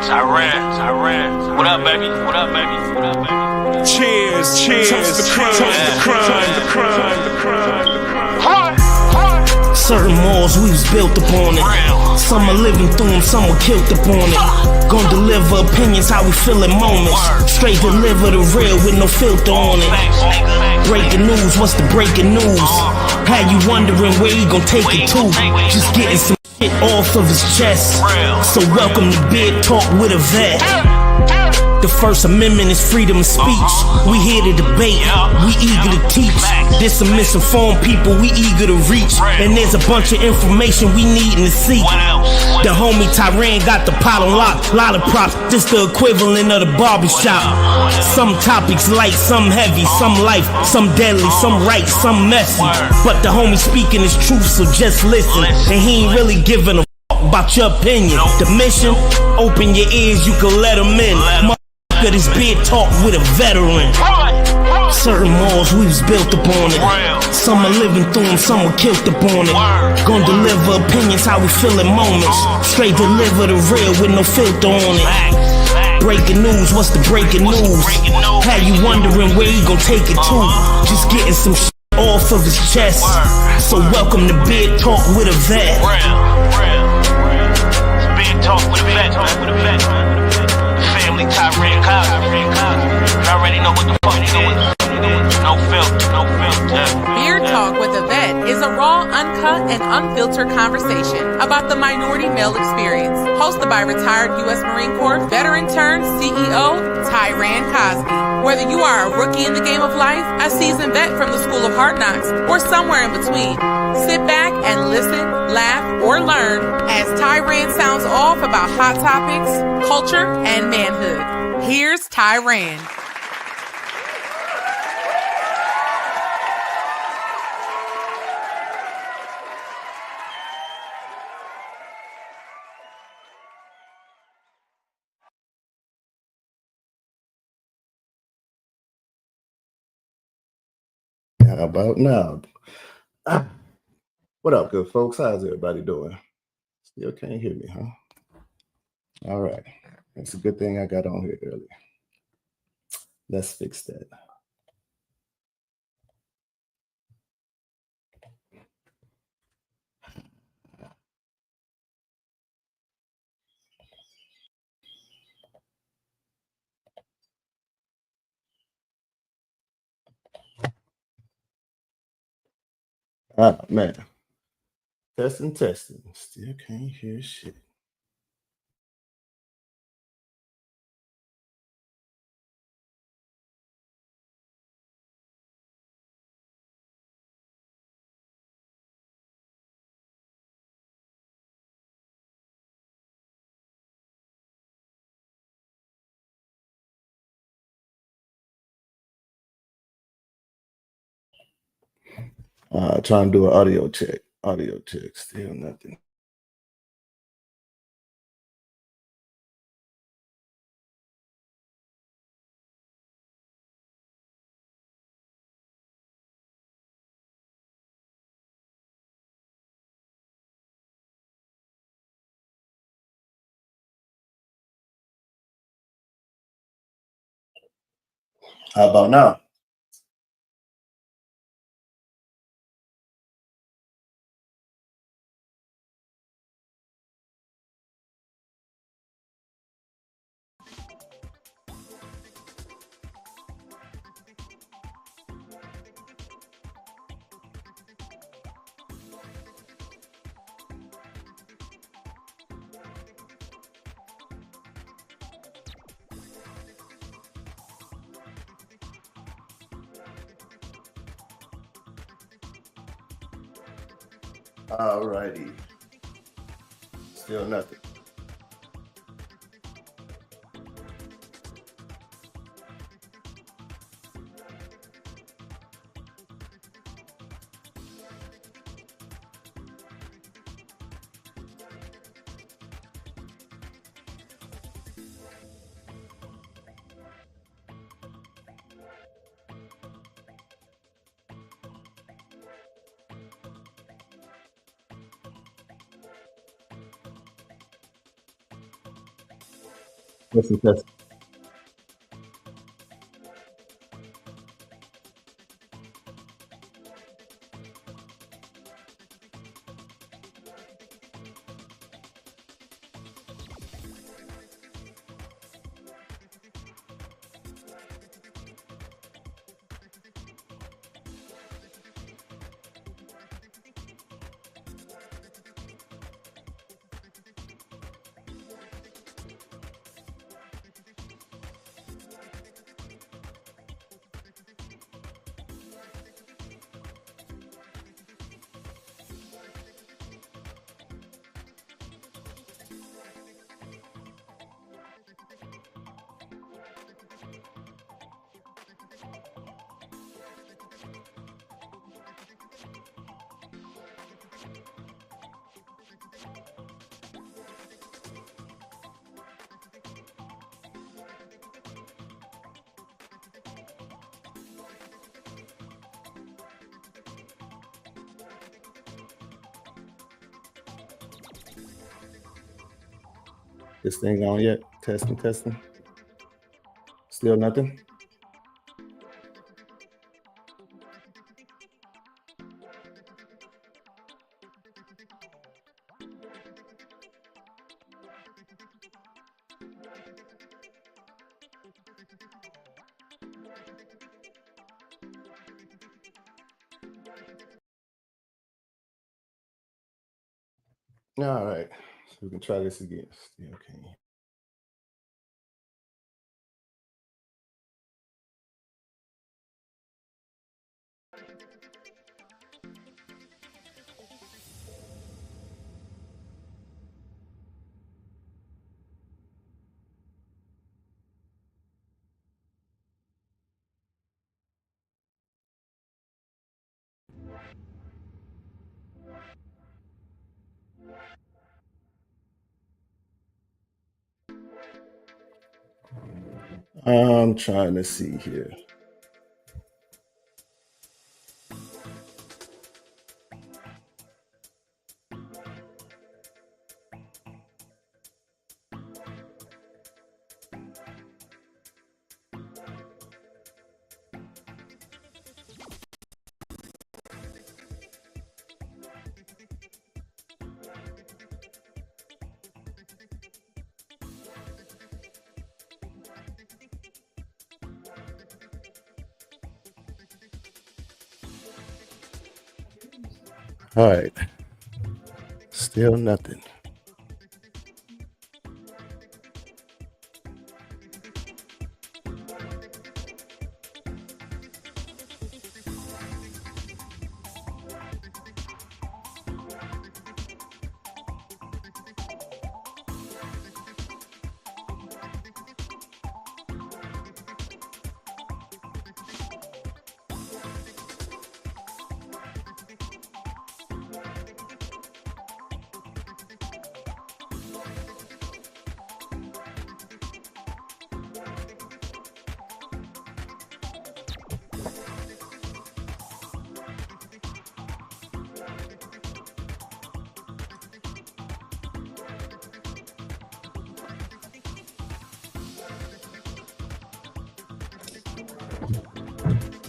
Tyran. What up, baby? What up, baby? What up, baby? Cheers, cheers, toast the crime, the crime, the crime, the crime, the crime. Certain malls we was built upon it. Some are living through them, some were killed upon it. Gon' deliver opinions how we feel in moments. Straight deliver the real with no filter on it. Breaking news, what's the breaking news? Had you wondering where he gon' take it to? Just getting some shit off of his chest. So welcome to Big Talk with a vet. The First Amendment is freedom of speech. We here to debate, we eager to teach. There's some misinformed people we eager to reach. And there's a bunch of information we needin' to seek. The homie Tyran got the pot on lock. Lot of props, just the equivalent of the barbershop. Some topics light, some heavy, some life, some deadly, some right, some messy. But the homie speaking his truth, so just listen. And he ain't really giving a fuck about your opinion. The mission, open your ears, you can let him in. This Big Talk with a veteran. Certain malls we was built upon it. Some are living through them, some were killed upon it. Gon' deliver opinions how we feel in moments. Straight deliver the real with no filter on it. Breaking news, what's the breaking news? Had you wondering where he gon' take it to? Just getting some shit off of his chest. So welcome to Big Talk with a vet. Big Talk with a vet, with a vet. Family Tyran Cosby. You already know what the fuck it is. No filter, no filter. Beer Talk with a Vet is a raw, uncut, and unfiltered conversation about the minority male experience. Hosted by retired U.S. Marine Corps veteran turned CEO Tyran Cosby. Whether you are a rookie in the game of life, a seasoned vet from the School of Hard Knocks, or somewhere in between, sit back and listen, laugh, or learn as Tyran sounds off about hot topics, culture, and manhood. Here's Tyran. How about now? What up, good folks? How's everybody doing? Still can't hear me, huh? All right. It's a good thing I got on here early. Let's fix that. Ah, man. Testing. Still can't hear shit. Trying to do an audio check. Still nothing. How about now? All righty. Still nothing. Testing, testing. This thing on yet? Testing, testing. Still nothing? All right, so we can try this again. Still can't. I'm trying to see here. All right, still nothing.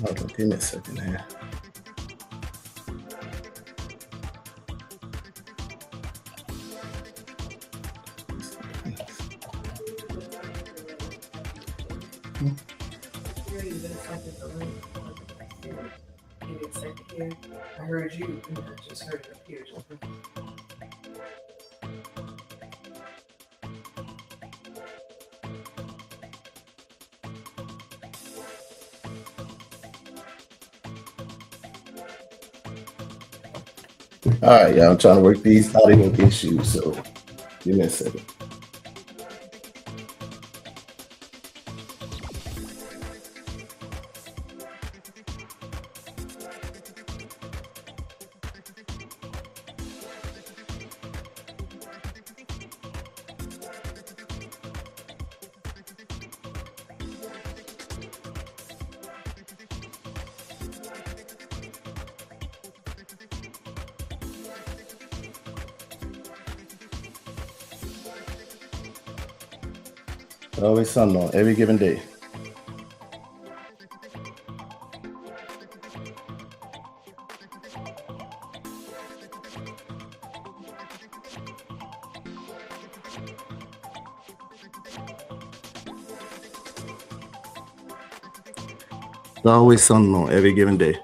Hold on, give me a second here. I heard you, and I just heard it up here. All right, y'all, I'm trying to work these audio issues, so give me a second. Always something on every given day. Always something on every given day.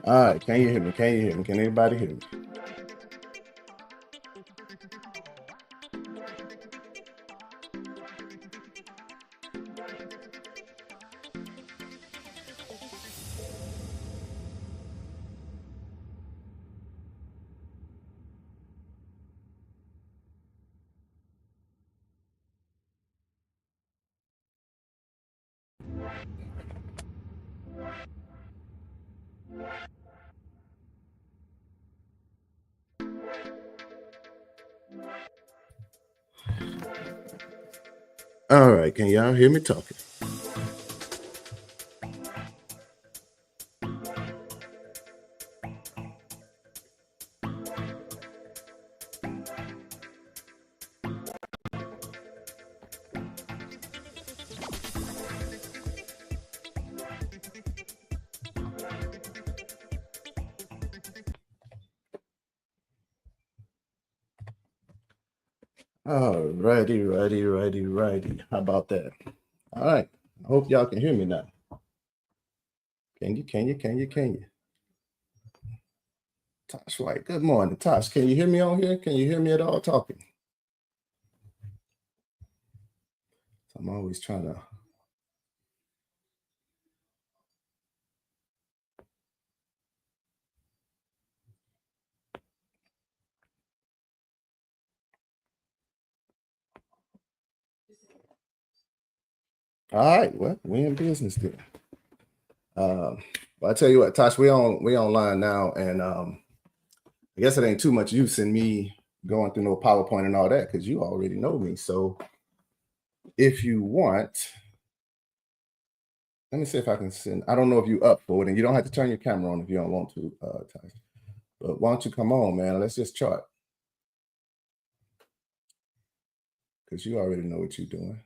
All right, can you hear me? Can you hear me? Can anybody hear me? All right, can y'all hear me talking? All righty. How about that? All right. I hope y'all can hear me now. Can you? Tosh White, good morning. Tosh, can you hear me on here? Can you hear me at all talking? I'm always trying to. All right, well, we in business then. Well, I tell you what, Tosh, we online now, and I guess it ain't too much use in me going through no PowerPoint and all that because you already know me. So if you want, let me see if I can send. I don't know if you up for it, and you don't have to turn your camera on if you don't want to, Tosh. But why don't you come on, man? Let's just chart because you already know what you're doing.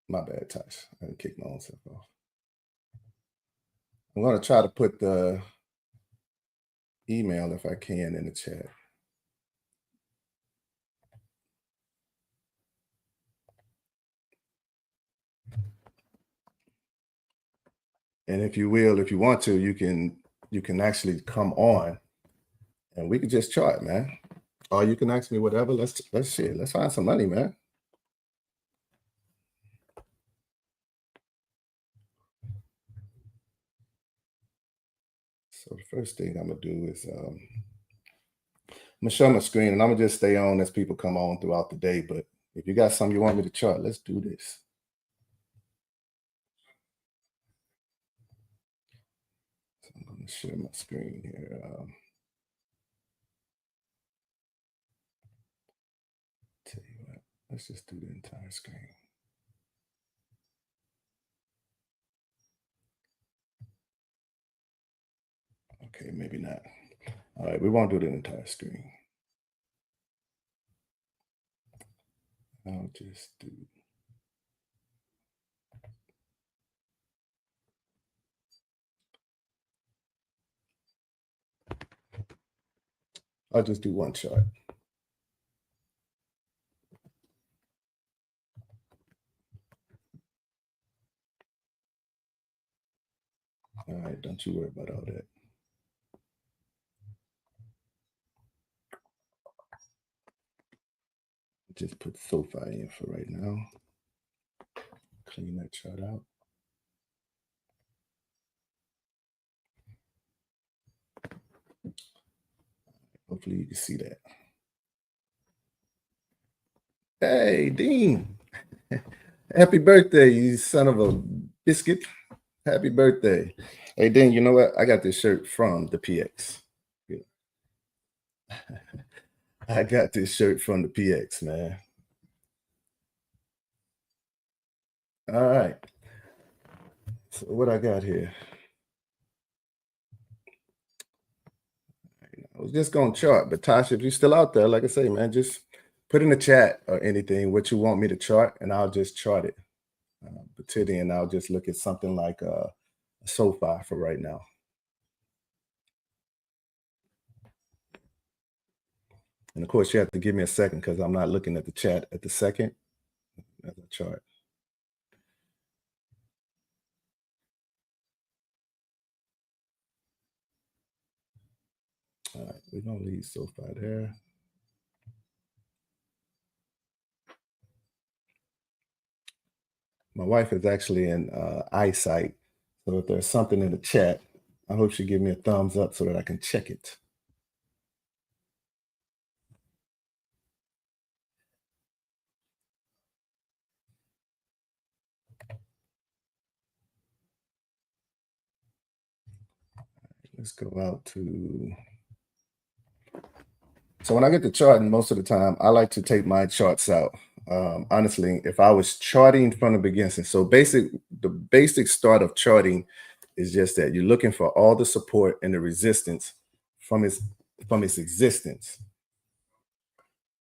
My bad, Tosh. I didn't kick my own self off. I'm going to try to put the email, if I can, in the chat. And if you will, if you want to, you can actually come on and we can just chart, man. Or you can ask me whatever. Let's share. Let's find some money, man. So the first thing I'm gonna do is I'm gonna show my screen, and I'm gonna just stay on as people come on throughout the day. But if you got something you want me to chart, let's do this. So I'm gonna share my screen here. Tell you what, let's just do the entire screen. Okay, maybe not. All right, we won't do the entire screen. I'll just do. I'll just do one chart. All right, don't you worry about all that. Just put SoFi in for right now. Clean that chart out. Hopefully you can see that. Hey, Dean. Happy birthday, you son of a biscuit. Happy birthday. Hey, Dan, you know what? I got this shirt from the PX. I got this shirt from the PX, man. All right. So what I got here? I was just going to chart, but Tasha, if you're still out there, like I say, man, just put in the chat or anything what you want me to chart, and I'll just chart it. But till then, I'll just look at something like a SoFi for right now. And of course, you have to give me a second because I'm not looking at the chat at the second as a chart. All right, we're going to leave SoFi there. My wife is actually in eyesight. So if there's something in the chat, I hope she give me a thumbs up so that I can check it. Let's go out to. So when I get to charting, most of the time, I like to take my charts out. Honestly, if I was charting from the beginning, so the basic start of charting is just that you're looking for all the support and the resistance from its existence.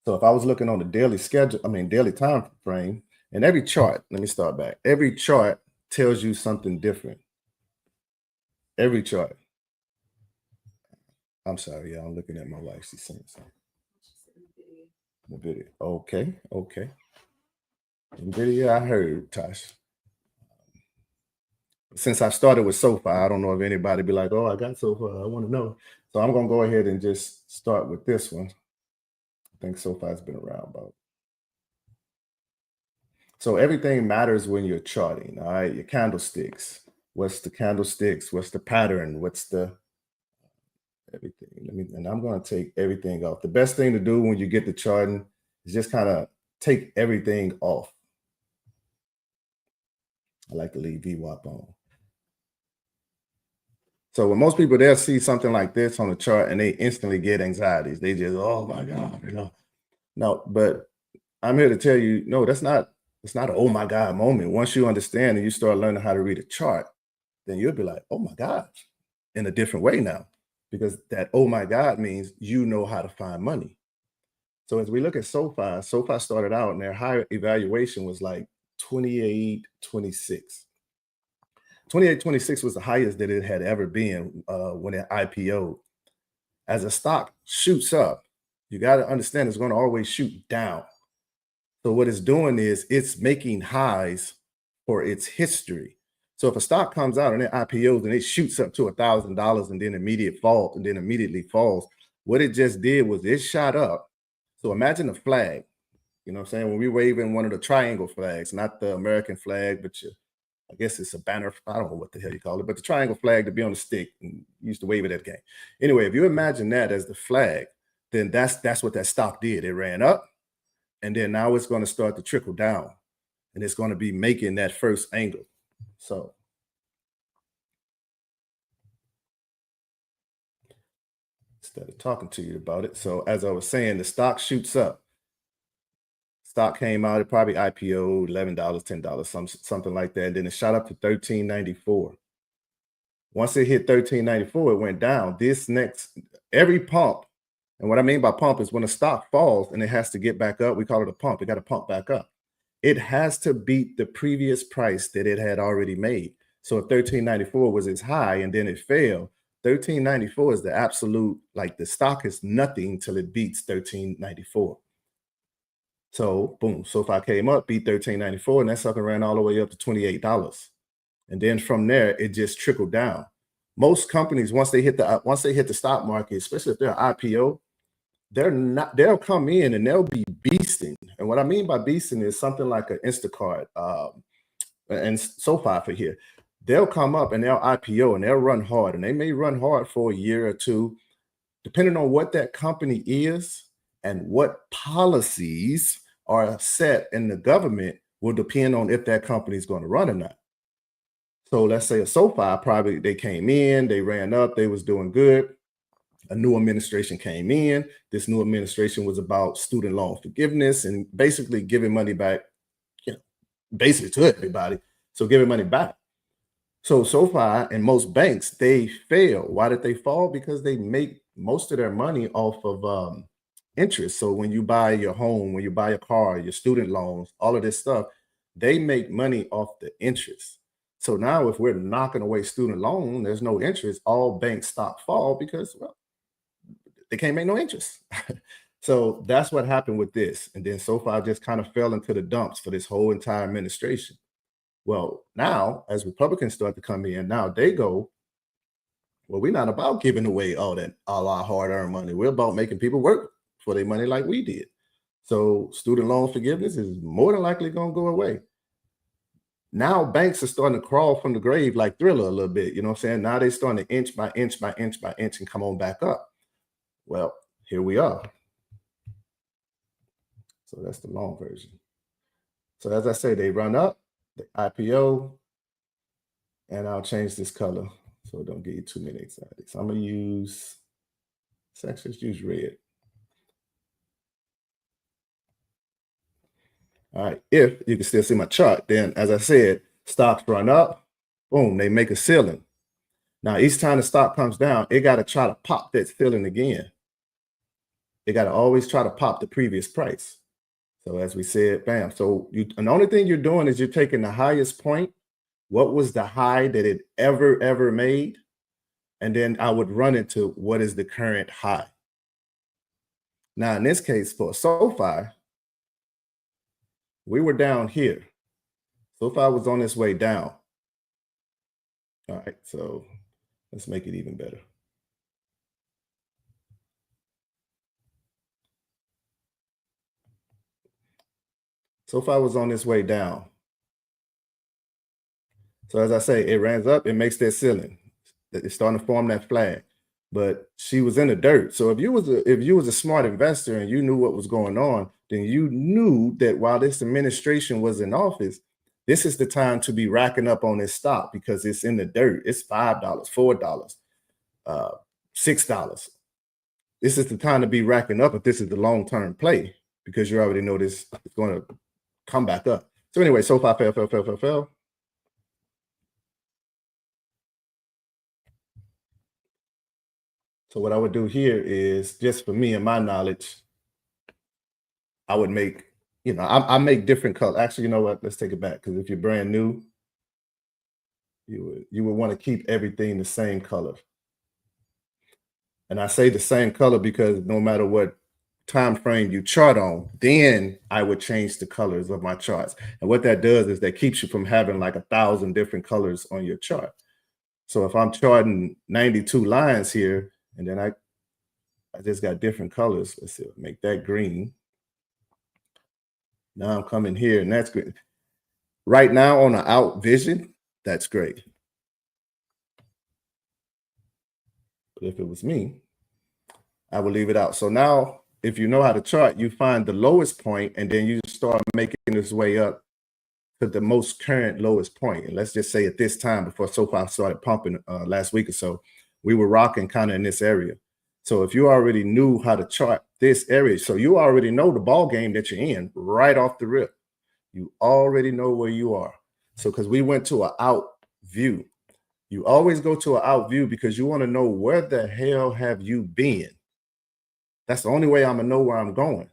So if I was looking on the daily schedule, daily time frame, and every chart, let me start back. Every chart tells you something different. Every chart. I'm sorry, y'all. I'm looking at my wife. She's saying something. The video. Okay. Video, I heard, Tosh. Since I started with SoFi, I don't know if anybody be like, oh, I got SoFi. I want to know. So I'm going to go ahead and just start with this one. I think SoFi's been around about. So everything matters when you're charting, all right? Your candlesticks. What's the candlesticks? What's the pattern? What's the everything? And I'm going to take everything off. The best thing to do when you get to charting is just kind of take everything off. I like to leave VWAP on. So when most people, they'll see something like this on the chart and they instantly get anxieties. They just, oh my God, No, but I'm here to tell you, no, it's not an oh my God moment. Once you understand and you start learning how to read a chart, then you'll be like, oh my God, in a different way now. Because that oh my God means you know how to find money. So as we look at SoFi started out and their higher evaluation was like 28.26. 28.26 was the highest that it had ever been when it IPO'd. As a stock shoots up, you got to understand it's going to always shoot down. So what it's doing is it's making highs for its history. So if a stock comes out and it IPOs and it shoots up to $1,000 and then immediately falls, what it just did was it shot up. So imagine a flag, you know what I'm saying? When we waving one of the triangle flags, not the American flag, but I guess it's a banner. I don't know what the hell you call it, but the triangle flag to be on the stick and used to wave it at the game. Anyway, if you imagine that as the flag, then that's what that stock did. It ran up and then now it's going to start to trickle down and it's going to be making that first angle. So instead of talking to you about it. So as I was saying, the stock shoots up. Stock came out, it probably IPO $11, $10, something like that. And then it shot up to $13.94. Once it hit $13.94, it went down. Every pump, and what I mean by pump is when a stock falls and it has to get back up, we call it a pump. It got to pump back up. It has to beat the previous price that it had already made. So if $13.94 was its high and then it fell, $13.94 is the absolute, like the stock is nothing till it beats $13.94. So boom, SoFi came up, beat $13.94, and that sucker ran all the way up to $28. And then from there, it just trickled down. Most companies, once they hit the stock market, especially if they're IPO, they'll come in and they'll be beasting. And what I mean by beasting is something like an Instacart and SoFi for here. They'll come up and they'll IPO and they'll run hard, and they may run hard for a year or two, depending on what that company is and what policies are set in the government will depend on if that company is going to run or not. So let's say a SoFi, probably they came in, they ran up, they was doing good. A new administration came in. This new administration was about student loan forgiveness and basically giving money back, you know, basically to everybody. So giving money back. So SoFi and most banks, they fail. Why did they fall? Because they make most of their money off of interest. So when you buy your home, when you buy a car, your student loans, all of this stuff, they make money off the interest. So now if we're knocking away student loan, there's no interest, all banks stock fall because, well, they can't make no interest. So that's what happened with this. And then SoFi just kind of fell into the dumps for this whole entire administration. Well, now as Republicans start to come in, now they go, well, we're not about giving away all our hard-earned money. We're about making people work for their money like we did. So student loan forgiveness is more than likely going to go away. Now banks are starting to crawl from the grave like Thriller a little bit. You know what I'm saying? Now they're starting to inch by inch by inch by inch and come on back up. Well, here we are. So that's the long version. So as I say, they run up, the IPO, and I'll change this color so it don't give you too many anxiety. So I'm gonna use, let's actually use red. All right, if you can still see my chart, then as I said, stocks run up, boom, they make a ceiling. Now, each time the stock comes down, it got to try to pop that ceiling again. It got to always try to pop the previous price. So as we said, bam. So and the only thing you're doing is you're taking the highest point. What was the high that it ever made? And then I would run into what is the current high. Now, in this case, for SoFi, we were down here. SoFi was on its way down. All right, so let's make it even better. SoFi was on its way down. So as I say, it runs up, it makes that ceiling. It's starting to form that flag. But she was in the dirt. So if you was a smart investor and you knew what was going on, then you knew that while this administration was in office, this is the time to be racking up on this stock because it's in the dirt. It's $5, $4, $6. This is the time to be racking up if this is the long-term play because you already know this is going to come back up. So anyway, SoFi fell. So what I would do here is, just for me and my knowledge, I would make, I make different colors. Actually, you know what? Let's take it back, because if you're brand new, you would want to keep everything the same color. And I say the same color because no matter what time frame you chart on, then I would change the colors of my charts. And what that does is that keeps you from having like 1,000 different colors on your chart. So if I'm charting 92 lines here, and then I just got different colors. Let's see, make that green. Now I'm coming here, and that's green. Right now on the out vision, that's great. But if it was me, I would leave it out. So now, if you know how to chart, you find the lowest point, and then you start making this way up to the most current lowest point. And let's just say at this time, before SoFi started pumping last week or so, we were rocking kind of in this area. So if you already knew how to chart this area, so you already know the ball game that you're in right off the rip. You already know where you are. So because we went to an out view, you always go to an out view because you want to know where the hell have you been. That's the only way I'm gonna know where I'm going.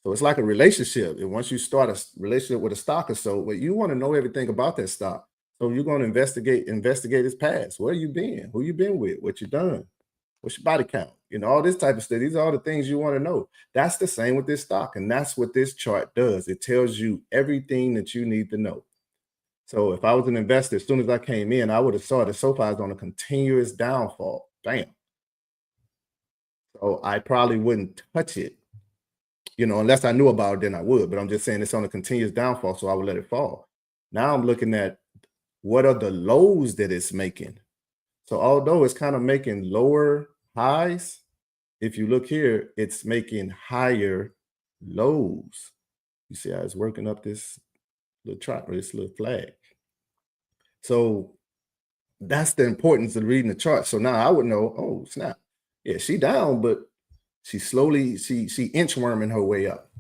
So it's like a relationship. And once you start a relationship with a stock or so, well, you want to know everything about that stock. So you're going to investigate its past. Where you been? Who you been with? What you done? What's your body count? All this type of stuff. These are all the things you want to know. That's the same with this stock. And that's what this chart does. It tells you everything that you need to know. So if I was an investor, as soon as I came in, I would have saw that SoFi is on a continuous downfall. Bam. So I probably wouldn't touch it. Unless I knew about it, then I would. But I'm just saying it's on a continuous downfall, so I would let it fall. Now I'm looking at what are the lows that it's making. So although it's kind of making lower highs, if you look here, it's making higher lows. You see how it's working up this little chart or this little flag. So that's the importance of reading the chart. So now I would know, oh snap, yeah, she down, but she slowly, she inchworming her way up.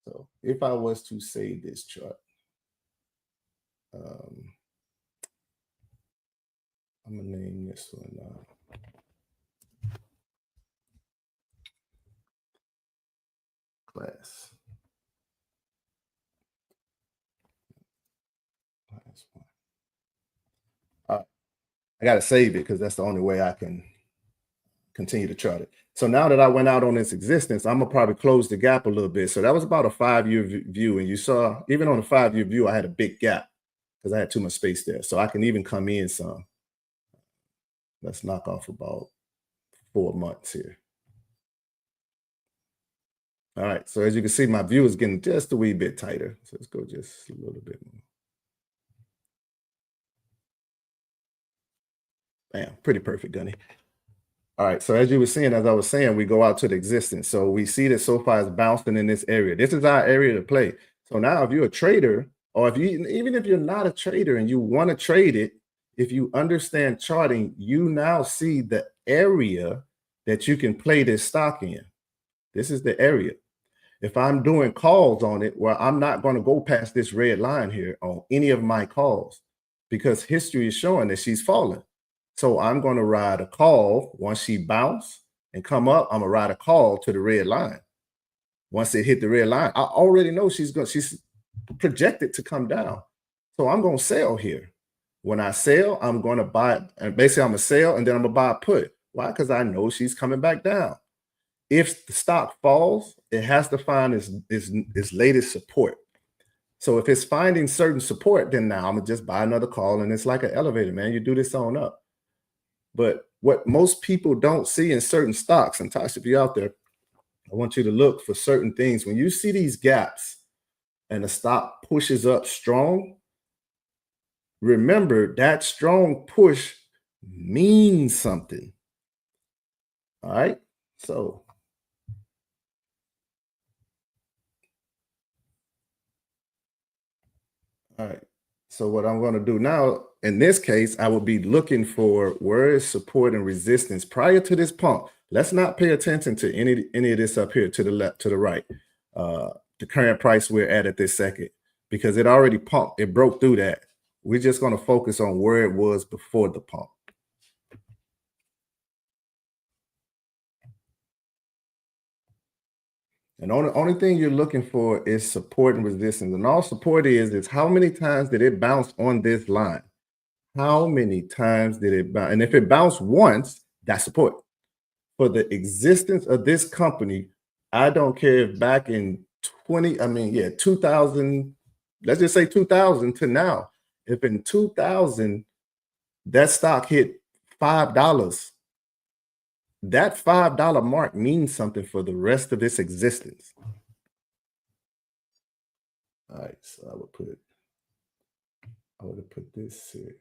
So if I was to save this chart, I'm gonna name this one class one. I gotta save it because that's the only way I can continue to chart it. So now that I went out on its existence, I'm gonna probably close the gap a little bit. So that was about a 5-year view, and you saw even on a 5-year view, I had a big gap because I had too much space there. So I can even come in some. Let's knock off about 4 months here. All right, so as you can see, my view is getting just a wee bit tighter. So let's go just a little bit more. Bam, pretty perfect, Gunny. All right, so as you were seeing, as I was saying, we go out to the existence. So we see that SoFi is bouncing in this area. This is our area to play. So now if you're a trader, or if you, even if you're not a trader and you want to trade it, if you understand charting, you now see the area that you can play this stock in. This is the area. If I'm doing calls on it, well, I'm not going to go past this red line here on any of my calls because history is showing that she's falling. So I'm going to ride a call once she bounce and come up. I'm going to ride a call to the red line. Once it hit the red line, I already know she's projected to come down. So I'm going to sell here. When I sell, I'm going to buy, and basically I'm going to sell and then I'm going to buy a put. Why? Because I know she's coming back down. If the stock falls, it has to find its latest support. So if it's finding certain support, then now I'm going to just buy another call, and it's like an elevator, man. You do this on up. But what most people don't see in certain stocks, and Tosh, if you're out there, I want you to look for certain things. When you see these gaps and the stock pushes up strong, remember that strong push means something. All right, so all right. So what I'm going to do now, in this case, I will be looking for where is support and resistance prior to this pump. Let's not pay attention to any of this up here to the left, to the right. The current price we're at this second, because it already pumped. It broke through that. We're just going to focus on where it was before the pump. And the only thing you're looking for is support and resistance. And all support is how many times did it bounce on this line? How many times did it bounce? And if it bounced once, that's support. For the existence of this company, I don't care if back in 2000, let's just say 2000 to now, if in 2000 that stock hit $5, that $5 mark means something for the rest of its existence. All right, so I would have put this here.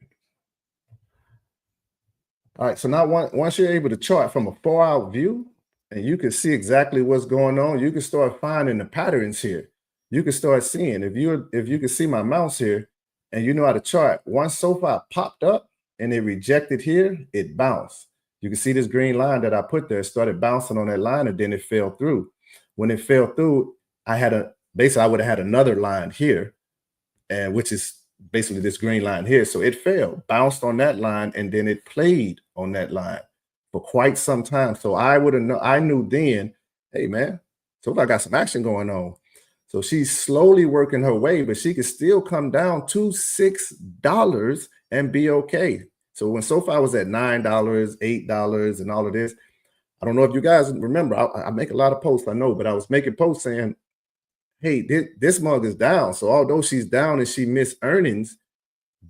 All right, so now once you're able to chart from a 4-hour view and you can see exactly what's going on, you can start finding the patterns here. You can start seeing, if you can see my mouse here and you know how to chart, once SoFi popped up and it rejected here, it bounced. You can see this green line that I put there started bouncing on that line and then it fell through. When it fell through, basically I would have had another line here, and which is basically this green line here. So it fell, bounced on that line, and then it played on that line for quite some time. So I knew then, hey man, so I got some action going on. So she's slowly working her way, but she could still come down to $6 and be okay. So when SoFi was at $9, $8, and all of this, I don't know if you guys remember, I make a lot of posts, I know, but I was making posts saying, hey, this mug is down. So although she's down and she missed earnings,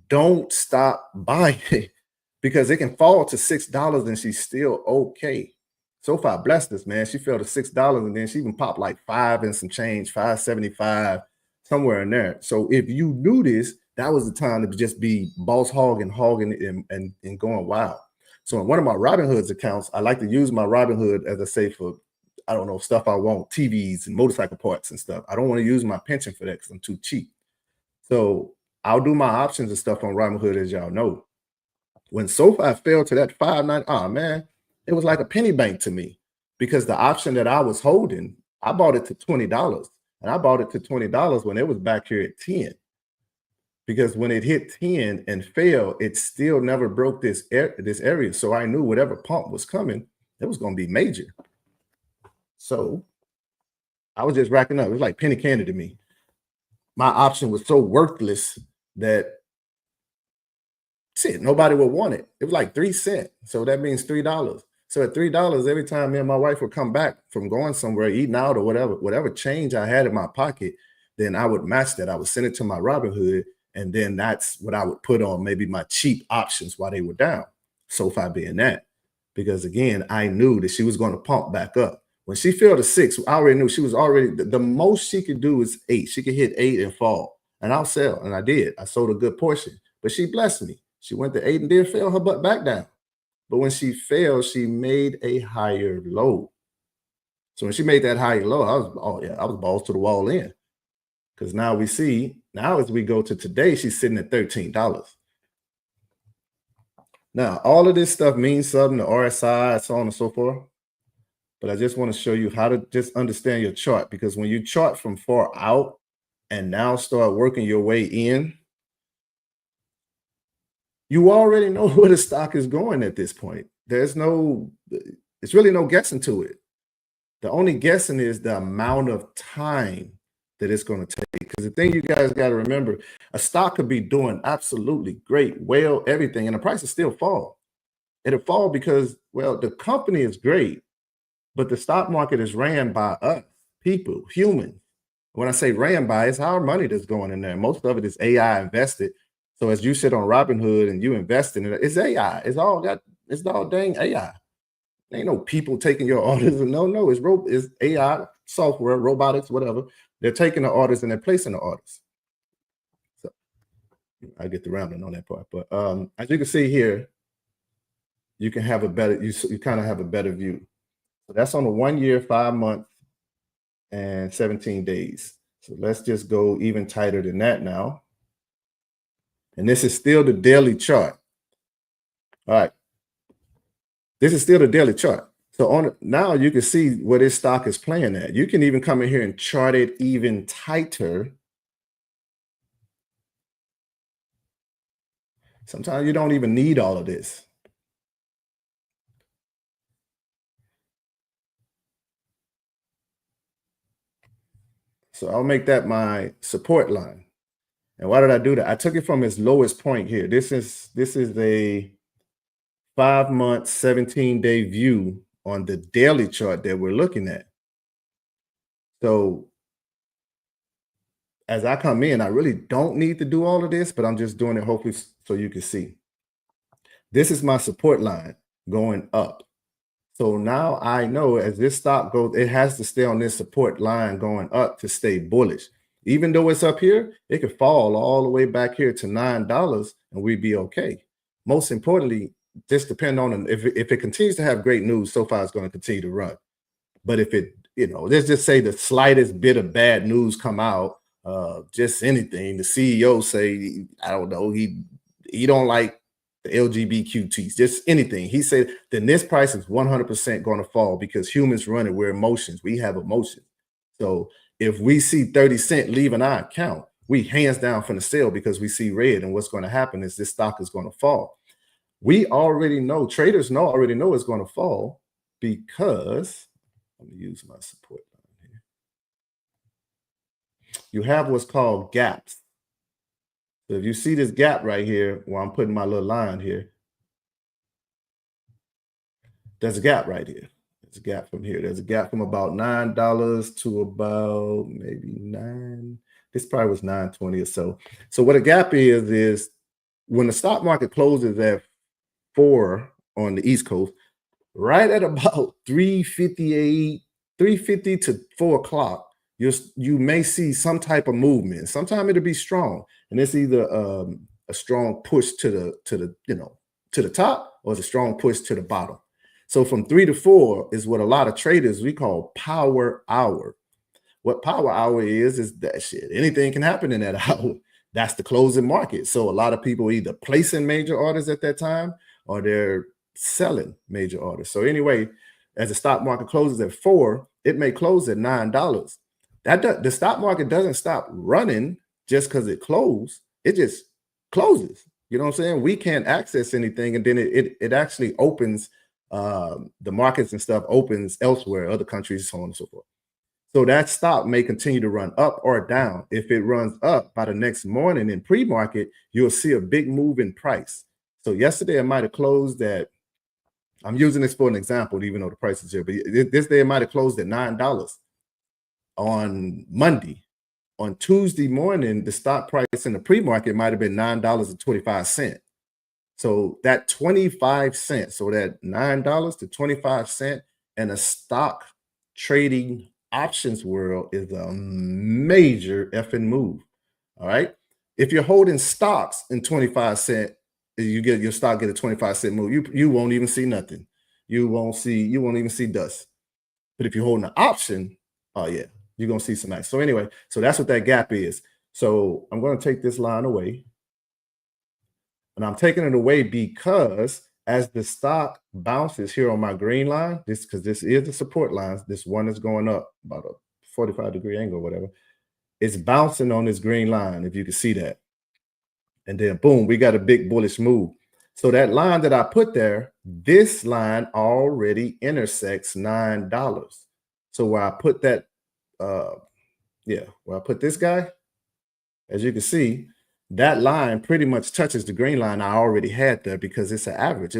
don't stop buying it because it can fall to $6 and she's still okay. SoFi blessed us, man. She fell to $6 and then she even popped like $5 and some change, $5.75, somewhere in there. So if you knew this, that was the time to just be boss hogging and going wild. So in one of my Robinhood's accounts, I like to use my Robinhood, as I say, for, I don't know, stuff I want, TVs and motorcycle parts and stuff. I don't want to use my pension for that because I'm too cheap. So I'll do my options and stuff on Robinhood, as y'all know. When SoFi fell to that 5.9, oh man, it was like a penny bank to me, because the option that I was holding, I bought it to $20, and I bought it to $20 when it was back here at 10. Because when it hit 10 and fell, it still never broke this area. So I knew whatever pump was coming, it was going to be major. So I was just racking up. It was like penny candy to me. My option was so worthless that shit, nobody would want it. It was like 3 cents. So that means $3. So at $3, every time me and my wife would come back from going somewhere, eating out or whatever change I had in my pocket, then I would match that. I would send it to my Robinhood, and then that's what I would put on maybe my cheap options while they were down. SoFi being that. Because again, I knew that she was going to pump back up. When she fell to 6, I already knew she was already, the most she could do is 8. She could hit 8 and fall. And I'll sell. And I did. I sold a good portion. But she blessed me. She went to 8 and then fell her butt back down. But when she fell, she made a higher low. So when she made that higher low, I was balls to the wall in. Because now we see, now as we go to today, she's sitting at $13. Now, all of this stuff means something, the RSI, so on and so forth. But I just want to show you how to just understand your chart. Because when you chart from far out and now start working your way in, you already know where the stock is going at this point. It's really no guessing to it. The only guessing is the amount of time that it's going to take. Because the thing you guys got to remember, a stock could be doing absolutely great, well, everything, and the price will still fall. It'll fall because, well, the company is great, but the stock market is ran by us, people, humans. When I say ran by, it's our money that's going in there. Most of it is AI invested. So as you sit on Robinhood and you invest in it, it's AI. It's all dang AI. Ain't no people taking your orders. No, it's AI software, robotics, whatever. They're taking the orders and they're placing the orders. So I get the rambling on that part. But as you can see here, you can have a better, you kind of have a better view. So that's on a 1 year, 5 months, and 17 days. So let's just go even tighter than that now. And this is still the daily chart. All right. This is still the daily chart. So now you can see where this stock is playing at. You can even come in here and chart it even tighter. Sometimes you don't even need all of this. So I'll make that my support line. And why did I do that? I took it from its lowest point here. This is a 5 month, 17-day view on the daily chart that we're looking at. So as I come in, I really don't need to do all of this, but I'm just doing it hopefully so you can see. This is my support line going up. So now I know as this stock goes, it has to stay on this support line going up to stay bullish. Even though it's up here, it could fall all the way back here to $9 and we'd be okay. Most importantly, just depend on if it continues to have great news, SoFi is going to continue to run. But if it, let's just say the slightest bit of bad news come out, just anything, the CEO say, I don't know, he don't like the LGBTQs, just anything. He said, then this price is 100% going to fall because humans run it. We're emotions. We have emotions. So if we see 30 cents leaving our account, we hands down from the sale because we see red. And what's going to happen is this stock is going to fall. We already know, traders already know it's going to fall because, let me use my support line here. You have what's called gaps. So if you see this gap right here, where I'm putting my little line here, there's a gap right here. There's a gap from here. There's a gap from about $9 to about maybe $9. This probably was $9.20 or so. So what a gap is when the stock market closes at 4 on the East Coast, right at about 3:58, 3:50 to 4 o'clock, you may see some type of movement. Sometimes it'll be strong, and it's either a strong push to the top, or it's a strong push to the bottom. So from 3 to 4 is what a lot of traders we call power hour. What power hour is that shit. Anything can happen in that hour. that's the closing market. So a lot of people either placing major orders at that time or they're selling major orders. So anyway, as the stock market closes at 4, it may close at $9. The stock market doesn't stop running just because it closed. It just closes. You know what I'm saying? We can't access anything, and then it actually opens the markets and stuff opens elsewhere, other countries, so on and so forth. So that stock may continue to run up or down. If it runs up by the next morning in pre-market, you'll see a big move in price. So yesterday it might have closed at, I'm using this for an example, even though the price is here, but this day it might have closed at $9 on Monday. On Tuesday morning, the stock price in the pre-market might have been $9.25. So that 25 cents, so that $9 to 25 cents in a stock trading options world is a major effing move. All right. If you're holding stocks in 25 cents, you get your stock get a 25 cent move. You won't even see nothing. You won't even see dust. But if you're holding an option, oh yeah, you're gonna see some action. So anyway, so that's what that gap is. So I'm going to take this line away. And I'm taking it away because as the stock bounces here on my green line, because this is the support lines, this one is going up about a 45-degree angle or whatever. It's bouncing on this green line, if you can see that. And then boom, we got a big bullish move. So that line that I put there, this line already intersects $9. So where I put that, where I put this guy, as you can see, that line pretty much touches the green line I already had there because it's an average.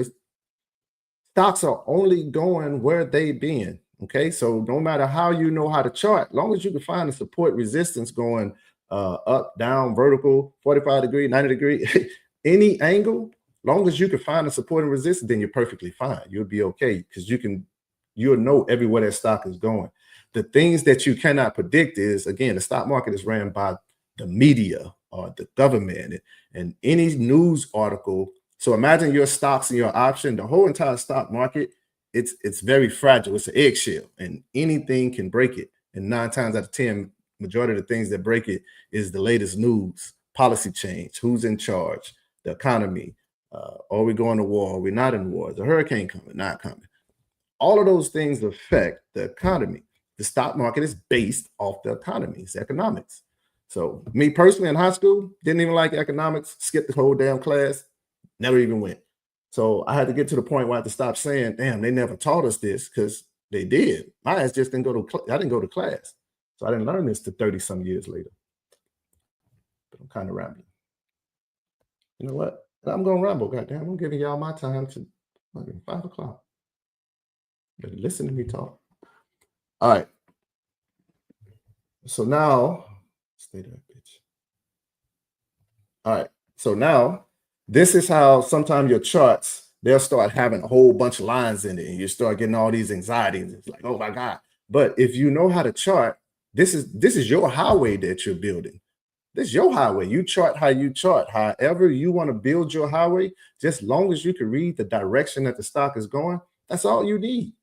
Stocks are only going where they've been. Okay, so no matter how you know how to chart, as long as you can find the support resistance going up, down, vertical, 45-degree, 90-degree, any angle, long as you can find the support and resistance, then you're perfectly fine. You'll be okay because you'll know everywhere that stock is going. The things that you cannot predict is, again, the stock market is ran by the media or the government and any news article. So imagine your stocks and your option, the whole entire stock market, it's very fragile. It's an eggshell and anything can break it. And 9 times out of 10, majority of the things that break it is the latest news, policy change, who's in charge, the economy, are we going to war, are we not in war, is a hurricane coming, not coming. All of those things affect the economy. The stock market is based off the economy, it's economics. So me personally in high school, didn't even like economics, skipped the whole damn class, never even went. So I had to get to the point where I had to stop saying, damn, they never taught us this, because they did. My ass just didn't I didn't go to class. So I didn't learn this to 30 some years later. But I'm kind of rambling. You know what? I'm going to ramble, goddamn. I'm giving y'all my time to 5 o'clock. Better listen to me talk. All right. So now, stay there, bitch. All right. So now, this is how sometimes your charts, they'll start having a whole bunch of lines in it, and you start getting all these anxieties. It's like, oh my God. But if you know how to chart, this is your highway that you're building. This is your highway. You chart how you chart. However you want to build your highway, just long as you can read the direction that the stock is going, that's all you need.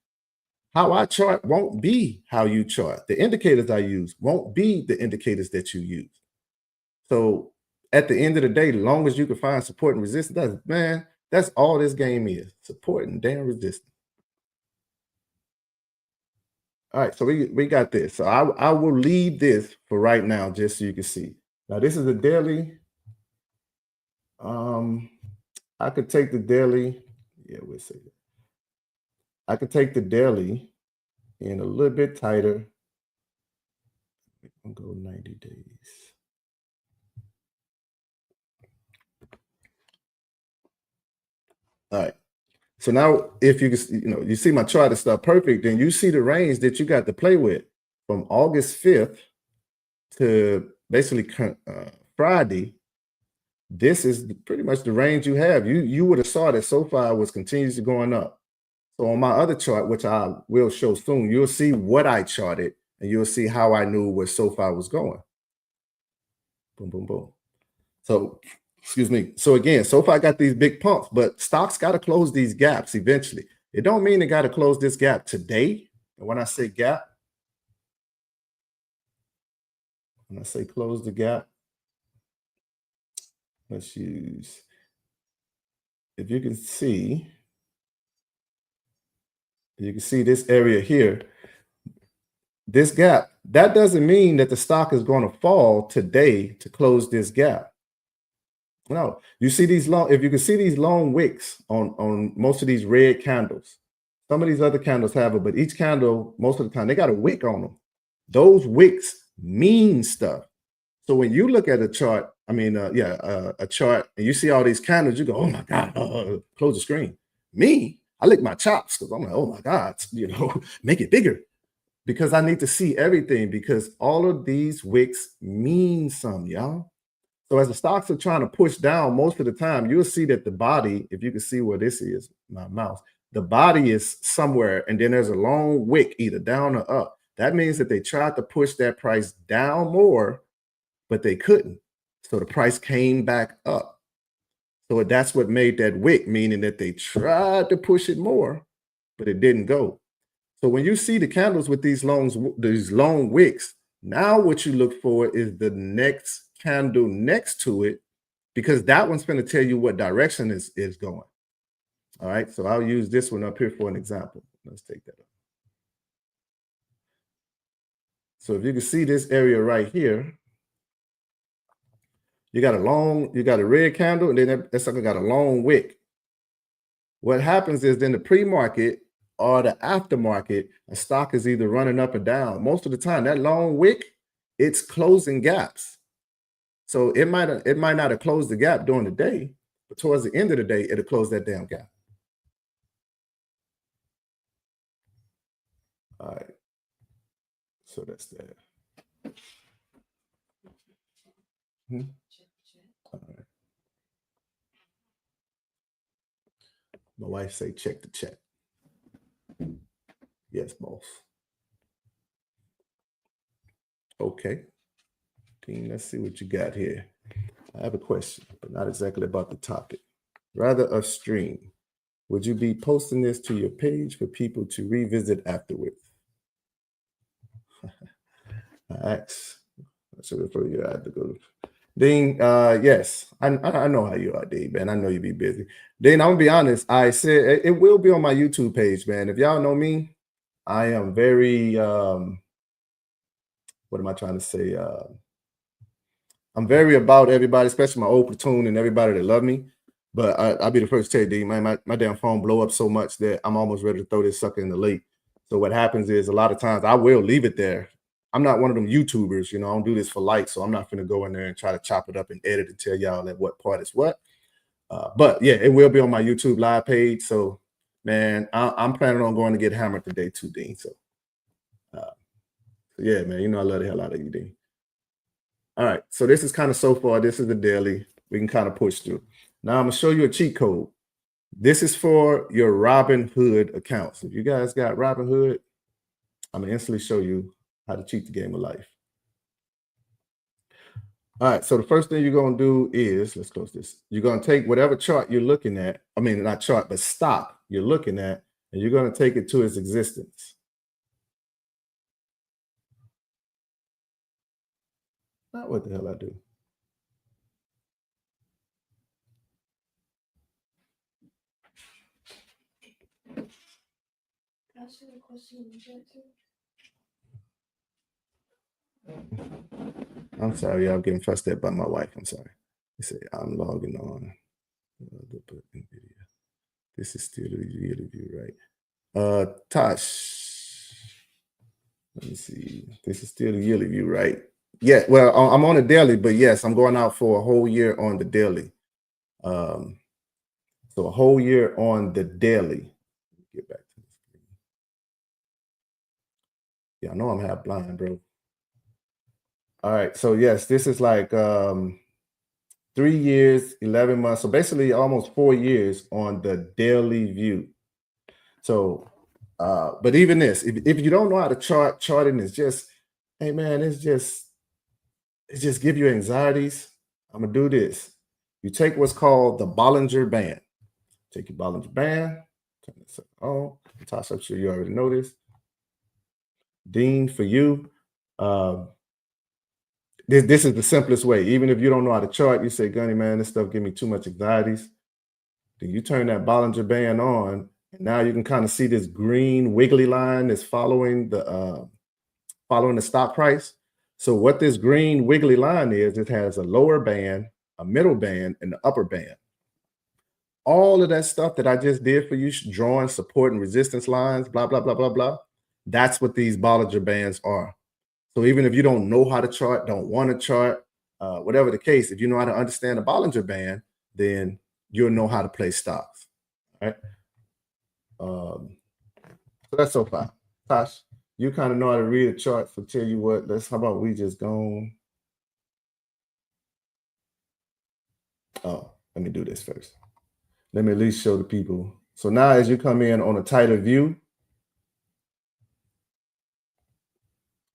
How I chart won't be how you chart. The indicators I use won't be the indicators that you use. So at the end of the day, as long as you can find support and resistance, that's all this game is. Support and damn resistance. All right, so we got this. So I will leave this for right now, just so you can see. Now this is a daily. I could take the daily. Yeah, we'll see. I could take the daily in a little bit tighter. I'll go 90 days. All right. So now if you you see my chart is stuff perfect, then you see the range that you got to play with from August 5th to basically Friday. This is pretty much the range you have. You would have saw that SoFi was continuously going up. So on my other chart, which I will show soon, you'll see what I charted and you'll see how I knew where SoFi was going. Boom, boom, boom. So, excuse me. So again, SoFi got these big pumps, but stocks got to close these gaps eventually. It don't mean they got to close this gap today. And when I say gap, when I say close the gap, let's use, if you can see this area here, this gap, that doesn't mean that the stock is going to fall today to close this gap. No, you see these long, if you can see these long wicks on most of these red candles, some of these other candles have it, but each candle, most of the time, they got a wick on them. Those wicks mean stuff. So when you look at a chart, a chart, and you see all these candles, you go, oh my God, close the screen. Me, I lick my chops because I'm like, oh my God, make it bigger. Because I need to see everything, because all of these wicks mean something, y'all. So as the stocks are trying to push down, most of the time, you'll see that the body, if you can see where this is, my mouse, the body is somewhere, and then there's a long wick either down or up. That means that they tried to push that price down more, but they couldn't. So the price came back up. So that's what made that wick, meaning that they tried to push it more, but it didn't go. So when you see the candles with these long wicks, now what you look for is the next candle next to it, because that one's going to tell you what direction is going. All right, so I'll use this one up here for an example. Let's take that up. So if you can see this area right here, you got a red candle, and then that sucker got a long wick. What happens is then the pre-market or the aftermarket, a stock is either running up or down. Most of the time, that long wick, it's closing gaps. So it might not have closed the gap during the day, but towards the end of the day, it'll close that damn gap. All right. So that's that. All right. My wife say, check the chat. Yes, boss. Okay. Dean, let's see what you got here. I have a question, but not exactly about the topic. Rather a stream. Would you be posting this to your page for people to revisit afterwards? I should refer you out to go. Dean, yes, I know how you are, Dean, man. I know you be busy. Dean, I'm gonna be honest. I said it will be on my YouTube page, man. If y'all know me, I am very what am I trying to say? I'm very about everybody, especially my old platoon and everybody that love me. But I'll be the first to tell you, Dean, man, my damn phone blow up so much that I'm almost ready to throw this sucker in the lake. So what happens is a lot of times I will leave it there. I'm not one of them YouTubers, I don't do this for likes, so I'm not going to go in there and try to chop it up and edit and tell y'all at what part is what. But yeah, it will be on my YouTube live page. So, man, I'm planning on going to get hammered today too, Dean. So, yeah, man, I love the hell out of you, Dean. All right, so this is kind of so far. This is the daily. We can kind of push through. Now I'm going to show you a cheat code. This is for your Robinhood accounts. If you guys got Robinhood, I'm going to instantly show you how to cheat the game of life. All right, so the first thing you're going to do is, let's close this. You're going to take whatever chart you're looking at, not chart, but stock you're looking at, and you're going to take it to its existence. Not what the hell I do. Ask you a question in the chat too. I'm sorry, I'm getting fussed at by my wife. I'm sorry. They say I'm logging on. This is still the yearly view, right? Tosh. Let me see. This is still the yearly view, right? Yeah, well, I'm on a daily, but yes, I'm going out for a whole year on the daily. So a whole year on the daily. Get back to this. Yeah, I know I'm half blind, bro. All right, so yes, this is like 3 years, 11 months. So basically almost 4 years on the daily view. So, but even this, if you don't know how to charting is just, hey man, it's just give you anxieties. I'm gonna do this. You take what's called the Bollinger Band. Take your Bollinger Band, turn this on. Tosh, I'm sure you already know this. Dean, for you, this is the simplest way. Even if you don't know how to chart, you say, Gunny, man, this stuff give me too much anxieties. Then you turn that Bollinger Band on, and now you can kind of see this green wiggly line that's following the stock price. So what this green wiggly line is, it has a lower band, a middle band, and the upper band. All of that stuff that I just did for you, drawing support and resistance lines, blah, blah, blah, blah, blah. That's what these Bollinger Bands are. So even if you don't know how to chart, don't want to chart, whatever the case, if you know how to understand the Bollinger Band, then you'll know how to play stocks. All right. So that's so far. Tosh, you kind of know how to read a chart. So tell you what, how about we just go. Oh, let me do this first. Let me at least show the people. So now as you come in on a tighter view,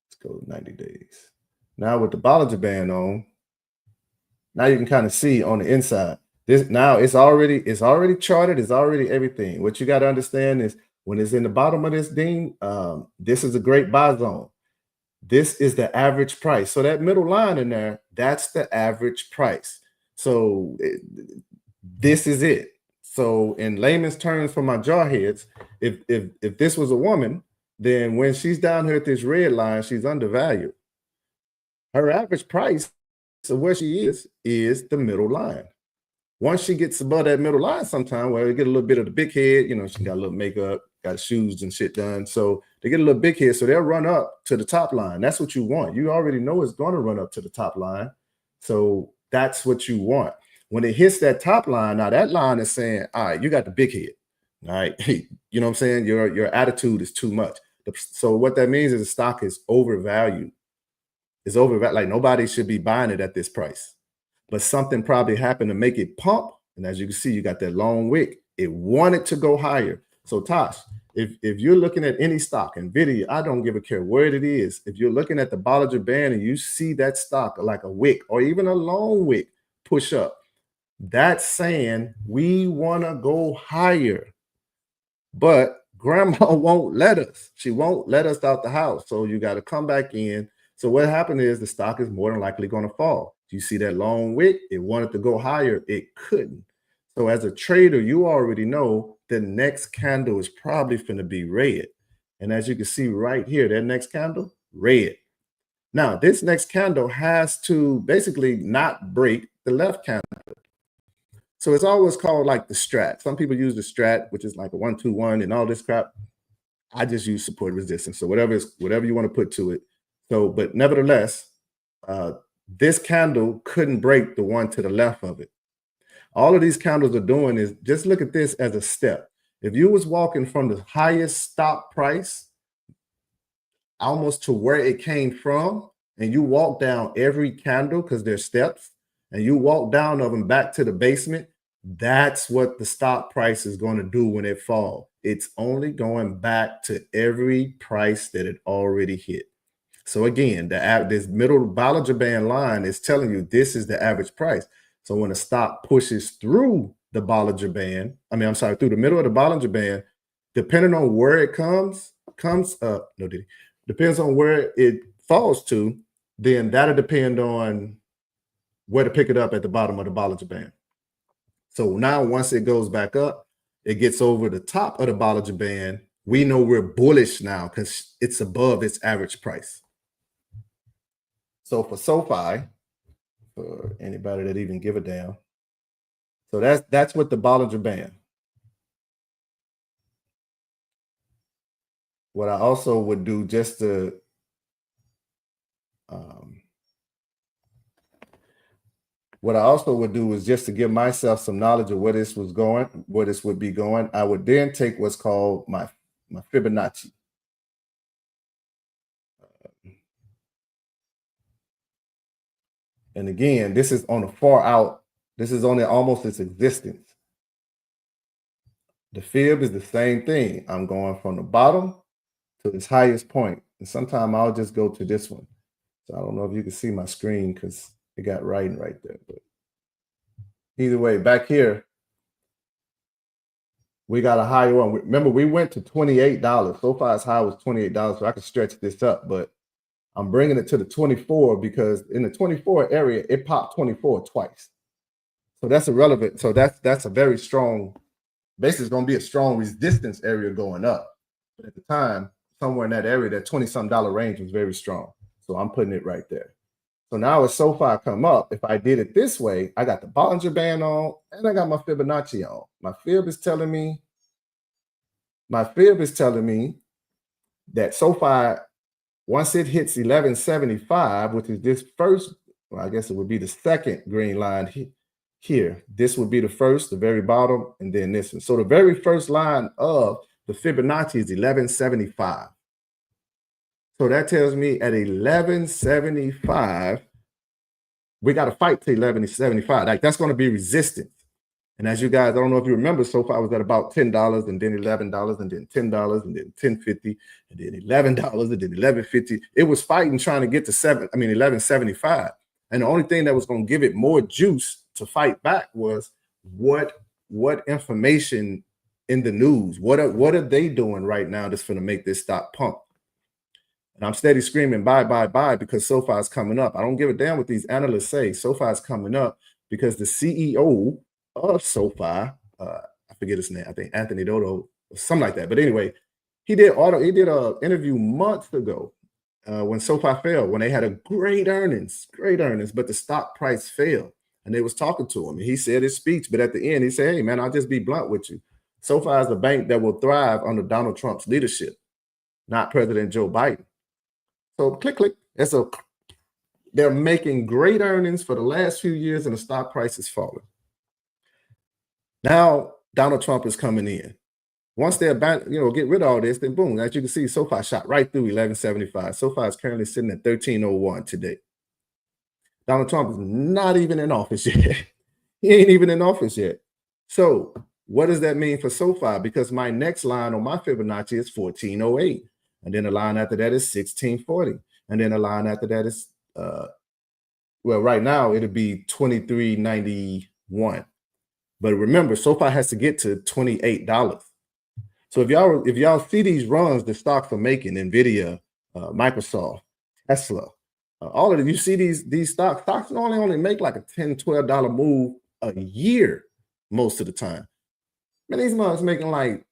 let's go 90 days. Now with the Bollinger Band on, now you can kind of see on the inside. This now it's already charted, it's already everything. What you got to understand is when it's in the bottom of this thing, this is a great buy zone. This is the average price. So that middle line in there, that's the average price. So this is it. So in layman's terms for my jarheads, if this was a woman, then when she's down here at this red line, she's undervalued. Her average price of where she is the middle line. Once she gets above that middle line sometime, where you get a little bit of the big head, you know, she got a little makeup, got shoes and shit done. So they get a little big head, so they'll run up to the top line. That's what you want. You already know it's going to run up to the top line. So that's what you want. When it hits that top line, now that line is saying, all right, you got the big head. All right. You know what I'm saying? Your attitude is too much. So what that means is the stock is overvalued. It's overvalued. Like nobody should be buying it at this price. But something probably happened to make it pump. And as you can see, you got that long wick. It wanted to go higher. So Tosh, if you're looking at any stock, NVIDIA, I don't give a care where it is. If you're looking at the Bollinger Band and you see that stock like a wick or even a long wick push up, that's saying we want to go higher. But grandma won't let us. She won't let us out the house. So you got to come back in. So what happened is the stock is more than likely going to fall. You see that long wick? It wanted to go higher. It couldn't. So as a trader, you already know the next candle is probably going to be red. And as you can see right here, that next candle, red. Now, this next candle has to basically not break the left candle. So it's always called like the strat. Some people use the strat, which is like a 1-2-1 and all this crap. I just use support resistance. So whatever you want to put to it. So, but nevertheless, this candle couldn't break the one to the left of it. All of these candles are doing is just look at this as a step. If you was walking from the highest stop price almost to where it came from, and you walk down every candle because there's steps, and you walk down of them back to the basement, that's what the stop price is going to do when it falls. It's only going back to every price that it already hit. So again, this middle Bollinger Band line is telling you this is the average price. So when a stock pushes through the Bollinger Band, through the middle of the Bollinger Band, depending on where it depends on where it falls to, then that'll depend on where to pick it up at the bottom of the Bollinger Band. So now once it goes back up, it gets over the top of the Bollinger Band. We know we're bullish now because it's above its average price. So for SoFi, for anybody that even give a damn, so that's what the Bollinger Band. What I also would do just to is just to give myself some knowledge of where this was going, where this would be going. I would then take what's called my Fibonacci. And again, this is on a far out. This is only almost its existence. The fib is the same thing. I'm going from the bottom to its highest point. And sometimes I'll just go to this one. So I don't know if you can see my screen because it got writing right there. But either way, back here, we got a higher one. Remember, we went to $28. SoFi's high was $28, so I could stretch this up. But I'm bringing it to the 24 because in the 24 area, it popped 24 twice. So that's irrelevant. So that's a very strong, basically it's going to be a strong resistance area going up. But at the time, somewhere in that area, that 20-something range was very strong. So I'm putting it right there. So now as SoFi come up, if I did it this way, I got the Bollinger Band on and I got my Fibonacci on. My fib is telling me that SoFi, once it hits 1175, which is this first, well, I guess it would be the second green line here. This would be the first, the very bottom, and then this one. So the very first line of the Fibonacci is 1175. So that tells me at 1175, we got to fight to 1175. Like that's going to be resistance. And as you guys, I don't know if you remember, SoFi was at about $10 and then $11 and then $10 and then $10.50 and then $11 and then $11.50. It was fighting trying to get to $11.75. And the only thing that was going to give it more juice to fight back was what information in the news, what are they doing right now that's going to make this stock pump? And I'm steady screaming buy, buy, buy because SoFi is coming up. I don't give a damn what these analysts say. SoFi is coming up because the CEO of SoFi, I forget his name, I think Anthony Dodo, or something like that. But anyway, he did an interview months ago when SoFi fell, when they had a great earnings, but the stock price fell. And they was talking to him. And he said his speech, but at the end, he said, hey, man, I'll just be blunt with you. SoFi is a bank that will thrive under Donald Trump's leadership, not President Joe Biden. So click. They're making great earnings for the last few years and the stock price is falling. Now, Donald Trump is coming in. Once they're get rid of all this, then boom, as you can see, SoFi shot right through 1175. SoFi is currently sitting at 1301 today. Donald Trump is not even in office yet. He ain't even in office yet. So what does that mean for SoFi? Because my next line on my Fibonacci is 1408. And then the line after that is 1640. And then the line after that is, right now it'll be 2391. But remember, SoFi has to get to $28. So if y'all see these runs the stocks are making, NVIDIA, Microsoft, Tesla, all of them, you see these stocks only make like a $10, $12 move a year most of the time. Man, these months making like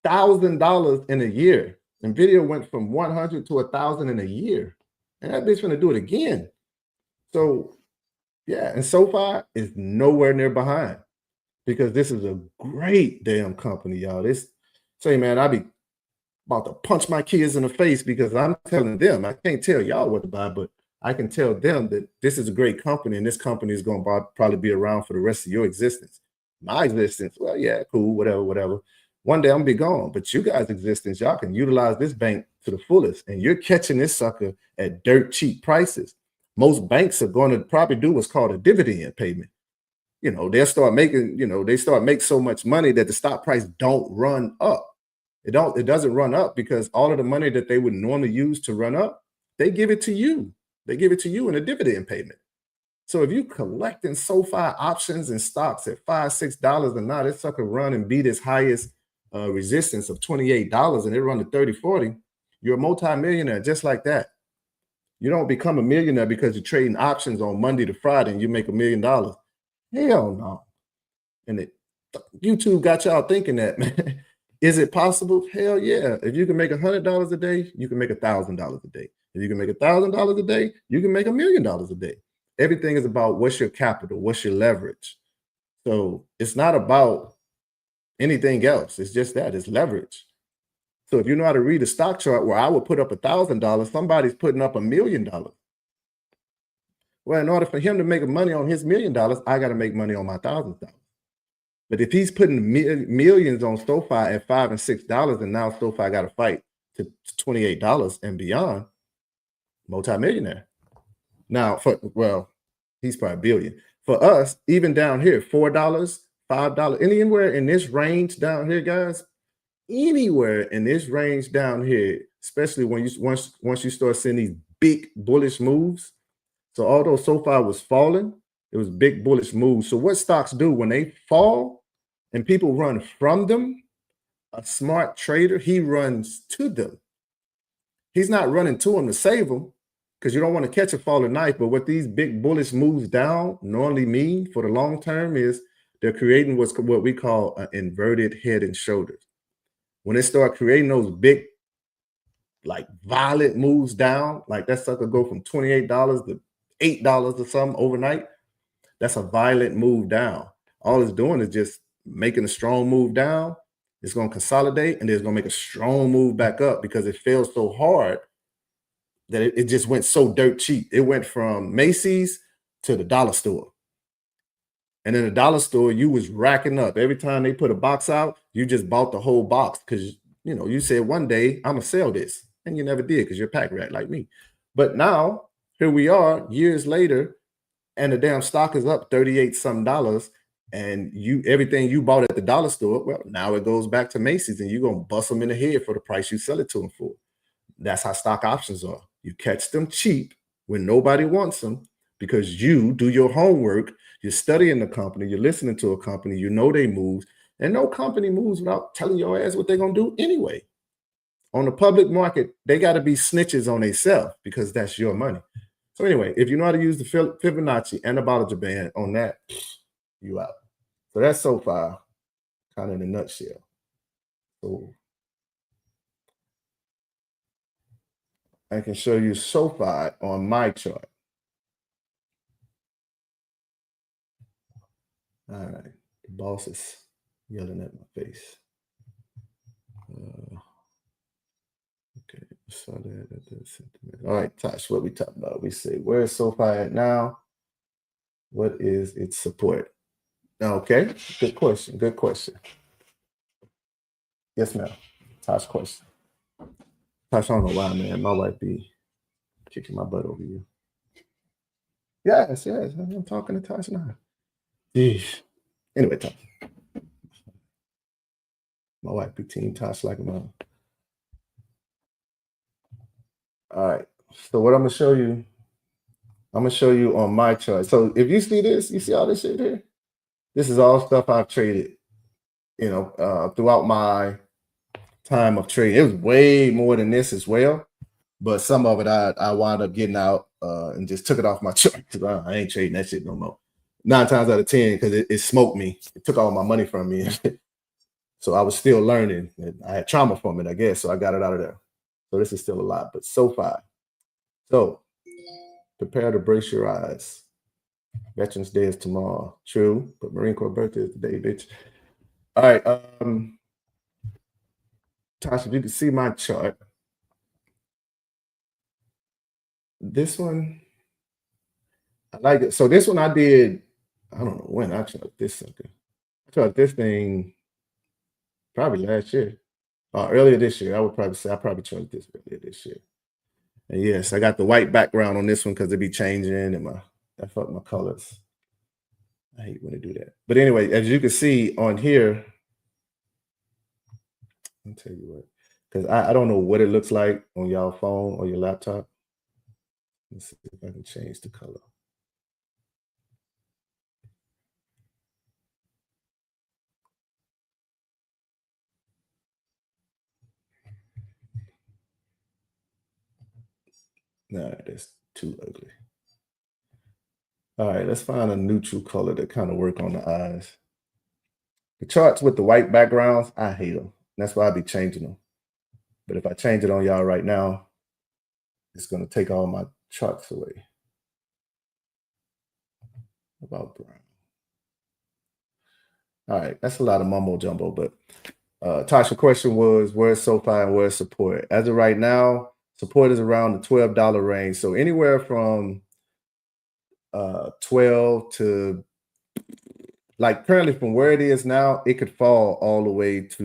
$1,000 in a year. NVIDIA went from 100 to 1,000 in a year. And that bitch gonna do it again. So yeah, and SoFi is nowhere near behind because this is a great damn company, y'all. Man, I be about to punch my kids in the face because I'm telling them, I can't tell y'all what to buy, but I can tell them that this is a great company and this company is going to probably be around for the rest of your existence. My existence, well, yeah, cool, whatever. One day I'm gonna be gone, but you guys' existence, y'all can utilize this bank to the fullest, and you're catching this sucker at dirt cheap prices. Most banks are going to probably do what's called a dividend payment. They'll start making, they start making so much money that the stock price don't run up. It doesn't run up because all of the money that they would normally use to run up, they give it to you. They give it to you in a dividend payment. So if you collecting SoFi options and stocks at $5, $6 and now this sucker run and beat its highest resistance of $28 and it run to 30, 40, you're a multimillionaire just like that. You don't become a millionaire because you're trading options on Monday to Friday and you make $1 million. Hell no. And YouTube got y'all thinking that, man. Is it possible? Hell yeah. If you can make $100 a day, you can make $1,000 a day. If you can make $1,000 a day, you can make $1 million a day. Everything is about what's your capital, what's your leverage. So it's not about anything else. It's just that, it's leverage. So if you know how to read a stock chart where I would put up $1,000, somebody's putting up $1 million. Well, in order for him to make money on his $1 million, I got to make money on my $1,000. But if he's putting millions on SoFi at $5 and $6, and now SoFi got to fight to $28 and beyond, multimillionaire. Now, he's probably billion. For us, even down here, $4, $5, anywhere in this range down here, guys, anywhere in this range down here, especially when once you start seeing these big bullish moves. So although SoFi was falling, it was big bullish moves. So what stocks do when they fall and people run from them, a smart trader, he runs to them. he's not running to him to save him because you don't want to catch a falling knife. But what these big bullish moves down normally mean for the long term is they're creating what we call an inverted head and shoulders. When they start creating those big, like violent moves down, like that sucker go from $28 to $8 or something overnight, that's a violent move down. All it's doing is just making a strong move down. It's going to consolidate, and then it's going to make a strong move back up because it fell so hard that it just went so dirt cheap. It went from Macy's to the dollar store. And in the dollar store, you was racking up. Every time they put a box out, you just bought the whole box because, you know, you said one day, I'm going to sell this. And you never did because you're a pack rat like me. But now, here we are, years later, and the damn stock is up 38 some dollars. And everything you bought at the dollar store, well, now it goes back to Macy's, and you're going to bust them in the head for the price you sell it to them for. That's how stock options are. You catch them cheap when nobody wants them because you do your homework. You're studying the company. You're listening to a company. You know they move. And no company moves without telling your ass what they're going to do anyway. On the public market, they got to be snitches on themselves because that's your money. So anyway, if you know how to use the Fibonacci and the Bollinger Band on that, you out. So that's SoFi, kind of in a nutshell. So I can show you SoFi on my chart. All right, the boss is yelling at my face. Okay, saw that. All right, Tosh, what we talking about? We say, where's SoFi at now? What is its support? Okay, good question. Good question. Yes, ma'am. Tosh, question. Tosh, I don't know why, man. My wife be kicking my butt over you. Yes. I'm talking to Tosh now. Jeez. Anyway, Tosh. My wife be team Tosh like a mom. All right. So what I'm gonna show you on my chart. So if you see this, you see all this shit here? This is all stuff I've traded, you know, throughout my time of trading. It was way more than this as well, but some of it I wound up getting out and just took it off my chart because I ain't trading that shit no more. 9 times out of 10, because it smoked me. It took all my money from me. So I was still learning. I had trauma from it, I guess, so I got it out of there. So this is still a lot, but SoFi. So prepare to brace your eyes. Veterans Day is tomorrow. True, but Marine Corps birthday is today, bitch. All right. Tasha, if you can see my chart. This one, I like it. So this one I did, I don't know when I charted this sucker. I charted this thing probably last year. Earlier this year. I would probably say I probably charted this earlier this year. And yes, I got the white background on this one because it be changing and I fuck my colors. I hate when they do that. But anyway, as you can see on here, I'll tell you what, because I don't know what it looks like on y'all phone or your laptop. Let's see if I can change the color. Nah, that's too ugly. All right, let's find a neutral color that kind of work on the eyes. The charts with the white backgrounds, I hate them. That's why I be changing them. But if I change it on y'all right now, it's going to take all my charts away. About brown. All right, that's a lot of mumbo jumbo, but Tasha's question was, where's SoFi and where's support? As of right now, support is around the $12 range. So anywhere from 12 to, like currently from where it is now, it could fall all the way to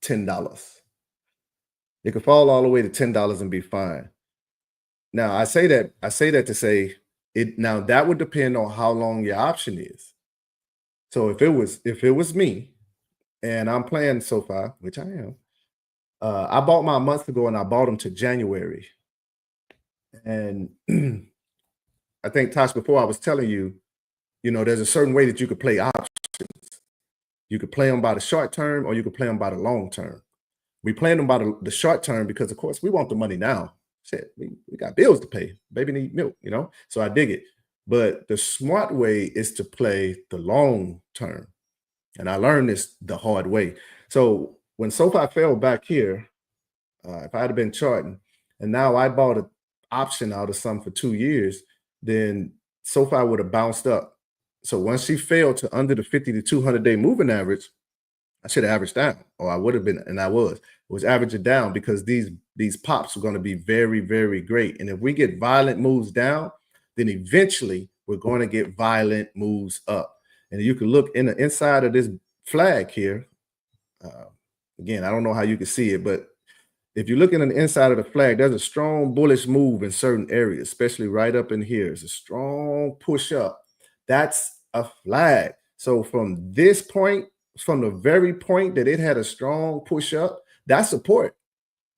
$10. It could fall all the way to $10 and be fine. Now I say that to say it. Now that would depend on how long your option is. So if it was me, and I'm playing SoFi, which I am, I bought my months ago, and I bought them to January. And I think, Tosh, before I was telling you, you know, there's a certain way that you could play options. You could play them by the short term, or you could play them by the long term. We planned them by the short term because, of course, we want the money now. Shit, we got bills to pay. Baby need milk, you know? So I dig it. But the smart way is to play the long term. And I learned this the hard way. So when SoFi fell back here, if I had been charting, and now I bought an option out of some for 2 years, then SoFi would have bounced up. So once she fell to under the 50 to 200-day moving average, I should have averaged down, or I would have been, and I was averaging down because these pops are going to be very, very great. And if we get violent moves down, then eventually we're going to get violent moves up. And you can look in the inside of this flag here. Again, I don't know how you can see it, but if you look in the inside of the flag, there's a strong bullish move in certain areas, especially right up in here. It's a strong push up. That's a flag. So from this point, from the very point that it had a strong push up, that's support.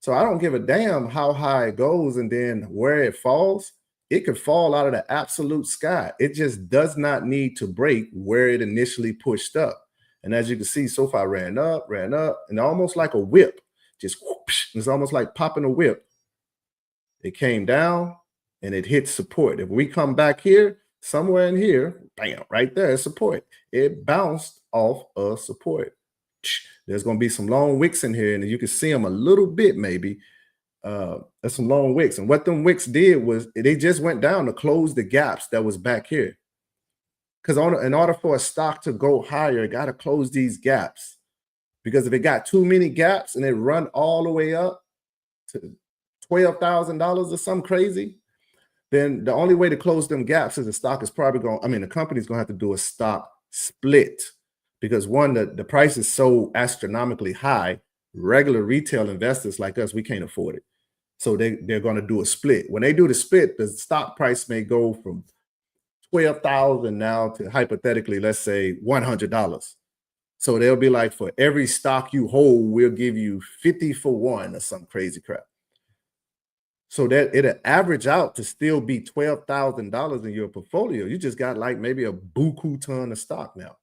So I don't give a damn how high it goes and then where it falls. It could fall out of the absolute sky. It just does not need to break where it initially pushed up. And as you can see, SoFi ran up, and almost like a whip. Just whoosh, it's almost like popping a whip. It came down and it hit support. If we come back here, somewhere in here, bam, right there is support. It bounced off of support. There's going to be some long wicks in here, and you can see them a little bit maybe. There's some long wicks. And what them wicks did was they just went down to close the gaps that was back here. Because in order for a stock to go higher, it got to close these gaps. Because if it got too many gaps and it run all the way up to $12,000 or something crazy, then the only way to close them gaps is the stock is probably going, the company's going to have to do a stock split. Because one, the price is so astronomically high, regular retail investors like us, we can't afford it. So they're going to do a split. When they do the split, the stock price may go from $12,000 now to hypothetically, let's say $100. So they'll be like, for every stock you hold, we'll give you 50 for one or some crazy crap. So that it'll average out to still be $12,000 in your portfolio. You just got like maybe a buku ton of stock now.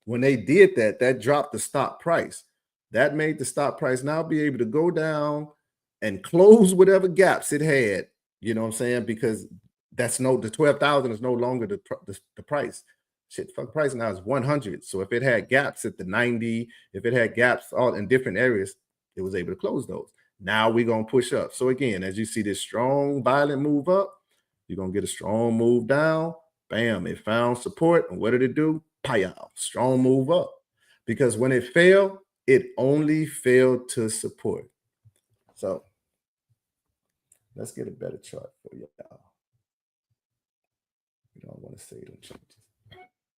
When they did that, that dropped the stock price. That made the stock price now be able to go down and close whatever gaps it had. You know what I'm saying? Because the 12,000 is no longer the price. Shit, fuck, price now is 100. So if it had gaps at the 90, if it had gaps all in different areas, it was able to close those. Now we're going to push up. So again, as you see this strong violent move up, you're going to get a strong move down. Bam, it found support. And what did it do? Pow, strong move up. Because when it failed, it only failed to support. So let's get a better chart for y'all. We don't want to say them changes.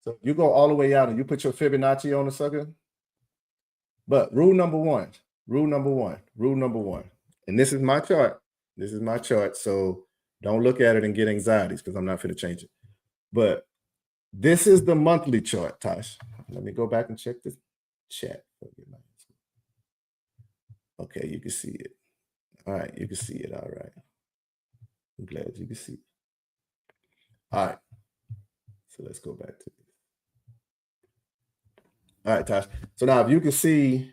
So you go all the way out and you put your Fibonacci on the sucker. But rule number one, and this is my chart. So don't look at it and get anxieties because I'm not going to change it. But this is the monthly chart, Tosh. Let me go back and check this chat. Okay, you can see it. All right, you can see it. All right. I'm glad you can see it. All right. So let's go back to this. All right, Tosh. So now if you can see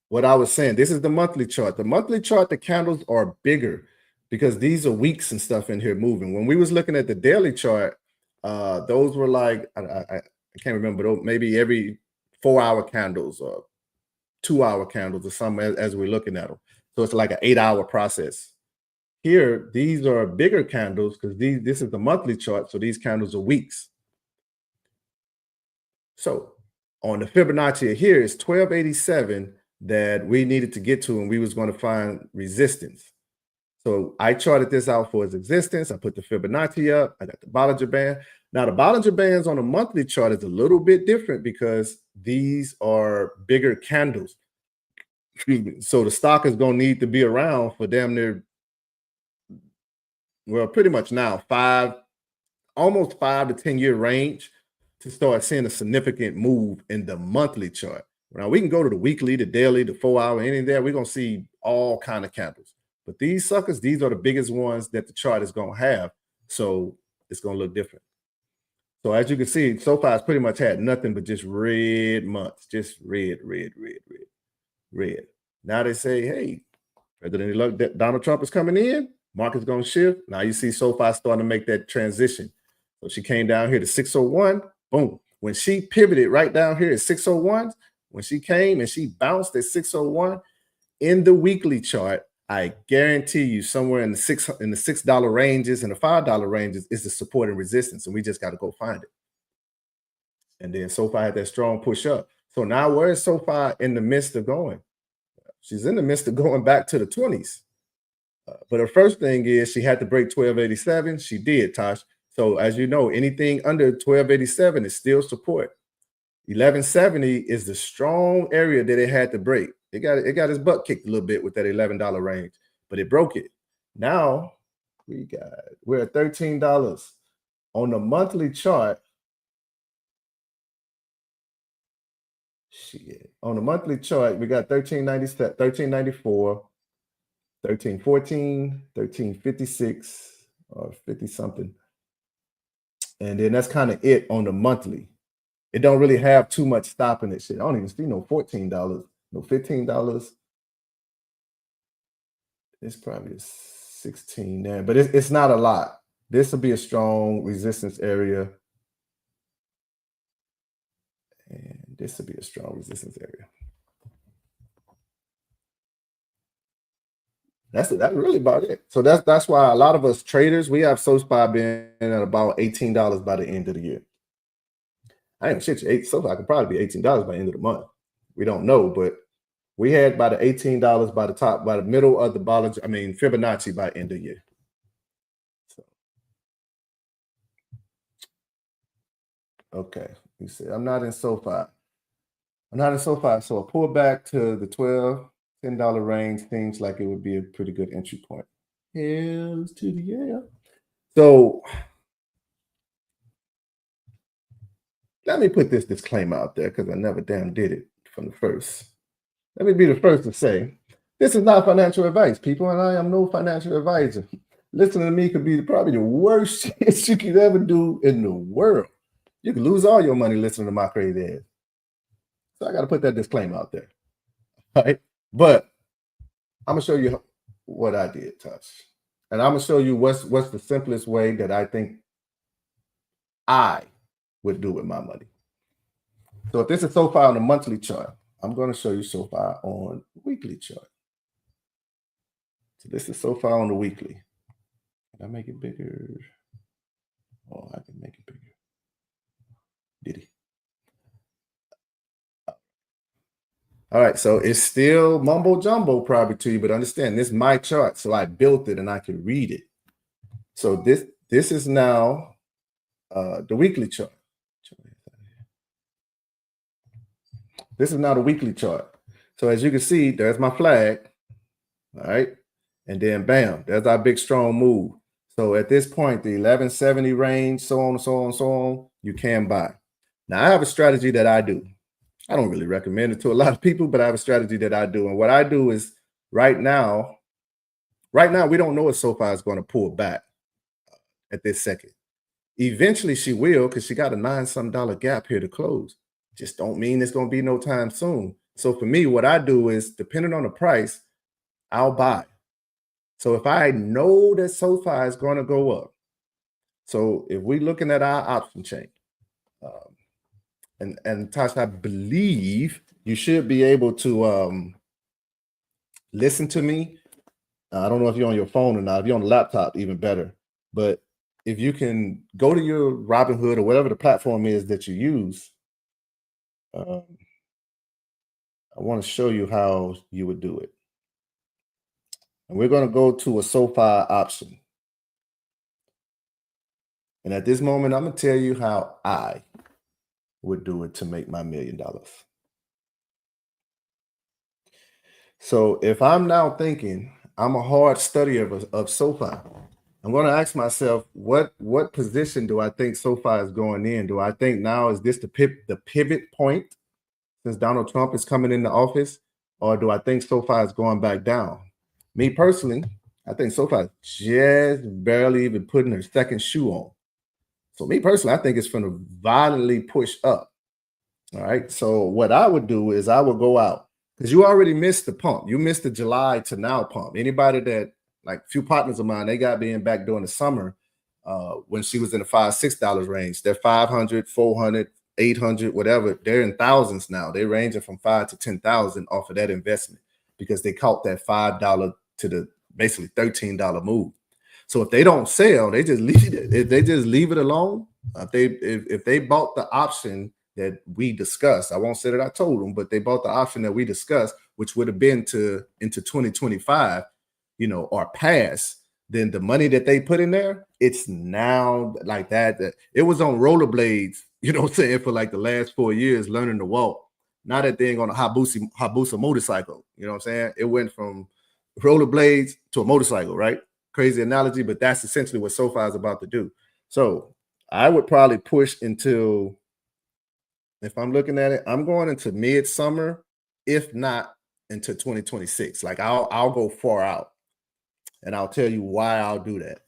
what I was saying, this is the monthly chart. The monthly chart, the candles are bigger because these are weeks and stuff in here moving. When we was looking at the daily chart, those were like, I can't remember, maybe every 4-hour candles or 2-hour candles or something as we're looking at them. So it's like an 8-hour process. Here, these are bigger candles because this is the monthly chart. So these candles are weeks. So on the Fibonacci here is 1287 that we needed to get to, and we was going to find resistance. So I charted this out for its existence. I put the Fibonacci up. I got the Bollinger Band. Now the Bollinger Bands on a monthly chart is a little bit different because these are bigger candles. So the stock is going to need to be around for damn near, well, pretty much now almost 5 to 10 year range to start seeing a significant move in the monthly chart. Now we can go to the weekly, the daily, the 4-hour, any there. We're going to see all kind of candles. But these suckers, these are the biggest ones that the chart is going to have. So it's going to look different. So as you can see, SoFi has pretty much had nothing but just red months, just red. red. Now they say, hey, President-elect Donald Trump is coming in. Market's going to shift. Now you see SoFi starting to make that transition. So she came down here to 601. Boom. When she pivoted right down here at 601, when she came and she bounced at 601 in the weekly chart, I guarantee you somewhere in the $6 ranges and the $5 ranges is the support and resistance, and we just got to go find it. And then SoFi had that strong push up. So now where is SoFi in the midst of going? She's in the midst of going back to the 20s. But her first thing is she had to break 1287. She did, Tosh. So as you know, anything under 1287 is still support. 1170 is the strong area that it had to break. It got its butt kicked a little bit with that $11 range, but it broke it. Now we're at $13 on the monthly chart. Shit. On the monthly chart, we got 1397, 1394, 1314, 1356, or 50 something. And then that's kind of it on the monthly. It don't really have too much stopping it. Shit, I don't even see no $14, no $15. It's probably a 16 there, but it's not a lot. This will be a strong resistance area. And this will be a strong resistance area. That's really about it. So that's why a lot of us traders, we have SoFi being at about $18 by the end of the year. I ain't shit you. SoFi could probably be $18 by the end of the month. We don't know, but we had by the $18 by the middle of the Fibonacci by end of year. So, okay, you see, I'm not in SoFi. So a pull back to the $10 range seems like it would be a pretty good entry point. Here's to the yeah. So let me put this disclaimer out there because I never damn did it from the first. Let me be the first to say, this is not financial advice, people, and I am no financial advisor. Listening to me could be probably the worst shit you could ever do in the world. You could lose all your money listening to my crazy ass. So I got to put that disclaimer out there. All right? But I'm going to show you what I did, Touch. And I'm going to show you what's the simplest way that I think I would do with my money. So if this is SoFi on the monthly chart, I'm going to show you SoFi on the weekly chart. So this is SoFi on the weekly. Can I make it bigger? Oh, I can make it bigger. Did he? All right, so it's still mumbo jumbo probably to you, but understand this is my chart, so I built it and I can read it. So this is now the weekly chart. This is now the weekly chart. So as you can see, there's my flag, all right? And then bam, there's our big strong move. So at this point, the 1170 range, so on, so on, so on, you can buy. Now I have a strategy that I do. I don't really recommend it to a lot of people, but I have a strategy that I do. And what I do is right now, we don't know if SoFi is going to pull back at this second. Eventually she will, because she got a $9-some gap here to close. Just don't mean it's going to be no time soon. So for me, what I do is, depending on the price, I'll buy. So if I know that SoFi is going to go up, so if we're looking at our option chain, and Tosh, I believe you should be able to listen to me. I don't know if you're on your phone or not. If you're on the laptop, even better. But if you can go to your Robinhood or whatever the platform is that you use, I want to show you how you would do it. And we're going to go to a SoFi option. And at this moment, I'm going to tell you how I would do it to make my $1 million. So if I'm now thinking I'm a hard studier of SoFi, I'm going to ask myself, what position do I think SoFi is going in? Do I think now is this the pivot point since Donald Trump is coming into office? Or do I think SoFi is going back down? Me personally, I think SoFi just barely even putting her second shoe on. So me personally, I think it's going to violently push up. All right. So what I would do is I would go out because you already missed the pump. You missed the July to now pump. Anybody that, like few partners of mine, they got me in back during the summer when she was in the $5-6 range. They're 500, 400, 800, whatever. They're in thousands now. They're ranging from 5 to 10,000 off of that investment because they caught that $5 to the basically $13 move. So if they don't sell, they just leave it. If they just leave it alone, if they bought the option that we discussed, I won't say that I told them, but they bought the option that we discussed, which would have been into 2025, or past, then the money that they put in there, it's now like that. It was on rollerblades, for like the last 4 years learning to walk. Now that thing on a Hayabusa motorcycle, it went from rollerblades to a motorcycle, right? Crazy analogy, but that's essentially what SoFi is about to do. So I would probably push until, if I'm looking at it, I'm going into midsummer, if not into 2026. Like I'll go far out, and I'll tell you why I'll do that.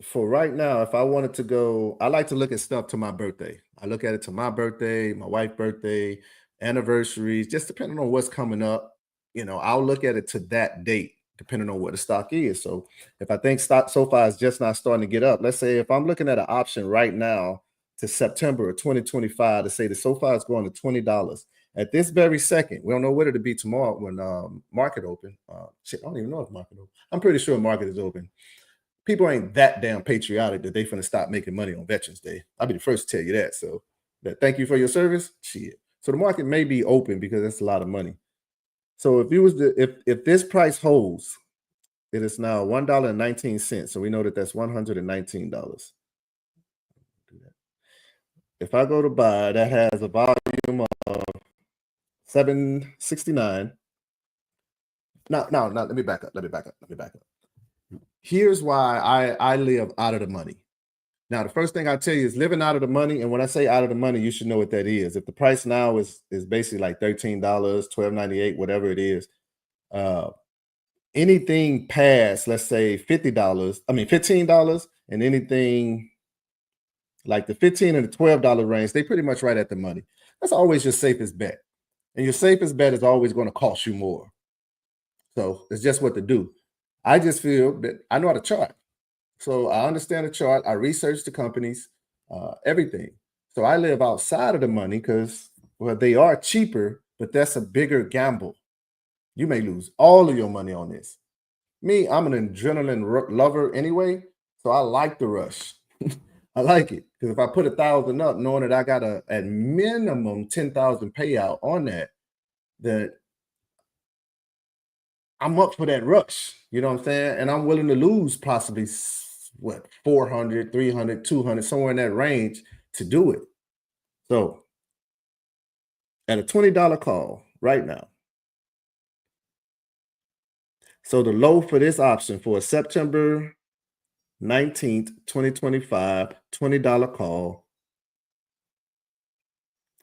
For right now, if I wanted to go, I like to look at stuff to my birthday. I look at it to my birthday, my wife's birthday, anniversaries, just depending on what's coming up. I'll look at it to that date, depending on what the stock is. So if I think SoFi is just not starting to get up, let's say if I'm looking at an option right now to September of 2025 to say the SoFi is going to $20 at this very second. We don't know what it'll be tomorrow when market open. I don't even know if market open. I'm pretty sure market is open. People ain't that damn patriotic that they finna stop making money on Veterans Day. I'll be the first to tell you that. So thank you for your service. Shit. So the market may be open because that's a lot of money. So if this price holds, it is now $1.19. So we know that that's $119. If I go to buy, that has a volume of 769. No, let me back up. Here's why I live out of the money. Now, the first thing I tell you is living out of the money. And when I say out of the money, you should know what that is. If the price now is basically like $13, $12.98, whatever it is, anything past, let's say $15, and anything like the $15 and the $12 range, they pretty much right at the money. That's always your safest bet. And your safest bet is always going to cost you more. So it's just what to do. I just feel that I know how to chart. So I understand the chart. I research the companies, everything. So I live outside of the money because, well, they are cheaper, but that's a bigger gamble. You may lose all of your money on this. Me, I'm an adrenaline lover anyway, so I like the rush. I like it because if I put 1,000 up, knowing that I got at minimum 10,000 payout on that, then I'm up for that rush. You know what I'm saying? And I'm willing to lose possibly 400, 300, 200, somewhere in that range to do it. So at a $20 call right now. So the low for this option for September 19th, 2025, $20 call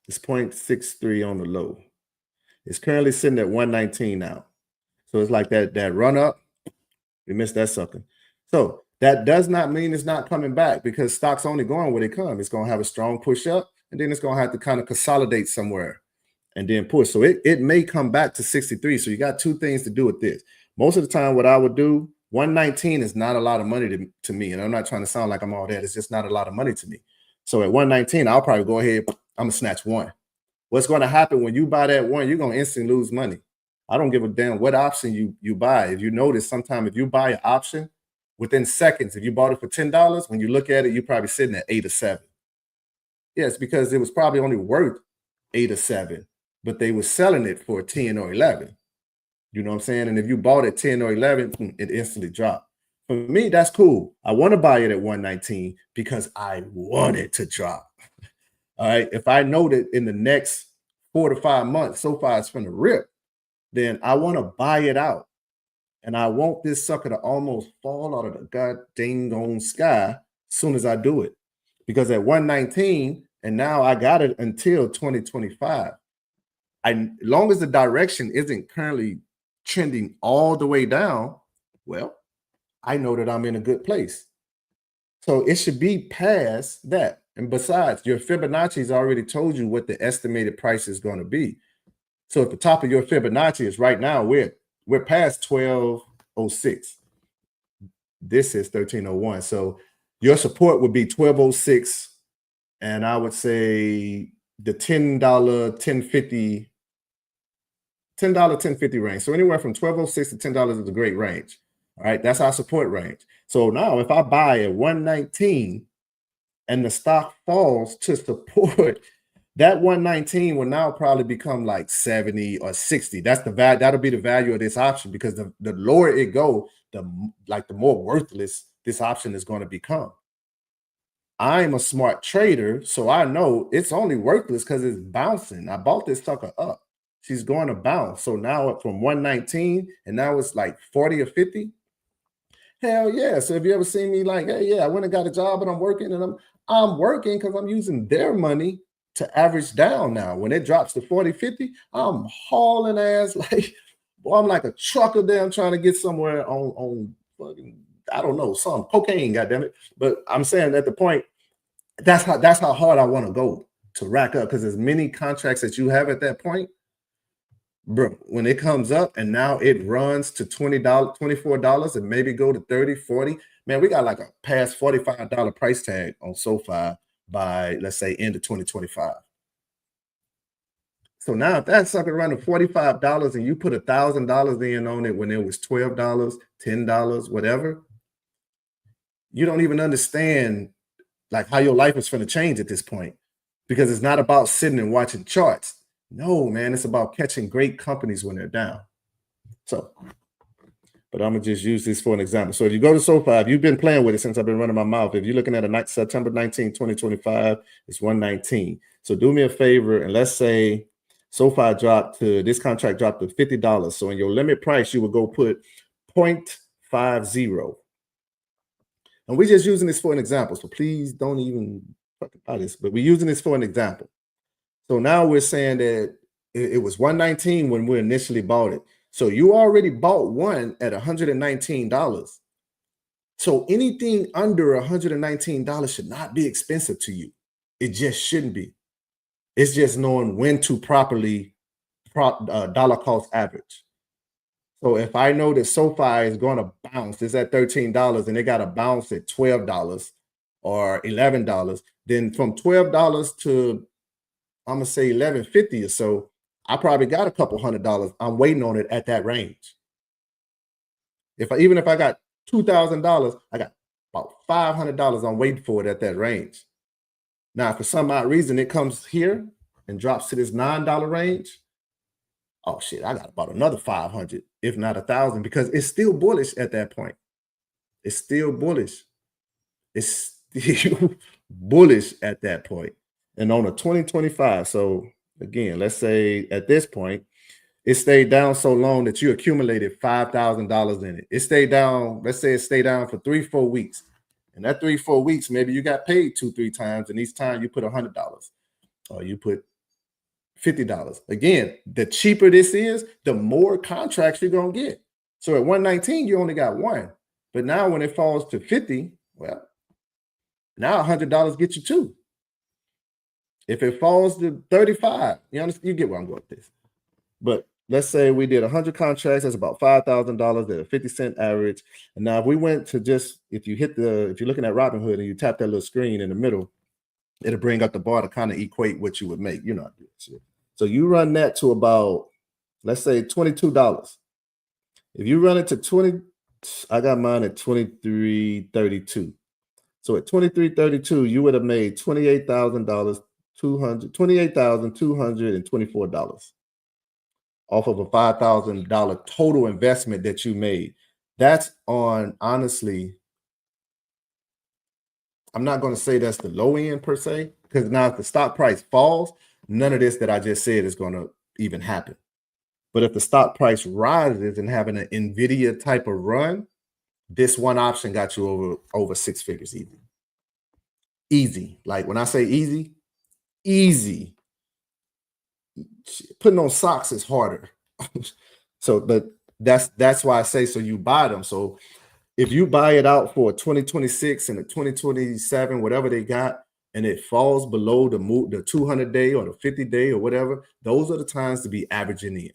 is 0.63 on the low. It's currently sitting at 119 now. So it's like that run up. We missed that sucker. So that does not mean it's not coming back because stock's only going where they come. It's going to have a strong push up, and then it's going to have to kind of consolidate somewhere and then push. So it may come back to 63. So you got two things to do with this. Most of the time, what I would do, 119 is not a lot of money to me. And I'm not trying to sound like I'm all that. It's just not a lot of money to me. So at 119, I'll probably go ahead. I'm going to snatch one. What's going to happen when you buy that one, you're going to instantly lose money. I don't give a damn what option you buy. If you notice, sometimes if you buy an option, within seconds, if you bought it for $10, when you look at it, you're probably sitting at 8 or 7. Yes, because it was probably only worth 8 or 7, but they were selling it for 10 or 11. You know what I'm saying? And if you bought it 10 or 11, it instantly dropped. For me, that's cool. I want to buy it at 119 because I want it to drop. All right. If I know that in the next 4 to 5 months, SoFi is going to rip, then I want to buy it out. And I want this sucker to almost fall out of the god dang on sky as soon as I do it. Because at 119, and now I got it until 2025. As long as the direction isn't currently trending all the way down, well, I know that I'm in a good place. So it should be past that. And besides, your Fibonacci's already told you what the estimated price is going to be. So at the top of your Fibonacci is right now, we're past 1206. This is 1301. So your support would be 1206. And I would say the $10, $10.50 range. So anywhere from 1206 to $10 is a great range. All right, that's our support range. So now if I buy at 119 and the stock falls to support, that 119 will now probably become like 70 or 60. That's the value. That'll be the value of this option, because the lower it go, the more worthless this option is going to become. I'm a smart trader, so I know it's only worthless because it's bouncing. I bought this sucker up. She's going to bounce. So now from 119 and now it's like 40 or 50. Hell yeah. So if you ever seen me like, hey, yeah, I went and got a job and I'm working, and I'm working because I'm using their money to average down now. When it drops to 40, 50, I'm hauling ass like, boy, I'm like a trucker there. I'm trying to get somewhere on fucking, I don't know, some cocaine, goddammit. But I'm saying at the point, that's how hard I want to go to rack up, because as many contracts that you have at that point, bro, when it comes up and now it runs to $20, $24 and maybe go to 30, 40, man, we got like a past $45 price tag on SoFi by, let's say, end of 2025. So now if that sucker running $45 and you put $1,000 in on it when it was $12, $10, whatever, you don't even understand like how your life is going to change at this point, because it's not about sitting and watching charts. No, man, it's about catching great companies when they're down. So, but I'm going to just use this for an example. So if you go to SoFi, if you've been playing with it since I've been running my mouth, if you're looking at September 19, 2025, it's 119. So do me a favor, and let's say SoFi this contract dropped to $50. So in your limit price, you would go put 0.50. And we're just using this for an example. So please don't even talk about this, but we're using this for an example. So now we're saying that it was 119 when we initially bought it. So you already bought one at $119. So anything under $119 should not be expensive to you. It just shouldn't be. It's just knowing when to properly dollar cost average. So if I know that SoFi is going to bounce, it's at $13 and they got to bounce at $12 or $11, then from $12 to, I'm going to say $11.50 or so, I probably got a couple $100. I'm waiting on it at that range. Even if I got $2,000, I got about $500 I'm waiting for it at that range. Now, for some odd reason, it comes here and drops to this $9 range. Oh shit, I got about another 500, if not 1,000, because it's still bullish at that point. It's still bullish. It's still bullish at that point. And on a 2025, so again, let's say at this point, it stayed down so long that you accumulated $5,000 in it. It stayed down, let's say it stayed down for 3-4 weeks. And that 3-4 weeks, maybe you got paid 2-3 times, and each time you put $100 or you put $50. Again, the cheaper this is, the more contracts you're going to get. So at 119, you only got one. But now when it falls to 50, well, now $100 gets you two. If it falls to 35, you understand? You get where I'm going with this. But let's say we did 100 contracts, that's about $5,000 at a 50-cent average. And now if we went to just, if you're looking at Robinhood and you tap that little screen in the middle, it'll bring up the bar to kind of equate what you would make. You know how to do shit. So you run that to about, let's say $22. If you run it to 20, I got mine at $23.32. So at $23.32, you would have made $28,224 off of a $5,000 total investment that you made. That's on, honestly, I'm not going to say that's the low end per se, because now if the stock price falls, none of this that I just said is going to even happen. But if the stock price rises and having an NVIDIA type of run, this one option got you over 6 figures easy. Easy. Like when I say easy, easy. Putting on socks is harder. So, but that's why I say, so you buy them. So if you buy it out for 2026 and a 2027, whatever they got, and it falls below the 200-day or the 50-day or whatever, those are the times to be averaging in.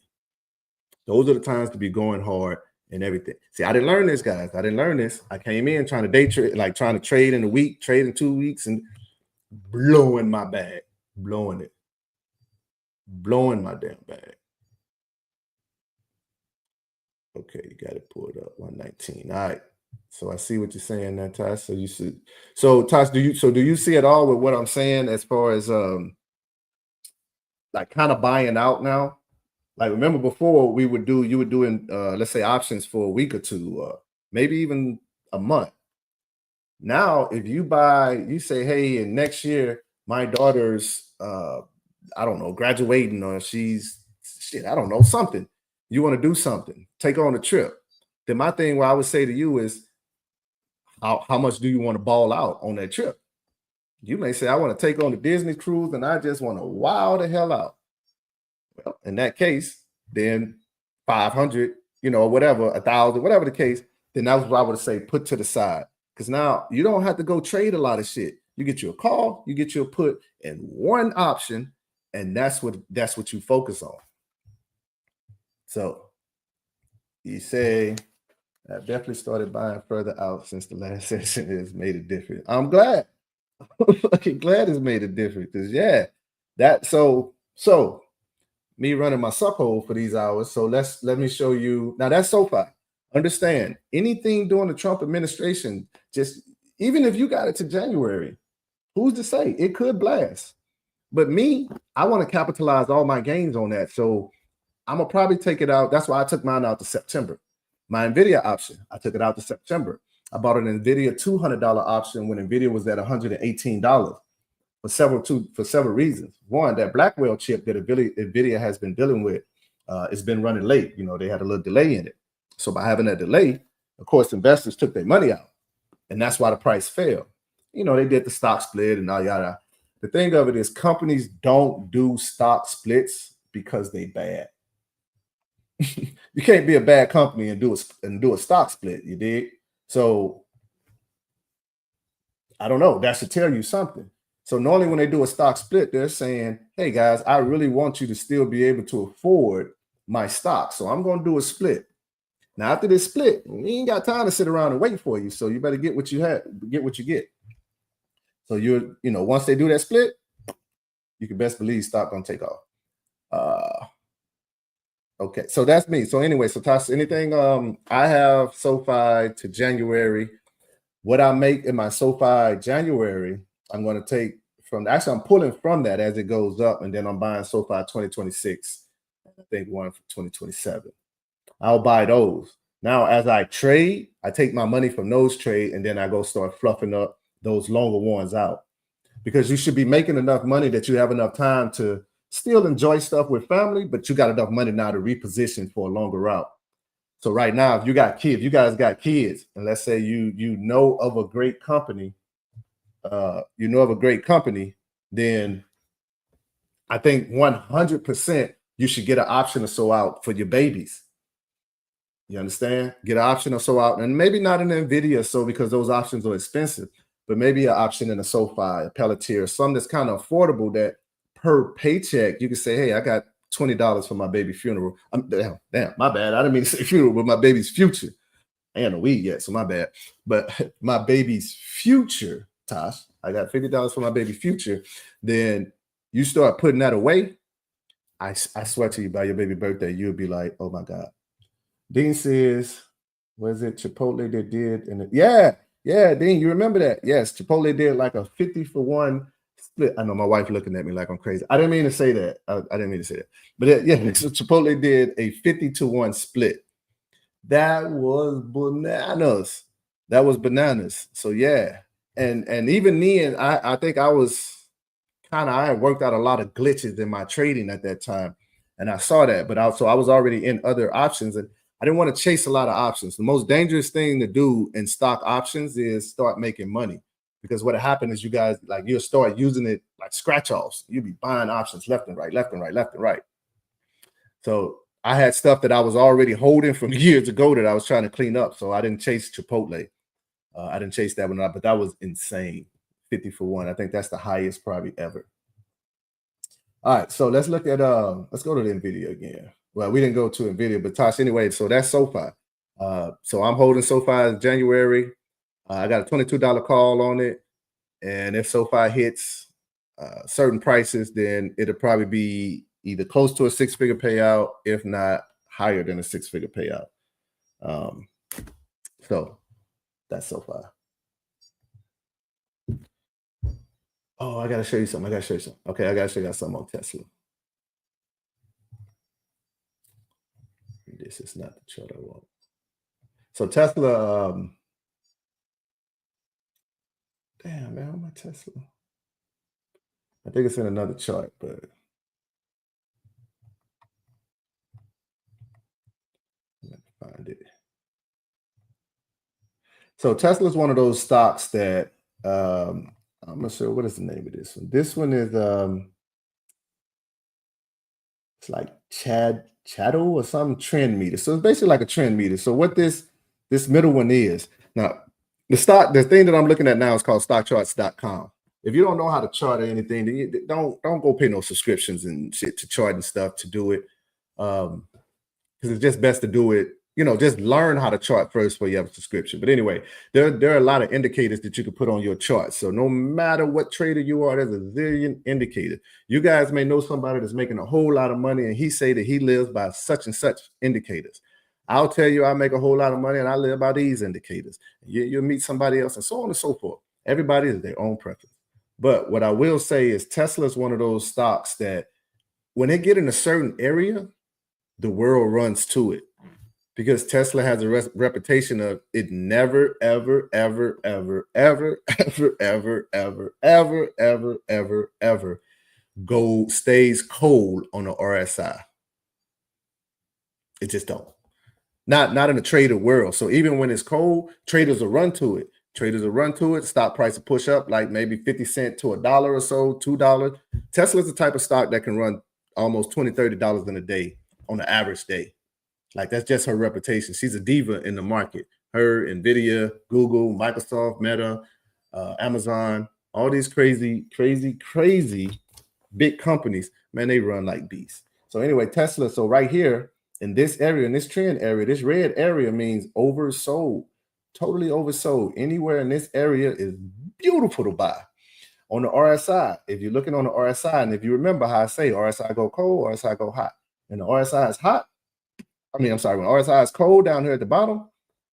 Those are the times to be going hard and everything. See, I didn't learn this, guys. I didn't learn this. I came in trying to day trade, like trying to trade in a week, trade in 2 weeks, and blowing my bag, blowing my damn bag. Okay, you got it pulled up 119. All right. So I see what you're saying there, Tosh. So you see, so Tosh, do you see it all with what I'm saying as far as like kind of buying out now? Like, remember before you were doing let's say options for a week or two, maybe even a month. Now, if you buy, you say, hey, and next year my daughter's I don't know, graduating, or she's shit, I don't know, something. You want to do something, take on a trip. Then my thing, what I would say to you is, how much do you want to ball out on that trip? You may say, I want to take on the Disney cruise and I just want to wow the hell out. Well, in that case, then 500, or whatever, 1,000, whatever the case, then that's what I would say, put to the side. Because now you don't have to go trade a lot of shit. You get you a call, you get you a put in one option, and that's what you focus on. So you say, I've definitely started buying further out since the last session has made a difference. I'm glad. I'm fucking glad it's made a difference. Because yeah, so me running my suck hole for these hours. So let me show you. Now that's SoFi. Understand, anything during the Trump administration, just even if you got it to January, who's to say? It could blast. But me, I want to capitalize all my gains on that. So I'm gonna probably take it out. That's why I took mine out to September. My NVIDIA option, I took it out to September. I bought an NVIDIA $200 option when NVIDIA was at $118 for several reasons. One, that Blackwell chip that NVIDIA has been dealing with, it's been running late. They had a little delay in it. So by having that delay, of course, investors took their money out, and that's why the price fell. They did the stock split and all yada. The thing of it is, companies don't do stock splits because they bad. You can't be a bad company and do a stock split. You dig? So I don't know. That should tell you something. So normally when they do a stock split, they're saying, hey guys, I really want you to still be able to afford my stock. So I'm going to do a split. Now, after this split, we ain't got time to sit around and wait for you. So you better get what you get. So once they do that split, you can best believe stock gonna take off. Okay, so that's me. So anyway, so Tosh, anything I have SoFi to January. What I make in my SoFi January, I'm going to take from, actually I'm pulling from that as it goes up, and then I'm buying SoFi 2026. I think one for 2027. I'll buy those. Now, as I trade, I take my money from those trades, and then I go start fluffing up those longer ones out, because you should be making enough money that you have enough time to still enjoy stuff with family, but you got enough money now to reposition for a longer route. So right now, if you got kids, you guys got kids, and let's say you know of a great company, then I think 100% you should get an option or so out for your babies. You understand? Get an option or so out, and maybe not in NVIDIA, so because those options are expensive, but maybe an option in a SoFi, a Palantir, something that's kind of affordable that per paycheck you can say, hey, I got $20 for my baby funeral. Damn, my bad. I didn't mean to say funeral, but my baby's future. I ain't no weed yet, so my bad. But my baby's future, Tosh, I got $50 for my baby future. Then you start putting that away. I swear to you, by your baby birthday, you'll be like, oh my God. Dean says, was it Chipotle that did? Yeah, Dean, you remember that? Yes, Chipotle did like a 50-for-1 split. I know my wife looking at me like I'm crazy. I didn't mean to say that. I didn't mean to say that. But so Chipotle did a 50-to-1 split. That was bananas. So yeah. And even me, and I think I had worked out a lot of glitches in my trading at that time. And I saw that, but also I was already in other options, and I didn't want to chase a lot of options. The most dangerous thing to do in stock options is start making money, because what happened is you guys, like, you'll start using it like scratch offs. You'll be buying options left and right. So I had stuff that I was already holding from years ago that I was trying to clean up. So I didn't chase Chipotle. I didn't chase that one up, but that was insane. 50 for one. I think that's the highest probably ever. All right, so let's look at let's go to the NVIDIA again. Well, we didn't go to NVIDIA, but Tosh, anyway, so that's SoFi. So I'm holding SoFi in January. I got a $22 call on it, and if SoFi hits certain prices, then it'll probably be either close to a six-figure payout, if not higher than a six-figure payout. So that's SoFi. Oh, I gotta show you something. Okay, I gotta show you something on Tesla. This is not the chart I want. So Tesla, damn man, my Tesla. I think it's in another chart, but let me find it. So Tesla is one of those stocks that I'm not sure what is the name of this one. This one is it's like Chattel or some trend meter. So it's basically like a trend meter. So what this middle one is now, the thing that I'm looking at now is called stockcharts.com. If you don't know how to chart or anything, then you don't go pay no subscriptions and shit to chart and stuff to do it. Because it's just best to do it, just learn how to chart first before you have a subscription. But anyway, there are a lot of indicators that you can put on your chart. So no matter what trader you are, there's a zillion indicators. You guys may know somebody that's making a whole lot of money and he say that he lives by such and such indicators. I'll tell you I make a whole lot of money and I live by these indicators. You'll meet somebody else and so on and so forth. Everybody is their own preference. But what I will say is Tesla is one of those stocks that when they get in a certain area, the world runs to it. Because Tesla has a reputation of it never, ever, ever, ever, ever, ever, ever, ever, ever, ever, ever, ever stays cold on the RSI. It just don't. Not in the trader world. So even when it's cold, traders will run to it. Stock price will push up like maybe 50 cents to $1 or so, $2. Tesla's the type of stock that can run almost $20, $30 in a day on the average day. Like that's just her reputation. She's a diva in the market. Her, NVIDIA, Google, Microsoft, Meta, Amazon, all these crazy big companies, man, they run like beasts. So anyway, Tesla, so right here in this area, in this trend area, this red area means oversold, totally oversold. Anywhere in this area is beautiful to buy. On the RSI, if you're looking on the RSI, and if you remember how I say RSI go cold, RSI go hot. And the RSI is hot. When RSI is cold down here at the bottom,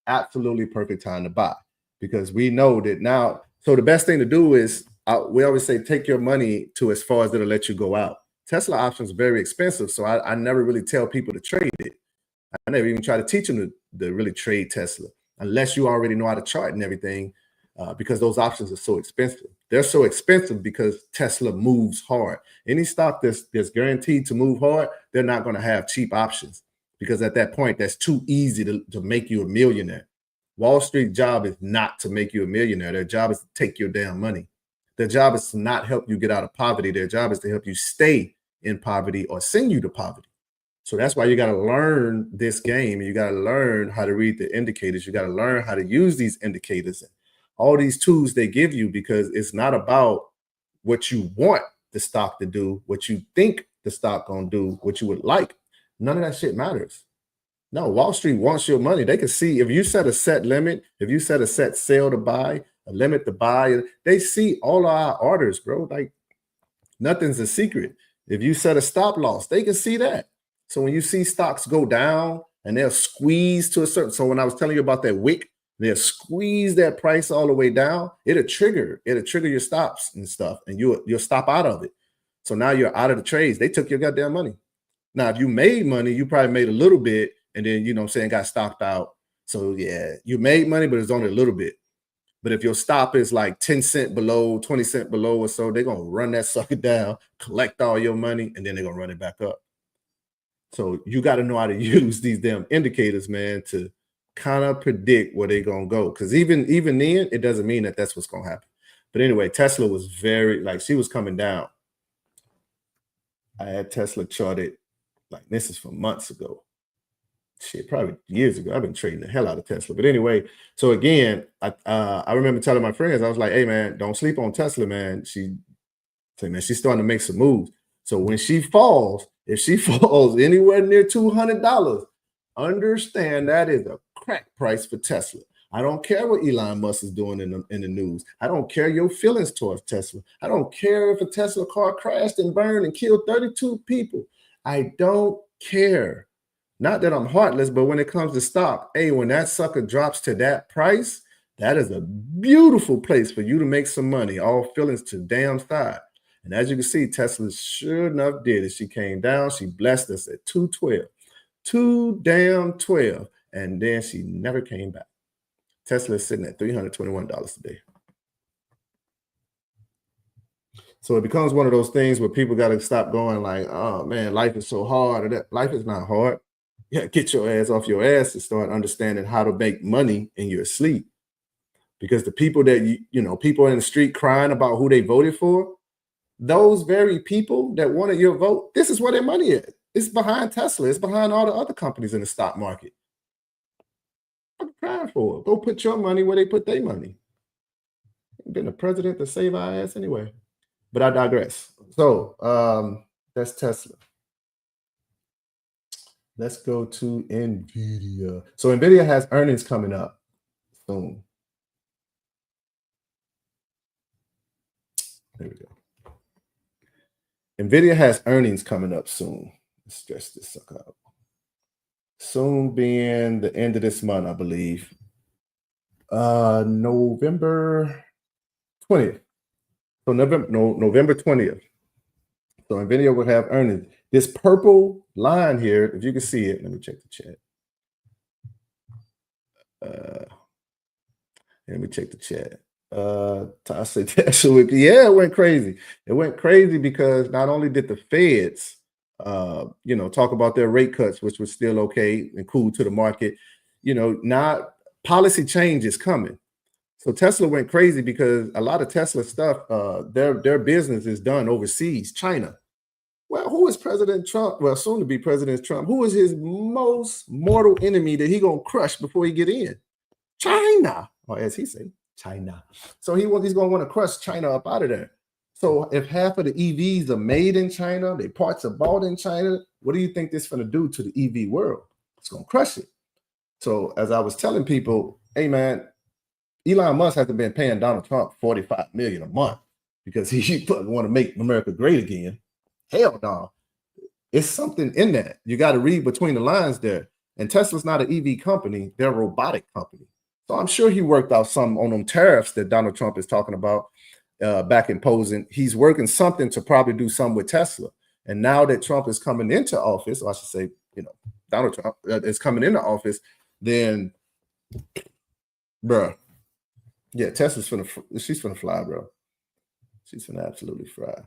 absolutely perfect time to buy because we know that now. So the best thing to do is we always say take your money to as far as it'll let you go out. Tesla options are very expensive, so I never really tell people to trade it. I never even try to teach them to really trade Tesla unless you already know how to chart and everything because those options are so expensive. They're so expensive because Tesla moves hard. Any stock that's guaranteed to move hard, they're not going to have cheap options. Because at that point, that's too easy to make you a millionaire. Wall Street's job is not to make you a millionaire. Their job is to take your damn money. Their job is to not help you get out of poverty. Their job is to help you stay in poverty or send you to poverty. So that's why you got to learn this game. You got to learn how to read the indicators. You got to learn how to use these indicators and all these tools they give you because it's not about what you want the stock to do, what you think the stock gonna do, what you would like. None of that shit matters. No, Wall Street wants your money. They can see if you set a set limit, if you set a set sale to buy, a limit to buy, they see all of our orders, bro. Like nothing's a secret. If you set a stop loss, they can see that. So when you see stocks go down and they'll squeeze to a certain, so when I was telling you about that wick, they'll squeeze that price all the way down. It'll trigger your stops and stuff, and you'll stop out of it. So now you're out of the trades. They took your goddamn money. Now, if you made money, you probably made a little bit and then, got stopped out. So, yeah, you made money, but it's only a little bit. But if your stop is like 10 cents below, 20 cents below or so, they're going to run that sucker down, collect all your money, and then they're going to run it back up. So you got to know how to use these damn indicators, man, to kind of predict where they're going to go. Because even then, it doesn't mean that that's what's going to happen. But anyway, Tesla was she was coming down. I had Tesla charted. Like this is from months ago. shit, probably years ago. I've been trading the hell out of Tesla. But anyway, so again, I remember telling my friends, I was like, hey man, don't sleep on Tesla, man. She said, man, she's starting to make some moves. So when she falls, if she falls anywhere near $200, understand that is a crack price for Tesla. I don't care what Elon Musk is doing in the news. I don't care your feelings towards Tesla. I don't care if a Tesla car crashed and burned and killed 32 people. I don't care. Not that I'm heartless, but when it comes to stock, hey, when that sucker drops to that price, that is a beautiful place for you to make some money. All feelings to damn side. And as you can see, Tesla sure enough did it. She came down. She blessed us at 212. 2 damn 12. And then she never came back. Tesla is sitting at $321 today. So it becomes one of those things where people got to stop going like, oh man, life is so hard. Or that. Life is not hard. Yeah, get your ass off your ass and start understanding how to make money in your sleep. Because the people that, people in the street crying about who they voted for, those very people that wanted your vote, this is where their money is. It's behind Tesla. It's behind all the other companies in the stock market. I'm crying for it. Go put your money where they put their money. Ain't been a president to save our ass anyway. But I digress. So that's Tesla. Let's go to NVIDIA. So NVIDIA has earnings coming up soon. There we go. NVIDIA has earnings coming up soon. Let's stretch this sucker out. Soon being the end of this month, I believe. November 20th. So November 20th. So NVIDIA will have earnings. This purple line here, if you can see it, let me check the chat. Let me check the chat. Yeah, it went crazy. It went crazy because not only did the Feds, talk about their rate cuts, which was still okay and cool to the market, now policy change is coming. So Tesla went crazy because a lot of Tesla stuff, their business is done overseas, China. Well, who is President Trump? Well, soon to be President Trump. Who is his most mortal enemy that he gonna crush before he get in? China, or as he say, China. So he's gonna want to crush China up out of there. So if half of the EVs are made in China, their parts are bought in China, what do you think this is gonna do to the EV world? It's gonna crush it. So as I was telling people, hey man, Elon Musk hasn't been paying Donald Trump $45 million a month because he want to make America great again. Hell no. It's something in that. You got to read between the lines there. And Tesla's not an EV company. They're a robotic company. So I'm sure he worked out some on them tariffs that Donald Trump is talking about back imposing. He's working something to probably do something with Tesla. And now that Trump is coming into office, or I should say, Donald Trump is coming into office, then, bruh, yeah, Tesla's she's finna fly, bro. She's finna absolutely fly.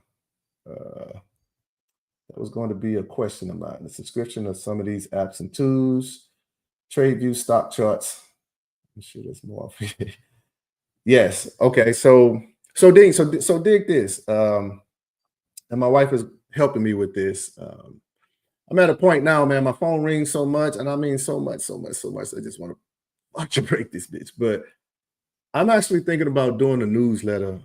That was going to be a question of mine. The subscription of some of these apps and tools, trade view, stock charts. I'm sure there's more. Yes. Okay. So dig this. And my wife is helping me with this. I'm at a point now, man. My phone rings so much, and I mean so much. I just want to break this bitch. But I'm actually thinking about doing a newsletter.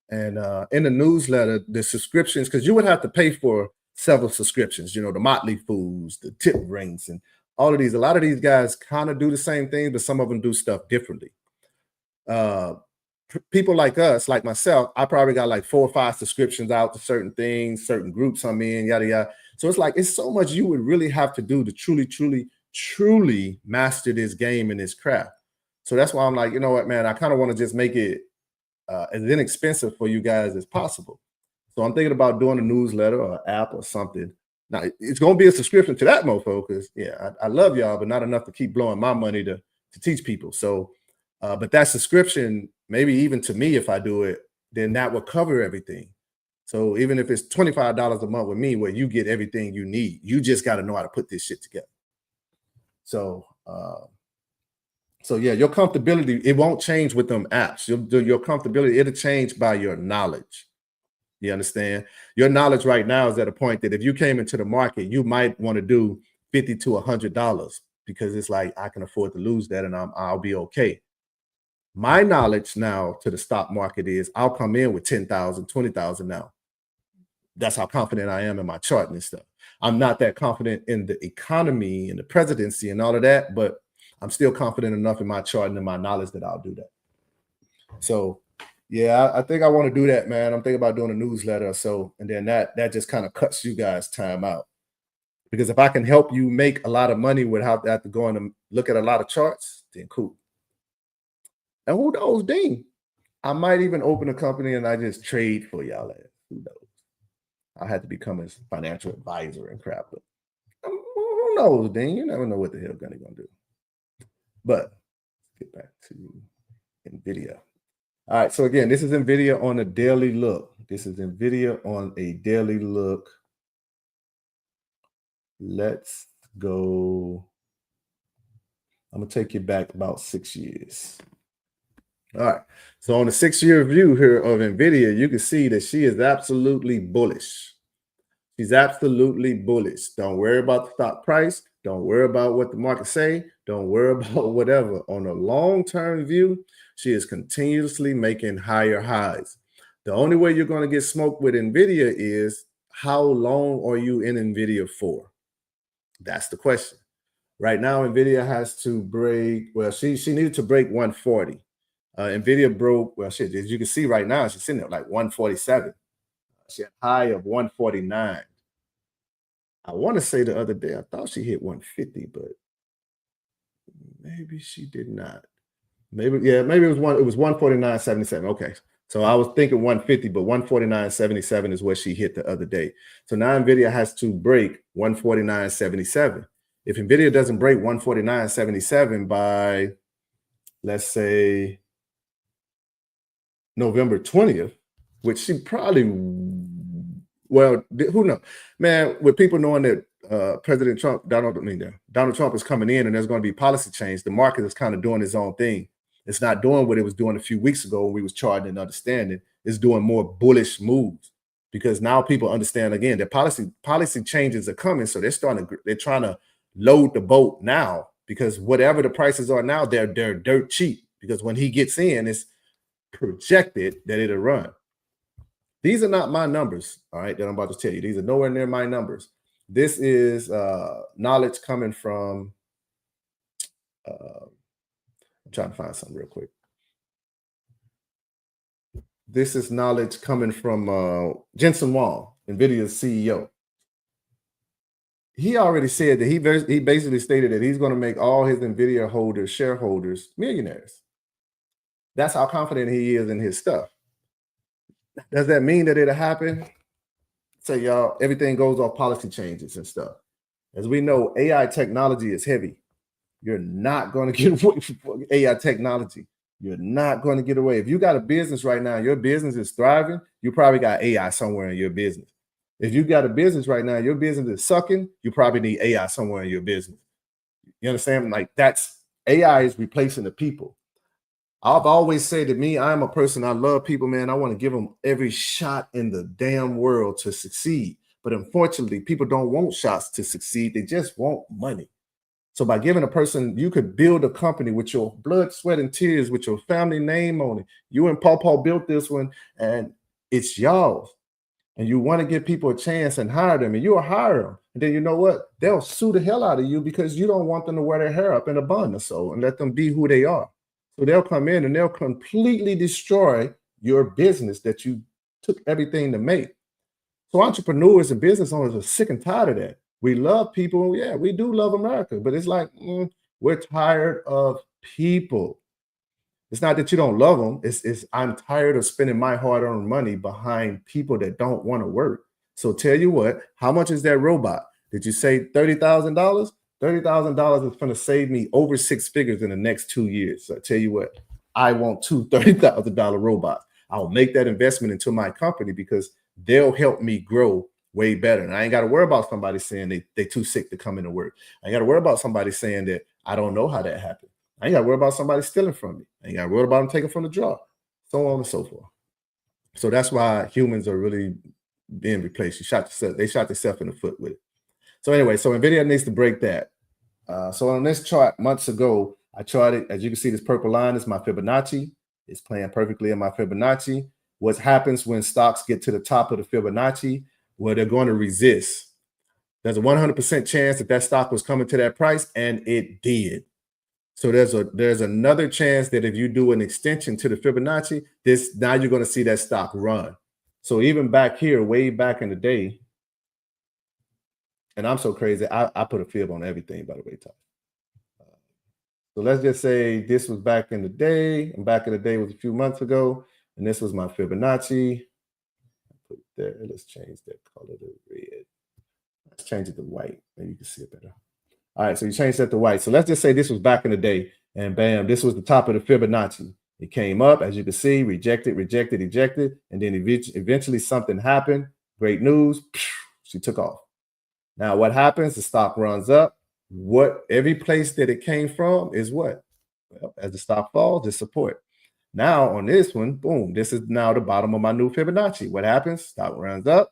And in the newsletter, the subscriptions, because you would have to pay for several subscriptions, the Motley Fools, the Tip Rings, and all of these. A lot of these guys kind of do the same thing, but some of them do stuff differently. People like us, like myself, I probably got like 4 or 5 subscriptions out to certain things, certain groups I'm in, yada, yada. So it's so much you would really have to do to truly master this game and this craft. So that's why I'm like, you know what, man, I kind of want to just make it as inexpensive for you guys as possible. So I'm thinking about doing a newsletter or an app or something. Now, it's going to be a subscription to that mofo because, yeah, I love y'all, but not enough to keep blowing my money to teach people. So, but that subscription, maybe even to me, if I do it, then that will cover everything. So even if it's $25 a month with me, where you get everything you need, you just got to know how to put this shit together. So, yeah, your comfortability, it won't change with them apps. Your comfortability, it'll change by your knowledge. You understand? Your knowledge right now is at a point that if you came into the market, you might want to do $50 to $100 because it's like I can afford to lose that and I'll be okay. My knowledge now to the stock market is I'll come in with 10,000, 20,000 now. That's how confident I am in my chart and stuff. I'm not that confident in the economy and the presidency and all of that, but I'm still confident enough in my chart and in my knowledge that I'll do that. So yeah, I think I want to do that, man. I'm thinking about doing a newsletter or so, and then that just kind of cuts you guys time out. Because if I can help you make a lot of money without having to go and look at a lot of charts, then cool. And who knows, Dean? I might even open a company and I just trade for y'all. Who knows? I had to become a financial advisor and crap. But who knows, Dean? You never know what the hell Gunny gonna do. But let's get back to NVIDIA. All right, so again, this is NVIDIA on a daily look. This is NVIDIA on a daily look. Let's go. I'm gonna take you back about 6 years. All right, so on the 6-year view here of NVIDIA, you can see that she is absolutely bullish. She's absolutely bullish. Don't worry about the stock price. Don't worry about what the market say. Don't worry about whatever. On a long-term view, she is continuously making higher highs. The only way you're going to get smoked with NVIDIA is how long are you in NVIDIA for? That's the question. Right now, NVIDIA has to break, well, she needed to break 140. NVIDIA broke, well, shit, as you can see right now, she's sitting at like 147. She had a high of 149. I want to say the other day, I thought she hit 150, but maybe she did not. Maybe it was 149.77. Okay. So I was thinking 150, but 149.77 is what she hit the other day. So now NVIDIA has to break 149.77. If NVIDIA doesn't break 149.77 by, let's say, November 20th, which she probably, well, who knows? Man, with people knowing that President Trump, Donald Trump is coming in and there's going to be policy change, the market is kind of doing its own thing. It's not doing what it was doing a few weeks ago when we was charting and understanding. It's doing more bullish moves because now people understand again that policy changes are coming. So they're trying to load the boat now because whatever the prices are now, they're dirt cheap because when he gets in, it's projected that it'll run. These are not my numbers, all right, that I'm about to tell you. These are nowhere near my numbers. This is knowledge coming from, I'm trying to find something real quick. This is knowledge coming from Jensen Huang, NVIDIA's CEO. He already said that he basically stated that he's going to make all his NVIDIA shareholders millionaires. That's how confident he is in his stuff. Does that mean that it'll happen? Say, y'all, everything goes off policy changes and stuff. As we know, AI technology is heavy. You're not going to get away from AI technology. You're not going to get away. If you got a business right now, your business is thriving, you probably got AI somewhere in your business. If you got a business right now, your business is sucking, you probably need AI somewhere in your business. You understand? Like AI is replacing the people. I've always said to me, I'm a person, I love people, man. I want to give them every shot in the damn world to succeed. But unfortunately, people don't want shots to succeed. They just want money. So by giving a person, you could build a company with your blood, sweat, and tears, with your family name on it. You and Paw built this one, and it's y'all. And you want to give people a chance and hire them, and you'll hire them. And then you know what? They'll sue the hell out of you because you don't want them to wear their hair up in a bun or so and let them be who they are. So they'll come in and they'll completely destroy your business that you took everything to make. So entrepreneurs and business owners are sick and tired of that. We love people. Yeah, we do love America, but it's like we're tired of people. It's not that you don't love them. It's I'm tired of spending my hard-earned money behind people that don't want to work. So tell you what, how much is that robot? Did you say $30,000? $30,000 is going to save me over 6 figures in the next 2 years. So I tell you what, I want 2 $30,000 robots. I'll make that investment into my company because they'll help me grow way better. And I ain't got to worry about somebody saying they too sick to come into work. I ain't got to worry about somebody saying that I don't know how that happened. I ain't got to worry about somebody stealing from me. I ain't got to worry about them taking from the drawer, so on and so forth. So that's why humans are really being replaced. They shot themselves in the foot with it. So anyway, so NVIDIA needs to break that. So on this chart months ago, I charted, as you can see, this purple line is my Fibonacci. It's playing perfectly in my Fibonacci. What happens when stocks get to the top of the Fibonacci? Well, they're going to resist. There's a 100% chance that that stock was coming to that price, and it did. So there's another chance that if you do an extension to the Fibonacci, now you're going to see that stock run. So even back here, way back in the day, and I'm so crazy, I put a fib on everything, by the way, Todd. So let's just say this was back in the day, and back in the day was a few months ago, and this was my Fibonacci. Put it there. Let's change that color to red. Let's change it to white. Maybe you can see it better. All right, so you changed that to white. So let's just say this was back in the day, and bam, this was the top of the Fibonacci. It came up, as you can see, rejected, rejected, ejected, and then eventually something happened. Great news. She took off. Now what happens? The stock runs up. Every place that it came from is what? Well, as the stock falls, it's support. Now on this one, boom, this is now the bottom of my new Fibonacci. What happens? Stock runs up.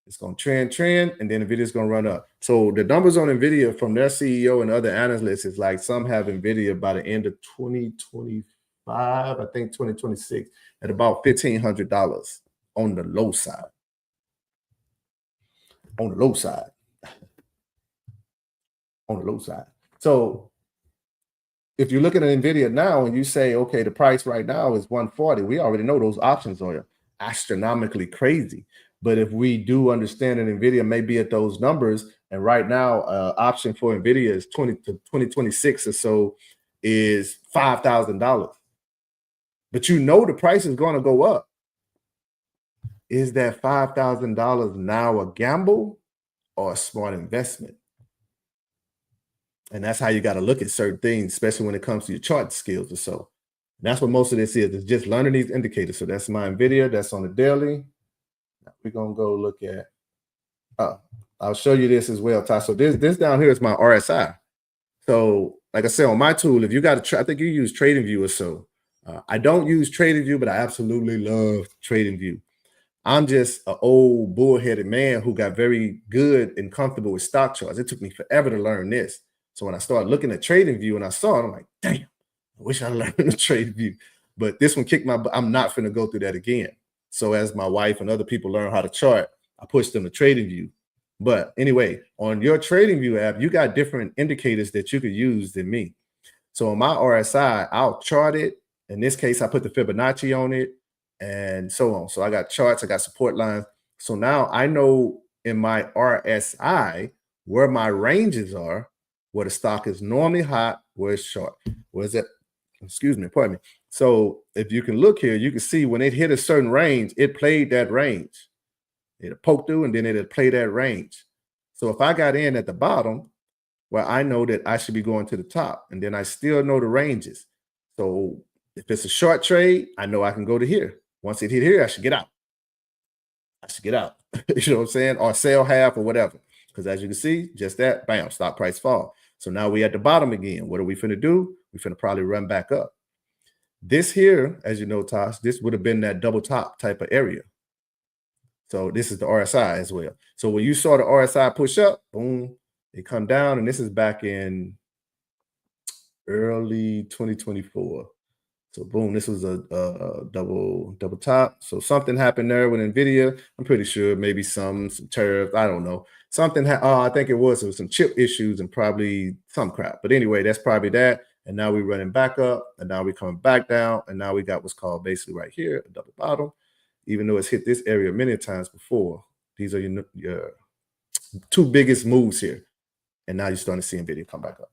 It's going to trend, and then NVIDIA is going to run up. So the numbers on NVIDIA from their CEO and other analysts is like some have NVIDIA by the end of 2025, I think 2026, at about $1,500 on the low side. On the low side. On the low side. So if you're looking at NVIDIA now and you say, okay, the price right now is 140, we already know those options are astronomically crazy. But if we do understand that NVIDIA may be at those numbers, and right now option for NVIDIA is 2026 or so is $5,000. But you know the price is going to go up. Is that $5,000 now a gamble or a smart investment? And that's how you got to look at certain things, especially when it comes to your chart skills or so. And that's what most of this is just learning these indicators. So that's my NVIDIA. That's on the daily. We're going to go look at, I'll show you this as well, Ty. So this down here is my RSI. So like I said, on my tool, if you got I think you use TradingView or so. I don't use TradingView, but I absolutely love TradingView. I'm just an old bullheaded man who got very good and comfortable with stock charts. It took me forever to learn this. So when I started looking at TradingView and I saw it, I'm like, damn, I wish I learned the TradingView. But this one kicked my butt. I'm not finna go through that again. So as my wife and other people learn how to chart, I push them to TradingView. But anyway, on your TradingView app, you got different indicators that you could use than me. So on my RSI, I'll chart it. In this case, I put the Fibonacci on it and so on. So I got charts, I got support lines. So now I know in my RSI where my ranges are, where the stock is normally hot, where it's short. Where is it? Excuse me, pardon me. So if you can look here, you can see when it hit a certain range, it played that range. It poked through and then it'll play that range. So if I got in at the bottom, well, I know that I should be going to the top, and then I still know the ranges. So if it's a short trade, I know I can go to here. Once it hit here, I should get out. I should get out. You know what I'm saying? Or sell half or whatever. Because as you can see, just that, bam, stock price fall. So now we at the bottom again. What are we finna do? We finna probably run back up. This here, as you know, Tosh, this would have been that double top type of area. So this is the RSI as well. So when you saw the RSI push up, boom, it come down, and this is back in early 2024. So boom, this was a double top. So something happened there with NVIDIA. I'm pretty sure maybe some tariffs. I don't know. Something. I think it was some chip issues and probably some crap. But anyway, that's probably that. And now we're running back up, and now we're coming back down, and now we got what's called basically right here a double bottom. Even though it's hit this area many times before, these are your two biggest moves here. And now you're starting to see NVIDIA come back up.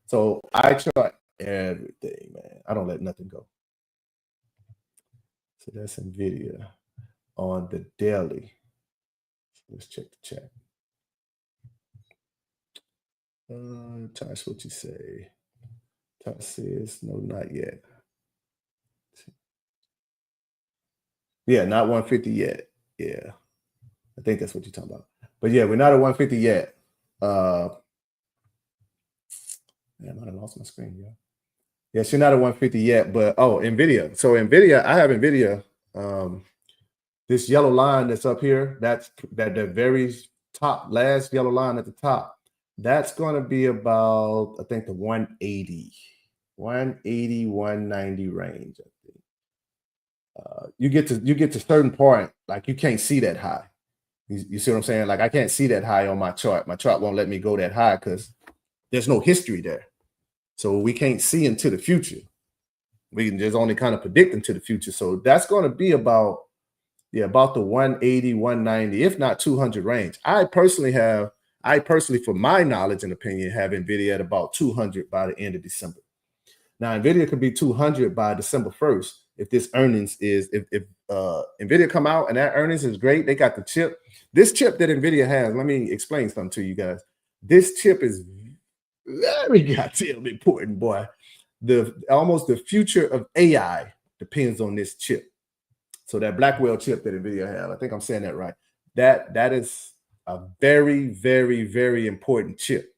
So I chart everything, man. I don't let nothing go. So that's NVIDIA on the daily. Let's check the chat. Tosh, what you say? Tosh says, no, not yet. Yeah, not 150 yet. Yeah, I think that's what you're talking about. But yeah, we're not at 150 yet. Man, I lost my screen. Yeah. Yeah, she's not at 150 yet, but NVIDIA. So NVIDIA, I have NVIDIA. This yellow line that's up here, that's that very top, last yellow line at the top. That's going to be about, I think, the 180, 190 range. I think. You get to certain point, like you can't see that high. You see what I'm saying? Like I can't see that high on my chart. My chart won't let me go that high because there's no history there. So we can't see into the future. We can just only kind of predict into the future. So that's going to be about the 180, 190, if not 200 range. I personally, for my knowledge and opinion, have NVIDIA at about 200 by the end of December. Now, NVIDIA could be 200 by December 1st if this earnings is, if NVIDIA come out and that earnings is great. They got the chip. This chip that NVIDIA has, let me explain something to you guys. This chip is very goddamn important, boy. Almost the future of AI depends on this chip. So that Blackwell chip that NVIDIA have, I think I'm saying that right. That is a very, very, very important chip.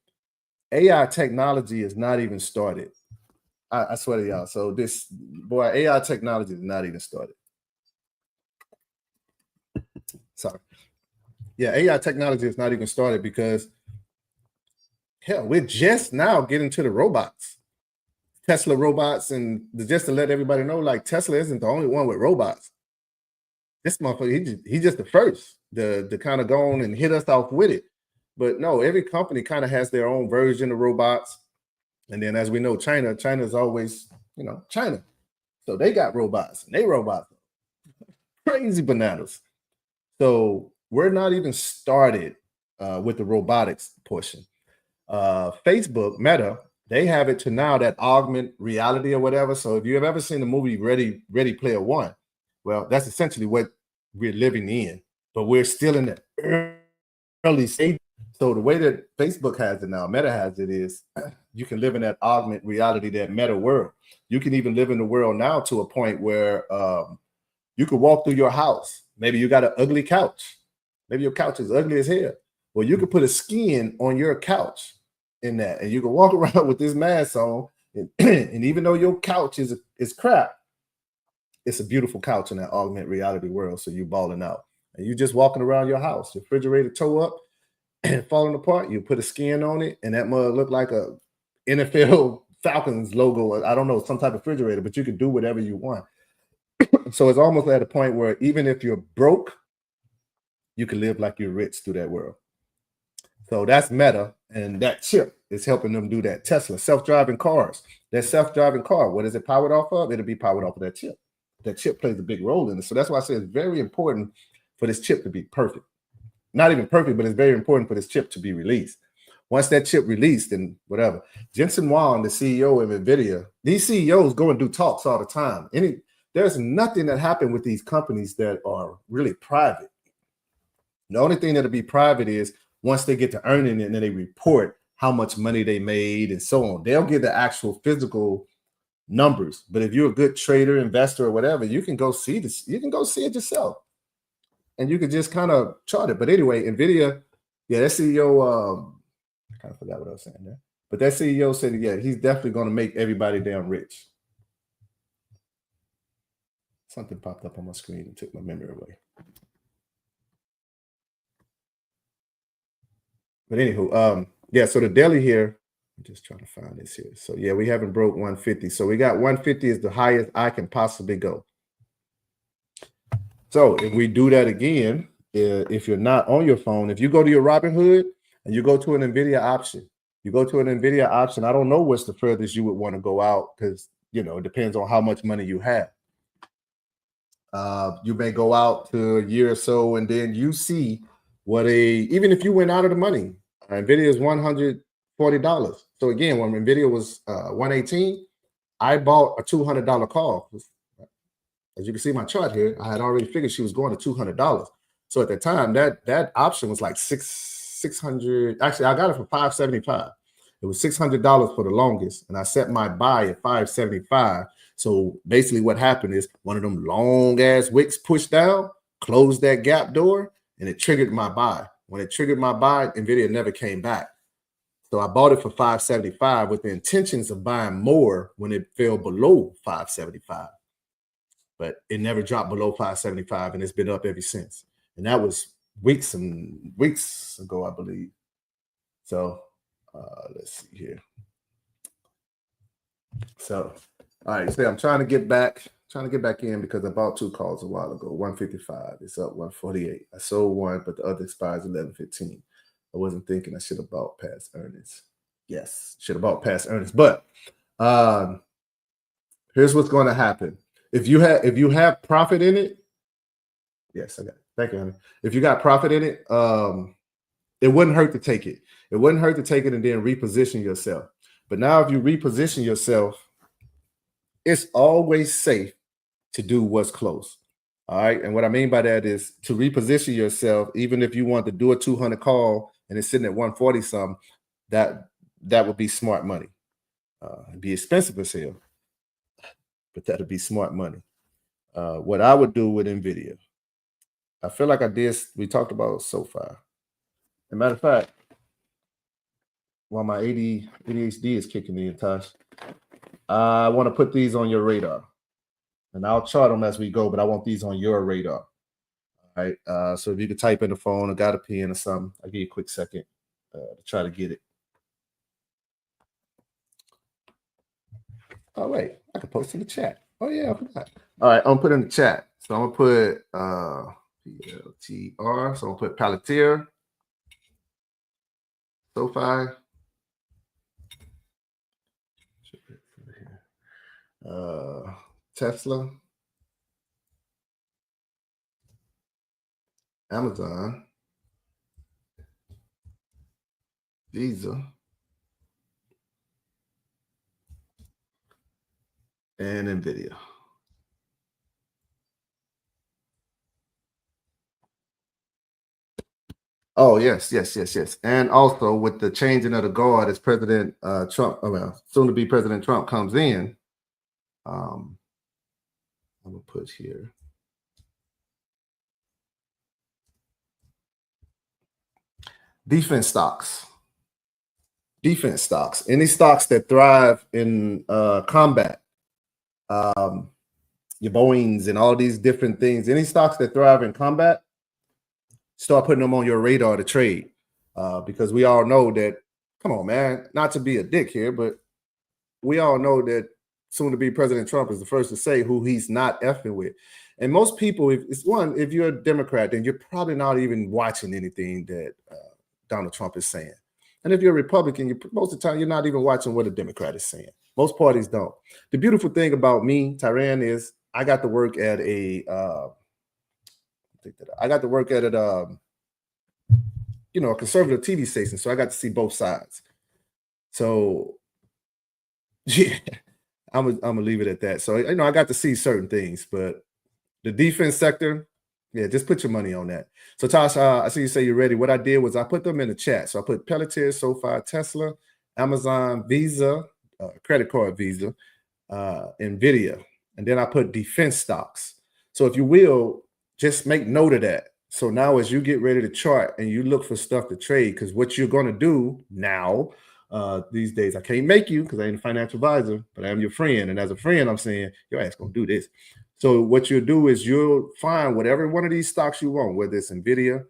AI technology is not even started. I swear to y'all. So this, boy, AI technology is not even started. Sorry. Yeah, AI technology is not even started because, hell, we're just now getting to the robots. Tesla robots, and just to let everybody know, like Tesla isn't the only one with robots. This motherfucker, he's just the first to kind of go on and hit us off with it. But no, every company kind of has their own version of robots. And then as we know, China's always, China. So they got robots and they robots. Crazy bananas. So we're not even started with the robotics portion. Facebook, Meta, they have it to now that augment reality or whatever. So if you have ever seen the movie Ready Player One, well, that's essentially what we're living in, but we're still in the early stage. So the way that Facebook has it now, Meta has it, is you can live in that augment reality, that meta world. You can even live in the world now to a point where you could walk through your house. Maybe you got an ugly couch. Maybe your couch is ugly as hell. Well, you could put a skin on your couch in that, and you can walk around with this mask on, and even though your couch is crap, it's a beautiful couch in that augmented reality world. So you balling out, and you just walking around your house, your refrigerator toe up and falling apart. You put a skin on it, and that mug look like a NFL Falcons logo. I don't know, some type of refrigerator, but you can do whatever you want. So it's almost at a point where even if you're broke, you can live like you're rich through that world. So that's Meta, and that chip is helping them do that. Tesla, self-driving cars. That self-driving car, what is it powered off of? It'll be powered off of that chip. That chip plays a big role in it. So that's why I say it's very important for this chip to be perfect. Not even perfect, but it's very important for this chip to be released. Once that chip released and whatever, Jensen Huang, the CEO of NVIDIA, these CEOs go and do talks all the time. There's nothing that happened with these companies that are really private. The only thing that'll be private is once they get to earning it and then they report how much money they made and so on. They'll give the actual physical numbers. But if you're a good trader, investor, or whatever, you can go see this. You can go see it yourself. And you can just kind of chart it. But anyway, NVIDIA, yeah, that CEO, I kind of forgot what I was saying there. But that CEO said, yeah, he's definitely going to make everybody damn rich. Something popped up on my screen and took my memory away. But anywho, yeah, so the daily here, I'm just trying to find this here. So yeah, we haven't broke 150. So we got 150 is the highest I can possibly go. So if we do that again, if you're not on your phone, if you go to your Robinhood and you go to an NVIDIA option, I don't know what's the furthest you would want to go out because, it depends on how much money you have. You may go out to a year or so and then you see even if you went out of the money, NVIDIA is $140. So again, when NVIDIA was 118, I bought a $200 call. As you can see my chart here, I had already figured she was going to $200. So at the time, that option was like $600. Actually, I got it for $575. It was $600 for the longest, and I set my buy at $575. So basically, what happened is one of them long ass wicks pushed down, closed that gap door, and it triggered my buy. When it triggered my buy, NVIDIA never came back. So I bought it for $575 with the intentions of buying more when it fell below $575. But it never dropped below $575, and it's been up ever since. And that was weeks and weeks ago, I believe. So Let's see here. So, all right, so I'm trying to get back in because I bought 2 calls a while ago. 155, it's up 148. I sold one, but the other expires 11:15. I wasn't thinking I should have bought past earnings. Yes, should have bought past earnings. But here's what's going to happen. If you have profit in it, yes, I got it. Thank you, honey. If you got profit in it, it wouldn't hurt to take it. It wouldn't hurt to take it and then reposition yourself. But now if you reposition yourself, it's always safe to do what's close. All right. And what I mean by that is to reposition yourself, even if you want to do a 200 call and it's sitting at 140 something, that would be smart money. It'd be expensive as hell, but that'd be smart money. What I would do with NVIDIA, I feel like we talked about so far. As a matter of fact, while my ADHD is kicking in, Tosh, I want to put these on your radar. And I'll chart them as we go, but I want these on your radar. All right. So if you could type in the phone or got a pen or something, I'll give you a quick second to try to get it. Oh, wait, I can post in the chat. Oh, yeah, I forgot. All right, I'm gonna put in the chat. So I'm gonna put PLTR. So I'm gonna put Palantir, SoFi, Tesla, Amazon, Visa, and NVIDIA. Oh, yes. And also with the changing of the guard as President Trump, soon to be President Trump comes in, I'm gonna put here. Defense stocks. Any stocks that thrive in combat. Your Boeings and all these different things. Any stocks that thrive in combat, start putting them on your radar to trade. Because we all know that, come on, man, not to be a dick here, but we all know that soon to be President Trump is the first to say who he's not effing with. And most people, if you're a Democrat, then you're probably not even watching anything that Donald Trump is saying. And if you're a Republican, most of the time, you're not even watching what a Democrat is saying. Most parties don't. The beautiful thing about me, Tyran, is I got to work at a a conservative TV station, so I got to see both sides. So yeah, I'm gonna leave it at that. So I got to see certain things, but the defense sector, yeah, just put your money on that. So Tosh, I see you say you're ready. What I did was I put them in the chat. So I put Palantir, SoFi, Tesla, Amazon, Visa, credit card Visa, NVIDIA, and then I put defense stocks. So if you will, just make note of that. So now as you get ready to chart and you look for stuff to trade, because what you're going to do now, these days, I can't make you because I ain't a financial advisor, but I am your friend. And as a friend, I'm saying, your ass going to do this. So what you'll do is you'll find whatever one of these stocks you want, whether it's NVIDIA.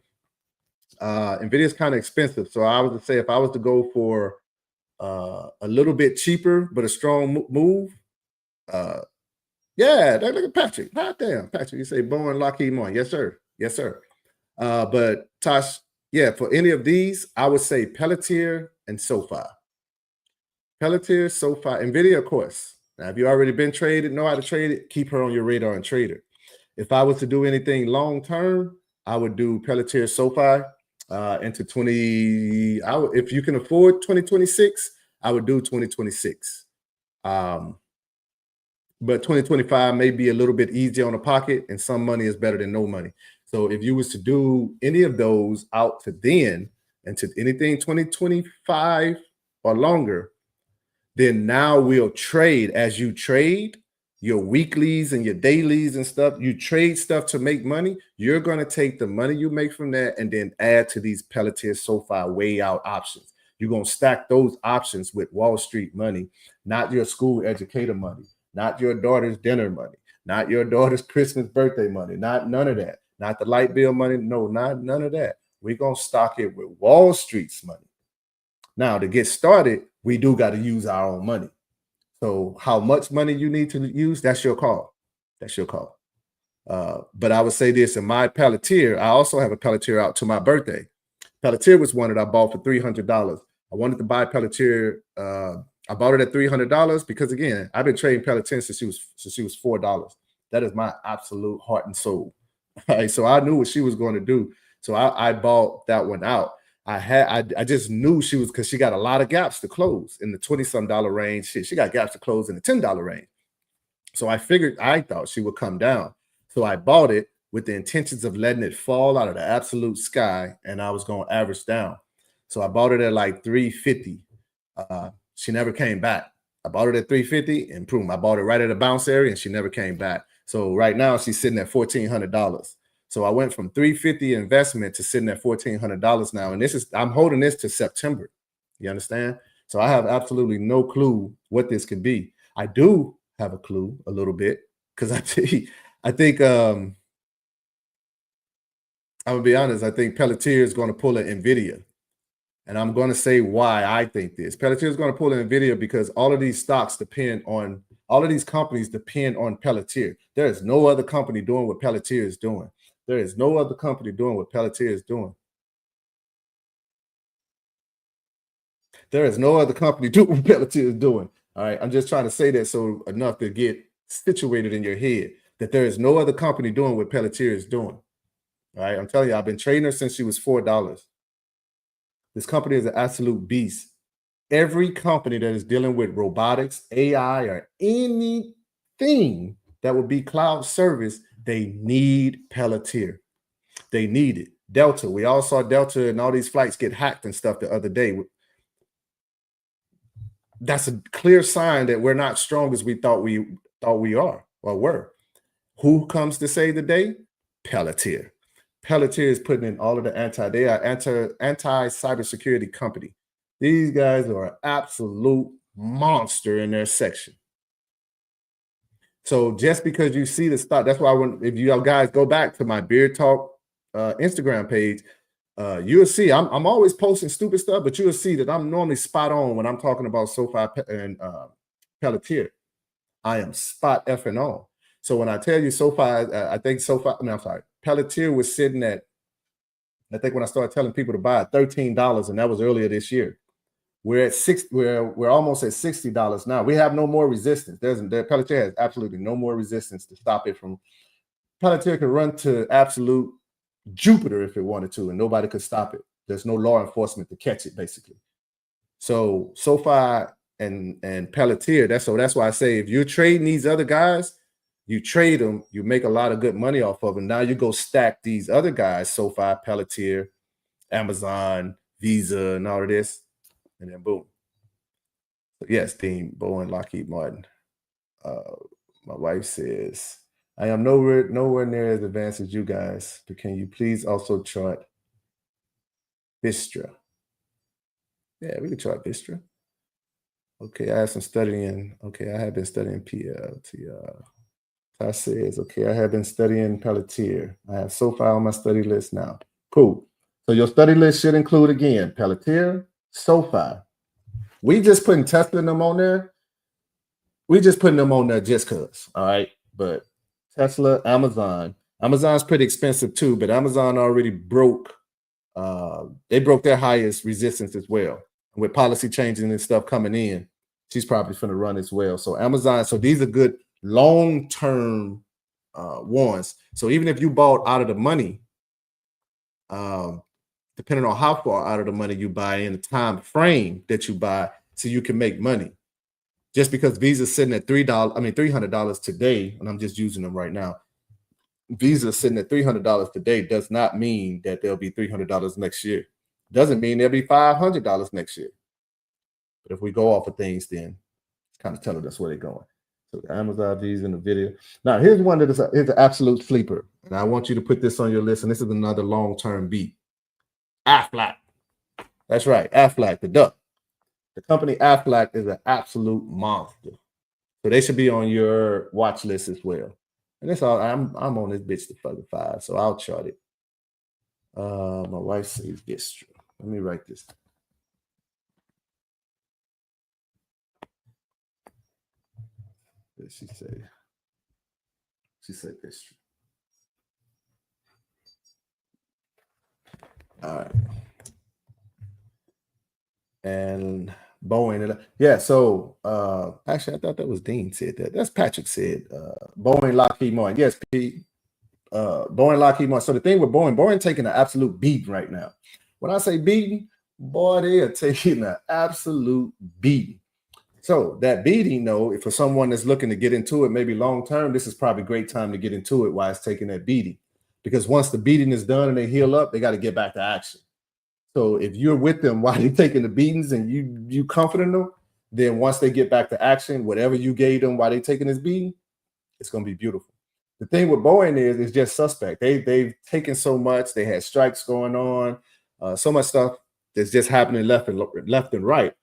NVIDIA is kind of expensive. So I was to say, if I was to go for a little bit cheaper, but a strong move, yeah, look at Patrick. God damn, Patrick, you say Boeing, Lockheed Martin. Yes, sir. Yes, sir. But Tosh, yeah, for any of these, I would say Palantir and SoFi. Palantir, SoFi, NVIDIA, of course. Now, if you already been traded, know how to trade it, keep her on your radar and trade her. If I was to do anything long term, I would do Palantir, SoFi into if you can afford 2026, I would do 2026. But 2025 may be a little bit easier on the pocket, and some money is better than no money. So if you was to do any of those out to then and to anything 2025 or longer, then now we'll trade. As you trade your weeklies and your dailies and stuff, you trade stuff to make money. You're going to take the money you make from that and then add to these Palantir, SoFi way out options. You're going to stack those options with Wall Street money, not your school educator money, not your daughter's dinner money, not your daughter's Christmas birthday money, not none of that, not the light bill money. No, not none of that. We're going to stock it with Wall Street's money. Now, to get started, we do got to use our own money. So how much money you need to use, that's your call. That's your call. But I would say this, in my Palantir, I also have a Palantir out to my birthday. Palantir was one that I bought for $300. I wanted to buy Palantir. I bought it at $300 because, again, I've been trading Palantir since she was $4. That is my absolute heart and soul. Right? So I knew what she was going to do. So I bought that one out. I just knew she was, because she got a lot of gaps to close in the $20-some range. She got gaps to close in the $10 range. So I thought she would come down. So I bought it with the intentions of letting it fall out of the absolute sky, and I was going to average down. So I bought it at like 350. She never came back. I bought it at 350 and boom, I bought it right at a bounce area and she never came back. So right now she's sitting at $1,400. So I went from 350 investment to sitting at $1,400 now. And I'm holding this to September. You understand? So I have absolutely no clue what this could be. I do have a clue a little bit, because I think I'm gonna be honest, I think Palantir is going to pull an NVIDIA. And I'm going to say why I think this. Palantir is going to pull an NVIDIA because all of these companies depend on Palantir. There is no other company doing what Palantir is doing. There is no other company doing what Palantir is doing. There is no other company doing what Palantir is doing. All right. I'm just trying to say that so enough to get situated in your head that there is no other company doing what Palantir is doing. All right. I'm telling you, I've been trading her since she was $4. This company is an absolute beast. Every company that is dealing with robotics, AI, or anything that would be cloud service, they need Palantir. They need it. Delta. We all saw Delta and all these flights get hacked and stuff the other day. That's a clear sign that we're not strong as we thought we are or were. Who comes to save the day? Palantir. Palantir is putting in all of the anti-cybersecurity company. These guys are an absolute monster in their section. So just because you see the stock, that's why if you guys go back to my Beard Talk Instagram page, you'll see I'm always posting stupid stuff, but you'll see that I'm normally spot on when I'm talking about SoFi and Palantir. I am spot effing on. So when I tell you SoFi, Palantir was sitting at, I think when I started telling people to buy at $13, and that was earlier this year. We're almost at $60 now. We have no more resistance. Palantir has absolutely no more resistance to stop it from. Palantir could run to absolute Jupiter if it wanted to, and nobody could stop it. There's no law enforcement to catch it, basically. So SoFi and Palantir, that's why I say if you're trading these other guys, you trade them, you make a lot of good money off of them. Now you go stack these other guys, SoFi, Palantir, Amazon, Visa, and all of this, and then boom. So yes, Dean, Boeing, Lockheed Martin. My wife says, I am nowhere near as advanced as you guys, but can you please also chart Vistra? Yeah, we can chart Vistra. Okay, I have some studying. Okay, I have been studying PLTR. I says, okay, I have been studying Palantir. I have SoFi on my study list now. Cool. So your study list should include, again, Palantir, SoFi. We just putting Tesla and them on there. We just putting them on there just because, all right? But Tesla, Amazon's pretty expensive too, but Amazon already broke. They broke their highest resistance as well. And with policy changing and stuff coming in, she's probably going to run as well. So Amazon, so these are good long-term ones. So even if you bought out of the money, depending on how far out of the money you buy in the time frame that you buy, so you can make money. Just because Visa's sitting at $300 today, and I'm just using them right now. Visa sitting at $300 today does not mean that there'll be $300 next year. Doesn't mean there'll be $500 next year. But if we go off of things, then it's kind of telling us where they're going. So the Amazon, Visa, and the video. Now here's one that is an absolute sleeper, and I want you to put this on your list. And this is another long-term beat. Aflac. That's right, Aflac, the duck. The company Aflac is an absolute monster. So they should be on your watch list as well. And that's all. I'm on this bitch to fucking 5, so I'll chart it. My wife says Vistra. Let me write this. did she say? She said history. All right. And Boeing. Yeah, so actually, I thought that was Dean said that. That's Patrick said. Boeing, Lockheed Martin. Yes, Pete. Boeing, Lockheed Martin. So the thing with Boeing taking an absolute beating right now. When I say beating, boy, they are taking an absolute beating. So that beating, though, for someone that's looking to get into it, maybe long term, this is probably a great time to get into it while it's taking that beating. Because once the beating is done and they heal up, they got to get back to action. So if you're with them while they're taking the beatings and you comforting them, then once they get back to action, whatever you gave them while they're taking this beating, it's going to be beautiful. The thing with Boeing is it's just suspect. They've taken so much. They had strikes going on, so much stuff that's just happening left and right.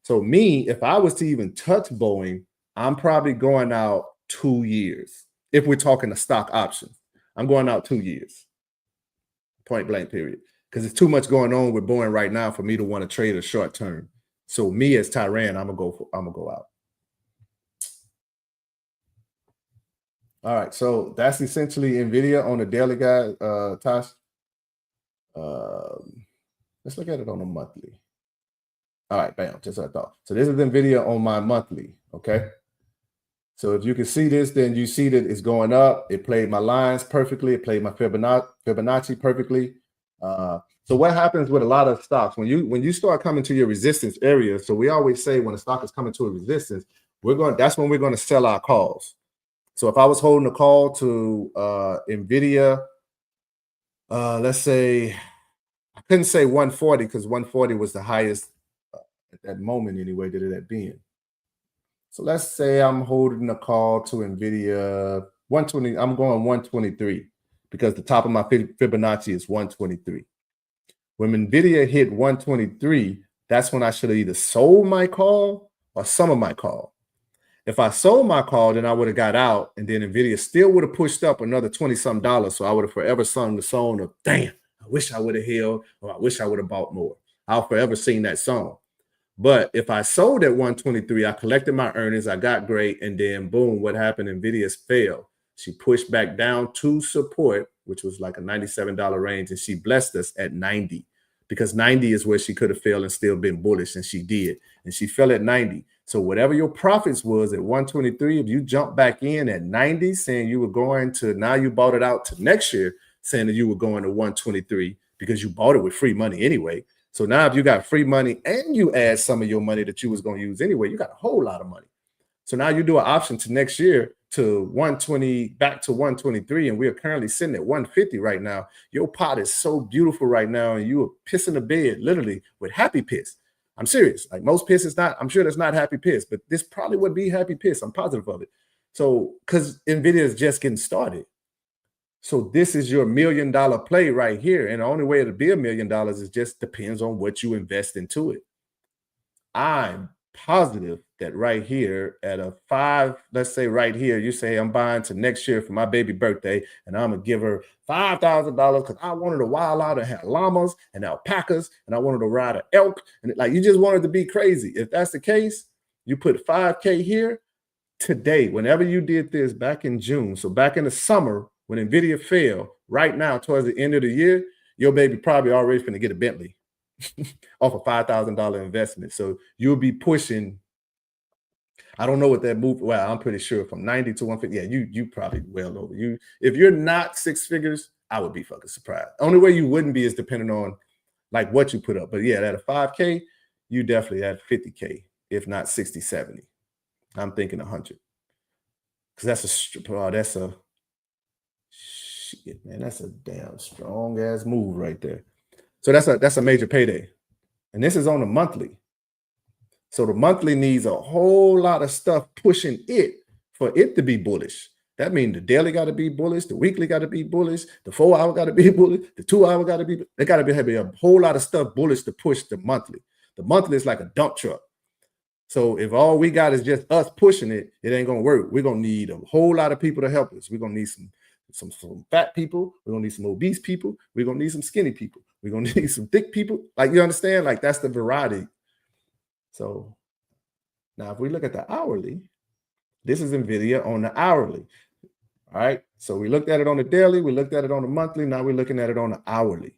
So me, if I was to even touch Boeing, I'm probably going out 2 years. If we're talking a stock option, I'm going out 2 years. Point blank, period. Because there's too much going on with Boeing right now for me to want to trade a short term. So me as Tyran, I'm gonna go out. All right, so that's essentially NVIDIA on the daily, guys. Tosh, let's look at it on a monthly. All right, bam, just what I thought. So this is NVIDIA on my monthly, okay? So if you can see this, then you see that it's going up. It played my lines perfectly. It played my Fibonacci perfectly. So what happens with a lot of stocks when you start coming to your resistance area? So we always say when a stock is coming to a resistance, that's when we're going to sell our calls. So if I was holding a call to NVIDIA, let's say I couldn't say 140 because 140 was the highest at that moment anyway that it had been. So let's say I'm holding a call to NVIDIA 120. I'm going 123 because the top of my Fibonacci is 123. When NVIDIA hit 123, that's when I should have either sold my call or some of my call. If I sold my call, then I would have got out, and then NVIDIA still would have pushed up another $20-some. So I would have forever sung the song of, damn, I wish I would have held, or I wish I would have bought more. I'll forever sing that song. But if I sold at 123, I collected my earnings, I got great, and then boom, what happened? NVIDIA's failed. She pushed back down to support, which was like a $97 range, and she blessed us at 90 because 90 is where she could have failed and still been bullish, and she did. And she fell at 90. So whatever your profits was at 123, if you jump back in at 90, saying you were going to, now you bought it out to next year, saying that you were going to 123 because you bought it with free money anyway. So now if you got free money and you add some of your money that you was going to use anyway, you got a whole lot of money. So now you do an option to next year to 120, back to 123, and we are currently sitting at 150 right now. Your pot is so beautiful right now, and you are pissing the bed literally with happy piss. I'm serious. Like most piss is not, I'm sure that's not happy piss, but this probably would be happy piss. I'm positive of it. So, because NVIDIA is just getting started. So this is your $1 million play right here. And the only way it'll be $1 million is just depends on what you invest into it. I'm positive that right here at a 5, let's say right here, you say I'm buying to next year for my baby birthday, and I'm gonna give her $5,000 because I wanted to wild out and have llamas and alpacas, and I wanted to ride an elk, and like you just wanted to be crazy. If that's the case, you put 5K here today. Whenever you did this back in June, so back in the summer when NVIDIA fell, right now towards the end of the year, your baby probably already finna get a Bentley off a $5,000 investment. So you'll be pushing, I don't know what that move, well, I'm pretty sure from 90 to 150. Yeah, you probably well over. If you're not 6 figures, I would be fucking surprised. Only way you wouldn't be is depending on like what you put up. But yeah, at a 5K, you definitely at 50K, if not 60, 70. I'm thinking 100. Because that's a shit, man. That's a damn strong ass move right there. So that's a major payday. And this is on a monthly. So the monthly needs a whole lot of stuff pushing it for it to be bullish. That means the daily got to be bullish, the weekly got to be bullish, the 4 hour got to be bullish, the 2 hour got to be, they got to be a whole lot of stuff bullish to push the monthly. The monthly is like a dump truck. So if all we got is just us pushing it, it ain't gonna work. We're gonna need a whole lot of people to help us. We're gonna need some fat people. We're gonna need some obese people. We're gonna need some skinny people. We're gonna need some thick people. Like, you understand? Like, that's the variety. So now if we look at the hourly, This is NVIDIA on the hourly. All right. So we looked at it on the daily. We looked at it on the monthly. Now we're looking at it on the hourly.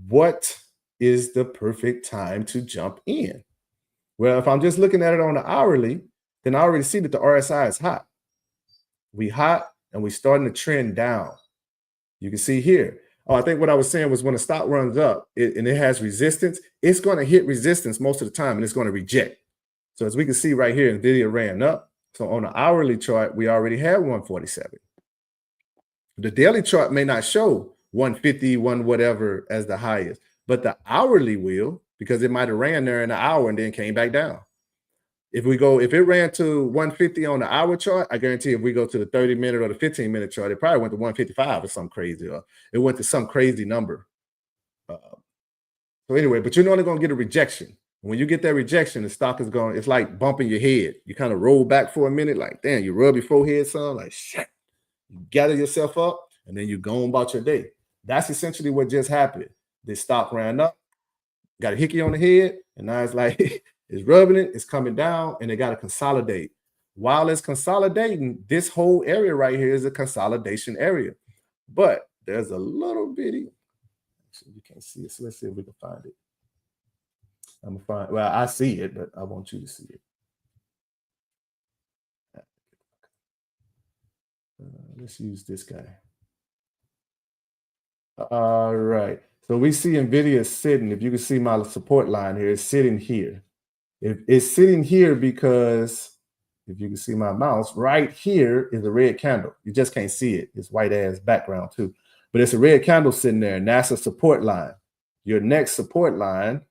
What is the perfect time to jump in? Well, if I'm just looking at it on the hourly, then I already see that the RSI is hot. We hot and we starting to trend down. You can see here. Oh, I think what I was saying was when the stock runs up and it has resistance, it's going to hit resistance most of the time and it's going to reject. So as we can see right here, NVIDIA ran up. So on the hourly chart, we already had 147. The daily chart may not show 150, one whatever as the highest, but the hourly will, because it might have ran there in an hour and then came back down. If it ran to 150 on the hour chart, I guarantee if we go to the 30-minute or the 15-minute chart, it probably went to 155 or something crazy, or it went to some crazy number. So anyway, but you're only going to get a rejection. When you get that rejection, the stock is going, it's like bumping your head. You kind of roll back for a minute, like, damn, you rub your forehead some, like, shit. You gather yourself up, and then you go on about your day. That's essentially what just happened. This stock ran up, got a hickey on the head, and now it's like, it's rubbing it, it's coming down, and it got to consolidate. While it's consolidating, this whole area right here is a consolidation area. But there's a little bitty, actually, you can't see it, so let's see if we can find it. I'm gonna find, well, I see it, but I want you to see it. Let's use this guy. All right. So we see NVIDIA sitting. If you can see my support line here, it's sitting here. It's sitting here because if you can see my mouse, right here is a red candle. You just can't see it. It's white ass background too. But it's a red candle sitting there, and that's a support line. Your next support line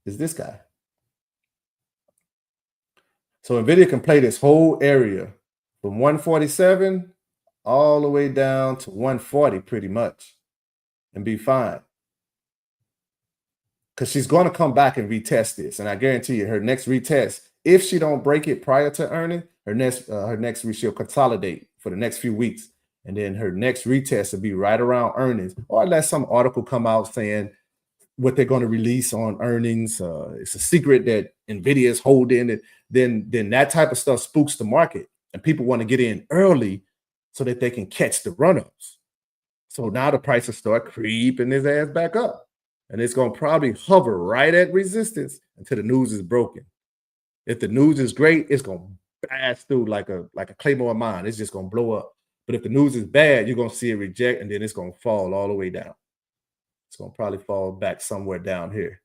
is this guy. So NVIDIA can play this whole area from 147 all the way down to 140 pretty much and be fine. Because she's going to come back and retest this. And I guarantee you her next retest, if she don't break it prior to earning, her next she'll consolidate for the next few weeks. And then her next retest will be right around earnings, or unless some article come out saying what they're going to release on earnings. It's a secret that NVIDIA is holding it. Then that type of stuff spooks the market, and people want to get in early so that they can catch the run-ups. So now the prices start creeping his ass back up, and it's going to probably hover right at resistance until the news is broken. If the news is great, it's going to blast through like a Claymore mine. It's just going to blow up. But if the news is bad, you're going to see it reject, and then it's going to fall all the way down. It's going to probably fall back somewhere down here.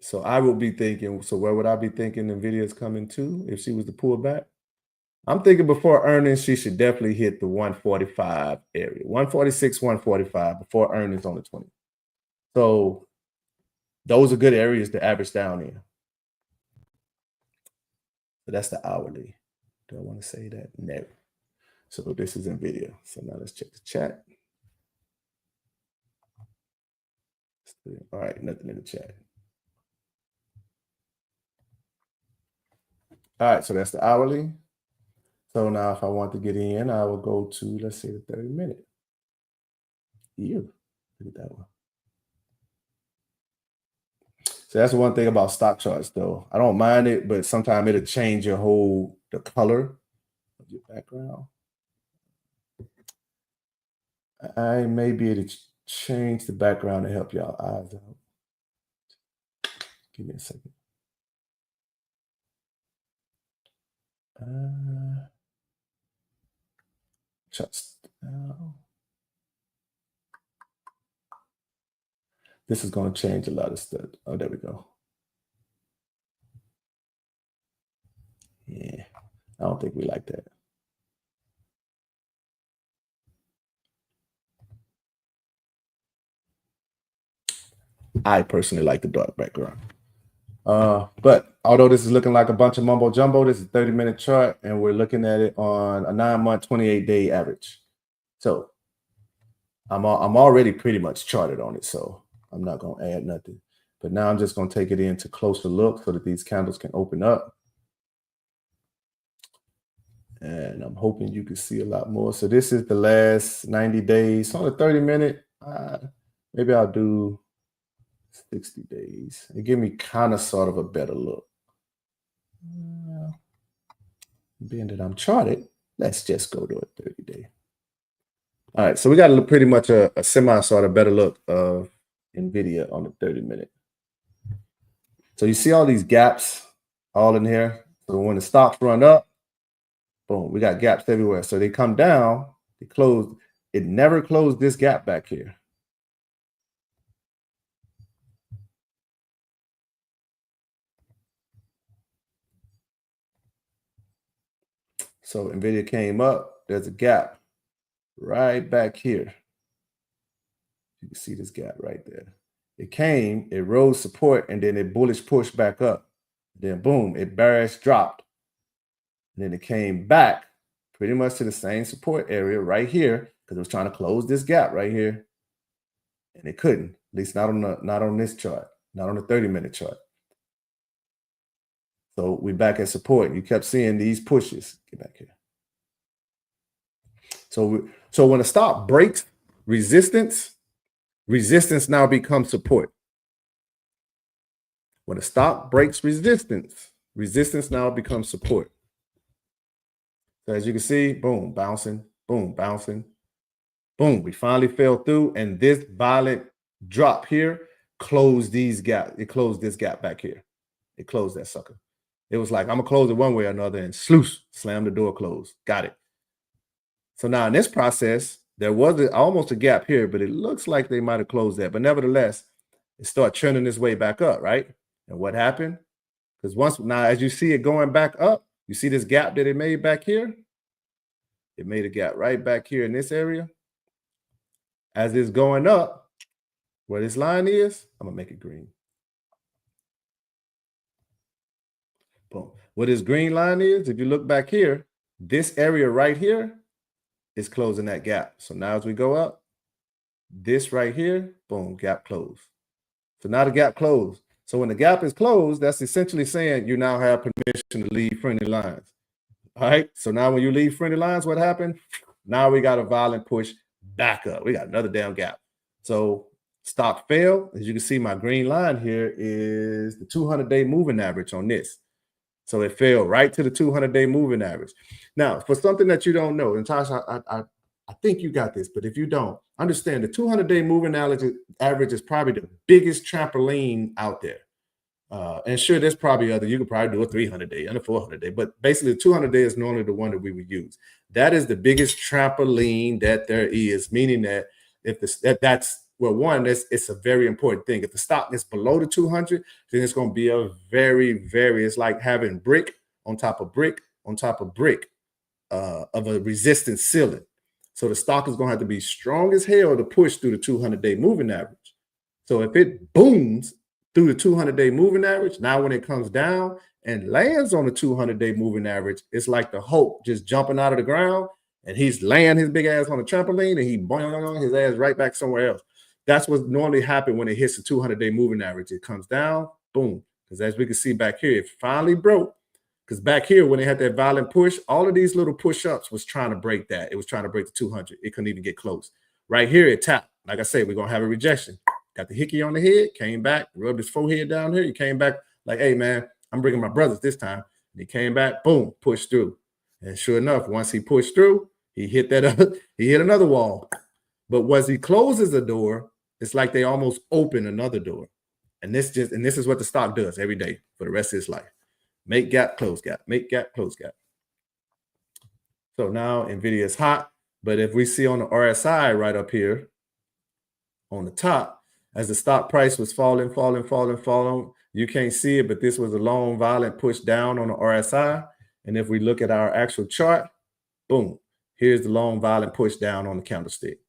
So I will be thinking, so where would I be thinking NVIDIA is coming to if she was to pull back? I'm thinking before earnings, she should definitely hit the 145 area, 146, 145 before earnings on the 20th. So those are good areas to average down in. So that's the hourly. Do I want to say that? No. So this is NVIDIA. So now let's check the chat. All right, nothing in the chat. All right, so that's the hourly. So now if I want to get in, I will go to, let's say, the 30-minute. Ew, look at that one. So that's one thing about stock charts, though. I don't mind it, but sometimes it'll change the color of your background. I may be able to change the background to help y'all eyes out. Give me a second. Just now. This is going to change a lot of stuff. Oh, there we go. Yeah, I don't think we like that. I personally like the dark background. But although this is looking like a bunch of mumbo jumbo, this is a 30-minute chart, and we're looking at it on a 9-month, 28-day average. So I'm already pretty much charted on it, so I'm not going to add nothing. But now I'm just going to take it into closer look so that these candles can open up. And I'm hoping you can see a lot more. So this is the last 90 days. On a 30-minute, maybe I'll do 60 days. It give me kind of sort of a better look. Being that I'm charted, let's just go to a 30-day. All right, so we got pretty much a semi sort of better look of NVIDIA on the 30-minute. So you see all these gaps all in here. So when the stocks run up, boom, we got gaps everywhere. So they come down, they close. It never closed this gap back here. So NVIDIA came up, there's a gap right back here. You can see this gap right there. It came, it rose support, and then it bullish pushed back up. Then boom, it bearish dropped. And then it came back pretty much to the same support area right here because it was trying to close this gap right here. And it couldn't, at least not on this chart, not on the 30-minute chart. So we back at support. You kept seeing these pushes. Get back here. So when a stock breaks resistance, resistance now becomes support. When a stock breaks resistance, resistance now becomes support. So as you can see, boom, bouncing, boom, bouncing, boom. We finally fell through, and this violent drop here closed these gaps. It closed this gap back here. It closed that sucker. It was like, I'm gonna close it one way or another, and sloosh, slam the door closed. Got it. So now in this process, there was almost a gap here, but it looks like they might have closed that. But nevertheless, it started trending this way back up, right? And what happened? Because now, as you see it going back up, you see this gap that it made back here? It made a gap right back here in this area. As it's going up, where this line is, I'm gonna make it green. Boom. What this green line is, if you look back here, this area right here is closing that gap. So now as we go up, this right here, boom, gap closed. So now the gap closed. So when the gap is closed, that's essentially saying you now have permission to leave friendly lines. All right. So now when you leave friendly lines, what happened? Now we got a violent push back up. We got another damn gap. So stock fell. As you can see, my green line here is the 200-day moving average on this. So it fell right to the 200-day moving average. Now, for something that you don't know, and Tasha, I think you got this, but if you don't, understand the 200-day moving average is probably the biggest trampoline out there. And sure, there's probably other, you could probably do a 300-day and a 400-day, but basically the 200-day is normally the one that we would use. That is the biggest trampoline that there is, meaning that if it's a very important thing. If the stock is below the 200, then it's going to be a very, it's like having brick on top of brick on top of brick of a resistance ceiling. So the stock is going to have to be strong as hell to push through the 200-day moving average. So if it booms through the 200-day moving average, now when it comes down and lands on the 200-day moving average, it's like the Hulk just jumping out of the ground, and he's laying his big ass on the trampoline, and he boing his ass right back somewhere else. That's what normally happens when it hits the 200-day moving average. It comes down, boom. Because as we can see back here, it finally broke. Because back here, when they had that violent push, all of these little push-ups was trying to break that. It was trying to break the 200. It couldn't even get close. Right here, it tapped. Like I said, we're going to have a rejection. Got the hickey on the head, came back, rubbed his forehead down here. He came back like, hey, man, I'm bringing my brothers this time. And he came back, boom, pushed through. And sure enough, once he pushed through, he hit that he hit another wall. But once he closes the door, it's like they almost open another door. And this is what the stock does every day for the rest of its life. Make gap, close gap, make gap, close gap. So now NVIDIA is hot. But if we see on the RSI right up here on the top, as the stock price was falling, you can't see it, but this was a long, violent push down on the RSI. And if we look at our actual chart, boom, here's the long, violent push down on the candlestick.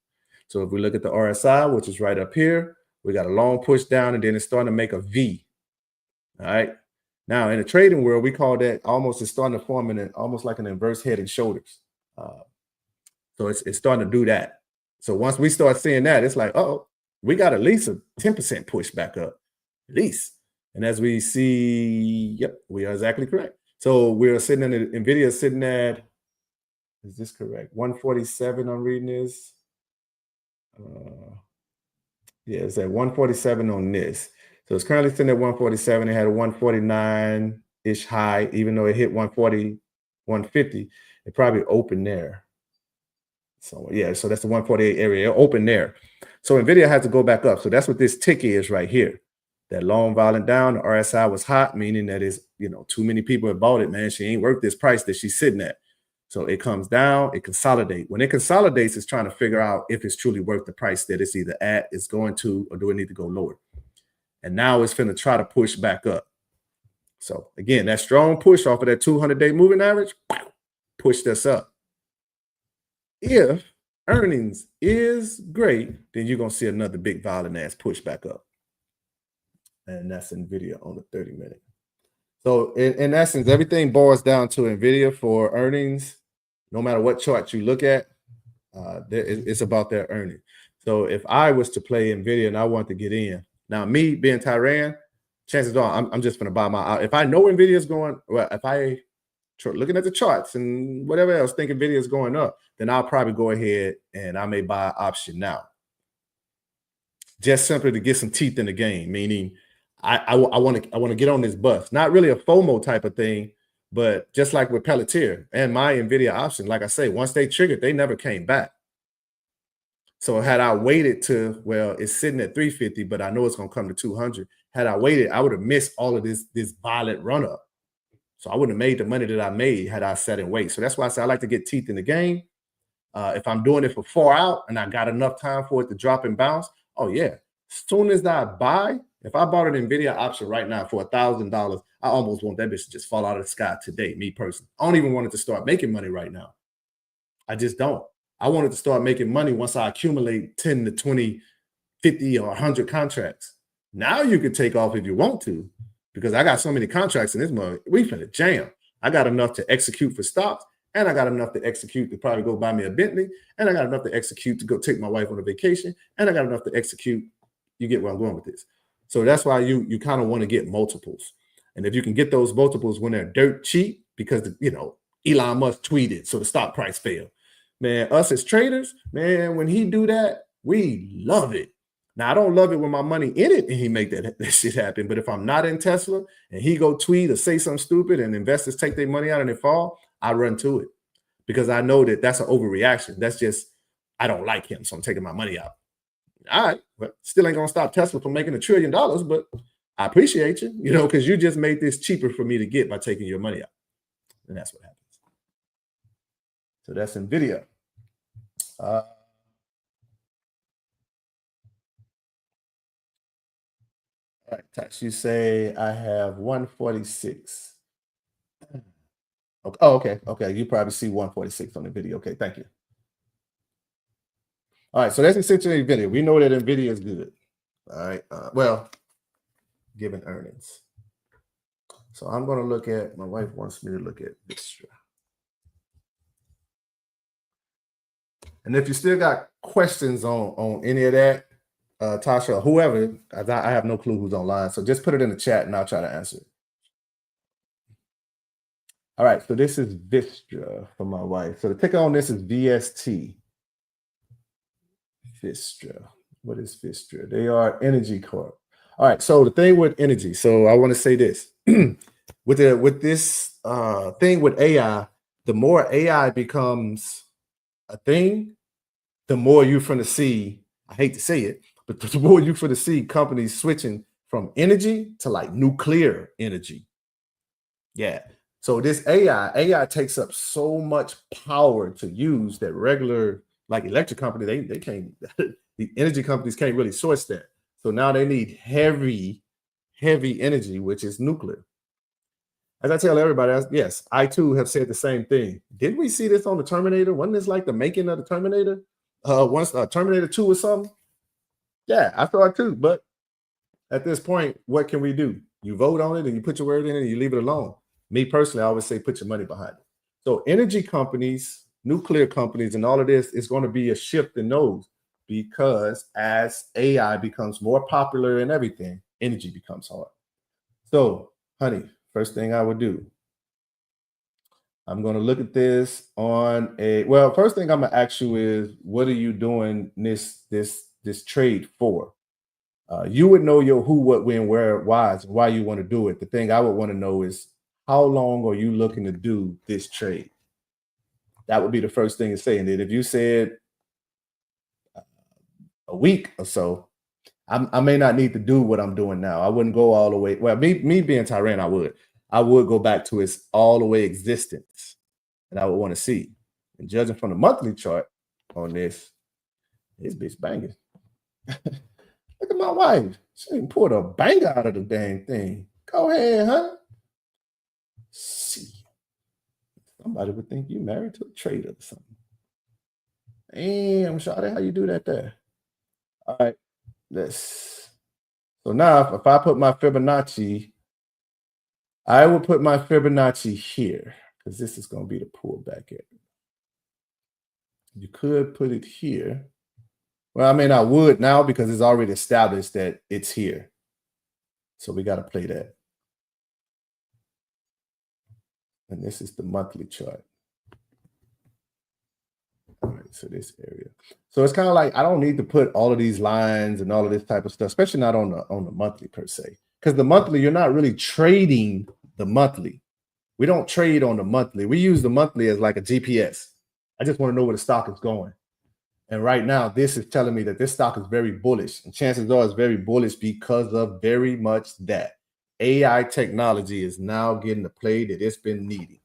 So if we look at the RSI, which is right up here, we got a long push down, and then it's starting to make a V. All right. Now, in the trading world, we call that it's starting to form almost like an inverse head and shoulders. So it's starting to do that. So once we start seeing that, it's like, oh, we got at least a 10% push back up, at least. And as we see, yep, we are exactly correct. So we're sitting in NVIDIA is sitting at, is this correct? 147, I'm reading this. Yeah, it's at 147 on this. So it's currently sitting at 147. It had a 149-ish high, even though it hit 140, 150. It probably opened there. So yeah, so that's the 148 area. It opened there. So NVIDIA has to go back up. So that's what this tick is right here. That long violent down, the RSI was hot, meaning that is, too many people have bought it, man. She ain't worth this price that she's sitting at. So it comes down, it consolidates. When it consolidates, it's trying to figure out if it's truly worth the price that it's either at, it's going to, or do it need to go lower? And now it's finna try to push back up. So again, that strong push off of that 200-day moving average pushed us up. If earnings is great, then you're gonna see another big violent ass push back up. And that's NVIDIA on the 30-minute. So in essence, everything boils down to NVIDIA for earnings. No matter what chart you look at, it's about their earnings. So if I was to play NVIDIA and I want to get in, now me being Tyran, chances are I'm just going to buy my. If I know NVIDIA is going, well, if I looking at the charts and whatever else, think NVIDIA is going up, then I'll probably go ahead and I may buy an option now. Just simply to get some teeth in the game, meaning I want to get on this bus. Not really a FOMO type of thing, but just like with Pelletier and my NVIDIA option, like I say, once they triggered, they never came back. So had I waited to, well, it's sitting at 350, but I know it's going to come to 200. Had I waited, I would have missed all of this violent run up. So I wouldn't have made the money that I made had I sat and wait. So that's why I say I like to get teeth in the game. If I'm doing it for 4 out and I got enough time for it to drop and bounce, oh yeah. As soon as I buy, if I bought an NVIDIA option right now for $1,000, I almost want that bitch to just fall out of the sky today, me personally. I don't even want it to start making money right now. I just don't. I want it to start making money once I accumulate 10 to 20, 50 or 100 contracts. Now you can take off if you want to, because I got so many contracts in this month. We finna jam. I got enough to execute for stocks, and I got enough to execute to probably go buy me a Bentley, and I got enough to execute to go take my wife on a vacation, and I got enough to execute. You get where I'm going with this. So that's why you kind of want to get multiples. And if you can get those multiples when they're dirt cheap, because Elon Musk tweeted, so the stock price fell. Man, us as traders, man, when he do that, we love it. Now, I don't love it when my money in it and he make that shit happen. But if I'm not in Tesla and he go tweet or say something stupid and investors take their money out and it fall, I run to it because I know that that's an overreaction. That's just, I don't like him, so I'm taking my money out. All right, but still ain't gonna stop Tesla from making $1 trillion, but I appreciate you, because you just made this cheaper for me to get by taking your money out. And that's what happens. So that's NVIDIA. All right, Tax, you say I have 146. Okay. Oh, okay. You probably see 146 on the video. Okay, thank you. All right, so that's essentially NVIDIA. We know that NVIDIA is good. All right, well, given earnings. So I'm going to look at, my wife wants me to look at Vistra. And if you still got questions on any of that, Tasha, or whoever, I have no clue who's online. So just put it in the chat and I'll try to answer it. All right, so this is Vistra for my wife. So the ticker on this is VST. Vistra. What is Vistra? They are Energy Corp. All right, so the thing with energy. So I want to say this. with this thing with AI, the more AI becomes a thing, the more you're going to see, I hate to say it, but the more you're going to see companies switching from energy to like nuclear energy. Yeah. So this AI takes up so much power to use that regular, like electric company, they can't, the energy companies can't really source that. So now they need heavy energy, which is nuclear. As I tell everybody, yes, I too have said the same thing. Didn't we see this on the Terminator? Wasn't this like the making of the Terminator? Once Terminator 2 or something? Yeah, I thought too. But at this point, what can we do? You vote on it and you put your word in it and you leave it alone. Me personally, I always say put your money behind it. So energy companies, nuclear companies, and all of this is going to be a shift in those because as AI becomes more popular and everything, energy becomes hard. So, honey, first thing I would do, I'm going to look at this on a, well, first thing I'm going to ask you is, what are you doing this trade for? You would know your who, what, when, where, whys, why you want to do it. The thing I would want to know is how long are you looking to do this trade? That would be the first thing to say. And then if you said a week or so, I may not need to do what I'm doing now. I wouldn't go all the way. Well, me being Tyran, I would go back to its all the way existence, and I would want to see. And judging from the monthly chart on this bitch banging. Look at my wife. She ain't pulled a banger out of the dang thing. Go ahead, huh? See. Somebody would think you married to a trader or something. Damn, Shawty, how you do that there? All right, so now if I put my Fibonacci, I will put my Fibonacci here because this is going to be the pullback area. You could put it here. Well, I mean, I would now because it's already established that it's here. So we got to play that. And this is the monthly chart. All right, so this area. So it's kind of like I don't need to put all of these lines and all of this type of stuff, especially not on the monthly per se. Because the monthly, you're not really trading the monthly. We don't trade on the monthly. We use the monthly as like a GPS. I just want to know where the stock is going. And right now, this is telling me that this stock is very bullish. And chances are it's very bullish because of very much that. AI technology is now getting the play that it's been needing.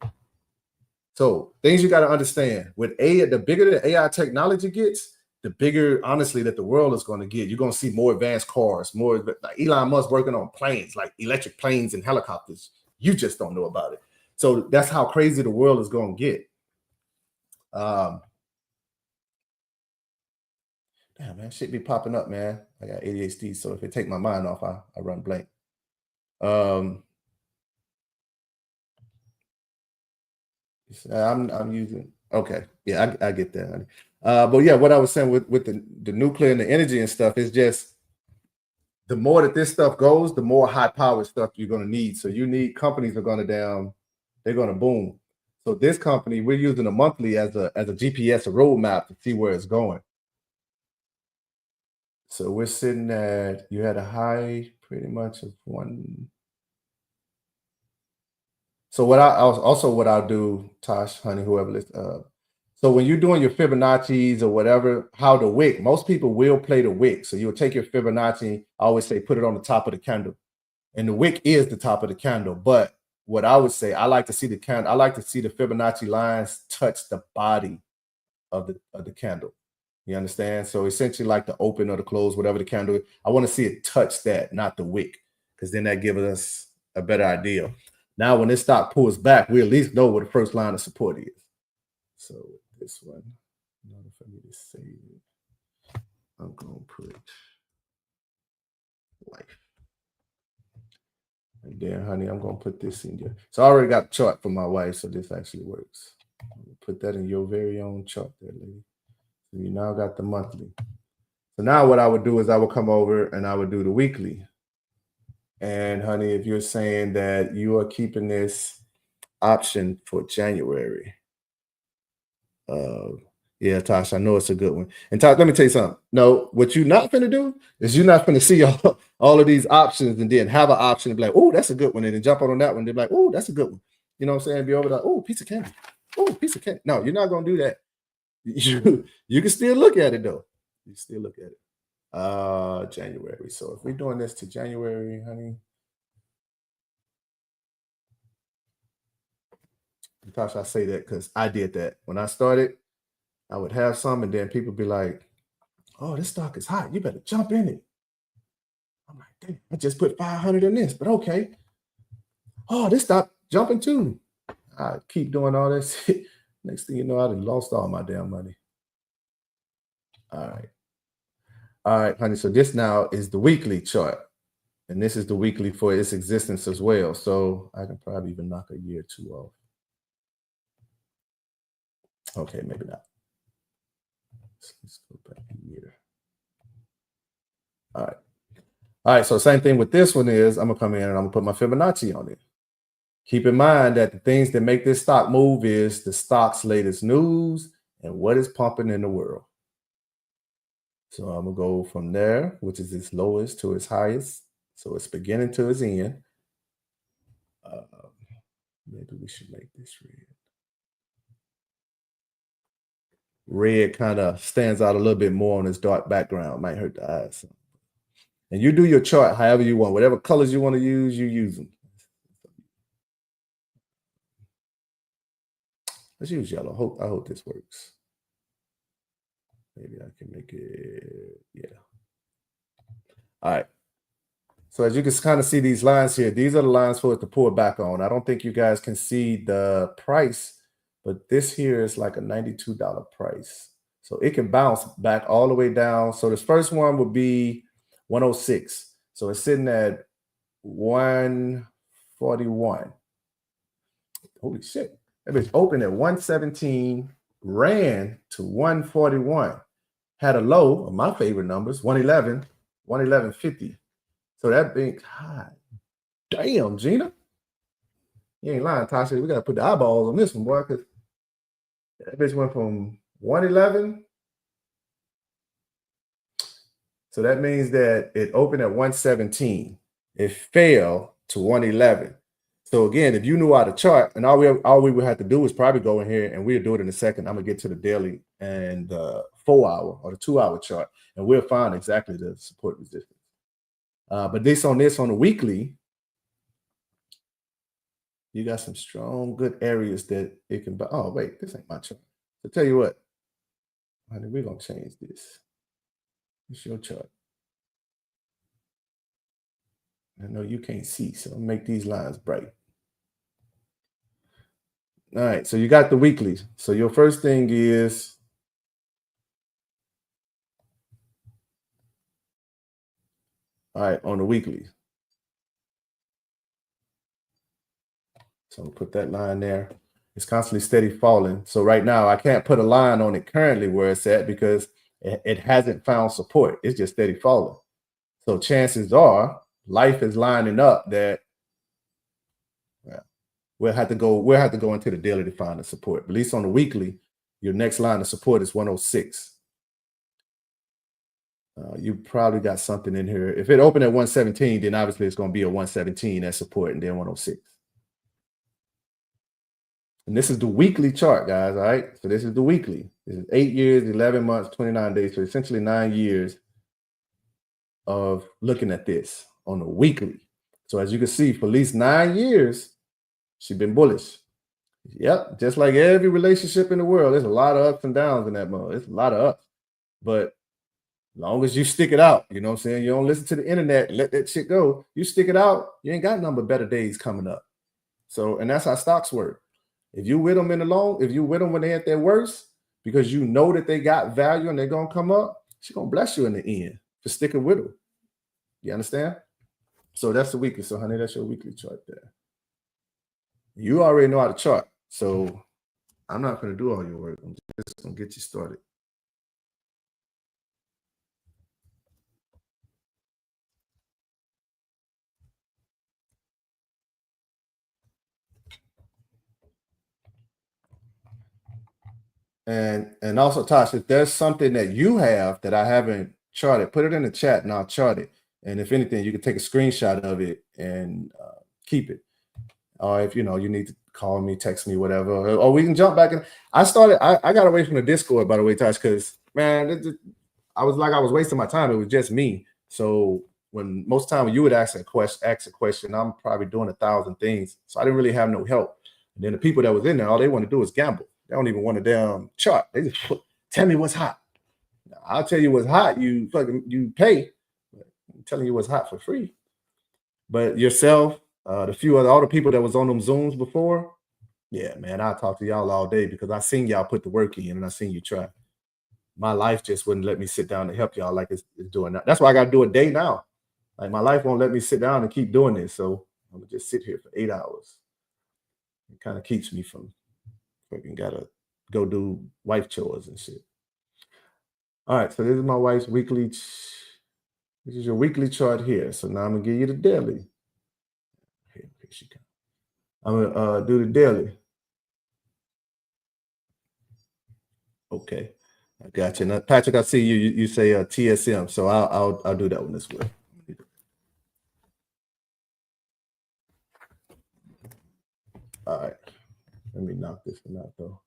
So things you got to understand with AI, the bigger the AI technology gets, the bigger, honestly, that the world is going to get. You're going to see more advanced cars, more like Elon Musk working on planes, like electric planes and helicopters. You just don't know about it. So that's how crazy the world is going to get. Damn, man, shit be popping up, man. I got ADHD, so if it take my mind off, I run blank. I'm using, okay, yeah, I get that, honey. But yeah, what I was saying with the nuclear and the energy and stuff is just the more that this stuff goes, the more high powered stuff you're going to need. So you need companies are going to they're going to boom. So this company, we're using a monthly as a GPS, a roadmap to see where it's going. So we're sitting at, you had a high pretty much of one. So what I'll do, Tosh, honey, whoever listens, so when you're doing your Fibonacci's or whatever, how the wick, most people will play the wick. So you'll take your Fibonacci, I always say put it on the top of the candle. And the wick is the top of the candle. But what I would say, I like to see the Fibonacci lines touch the body of the candle. You understand? So essentially like the open or the close, whatever the candle is, I want to see it touch that, not the wick, because then that gives us a better idea. Now, when this stock pulls back, we at least know what the first line of support is. So this one, in order for me to save it, I'm going to put life. And then, honey, I'm going to put this in there. So I already got the chart for my wife, so this actually works. I'm going to put that in your very own chart there, lady. So you now got the monthly. So now what I would do is I would come over and I would do the weekly. And honey, if you're saying that you are keeping this option for January, yeah, Tosh, I know it's a good one. And Tosh, let me tell you something. No, what you're not going to do is you're not going to see all of these options and then have an option and be like, oh, that's a good one. And then jump on that one. They're like, oh, that's a good one. You know what I'm saying? Be over there, oh, piece of candy. Oh, piece of candy. No, you're not going to do that. You can still look at it, though. You still look at it. January. So if we're doing this to January, honey. Gosh, I say that because I did that. When I started, I would have some, and then people be like, oh, this stock is hot. You better jump in it. I'm like, damn, I just put 500 in this, but okay. Oh, this stock jumping too. I keep doing all this. Next thing you know, I done lost all my damn money. All right, honey. So this now is the weekly chart. And this is the weekly for its existence as well. So I can probably even knock a year or two off. Okay, maybe not. Let's go back a year. All right, so same thing with this one is I'm going to come in and I'm going to put my Fibonacci on it. Keep in mind that the things that make this stock move is the stock's latest news and what is pumping in the world. So I'm gonna go from there, which is its lowest to its highest. So it's beginning to its end. Maybe we should make this red. Red kind of stands out a little bit more on this dark background. Might hurt the eyes. And you do your chart however you want. Whatever colors you want to use, you use them. Let's use yellow. I hope this works. Maybe I can make it, yeah. All right. So as you can kind of see these lines here, these are the lines for it to pull back on. I don't think you guys can see the price, but this here is like a $92 price. So it can bounce back all the way down. So this first one would be 106. So it's sitting at 141. Holy shit. That bitch opened at 117, ran to 141. Had a low of my favorite numbers, 111, 111.50. So that being, God damn, Gina. You ain't lying, Tasha. We got to put the eyeballs on this one, boy, because that bitch went from 111. So that means that it opened at 117. It fell to 111. So again, if you knew how to chart, and all we would have to do is probably go in here, and we'll do it in a second. I'm going to get to the daily and the 4-hour or the 2-hour chart, and we'll find exactly the support resistance. But on the weekly, you got some strong, good areas that it can. Oh, wait, this ain't my chart. So tell you what, honey, we're going to change this. It's your chart. I know you can't see, so I'll make these lines bright. All right, so you got the weeklies. So your first thing is all right on the weekly. So I'll put that line there. It's constantly steady falling. So right now I can't put a line on it currently where it's at because it hasn't found support. It's just steady falling. So chances are life is lining up that we'll have to go into the daily to find the support. At least on the weekly, your next line of support is 106. You probably got something in here. If it opened at 117, then obviously it's going to be a 117 as support and then 106. And this is the weekly chart, guys. All right. So this is the weekly. This is 8 years, 11 months, 29 days. So essentially 9 years of looking at this on the weekly. So as you can see, for at least 9 years, she's been bullish. Yep. Just like every relationship in the world, there's a lot of ups and downs in that mode. There's a lot of ups. But as long as you stick it out, you know what I'm saying? You don't listen to the internet and let that shit go. You stick it out, you ain't got none but better days coming up. So, and that's how stocks work. If you with them if you with them when they at their worst, because you know that they got value and they're gonna come up, she's gonna bless you in the end for sticking with them. You understand? So that's the weekly. So, honey, that's your weekly chart there. You already know how to chart. So I'm not gonna do all your work. I'm just gonna get you started. And also, Tosh, if there's something that you have that I haven't charted, put it in the chat and I'll chart it. And if anything, you can take a screenshot of it and keep it. Or if you need to call me, text me, whatever. Or we can jump back in. I got away from the Discord, by the way, Tosh, because man, I was wasting my time. It was just me. So when most time when you would ask a question, I'm probably doing 1,000 things. So I didn't really have no help. And then the people that was in there, all they want to do is gamble. They don't even want a damn chart. They just tell me what's hot. I'll tell you what's hot. You pay. I'm telling you what's hot for free. But yourself, all the people that was on them Zooms before, yeah, man, I'll talk to y'all all day because I seen y'all put the work in and I seen you try. My life just wouldn't let me sit down and help y'all like it's doing that. That's why I got to do a day now. Like my life won't let me sit down and keep doing this. So I'm gonna just sit here for 8 hours. It kind of keeps me from fucking gotta go do wife chores and shit. All right, so this is my wife's weekly. This is your weekly chart here. So now I'm gonna give you the daily. Here she comes. I'm gonna do the daily. Okay. I got you. Now, Patrick, I see you say TSM, so I'll do that one as well. All right. Let me knock this one out though.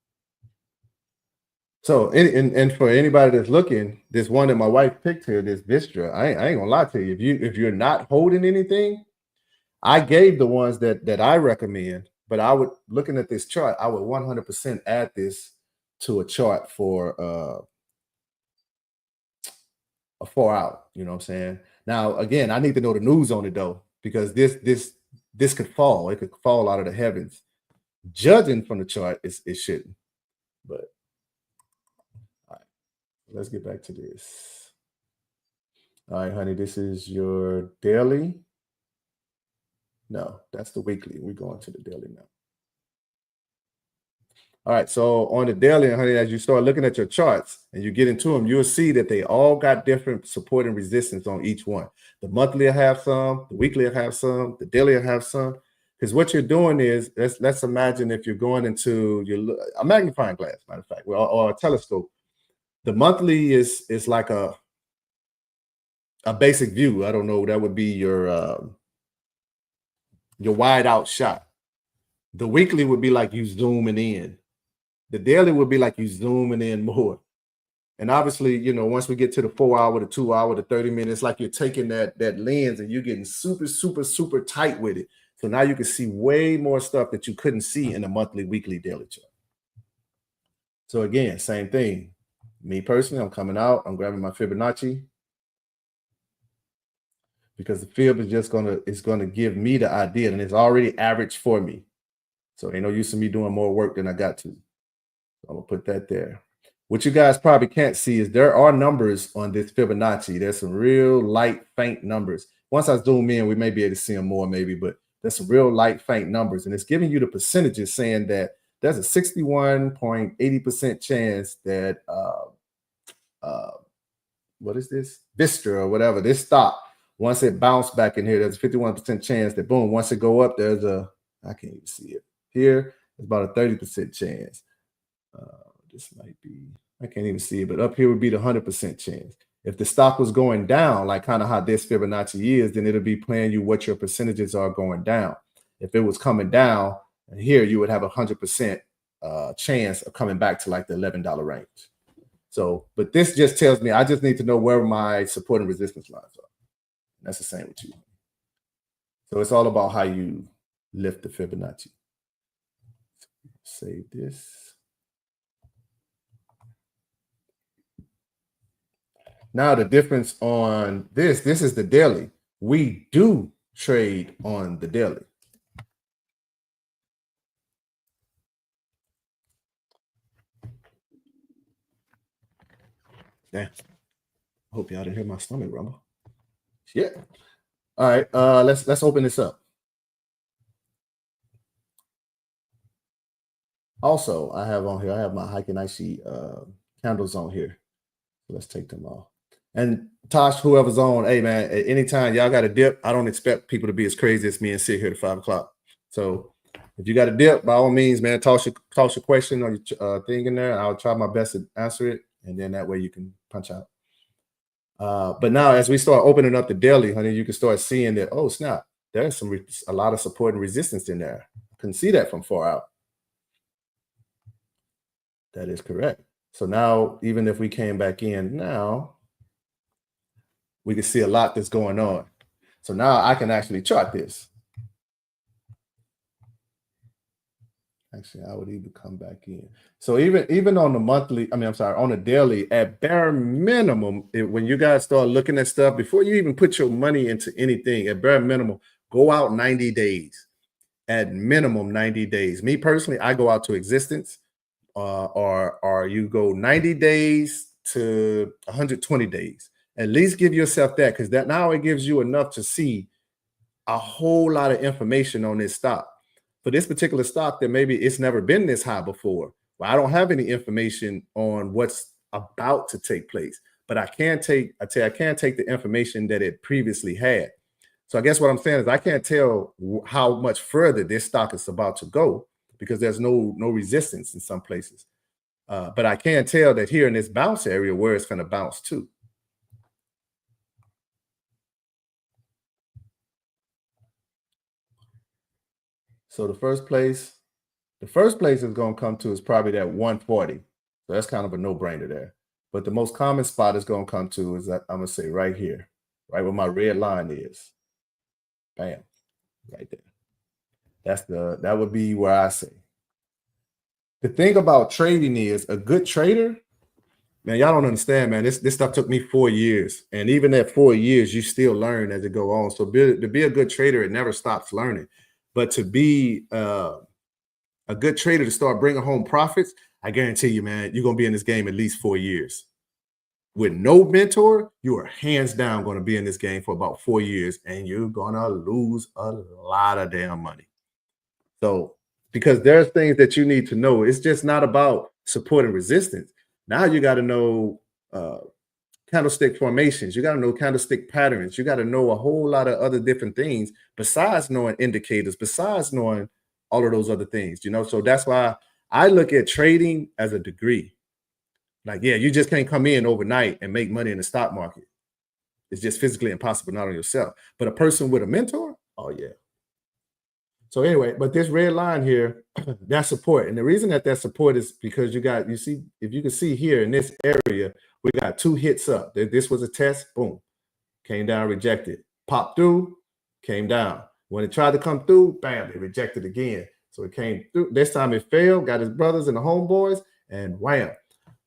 So, and for anybody that's looking, this one that my wife picked here, this Vistra, I ain't gonna lie to you. If you're not holding anything, I gave the ones that I recommend, but I would, looking at this chart, I would 100% add this to a chart for a 4 out. You know what I'm saying? Now, again, I need to know the news on it though, because this could fall. It could fall out of the heavens. Judging from the chart, it shouldn't. But all right, let's get back to this. All right, honey, this is your daily. No, that's the weekly. We're going to the daily now. All right, so on the daily, honey, as you start looking at your charts and you get into them, you'll see that they all got different support and resistance on each one. The monthly will have some, the weekly will have some, the daily will have some. Because what you're doing is, let's imagine if you're going into a magnifying glass, matter of fact, or a telescope. The monthly is like a basic view. I don't know, that would be your wide out shot. The weekly would be like you zooming in. The daily would be like you zooming in more. And obviously, you know, once we get to the 4 hour, the 2 hour, the 30 minutes, like you're taking that lens and you're getting super, super, super tight with it. So now you can see way more stuff that you couldn't see in a monthly, weekly, daily chart. So again, same thing. Me personally, I'm coming out, I'm grabbing my Fibonacci, because the fib is just gonna give me the idea, and it's already averaged for me. So ain't no use in me doing more work than I got to. So I'm gonna put that there. What you guys probably can't see is there are numbers on this Fibonacci. There's some real light, faint numbers. Once I zoom in, we may be able to see them more maybe, but there's some real light, faint numbers. And it's giving you the percentages, saying that there's a 61.80% chance that, what is this? Vistra or whatever, this stock, once it bounced back in here, there's a 51% chance that, boom, once it go up, there's I can't even see it. Here, it's about a 30% chance. This might be, I can't even see it, but up here would be the 100% chance. If the stock was going down, like kind of how this Fibonacci is, then it'll be playing you what your percentages are going down. If it was coming down, here you would have 100% chance of coming back to like the $11 range. So, but this just tells me I just need to know where my support and resistance lines are. That's the same with you. So it's all about how you lift the Fibonacci. Save this. Now the difference on this is the daily. We do trade on the daily. Damn. I hope y'all didn't hear my stomach rumble. Yeah. All right. Let's open this up. Also, I have on here, I have my Heiken Icy candles on here. So let's take them off. And Tosh, whoever's on, hey man, at any time y'all got a dip, I don't expect people to be as crazy as me and sit here at 5 o'clock. So if you got a dip, by all means, man, toss your question or your thing in there. I'll try my best to answer it, and then that way you can punch out. But now, as we start opening up the daily, honey, you can start seeing that, oh snap, there's a lot of support and resistance in there. I couldn't see that from far out. That is correct. So now, even if we came back in now, we can see a lot that's going on. So now I can actually chart this. Actually, I would even come back in. So even on the monthly, on the daily, at bare minimum, when you guys start looking at stuff, before you even put your money into anything, at bare minimum, go out 90 days. At minimum 90 days. Me personally, I go out to existence, or you go 90 days to 120 days. At least give yourself that, because that now it gives you enough to see a whole lot of information on this stock. For this particular stock, that maybe it's never been this high before. Well, I don't have any information on what's about to take place, but I can take the information that it previously had. So I guess what I'm saying is I can't tell how much further this stock is about to go, because there's no resistance in some places. But I can tell that here in this bounce area where it's going to bounce to. So the first place it's going to come to is probably that 140. So that's kind of a no-brainer there. But the most common spot it's going to come to is that I'm going to say right here, right where my red line is. Bam, right there. That would be where I say. The thing about trading is a good trader, man, y'all don't understand, man. This stuff took me 4 years. And even at 4 years, you still learn as it go on. So to be a good trader, it never stops learning. But to be a good trader, to start bringing home profits, I guarantee you, man, you're going to be in this game at least 4 years. With no mentor, you are hands down going to be in this game for about 4 years, and you're going to lose a lot of damn money. So, because there's things that you need to know. It's just not about support and resistance. Now you got to know candlestick formations. You got to know candlestick patterns. You got to know a whole lot of other different things besides knowing indicators, besides knowing all of those other things, you know? So that's why I look at trading as a degree. Like, yeah, you just can't come in overnight and make money in the stock market. It's just physically impossible, not on yourself. But a person with a mentor, oh yeah. So anyway, but this red line here, that's support. And the reason that support is because you see, if you can see here in this area, we got 2 hits up. This was a test, boom, came down, rejected. Popped through, came down. When it tried to come through, bam, it rejected again. So it came through. This time it failed, got his brothers and the homeboys, and wham.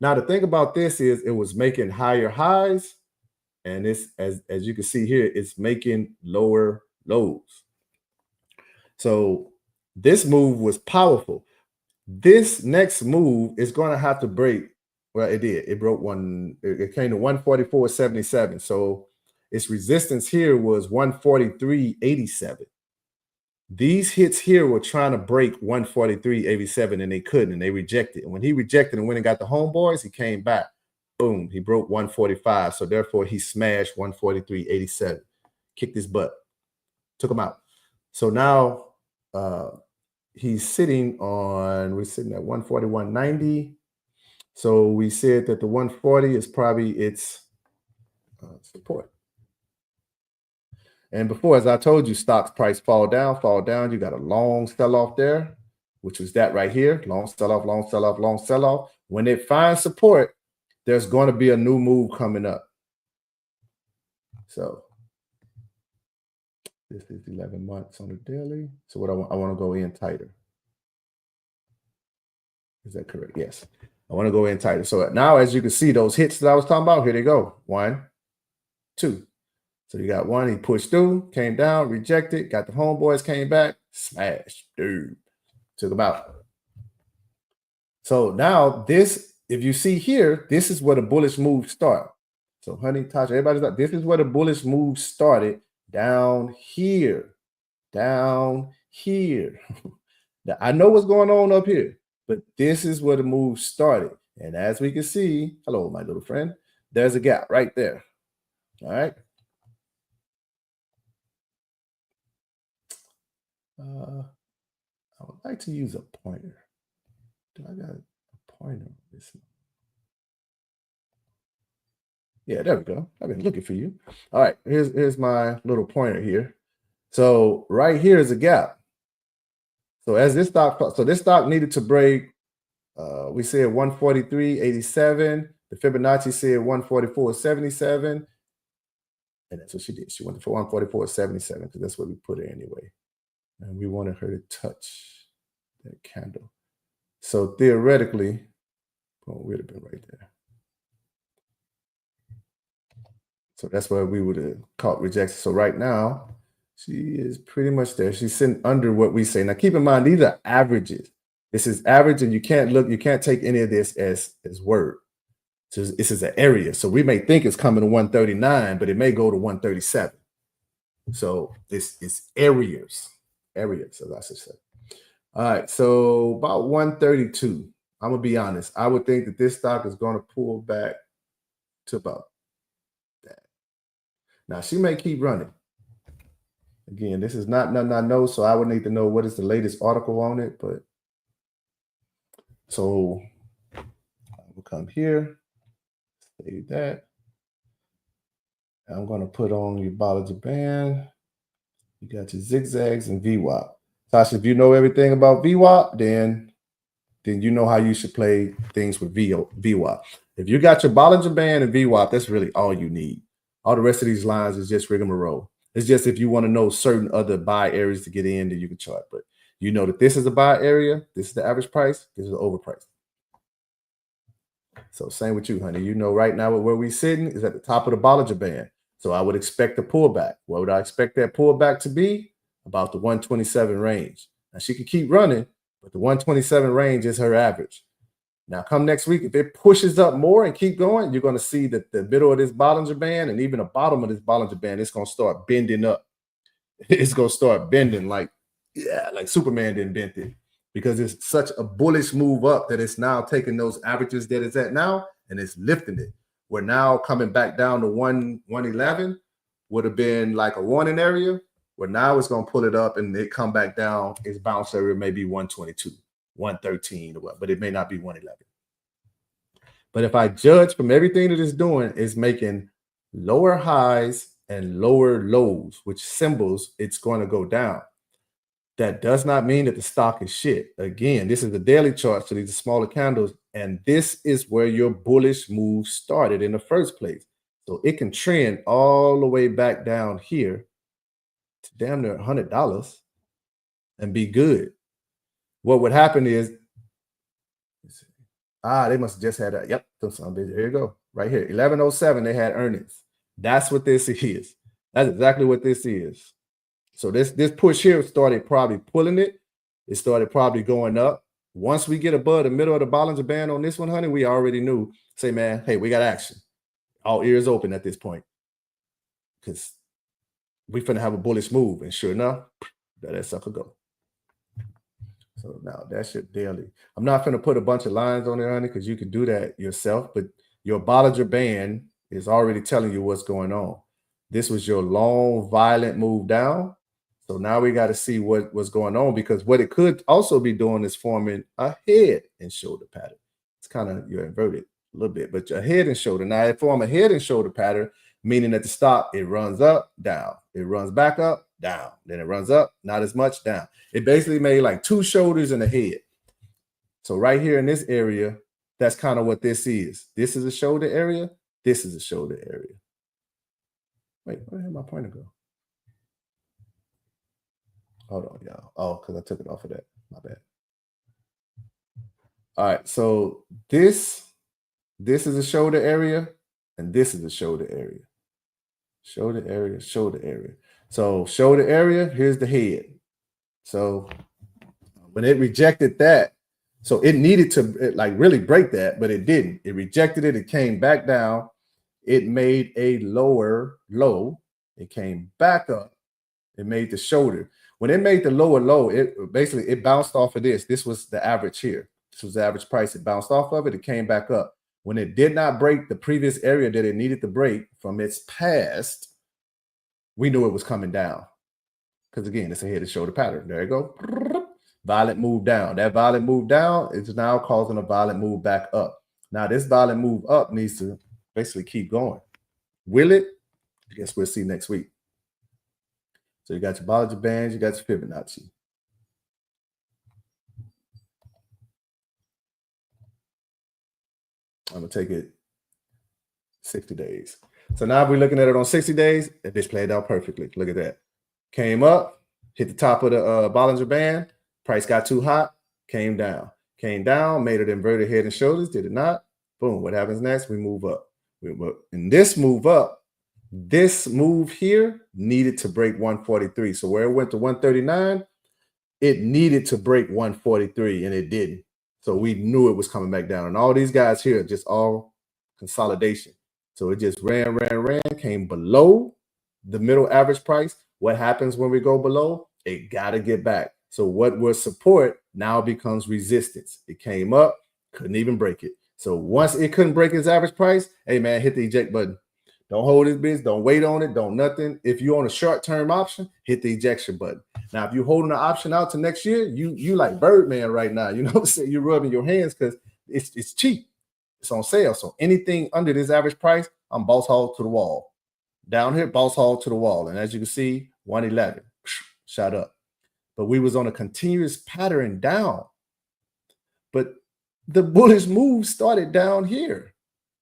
Now, the thing about this is it was making higher highs, and this, as you can see here, it's making lower lows. So this move was powerful. This next move is going to have to break. Well, it did. It broke one. It came to 144.77. So its resistance here was 143.87. These hits here were trying to break 143.87, and they couldn't, and they rejected. And when he rejected and went and got the homeboys, he came back. Boom, he broke 145. So therefore, he smashed 143.87, kicked his butt, took him out. So now we're sitting at 141.90. So we said that the 140 is probably its support. And before, as I told you, stocks price fall down. You got a long sell-off there, which was that right here. Long sell-off, long sell-off, long sell-off. When it finds support, there's going to be a new move coming up. So this is 11 months on the daily. So what I want to go in tighter. Is that correct? Yes. I want to go in tighter. So now, as you can see, those hits that I was talking about, here they go. 1, 2. So you got 1, he pushed through, came down, rejected, got the homeboys, came back, smashed, dude, took them out. So now this, if you see here, this is where the bullish move start. So honey, Tasha, everybody's like, this is where the bullish move started, down here, down here. Now, I know what's going on up here, but this is where the move started. And as we can see, hello, my little friend, there's a gap right there. All right. I would like to use a pointer. Do I got a pointer on this one? Yeah, there we go. I've been looking for you. All right, here's my little pointer here. So right here is a gap. So as this stock needed to break, we said 143.87. The Fibonacci said 144.77. And that's what she did. She went for 144.77 because that's what we put her anyway. And we wanted her to touch that candle. So theoretically, well, we'd have been right there. So that's where we would have caught rejection. So right now, she is pretty much there. She's sitting under what we say. Now, keep in mind, these are averages. This is average, and you can't take any of this as word. So this is an area. So we may think it's coming to 139, but it may go to 137. So this is areas, as I should say. All right, so about 132. I'm gonna be honest. I would think that this stock is going to pull back to about that. Now she may keep running. Again, this is not nothing I know, so I would need to know what is the latest article on it. But so come here, save that. I'm going to put on your Bollinger Band. You got your zigzags and VWAP. Tasha, if you know everything about VWAP, then you know how you should play things with VWAP. If you got your Bollinger Band and VWAP, that's really all you need. All the rest of these lines is just rigmarole. It's just if you want to know certain other buy areas to get in, then you can chart. But you know that this is a buy area, this is the average price, this is the overprice. So same with you, honey. You know right now where we're sitting is at the top of the Bollinger Band. So I would expect a pullback. What would I expect that pullback to be? About the 127 range. Now she can keep running, but the 127 range is her average. Now come next week, if it pushes up more and keep going, you're going to see that the middle of this Bollinger Band and even the bottom of this Bollinger Band, it's going to start bending up. It's going to start bending like Superman didn't bend it, because it's such a bullish move up that it's now taking those averages that it's at now and it's lifting it. We're now coming back down to 111, would have been like a warning area, where now it's going to pull it up and it come back down. Its bounce area may be 122, 113 or what, but it may not be 111. But if I judge from everything that it's doing, it's making lower highs and lower lows, which symbols it's going to go down. That does not mean that the stock is shit. Again, this is the daily chart, so these are smaller candles, and this is where your bullish move started in the first place. So it can trend all the way back down here to damn near $100 and be good. What would happen is, they must have just had that. Yep, here you go. Right here, 1107, they had earnings. That's what this is. That's exactly what this is. So this push here started probably pulling it. It started probably going up. Once we get above the middle of the Bollinger Band on this one, honey, we already knew. Say, man, hey, we got action. All ears open at this point, because we finna have a bullish move. And sure enough, let that sucker go. So now that's your daily. I'm not finna put a bunch of lines on there, honey, because you can do that yourself. But your Bollinger Band is already telling you what's going on. This was your long, violent move down. So now we got to see what's going on, because what it could also be doing is forming a head and shoulder pattern. It's kind of, you're inverted a little bit, but your head and shoulder. Now it form a head and shoulder pattern, meaning at the stop, it runs up, down. It runs back up, down. Then it runs up, not as much, down. It basically made like two shoulders and a head. So right here in this area, that's kind of what this is. This is a shoulder area. This is a shoulder area. Wait, where did my pointer go? Hold on, y'all. Oh, because I took it off of that. My bad. All right, so this is a shoulder area, and this is a shoulder area. Shoulder area, shoulder area. So shoulder area, here's the head. So when it rejected that, so it needed to like really break that, but it didn't. It rejected it. It came back down. It made a lower low. It came back up. It made the shoulder. When it made the lower low, it bounced off of this. This was the average here. This was the average price. It bounced off of it. It came back up. When it did not break the previous area that it needed to break from its past, we knew it was coming down. Because again, it's a head and shoulder pattern. There you go. Violent move down. That violent move down is now causing a violent move back up. Now this violent move up needs to basically keep going. Will it? I guess we'll see next week. So you got your Bollinger Bands, you got your Fibonacci. I'm going to take it 60 days. So now we're looking at it on 60 days. It just played out perfectly. Look at that. Came up, hit the top of the Bollinger Band. Price got too hot, came down. Came down, made it inverted head and shoulders. Did it not? Boom. What happens next? We move up. And this move up, this move here needed to break 143. So where it went to 139, it needed to break 143, and it didn't. So we knew it was coming back down. And all these guys here, just all consolidation. So it just ran, came below the middle average price. What happens when we go below? It got to get back. So what was support now becomes resistance. It came up, couldn't even break it. So once it couldn't break its average price, hey, man, hit the eject button. Don't hold this bitch. Don't wait on it. Don't nothing. If you're on a short-term option, hit the ejection button. Now, if you're holding the option out to next year, you like Birdman right now. You know what I'm saying? You're rubbing your hands because it's cheap. It's on sale. So anything under this average price, I'm boss hog to the wall. Down here, boss hog to the wall. And as you can see, 111 shot up. But we was on a continuous pattern down. But the bullish move started down here.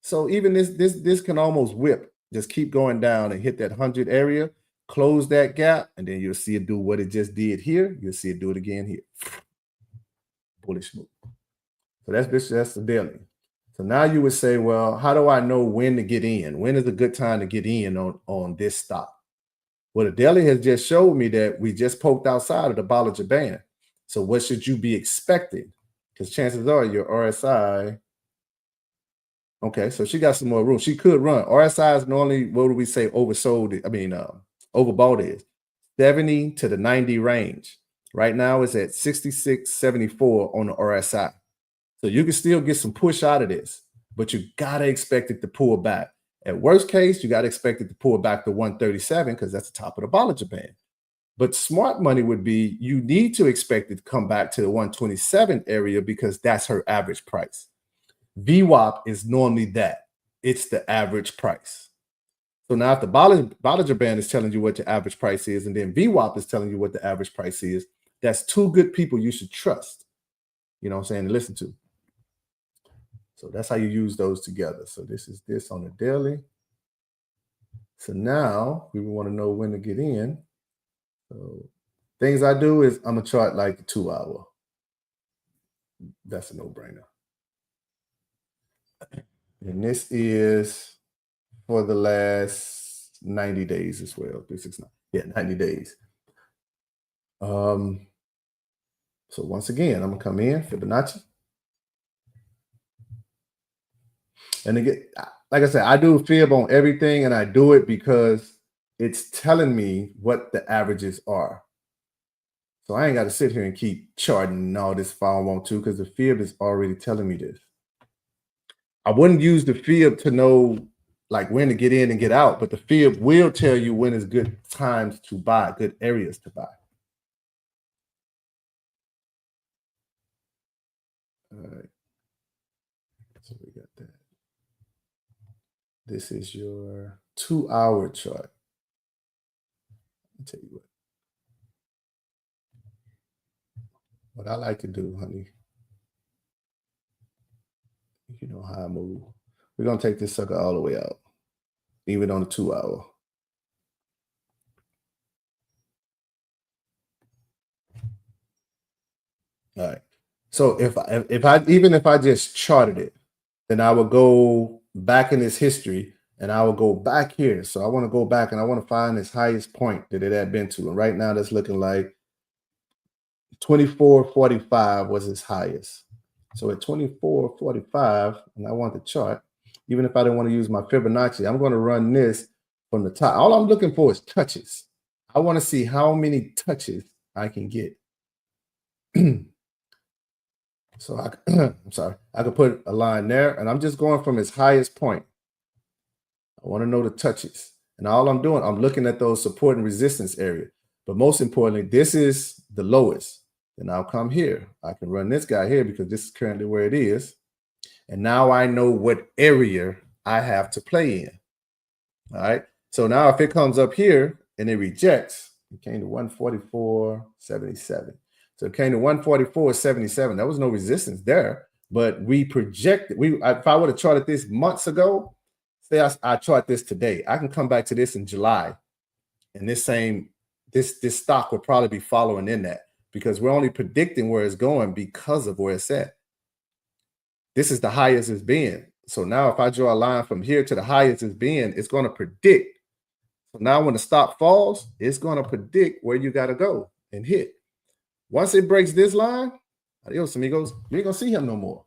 So even this can almost whip. Just keep going down and hit that 100 area, close that gap, and then you'll see it do what it just did here. You'll see it do it again here. Bullish move. So that's the daily. So now you would say, well, how do I know when to get in? When is a good time to get in on this stock? Well, the daily has just showed me that we just poked outside of the Bollinger Band. So what should you be expecting? Because chances are your RSI. Okay, so she got some more room. She could run. RSI is normally, what do we say, oversold? I mean, overbought is 70 to the 90 range. Right now it's at 66.74 on the RSI. So you can still get some push out of this, but you got to expect it to pull back. At worst case, you got to expect it to pull back to 137 because that's the top of the Bollinger Band. But smart money would be you need to expect it to come back to the 127 area because that's her average price. VWAP is normally that. It's the average price. So now if the Bollinger Band is telling you what your average price is and then VWAP is telling you what the average price is, that's two good people you should trust. You know what I'm saying? To listen to. So that's how you use those together. So this is this on the daily. So now we want to know when to get in. So things I do is I'm going to chart like the 2 hour. That's a no-brainer. And this is for the last 90 days as well. 369. Yeah, 90 days. So once again, I'm going to come in, Fibonacci. And again, like I said, I do fib on everything, and I do it because it's telling me what the averages are. So I ain't got to sit here and keep charting all this if I don't want to, because the fib is already telling me this. I wouldn't use the fib to know like when to get in and get out, but the fib will tell you when is good times to buy, good areas to buy. All right. So we got that. This is your 2 hour chart. I'll tell you what I like to do, honey. You know how I move. We're going to take this sucker all the way out, even on the 2 hour. All right. So if I just charted it, then I would go back in this history and I will go back here. So I want to go back and I want to find this highest point that it had been to. And right now that's looking like 24.45 was its highest. So at 24.45, and I want the chart, even if I didn't want to use my Fibonacci, I'm going to run this from the top. All I'm looking for is touches. I want to see how many touches I can get. So I'm sorry, I could put a line there, and I'm just going from its highest point. I want to know the touches. And all I'm doing, I'm looking at those support and resistance area. But most importantly, this is the lowest. Then I'll come here. I can run this guy here because this is currently where it is. And now I know what area I have to play in. All right. So now if it comes up here and it rejects, it came to 144.77. So it came to 144.77. There was no resistance there, but we projected. If I would have charted this months ago, say I chart this today, I can come back to this in July, and this stock will probably be following in that because we're only predicting where it's going because of where it's at. This is the highest it's been. So now if I draw a line from here to the highest it's been, it's going to predict. So now when the stock falls, it's going to predict where you got to go and hit. Once it breaks this line, adios amigos, you ain't gonna see him no more.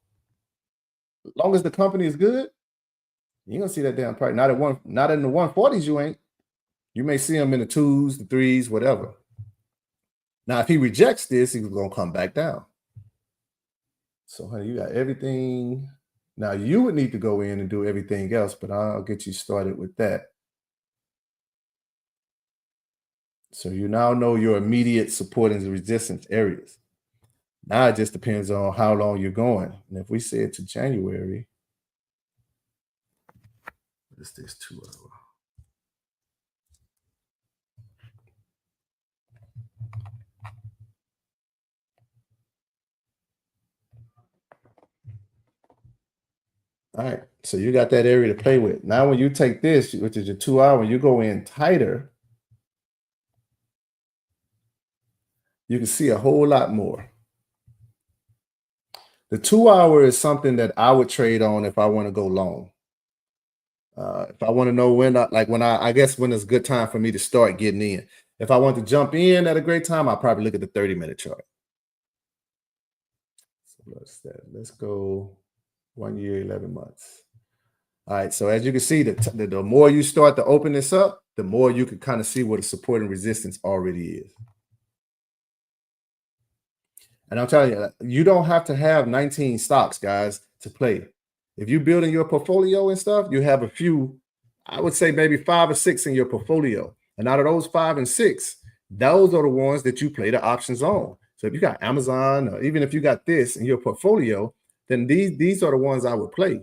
As long as the company is good, you ain't gonna see that damn price. Not in the 140s, you ain't. You may see him in the 2s, the 3s, whatever. Now, if he rejects this, he's gonna come back down. So, honey, you got everything. Now, you would need to go in and do everything else, but I'll get you started with that. So you now know your immediate support and resistance areas. Now it just depends on how long you're going. And if we say it to January, This takes 2 hours. All right, so you got that area to play with. Now, when you take this, which is your 2 hour, you go in tighter, you can see a whole lot more. The 2 hour is something that I would trade on if I want to go long. If I want to know when, I guess when it's a good time for me to start getting in. If I want to jump in at a great time, I'll probably look at the 30-minute chart. So let's go 1 year, 11 months. All right, so as you can see, the more you start to open this up, the more you can kind of see what the support and resistance already is. And I'm telling you, you don't have to have 19 stocks, guys, to play. If you're building your portfolio and stuff, you have a few, I would say maybe 5 or 6 in your portfolio. And out of those 5 and 6, those are the ones that you play the options on. So if you got Amazon, or even if you got this in your portfolio, then these are the ones I would play.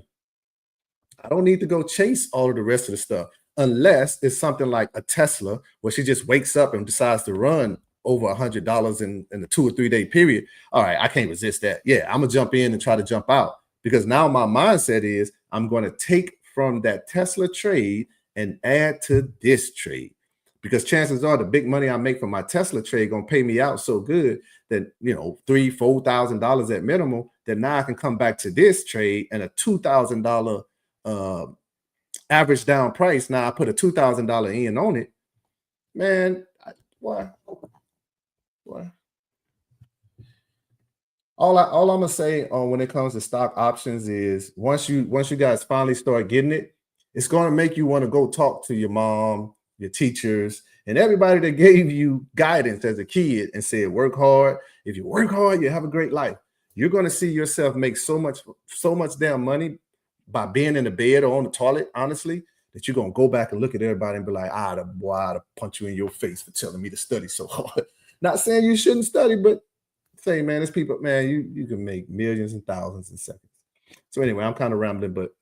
I don't need to go chase all of the rest of the stuff unless it's something like a Tesla where she just wakes up and decides to run over $100 in a 2 or 3 day period. All right, I can't resist that. Yeah, I'm gonna jump in and try to jump out because now my mindset is I'm going to take from that Tesla trade and add to this trade because chances are the big money I make from my Tesla trade gonna pay me out so good that $3,000-4,000 at minimum. That now I can come back to this trade and a $2,000 average down price. Now I put a $2,000 in on it, man. Why? All I'm gonna say on when it comes to stock options is once you guys finally start getting it, it's gonna make you want to go talk to your mom, your teachers, and everybody that gave you guidance as a kid and said work hard. If you work hard, you have a great life. You're gonna see yourself make so much damn money by being in the bed or on the toilet, honestly, that you're gonna go back and look at everybody and be like, I'd punch you in your face for telling me to study so hard. Not saying you shouldn't study, but say, man, there's people, man, you can make millions and thousands in seconds. So anyway, I'm kind of rambling, but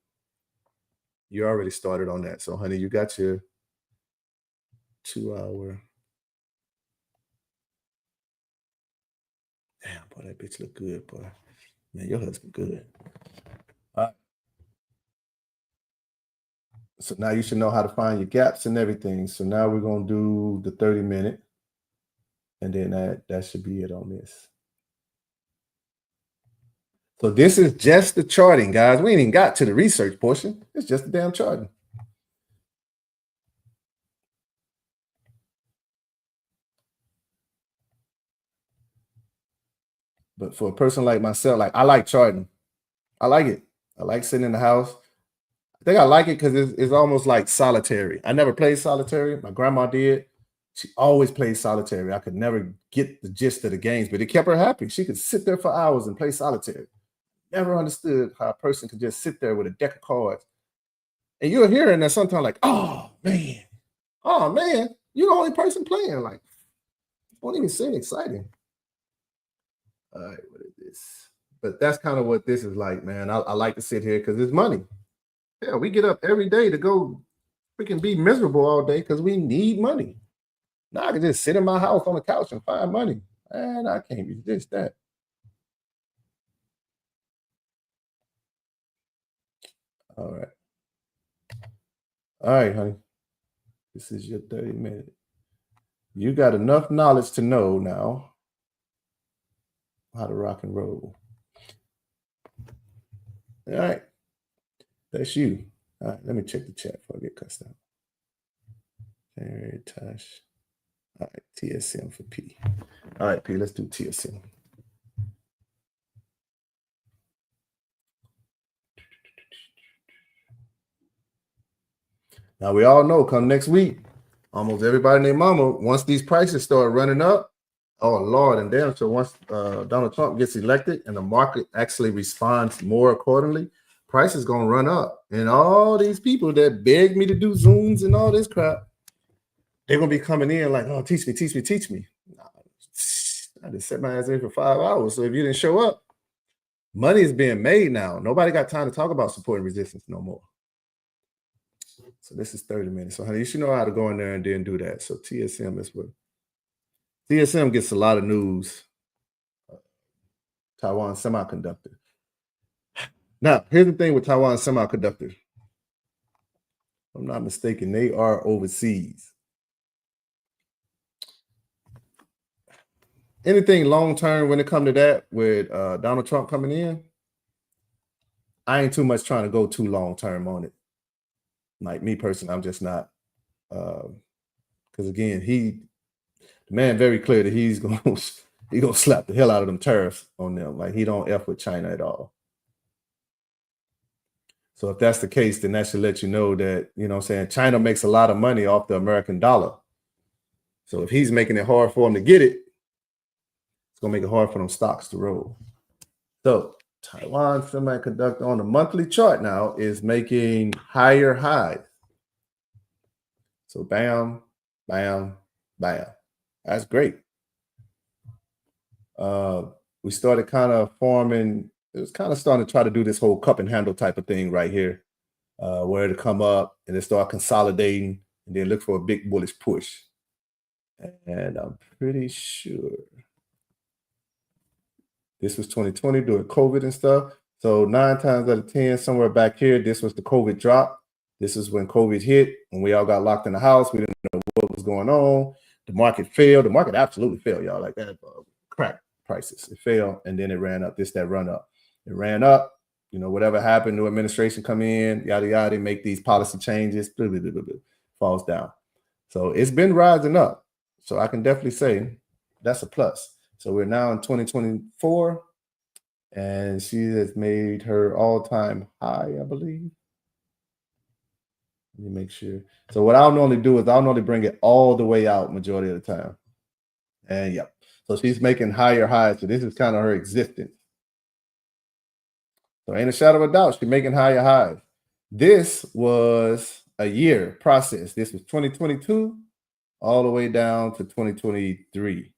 you already started on that. So honey, you got your 2 hour. Damn, boy, that bitch look good, boy. Man, your husband good. All right. So now you should know how to find your gaps and everything. So now we're going to do the 30-minute. And then that should be it on this. So this is just the charting, guys. We ain't even got to the research portion. It's just the damn charting. But for a person like myself, like I like charting. I like it. I like sitting in the house. I think I like it because it's almost like solitary. I never played solitary. My grandma did. She always played solitary. I could never get the gist of the games, but it kept her happy. She could sit there for hours and play solitary. Never understood how a person could just sit there with a deck of cards. And you're hearing that sometimes like, oh man, you're the only person playing. Like, it won't even seem exciting. All right, what is this? But that's kind of what this is like, man. I like to sit here because it's money. Yeah, we get up every day to go freaking be miserable all day because we need money. Now I can just sit in my house on the couch and find money. And I can't resist that. All right. All right, honey. This is your 30-minute. You got enough knowledge to know now how to rock and roll. All right. That's you. All right, let me check the chat before I get cussed out. January, Tosh. All right, TSM for P. All right, P, let's do TSM. Now, we all know come next week, almost everybody and their mama, once these prices start running up, oh, Lord, and damn, so once Donald Trump gets elected and the market actually responds more accordingly, price is going to run up. And all these people that beg me to do Zooms and all this crap, they're going to be coming in like, oh, teach me. I just set my ass in for 5 hours. So if you didn't show up, money is being made now. Nobody got time to talk about support and resistance no more. So this is 30 minutes. So honey, you should know how to go in there and then do that. So TSM is what TSM gets a lot of news. Taiwan Semiconductor. Now, here's the thing with Taiwan Semiconductor. If I'm not mistaken, they are overseas. Anything long term when it comes to that with Donald Trump coming in, I ain't too much trying to go too long term on it. Like me personally, I'm just not. Because again, the man very clear that he's gonna slap the hell out of them tariffs on them. Like he don't F with China at all. So if that's the case, then that should let you know that, you know what I'm saying, China makes a lot of money off the American dollar. So if he's making it hard for them to get it, it's gonna make it hard for them stocks to roll. So Taiwan Semiconductor on the monthly chart now is making higher highs. So bam, bam, bam. That's great. We started kind of forming, it was kind of starting to try to do this whole cup and handle type of thing right here, where it'll come up and it start consolidating and then look for a big bullish push. And I'm pretty sure this was 2020 during COVID and stuff. So 9 times out of 10, somewhere back here, this was the COVID drop. This is when COVID hit and we all got locked in the house. We didn't know what was going on. The market failed. The market absolutely failed, y'all. Like that crack prices. It fell and then it ran up. That run up. It ran up. You know, whatever happened, new administration come in, yada, yada, make these policy changes, blah, blah, blah, blah, blah, falls down. So it's been rising up. So I can definitely say that's a plus. So we're now in 2024 and she has made her all-time high, I believe. Let me make sure. So what I'll normally do is I'll normally bring it all the way out majority of the time. And yeah, so she's making higher highs. So this is kind of her existence. So ain't a shadow of a doubt, she's making higher highs. This was a year process. This was 2022 all the way down to 2023.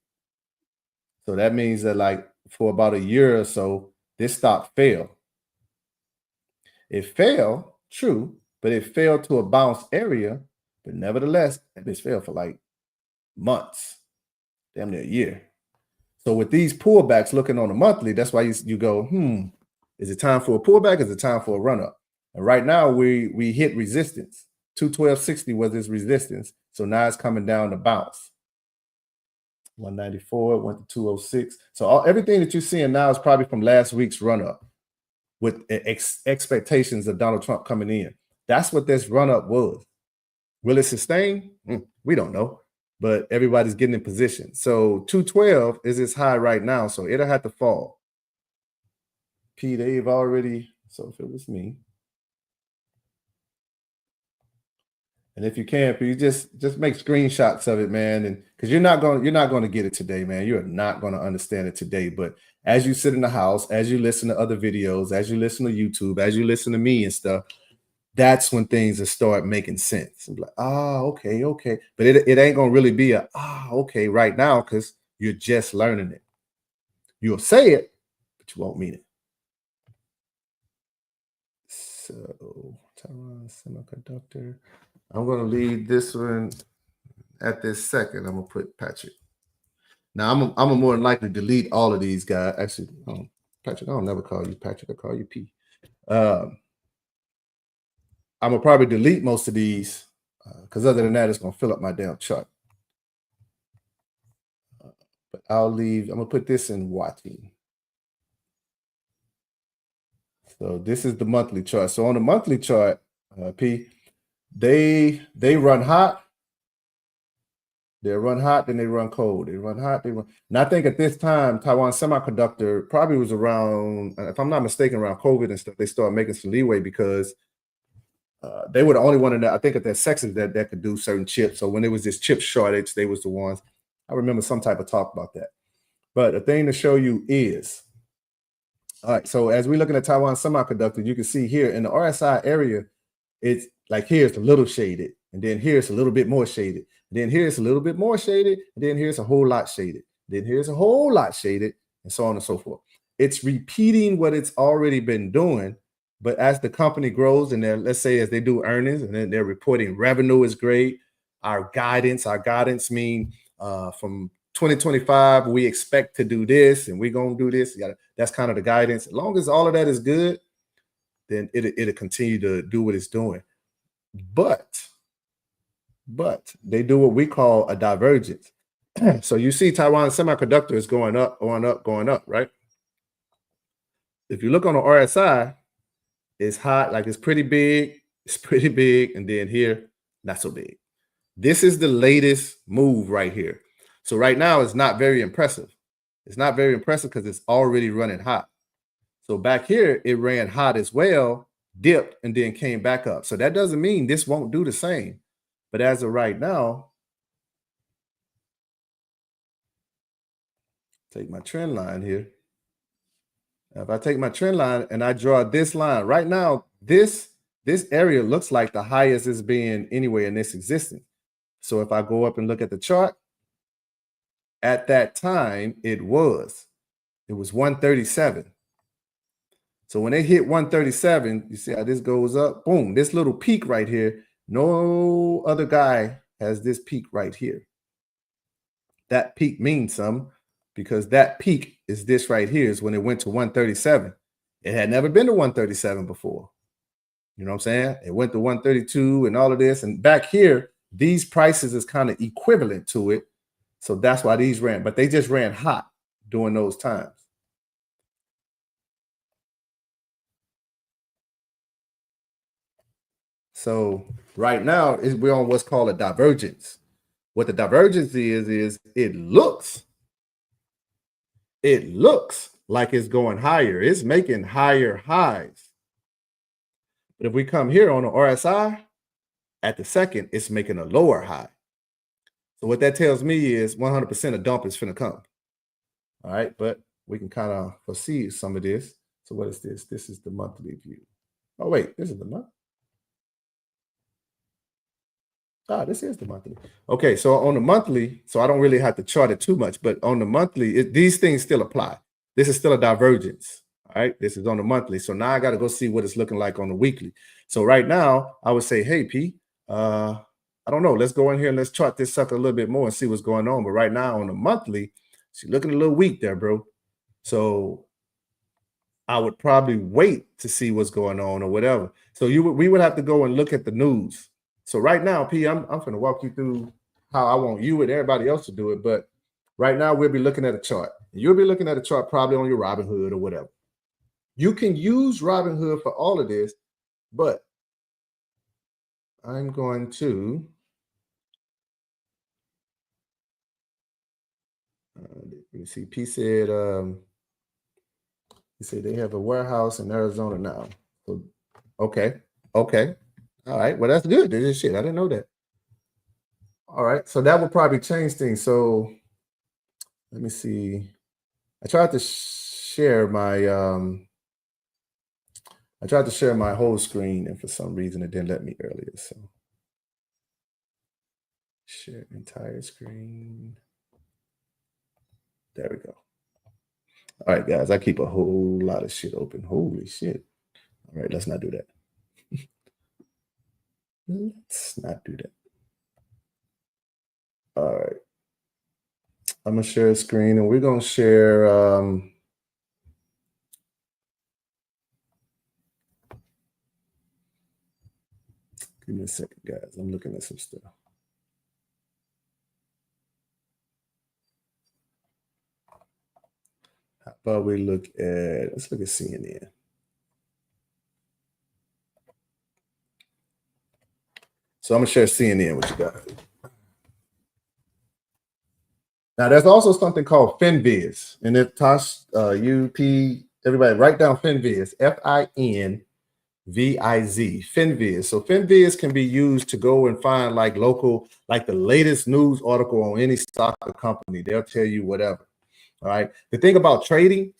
So that means that like for about a year or so, this stock fell. It fell, true, but it fell to a bounce area. But nevertheless, that bitch fell for like months, damn near a year. So with these pullbacks looking on a monthly, that's why you go, is it time for a pullback? Is it time for a run up? And right now we hit resistance. 212.60 was this resistance. So now it's coming down to bounce. 194, it went to 206. So everything that you're seeing now is probably from last week's run up with expectations of Donald Trump coming in. That's what this run up was. Will it sustain? We don't know, but everybody's getting in position. So 212 is its high right now. So it'll have to fall. P, they've already, so if it was me, and if you can, you just make screenshots of it, man, and because you're not going to get it today, man. You're not going to understand it today. But as you sit in the house, as you listen to other videos, as you listen to YouTube, as you listen to me and stuff, that's when things will start making sense. Like, okay. But it ain't gonna really be a okay right now because you're just learning it. You'll say it, but you won't mean it. So Taiwan Semiconductor. I'm gonna leave this one at this second. I'm gonna put Patrick. Now I'm gonna more than likely delete all of these guys. Actually, Patrick, I don't never call you Patrick. I call you P. I'm gonna probably delete most of these because other than that, it's gonna fill up my damn chart. But I'm gonna put this in watching. So this is the monthly chart. So on the monthly chart, P, they run hot. They run hot, then they run cold. They run hot, they run. And I think at this time, Taiwan Semiconductor probably was around, if I'm not mistaken, around COVID and stuff. They started making some leeway because they were the only one in that, I think, at that section that could do certain chips. So when there was this chip shortage, they was the ones. I remember some type of talk about that. But the thing to show you is, all right, so as we're looking at Taiwan Semiconductor, you can see here in the RSI area, it's like here's a little shaded, and then here's a little bit more shaded, and then here's a little bit more shaded, and then here's a whole lot shaded, then here's a whole lot shaded, and so on and so forth. It's repeating what it's already been doing, But as the company grows and let's say as they do earnings and then they're reporting revenue is great, our guidance mean from 2025, we expect to do this and we're going to do this. That's kind of the guidance. As long as all of that is good, then it'll continue to do what it's doing. But they do what we call a divergence. So you see Taiwan Semiconductor is going up, right? If you look on the RSI, it's hot, like it's pretty big, and then here, not so big. This is the latest move right here. So right now, it's not very impressive. It's not very impressive because it's already running hot. So back here, it ran hot as well, dipped, and then came back up. So that doesn't mean this won't do the same. But as of right now, take my trend line here. If I take my trend line and I draw this line, right now, this area looks like the highest it's been anywhere in this existence. So if I go up and look at the chart, at that time, it was 137. So when they hit 137, you see how this goes up? Boom, this little peak right here. No other guy has this peak right here. That peak means something because that peak is this right here is when it went to 137. It had never been to 137 before. You know what I'm saying? It went to 132 and all of this. And back here, these prices is kind of equivalent to it. So that's why these ran, but they just ran hot during those times. So right now we're on what's called a divergence. What the divergence is it looks like it's going higher. It's making higher highs. But if we come here on the RSI, at the second, it's making a lower high. So what that tells me is 100% a dump is finna come. All right, but we can kind of foresee some of this. So what is this? This is the monthly view. Oh, wait, this is the month. This is the monthly. Okay, so on the monthly, so I don't really have to chart it too much, but on the monthly, these things still apply. This is still a divergence. All right, this is on the monthly. So now I got to go see what it's looking like on the weekly. So right now, I would say, hey, P, I don't know. Let's go in here and let's chart this sucker a little bit more and see what's going on. But right now on the monthly, she's looking a little weak there, bro. So I would probably wait to see what's going on or whatever. So we would have to go and look at the news. So right now, P, I'm going to walk you through how I want you and everybody else to do it. But right now, we'll be looking at a chart. You'll be looking at a chart probably on your Robinhood or whatever. You can use Robinhood for all of this, but I'm going to let me see. P said he said they have a warehouse in Arizona now. So okay. All right. Well, that's good. This is shit. I didn't know that. All right. So that will probably change things. So let me see. I tried to share my whole screen, and for some reason it didn't let me earlier. So share entire screen. There we go. All right, guys. I keep a whole lot of shit open. Holy shit. All right, let's not do that. Let's not do that. All right. I'm going to share a screen and we're going to share give me a second, guys. I'm looking at some stuff. How about we let's look at CNN. So I'm going to share CNN with you guys. Now, there's also something called FinViz. And if Tosh, everybody write down FinViz, FINVIZ, FinViz. So FinViz can be used to go and find like local, like the latest news article on any stock or company. They'll tell you whatever. All right. The thing about trading,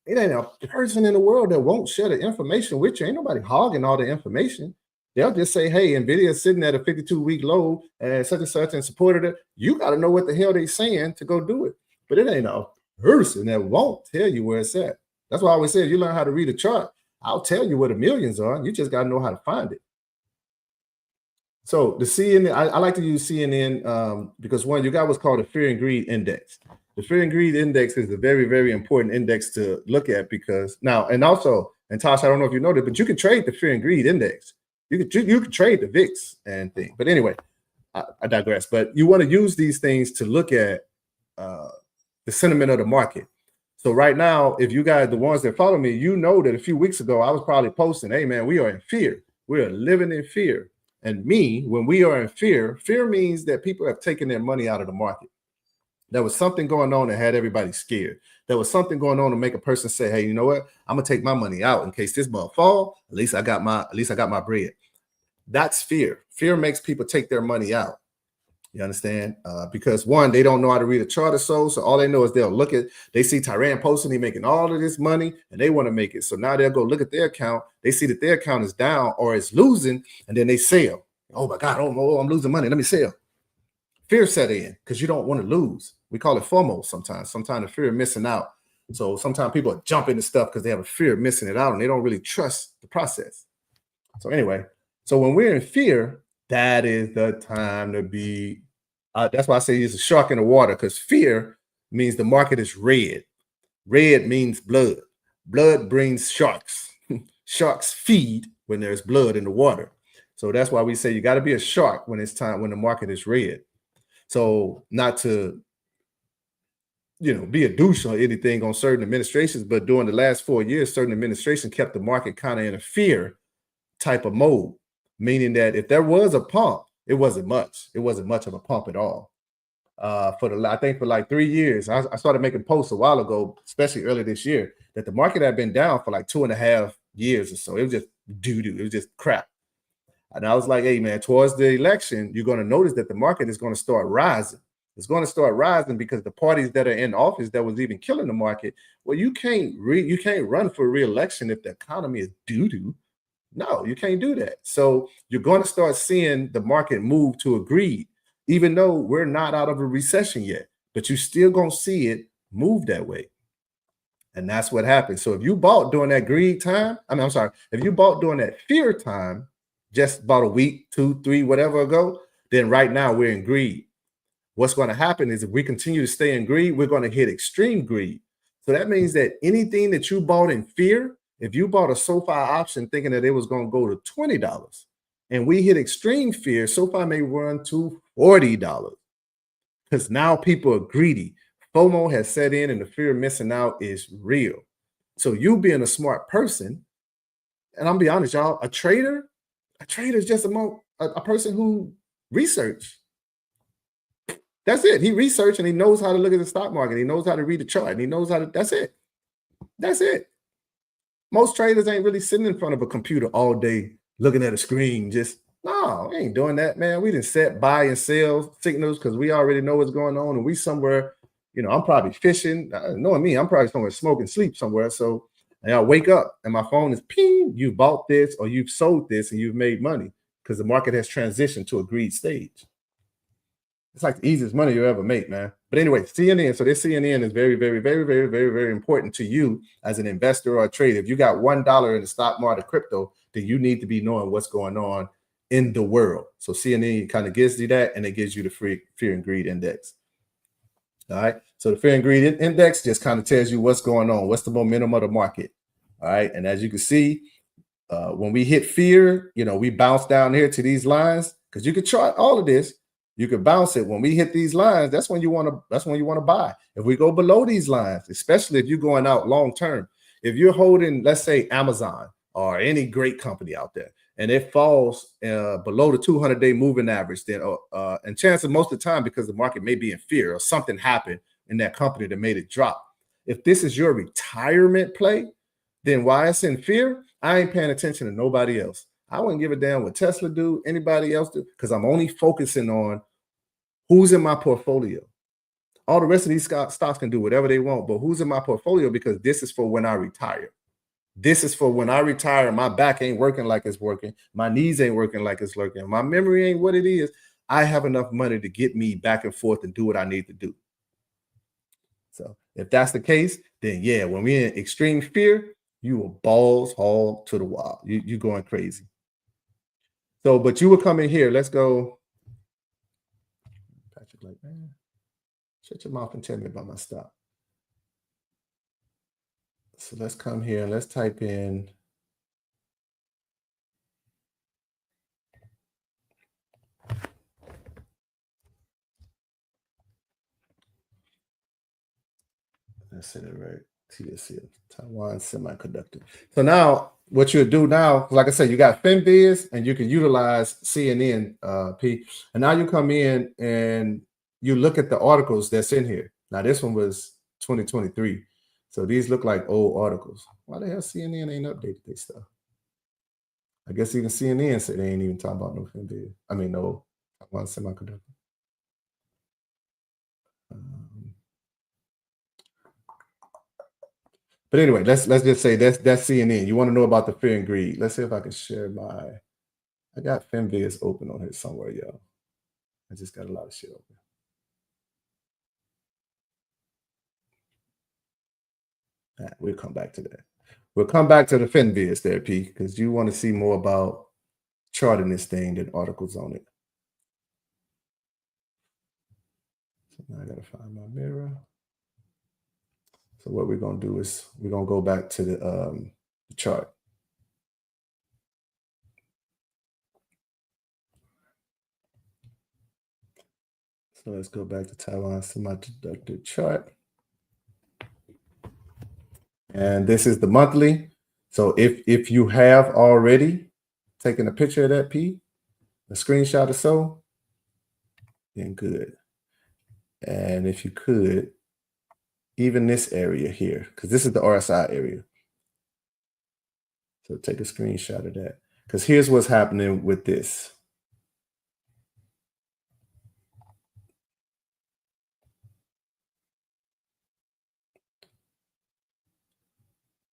it ain't a person in the world that won't share the information with you. Ain't nobody hogging all the information. They'll just say, hey, NVIDIA is sitting at a 52-week low and such and supported it. You got to know what the hell they're saying to go do it. But it ain't a person that won't tell you where it's at. That's why I always say, if you learn how to read a chart, I'll tell you where the millions are. You just got to know how to find it. So the CNN, I like to use CNN because one, you got what's called the Fear and Greed Index. The Fear and Greed Index is a very, very important index to look at because now, and also, and Tosh, I don't know if you know that, but you can trade the Fear and Greed Index. You can trade the VIX and thing. But anyway, I digress. But you want to use these things to look at the sentiment of the market. So right now, if you guys, the ones that follow me, you know that a few weeks ago, I was probably posting, hey, man, we are in fear. We are living in fear. And when we are in fear, fear means that people have taken their money out of the market. There was something going on that had everybody scared. There was something going on to make a person say, hey, you know what? I'm going to take my money out in case this mug fall. At least I got my bread. That's fear. Fear makes people take their money out. You understand? Because one, they don't know how to read a chart or so all they know is they see Tyran posting, he making all of this money and they want to make it. So now they'll go look at their account. They see that their account is down or it's losing and then they sell. Oh my God, oh, I'm losing money. Let me sell. Fear set in because you don't want to lose. We call it FOMO sometimes. Sometimes the fear of missing out. So sometimes people jump into stuff because they have a fear of missing it out and they don't really trust the process. So anyway, so when we're in fear, that is the time to be. That's why I say he's a shark in the water because fear means the market is red. Red means blood. Blood brings sharks. Sharks feed when there's blood in the water. So that's why we say you got to be a shark when it's time, when the market is red. So not to, be a douche or anything on certain administrations, but during the last 4 years, certain administrations kept the market kind of in a fear type of mode, meaning that if there was a pump, it wasn't much. It wasn't much of a pump at all. I think for like 3 years, I started making posts a while ago, especially early this year, that the market had been down for like 2.5 years or so. It was just doo-doo. It was just crap. And I was like, hey, man, towards the election, you're going to notice that the market is going to start rising. It's going to start rising because the parties that are in office that was even killing the market, well, you can't run for re-election if the economy is doo-doo. No, you can't do that. So you're going to start seeing the market move to a greed, even though we're not out of a recession yet, but you're still going to see it move that way. And that's what happens. So if you bought during that greed time, if you bought during that fear time, just about a week, 2, 3, whatever ago, then right now we're in greed. What's going to happen is if we continue to stay in greed, we're going to hit extreme greed. So that means that anything that you bought in fear, if you bought a SoFi option thinking that it was going to go to $20 and we hit extreme fear, SoFi may run to $40 because now people are greedy. FOMO has set in and the fear of missing out is real. So you being a smart person, and I'm be honest, y'all, a trader is just a person who research. That's it. He researched and he knows how to look at the stock market. He knows how to read the chart and he knows how to, that's it. That's it. Most traders ain't really sitting in front of a computer all day looking at a screen. No, we ain't doing that, man. We didn't set buy and sell signals because we already know what's going on. And we somewhere, I'm probably fishing. Knowing me, I'm probably somewhere smoking sleep somewhere. So and I wake up and my phone is ping, you bought this or you've sold this and you've made money because the market has transitioned to a greed stage. It's like the easiest money you ever make, man. But anyway, CNN. So this CNN is very, very, very, very, very, very important to you as an investor or a trader. If you got $1 in the stock market, crypto, then you need to be knowing what's going on in the world. So CNN kind of gives you that, and it gives you the fear and greed index. All right. So the fear and greed index just kind of tells you what's going on, what's the momentum of the market. All right. And as you can see, when we hit fear, we bounce down here to these lines because you could chart all of this. You could bounce it. When we hit these lines, that's when you want to buy. If we go below these lines, especially if you're going out long term, if you're holding, let's say Amazon or any great company out there, and it falls below the 200-day moving average, then and chances most of the time because the market may be in fear or something happened in that company that made it drop. If this is your retirement play, then why it's in fear, I ain't paying attention to nobody else. I wouldn't give a damn what Tesla do, anybody else do, because I'm only focusing on who's in my portfolio. All the rest of these stocks can do whatever they want, but who's in my portfolio? Because this is for when I retire. This is for when I retire. My back ain't working like it's working. My knees ain't working like it's working. My memory ain't what it is. I have enough money to get me back and forth and do what I need to do. So if that's the case, then yeah, when we're in extreme fear, You were balls hauled to the wall. You going crazy. So, but you would come in here. Let's go. Patrick, like, man, shut your mouth and tell me about my stop. So let's come here and let's type in. Let's say it right. TSL, Taiwan Semiconductor. So now what you'll do now, like I said, you got FinViz and you can utilize CNN, P. And now you come in and you look at the articles that's in here. Now this one was 2023. So these look like old articles. Why the hell CNN ain't updated this stuff? I guess even CNN said they ain't even talking about no FinViz. I mean, no Taiwan Semiconductor. But anyway, let's just say that's CNN. You want to know about the fear and greed. Let's see if I can share I got FinViz open on here somewhere, y'all. I just got a lot of shit open. All right, we'll come back to that. We'll come back to the FinViz there, P, because you want to see more about charting this thing than articles on it. So now I gotta find my mirror. So what we're gonna do is we're gonna go back to the chart. So let's go back to Taiwan Semiconductor chart. And this is the monthly. So if you have already taken a picture of that P, a screenshot or so, then good. And if you could, even this area here, because this is the RSI area. So take a screenshot of that. Because here's what's happening with this.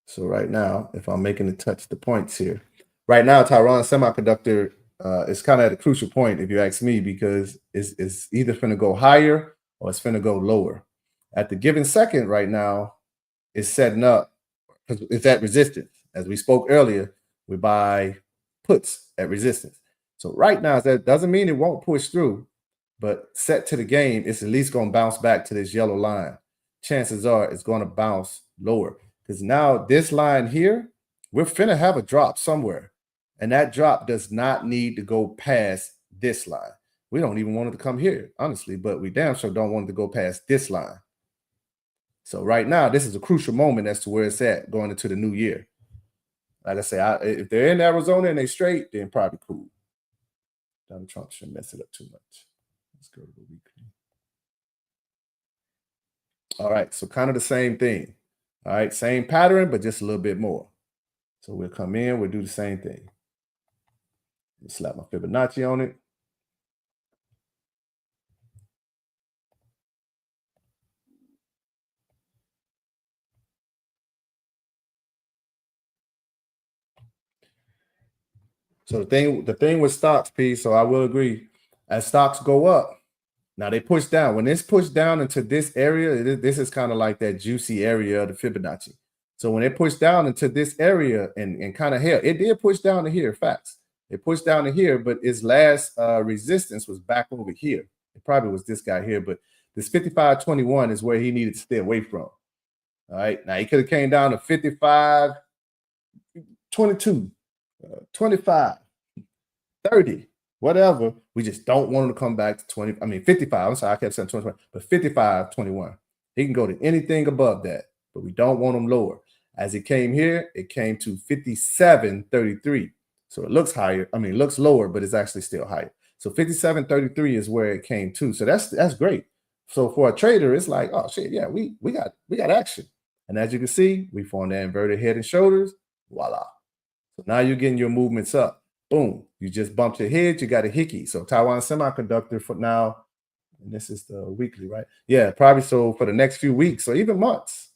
So right now, if I'm making it touch the points here, right now, Taiwan Semiconductor is kind of at a crucial point, if you ask me, because it's either going to go higher or it's going to go lower. At the given second right now, it's setting up, because it's at resistance. As we spoke earlier, we buy puts at resistance. So right now, that doesn't mean it won't push through, but set to the game, it's at least going to bounce back to this yellow line. Chances are it's going to bounce lower. Because now this line here, we're finna have a drop somewhere. And that drop does not need to go past this line. We don't even want it to come here, honestly, but we damn sure don't want it to go past this line. So right now, this is a crucial moment as to where it's at going into the new year. Like I say, if they're in Arizona and they straight, then probably cool. Donald Trump shouldn't mess it up too much. Let's go to the weekly. All right, so kind of the same thing. All right, same pattern, but just a little bit more. So we'll come in, we'll do the same thing. Slap my Fibonacci on it. So the thing with stocks, P, so I will agree, as stocks go up, now they push down. When it's pushed down into this area, this is kind of like that juicy area of the Fibonacci. So when it pushed down into this area and kind of here, it did push down to here, facts. It pushed down to here, but its last resistance was back over here. It probably was this guy here, but this 55.21 is where he needed to stay away from. All right, now he could have came down to 55.22, 25, 30, whatever. We just don't want him to come back to 55. I'm sorry, I kept saying 25, but 55.21. He can go to anything above that, but we don't want him lower. As it came here, it came to 57.33. So it looks higher. It looks lower, but it's actually still higher. So 57.33 is where it came to. So that's great. So for a trader, it's like, oh shit, yeah, we got action. And as you can see, we formed that inverted head and shoulders. Voila. So now you're getting your movements up. Boom. You just bumped your head, you got a hickey. So Taiwan Semiconductor for now, and this is the weekly, right? Yeah, probably so for the next few weeks or even months.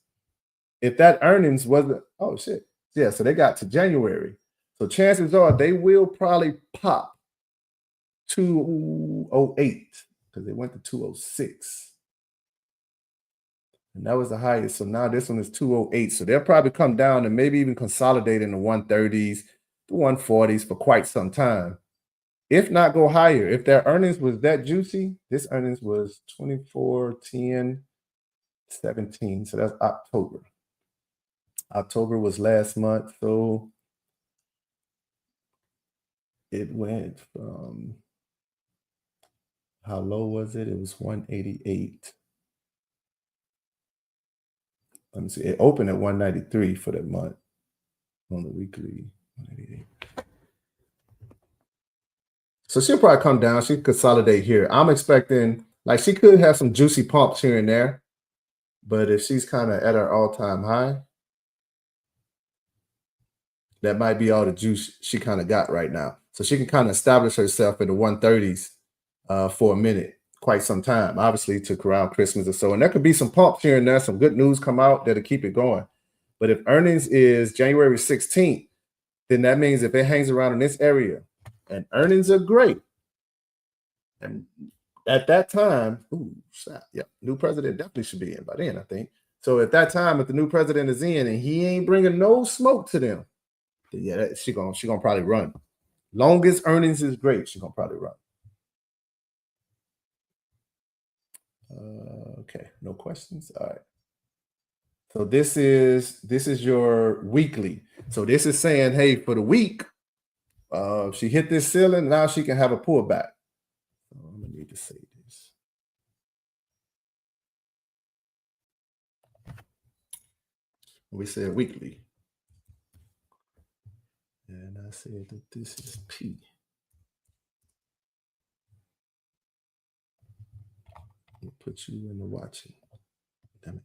If that earnings wasn't, oh shit. Yeah, so they got to January. So chances are they will probably pop 208 because they went to 206. And that was the highest. So now this one is 208. So they'll probably come down and maybe even consolidate in the 130s, the 140s for quite some time. If not go higher. If their earnings was that juicy, this earnings was 24, 10, 17. So that's October. October was last month. So it went from, how low was it? It was 188. Let me see. It opened at 193 for that month on the weekly. 188. So she'll probably come down. She could consolidate here. I'm expecting, like, she could have some juicy pumps here and there. But if she's kind of at her all-time high, that might be all the juice she kind of got right now. So she can kind of establish herself in the 130s for a minute, quite some time, obviously to around Christmas or so. And there could be some pumps here and there, some good news come out that'll keep it going. But if earnings is January 16th, then that means if it hangs around in this area and earnings are great, and at that time, new president definitely should be in by then, I think. So at that time, if the new president is in and he ain't bringing no smoke to them, then yeah, she gonna probably run. Longest earnings is great, she gonna probably run. Okay, no questions. All right. So this is your weekly. So this is saying, hey, for the week, she hit this ceiling. Now she can have a pullback. I'm gonna need to say this. We said weekly, and I said that this is P. Put you in the watching. Damn it.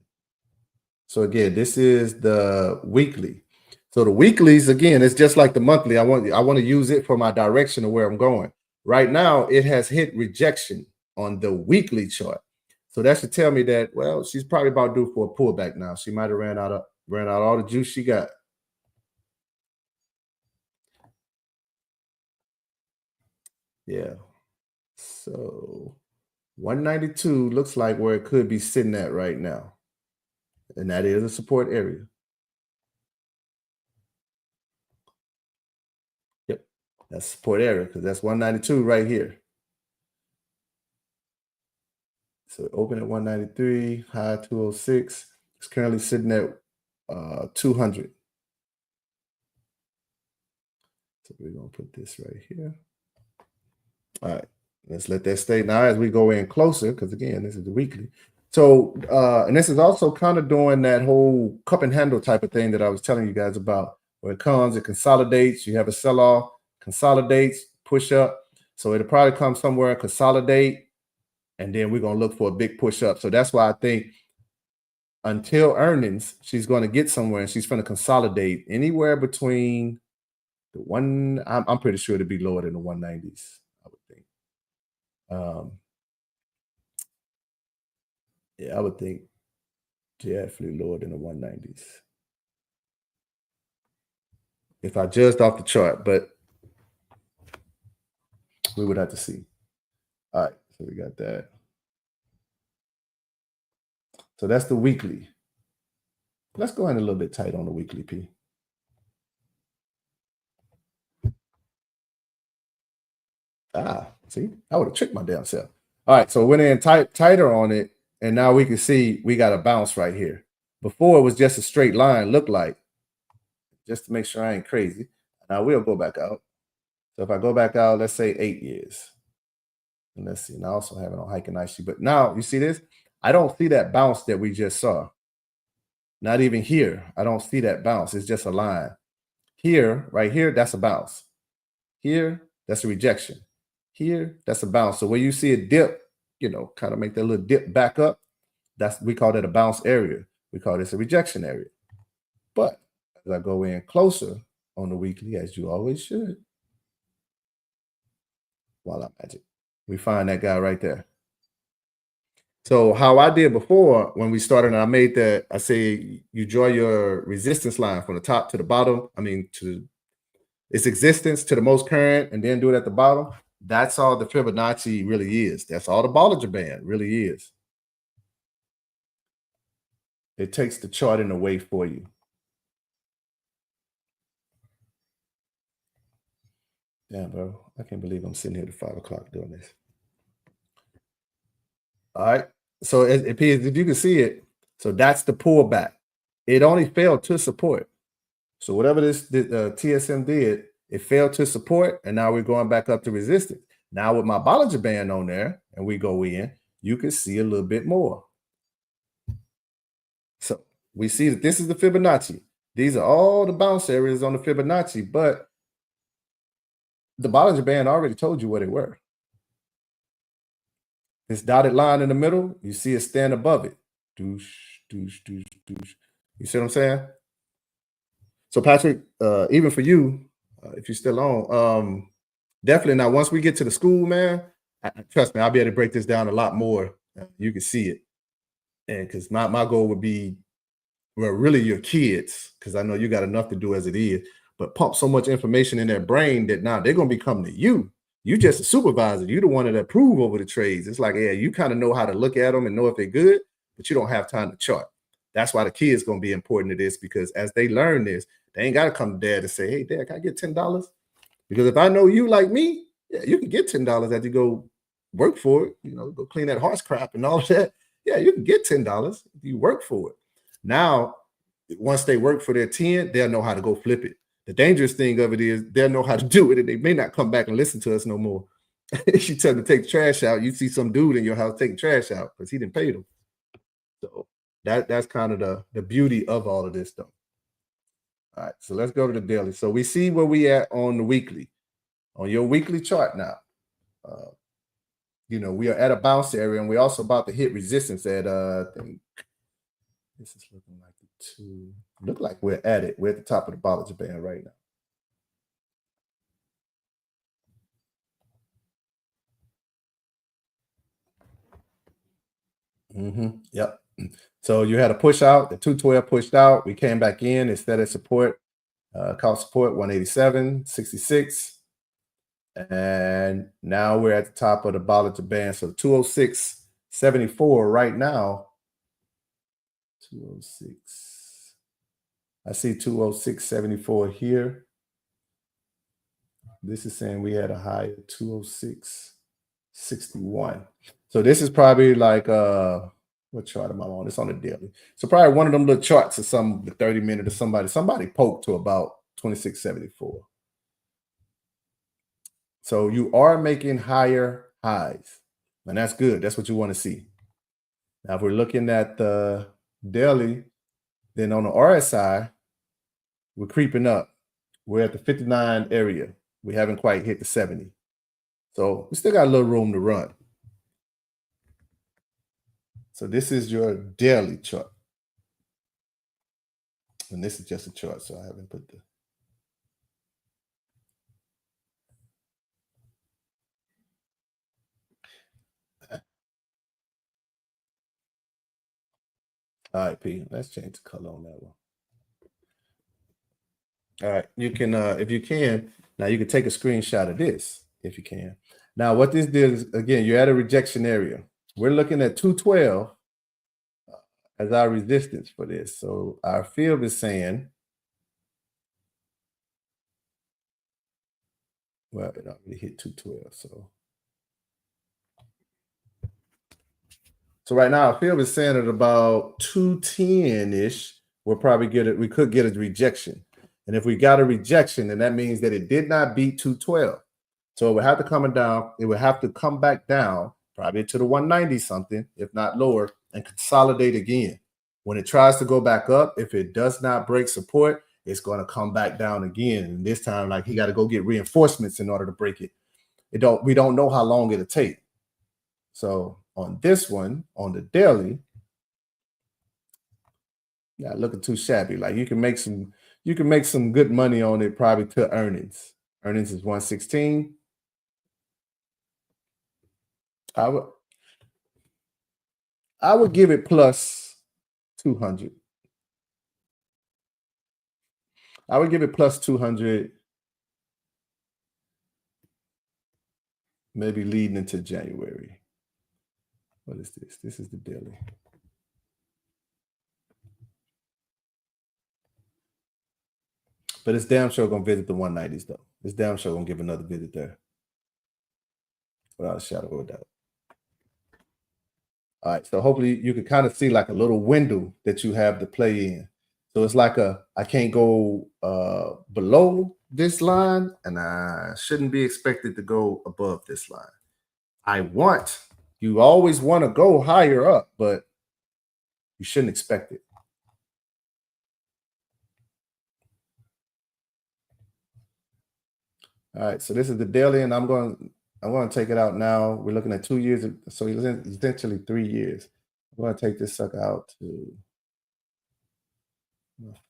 So again, this is the weekly. So the weeklies, again, it's just like the monthly. I want to use it for my direction of where I'm going. Right now, it has hit rejection on the weekly chart. So that should tell me that, well, she's probably about due for a pullback now. She might have ran out all the juice she got. Yeah. So 192 looks like where it could be sitting at right now. And that is a support area. Yep. That's support area because that's 192 right here. So open at 193, high 206. It's currently sitting at 200. So we're going to put this right here. All right. Let's let that stay. Now as we go in closer, because again, this is the weekly. So, and this is also kind of doing that whole cup and handle type of thing that I was telling you guys about. Where it comes, it consolidates, you have a sell-off, consolidates, push up. So it'll probably come somewhere and consolidate, and then we're going to look for a big push up. So that's why I think until earnings, she's going to get somewhere and she's going to consolidate anywhere between the one, I'm pretty sure it'll be lower than the 190s, I would think. Yeah, I would think definitely lower than the 190s. If I judged off the chart, but we would have to see. All right, so we got that. So that's the weekly. Let's go in a little bit tight on the weekly, P. See, I would have tricked my damn self. All right, so went in tighter on it, and now we can see we got a bounce right here. Before it was just a straight line, looked like, just to make sure I ain't crazy. Now we'll go back out. So if I go back out, let's say 8 years. And let's see, and I also have it on hiking nicely. But now you see this? I don't see that bounce that we just saw. Not even here. I don't see that bounce. It's just a line. Here, right here, that's a bounce. Here, that's a rejection. Here, that's a bounce. So when you see a dip, you know, kind of make that little dip back up, we call that a bounce area. We call this a rejection area. But as I go in closer on the weekly, as you always should, voila, magic. We find that guy right there. So how I did before when we started, and I made that, I say you draw your resistance line from the top to the bottom. I mean, to its existence to the most current, and then do it at the bottom. That's all the Fibonacci really is. That's all the Bollinger Band really is. it takes the charting away for you. Damn, bro. I can't believe I'm sitting here at 5 o'clock doing this. All right. So if you can see it, so that's the pullback. It only failed to support. So whatever this TSM did, it failed to support, and now we're going back up to resistance. Now with my Bollinger Band on there, and we go in, you can see a little bit more. So we see that this is the Fibonacci. These are all the bounce areas on the Fibonacci, but the Bollinger Band already told you where they were. This dotted line in the middle, you see it stand above it. Doosh, doosh, doosh, doosh. You see what I'm saying? So Patrick, even for you, if you're still on, definitely now once we get to the school, man, trust me, I'll be able to break this down a lot more. You can see it. And because my goal would be, well, really your kids, because I know you got enough to do as it is, but pump so much information in their brain that now they're going to be coming to you. You just a supervisor. You're the one that approve over the trades. It's like, yeah, you kind of know how to look at them and know if they're good, but you don't have time to chart. That's why the kids going to be important to this, because as they learn this, they ain't got to come to dad and say, hey, dad, can I get $10? Because if I know you like me, yeah, you can get $10 as you go work for it, go clean that horse crap and all of that. Yeah, you can get $10 if you work for it. Now, once they work for their 10, they'll know how to go flip it. The dangerous thing of it is they'll know how to do it, and they may not come back and listen to us no more. If you tell them to take the trash out, you see some dude in your house taking trash out because he didn't pay them. So that's kind of the beauty of all of this stuff. All right, so let's go to the daily. So we see where we at on the weekly. On your weekly chart now, we are at a bounce area, and we're also about to hit resistance at, I think this is looking like the 2. Look like we're at it. We're at the top of the Bollinger Band right now. Yep. So you had a push out. The 212 pushed out. We came back in instead of support. Caught support 187.66. And now we're at the top of the Bollinger Band. So 206.74 right now. 206. I see 206.74 here. This is saying we had a high of 206.61. So this is probably like what chart am I on? It's on the daily. So probably one of them little charts of the 30-minute or somebody poked to about 26.74. So you are making higher highs, and that's good. That's what you want to see. Now, if we're looking at the daily, then on the RSI, we're creeping up. We're at the 59 area. We haven't quite hit the 70. So we still got a little room to run. So this is your daily chart. And this is just a chart, so I haven't put the... All right, P, let's change the color on that one. All right, you can, if you can, now you can take a screenshot of this, if you can. Now, what this did is, again, you're at a rejection area. We're looking at 212 as our resistance for this. So our field is saying, well, it already hit 212, So right now, our field is saying at about 210-ish, we could get a rejection. And if we got a rejection, then that means that it did not beat 212. So it would have to come down. It would have to come back down, probably to the 190 something, if not lower, and consolidate again. When it tries to go back up, if it does not break support, it's going to come back down again. And this time, like, he got to go get reinforcements in order to break it. We don't know how long it'll take. So on this one, on the daily, not looking too shabby. Like, you can make some good money on it, probably to earnings. Earnings is 116. I would give it plus 200. I would give it plus 200, maybe leading into January. What is this? This is the daily. But it's damn sure gonna visit the 190s though. It's damn sure gonna give another visit there, without a shadow of a doubt. All right, so hopefully you can kind of see like a little window that you have to play in. So it's like I can't go below this line, and I shouldn't be expected to go above this line. You always want to go higher up, but you shouldn't expect it. All right, so this is the daily, and I'm going to take it out now. We're looking at 2 years, so essentially 3 years. I'm going to take this sucker out to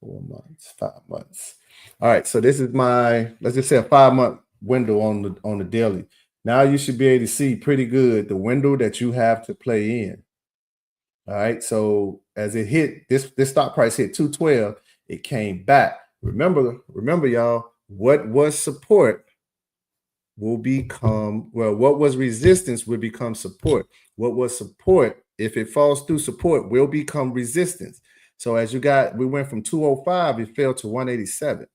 4 months, 5 months. All right, so this is my, let's just say a 5-month window on the daily. Now you should be able to see pretty good the window that you have to play in. All right, so as it hit, this stock price hit 212, it came back. Remember, y'all, what was support will become, well, what was resistance will become support. What was support, if it falls through support, will become resistance. So as we went from 205, it fell to 187.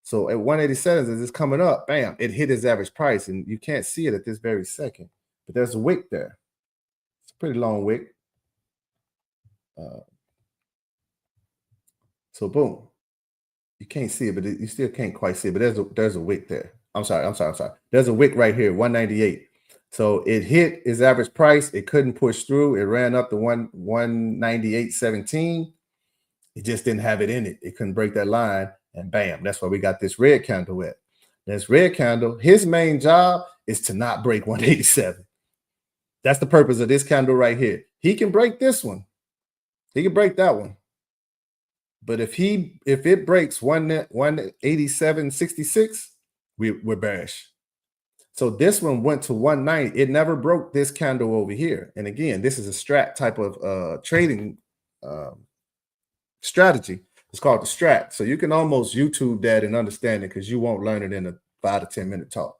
So at 187, as it's coming up, bam, it hit its average price, and you can't see it at this very second, but there's a wick there. It's a pretty long wick. So boom, you can't see it, but you still can't quite see it, but there's a wick there. I'm sorry. There's a wick right here, 198. So it hit its average price. It couldn't push through. It ran up to 198.17. It just didn't have it in it. It couldn't break that line, and bam, that's why we got this red candle at. This red candle, his main job is to not break 187. That's the purpose of this candle right here. He can break this one. He can break that one. But if it breaks 187.66, we're bearish. So this one went to 190. It never broke this candle over here. And again, this is a strat type of trading strategy. It's called the strat. So you can almost YouTube that and understand it, because you won't learn it in a 5 to 10 minute talk.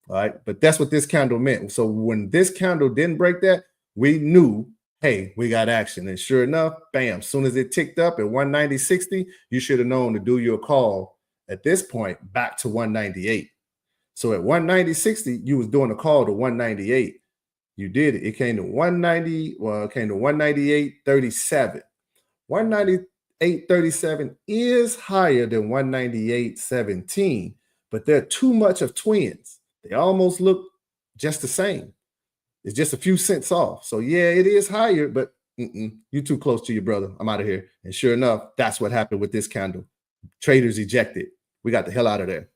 All right. But that's what this candle meant. So when this candle didn't break that, we knew, hey, we got action. And sure enough, bam, as soon as it ticked up at 190.60, you should have known to do your call at this point back to 198. So at 190.60, you was doing a call to 198. You did it. It came to 190. Well, it came to 198.37. 198.37 is higher than 198.17, but they're too much of twins. They almost look just the same. It's just a few cents off. So yeah, it is higher, but you're too close to your brother. I'm out of here. And sure enough, that's what happened with this candle. Traders ejected. We got the hell out of there.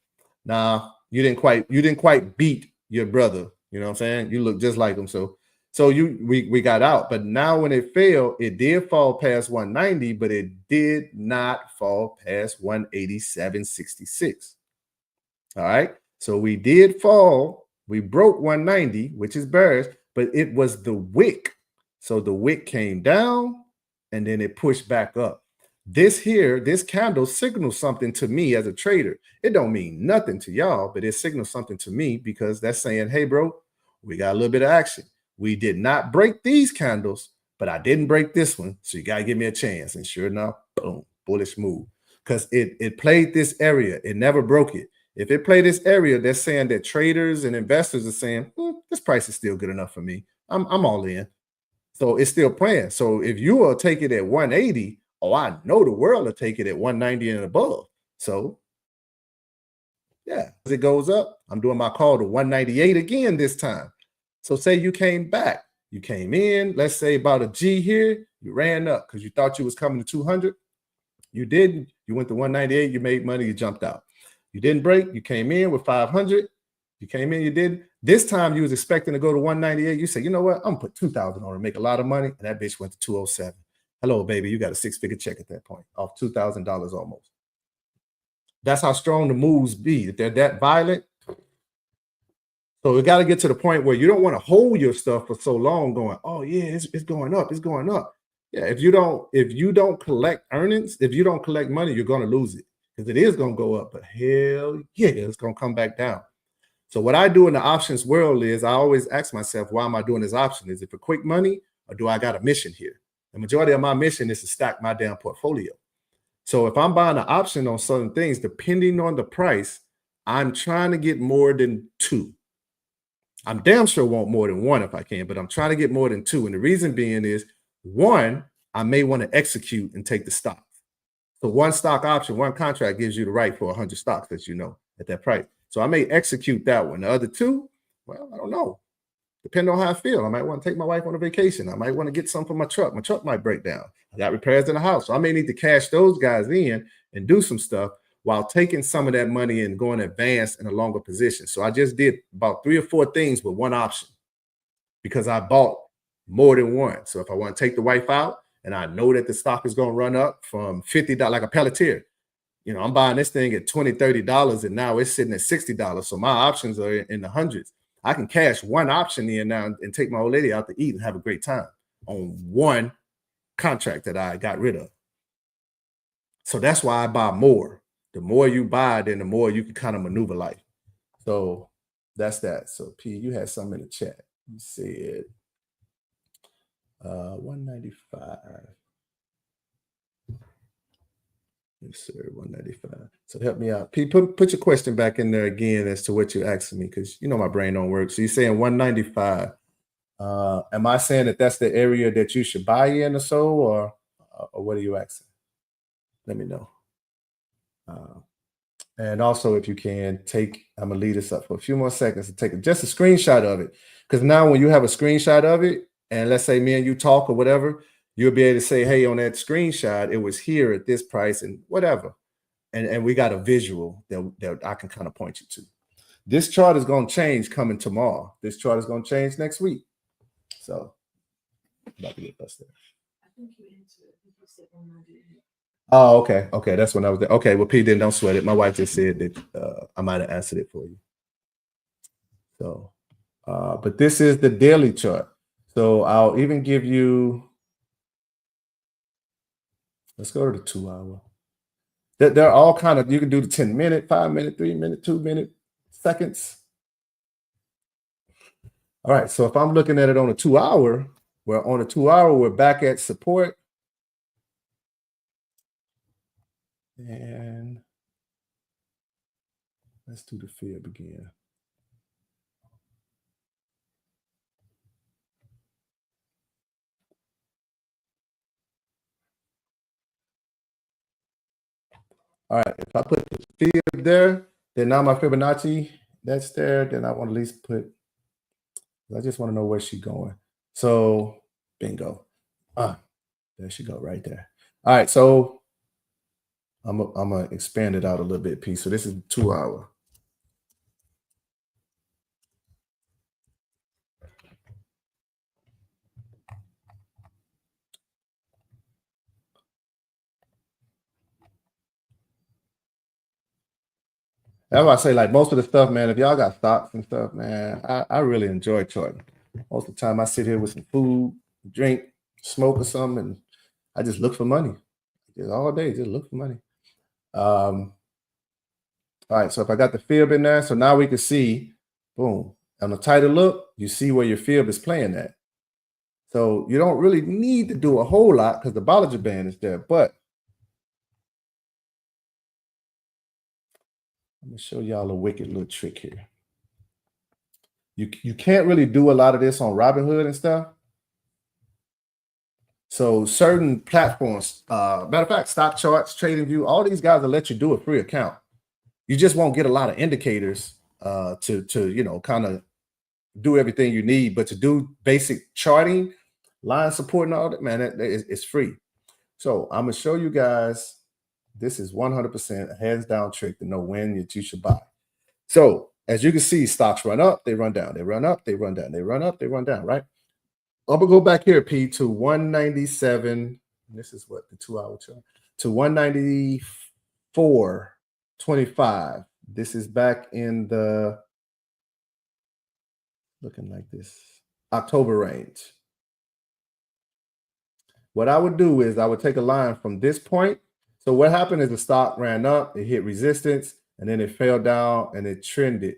Nah, you didn't quite beat your brother. You know what I'm saying? You look just like him. So we got out. But now when it fell, it did fall past 190, but it did not fall past 187.66. All right. So we did fall. We broke 190, which is bearish, but it was the wick. So the wick came down and then it pushed back up. This candle signals something to me as a trader. It don't mean nothing to y'all, but it signals something to me, because that's saying, hey, bro, we got a little bit of action. We did not break these candles, but I didn't break this one. So you got to give me a chance. And sure enough, boom, bullish move, because it played this area. It never broke it. If it played this area, they're saying that traders and investors are saying, this price is still good enough for me. I'm all in. So it's still playing. So if you will take it at 180, oh, I know the world will take it at 190 and above. So yeah, as it goes up, I'm doing my call to 198 again this time. So say you came back, you came in, let's say about a G here, you ran up because you thought you was coming to 200. You didn't. You went to 198, you made money, you jumped out. You didn't break, you came in with 500. You came in, you did. This time you was expecting to go to 198. You said, you know what? I'm gonna put 2,000 on it, make a lot of money. And that bitch went to 207. Hello, baby. You got a 6-figure check at that point, off $2,000 almost. That's how strong the moves be. If they're that violent. So we got to get to the point where you don't want to hold your stuff for so long going, oh yeah, it's going up, it's going up. Yeah, if you don't collect earnings, if you don't collect money, you're going to lose it, because it is going to go up, but hell yeah, it's going to come back down. So what I do in the options world is I always ask myself, why am I doing this option? Is it for quick money, or do I got a mission here? The majority of my mission is to stack my damn portfolio. So if I'm buying an option on certain things, depending on the price, I'm trying to get more than 2. I'm damn sure want more than 1 if I can, but I'm trying to get more than 2. And the reason being is 1, I may want to execute and take the stock. So 1 stock option, 1 contract gives you the right for 100 stocks, as you know, at that price. So I may execute that one. The other 2, well, I don't know. Depending on how I feel, I might want to take my wife on a vacation. I might want to get some for my truck. My truck might break down. I got repairs in the house. So I may need to cash those guys in and do some stuff while taking some of that money and going advanced in a longer position. So I just did about 3 or 4 things with 1 option because I bought more than 1. So if I want to take the wife out and I know that the stock is going to run up from $50, like a Pelletier, you know, I'm buying this thing at $20, $30, and now it's sitting at $60. So my options are in the hundreds. I can cash 1 option in now and take my old lady out to eat and have a great time on 1 contract that I got rid of. So that's why I buy more. The more you buy, then the more you can kind of maneuver life. So that's that. So P, you had something in the chat. You said 195. Yes, sir, 195. So help me out. P, put your question back in there again as to what you're asking me, because you know my brain don't work. So you're saying 195. Am I saying that that's the area that you should buy in or so, or what are you asking? Let me know. And also, if you can I'm gonna leave this up for a few more seconds to take just a screenshot of it. Because now when you have a screenshot of it, and let's say me and you talk or whatever, you'll be able to say, hey, on that screenshot, it was here at this price and whatever. And we got a visual that I can kind of point you to. This chart is going to change coming tomorrow. This chart is going to change next week. So, about to get busted. I think you answered it. I think you said 198. Oh, okay. Okay, that's when I was there. Okay, well, P, then don't sweat it. My wife just said that I might have answered it for you. So, but this is the daily chart. So I'll even give you, let's go to the 2-hour. They're all kind of, you can do the 10-minute, 5-minute, 3-minute, 2-minute, seconds. All right, so if I'm looking at it on a 2-hour, we're back at support. And let's do the fib again. All right, if I put the fib there, then now my Fibonacci, that's there. Then I want to at least put, I just want to know where she's going. So bingo. There she go right there. All right, so I'm gonna expand it out a little bit, P. So this is 2-hour. That's why I say, like, most of the stuff, man, if y'all got stocks and stuff, man, I really enjoy charting. Most of the time I sit here with some food, drink, smoke or something, and I just look for money. Just all day, just look for money. All right, so if I got the fib in there, so now we can see, boom, on a tighter look, you see where your fib is playing at. So you don't really need to do a whole lot because the Bollinger Band is there, but I'm gonna show y'all a wicked little trick here. You can't really do a lot of this on Robinhood and stuff. So certain platforms, matter of fact, Stock Charts, TradingView, all these guys will let you do a free account. You just won't get a lot of indicators to you know, kind of do everything you need, but to do basic charting, line support and all that, man, it's free. So I'm gonna show you guys. This is 100% a hands down trick to know when you should buy. So as you can see, stocks run up, they run down, they run up, they run down, they run up, they run down, right? I'm gonna go back here, P, to 197. This is what the 2-hour chart to 194.25. This is back in the looking like this October range. What I would do is I would take a line from this point. So what happened is the stock ran up, it hit resistance, and then it fell down and it trended.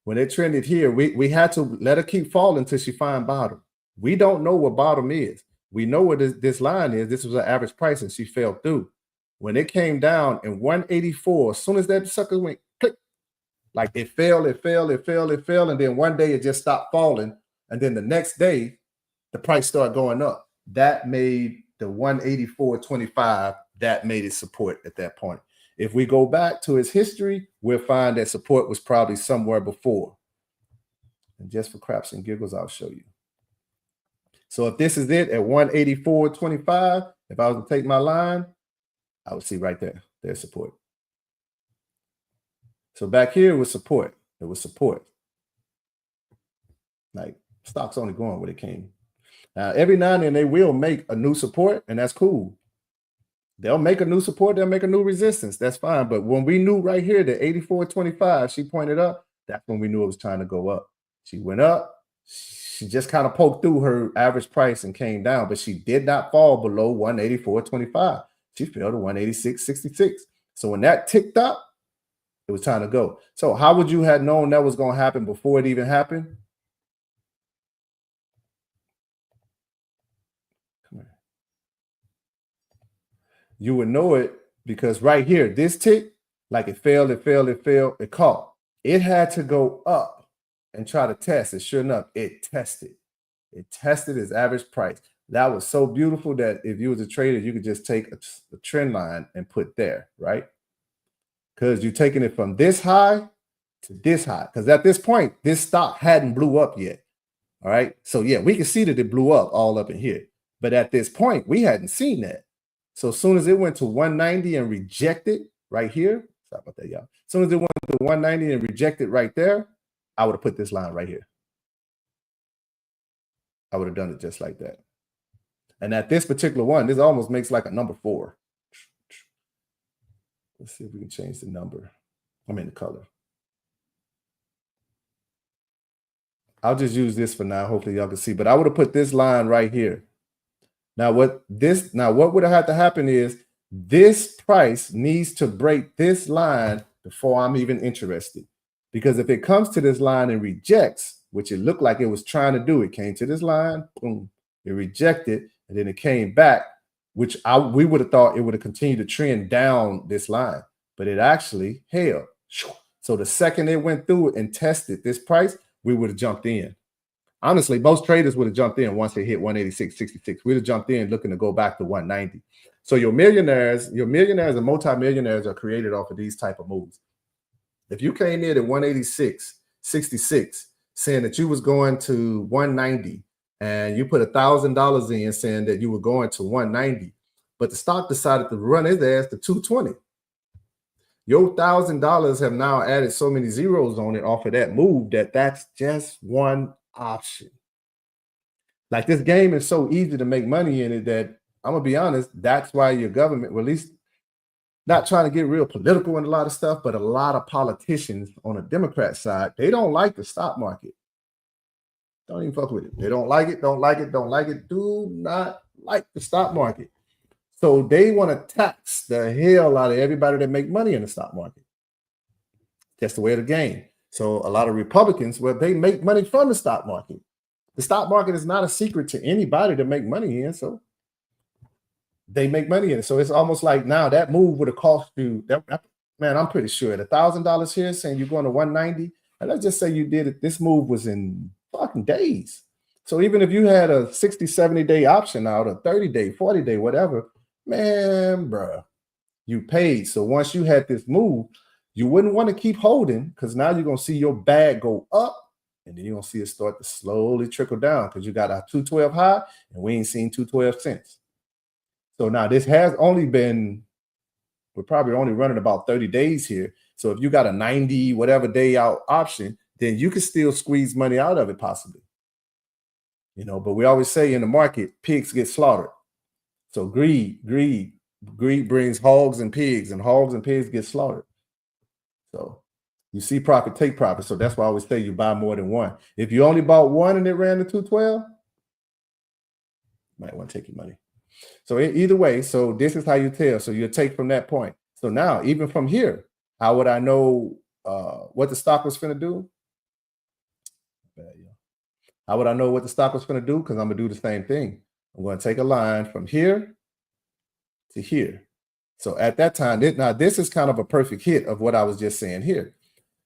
When it trended here, we had to let her keep falling until she find bottom. We don't know what bottom is. We know what this line is. This was an average price and she fell through. When it came down in 184, as soon as that sucker went click, like it fell, and then one day it just stopped falling, and then the next day the price started going up. That made the 184.25, that made it support at that point. If we go back to its history, we'll find that support was probably somewhere before. And just for craps and giggles, I'll show you. So if this is it at 184.25, if I was to take my line, I would see right there, there's support. So back here was support. It was support. Like stock's only going where it came. Now, every now and then they will make a new support, and that's cool. They'll make a new support, they'll make a new resistance. That's fine. But when we knew right here that 84.25, she pointed up, that's when we knew it was trying to go up. She went up, she just kind of poked through her average price and came down, but she did not fall below 184.25. She fell to 186.66. So when that ticked up, it was time to go. So how would you have known that was going to happen before it even happened? Come here. You would know it because right here, this tick, like it failed, it caught. It had to go up and try to test it. Sure enough, it tested. It tested its average price. That was so beautiful that if you was a trader, you could just take a trend line and put there, right? Because you're taking it from this high to this high. Because at this point, this stock hadn't blew up yet. All right. So yeah, we can see that it blew up all up in here. But at this point, we hadn't seen that. So as soon as it went to 190 and rejected right here, sorry about that, y'all. As soon as it went to 190 and rejected right there, I would have put this line right here. I would have done it just like that. And at this particular one, this almost makes like a number 4. Let's see if we can change the number. I mean the color. I'll just use this for now. Hopefully y'all can see. But I would have put this line right here. Now what would have had to happen is this price needs to break this line before I'm even interested. Because if it comes to this line and rejects, which it looked like it was trying to do, it came to this line, boom, it rejected, and then it came back, which we would have thought it would have continued to trend down this line, but it actually held. So the second it went through it and tested this price, we would have jumped in. Honestly, most traders would have jumped in once they hit 186.66. We'd have jumped in looking to go back to 190. So your millionaires and multimillionaires are created off of these type of moves. If you came in at 186.66, saying that you was going to 190, and you put $1,000 in saying that you were going to 190, but the stock decided to run its ass to 220. Your $1,000 have now added so many zeros on it off of that move that's just one option. Like this game is so easy to make money in it that I'm gonna be honest, that's why your government, well, at least not trying to get real political and a lot of stuff, but a lot of politicians on the Democrat side, they don't like the stock market. Don't even fuck with it. They don't like it, do not like the stock market. So they want to tax the hell out of everybody that make money in the stock market. That's the way of the game. So a lot of Republicans, well, they make money from the stock market. The stock market is not a secret to anybody to make money in, so they make money in it. So it's almost like now that move would have cost you, man, I'm pretty sure at $1,000 here saying you're going to 190, and let's just say you did it, this move was in fucking days. So even if you had a 60, 70-day option out, a 30-day, 40-day, whatever, man, bro, you paid. So once you had this move, you wouldn't want to keep holding because now you're going to see your bag go up and then you're going to see it start to slowly trickle down because you got a 212 high and we ain't seen 212 since. So now this has only been, we're probably only running about 30 days here. So if you got a 90 whatever day out option, then you can still squeeze money out of it possibly. You know, but we always say in the market, pigs get slaughtered. So greed brings hogs and pigs get slaughtered. So you see profit, take profit. So that's why I always say you buy more than one. If you only bought one and it ran to 212, you might want to take your money. So either way, so this is how you tell. So you take from that point. So now, even from here, how would I know what the stock was going to do? How would I know what the stock was going to do? Because I'm going to do the same thing. I'm going to take a line from here to here. So at that time, now this is kind of a perfect hit of what I was just saying here.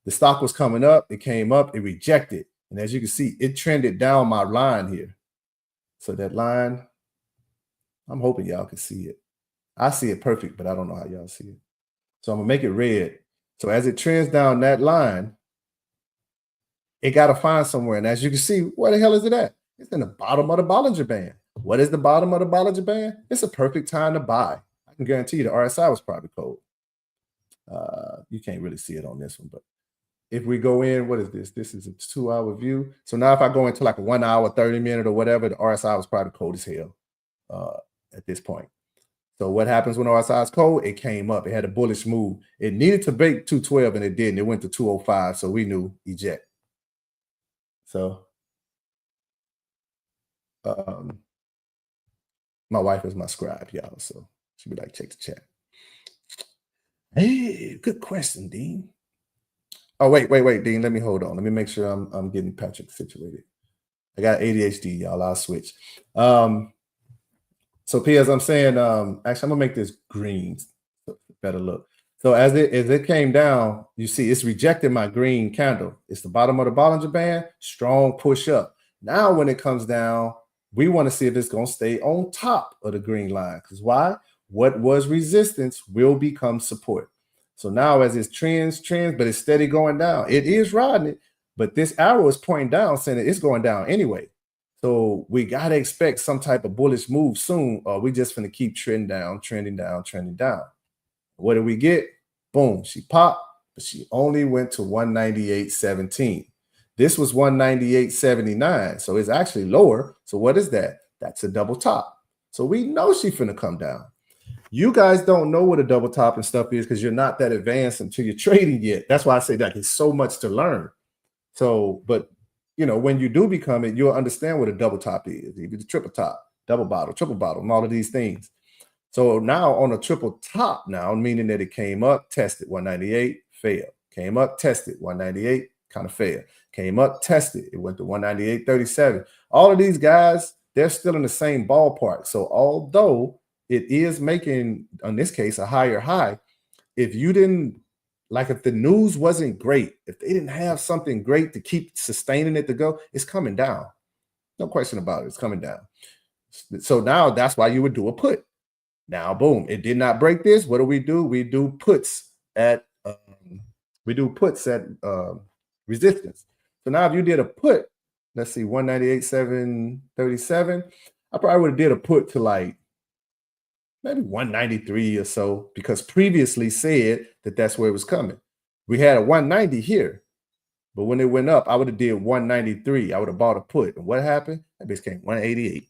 The stock was coming up, it came up, it rejected. And as you can see, it trended down my line here. So that line, I'm hoping y'all can see it. I see it perfect, but I don't know how y'all see it. So I'm gonna make it red. So as it trends down that line, it got to find somewhere. And as you can see, where the hell is it at? It's in the bottom of the Bollinger Band. What is the bottom of the Bollinger Band? It's a perfect time to buy. I can guarantee you the RSI was probably cold. You can't really see it on this one, but if we go in, what is this? This is a 2-hour view. So now if I go into like a 1 hour, 30 minute or whatever, the RSI was probably cold as hell at this point. So what happens when RSI is cold? It came up. It had a bullish move. It needed to break 212 and it didn't. It went to 205. So we knew eject. So my wife is my scribe, y'all. So she'd be like, check the chat. Hey, good question, Dean. Oh, wait, Dean. Let me hold on. Let me make sure I'm getting Patrick situated. I got ADHD, y'all. I'll switch. So P, as I'm saying, actually, I'm gonna make this green. So better look. So as it came down, you see it's rejecting my green candle. It's the bottom of the Bollinger Band, strong push up. Now when it comes down, we want to see if it's going to stay on top of the green line. Because why? What was resistance will become support. So now as it trends, but it's steady going down. It is riding it, but this arrow is pointing down, saying that it's going down anyway. So we got to expect some type of bullish move soon, or we just going to keep trending down. What did we get? Boom, she popped, but she only went to 198.17. This was 198.79, so it's actually lower. So what is that? That's a double top. So we know she's finna come down. You guys don't know what a double top and stuff is because you're not that advanced until you're trading yet. That's why I say that it's so much to learn. So, but you know, when you do become it, you'll understand what a double top is. Even the triple top, double bottom, triple bottom, all of these things. So now on a triple top now, meaning that it came up, tested 198, failed. Came up, tested 198, kind of failed. Came up, tested. It went to 198.37. All of these guys, they're still in the same ballpark. So although it is making, in this case, a higher high, if you didn't, like if the news wasn't great, if they didn't have something great to keep sustaining it to go, it's coming down. No question about it. It's coming down. So now that's why you would do a put. Now, boom, it did not break this. What do? We do puts at resistance. So now if you did a put, let's see, 198.737, I probably would have did a put to like maybe 193 or so, because previously said that that's where it was coming. We had a 190 here, but when it went up, I would have did 193. I would have bought a put. And what happened? That bitch came 188.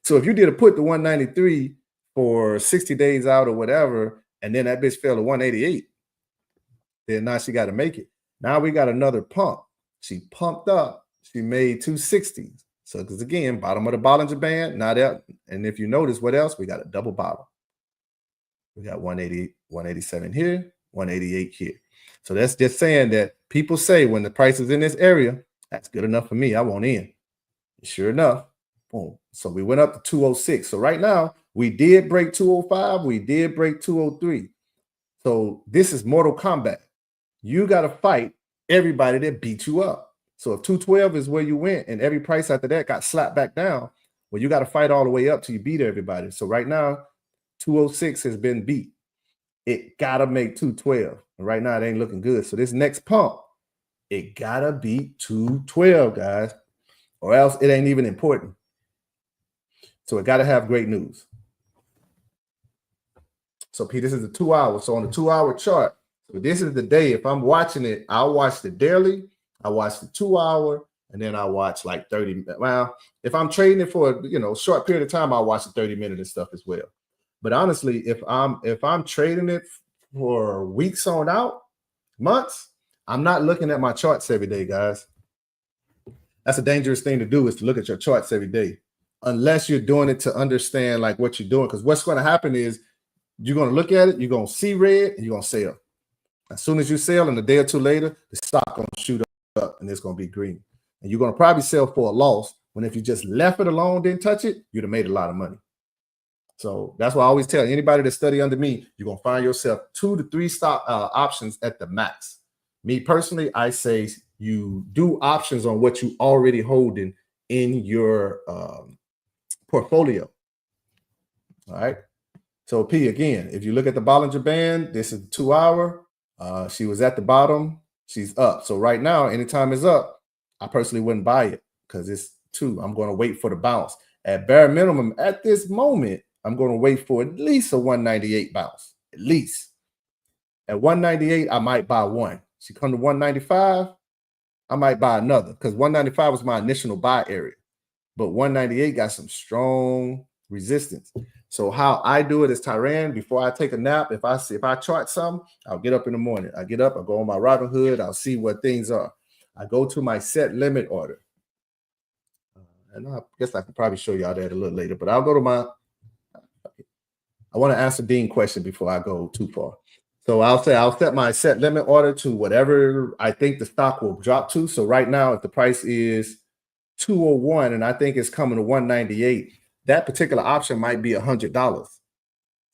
So if you did a put to 193 for 60 days out or whatever, and then that bitch fell to 188, then now she got to make it. Now we got another pump. She pumped up. She made 260s. So because again, bottom of the Bollinger Band, not out. And if you notice, what else? We got a double bottom. We got 180, 187 here, 188 here. So that's just saying that people say when the price is in this area, that's good enough for me. I want in. Sure enough, boom. So we went up to 206. So right now, we did break 205. We did break 203. So this is Mortal Kombat. You got to fight everybody that beat you up. So if 212 is where you went and every price after that got slapped back down, well, you got to fight all the way up till you beat everybody. So right now, 206 has been beat. It got to make 212. And right now, it ain't looking good. So this next pump, it got to beat 212, guys, or else it ain't even important. So it got to have great news. So P, this is the 2 hours. So on the 2 hour chart, so this is the day. If I'm watching it, I'll watch the daily, I watch the 2 hour, and then I watch like 30. Well, if I'm trading it for a short period of time, I'll watch the 30-minute and stuff as well. But honestly, if I'm trading it for weeks on out, months, I'm not looking at my charts every day, guys. That's a dangerous thing to do, is to look at your charts every day, unless you're doing it to understand like what you're doing. Because what's going to happen is you're going to look at it, you're going to see red, and you're going to sell. As soon as you sell, and a day or two later, the stock going to shoot up and it's going to be green. And you're going to probably sell for a loss, when if you just left it alone, didn't touch it, you'd have made a lot of money. So that's why I always tell anybody that study under me, you're going to find yourself 2 to 3 stock options at the max. Me personally, I say you do options on what you already holding in your portfolio. All right. So P, again, if you look at the Bollinger Band, this is 2 hour. She was at the bottom. She's up. So right now, anytime it's up, I personally wouldn't buy it because it's 2. I'm going to wait for the bounce. At bare minimum, at this moment, I'm going to wait for at least a 198 bounce. At least. At 198, I might buy one. She come to 195, I might buy another because 195 was my initial buy area. But 198 got some strong resistance. So how I do it is Tyran, before I take a nap, if I chart something, I'll get up in the morning. I get up, I go on my Robinhood, I'll see what things are. I go to my set limit order. And I guess I could probably show y'all that a little later, but I'll go to my, I want to answer Dean's question before I go too far. So I'll set my set limit order to whatever I think the stock will drop to. So right now, if the price is 201 and I think it's coming to 198, that particular option might be $100.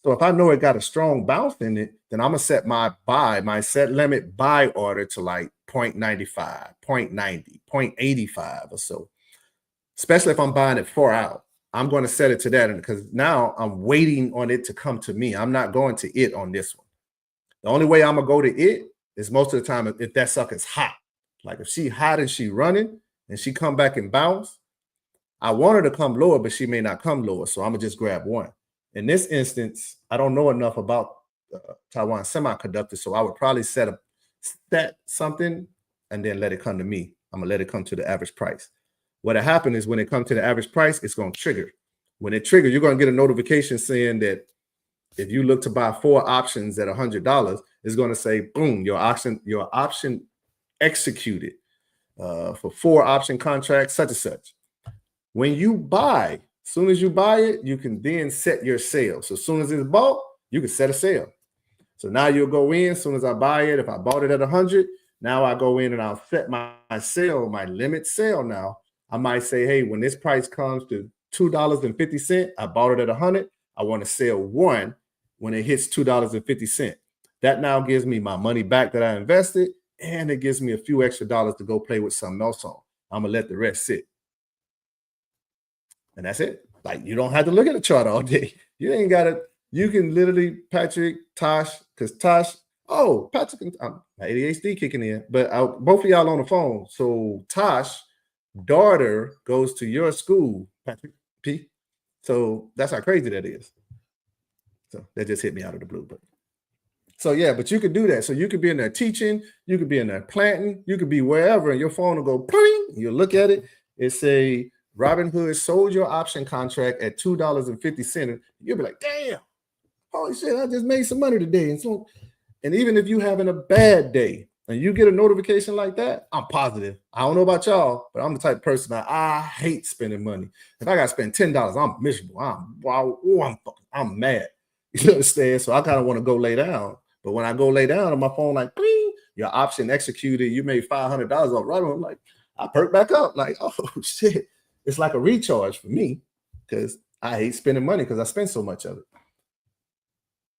So if I know it got a strong bounce in it, then I'm gonna set my set limit buy order to like 0.95, 0.90, 0.85 or so. Especially if I'm buying it 4 out. I'm going to set it to that because now I'm waiting on it to come to me. I'm not going to it on this one. The only way I'm gonna go to it is most of the time if that sucker's hot. Like if she hot and she running and she come back and bounce, I want her to come lower, but she may not come lower. So I'm gonna just grab one. In this instance, I don't know enough about Taiwan Semiconductor, so I would probably set something and then let it come to me. I'm gonna let it come to the average price. What'll happen is when it comes to the average price, it's gonna trigger. When it triggers, you're gonna get a notification saying that if you look to buy 4 options at $100, it's going to say, boom, your option executed for 4 option contracts, such and such. When you buy, as soon as you buy it, you can then set your sale. So as soon as it's bought, you can set a sale. So now you'll go in, as soon as I buy it, if I bought it at 100, now I go in and I'll set my sale, my limit sale now. I might say, hey, when this price comes to $2.50, I bought it at 100, I want to sell 1 when it hits $2.50. That now gives me my money back that I invested, and it gives me a few extra dollars to go play with something else on. I'm going to let the rest sit. And that's it. Like, you don't have to look at the chart all day. You ain't got to, you can literally, Patrick, Tosh, because Tosh, Patrick, my ADHD kicking in, but both of y'all on the phone. So Tosh, daughter goes to your school, Patrick P. So that's how crazy that is. So that just hit me out of the blue. But so yeah, but you could do that. So you could be in there teaching, you could be in there planting, you could be wherever, and your phone will go pling. You look at it, it say Robinhood sold your option contract at $2.50. You'll be like, damn, holy shit, I just made some money today. And even if you're having a bad day and you get a notification like that, I'm positive. I don't know about y'all, but I'm the type of person that I hate spending money. If I got to spend $10, I'm miserable. I'm mad. You understand? So I kind of want to go lay down. But when I go lay down on my phone, like, bling, your option executed, you made $500 off Robinhood. I'm like, I perk back up. Like, oh shit. It's like a recharge for me because I hate spending money because I spend so much of it.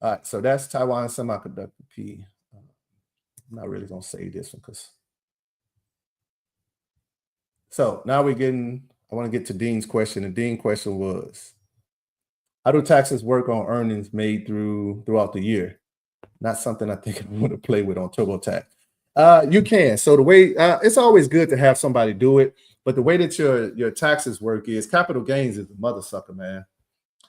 All right, so that's Taiwan Semiconductor P. I'm not really gonna say this one because. So now I want to get to Dean's question. And Dean's question was, how do taxes work on earnings made throughout the year? Not something I think I want to play with on TurboTax. You can. So the way it's always good to have somebody do it, but the way that your taxes work is capital gains is the mother sucker, man.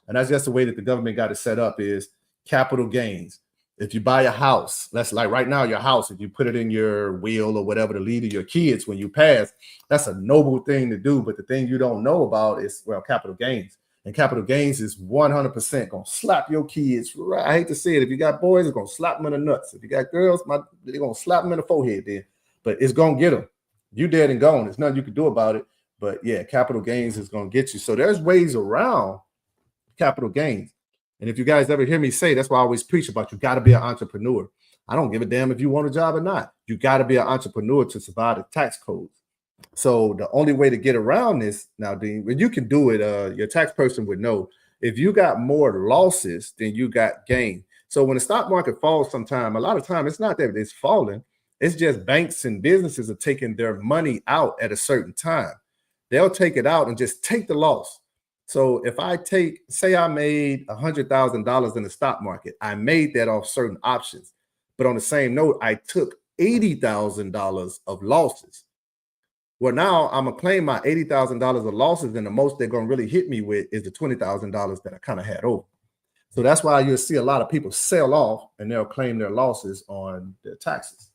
And that's just the way that the government got it set up is capital gains. If you buy a house, that's like right now your house, if you put it in your will or whatever to leave to your kids when you pass, that's a noble thing to do. But the thing you don't know about is, well, capital gains. And capital gains is 100% going to slap your kids. Right? I hate to say it. If you got boys, it's going to slap them in the nuts. If you got girls, they're going to slap them in the forehead then. But it's going to get them. You dead and gone. There's nothing you can do about it. But yeah, capital gains is going to get you. So there's ways around capital gains. And if you guys ever hear me say, that's why I always preach about you got to be an entrepreneur. I don't give a damn if you want a job or not. You got to be an entrepreneur to survive the tax codes. So the only way to get around this now, Dean, when you can do it, your tax person would know, if you got more losses than you got gain. So when the stock market falls sometime, a lot of time, it's not that it's falling. It's just banks and businesses are taking their money out at a certain time. They'll take it out and just take the loss. So if I say I made $100,000 in the stock market, I made that off certain options. But on the same note, I took $80,000 of losses. Well, now I'm going to claim my $80,000 of losses, and the most they're going to really hit me with is the $20,000 that I kind of had over. So that's why you'll see a lot of people sell off and they'll claim their losses on their taxes.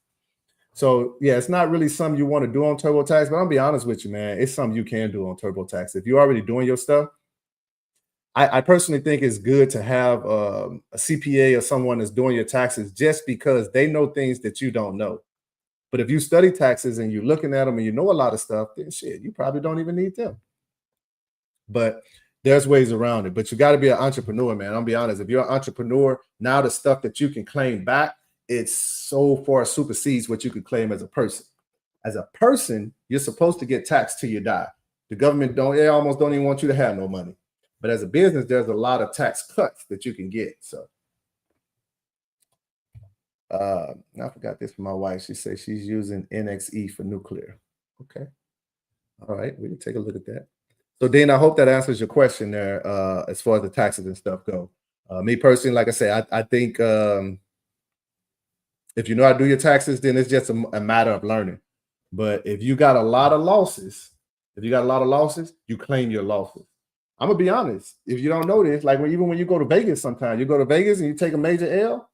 So yeah, it's not really something you want to do on TurboTax, but I'll be honest with you, man. It's something you can do on TurboTax. If you're already doing your stuff, I personally think it's good to have a CPA or someone that's doing your taxes just because they know things that you don't know. But if you study taxes and you're looking at them and you know a lot of stuff, then shit, you probably don't even need them. But there's ways around it. But you got to be an entrepreneur, man. I'll be honest. If you're an entrepreneur, now the stuff that you can claim back, it's so far supersedes what you could claim as a person. As a person, you're supposed to get taxed till you die. The government they almost don't even want you to have no money. But as a business, there's a lot of tax cuts that you can get. So I forgot this from my wife. She says she's using NXE for nuclear. Okay. All right, we can take a look at that. So Dean, I hope that answers your question there as far as the taxes and stuff go. Me personally, like I say, I think if you know how to do your taxes, then it's just a matter of learning. But if you got a lot of losses, you claim your losses. I'm gonna be honest. If you don't know this, like even when you go to Vegas, sometimes you go to Vegas and you take a major L,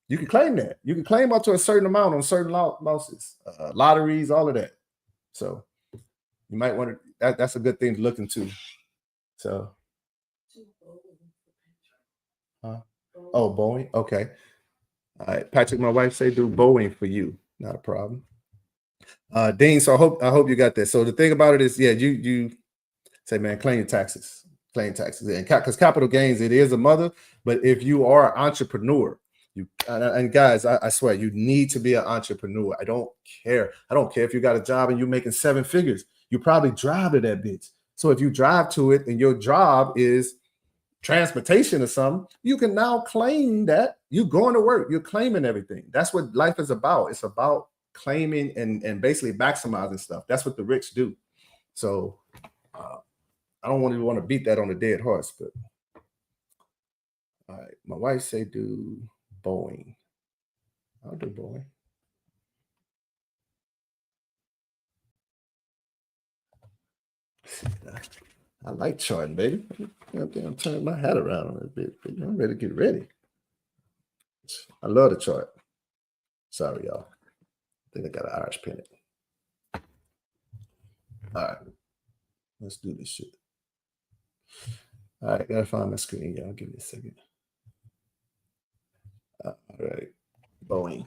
you can claim that. You can claim up to a certain amount on certain losses, lotteries, all of that. So you might want to. That's a good thing to look into. So, oh, Boeing. Okay. All right, Patrick. My wife say do Boeing for you. Not a problem. Dean. So I hope you got that. So the thing about it is, yeah, you say, man, claim your taxes, and because capital gains, it is a mother. But if you are an entrepreneur, and guys, I swear, you need to be an entrepreneur. I don't care if you got a job and you're making 7 figures. You probably drive to that bitch. So if you drive to it and your job is transportation or something, you can now claim that you're going to work. You're claiming everything. That's what life is about. It's about claiming and basically maximizing stuff. That's what the rich do. So I don't want to beat that on a dead horse, but all right. My wife say do Boeing. I'll do Boeing. I like charting, baby. I'm turning my hat around a little bit. I'm ready to get ready. I love the chart. Sorry, y'all. I think I got an Irish pennant. All right. Let's do this shit. All right, gotta find my screen, y'all. Give me a second. All right, Boeing.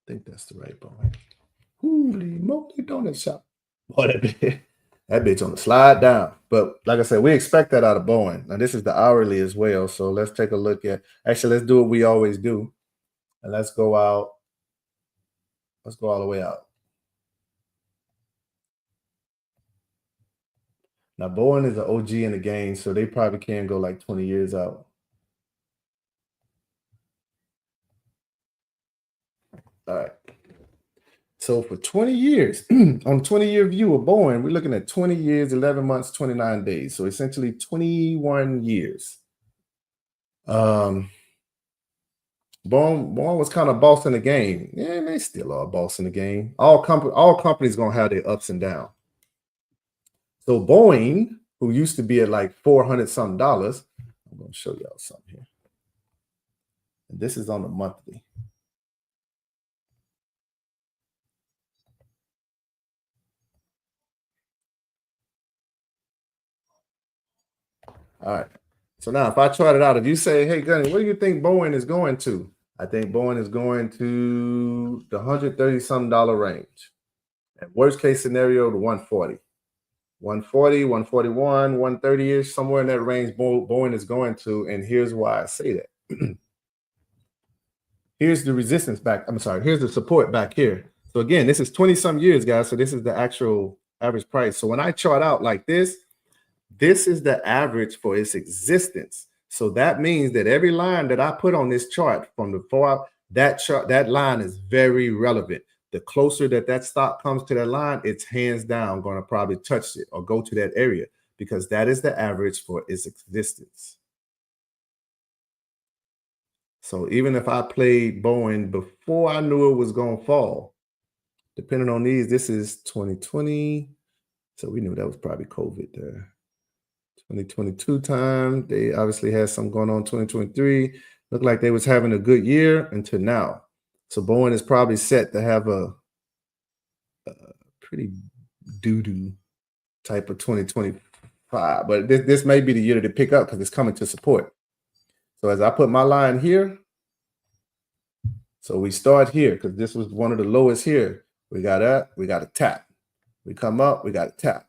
I think that's the right Boeing. Holy moly, donut shop. Boy, that bitch on the slide down. But like I said, we expect that out of Boeing. Now this is the hourly as well. So let's take a look at. Actually, let's do what we always do. And let's go out. Let's go all the way out. Now, Boeing is an OG in the game, so they probably can go like 20 years out. All right. So for 20 years, on a 20-year view of Boeing, we're looking at 20 years, 11 months, 29 days. So essentially 21 years. Boeing was kind of boss in the game. Yeah, they still are boss in the game. All companies gonna have their ups and downs. So Boeing, who used to be at like $400 something, I'm gonna show y'all something here. And this is on the monthly. All right. So now if I chart it out, if you say, hey, Gunny, what do you think Boeing is going to? I think Boeing is going to the $130 something range. And worst case scenario, the 140. 140, 141, 130-ish, somewhere in that range Boeing is going to. And here's why I say that. Here's the resistance back. I'm sorry. Here's the support back here. So again, this is 20 some years, guys. So this is the actual average price. So when I chart out like this is the average for its existence. So that means that every line that I put on this chart from the far, that line is very relevant. The closer that stock comes to that line, it's hands down going to probably touch it or go to that area because that is the average for its existence. So even if I played Boeing before I knew it was going to fall, depending on these, this is 2020. So we knew that was probably COVID there. 2022 time, they obviously had something going on 2023. Looked like they was having a good year until now. So Boeing is probably set to have a pretty doo-doo type of 2025. But this may be the year to pick up because it's coming to support. So as I put my line here, so we start here because this was one of the lowest here. We got up, we got a tap. We come up, we got a tap.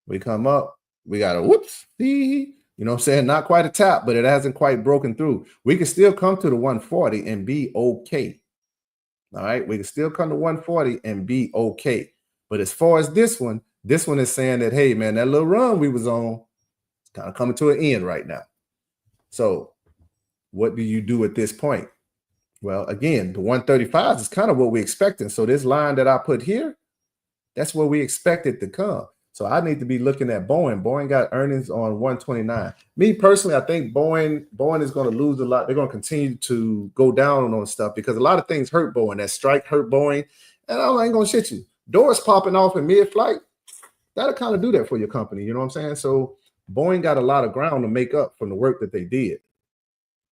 We come up, we got a whoops. You know what I'm saying? Not quite a tap, but it hasn't quite broken through. We can still come to the 140 and be okay. All right, we can still come to 140 and be okay. But as far as this one is saying that, hey, man, that little run we was on is kind of coming to an end right now. So what do you do at this point? Well, again, the 135 is kind of what we're expecting. So this line that I put here, that's where we expect it to come. So I need to be looking at Boeing. Boeing got earnings on 129. Me personally, I think Boeing is going to lose a lot. They're going to continue to go down on stuff because a lot of things hurt Boeing. That strike hurt Boeing. And I ain't going to shit you. Doors popping off in mid-flight, that'll kind of do that for your company. You know what I'm saying? So Boeing got a lot of ground to make up from the work that they did.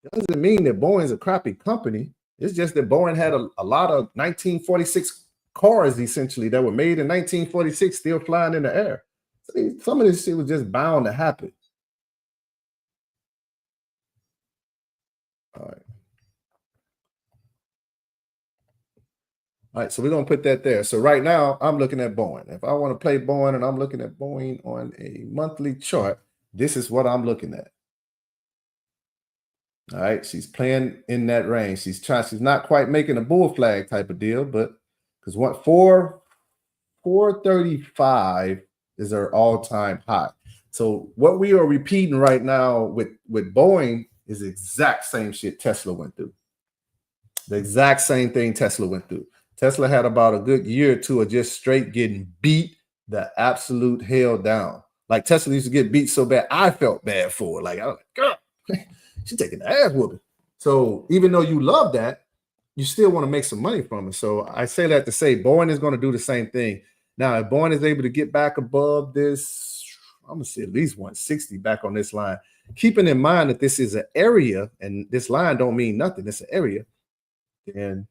It doesn't mean that Boeing's a crappy company. It's just that Boeing had a lot of 1946 cars essentially that were made in 1946 still flying in the air. See, some of this shit was just bound to happen. All right, so we're going to put that there. So right now, I'm looking at Boeing. If I want to play Boeing and I'm looking at Boeing on a monthly chart, this is what I'm looking at. All right, she's playing in that range. She's not quite making a bull flag type of deal, but because 435 is her all-time high. So what we are repeating right now with Boeing is the exact same shit Tesla went through. The exact same thing Tesla went through. Tesla had about a good year or two of just straight getting beat the absolute hell down. Like Tesla used to get beat so bad, I felt bad for her. Like, I was like, girl, she's taking the ass whooping. So even though you love that, you still want to make some money from it. So I say that to say Boeing is going to do the same thing. Now, if Boeing is able to get back above this, I'm going to say at least 160 back on this line, keeping in mind that this is an area and this line don't mean nothing. It's an area. And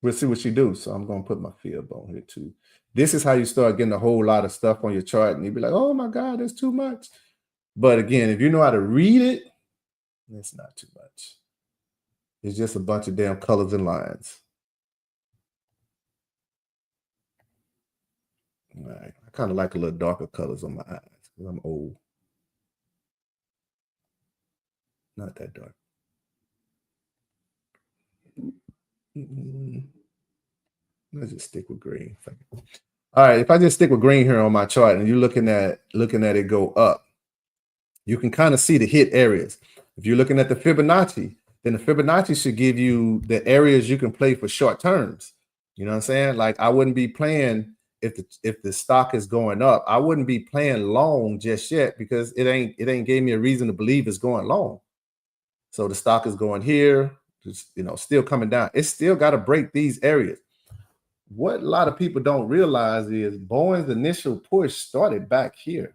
we'll see what she do. So I'm going to put my fib on here too. This is how you start getting a whole lot of stuff on your chart and you'd be like, oh my God, that's too much. But again, if you know how to read it, it's not too much. It's just a bunch of damn colors and lines. All right. I kind of like a little darker colors on my eyes because I'm old. Not that dark. Let's just stick with green. All right, if I just stick with green here on my chart and you're looking at it go up, you can kind of see the hit areas. If you're looking at the Fibonacci, then the Fibonacci should give you the areas you can play for short terms. You know what I'm saying? Like I wouldn't be playing if the stock is going up. I wouldn't be playing long just yet because it ain't gave me a reason to believe it's going long. So the stock is going here, just, you know, still coming down. It's still got to break these areas. What a lot of people don't realize is Boeing's initial push started back here.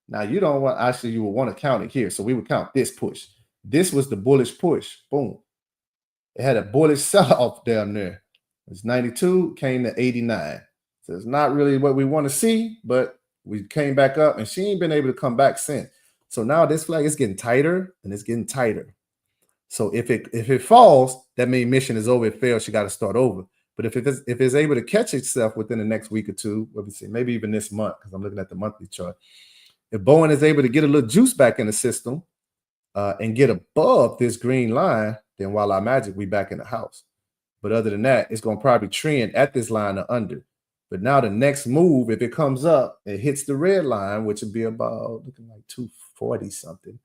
Now you don't want, actually you would want to count it here. So we would count this push. This was the bullish push. Boom. It had a bullish sell-off down there. It's 92, came to 89. So it's not really what we want to see, but we came back up and she ain't been able to come back since. So now this flag is getting tighter and it's getting tighter. So if it falls, that means mission is over. It fails, she got to start over. But if it's able to catch itself within the next week or two, let me see, maybe even this month, because I'm looking at the monthly chart. If Boeing is able to get a little juice back in the system, and get above this green line, then voila magic, we back in the house. But other than that, it's going to probably trend at this line or under. But now the next move, if it comes up, it hits the red line, which would be about looking like 240 something.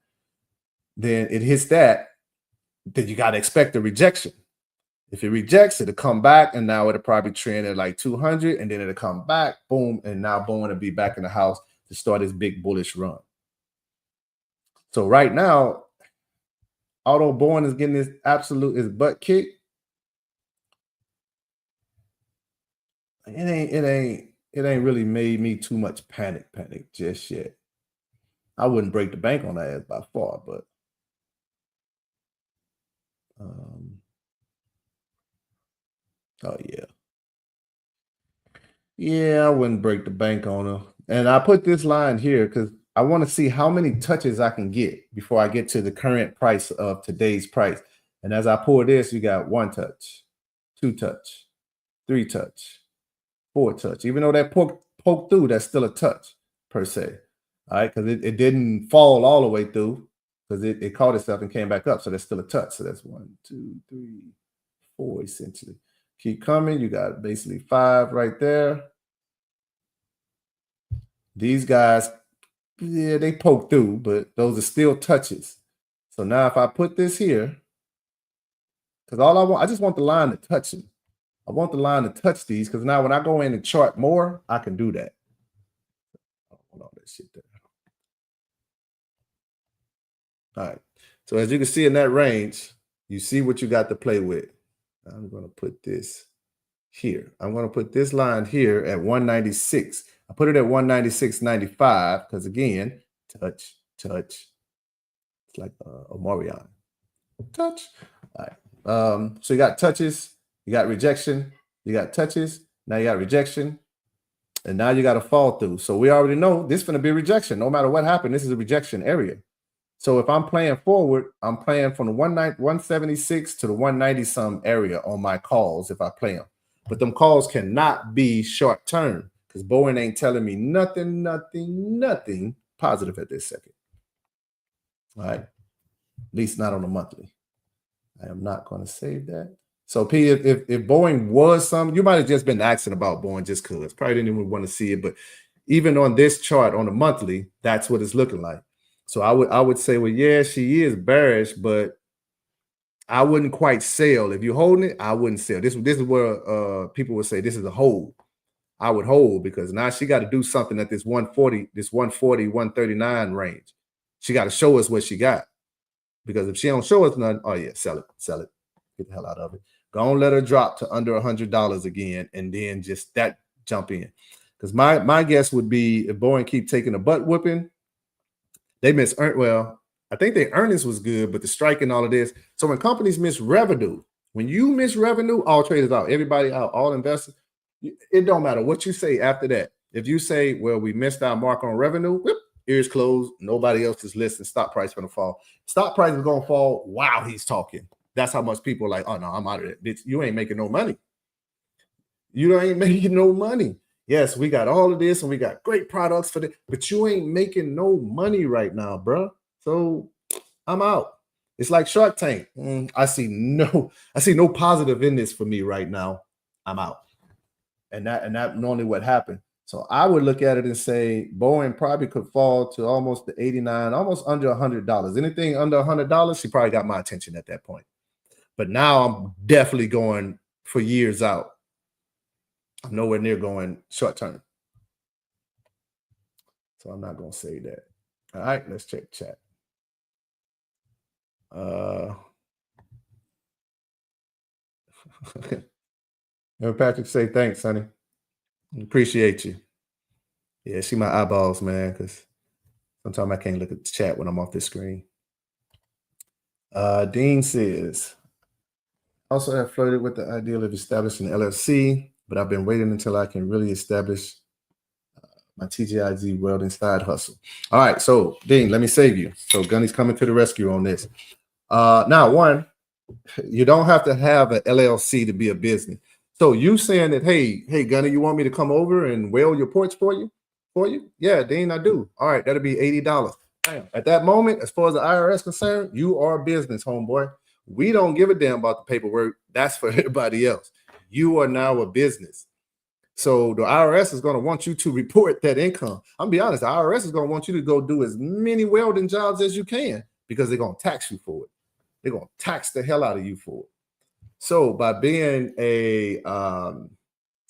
Then it hits that, then you got to expect a rejection. If it rejects, it'll come back, and now it'll probably trend at like 200, and then it'll come back, boom, and now Boeing will be back in the house to start his big bullish run. So right now, although Boeing is getting his butt kicked, it ain't really made me too much panic just yet. I wouldn't break the bank on that ass by far, but oh yeah, I wouldn't break the bank on her. And I put this line here because I want to see how many touches I can get before I get to the current price of today's price. And as I pull this, you got 1 touch, 2 touch, 3 touch, 4 touch. Even though that poke through, that's still a touch per se. All right, because it didn't fall all the way through because it caught itself and came back up. So that's still a touch. So that's 1, 2, 3, 4 essentially. Keep coming. You got basically 5 right there. These guys, yeah, they poke through, but those are still touches. So now if I put this here, because I just want the line to touch them. I want the line to touch these because now when I go in and chart more, I can do that. Hold on, that shit there. All right. So as you can see in that range, you see what you got to play with. I'm going to put this here. I'm going to put this line here at 196. I put it at 196.95 because again, touch. It's like a Morion. Touch. All right. So you got touches, you got rejection, you got touches, now you got rejection, and now you got a fall through. So we already know this is going to be a rejection. No matter what happened, this is a rejection area. So if I'm playing forward, I'm playing from the 176 to the 190 some area on my calls if I play them. But them calls cannot be short term because Boeing ain't telling me nothing positive at this second. All right. At least not on a monthly. I am not going to save that. So P, if Boeing was some, you might have just been asking about Boeing just because. Probably didn't even want to see it. But even on this chart on the monthly, that's what it's looking like. So I would say, well, yeah, she is bearish, but I wouldn't quite sell. If you're holding it, I wouldn't sell. This is where people would say this is a hold. I would hold because now she got to do something at this 140, 139 range. She got to show us what she got. Because if she don't show us nothing, oh yeah, sell it. Get the hell out of it. Go on, let her drop to under $100 again, and then just that jump in. Because my guess would be if Boeing keep taking a butt whooping, they miss well. I think their earnings was good, but the strike and all of this. So when companies miss revenue, when you miss revenue, all traders out, everybody out, all investors. It don't matter what you say after that. If you say, well, we missed our mark on revenue, whoop, ears closed, nobody else is listening, stock price going to fall. Stock price is going to fall while he's talking. That's how much people are like, oh, no, I'm out of it. Bitch, you ain't making no money. You ain't making no money. Yes, we got all of this and we got great products for that, but you ain't making no money right now, bro. So I'm out. It's like Shark Tank. I see no positive in this for me right now. I'm out. And that normally what happened. So I would look at it and say Boeing probably could fall to almost the 89, almost under $100. Anything under $100, she probably got my attention at that point. But now I'm definitely going for years out. I'm nowhere near going short term. So I'm not going to say that. All right, let's check chat. Patrick say thanks, honey. Appreciate you. Yeah, see my eyeballs, man, because sometimes I can't look at the chat when I'm off the screen. Dean says, also have flirted with the idea of establishing an LLC, but I've been waiting until I can really establish my TGIZ welding side hustle. All right, so Dean, let me save you. So Gunny's coming to the rescue on this. Now, one, you don't have to have an LLC to be a business. So you saying that, hey, Gunny, you want me to come over and weld your porch for you? Yeah, Dean, I do. All right, that'll be $80. At that moment, as far as the IRS is concerned, you are a business, homeboy. We don't give a damn about the paperwork. That's for everybody else. You are now a business. So the IRS is going to want you to report that income. I'm gonna be honest, the IRS is going to want you to go do as many welding jobs as you can because they're going to tax you for it. They're going to tax the hell out of you for it. So by being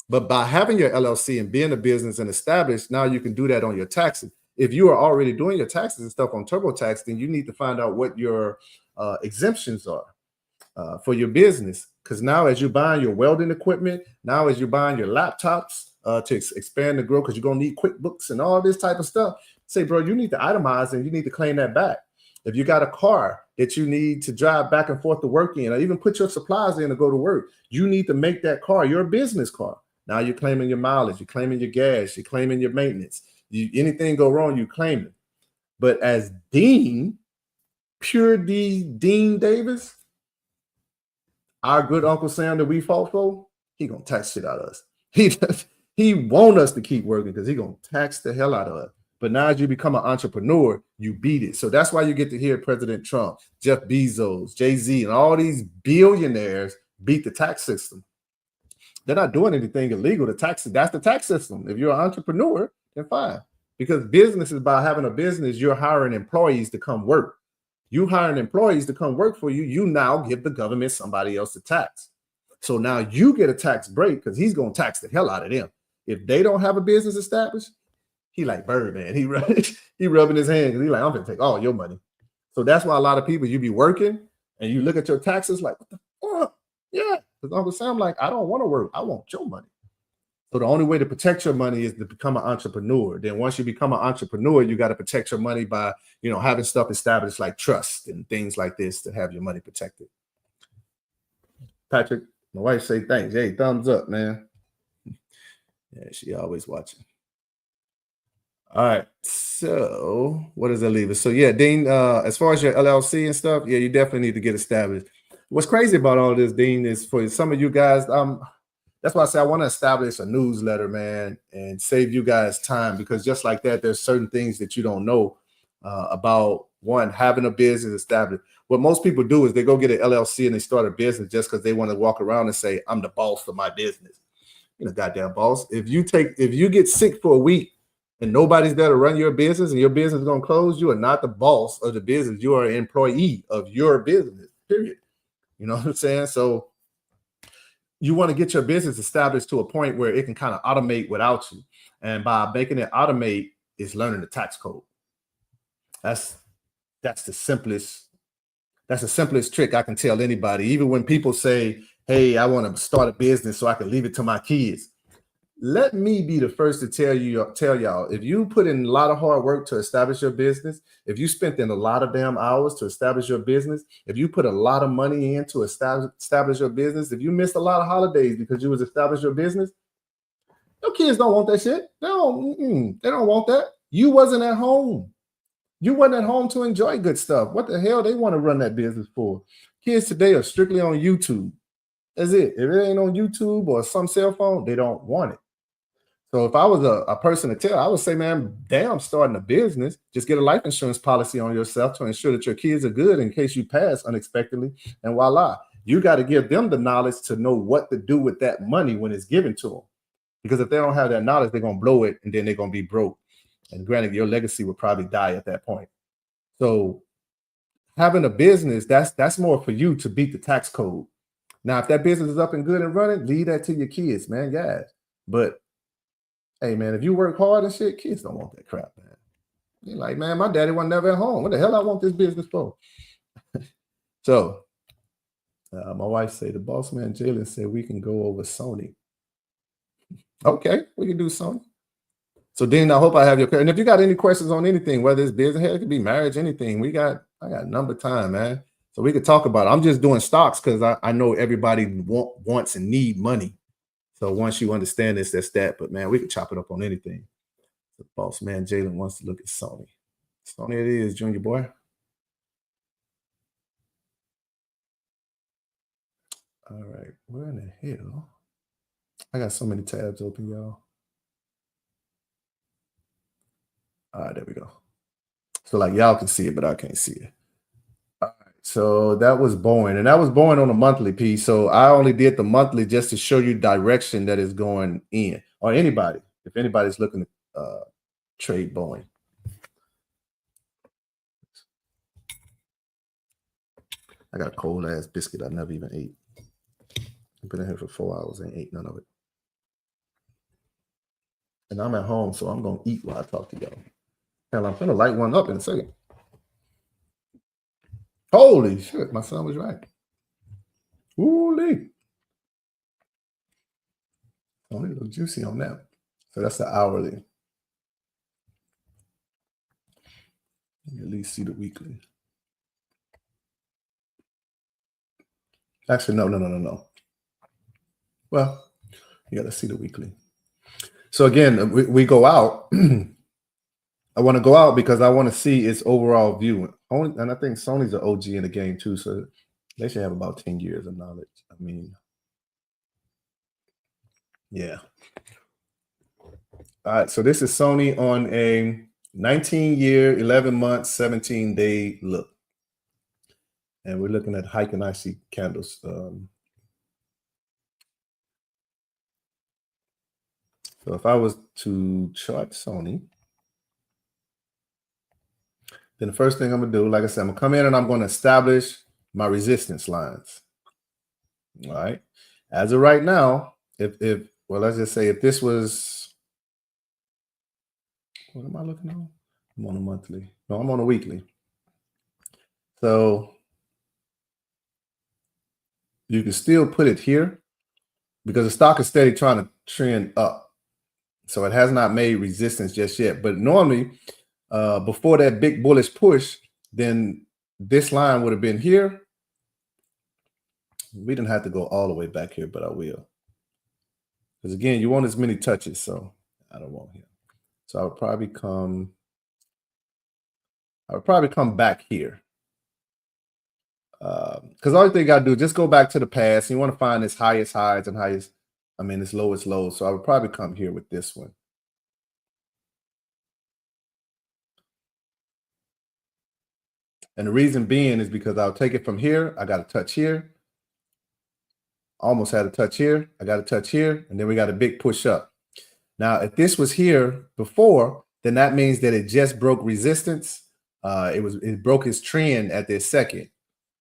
but by having your LLC and being a business and established, now you can do that on your taxes. If you are already doing your taxes and stuff on TurboTax, then you need to find out what your exemptions are for your business. Because now as you're buying your welding equipment, now as you're buying your laptops to expand the growth, because you're going to need QuickBooks and all this type of stuff, say, bro, you need to itemize and you need to claim that back. If you got a car that you need to drive back and forth to work in, or even put your supplies in to go to work, you need to make that car your business car. Now you're claiming your mileage, you're claiming your gas, you're claiming your maintenance. Anything go wrong, you claim it. But as Dean, pure D, Dean Davis, our good Uncle Sam that we fought for, he gonna tax shit out of us. He want us to keep working because he gonna tax the hell out of us. But now as you become an entrepreneur, you beat it. So that's why you get to hear President Trump, Jeff Bezos, Jay-Z, and all these billionaires beat the tax system. They're not doing anything illegal. That's the tax system. If you're an entrepreneur, then fine. Because business is by having a business, you're hiring employees to come work. You hiring employees to come work for you, you now give the government somebody else to tax. So now you get a tax break because he's going to tax the hell out of them. If they don't have a business established, he like Birdman. He rubbing his hands because he's like, I'm going to take all your money. So that's why a lot of people, you be working and you look at your taxes like, what the fuck? Yeah. Because Uncle Sam like, I don't want to work. I want your money. So the only way to protect your money is to become an entrepreneur. Then once you become an entrepreneur, you got to protect your money by, having stuff established like trust and things like this to have your money protected. Patrick, my wife say thanks. Hey, thumbs up, man. Yeah, she always watching. All right. So what does that leave us? So yeah, Dean, as far as your LLC and stuff, yeah, you definitely need to get established. What's crazy about all this, Dean, is for some of you guys, that's why I say I want to establish a newsletter, man, and save you guys time, because just like that, there's certain things that you don't know about, one, having a business established. What most people do is they go get an LLC and they start a business just because they want to walk around and say, I'm the boss of my business. Goddamn boss. If you get sick for a week and nobody's there to run your business and your business is going to close, you are not the boss of the business. You are an employee of your business, period. You know what I'm saying? So you want to get your business established to a point where it can kind of automate without you. And by making it automate is learning the tax code. That's the simplest trick I can tell anybody. Even when people say, hey, I want to start a business so I can leave it to my kids. Let me be the first to tell y'all, if you put in a lot of hard work to establish your business, if you spent in a lot of damn hours to establish your business, if you put a lot of money in to establish your business, if you missed a lot of holidays because you was establish your business, your kids don't want that shit. They don't want that. You wasn't at home. You wasn't at home to enjoy good stuff. What the hell they want to run that business for? Kids today are strictly on YouTube. That's it. If it ain't on YouTube or some cell phone, they don't want it. So if I was a person to tell, I would say, man, damn, starting a business, just get a life insurance policy on yourself to ensure that your kids are good in case you pass unexpectedly. And voila, you got to give them the knowledge to know what to do with that money when it's given to them. Because if they don't have that knowledge, they're going to blow it and then they're going to be broke. And granted, your legacy would probably die at that point. So having a business, that's more for you to beat the tax code. Now, if that business is up and good and running, leave that to your kids, man. Yeah. But hey, man, if you work hard and shit, kids don't want that crap, man. You're like, man, my daddy was never at home. What the hell I want this business for? So my wife said, the boss man, Jalen, said we can go over Sony. Okay, we can do Sony. So Dean, I hope I have your question. And if you got any questions on anything, whether it's business, it could be marriage, anything, I got number time, man. So we could talk about it. I'm just doing stocks because I know everybody wants and need money. So once you understand this, that's that. But man, we could chop it up on anything. The boss man, Jalen, wants to look at Sony. Sony it is, Junior boy. All right, where in the hell? I got so many tabs open, y'all. All right, there we go. So like y'all can see it, but I can't see it. All right, so that was Boeing, and that was Boeing on a monthly piece. So I only did the monthly just to show you direction that is going in, or anybody, if anybody's looking to trade Boeing. I got a cold ass biscuit I never even ate. I've been in here for 4 hours, ain't ate none of it. And I'm at home, so I'm gonna eat while I talk to y'all. Hell, I'm gonna light one up in a second. Holy shit, my son was right. Holy. Only a little juicy on that. So that's the hourly. Let me at least see the weekly. Actually, no. Well, you got to see the weekly. So again, we go out. I want to go out because I want to see its overall view. And I think Sony's an OG in the game too, so they should have about 10 years of knowledge. I mean, yeah. All right, so this is Sony on a 19-year, 11-month, 17-day look. And we're looking at Heiken IC candles. So if I was to chart Sony, then the first thing I'm going to do, like I said, I'm going to come in and I'm going to establish my resistance lines. All right. As of right now, well, let's just say if this was, what am I looking on? I'm on a monthly. No, I'm on a weekly. So you can still put it here because the stock is steady trying to trend up. So it has not made resistance just yet. But normally, before that big bullish push, then this line would have been here. We didn't have to go all the way back here, but I will. Because again, you want as many touches, so I don't want here. So I would probably come back here. Because all you think you got to do is just go back to the past. You want to find its highest highs and its lowest lows. So I would probably come here with this one. And the reason being is because I'll take it from here. I got a touch here. Almost had a touch here. I got a touch here. And then we got a big push up. Now, if this was here before, then that means that it just broke resistance. It broke its trend at this second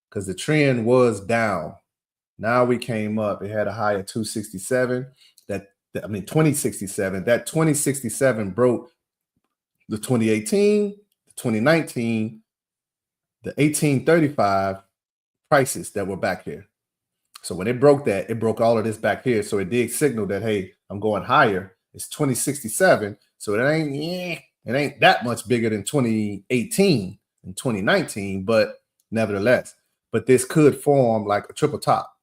because the trend was down. Now we came up. It had a high of 267. 2067. That 2067 broke the 2018, the 2019, the 1835 prices that were back here. So when it broke that, it broke all of this back here. So it did signal that, hey, I'm going higher. It's 2067. So it ain't that much bigger than 2018 and 2019, but nevertheless. But this could form like a triple top.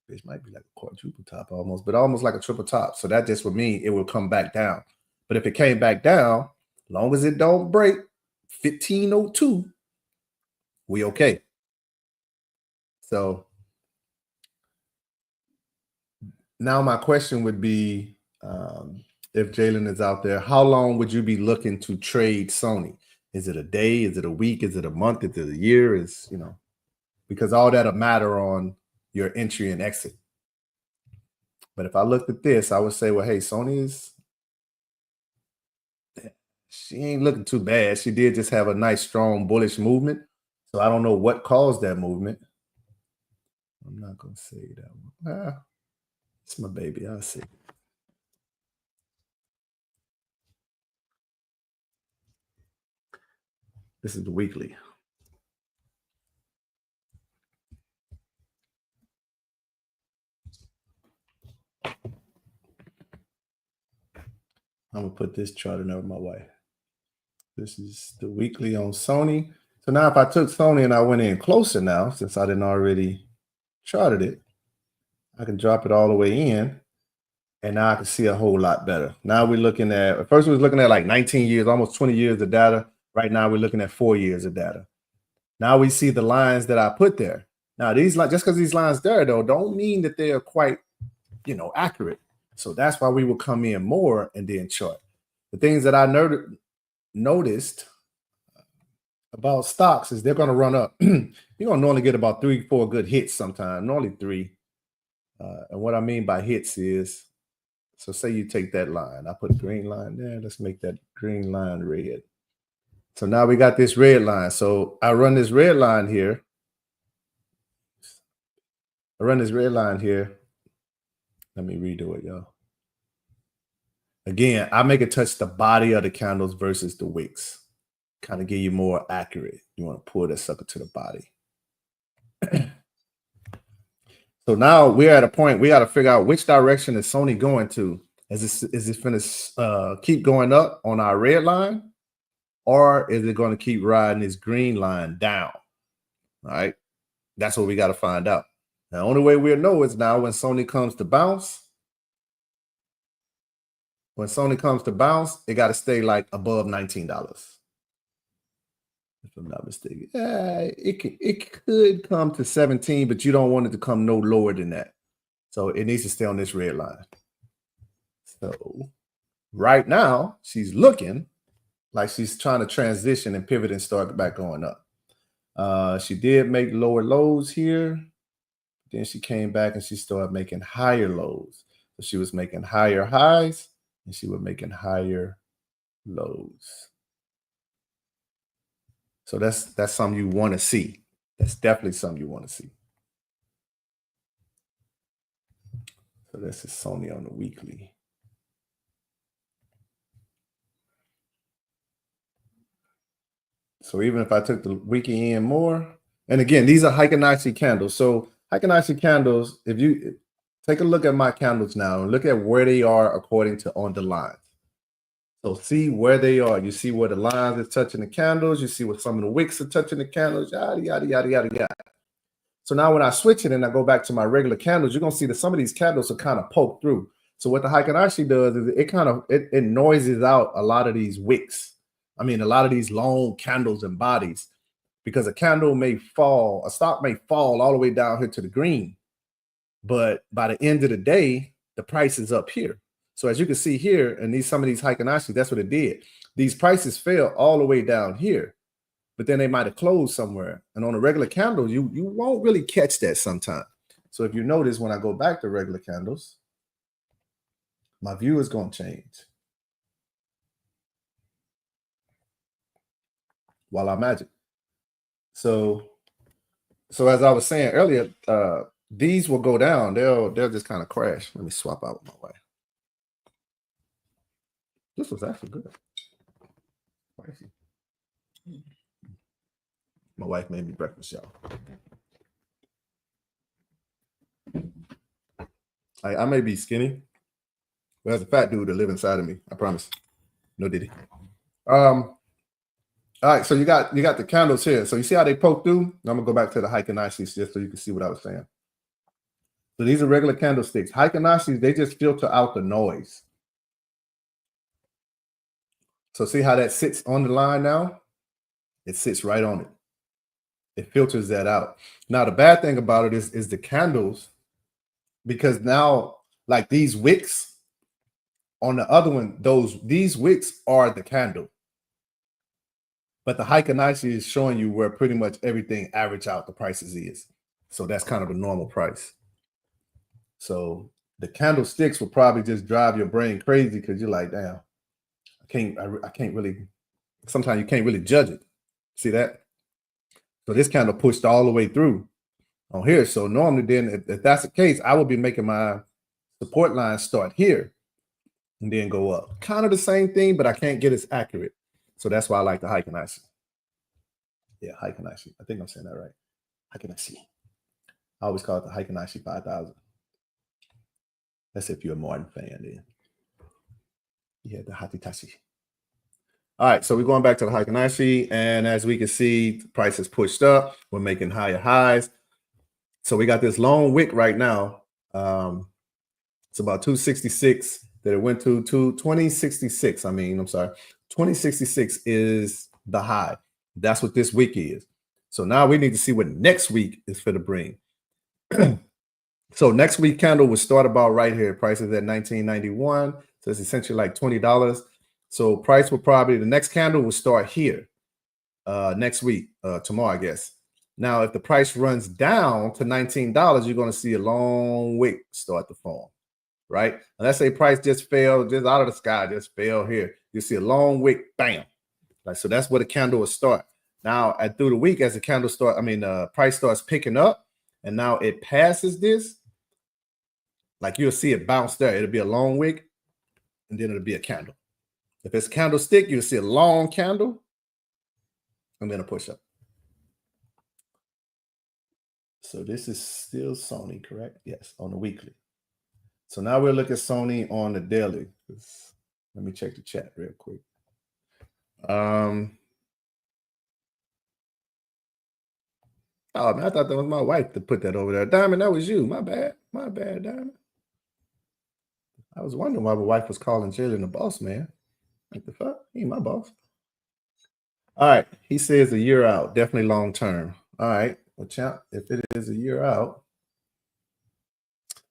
This might be like a quadruple top almost, but almost like a triple top. So that just would mean it will come back down. But if it came back down, as long as it don't break 1502, we okay. So now my question would be, if Jalen is out there, how long would you be looking to trade Sony? Is it a day? Is it a week? Is it a month? Is it a year? Because all that'll matter on your entry and exit. But if I looked at this, I would say, well, hey, she ain't looking too bad. She did just have a nice, strong, bullish movement. So I don't know what caused that movement. I'm not going to say that one. It's my baby. I'll see. This is the weekly. I'm going to put this chart in over my wife. This is the weekly on Sony. So now if I took Sony and I went in closer now, since I didn't already charted it, I can drop it all the way in. And now I can see a whole lot better. Now we're looking at, first we was looking at like 19 years, almost 20 years of data. Right now we're looking at 4 years of data. Now we see the lines that I put there. Now these lines, just because these lines there though, don't mean that they are quite, accurate. So that's why we will come in more and then chart. The things that I noticed, about stocks is they're going to run up. You're going to normally get about 3-4 good hits sometime, normally 3. And what I mean by hits is, so say you take that line. I put a green line there. Let's make that green line red. So now we got this red line. So I run this red line here. Let me redo it, y'all. Again, I make it touch the body of the candles versus the wicks. Kind of give you more accurate. You want to pull that sucker to the body. So now we're at a point we got to figure out which direction is Sony going to. Is it going to keep going up on our red line, or is it going to keep riding this green line down? All right, that's what we got to find out. The only way we'll know is now when Sony comes to bounce. When Sony comes to bounce, it got to stay like above $19. If I'm not mistaken, it could come to 17, but you don't want it to come no lower than that. So it needs to stay on this red line. So right now, she's looking like she's trying to transition and pivot and start back going up. She did make lower lows here. Then she came back and she started making higher lows. So she was making higher highs and she was making higher lows. So that's something you want to see. That's definitely something you want to see. So this is Sony on the weekly. So even if I took the weekly in more, and again, these are Heikin-Ashi candles. So Heikin-Ashi candles, if you take a look at my candles now and look at where they are according to on the lines. So see where they are. You see where the lines are touching the candles. You see where some of the wicks are touching the candles. Yada, yada, yada, yada, yada. So now when I switch it and I go back to my regular candles, you're going to see that some of these candles are kind of poked through. So what the Heikin-Ashi does is it noises out a lot of these wicks. I mean, a lot of these long candles and bodies, because a candle may fall, a stock may fall all the way down here to the green. But by the end of the day, the price is up here. So as you can see here, and some of these Heikin-Ashi, that's what it did. These prices fell all the way down here, but then they might have closed somewhere. And on a regular candle, you won't really catch that sometime. So if you notice, when I go back to regular candles, my view is going to change. While I magic. So as I was saying earlier, these will go down. They'll just kind of crash. Let me swap out with my wife. This was actually good. Spicy. My wife made me breakfast, y'all. I may be skinny, but there's a fat dude that lives inside of me. I promise. No diddy. All right, so you got the candles here. So you see how they poke through? I'm gonna go back to the Heikin-Ashi just so you can see what I was saying. So these are regular candlesticks. Heikin-Ashi, they just filter out the noise. So see how that sits on the line now? It sits right on it. It filters that out. Now, the bad thing about it is the candles, because now, like these wicks on the other one, these wicks are the candle. But the Heikin-Ashi is showing you where pretty much everything average out the prices is. So that's kind of a normal price. So the candlesticks will probably just drive your brain crazy because you're like, damn, I can't really, sometimes you can't really judge it. See that? So this candle pushed all the way through on here. So normally then, if that's the case, I would be making my support line start here and then go up. Kind of the same thing, but I can't get as accurate. So that's why I like the Heikin-Ashi. Yeah, Heikin-Ashi. I think I'm saying that right. Heikin-Ashi. I always call it the Heikin-Ashi 5000. That's if you're a Martin fan then. Yeah, the Hatitashi. All right, so we're going back to the Heikin-Ashi, and as we can see, the price is pushed up. We're making higher highs. So we got this long wick right now. It's about 266 that it went to 2066. 2066 is the high. That's what this week is. So now we need to see what next week is for the bring. So next week candle will start about right here. Price is at $19.91. So it's essentially like $20. So price will probably, the next candle will start here. next week, tomorrow, I guess. Now, if the price runs down to $19, you're going to see a long wick start to form, right? And let's say price just fell, just out of the sky, just fell here. You see a long wick, bam. Like, so that's where the candle will start. Now, through the week, as the candle price starts picking up, and now it passes this, like you'll see it bounce there. It'll be a long wick, and then it'll be a candle. If it's a candlestick, you'll see a long candle, and then a push up. So this is still Sony, correct? Yes, on the weekly. So now we'll look at Sony on the daily. Let me check the chat real quick. Oh man, I thought that was my wife to put that over there. Diamond, that was you. My bad, Diamond. I was wondering why my wife was calling Jalen the boss man. Like the fuck? He ain't my boss. All right. He says a year out, definitely long term. All right. Well, champ, if it is a year out,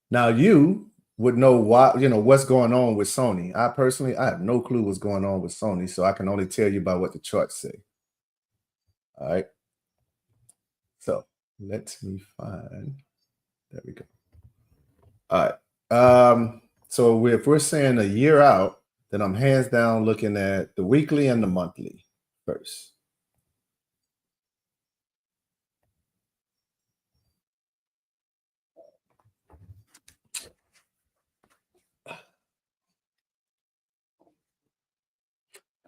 now you would know why, what's going on with Sony. I have no clue what's going on with Sony, so I can only tell you about what the charts say. All right. So let me find. There we go. All right. So if we're saying a year out, then I'm hands down looking at the weekly and the monthly first.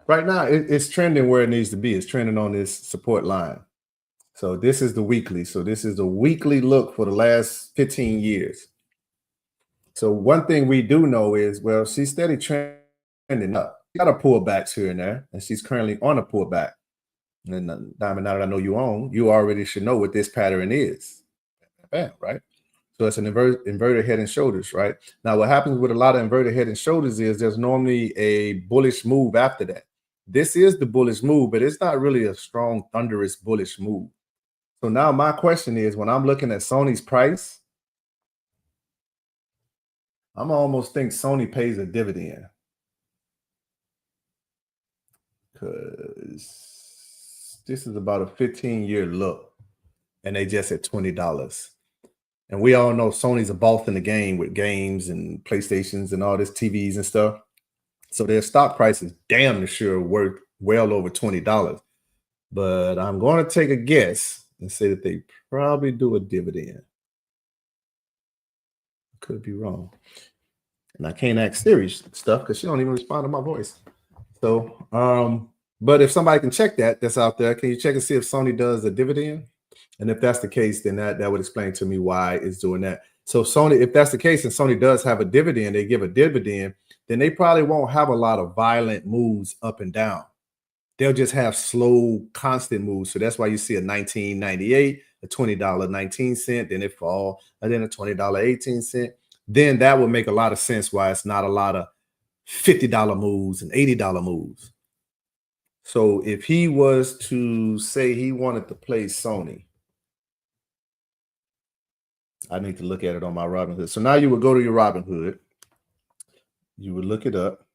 Right now, it's trending where it needs to be. It's trending on this support line. So this is the weekly. So this is the weekly look for the last 15 years. So one thing we do know is, well, she's steady trending up. She got a pullbacks here and there, and she's currently on a pullback. And Diamond, now that I know you own, you already should know what this pattern is. Bam, right? So it's an inverted head and shoulders, right? Now, what happens with a lot of inverted head and shoulders is there's normally a bullish move after that. This is the bullish move, but it's not really a strong, thunderous bullish move. So now my question is, when I'm looking at Sony's price, I'm almost think Sony pays a dividend, because this is about a 15-year look, and they just at $20. And we all know Sony's a boss in the game with games and PlayStations and all this TVs and stuff. So their stock price is damn sure worth well over $20. But I'm going to take a guess and say that they probably do a dividend. Could be wrong. And I can't ask Siri stuff because she don't even respond to my voice. So, but if somebody can check that's out there, can you check and see if Sony does a dividend? And if that's the case, then that would explain to me why it's doing that. So Sony, if that's the case, and Sony does have a dividend, they give a dividend, then they probably won't have a lot of violent moves up and down. They'll just have slow, constant moves. So that's why you see a $19.98, a $20.19, then it fall, and then a $20.18. Then that would make a lot of sense why it's not a lot of $50 moves and $80 moves. So if he was to say he wanted to play Sony, I need to look at it on my Robinhood. So now you would go to your Robinhood. You would look it up.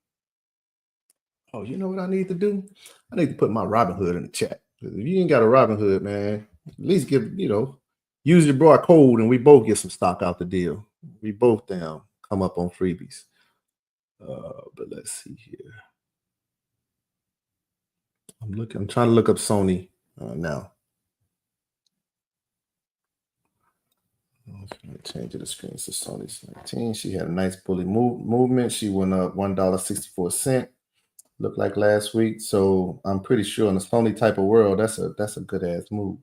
Oh, you know what I need to do? I need to put my Robinhood in the chat. If you ain't got a Robinhood, man, at least use your broad code and we both get some stock out the deal. We both come up on freebies. But let's see here. I'm trying to look up Sony now. I'm going to change the screen to Sony's 19. She had a nice bully movement. She went up $1.64. Looked like last week. So I'm pretty sure in the Sony type of world, that's a good ass move.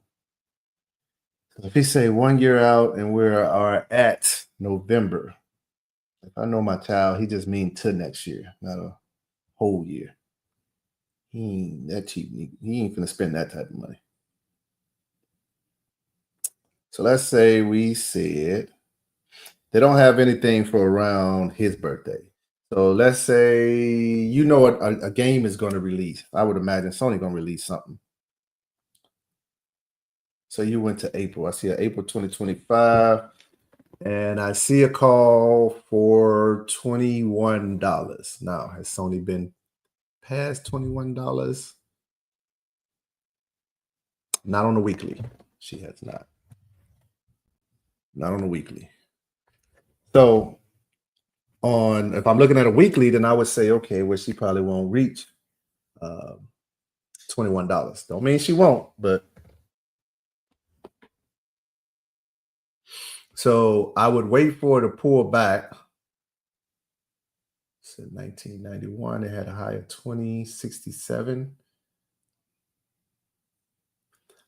If he say 1 year out and we are at November, if I know my child, he just mean to next year, not a whole year. He ain't that cheap. He ain't gonna spend that type of money. So let's say we said they don't have anything for around his birthday. So let's say a game is going to release. I would imagine Sony going to release something. So you went to April. I see an April 2025, and I see a call for $21. Now, has Sony been past $21? Not on the weekly. She has not. Not on the weekly. So if I'm looking at a weekly, then I would say, okay, well, she probably won't reach $21. Don't mean she won't, but so I would wait for it to pull back. So 1991, it had a high of 2067.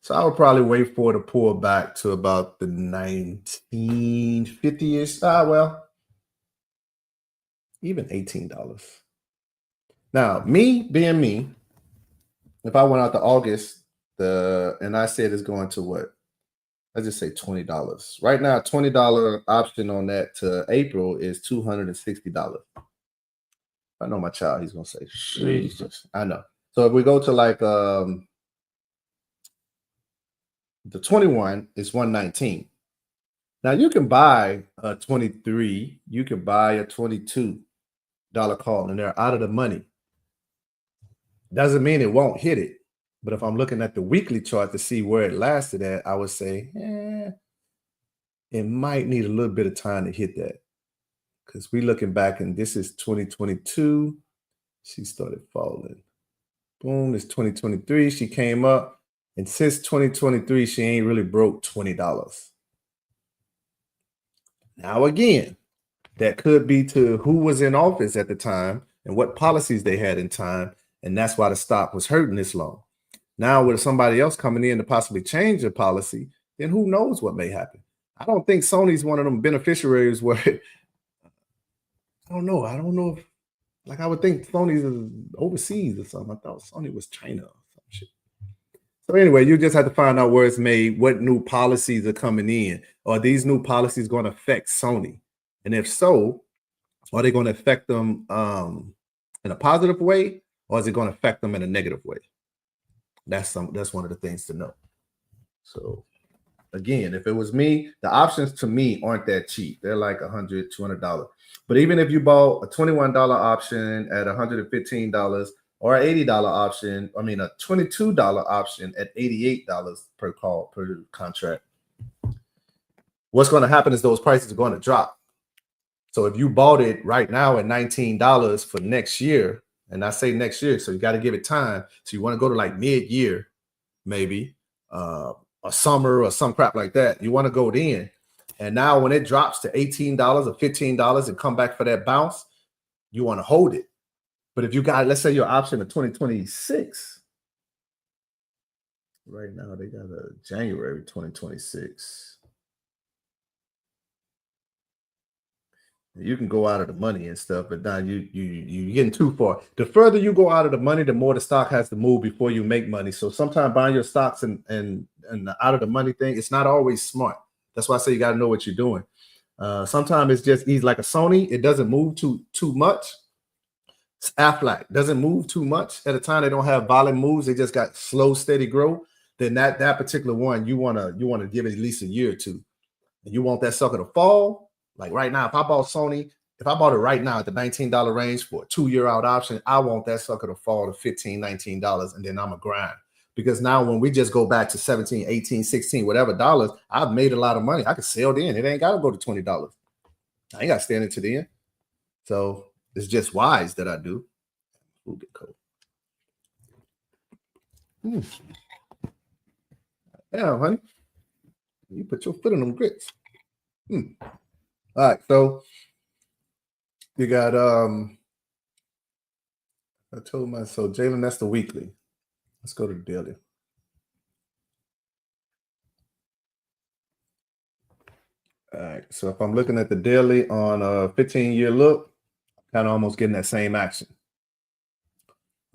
So I would probably wait for it to pull back to about the 1950-ish. Well, even $18. Now, me being me, if I went out to August, and I said it's going to what? Let's just say $20. Right now, $20 option on that to April is $260. I know my child, he's gonna say, Jesus. I know. So if we go to like the 21 is 119. Now you can buy a 23, you can buy a $22 call, and they're out of the money. Doesn't mean it won't hit it. But if I'm looking at the weekly chart to see where it lasted at, I would say, it might need a little bit of time to hit that. Because we're looking back, and this is 2022. She started falling. Boom, it's 2023. She came up. And since 2023, she ain't really broke $20. Now, again, that could be to who was in office at the time and what policies they had in time. And that's why the stock was hurting this long. Now, with somebody else coming in to possibly change the policy, then who knows what may happen. I don't think Sony's one of them beneficiaries where, I don't know if, like, I would think Sony's overseas or something. I thought Sony was China or some shit. So anyway, you just have to find out where it's made, what new policies are coming in. Are these new policies going to affect Sony? And if so, are they going to affect them in a positive way, or is it going to affect them in a negative way? That's one of the things to know. So again, if it was me, the options to me aren't that cheap. They're like $100, $200. But even if you bought a $21 option at $115 or an $80 option, a $22 option at $88 per call per contract, what's going to happen is those prices are going to drop. So if you bought it right now at $19 for next year, and I say next year, so you got to give it time. So you want to go to like mid-year, maybe, a summer or some crap like that. You want to go in. And now when it drops to $18 or $15 and come back for that bounce, you want to hold it. But if you got, let's say your option of 2026, right now they got a January 2026. You can go out of the money and stuff, but now you're getting too far. The further you go out of the money, the more the stock has to move before you make money. So sometimes buying your stocks and the out of the money thing, it's not always smart. That's why I say you got to know what you're doing. Sometimes it's just easy, like a Sony. It doesn't move too much. Aflac doesn't move too much at a time. They don't have violent moves. They just got slow, steady growth. Then that particular one, you want to give it at least a year or two. And you want that sucker to fall. Like right now, if I bought Sony, if I bought it right now at the $19 range for a 2-year out option, I want that sucker to fall to $15, $19, and then I'm a grind. Because now when we just go back to 17, 18, 16, whatever dollars, I've made a lot of money. I can sell then. It ain't got to go to $20. I ain't got to stand into the end. So it's just wise that I do. We'll get cold. Yeah, honey. You put your foot in them grits. All right, so you got I told myself, Jalen, that's the weekly. Let's go to the daily. All right, so if I'm looking at the daily on a 15-year look, kind of almost getting that same action.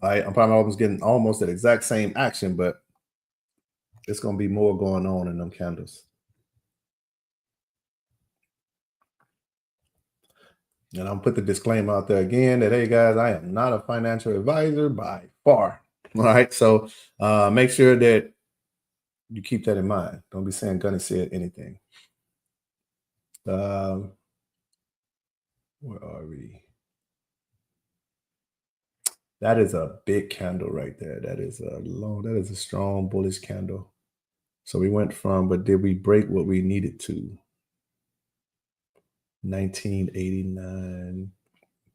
All right, I'm probably almost getting almost that exact same action, but it's going to be more going on in them candles. And I'll put the disclaimer out there again that, hey, guys, I am not a financial advisor by far. All right. So make sure that you keep that in mind. Don't be saying Gunny said anything. Where are we? That is a big candle right there. That is a strong bullish candle. So we went from, but did we break what we needed to? 1989,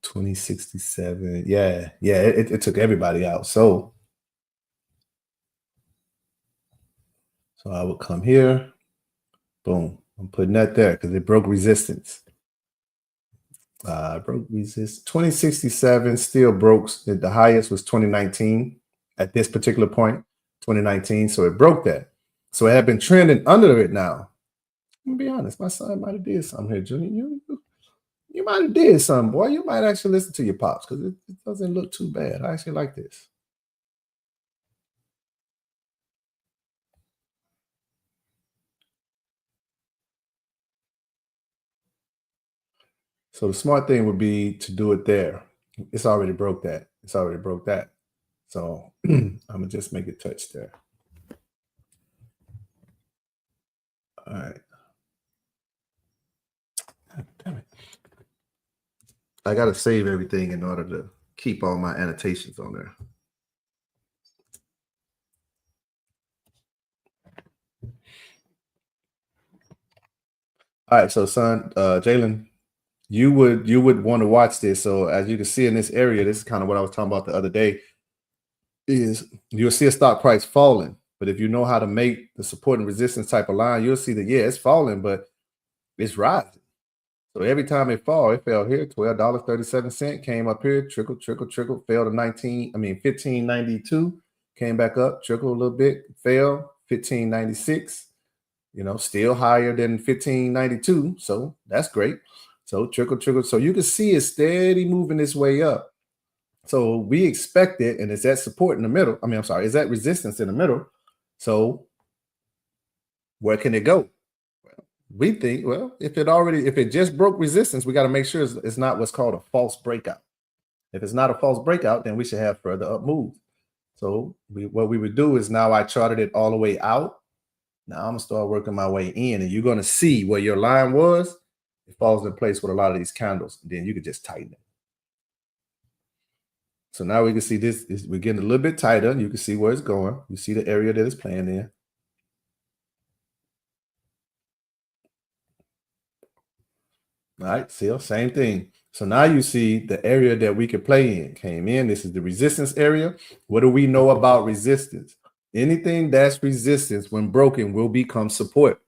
2067. Yeah, it took everybody out. So I would come here, boom. I'm putting that there because it broke resistance. Broke resistance. 2067 still broke. The highest was 2019 at this particular point, 2019. So it broke that. So it had been trending under it now. I'm gonna be honest, my son might have did something here, Junior. You might have did something, boy. You might actually listen to your pops because it doesn't look too bad. I actually like this. So the smart thing would be to do it there. It's already broke that. It's already broke that. So I'm gonna just make it touch there. All right. God damn it. I gotta save everything in order to keep all my annotations on there. All right, so son, Jalen, you would want to watch this. So as you can see in this area, this is kind of what I was talking about the other day, is you'll see a stock price falling. But if you know how to make the support and resistance type of line, you'll see that, yeah, it's falling, but it's rising. So every time it fell here, $12.37, came up here, trickle, fell to 1592, came back up, trickle a little bit, fell, 1596, still higher than 1592. So that's great. So trickle. So you can see it's steady moving this way up. So we expect it, and it's that support in the middle. Is that resistance in the middle? So where can it go? We think, well, if it just broke resistance, we got to make sure it's not what's called a false breakout. If it's not a false breakout, then we should have further up moves. So what we would do is, now I charted it all the way out. Now I'm gonna start working my way in, and you're gonna see where your line was. It falls in place with a lot of these candles. And then you could just tighten it. So now we can see this. We're getting a little bit tighter. You can see where it's going. You see the area that it's playing in. All right, same thing. So now you see the area that we could play in came in. This is the resistance area. What do we know about resistance? Anything that's resistance when broken will become support.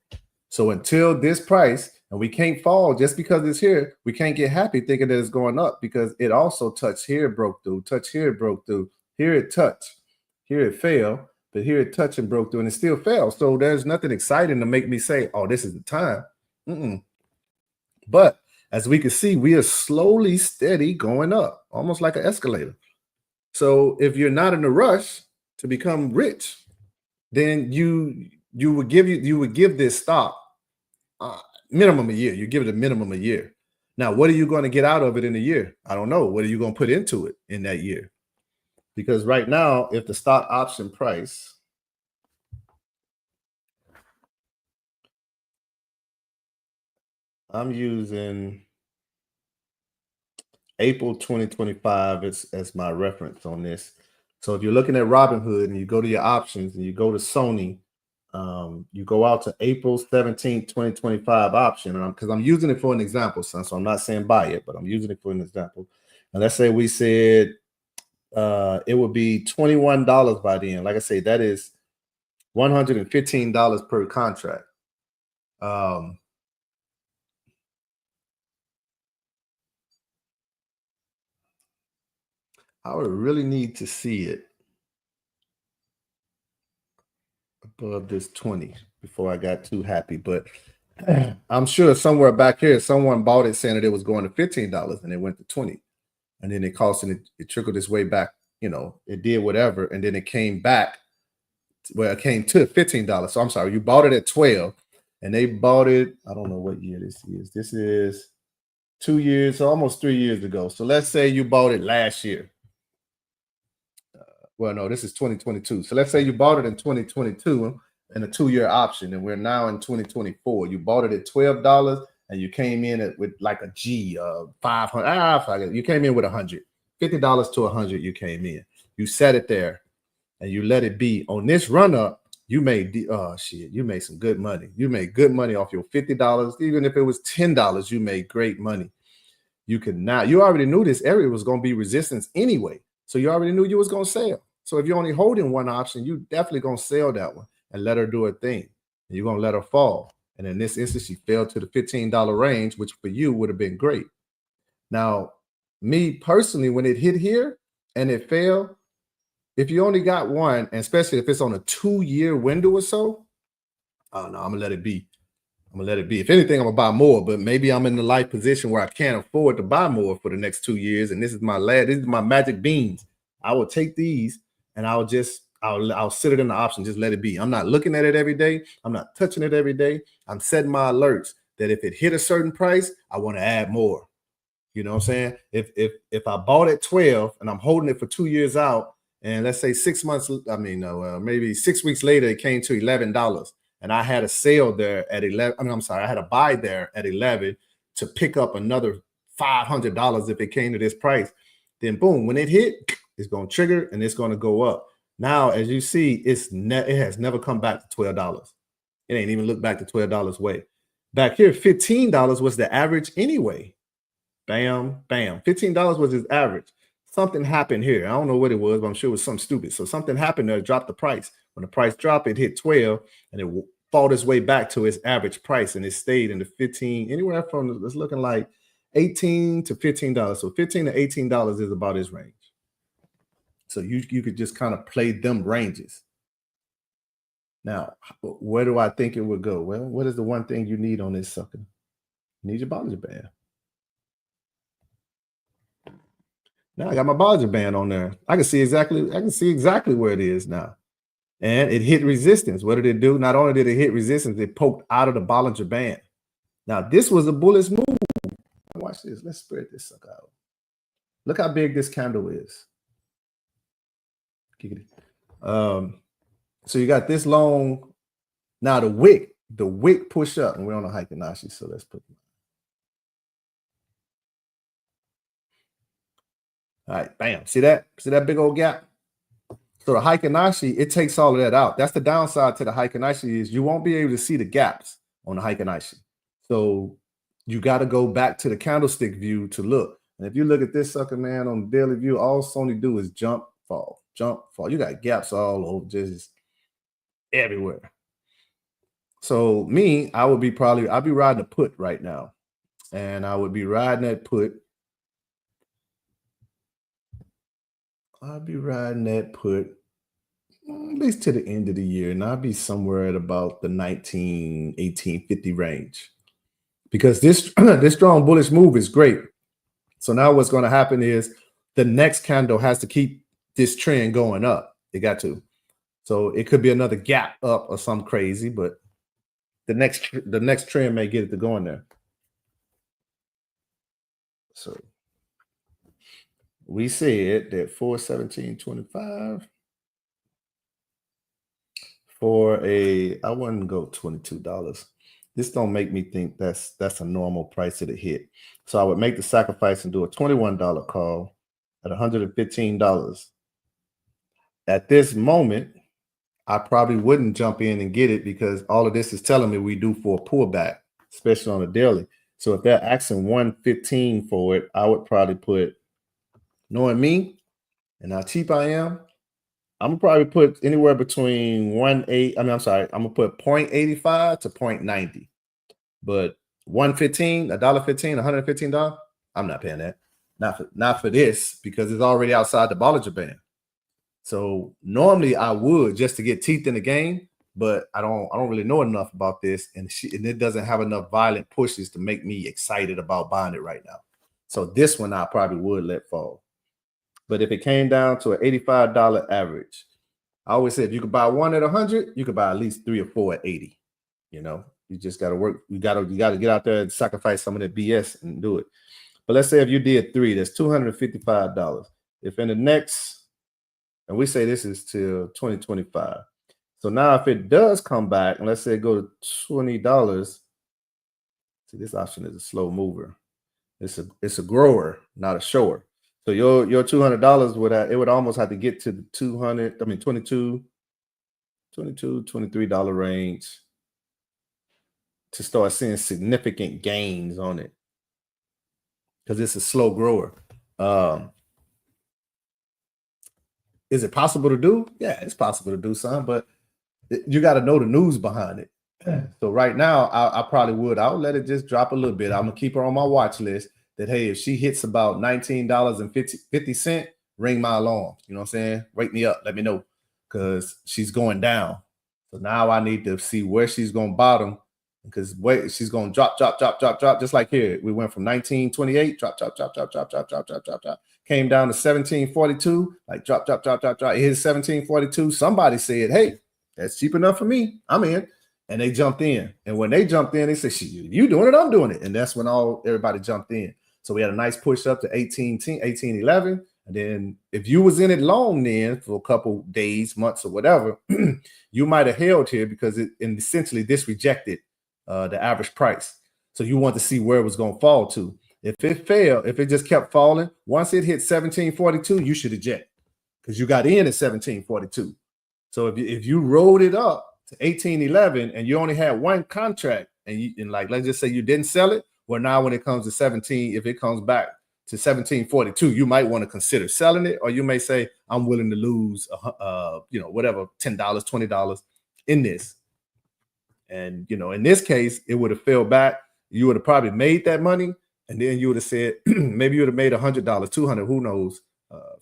So until this price, and we can't fall just because it's here, we can't get happy thinking that it's going up, because it also touched here, broke through, touched here, broke through, here it touched, here it fell, but here it touched and broke through, and it still fell. So there's nothing exciting to make me say, oh, this is the time. But as we can see, we are slowly, steady going up, almost like an escalator. So if you're not in a rush to become rich, then you would give this stock minimum a year. You give it a minimum a year. Now, what are you going to get out of it in a year? I don't know. What are you going to put into it in that year? Because right now, if the stock option price, I'm using April 2025 as my reference on this. So if you're looking at Robinhood and you go to your options and you go to Sony, you go out to April 17th, 2025 option, and because I'm using it for an example, son. So I'm not saying buy it, but I'm using it for an example. And let's say we said it would be $21 by then. Like I say, that is $115 per contract. I would really need to see it above this 20 before I got too happy. But I'm sure somewhere back here, someone bought it saying that it was going to $15 and it went to 20. And then it cost, and it trickled its way back. It did whatever. And then it came back. Well, it came to $15. So I'm sorry, you bought it at 12 and they bought it. I don't know what year this is. This is 2 years, so almost 3 years ago. So let's say you bought it last year. Well, no, this is 2022. So let's say you bought it in 2022 in a 2-year option, and we're now in 2024. You bought it at $12 and you came in with like a G of 500. You came in with $100, $50 to $100. You came in, you set it there, and you let it be. On this run up, you made you made some good money. You made good money off your $50. Even if it was $10, you made great money. You already knew this area was going to be resistance anyway. So you already knew you was going to sell. So if you're only holding one option, you definitely going to sell that one and let her do her thing. And you're going to let her fall. And in this instance, she fell to the $15 range, which for you would have been great. Now, me personally, when it hit here and it fell, if you only got one, and especially if it's on a 2-year window or so, oh no, I'm gonna let it be. I'm gonna let it be. If anything, I'm gonna buy more, but maybe I'm in the life position where I can't afford to buy more for the next 2 years. And this is my magic beans. I will take these and I'll sit it in the option, just let it be. I'm not looking at it every day. I'm not touching it every day. I'm setting my alerts that if it hit a certain price, I want to add more. You know what I'm saying? If I bought at 12 and I'm holding it for 2 years out, and let's say 6 months, maybe 6 weeks later, it came to $11 and I had a sale there at 11. I had a buy there at 11 to pick up another $500 if it came to this price. Then boom, when it hit, it's going to trigger and it's going to go up. Now, as you see, it has never come back to $12. It ain't even looked back to $12 way. Back here, $15 was the average anyway. Bam, bam. $15 was his average. Something happened here. I don't know what it was, but I'm sure it was something stupid. So something happened there, dropped the price. When the price dropped, it hit 12 and it fought its way back to its average price, and it stayed in the 15, anywhere from, it's looking like $18 to $15. So $15 to $18 is about his range. So you could just kind of play them ranges. Now, where do I think it would go? Well, what is the one thing you need on this sucker? You need your Bollinger Band. Now I got my Bollinger Band on there. I can see exactly where it is now. And it hit resistance. What did it do? Not only did it hit resistance, it poked out of the Bollinger Band. Now, this was a bullish move. Watch this. Let's spread this sucker out. Look how big this candle is. So you got this long. Now the wick push up, and we're on a Heikin-Ashi, so let's put. All right, bam. See that? See that big old gap? So the Heikin-Ashi, it takes all of that out. That's the downside to the Heikin-Ashi, is you won't be able to see the gaps on the Heikin-Ashi. So you got to go back to the candlestick view to look. And if you look at this sucker, man, on the daily view, all it's only do is jump, fall, jump, fall. You got gaps all over, just everywhere. So me, I'd be riding a put right now. And I would be riding that put. I'll be riding that put at least to the end of the year, and I'll be somewhere at about the 1850 range, because this this strong bullish move is great. So now what's going to happen is the next candle has to keep this trend going up. It got to. So it could be another gap up or something crazy, but the next trend may get it to go in there. So we said that 417.25 for I wouldn't go $22. This don't make me think that's a normal price that it hit. So I would make the sacrifice and do a $21 call at $115. At this moment, I probably wouldn't jump in and get it, because all of this is telling me we do for a pullback, especially on a daily. So if they're asking 115 for it, I would probably put, knowing me and how cheap I am, I'm gonna probably put anywhere between I'm gonna put 0.85 to 0.90. But $115, $1.15, $115, I'm not paying that. Not for this, because it's already outside the Bollinger Band. So normally I would, just to get teeth in the game, but I don't really know enough about this, and it doesn't have enough violent pushes to make me excited about buying it right now. So this one I probably would let fall. But if it came down to an $85 average, I always say if you could buy one at 100, you could buy at least 3 or 4 at 80. You know, you just got to work. You got to get out there and sacrifice some of that BS and do it. But let's say if you did 3, that's $255. If in the next, and we say this is till 2025. So now if it does come back, and let's say it go to $20, see, this option is a slow mover. It's a grower, not a shower. So your $200 would almost have to get to the 22. $22, $23 range to start seeing significant gains on it because it's a slow grower. Is it possible to do? Yeah, it's possible to do some, but you got to know the news behind it. So right now, I probably would. I'll let it just drop a little bit. I'm gonna keep her on my watch list. That hey, if she hits about $19.50, ring my alarm. You know what I'm saying? Wake me up. Let me know because she's going down. So now I need to see where she's gonna bottom because she's gonna drop. Just like here, we went from 1928, drop. Came down to 1742, like drop. It hit 1742. Somebody said, hey, that's cheap enough for me. I'm in. And they jumped in. And when they jumped in, they said, you doing it, I'm doing it. And that's when everybody jumped in. So we had a nice push up to 1811. And then if you was in it long then for a couple days, months, or whatever, you might have held here because essentially this rejected the average price. So you want to see where it was going to fall to. If it failed, if it just kept falling, once it hit 1742, you should eject because you got in at 1742. So if you rolled it up to 1811 and you only had one contract and like let's just say you didn't sell it, well now when it comes to 17, if it comes back to 1742, you might want to consider selling it, or you may say I'm willing to lose whatever, $10, $20 in this. And in this case, it would have fell back. You would have probably made that money, and then you would have said maybe you would have made $100, $200, who knows,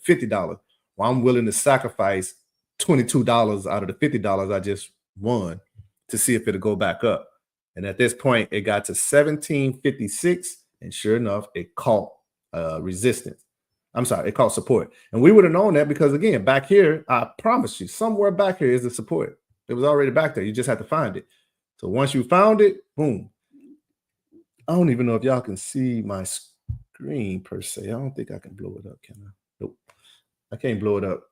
$50. Well, I'm willing to sacrifice $22 out of the $50 I just won to see if it'll go back up. And at this point, it got to 1756, and sure enough, it caught resistance. I'm sorry, it caught support. And we would have known that because again, back here, I promise you, somewhere back here is the support. It was already back there. You just have to find it. So once you found it, boom. I don't even know if y'all can see my screen per se. I don't think I can blow it up, can I? Nope. I can't blow it up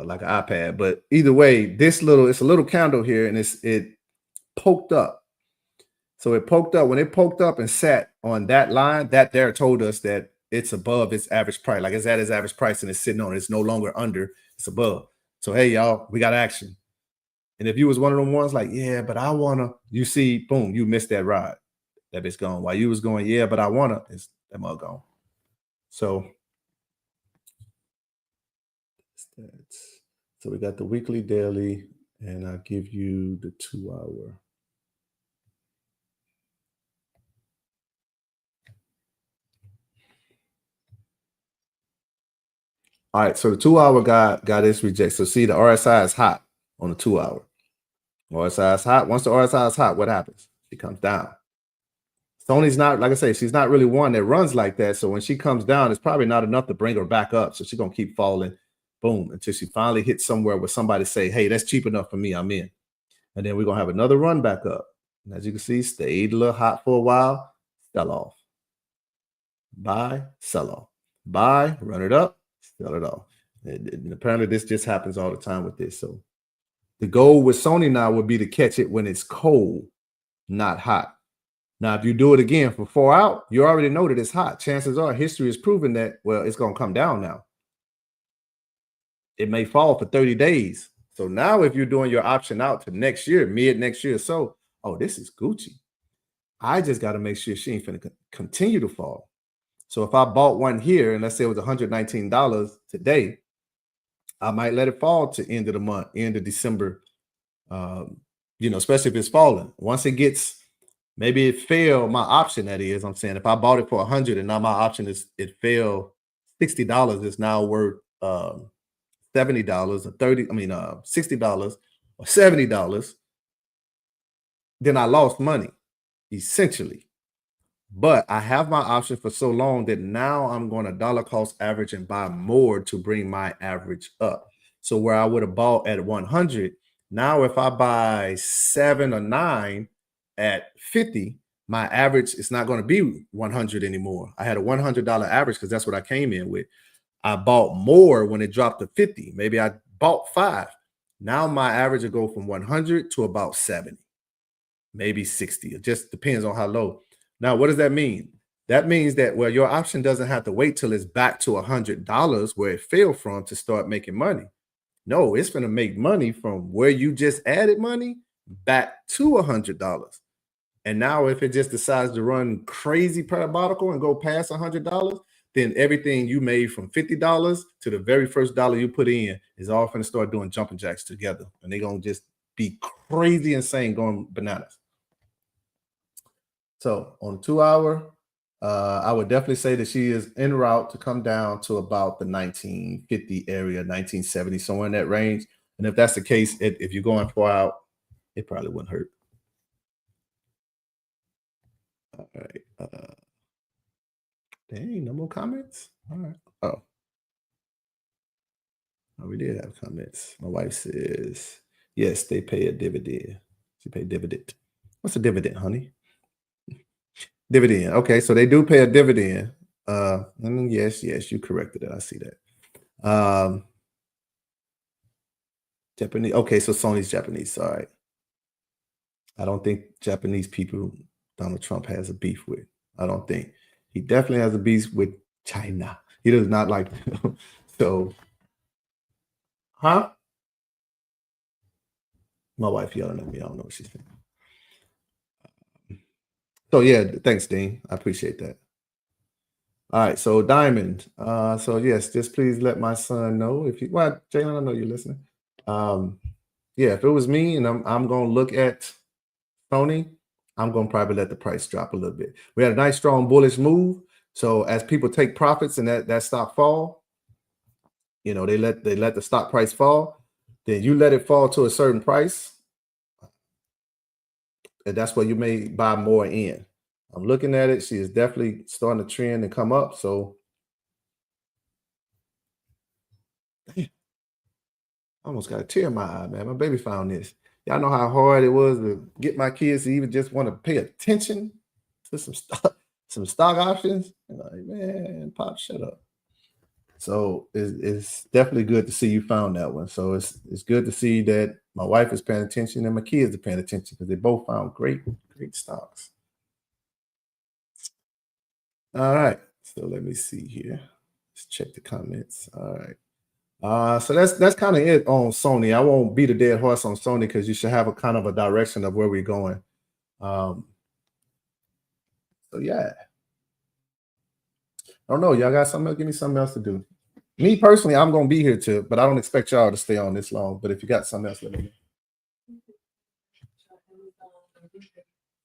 like an iPad, but either way, it's a little candle here, and it poked up. So it poked up. When it poked up and sat on that line, that there told us that it's above its average price. Like it's at its average price and it's sitting on it. It's no longer under, it's above. So hey, y'all, we got action. And if you was one of them ones like, yeah, but I wanna, you see, boom, you missed that ride. That bitch gone. While you was going, yeah, but I wanna, it's that mug gone. So we got the weekly, daily, and I'll give you the 2 hour. All right, so the 2 hour got its reject. So see, the RSI is hot on the 2 hour. RSI is hot. Once the RSI is hot, what happens? It comes down. Sony's not, like I say, she's not really one that runs like that. So when she comes down, it's probably not enough to bring her back up. So she's gonna keep falling, boom, until she finally hits somewhere where somebody say, hey, that's cheap enough for me, I'm in. And then we're gonna have another run back up. And as you can see, stayed a little hot for a while, sell off. Buy, sell off. Buy, run it up, sell it off. And apparently this just happens all the time with this. So the goal with Sony now would be to catch it when it's cold, not hot. Now, if you do it again for 4 out, you already know that it's hot. Chances are history has proven that, well, it's going to come down now. It may fall for 30 days. So now if you're doing your option out to next year, mid next year or so, oh, this is Gucci. I just got to make sure she ain't finna continue to fall. So if I bought one here, and let's say it was $119 today, I might let it fall to end of the month, end of December, especially if it's falling. Once it gets, maybe it failed my option, that is, I'm saying if I bought it for 100 and now my option is it failed $60, it's now worth $70 or $60 or $70, then I lost money, essentially. But I have my option for so long that now I'm going to dollar cost average and buy more to bring my average up. So where I would have bought at 100, now if I buy 7 or 9 at 50, my average is not going to be 100 anymore. I had a $100 average because that's what I came in with. I bought more when it dropped to 50. Maybe I bought 5. Now my average will go from 100 to about 70, maybe 60. It just depends on how low. Now, what does that mean? That means that, well, your option doesn't have to wait till it's back to $100 where it fell from to start making money. No, it's going to make money from where you just added money back to $100. And now if it just decides to run crazy parabolical and go past $100, then everything you made from $50 to the very first dollar you put in is all going to start doing jumping jacks together. And they're going to just be crazy insane, going bananas. So on 2 hour, I would definitely say that she is en route to come down to about the 1950 area, 1970, somewhere in that range. And if that's the case, if you're going 4 out, it probably wouldn't hurt. All right. Dang, no more comments. All right. Oh, we did have comments. My wife says, yes, they pay a dividend. She paid dividend. What's a dividend, honey? Dividend. Okay, so they do pay a dividend. Yes, you corrected it. I see that. Japanese. Okay, so Sony's Japanese. All right. I don't think Japanese people Donald Trump has a beef with. I don't think. He definitely has a beef with China. He does not like them. So, huh? My wife yelling at me. I don't know what she's saying. So yeah, thanks, Dean. I appreciate that. All right, so Diamond. So yes, just please let my son know if you. Well, Jalen, I know you're listening. Yeah, if it was me and I'm gonna look at Sony, I'm gonna probably let the price drop a little bit. We had a nice strong bullish move. So as people take profits and that stock fall, you know, they let the stock price fall, then you let it fall to a certain price. And that's where you may buy more in. I'm looking at it. She is definitely starting to trend and come up. So I almost got a tear in my eye, man. My baby found this. Y'all know how hard it was to get my kids to even just want to pay attention to some stock options. And like, man, Pop, shut up. So it's definitely good to see you found that one. So it's good to see that my wife is paying attention and my kids are paying attention because they both found great stocks. All right. So let me see here. Let's check the comments. All right. So that's kind of it on Sony. I won't beat a dead horse on Sony because you should have a kind of a direction of where we're going. So yeah. I don't know. Y'all got something else? Give me something else to do. Me personally, I'm gonna be here too, but I don't expect y'all to stay on this long. But if you got something else, let me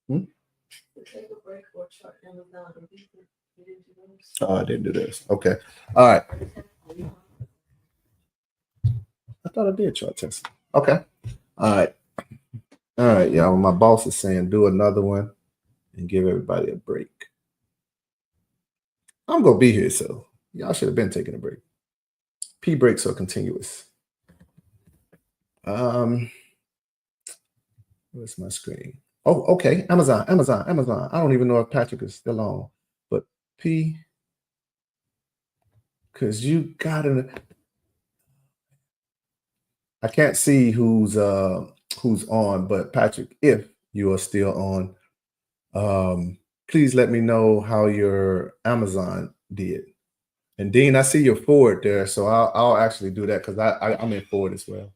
know. Oh, I didn't do this. Okay. All right. I thought I did chart test. Okay. All right. All right, y'all. My boss is saying do another one and give everybody a break. I'm gonna be here, so y'all should have been taking a break. P breaks are continuous. Where's my screen? Oh, okay. Amazon. I don't even know if Patrick is still on, but P, because you got it. I can't see who's on, but Patrick, if you are still on, please let me know how your Amazon did. And Dean, I see your forward there, so I'll actually do that because I'm in forward as well.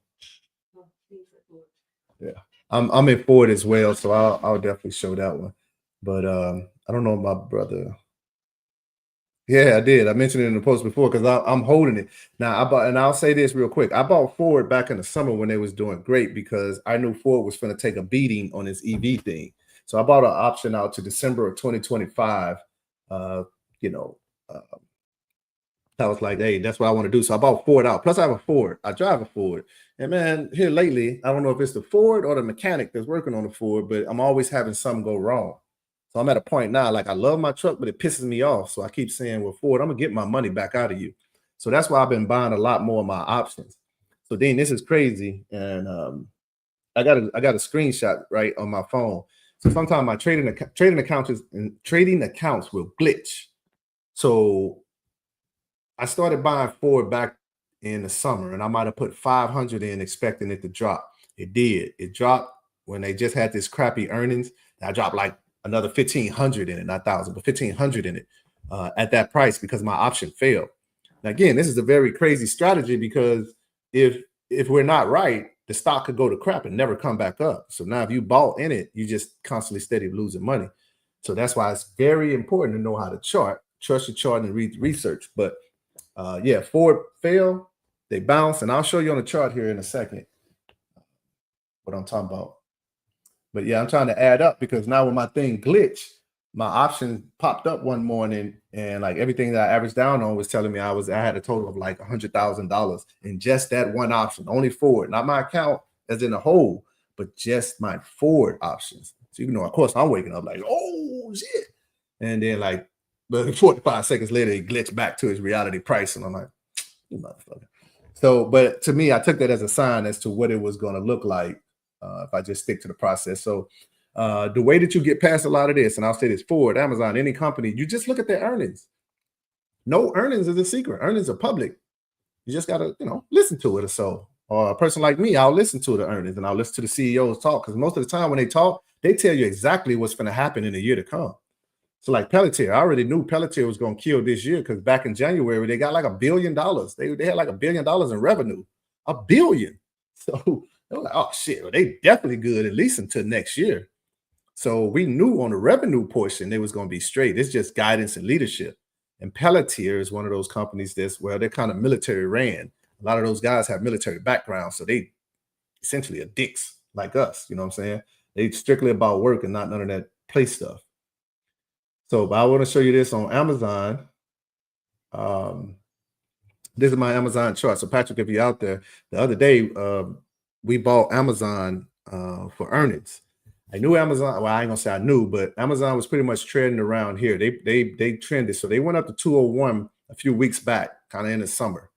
Yeah, I'm in forward as well, so I'll definitely show that one. But I don't know my brother. Yeah, I did. I mentioned it in the post before because I'm holding it now. And I'll say this real quick. I bought Ford back in the summer when they was doing great because I knew Ford was going to take a beating on this EV thing. So I bought an option out to December of 2025. I was like, hey, that's what I want to do. So I bought Ford out. Plus, I have a Ford. I drive a Ford. And man, here lately, I don't know if it's the Ford or the mechanic that's working on the Ford, but I'm always having something go wrong. So I'm at a point now, like I love my truck, but it pisses me off. So I keep saying, well, Ford, I'm gonna get my money back out of you. So that's why I've been buying a lot more of my options. So Dean, this is crazy. And I got a screenshot right on my phone. So sometimes my trading accounts will glitch. So I started buying Ford back in the summer, and I might have put 500 in expecting it to drop. It did. It dropped when they just had this crappy earnings. I dropped like another 1,500 in it, not 1,000, but 1,500 in it at that price because my option failed. Now, again, this is a very crazy strategy because if if we're not right, the stock could go to crap and never come back up. So now if you bought in it, you just constantly steady losing money. So that's why it's very important to know how to chart, trust your chart and read research. But yeah, Ford fell, they bounced, and I'll show you on the chart here in a second what I'm talking about. But yeah, I'm trying to add up because now when my thing glitched, my option popped up one morning and like everything that I averaged down on was telling me I had a total of like $100,000 in just that one option, only Ford, not my account as in a whole, but just my Ford options. So you know, of course, I'm waking up like, oh shit. And then like, but 45 seconds later, it glitched back to its reality price. And I'm like, you motherfucker. So, but to me, I took that as a sign as to what it was going to look like if I just stick to the process. So the way that you get past a lot of this, and I'll say this, Ford, Amazon, any company, you just look at their earnings. No earnings is a secret. Earnings are public. You just got to, listen to it or so. Or a person like me, I'll listen to the earnings and I'll listen to the CEOs talk because most of the time when they talk, they tell you exactly what's going to happen in a year to come. So like Pelletier, I already knew Pelletier was going to kill this year because back in January, they got like $1 billion. They had like $1 billion in revenue. $1 billion. So they were like, oh shit, well, they definitely good at least until next year. So we knew on the revenue portion, they was going to be straight. It's just guidance and leadership. And Pelletier is one of those companies they're kind of military ran. A lot of those guys have military backgrounds. So they essentially are dicks like us. You know what I'm saying? They strictly about work and not none of that play stuff. So but I want to show you this on Amazon. This is my Amazon chart. So Patrick, if you're out there, the other day, we bought Amazon for earnings. I knew Amazon. Well, I ain't gonna say I knew, but Amazon was pretty much trending around here. They trended, so they went up to 201 a few weeks back, kind of in the summer.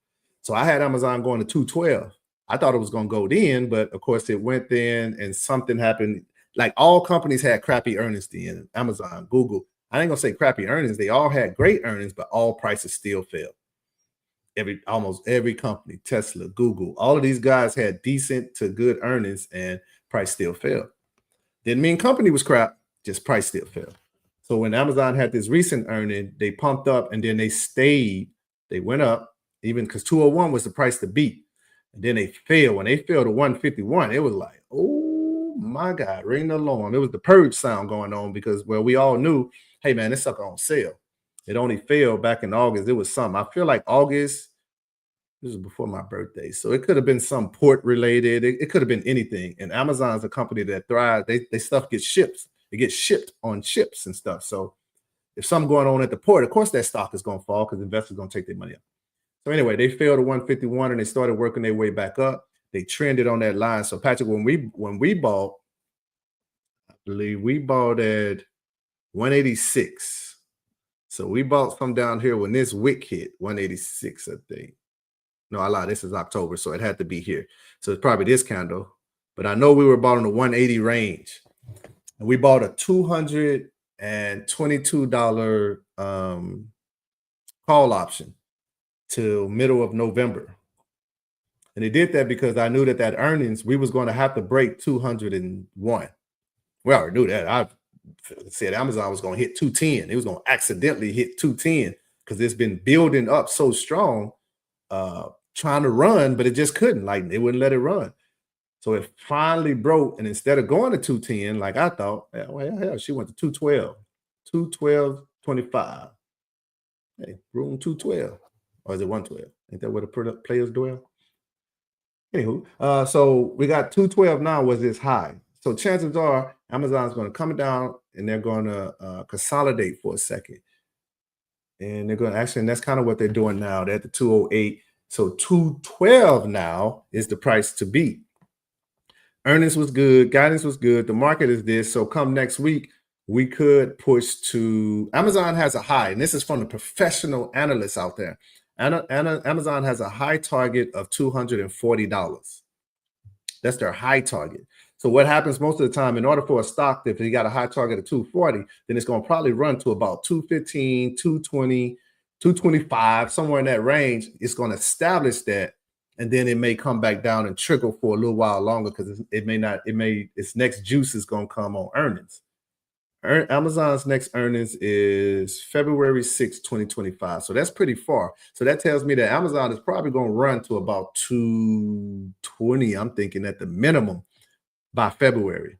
So I had Amazon going to 212. I thought it was gonna go then, but of course it went then, and something happened. Like all companies had crappy earnings then. Amazon, Google. I ain't gonna say crappy earnings. They all had great earnings, but all prices still fell. Almost every company, Tesla, Google, all of these guys had decent to good earnings, and price still fell. Didn't mean company was crap, just price still fell. So when Amazon had this recent earning, they pumped up and then they stayed. They went up, even because 201 was the price to beat. And then they fell. When they fell to 151, it was like, oh my God, ring the alarm. It was the purge sound going on because, well, we all knew, hey man, this sucker on sale. It only fell back in August. It was something. I feel like August, this was before my birthday. So it could have been some port related. It could have been anything. And Amazon's a company that thrives. They stuff gets shipped. It gets shipped on ships and stuff. So if something going on at the port, of course that stock is going to fall because investors are going to take their money up. So anyway, they fell to 151 and they started working their way back up. They trended on that line. So Patrick, when we bought, I believe we bought at 186. So we bought some down here when this wick hit 186, I think. No, I lied. This is October, so it had to be here. So it's probably this candle. But I know we were bought in the 180 range. And we bought a $222 call option till middle of November. And they did that because I knew that earnings, we was going to have to break 201. We already knew that. I said Amazon was going to hit 210. It was going to accidentally hit 210 because it's been building up so strong. Trying to run, but it just couldn't. Like they wouldn't let it run. So it finally broke. And instead of going to 210, like I thought, well, hell, she went to 212, 212.25. Hey, room 212. Or is it 112? Ain't that where the players dwell? Anywho, so we got 212 now was this high. So chances are Amazon's going to come down and they're going to consolidate for a second. And they're going to actually, and that's kind of what they're doing now. They're at the 208. So 212 now is the price to beat. Earnings was good. Guidance was good. The market is this. So come next week, we could push to, Amazon has a high, and this is from the professional analysts out there. Amazon has a high target of $240. That's their high target. So what happens most of the time, in order for a stock, if you got a high target of 240, then it's going to probably run to about 215, 220, 225, somewhere in that range. It's going to establish that, and then it may come back down and trickle for a little while longer because its next juice is going to come on earnings. Amazon's next earnings is February 6, 2025. So that's pretty far. So that tells me that Amazon is probably going to run to about 220, I'm thinking at the minimum, by February.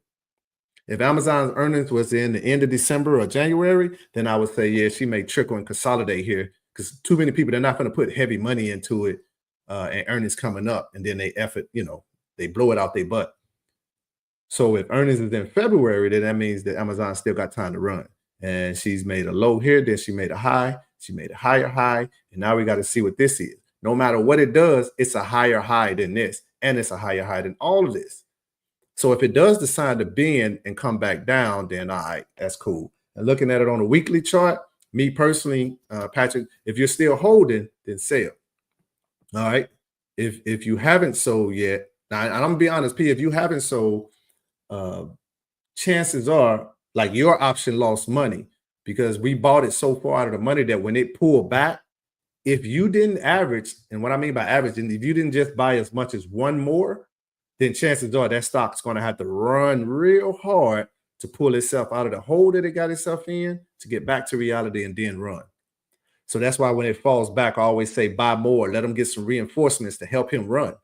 If Amazon's earnings was in the end of December or January, then I would say, yeah, she may trickle and consolidate here because too many people, they're not going to put heavy money into it and earnings coming up. And then they they blow it out their butt. So if earnings is in February, then that means that Amazon still got time to run. And she's made a low here, then she made a high, she made a higher high, and now we got to see what this is. No matter what it does, it's a higher high than this, and it's a higher high than all of this. So if it does decide to bend and come back down, then all right, that's cool. And looking at it on a weekly chart, me personally, Patrick, if you're still holding, then sell. All right. If you haven't sold yet, now and I'm gonna be honest, P, if you haven't sold, chances are like your option lost money because we bought it so far out of the money that when it pulled back, if you didn't average, and what I mean by averaging, if you didn't just buy as much as one more, then chances are that stock's going to have to run real hard to pull itself out of the hole that it got itself in to get back to reality and then run. So that's why when it falls back, I always say buy more, let him get some reinforcements to help him run.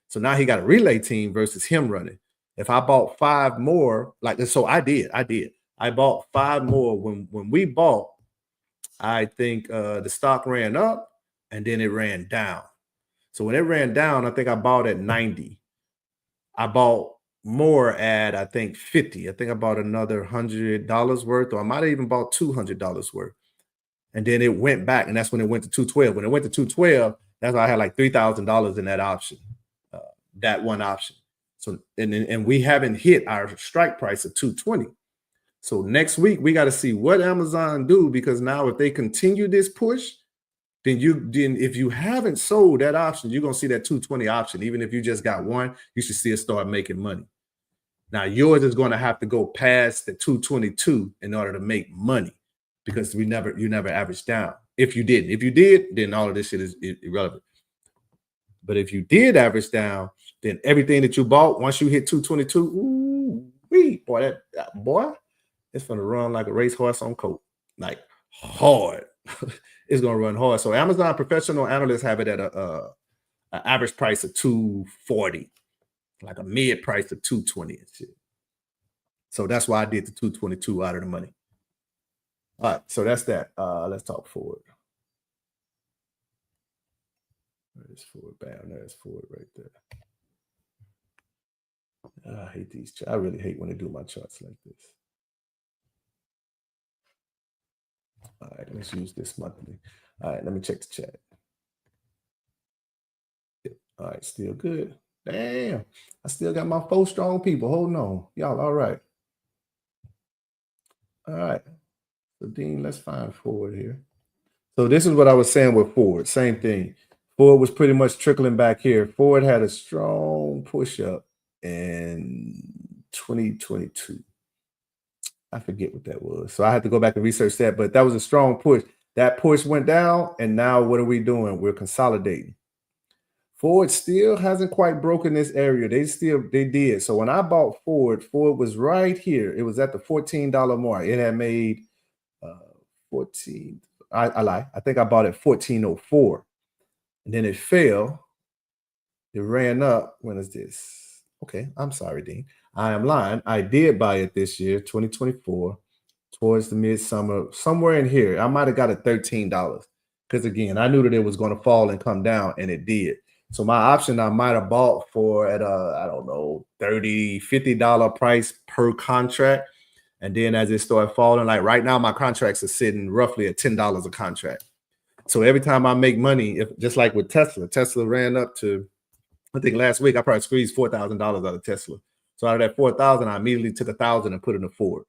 So now he got a relay team versus him running. If I bought 5 more, like so I did. I bought 5 more. When we bought, I think the stock ran up and then it ran down. So when it ran down, I think I bought at 90. I bought more at, I think, 50. I think I bought another $100 worth, or I might have even bought $200 worth. And then it went back, and that's when it went to 212. When it went to 212, that's why I had like $3,000 in that option, that one option. So, and we haven't hit our strike price of 220. So next week, we got to see what Amazon do, because now if they continue this push, then if you haven't sold that option, you're going to see that 220 option. Even if you just got one, you should still start making money. Now, yours is going to have to go past the 222 in order to make money, because you never averaged down. If you did, then all of this shit is irrelevant. But if you did average down, then everything that you bought, once you hit 222, boy, boy, it's going to run like a racehorse on coke, like hard. It's going to run hard. So Amazon professional analysts have it at an average price of 240, like a mid price of 220 and shit. So that's why I did the 222 out of the money. All right, so that's that. Let's talk forward. There's forward, bam, there's forward right there. I hate these. I really hate when they do my charts like this. All right, let's use this monthly. All right, let me check the chat. All right, still good. Damn, I still got my 4 strong people. Hold on. Y'all all right. All right. So, Dean, let's find forward here. So this is what I was saying with forward. Same thing. Forward was pretty much trickling back here. Forward had a strong push up in 2022. I forget what that was. So I had to go back and research that, but that was a strong push. That push went down, and now what are we doing? We're consolidating. Forward still hasn't quite broken this area. They did. So when I bought Forward was right here. It was at the $14 mark. It had made 14. I lie. I think I bought it $14.04. And then it fell. It ran up. When is this? Okay, I'm sorry, Dean. I am lying. I did buy it this year, 2024, towards the midsummer, somewhere in here. I might have got it $13 because, again, I knew that it was going to fall and come down, and it did. So my option I might have bought for at I don't know, $30, $50 price per contract. And then as it started falling, like right now, my contracts are sitting roughly at $10 a contract. So every time I make money, just like with Tesla ran up to, I think last week I probably squeezed $4,000 out of Tesla. So out of that $4,000, I immediately took $1,000 and put it in a Ford.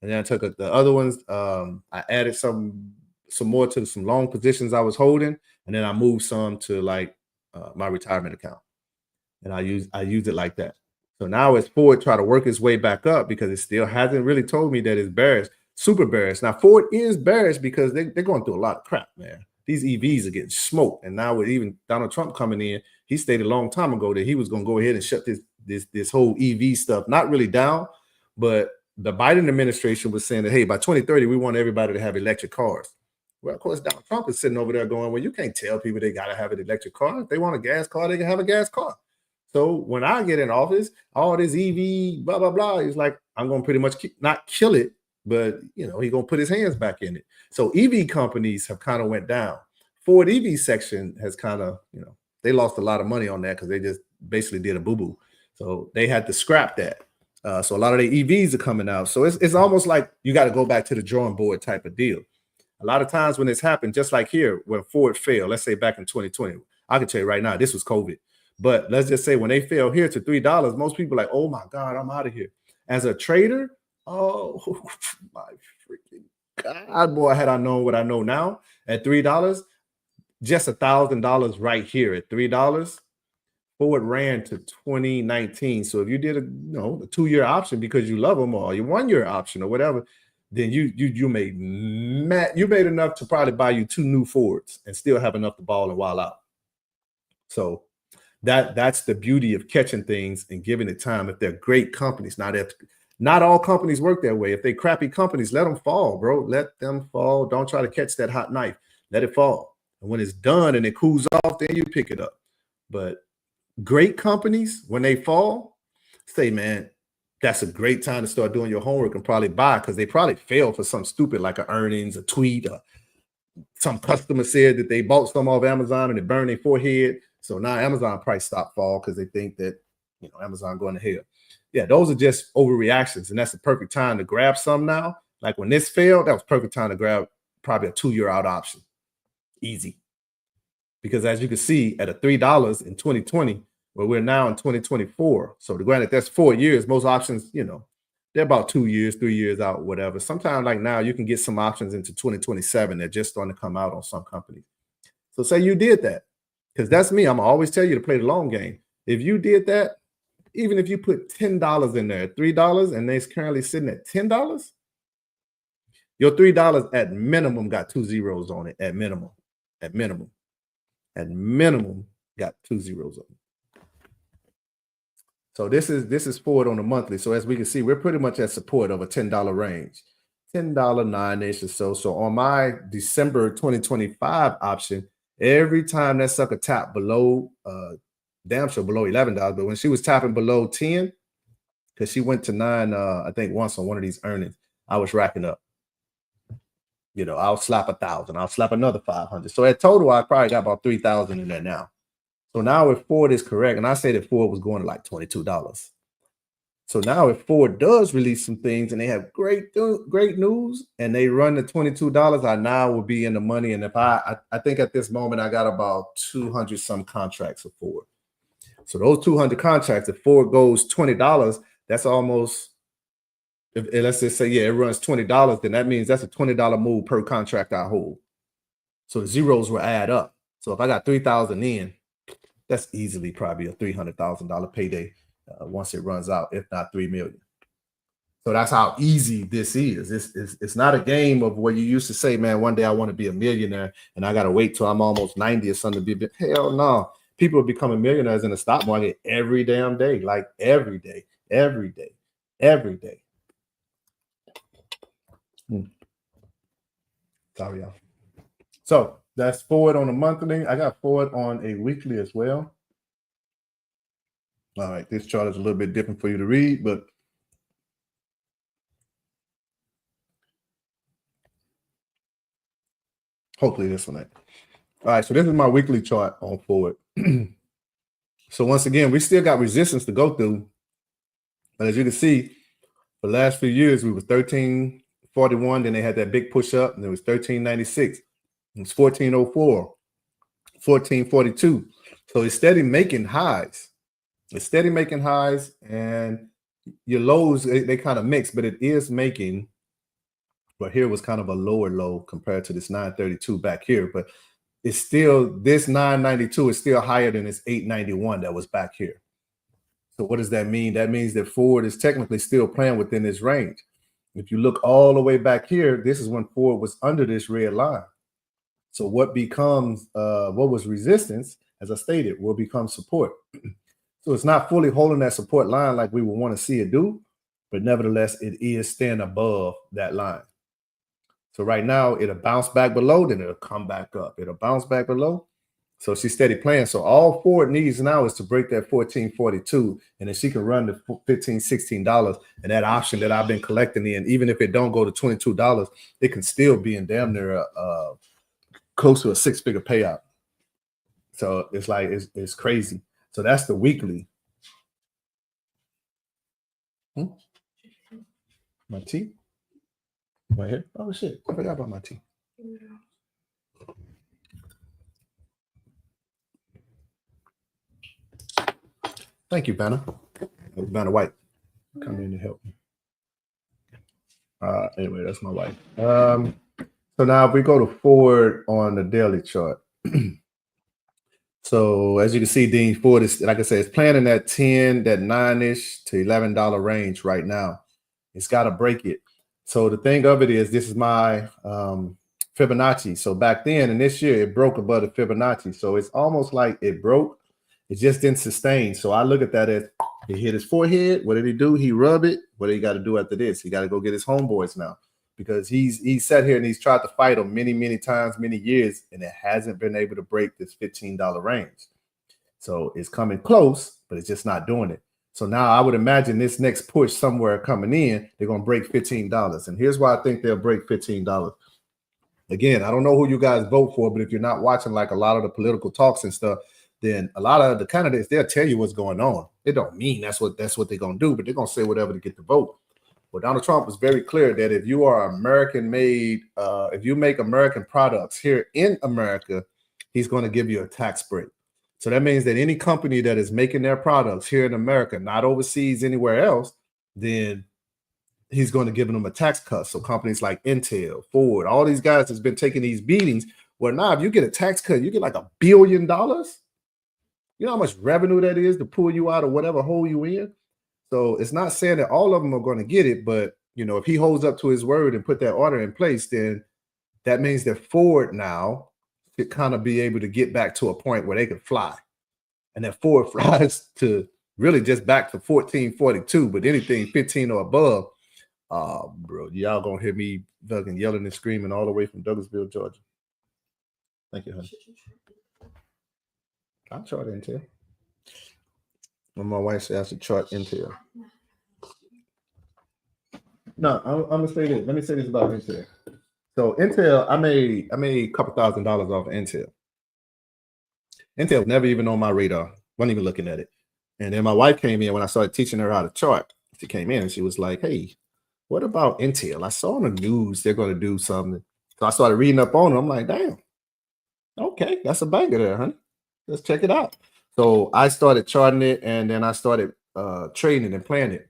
And then I took the other ones. I added some more to some long positions I was holding, and then I moved some to like my retirement account, and I use it like that. So now it's Ford try to work its way back up because it still hasn't really told me that it's bearish, super bearish. Now Ford is bearish because they're going through a lot of crap, man. These EVs are getting smoked, and now with even Donald Trump coming in, he stated a long time ago that he was going to go ahead and shut this whole EV stuff, not really down, but the Biden administration was saying that, hey, by 2030, we want everybody to have electric cars. Well, of course, Donald Trump is sitting over there going, well, you can't tell people they got to have an electric car. If they want a gas car, they can have a gas car. So when I get in office, all this EV, blah, blah, blah, he's like, I'm going to pretty much not kill it, but, he's going to put his hands back in it. So EV companies have kind of went down. Ford EV section has kind of, they lost a lot of money on that because they just basically did a boo-boo. So they had to scrap that. So a lot of the EVs are coming out. So it's almost like you got to go back to the drawing board type of deal. A lot of times when it's happened, just like here, when Ford failed, let's say back in 2020, I can tell you right now, this was COVID. But let's just say when they fell here to $3, most people are like, oh my God, I'm out of here. As a trader, oh my freaking God, boy, had I known what I know now at $3, just $1,000 right here at $3, Ford ran to 2019. So if you did a 2-year option because you love them, or your 1-year option or whatever, then you made enough to probably buy you 2 new Fords and still have enough to ball and wild out. So that's the beauty of catching things and giving it time. If they're great companies, not all companies work that way. If they're crappy companies, let them fall, bro. Let them fall. Don't try to catch that hot knife. Let it fall. And when it's done and it cools off, then you pick it up. But great companies, when they fall, say, man, that's a great time to start doing your homework and probably buy, because they probably failed for something stupid like an earnings, a tweet, or some customer said that they bought some off Amazon and it burned their forehead. So now Amazon price stop fall because they think that Amazon going to hell. Yeah, those are just overreactions, and that's the perfect time to grab some now. Like when this failed, that was perfect time to grab probably a 2-year out option. Easy. Because as you can see, at a $3 in 2020, where we're now in 2024. So granted, that's 4 years. Most options, they're about 2 years, 3 years out, whatever. Sometimes like now you can get some options into 2027. They're just starting to come out on some companies. So say you did that, because that's me. I'm always tell you to play the long game. If you did that, even if you put $10 in there, $3, and they're currently sitting at $10, your $3 at minimum got 2 zeros on it. At minimum got 2 zeros on it. So this is Ford on the monthly. So as we can see, we're pretty much at support of a $10 range, $10.09-ish or so. So on my December 2025 option, every time that sucker tapped below, damn sure below $11, but when she was tapping below 10, because she went to 9, I think once on one of these earnings, I was racking up. I'll slap 1,000, I'll slap another 500. So at total, I probably got about 3,000 in there now. So now if Ford is correct, and I say that Ford was going to like $22. So now if Ford does release some things and they have great news and they run to $22, I now will be in the money. And if I think at this moment, I got about 200 some contracts of Ford. So those 200 contracts, if Ford goes $20, that's almost, let's just say, it runs $20, then that means that's a $20 move per contract I hold. So the zeros will add up. So if I got 3,000 in, that's easily probably a $300,000 payday once it runs out, if not 3 million. So that's how easy this is. It's not a game of where you used to say, man, one day I want to be a millionaire and I got to wait till I'm almost 90 or something to be. Hell no. People are becoming millionaires in the stock market every damn day, like every day. Sorry, y'all. So that's Ford on a monthly. I got Ford on a weekly as well. All right, this chart is a little bit different for you to read, but hopefully this one ain't. All right, so this is my weekly chart on Ford. So once again, we still got resistance to go through. But as you can see, for the last few years, we was 1341. Then they had that big push up, and it was 1396. It was 1404, 1442. So it's steady making highs. And your lows, they kind of mix, but it is making. But here was kind of a lower low compared to this 932 back here. But it's still, this 992 is still higher than this 891 that was back here. So what does that mean? That means that Ford is technically still playing within this range. If you look all the way back here, this is when Ford was under this red line. So what becomes, what was resistance, as I stated, will become support. So it's not fully holding that support line like we would want to see it do, but nevertheless, it is staying above that line. So right now, it'll bounce back below, then it'll come back up. It'll bounce back below. So she's steady playing. So all Ford needs now is to break that 1442, and then she can run the $15, $16, and that option that I've been collecting in, even if it don't go to $22, it can still be in damn near close to a six-figure payout. So it's like it's crazy. So that's the weekly. My tea right here. Oh shit! I forgot about my tea. Thank you, Banner. Banner White, come in to help me. Anyway, that's my wife. So now if we go to Ford on the daily chart. So as you can see, Dean, Ford is, like I said, it's playing in that 10, that 9-ish to $11 range right now. It's got to break it. So the thing of it is, this is my Fibonacci. So back then and this year, it broke above the Fibonacci. So it's almost like it broke. It just didn't sustain. So I look at that as he hit his forehead. What did he do? He rubbed it. What do he got to do after this? He got to go get his homeboys now, because he's sat here and he's tried to fight them many times, many years, and it hasn't been able to break this $15 range. So it's coming close, but it's just not doing it. So now I would imagine this next push somewhere coming in, they're going to break $15. And here's why I think they'll break $15. Again, I don't know who you guys vote for, but if you're not watching like a lot of the political talks and stuff, then a lot of the candidates, they'll tell you what's going on. It don't mean that's what they're going to do, but they're going to say whatever to get the vote. Well, Donald Trump was very clear that if you are American-made, if you make American products here in America, he's going to give you a tax break. So that means that any company that is making their products here in America, not overseas anywhere else, then he's going to give them a tax cut. So companies like Intel, Ford, all these guys that's been taking these beatings. Well, now if you get a tax cut, you get like $1 billion. You know how much revenue that is to pull you out of whatever hole you in? So it's not saying that all of them are going to get it, but you know, if he holds up to his word and put that order in place, then that means that Ford now could kind of be able to get back to a point where they could fly. And that Ford flies to really just back to 1442, but anything 15 or above, bro, y'all gonna hear me fucking yelling and screaming all the way from Douglasville, Georgia. Thank you, honey. I'll chart Intel. When my wife says I should chart Intel. No, I'm gonna say this. Let me say this about Intel. So Intel, I made a couple $1,000s off of Intel. Intel was never even on my radar. Wasn't even looking at it. And then my wife came in when I started teaching her how to chart. She came in and she was like, "Hey, what about Intel? I saw on the news they're going to do something." So I started reading up on it. I'm like, "Damn, okay, that's a banger there, honey. Let's check it out." So I started charting it, and then I started trading and playing it.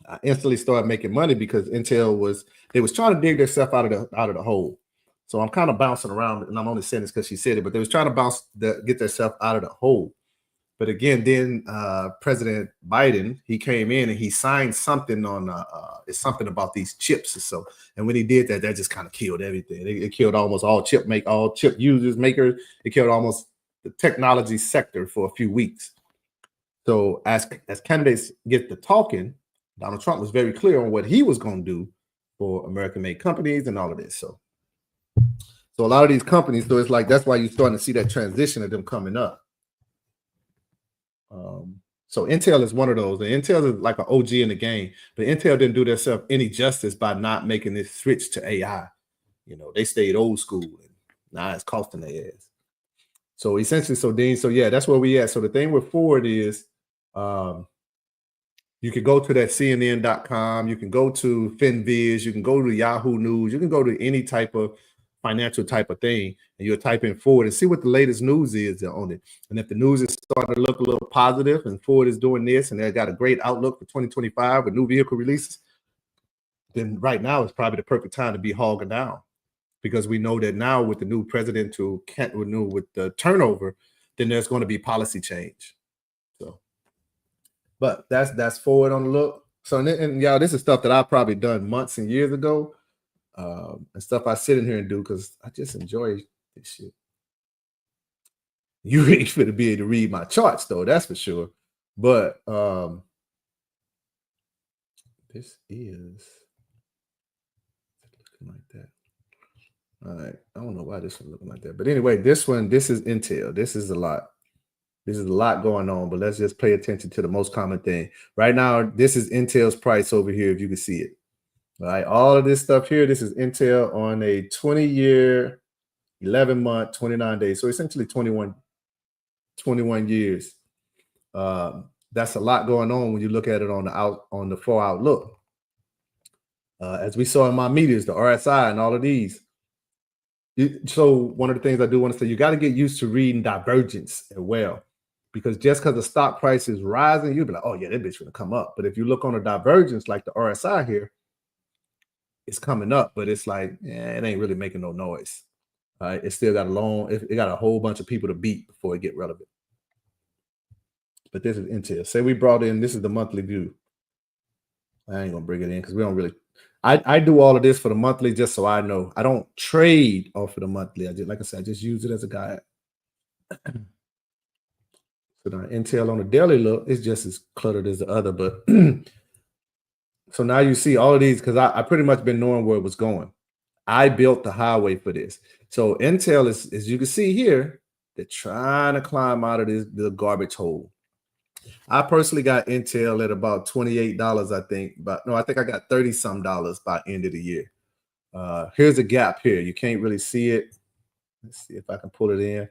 I instantly started making money because Intel was trying to dig themselves out of the hole. So I'm kind of bouncing around, and I'm only saying this because she said it, but they was trying to get themselves out of the hole. But again, then President Biden, he came in and he signed something on it's something about these chips or so. And when he did that, that just kind of killed everything. It killed almost all chip users, makers. It killed almost the technology sector for a few weeks. So as candidates get to talking, Donald Trump was very clear on what he was going to do for American-made companies and all of this. So a lot of these companies, so it's like that's why you're starting to see that transition of them coming up. So Intel is one of those. And Intel is like an OG in the game, but Intel didn't do themselves any justice by not making this switch to AI. You know, they stayed old school, and now it's costing their ass. So essentially, so Dean, so yeah, that's where we at. So the thing with Ford is, you can go to that CNN.com, you can go to FinViz, you can go to Yahoo News, you can go to any type of financial type of thing, and you'll type in Ford and see what the latest news is on it. And if the news is starting to look a little positive and Ford is doing this and they've got a great outlook for 2025 with new vehicle releases, then right now is probably the perfect time to be hogging down, because we know that now with the new president with the turnover, then there's going to be policy change. So, but that's Ford on the look. So, and y'all, this is stuff that I've probably done months and years ago. And stuff I sit in here and do because I just enjoy this shit. You ain't finna be able to read my charts though, that's for sure. But This is looking like that. All right. I don't know why this one's looking like that. But anyway, this is Intel. This is a lot. This is a lot going on, but let's just pay attention to the most common thing. Right now, this is Intel's price over here, if you can see it. All right. All of this stuff here, this is Intel on a 20-year, 11-month, 29 days. So essentially 21 years. That's a lot going on when you look at it on the 4 outlook. As we saw in my meters, the RSI and all of these. So one of the things I do want to say, you got to get used to reading divergence as well, because just because the stock price is rising, you'll be like, oh yeah, that bitch gonna come up. But if you look on a divergence like the RSI here, it's coming up, but it's like, it ain't really making no noise. All right, it still got it got a whole bunch of people to beat before it get relevant. But this is Intel. Say we brought in, this is the monthly view. I ain't gonna bring it in because we don't really. I do all of this for the monthly just so I know. I don't trade off of the monthly. Like I said, I just use it as a guide. So now Intel on the daily look is just as cluttered as the other, but so now you see all of these because I pretty much been knowing where it was going. I built the highway for this. So Intel is, as you can see here, they're trying to climb out of the garbage hole. I personally got Intel at about $28, I think. But no, I think I got $30-some by end of the year. Here's a gap here. You can't really see it. Let's see if I can pull it in.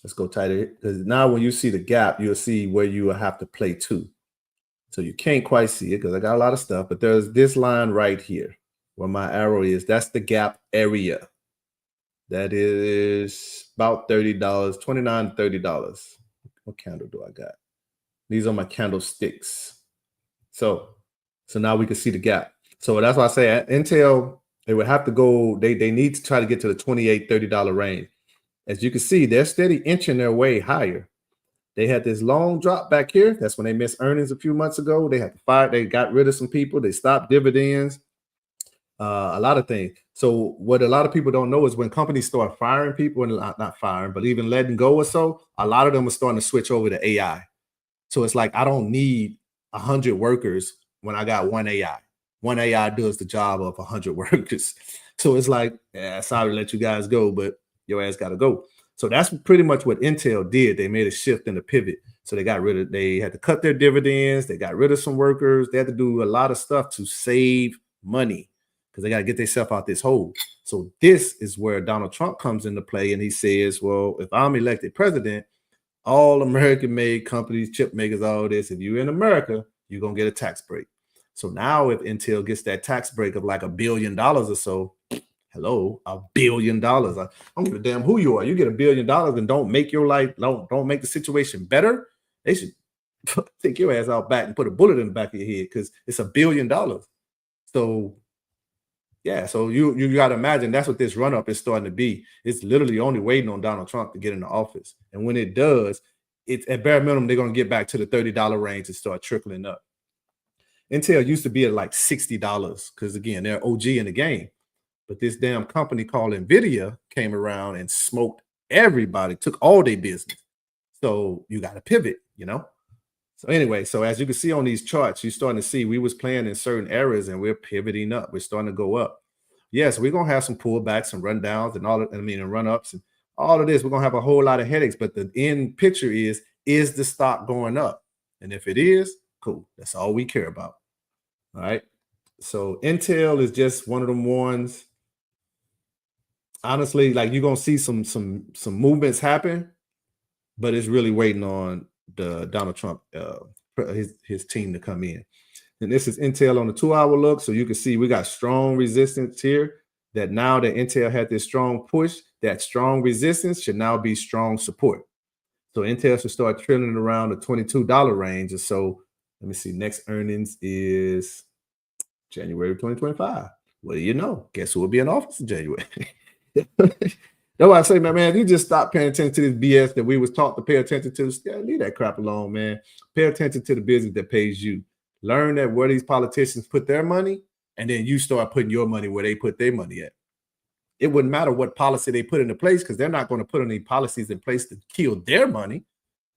Let's go tighter. Because now when you see the gap, you'll see where you will have to play to. So you can't quite see it because I got a lot of stuff. But there's this line right here where my arrow is. That's the gap area. That is about $30, $29, $30. What candle do I got? These are my candlesticks. So now we can see the gap. So that's why I say at Intel, they would have to go, they need to try to get to the $28, $30 range. As you can see, they're steady inching their way higher. They had this long drop back here. That's when they missed earnings a few months ago. They had to fire, they got rid of some people. They stopped dividends, a lot of things. So what a lot of people don't know is when companies start firing people, and not firing, but even letting go or so, a lot of them are starting to switch over to AI. So it's like, I don't need 100 workers when I got one AI. One AI does the job of 100 workers. So it's like, sorry to let you guys go, but your ass got to go. So that's pretty much what Intel did. They made a shift in the pivot. So they had to cut their dividends. They got rid of some workers. They had to do a lot of stuff to save money because they got to get themselves out this hole. So this is where Donald Trump comes into play. And he says, well, if I'm elected president, all American-made companies, chip makers, all this, if you're in America, you're going to get a tax break. So now if Intel gets that tax break of like $1 billion or so, hello, $1 billion. I don't give a damn who you are. You get $1 billion and don't make your life, don't make the situation better. They should take your ass out back and put a bullet in the back of your head because it's $1 billion. So yeah, so you got to imagine that's what this run-up is starting to be. It's literally only waiting on Donald Trump to get into office. And when it does, it's at bare minimum, they're going to get back to the $30 range and start trickling up. Intel used to be at like $60 because, again, they're OG in the game. But this damn company called NVIDIA came around and smoked everybody, took all their business. So you got to pivot, you know? So anyway, so as you can see on these charts, you're starting to see we was playing in certain areas and we're pivoting up. We're starting to go up. Yes, we're going to have some pullbacks and rundowns and and run-ups and all of this. We're going to have a whole lot of headaches. But the end picture is the stock going up? And if it is, cool. That's all we care about. All right. So Intel is just one of them ones. Honestly, like you're going to see some movements happen, but it's really waiting on the Donald Trump, his team to come in. And this is Intel on the 2-hour look. So you can see we got strong resistance here that now that Intel had this strong push, that strong resistance should now be strong support. So Intel should start trending around the $22 range. And so let me see, next earnings is January 2025. What do you know? Guess who will be in office in January? That's why I say, man, if you just stop paying attention to this BS that we was taught to pay attention to, leave that crap alone, man. Pay attention to the business that pays you. Learn that where these politicians put their money, and then you start putting your money where they put their money at. It wouldn't matter what policy they put into place because they're not going to put any policies in place to kill their money,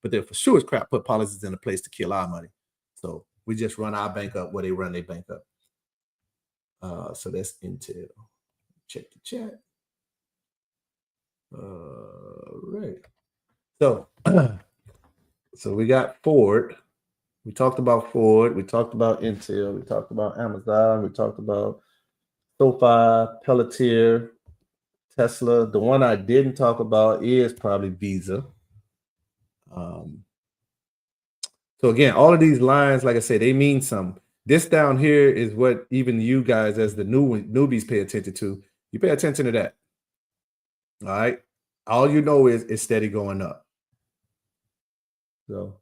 but they're for sure as crap put policies into place to kill our money. So We just run our bank up where they run their bank up. So that's Intel. Check the chat. Right. So, so we got Ford. We talked about Ford. We talked about Intel. We talked about Amazon. We talked about SoFi, Pelletier, Tesla. The one I didn't talk about is probably Visa. So again, all of these lines, like I said, they mean something. This down here is what even you guys as the newbies pay attention to. You pay attention to that. All right. All you know is it's steady going up. So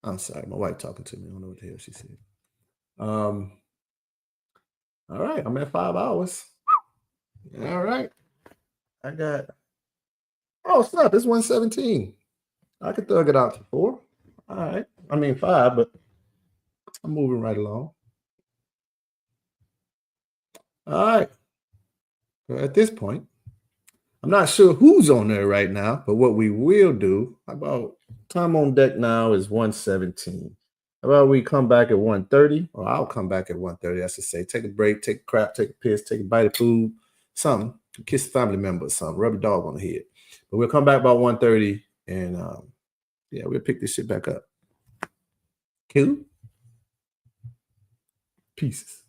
I'm sorry, my wife talking to me. I don't know what the hell she said. All right, I'm at 5 hours. All right. I got snap, it's 117. I could thug it out to 4. All right. I mean 5, but I'm moving right along. All right. So at this point, I'm not sure who's on there right now, but what we will do, about time on deck now is 117. How about we come back at 1:30? Or I'll come back at 1:30. That's to say, take a break, take a crap, take a piss, take a bite of food, something. Kiss a family member or something. Rub a dog on the head. But we'll come back about 1:30 and yeah, we'll pick this shit back up. Cool. Pieces.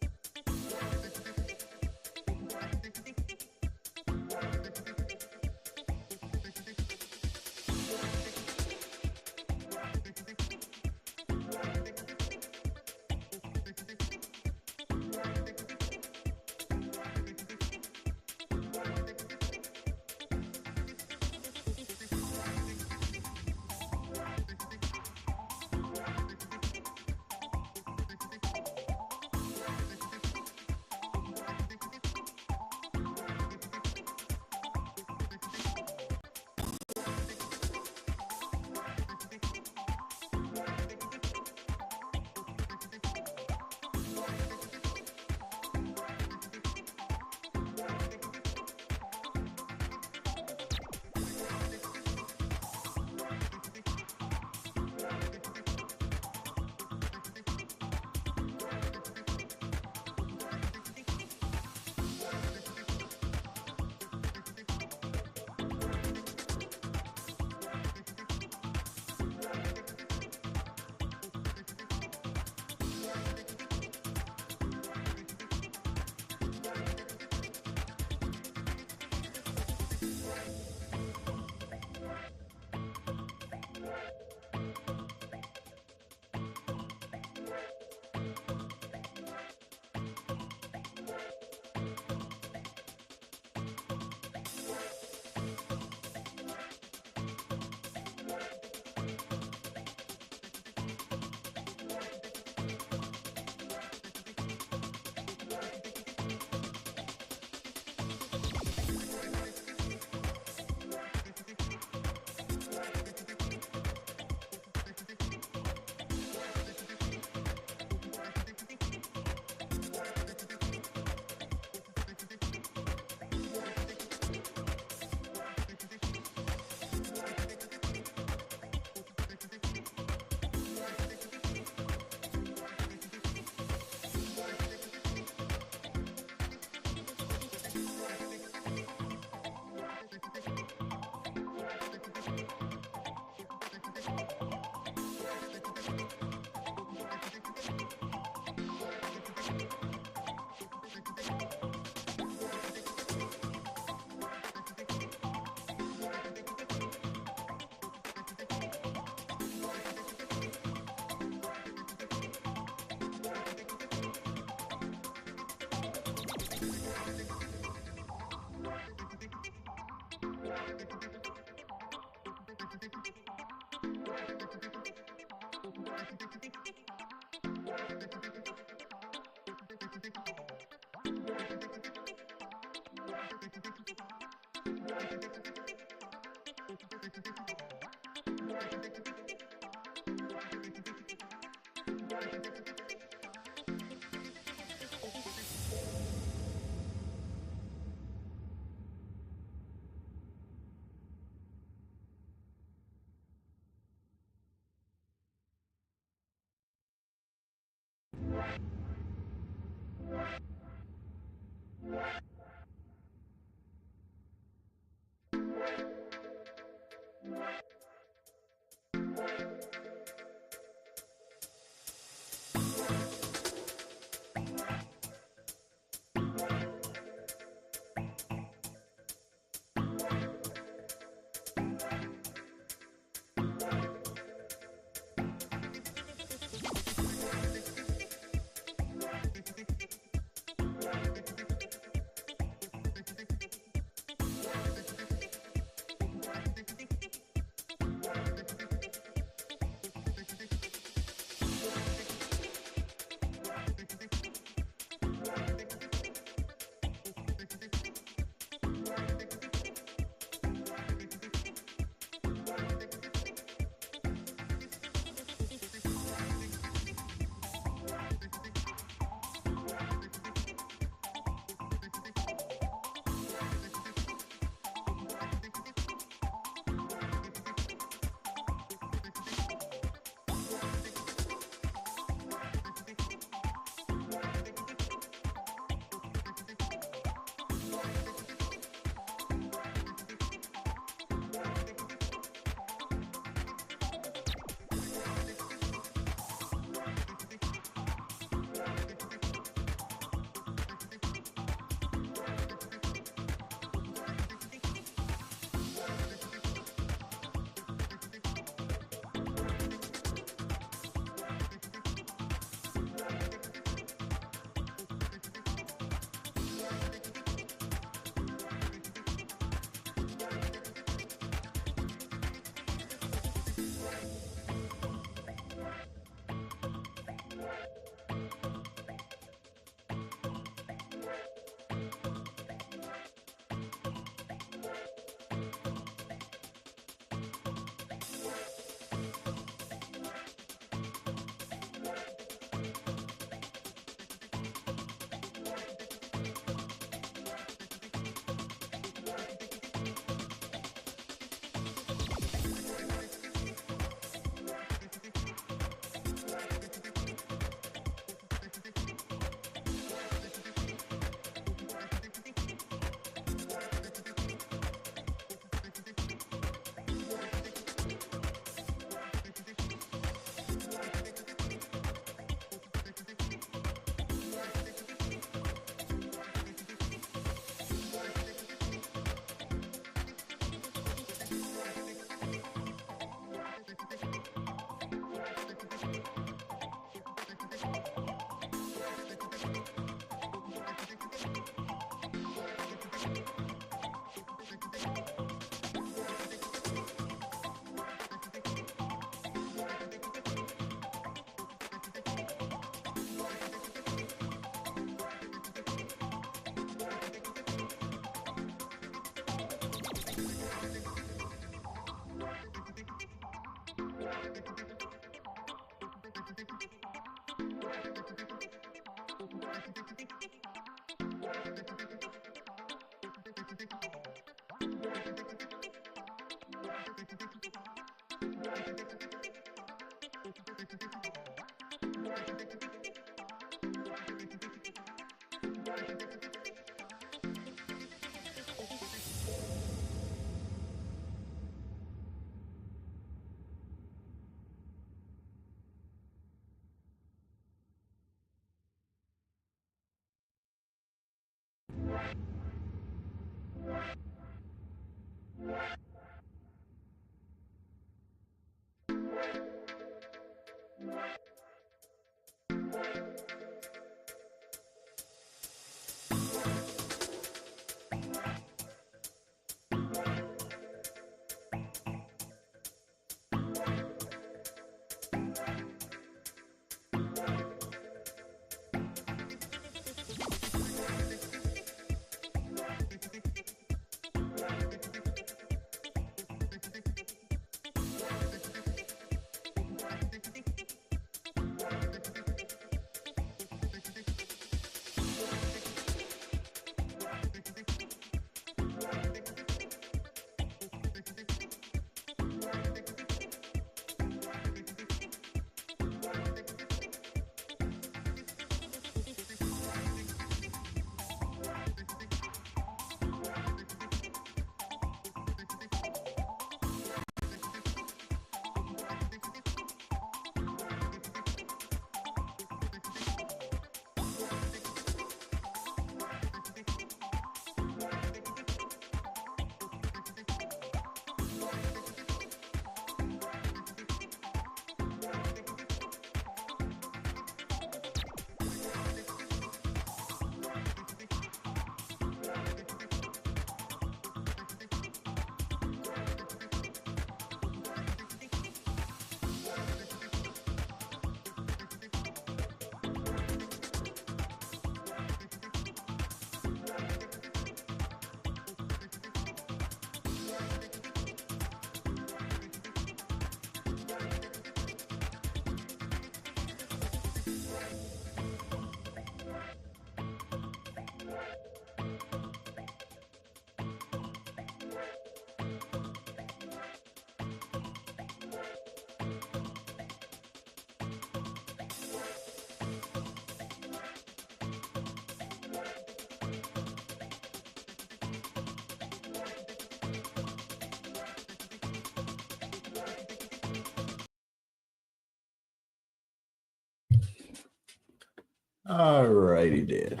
All righty then.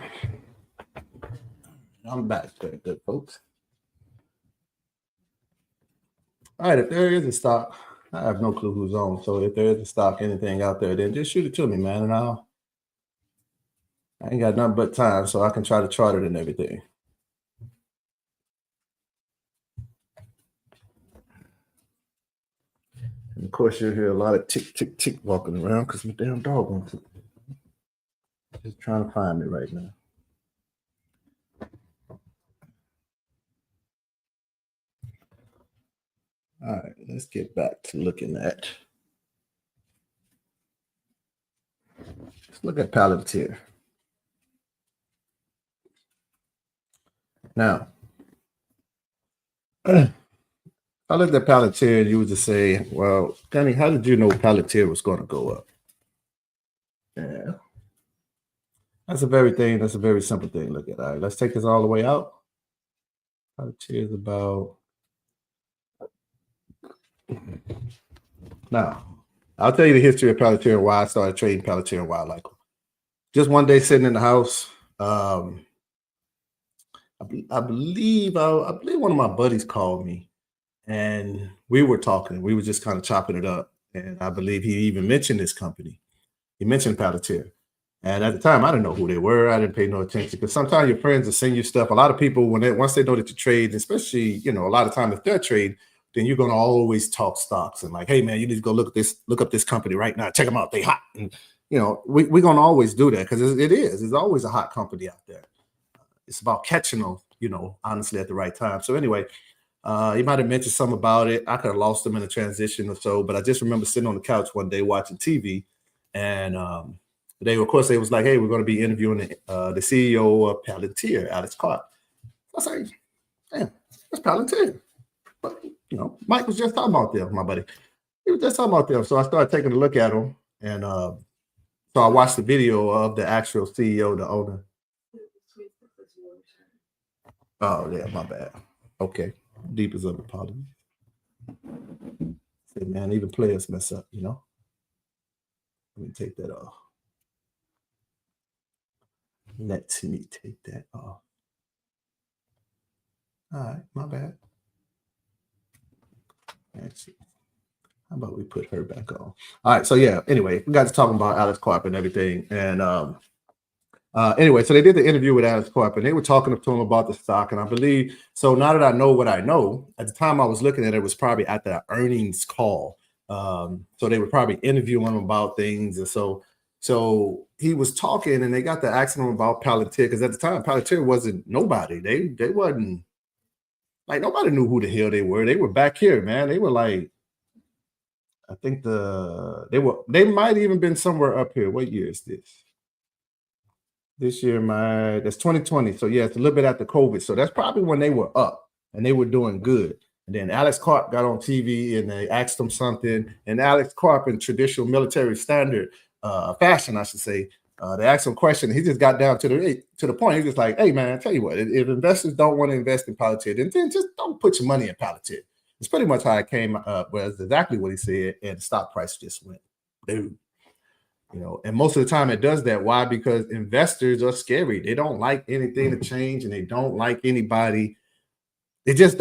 I'm back there, good folks. All right, if there is a stock, I have no clue who's on. So if there is a stock, anything out there, then just shoot it to me, man. And I ain't got nothing but time, so I can try to chart it and everything. And of course, you'll hear a lot of tick, tick, tick walking around because my damn dog wants it. Just trying to find it right now. All right, let's get back to looking at. Let's look at Palantir. Now, I looked at Palantir and you would just say, well, Gunny, how did you know Palantir was going to go up? Yeah. That's a very simple thing to look at. All right, let's take this all the way out. Palantir is about. Now, I'll tell you the history of Palantir and why I started trading Palantir and why I like them. Just one day sitting in the house, I believe one of my buddies called me and we were talking. We were just kind of chopping it up. And I believe he even mentioned this company. He mentioned Palantir. And at the time, I didn't know who they were. I didn't pay no attention because sometimes your friends will send you stuff. A lot of people, once they know that you trade, especially, a lot of time if they're trading, then you're going to always talk stocks and like, hey, man, you need to go look up this company right now. Check them out. They hot. And, we're going to always do that because it's always a hot company out there. It's about catching them, honestly at the right time. So anyway, he might have mentioned something about it. I could have lost them in a transition or so, but I just remember sitting on the couch one day watching TV and They, of course, they was like, hey, we're going to be interviewing the CEO of Palantir, Alex Clark. I was like, damn, that's Palantir. But, you know, Mike was just talking about them, my buddy. He was just talking about them. So I started taking a look at them. And so I watched the video of the actual CEO, the owner. Oh, yeah, my bad. Okay. Deepest of apologies. Say, man, even players mess up, you know? Let me take that off. Let me take that off. All right, my bad. Actually, how about we put her back on? All right, so yeah, anyway, we got to talking about Alex Clark and everything. And anyway, so they did the interview with Alex Clark and they were talking to him about the stock. And I believe, so now that I know what I know, at the time I was looking at it, was probably at the earnings call. So they were probably interviewing him about things. And so he was talking and they got to asking him about Palantir, because at the time Palantir wasn't nobody. They wasn't, like, nobody knew who the hell they were. They were back here, man. They were like, I think they might even been somewhere up here. What year is this? This year, that's 2020. So yeah, it's a little bit after COVID. So that's probably when they were up and they were doing good. And then Alex Clark got on TV and they asked him something. And Alex Clark, in traditional military standard fashion, I should say, they asked him a question. He just got down to the point. He was like, hey, man, I tell you what, if investors don't want to invest in Palantir, then just don't put your money in Palantir. It's pretty much how it came up. Well, that's exactly what he said. And the stock price just went, dude. You know, and most of the time it does that. Why? Because investors are scary. They don't like anything to change and they don't like anybody. They just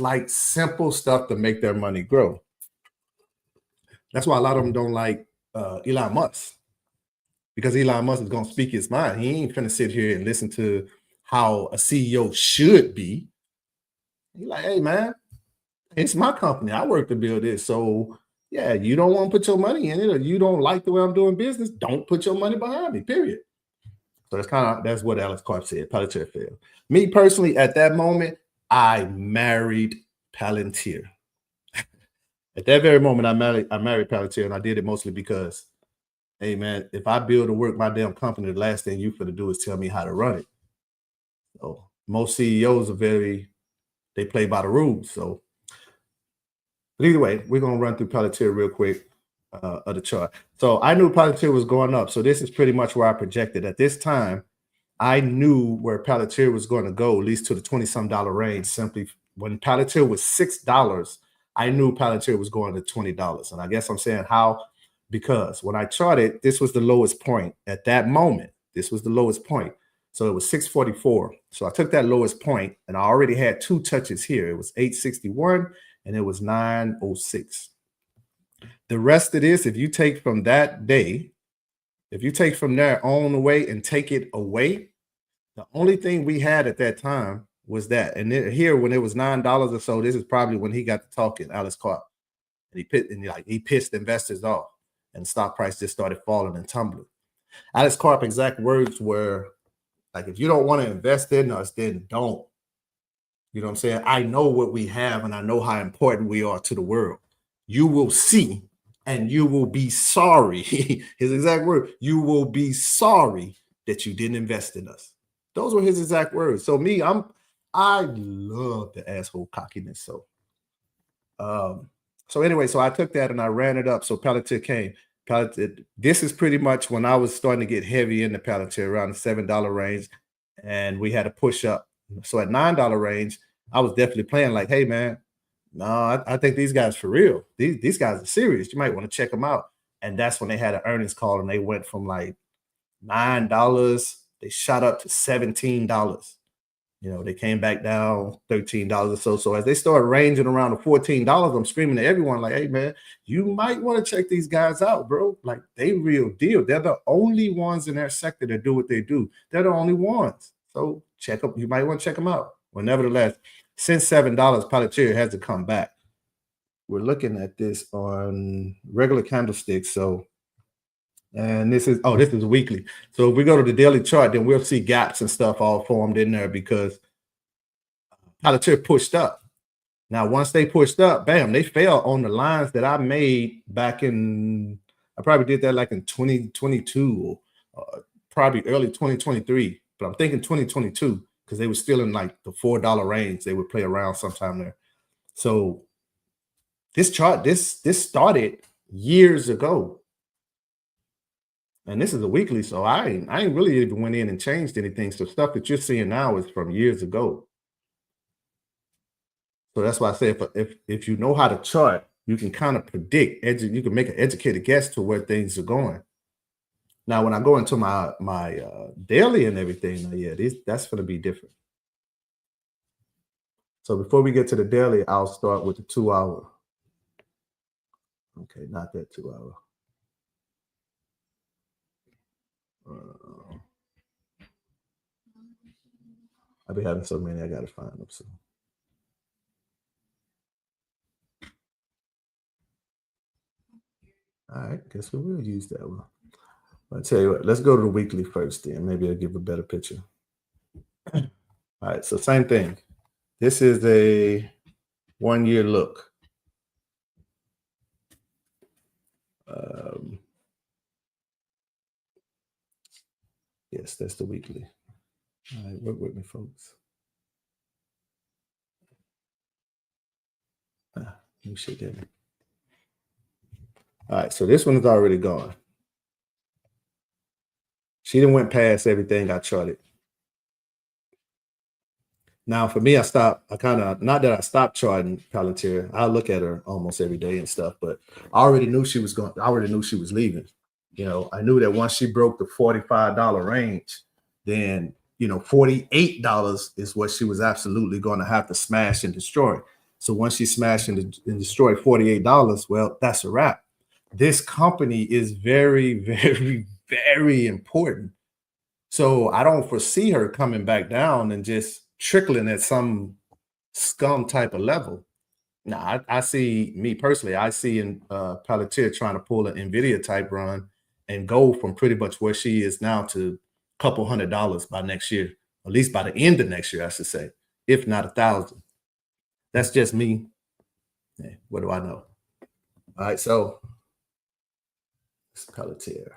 like simple stuff to make their money grow. That's why a lot of them don't like Elon Musk. Because Elon Musk is going to speak his mind. He ain't finna sit here and listen to how a CEO should be. He's like, hey, man, it's my company. I work to build this. So, yeah, you don't want to put your money in it, or you don't like the way I'm doing business, don't put your money behind me, period. So that's what Alex Clark said. Palantir failed. Me personally, at that moment, I married Palantir. At that very moment, I married Palantir, and I did it mostly because, hey, man, if I build or work my damn company, the last thing you finna do is tell me how to run it. So most CEOs they play by the rules. So, but either way, we're going to run through Palantir real quick of the chart. So I knew Palantir was going up. So this is pretty much where I projected. At this time, I knew where Palantir was going to go, at least to the $20-some range. Simply when Palantir was $6, I knew Palantir was going to $20. And I guess I'm saying how, because when I charted, this was the lowest point at that moment. This was the lowest point. So it was 644. So I took that lowest point and I already had two touches here. It was 861 and it was 906. The rest of this, if you take from that day, if you take from there on the way and take it away, the only thing we had at that time was that. And here, when it was $9 or so, this is probably when he got to talking, Alex Clark. And he pissed investors off. And stock price just started falling and tumbling. Alex Clark's exact words were, like, if you don't want to invest in us, then don't. You know what I'm saying? I know what we have and I know how important we are to the world. You will see and you will be sorry. His exact word, you will be sorry that you didn't invest in us. Those were his exact words. So me, I love the asshole cockiness. So anyway, so I took that and I ran it up. So Palantir came. This is pretty much when I was starting to get heavy in the Palantir, around the $7 range, and we had a push up. So at $9 range, I was definitely playing like, hey, man, no, I think these guys for real. These guys are serious. You might want to check them out. And that's when they had an earnings call and they went from like $9. They shot up to $17. You know, they came back down $13 or so. So as they started ranging around the $14, I'm screaming to everyone like, hey, man, you might want to check these guys out, bro. Like, they real deal. They're the only ones in their sector that do what they do. They're the only ones. So check them. You might want to check them out. Well, nevertheless, since $7, Palantir hasn't come back. We're looking at this on regular candlesticks. So, and this is weekly. So if we go to the daily chart, then we'll see gaps and stuff all formed in there because Palantir pushed up. Now, once they pushed up, bam, they fell on the lines that I made back in, I probably did that like in 2022 probably early 2023, but I'm thinking 2022 because they were still in like the $4 range. They would play around sometime there. So this chart, this started years ago. And this is a weekly, so I ain't really even went in and changed anything. So stuff that you're seeing now is from years ago. So that's why I say if you know how to chart, you can kind of predict, you can make an educated guess to where things are going. Now, when I go into my daily and everything, yeah, that's going to be different. So before we get to the daily, I'll start with the 2 hour. Okay, not that 2 hour. I've been having so many, I got to find them. So. All right, guess we will use that one. I'll tell you what, let's go to the weekly first then. Maybe I'll give a better picture. All right, so same thing. This is a 1 year look. Yes, that's the weekly. All right, work with me, folks. You should get it. All right, so this one is already gone. She done went past everything I charted. Now, for me, not that I stopped charting Palantir. I look at her almost every day and stuff, but I already knew she was leaving. You know, I knew that once she broke the $45 range, then, you know, $48 is what she was absolutely going to have to smash and destroy. So once she smashed and destroyed $48, well, that's a wrap. This company is very, very, very important. So I don't foresee her coming back down and just trickling at some scum type of level. Now, I see, me personally, I see in Palantir trying to pull an NVIDIA type run and go from pretty much where she is now to a couple $100 by next year, at least by the end of next year, I should say, if not 1,000. That's just me. Yeah, what do I know? All right, so it's Palantir.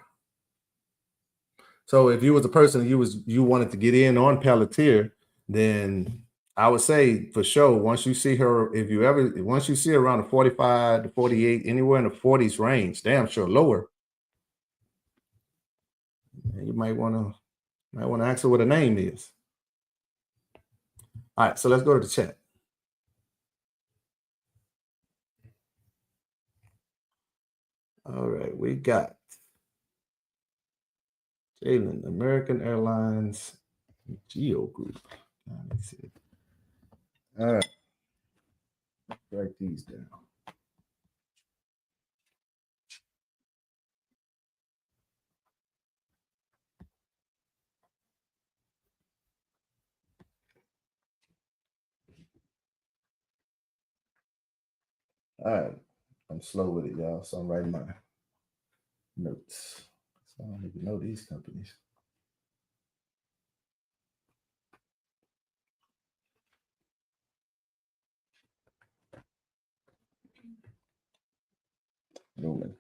So if you was a person you wanted to get in on Palantir, then I would say for sure, once you see her, once you see her around the 45 to 48, anywhere in the 40s range, damn sure lower, you might want to ask her what her name is. All right, so let's go to the chat. All right, we got Jalen, American Airlines, Geo Group. Let's see. All right, write these down. All right, I'm slow with it, y'all, so I'm writing my notes. So I don't even know these companies. Newman.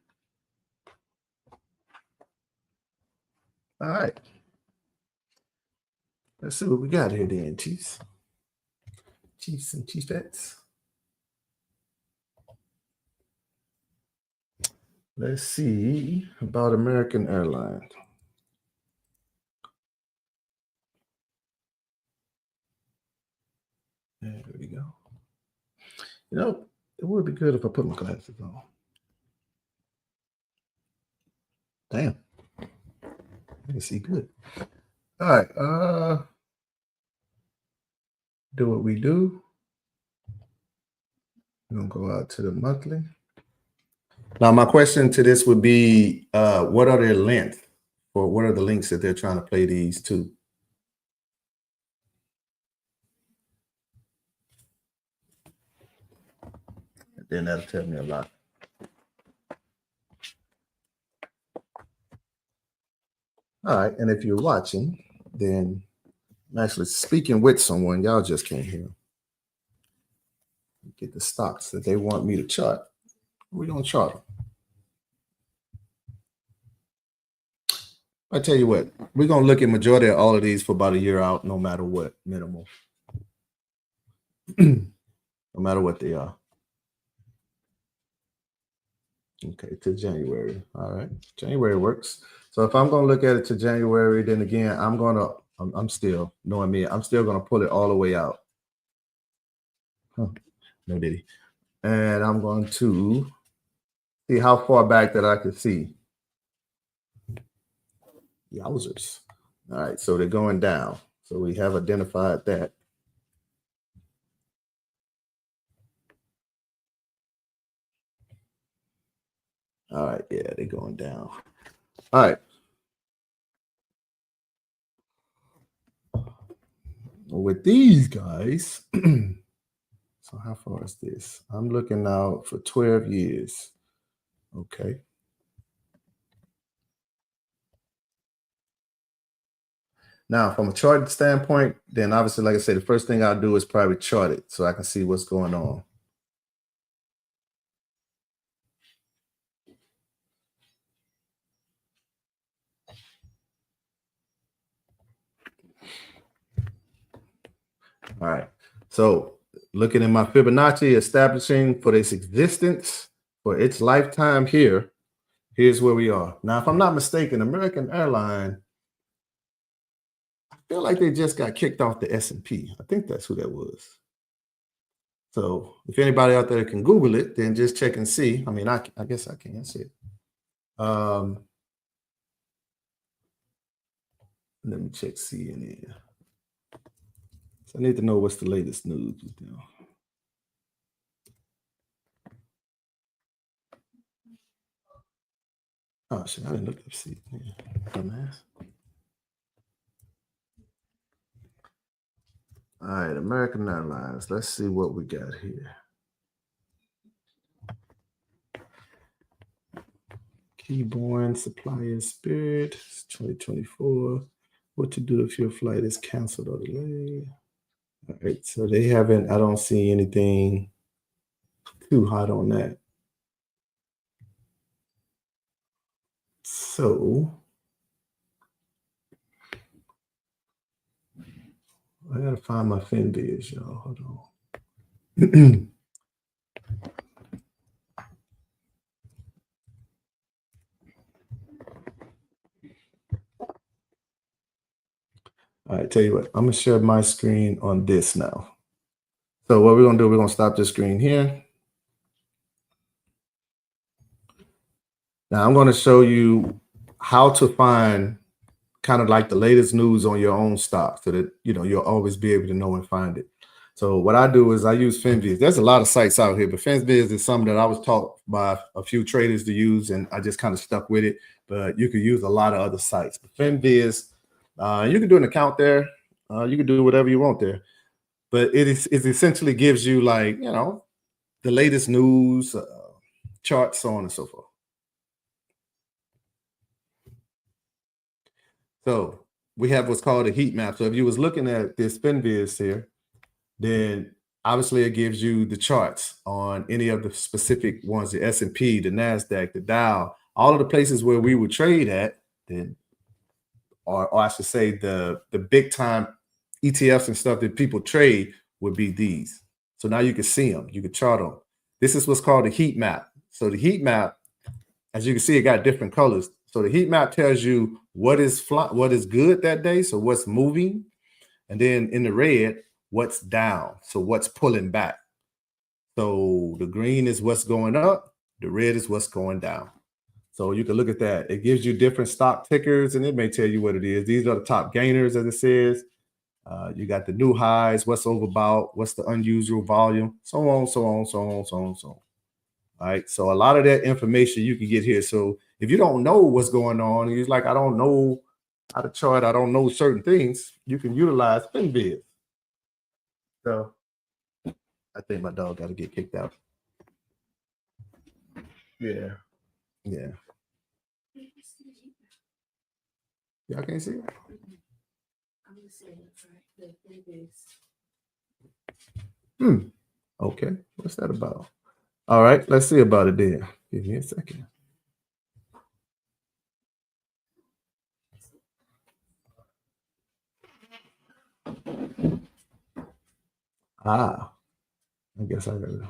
All right. Let's see what we got here then, Chiefs. Chiefs and Chiefettes. Let's see about American Airlines. There we go. You know, it would be good if I put my glasses on. Damn. I can see good. All right. Do what we do. We're going to go out to the monthly. Now, my question to this would be, what are their length? Or what are the links that they're trying to play these to? And then that'll tell me a lot. All right, and if you're watching, then I'm actually speaking with someone. Y'all just can't hear. Get the stocks that they want me to chart. We're going to chart them. I tell you what, we're gonna look at majority of all of these for about a year out, no matter what, minimal. No matter what they are. Okay, to January. All right, January works. So if I'm gonna look at it to January, then again, I'm still, knowing me, I'm still gonna pull it all the way out. Huh. No diddy. And I'm going to see how far back that I can see. Yowzers. All right, so they're going down. So we have identified that. All right, yeah, they're going down. All right. With these guys, so how far is this? I'm looking now for 12 years. Okay. Now, from a chart standpoint, then obviously, like I said, the first thing I'll do is probably chart it so I can see what's going on. All right. So looking at my Fibonacci, establishing for its existence, for its lifetime here, here's where we are. Now, if I'm not mistaken, American Airlines, I feel like they just got kicked off the S&P. I think that's who that was. So if anybody out there can Google it, then just check and see. I mean, I guess I can see it. Let me check CNN. So I need to know what's the latest news with them. Oh shit, I didn't look up CNN. Dumbass. All right, American Airlines. Let's see what we got here. Keyborn supplier Spirit 2024. What to do if your flight is canceled or delayed? All right, so they haven't, I don't see anything too hot on that. So I gotta find my FinViz, y'all. Hold on. All right, tell you what, I'm gonna share my screen on this now. So what we're gonna do, we're gonna stop this screen here. Now I'm gonna show you how to find kind of like the latest news on your own stock so that, you know, you'll always be able to know and find it. So what I do is I use FinViz. There's a lot of sites out here, but FinViz is something that I was taught by a few traders to use, and I just kind of stuck with it. But you could use a lot of other sites. But FinViz, you can do an account there. You can do whatever you want there. But it essentially gives you, like, you know, the latest news, charts, so on and so forth. So we have what's called a heat map. So if you was looking at this FinViz here, then obviously it gives you the charts on any of the specific ones, the S&P, the NASDAQ, the Dow, all of the places where we would trade at, then, or I should say the big time ETFs and stuff that people trade would be these. So now you can see them, you can chart them. This is what's called a heat map. So the heat map, as you can see, it got different colors. So the heat map tells you what is good that day, so what's moving, and then in the red, what's down, so what's pulling back. So the green is what's going up, the red is what's going down. So you can look at that. It gives you different stock tickers, and it may tell you what it is. These are the top gainers, as it says. You got the new highs, what's overbought, what's the unusual volume, so on, so on, so on, so on, so on. All right, so a lot of that information you can get here. So if you don't know what's going on, you're like, I don't know how to chart, I don't know certain things, you can utilize FinViz. So I think my dog got to get kicked out. Yeah. Yeah. Y'all can't see it? I'm just saying, right? The FinViz. Okay. What's that about? All right. Let's see about it then. Give me a second. I guess I got it.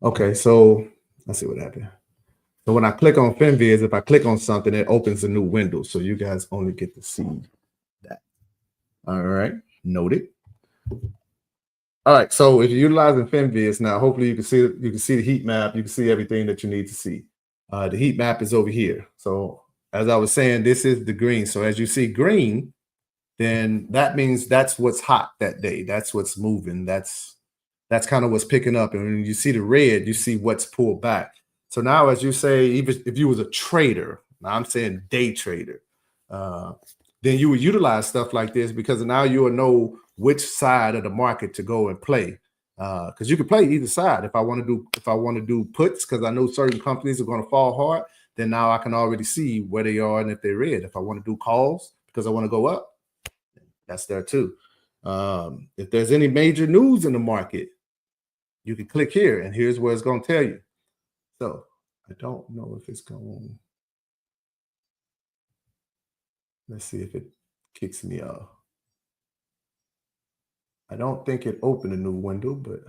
Okay, so let's see what happened. So when I click on FinViz, if I click on something, it opens a new window. So you guys only get to see that. All right, noted. All right, so if you're utilizing FinViz now, hopefully you can see the heat map. You can see everything that you need to see. The heat map is over here. So as I was saying, this is the green. So as you see green, then that means that's what's hot that day. That's what's moving. That's kind of what's picking up. And when you see the red, you see what's pulled back. So now, as you say, even if you was a trader, now I'm saying day trader, then you would utilize stuff like this because now you will know which side of the market to go and play. Because you can play either side. If I want to do puts, because I know certain companies are going to fall hard, then now I can already see where they are and if they're red. If I want to do calls because I want to go up, that's there too. If there's any major news in the market, you can click here, and here's where it's going to tell you. So I don't know if it's going. Let's see if it kicks me off. I don't think it opened a new window, but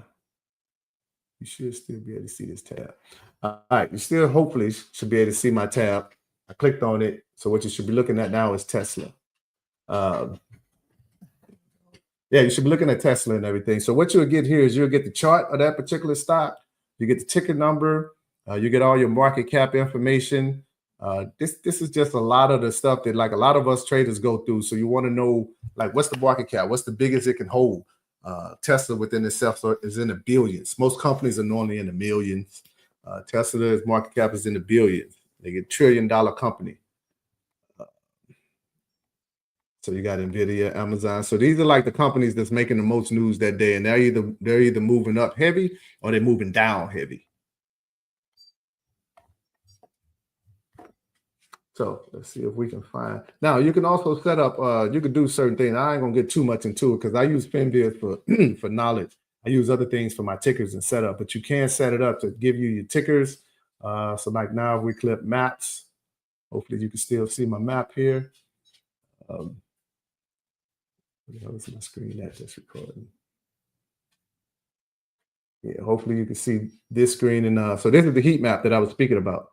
you should still be able to see this tab. All right, you still hopefully should be able to see my tab. I clicked on it. So what you should be looking at now is Tesla. Yeah, you should be looking at Tesla and everything. So what you'll get here is you'll get the chart of that particular stock. You get the ticker number. You get all your market cap information. This is just a lot of the stuff that like a lot of us traders go through. So you want to know like what's the market cap? What's the biggest it can hold? Tesla within itself is in the billions. Most companies are normally in the millions. Tesla's market cap is in the billions. They get $1 trillion company. So you got Nvidia, Amazon. So these are like the companies that's making the most news that day, and they're either moving up heavy or they're moving down heavy. So let's see if we can find. Now you can also set up. You can do certain things. I ain't gonna get too much into it because I use FinViz for knowledge. I use other things for my tickers and setup, but you can set it up to give you your tickers. So like now if we click maps, hopefully you can still see my map here. What the hell is my screen at this recording? Yeah, hopefully you can see this screen. And so this is the heat map that I was speaking about.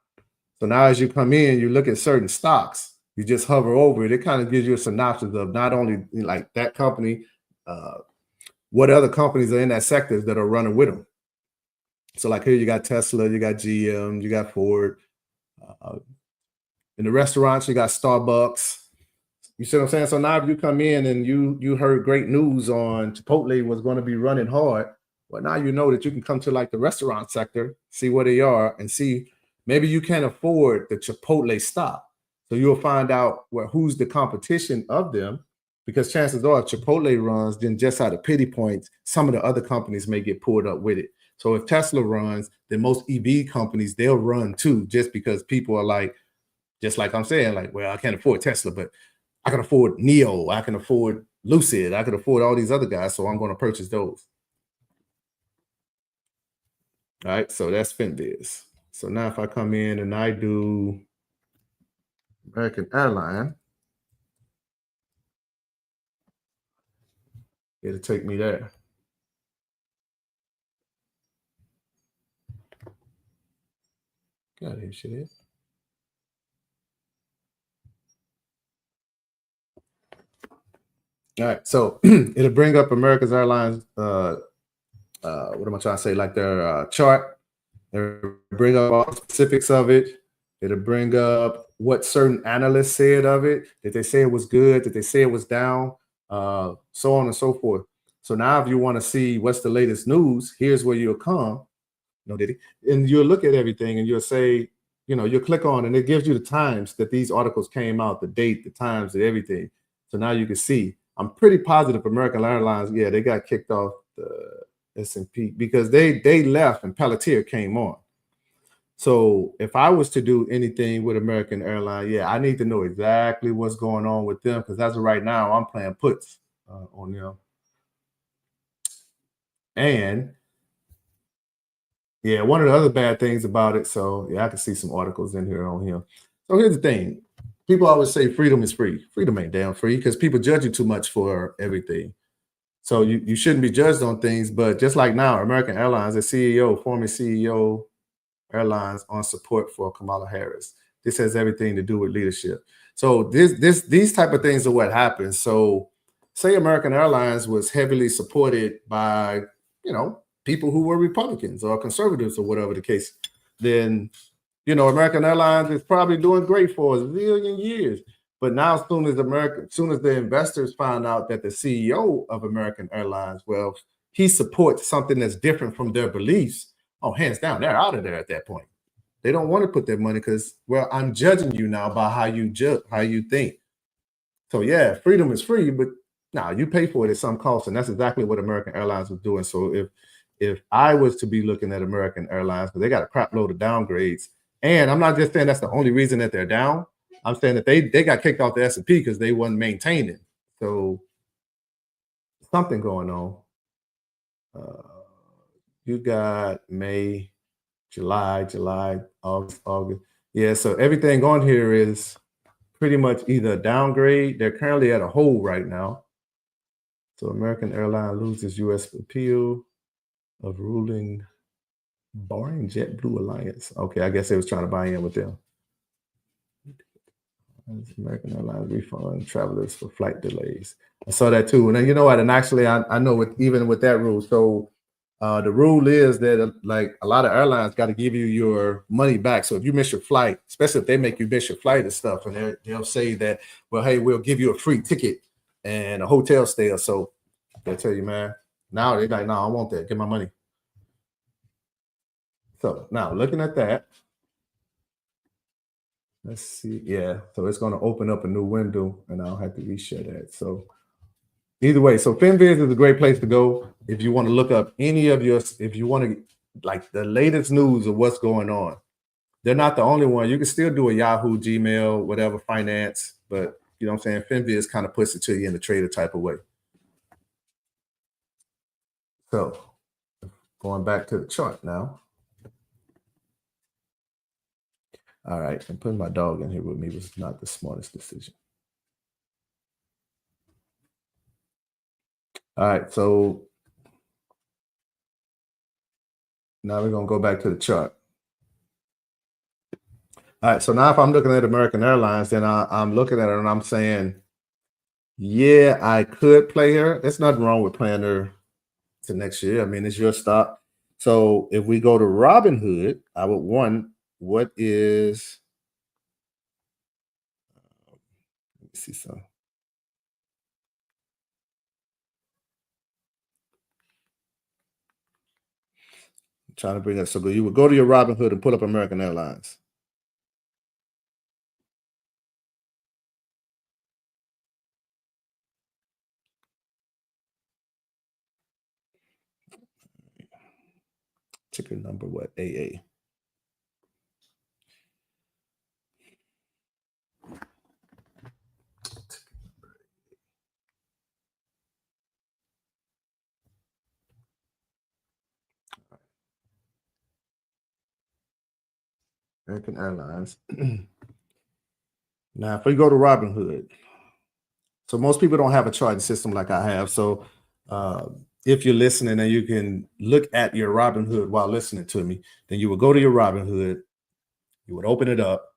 So now as you come in, you look at certain stocks, you just hover over it. It kind of gives you a synopsis of not only like that company, what other companies are in that sector that are running with them. So like here you got Tesla, you got GM, you got Ford. In the restaurants, you got Starbucks. You see what I'm saying? So now if you come in and you heard great news on Chipotle was going to be running hard, well, now you know that you can come to like the restaurant sector, see where they are, and see maybe you can't afford the Chipotle stock. So you'll find out who's the competition of them, because chances are if Chipotle runs, then just out of pity points, some of the other companies may get pulled up with it. So if Tesla runs, then most EV companies, they'll run too, just because people are like, just like I'm saying, like, well, I can't afford Tesla, but I can afford Neo, I can afford Lucid, I can afford all these other guys, so I'm going to purchase those. All right, so that's FinViz. So now if I come in and I do American Airline, it'll take me there. Got here, shit is. All right, so it'll bring up American Airlines. What am I trying to say? Like their chart. It'll bring up all the specifics of it. It'll bring up what certain analysts said of it. Did they say it was good? Did they say it was down? So on and so forth. So now if you want to see what's the latest news, here's where you'll come. No, did he? And you'll look at everything and you'll say, you'll click on and it gives you the times that these articles came out, the date, the times, and everything. So now you can see. I'm pretty positive American Airlines, yeah, they got kicked off the S&P because they left and Palantir came on. So if I was to do anything with American Airlines, yeah, I need to know exactly what's going on with them because as of right now, I'm playing puts on them. And yeah, one of the other bad things about it, so yeah, I can see some articles in here on him. So here's the thing. People always say freedom is free. Freedom ain't damn free because people judge you too much for everything. So you shouldn't be judged on things, but just like now, American Airlines, the CEO, former CEO Airlines on support for Kamala Harris. This has everything to do with leadership. So these type of things are what happens. So say American Airlines was heavily supported by, people who were Republicans or conservatives or whatever the case, then, American Airlines is probably doing great for a zillion years. But now, as soon as the investors find out that the CEO of American Airlines, well, he supports something that's different from their beliefs, oh, hands down, they're out of there at that point. They don't want to put their money because, well, I'm judging you now by how you think. So yeah, freedom is free, but now you pay for it at some cost, and that's exactly what American Airlines was doing. So if I was to be looking at American Airlines, because they got a crap load of downgrades, and I'm not just saying that's the only reason that they're down. I'm saying that they got kicked off the S&P because they wasn't maintaining. So something going on. You got May, July, August. Yeah, so everything on here is pretty much either a downgrade. They're currently at a hold right now. So American Airlines loses U.S. appeal of ruling barring JetBlue Alliance. Okay, I guess they was trying to buy in with them. American Airlines refund travelers for flight delays. I saw that too. And you know what? And actually, I know even with that rule. So the rule is that like a lot of airlines got to give you your money back. So if you miss your flight, especially if they make you miss your flight and stuff, and they'll say that, well, hey, we'll give you a free ticket and a hotel stay or so. They'll tell you, man, now they're like, no, I want that. Get my money. So now looking at that, let's see. Yeah, so it's going to open up a new window, and I'll have to reshare that. So either way, so FinViz is a great place to go if you want to look up any of if you want to like the latest news of what's going on. They're not the only one. You can still do a Yahoo, Gmail, whatever, finance, but you know what I'm saying? FinViz kind of puts it to you in a trader type of way. So going back to the chart now. All right, and putting my dog in here with me was not the smartest decision. All right, so now we're going to go back to the chart. All right, so now if I'm looking at American Airlines, then I'm looking at her and I'm saying, yeah, I could play her. There's nothing wrong with playing her to next year. I mean, it's your stock. So if we go to Robinhood, I would want what is, let me see some. I'm trying to bring up, so you would go to your Robinhood and pull up American Airlines. Ticker number, what? AA. American Airlines. Now, if we go to Robinhood, so most people don't have a charting system like I have. So if you're listening and you can look at your Robinhood while listening to me, then you would go to your Robinhood, you would open it up.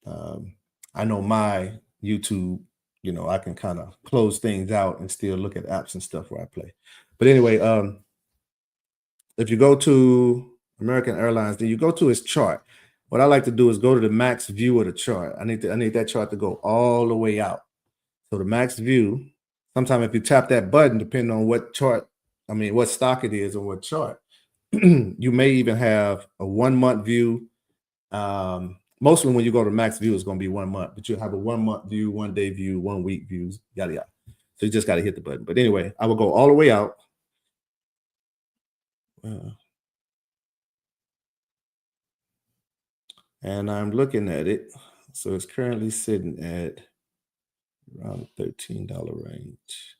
I know my YouTube, I can kind of close things out and still look at apps and stuff where I play. But anyway, if you go to American Airlines, then you go to its chart. What I like to do is go to the max view of the chart. I need that chart to go all the way out. So the max view, sometimes if you tap that button, depending on what chart, what stock it is or what chart, you may even have a 1 month view. Mostly when you go to max view, it's going to be 1 month, but you have a 1 month view, 1 day view, 1 week views, yada, yada. So you just got to hit the button. But anyway, I will go all the way out. And I'm looking at it. So it's currently sitting at around the $13 range.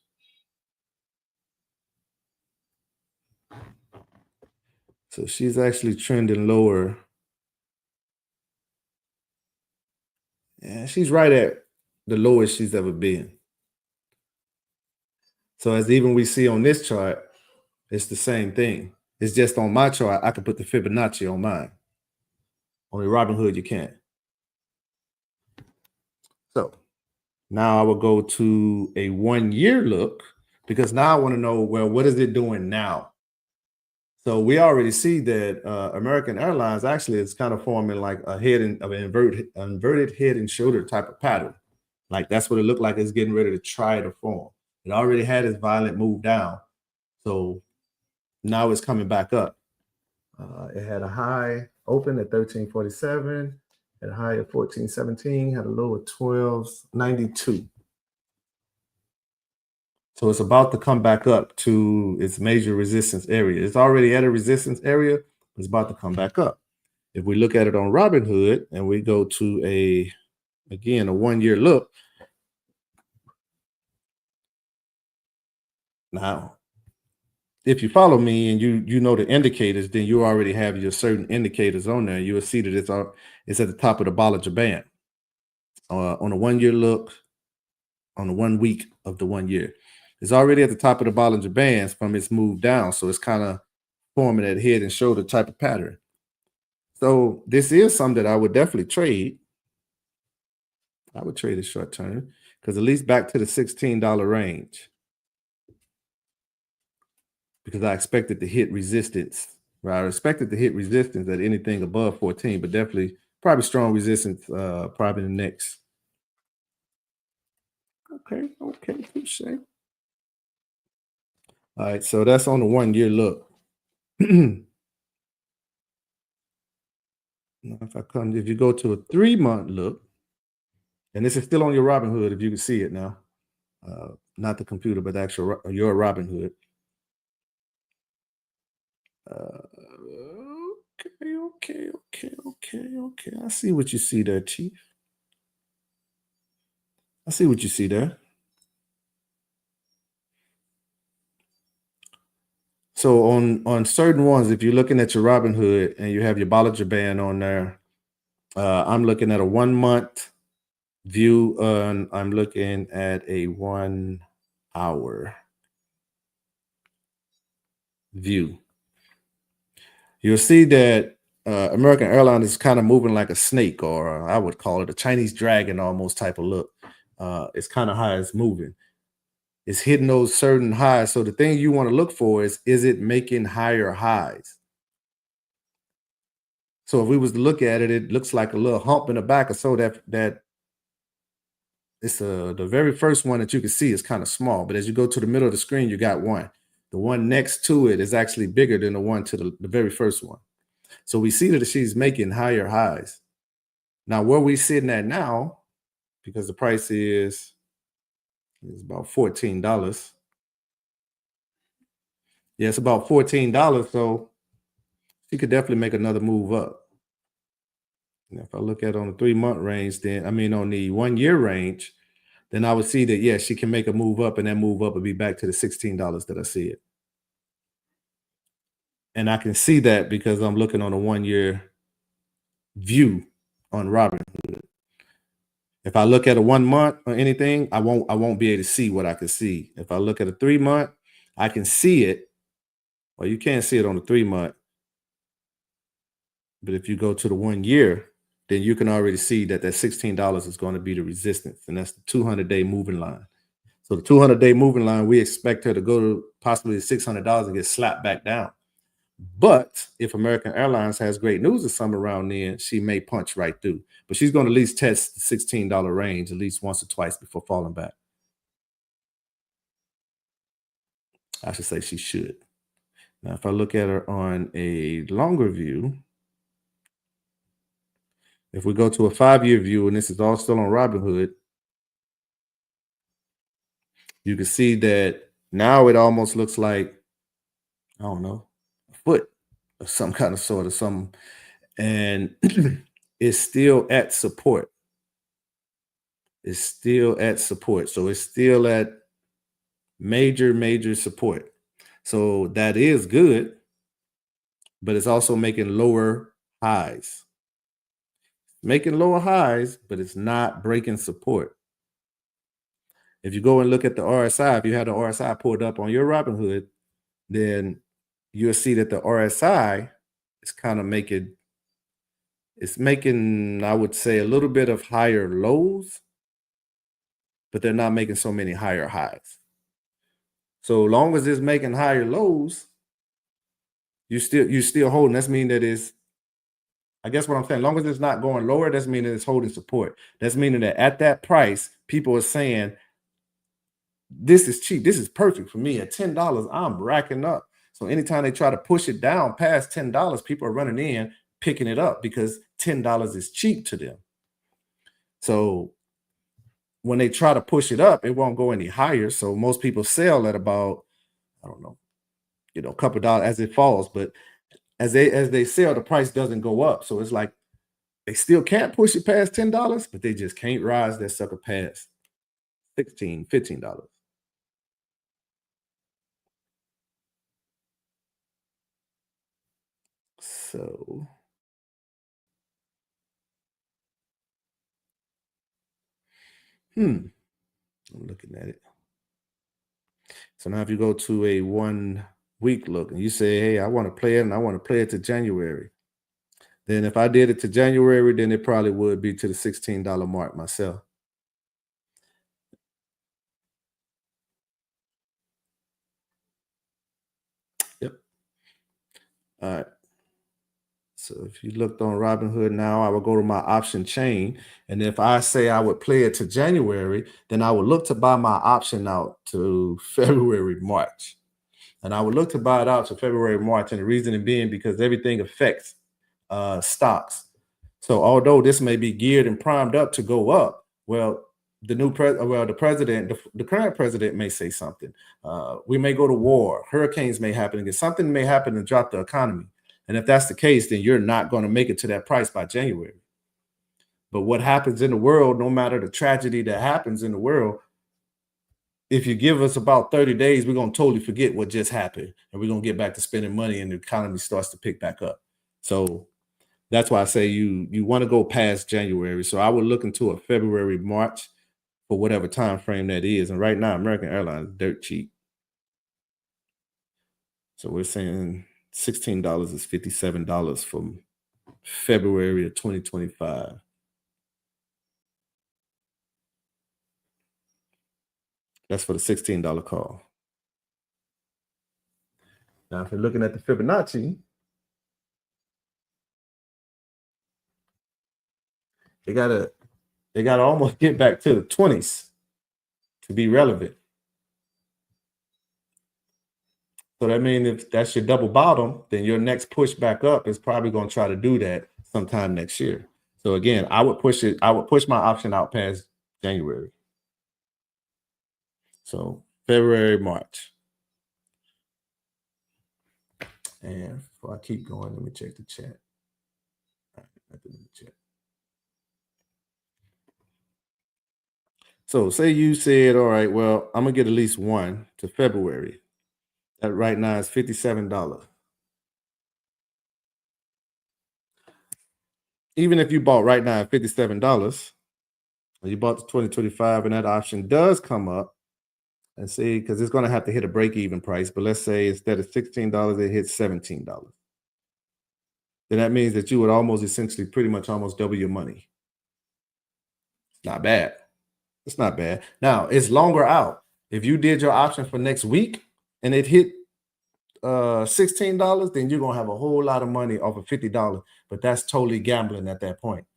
So she's actually trending lower. Yeah, she's right at the lowest she's ever been. So as even we see on this chart, it's the same thing. It's just on my chart, I can put the Fibonacci on mine. Only Robinhood you can't. So now I will go to a 1 year look because now I want to know, well, what is it doing now? So we already see that American Airlines actually is kind of forming like a head and of an inverted head and shoulder type of pattern. Like that's what it looked like it's getting ready to try to form. It already had its violent move down. So now it's coming back up. It had a high open at 1347, had a high of 1417, had a low of 1292. So it's about to come back up to its major resistance area. It's already at a resistance area. It's about to come back up. If we look at it on Robinhood and we go to again, a 1 year look. Now, if you follow me and you know the indicators, then you already have your certain indicators on there. You will see that it's at the top of the Bollinger Band. On a 1 year look, on the 1 week of the 1 year. It's already at the top of the Bollinger Bands from its move down. So it's kind of forming that head and shoulder type of pattern. So this is something that I would definitely trade. I would trade it short term because at least back to the $16 range. Because I expected to hit resistance. Right? I expected to hit resistance at anything above 14, but definitely probably strong resistance probably the next. Okay, touche. All right, so that's on the 1 year look. Now, if you go to a 3 month look, and this is still on your Robinhood, if you can see it now, not the computer, but the actual your Robinhood. Okay. I see what you see there, Chief. I see what you see there. So on certain ones, if you're looking at your Robinhood and you have your Bollinger Band on there, I'm looking at a 1 month view. I'm looking at a 1 hour view. You'll see that American Airlines is kind of moving like a snake, or I would call it a Chinese dragon almost type of look. It's kind of how it's moving. It's hitting those certain highs. So the thing you want to look for is it making higher highs? So if we was to look at it, it looks like a little hump in the back, or so that it's the very first one that you can see is kind of small. But as you go to the middle of the screen, you got one. The one next to it is actually bigger than the one to the very first one. So we see that she's making higher highs. Now, where we sitting at now, because the price is about $14. Yeah, it's about $14. So she could definitely make another move up. And if I look at it on the 3 month range, on the 1 year range, then I would see that, yeah, she can make a move up, and that move up would be back to the $16 that I see it. And I can see that because I'm looking on a 1 year view on Robinhood. If I look at a 1 month or anything, I won't be able to see what I can see. If I look at a 3 month, I can see it. Well, you can't see it on the 3 month. But if you go to the 1 year, then you can already see that $16 is going to be the resistance. And that's the 200-day moving line. So the 200-day moving line, we expect her to go to possibly $600 and get slapped back down. But if American Airlines has great news or something around then, she may punch right through. But she's going to at least test the $16 range at least once or twice before falling back. I should say she should. Now, if I look at her on a longer view, if we go to a 5 year view, and this is all still on Robinhood, you can see that now it almost looks like, I don't know, a foot of some kind of sort of something. And it's still at support. It's still at support. So it's still at major support. So that is good, but it's also making lower highs. Making lower highs, but it's not breaking support. if you go and look at the RSI, if you have the RSI pulled up on your Robinhood, then you'll see that the RSI is kind of making, I would say, a little bit of higher lows, but they're not making so many higher highs. So long as it's making higher lows, you still holding. That's mean that it's, I guess what I'm saying, long as it's not going lower, that's meaning it's holding support. That's meaning that at that price, people are saying, this is cheap. This is perfect for me. At $10, I'm racking up. So anytime they try to push it down past $10, people are running in, picking it up because $10 is cheap to them. So when they try to push it up, it won't go any higher. So most people sell at about, I don't know, a couple dollars as it falls. But as they sell, the price doesn't go up. So it's like they still can't push it past $10, but they just can't rise that sucker past $16, $15. So I'm looking at it. So now if you go to a 1 week look and you say, hey, I want to play it and I want to play it to January. Then if I did it to January, then it probably would be to the $16 mark myself. Yep. All right. So if you looked on Robinhood now, I would go to my option chain. And if I say I would play it to January, then I would look to buy my option out to February, March. And I would look to buy it out to February, March. And the reason being because everything affects stocks. So although this may be geared and primed up to go up, well, the current president may say something. We may go to war. Hurricanes may happen again. Something may happen to drop the economy. And if that's the case, then you're not going to make it to that price by January. But what happens in the world, no matter the tragedy that happens in the world, if you give us about 30 days, we're going to totally forget what just happened. And we're going to get back to spending money and the economy starts to pick back up. So that's why I say you want to go past January. So I would look into a February, March for whatever time frame that is. And right now, American Airlines is dirt cheap. So we're saying $16 is $57 from February of 2025. That's for the $16 call. Now, if you're looking at the Fibonacci, they gotta almost get back to the 20s to be relevant. So that means if that's your double bottom, then your next push back up is probably going to try to do that sometime next year. So again, I would push my option out past January. So February, March. And before I keep going, let me check the chat. All right, let me check. So say you said, all right, well, I'm going to get at least one to February. That right now is $57. Even if you bought right now at $57, or you bought the 2025 and that option does come up, and see, because it's going to have to hit a break-even price, but let's say instead of $16, it hits $17. Then that means that you would almost essentially pretty much almost double your money. Not bad. It's not bad. Now, it's longer out. If you did your option for next week and it hit $16, then you're going to have a whole lot of money off of $50, but that's totally gambling at that point.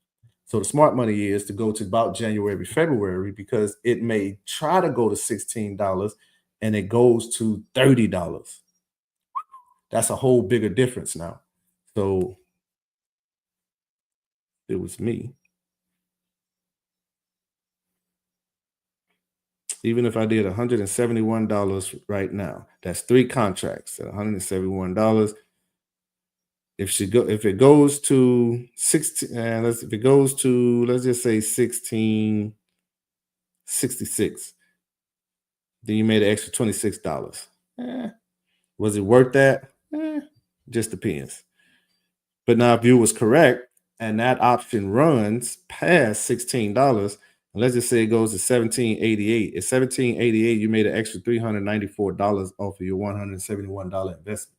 So the smart money is to go to about January, February, because it may try to go to $16 and it goes to $30. That's a whole bigger difference now. So it was me. Even if I did $171 right now, that's 3 contracts at $171. If it goes to 16, let's just say 1666, then you made an extra $26. Was it worth that? Just depends. But now if you was correct and that option runs past $16, And let's just say it goes to 1788. At 1788, you made an extra $394 off of your $171 investment.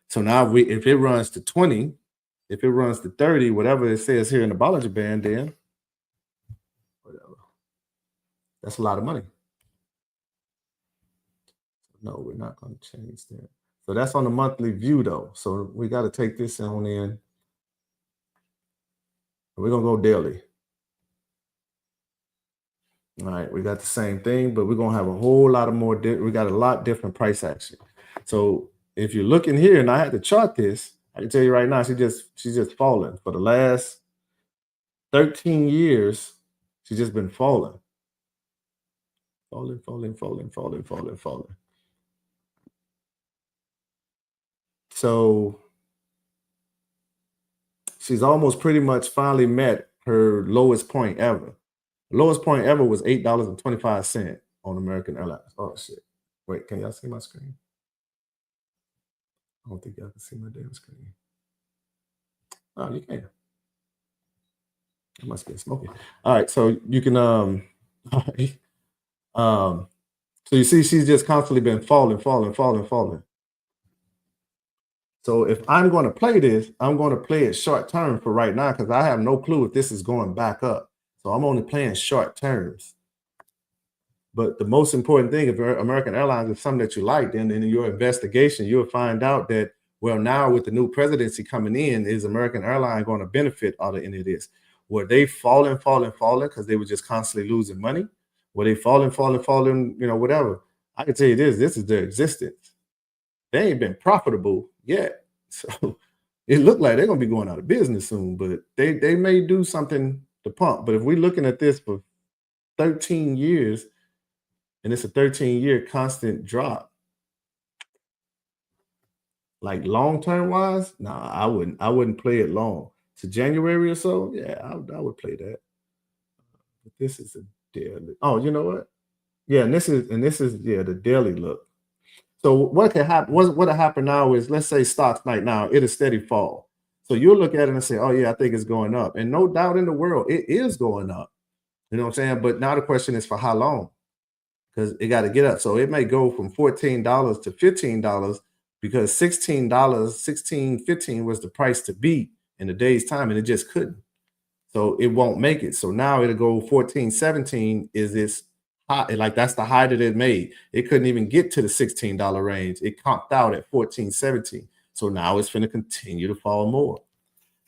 So now if it runs to 20, if it runs to 30, whatever it says here in the Bollinger Band, then whatever. That's a lot of money. No, we're not going to change that. So that's on the monthly view, though. So we got to take this on in. We're going to go daily. All right, we got the same thing, but we're going to have a whole lot of more. We got a lot different price action. So if you're looking here, and I had to chart this, I can tell you right now, she's just falling. For the last 13 years, she's just been falling. Falling. So she's almost pretty much finally met her lowest point ever. The lowest point ever was $8.25 on American Airlines. Oh, shit. Wait, can y'all see my screen? I don't think y'all can see my damn screen. Oh, you can. I must be smoking. All right, so you can so you see she's just constantly been falling. So if I'm going to play this, I'm going to play it short term for right now because I have no clue if this is going back up. So I'm only playing short terms. But the most important thing, if American Airlines is something that you like, then in your investigation, you'll find out that, well, now with the new presidency coming in, is American Airlines going to benefit out of any of this? Were they falling because they were just constantly losing money? Were they falling, whatever? I can tell you this is their existence. They ain't been profitable yet. So it looked like they're going to be going out of business soon, but they may do something to pump. But if we're looking at this for 13 years, and it's a 13-year constant drop, like long-term wise, nah, I wouldn't play it long. To January or so, yeah, I would play that. But this is a daily. Oh, you know what? Yeah, and this is the daily look. So what can happen? What happened now is, let's say stocks right now, it'll steady fall. So you'll look at it and say, oh yeah, I think it's going up. And no doubt in the world, it is going up. You know what I'm saying? But now the question is for how long? Because it got to get up. So it may go from $14 to $15 because $16, $15 was the price to beat in a day's time, and it just couldn't. So it won't make it. So now it'll go 14, 17 is this high, like that's the high that it made. It couldn't even get to the $16 range. It comped out at 14, 17. So now it's going to continue to fall more.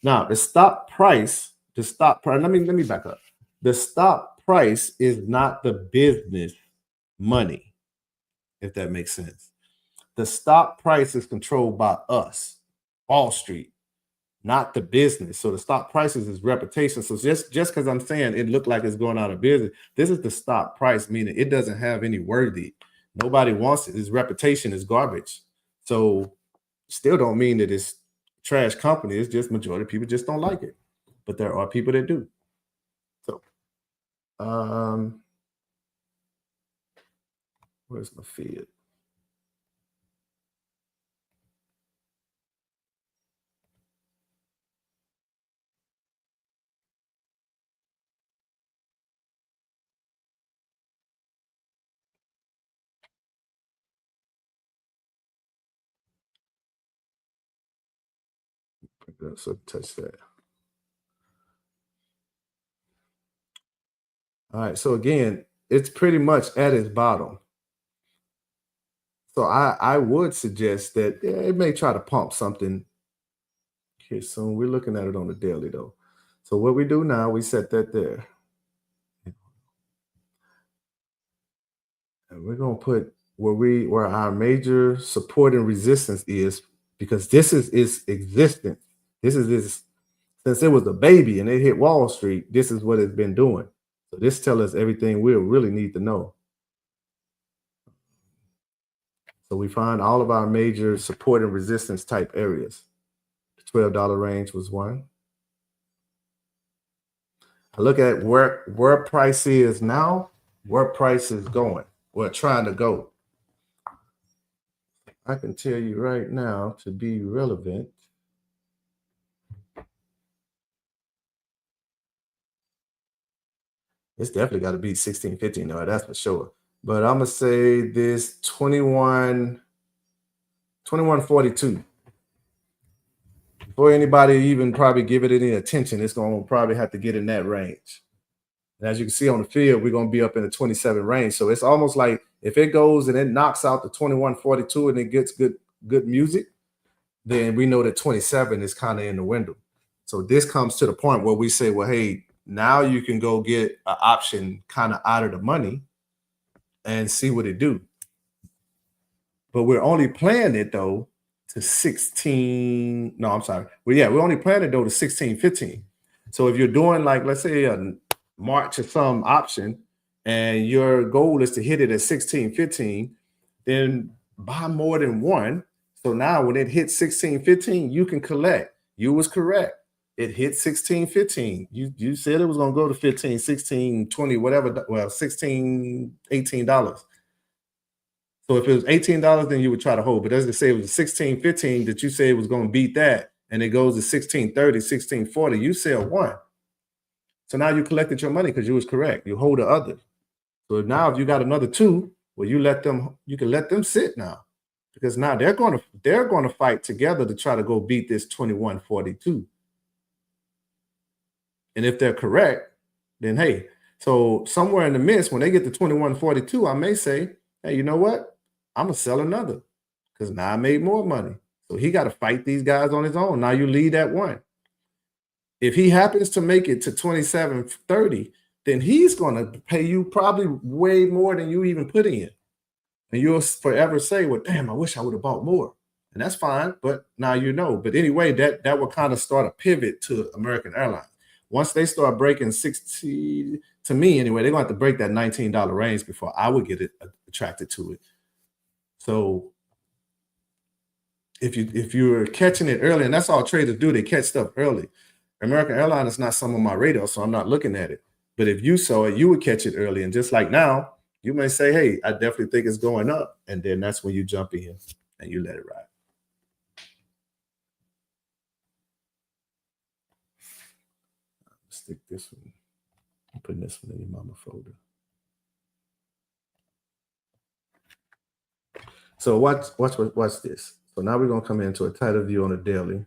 Now the stop price, let me back up. The stop price is not the business money, if that makes sense. The stock price is controlled by us, Wall Street, not the business. So the stock prices is reputation. So just because I'm saying it looked like it's going out of business, this is the stock price, meaning it doesn't have any worthy. Nobody wants it. Its reputation is garbage. So still don't mean that it's trash company. It's just majority of people just don't like it. But there are people that do. So where's my feed? So touch that. All right. So again, it's pretty much at its bottom. So I would suggest that it may try to pump something here soon. We're looking at it on the daily though. So what we do now, we set that there. And we're gonna put where our major support and resistance is, because this is its existence. This is since it was a baby and it hit Wall Street, this is what it's been doing. So this tells us everything we really need to know. So we find all of our major support and resistance type areas. The $12 range was one. I look at where price is now, where price is going, where trying to go. I can tell you right now, to be relevant, It's definitely got to be 1615. No, that's for sure. But I'm gonna say this 2142. Before anybody even probably give it any attention, it's gonna probably have to get in that range. And as you can see on the field, we're gonna be up in the 27 range. So it's almost like if it goes and it knocks out the 2142 and it gets good music, then we know that 27 is kind of in the window. So this comes to the point where we say, well, hey, now you can go get an option kind of out of the money and see what it do. But we're only playing it though to 16. No, I'm sorry. Well, yeah, we're only playing it though to 1615. So if you're doing like, let's say a March or some option, and your goal is to hit it at 1615, then buy more than one. So now when it hits 1615, you can collect. You was correct. It hit 1615. You said it was going to go to 15, 16, 20, whatever. Well, 16, $18. So if it was $18, then you would try to hold. But as they say, it was 1615 that you say it was going to beat that, and it goes to 1630, 1640. You sell one. So now you collected your money because you was correct. You hold the other. So now if you got another two, well, you can let them sit now, because now they're going to fight together to try to go beat this 2142. And if they're correct, then hey, so somewhere in the midst, when they get to 2142, I may say, hey, you know what? I'm gonna sell another because now I made more money. So he got to fight these guys on his own. Now you lead that one. If he happens to make it to 2730, then he's going to pay you probably way more than you even put in. And you'll forever say, well, damn, I wish I would have bought more. And that's fine, but now you know. But anyway, that will kind of start a pivot to American Airlines. Once they start breaking 60, to me anyway, they're going to have to break that $19 range before I would get attracted to it. So if you're catching it early, and that's all traders do, they catch stuff early. American Airlines is not some on my radar, so I'm not looking at it. But if you saw it, you would catch it early. And just like now, you may say, hey, I definitely think it's going up. And then that's when you jump in and you let it ride. Stick this one. I'm putting this one in your mama folder. So watch this. So now we're going to come into a tighter view on the daily.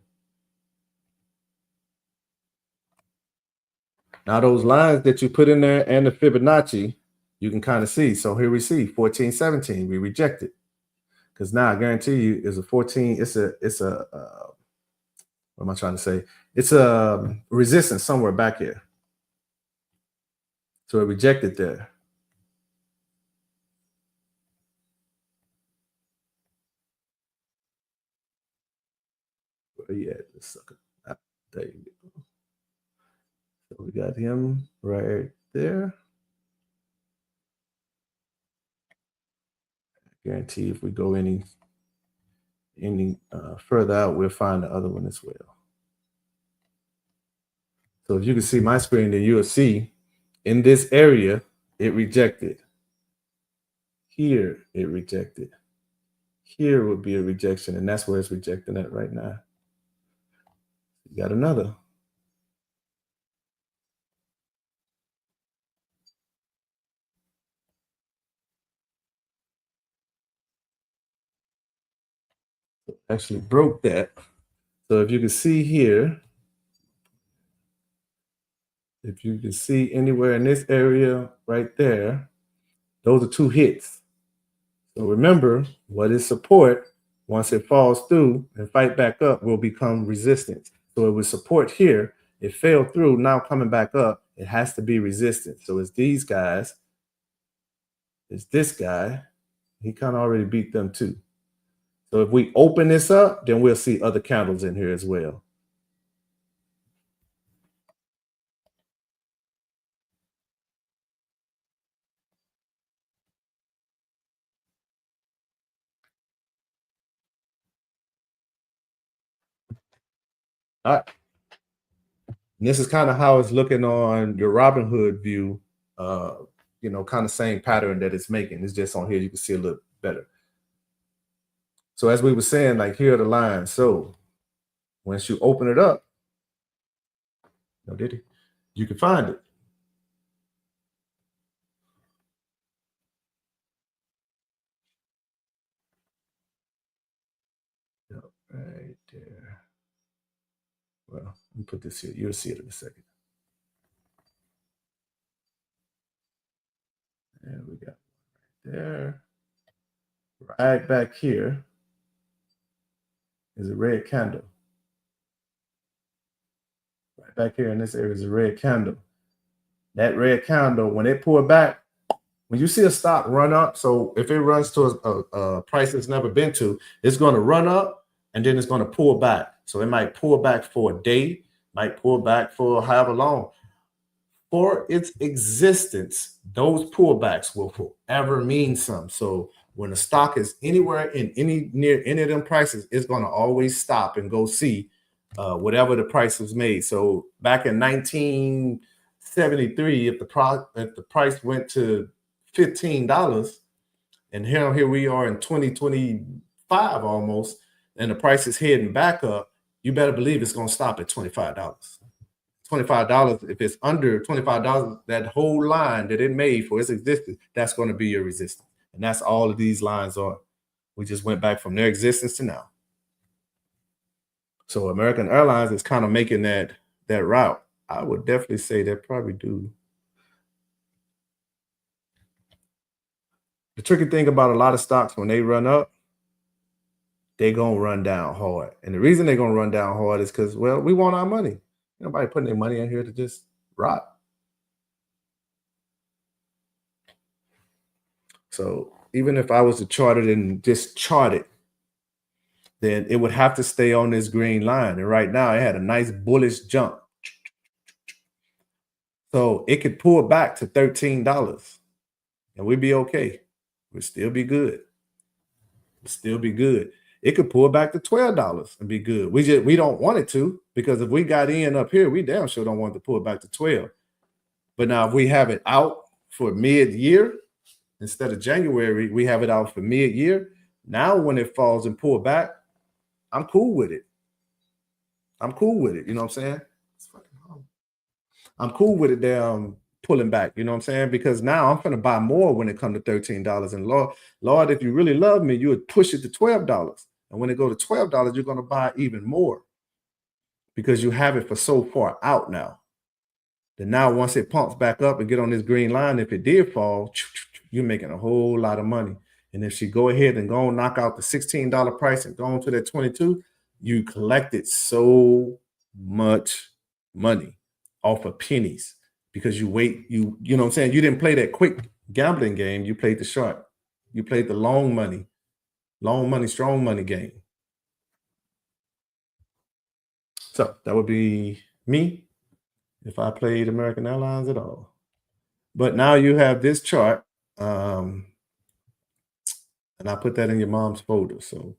Now those lines that you put in there and the Fibonacci, you can kind of see. So here we see 1417. We reject it because now I guarantee you is a 14. It's a what am I trying to say? It's a resistance somewhere back here. So it rejected there. Where you at? This sucker. Ah, there you go. So we got him right there. I guarantee if we go any further out, we'll find the other one as well. So if you can see my screen, then you'll see in this area, it rejected. Here, it rejected. Here would be a rejection, and that's where it's rejecting at right now. You got another. Actually broke that. So if you can see here, if you can see anywhere in this area right there, those are two hits. So remember, what is support, once it falls through and fight back up, will become resistance. So it was support here. It fell through. Now coming back up, it has to be resistance. So it's these guys. It's this guy. He kind of already beat them too. So if we open this up, then we'll see other candles in here as well. All right. And this is kind of how it's looking on your Robinhood view. Kind of same pattern that it's making. It's just on here, you can see a little better. So as we were saying, like here are the lines. So once you open it up, you can find it. Let me put this here. You'll see it in a second. There we go. There. Right back here is a red candle. Right back here in this area is a red candle. That red candle, when it pulled back, when you see a stock run up, so if it runs to a price it's never been to, it's going to run up and then it's going to pull back. So it might pull back for a day, might pull back for however long. For its existence, those pullbacks will forever mean something. So when a stock is anywhere in near any of them prices, it's going to always stop and go see whatever the price was made. So back in 1973, if the price went to $15, and here we are in 2025 almost, and the price is heading back up, you better believe it's going to stop at $25. $25, if it's under $25, that whole line that it made for its existence, that's going to be your resistance. And that's all of these lines are. We just went back from their existence to now. So American Airlines is kind of making that route. I would definitely say they probably do. The tricky thing about a lot of stocks, when they run up, they're going to run down hard. And the reason they're going to run down hard is because, well, we want our money. Nobody putting their money in here to just rot. So even if I was to chart it and just chart it, then it would have to stay on this green line. And right now it had a nice bullish jump. So it could pull back to $13 and we'd be okay. We'd still be good. We'd still be good. It could pull back to $12 and be good. We don't want it to, because if we got in up here, we damn sure don't want to pull back to 12. But now if we have it out for mid-year, instead of January, we have it out for mid-year. Now when it falls and pull back, I'm cool with it. I'm cool with it. You know what I'm saying? It's fucking hard. I'm cool with it down pulling back. You know what I'm saying? Because now I'm going to buy more when it comes to $13. And Lord, if you really love me, you would push it to $12. And when it go to $12, you're going to buy even more because you have it for so far out now. Then now once it pumps back up and get on this green line, if it did fall, you're making a whole lot of money. And if she go ahead and go and knock out the $16 price and go on to that 22, you collected so much money off of pennies because you know what I'm saying? You didn't play that quick gambling game. You played the short. You played the long money, strong money game. So that would be me if I played American Airlines at all. But now you have this chart. And I put that in your mom's folder. So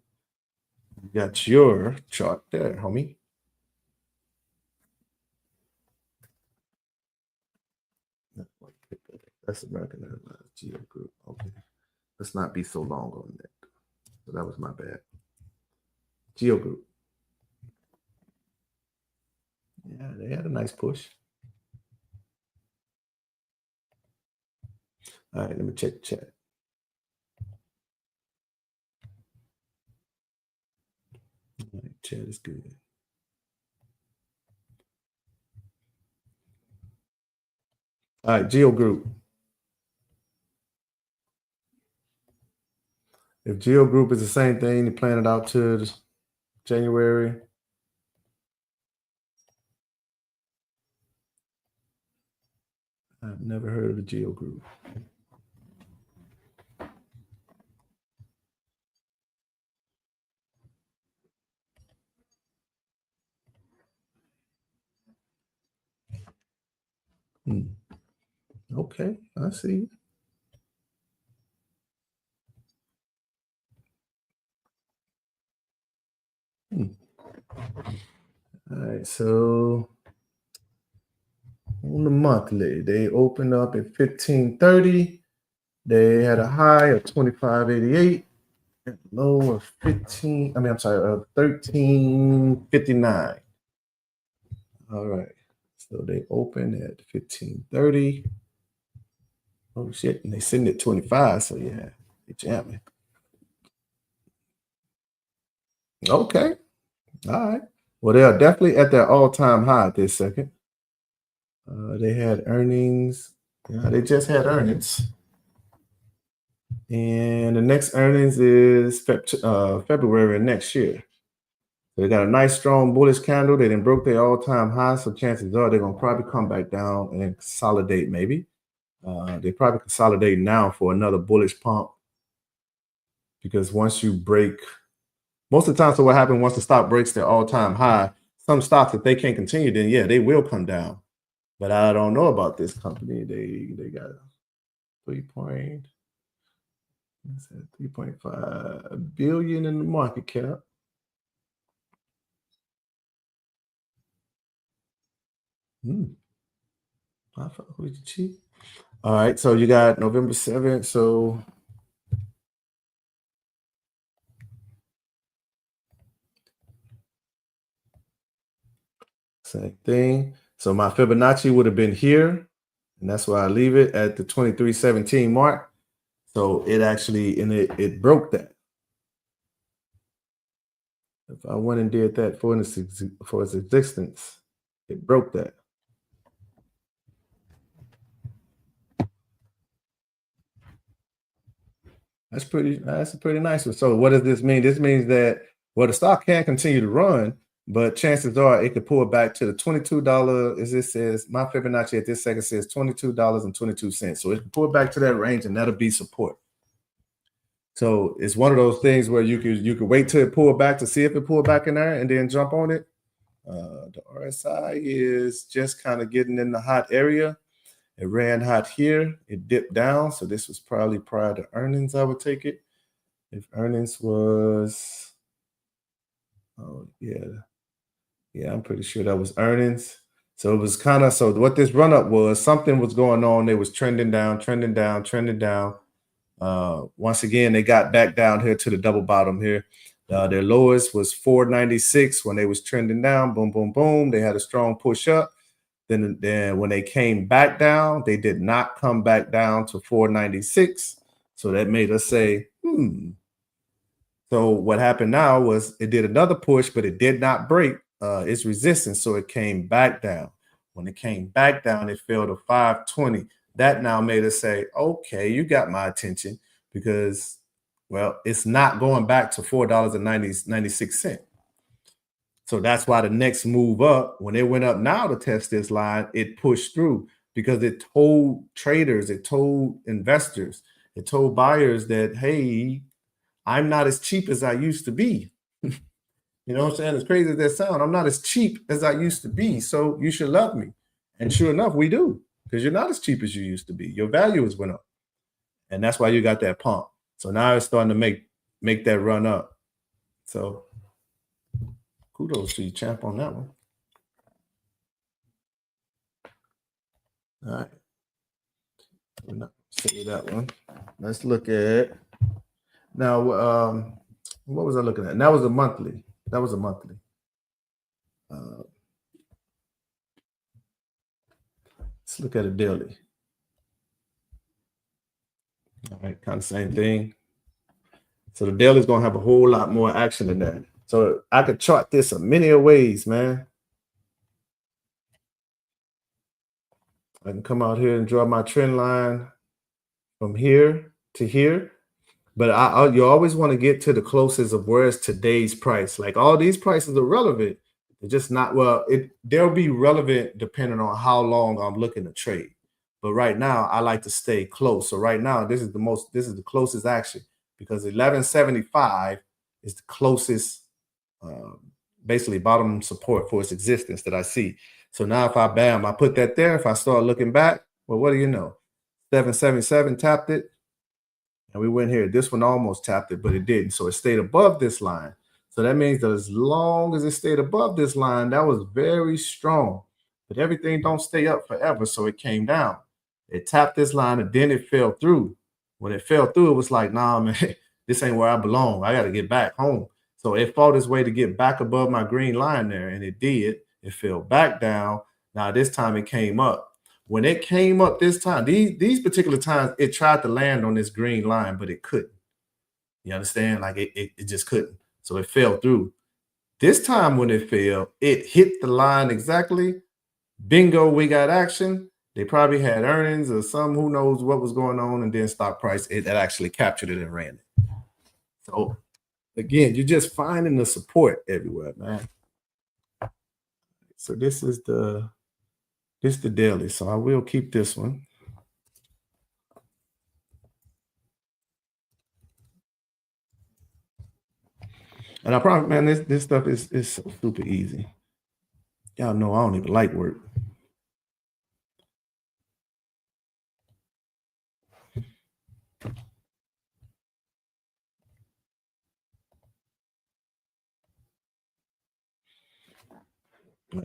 you got your chart there, homie. That's American Airlines Geo Group. Okay. Let's not be so long on that. So that was my bad. Geo Group. Yeah, they had a nice push. All right, let me check the chat. All right, chat is good. All right, Geo Group. If Geo Group is the same thing, you plan it out to January. I've never heard of the Geo Group. Okay, I see. All right, so on the monthly, they opened up at 1530. They had a high of 2588, and low of 1359. All right, so they opened at 1530. Oh shit, and they sitting at 25, so yeah, they jamming. Okay, all right. Well, they are definitely at their all-time high at this second. They had earnings. Yeah, they just had earnings. And the next earnings is February of next year. So they got a nice, strong bullish candle. They didn't broke their all-time high, so chances are they're going to probably come back down and then consolidate maybe. They probably consolidate now for another bullish pump because once you break, most of the time, so what happens once the stock breaks their all-time high, some stocks, if they can't continue, then yeah, they will come down. But I don't know about this company. They got 3.5 billion in the market cap. I thought it was cheap. All right, so you got November 7th. So same thing. So my Fibonacci would have been here, and that's why I leave it at the 2317 mark. So it actually, and it broke that. If I went and did that for its existence, it broke that. That's a pretty nice one. So what does this mean? This means that, well, the stock can continue to run, but chances are it could pull back to the $22, as it says, my Fibonacci at this second says $22.22. So it can pull back to that range, and that'll be support. So it's one of those things where you could wait till it pull back to see if it pull back in there and then jump on it. The RSI is just kind of getting in the hot area. It ran hot here. It dipped down. So this was probably prior to earnings, I would take it. If earnings was, oh, yeah. Yeah, I'm pretty sure that was earnings. So it was kind of, so what this run up was, something was going on. They was trending down. Once again, they got back down here to the double bottom here. Their lowest was 496 when they was trending down. Boom, boom, boom. They had a strong push up. Then when they came back down, they did not come back down to 496. So that made us say, So what happened now was it did another push, but it did not break its resistance. So it came back down. When it came back down, it fell to 520. That now made us say, okay, you got my attention because, well, it's not going back to $4.96. So that's why the next move up, when it went up now to test this line, it pushed through because it told traders, it told investors, it told buyers that, hey, I'm not as cheap as I used to be. You know what I'm saying? As crazy as that sounds, I'm not as cheap as I used to be. So you should love me. And sure enough, we do, because you're not as cheap as you used to be. Your value has went up. And that's why you got that pump. So now it's starting to make that run up. So kudos to you, champ, on that one. All right. We're not say that one. Let's look at now. What was I looking at? And that was a monthly. Let's look at a daily. All right, kind of same thing. So the daily is going to have a whole lot more action than that. So I could chart this in many ways, man. I can come out here and draw my trend line from here to here. But you always want to get to the closest of where is today's price. Like all these prices are relevant. They're just not, well, they'll be relevant depending on how long I'm looking to trade. But right now, I like to stay close. So right now, this is the closest action because 1175 is the closest, basically bottom support for its existence that I see. So now if I put that there, if I start looking back, well, what do you know? 777 tapped it. And we went here. This one almost tapped it, but it didn't. So it stayed above this line. So that means that as long as it stayed above this line, that was very strong. But everything don't stay up forever. So it came down. It tapped this line and then it fell through. When it fell through, it was like, nah, man, this ain't where I belong. I got to get back home. So it fought its way to get back above my green line there. And it did. It fell back down. Now this time it came up. When it came up this time, these particular times, it tried to land on this green line, but it couldn't. You understand? Like it just couldn't. So it fell through. This time when it fell, it hit the line exactly. Bingo, we got action. They probably had earnings or some, who knows what was going on, and then stock price, it actually captured it and ran it. So again, you're just finding the support everywhere, man. So this is the daily. So I will keep this one. And I promise, man, this stuff is so super easy. Y'all know I don't even like work.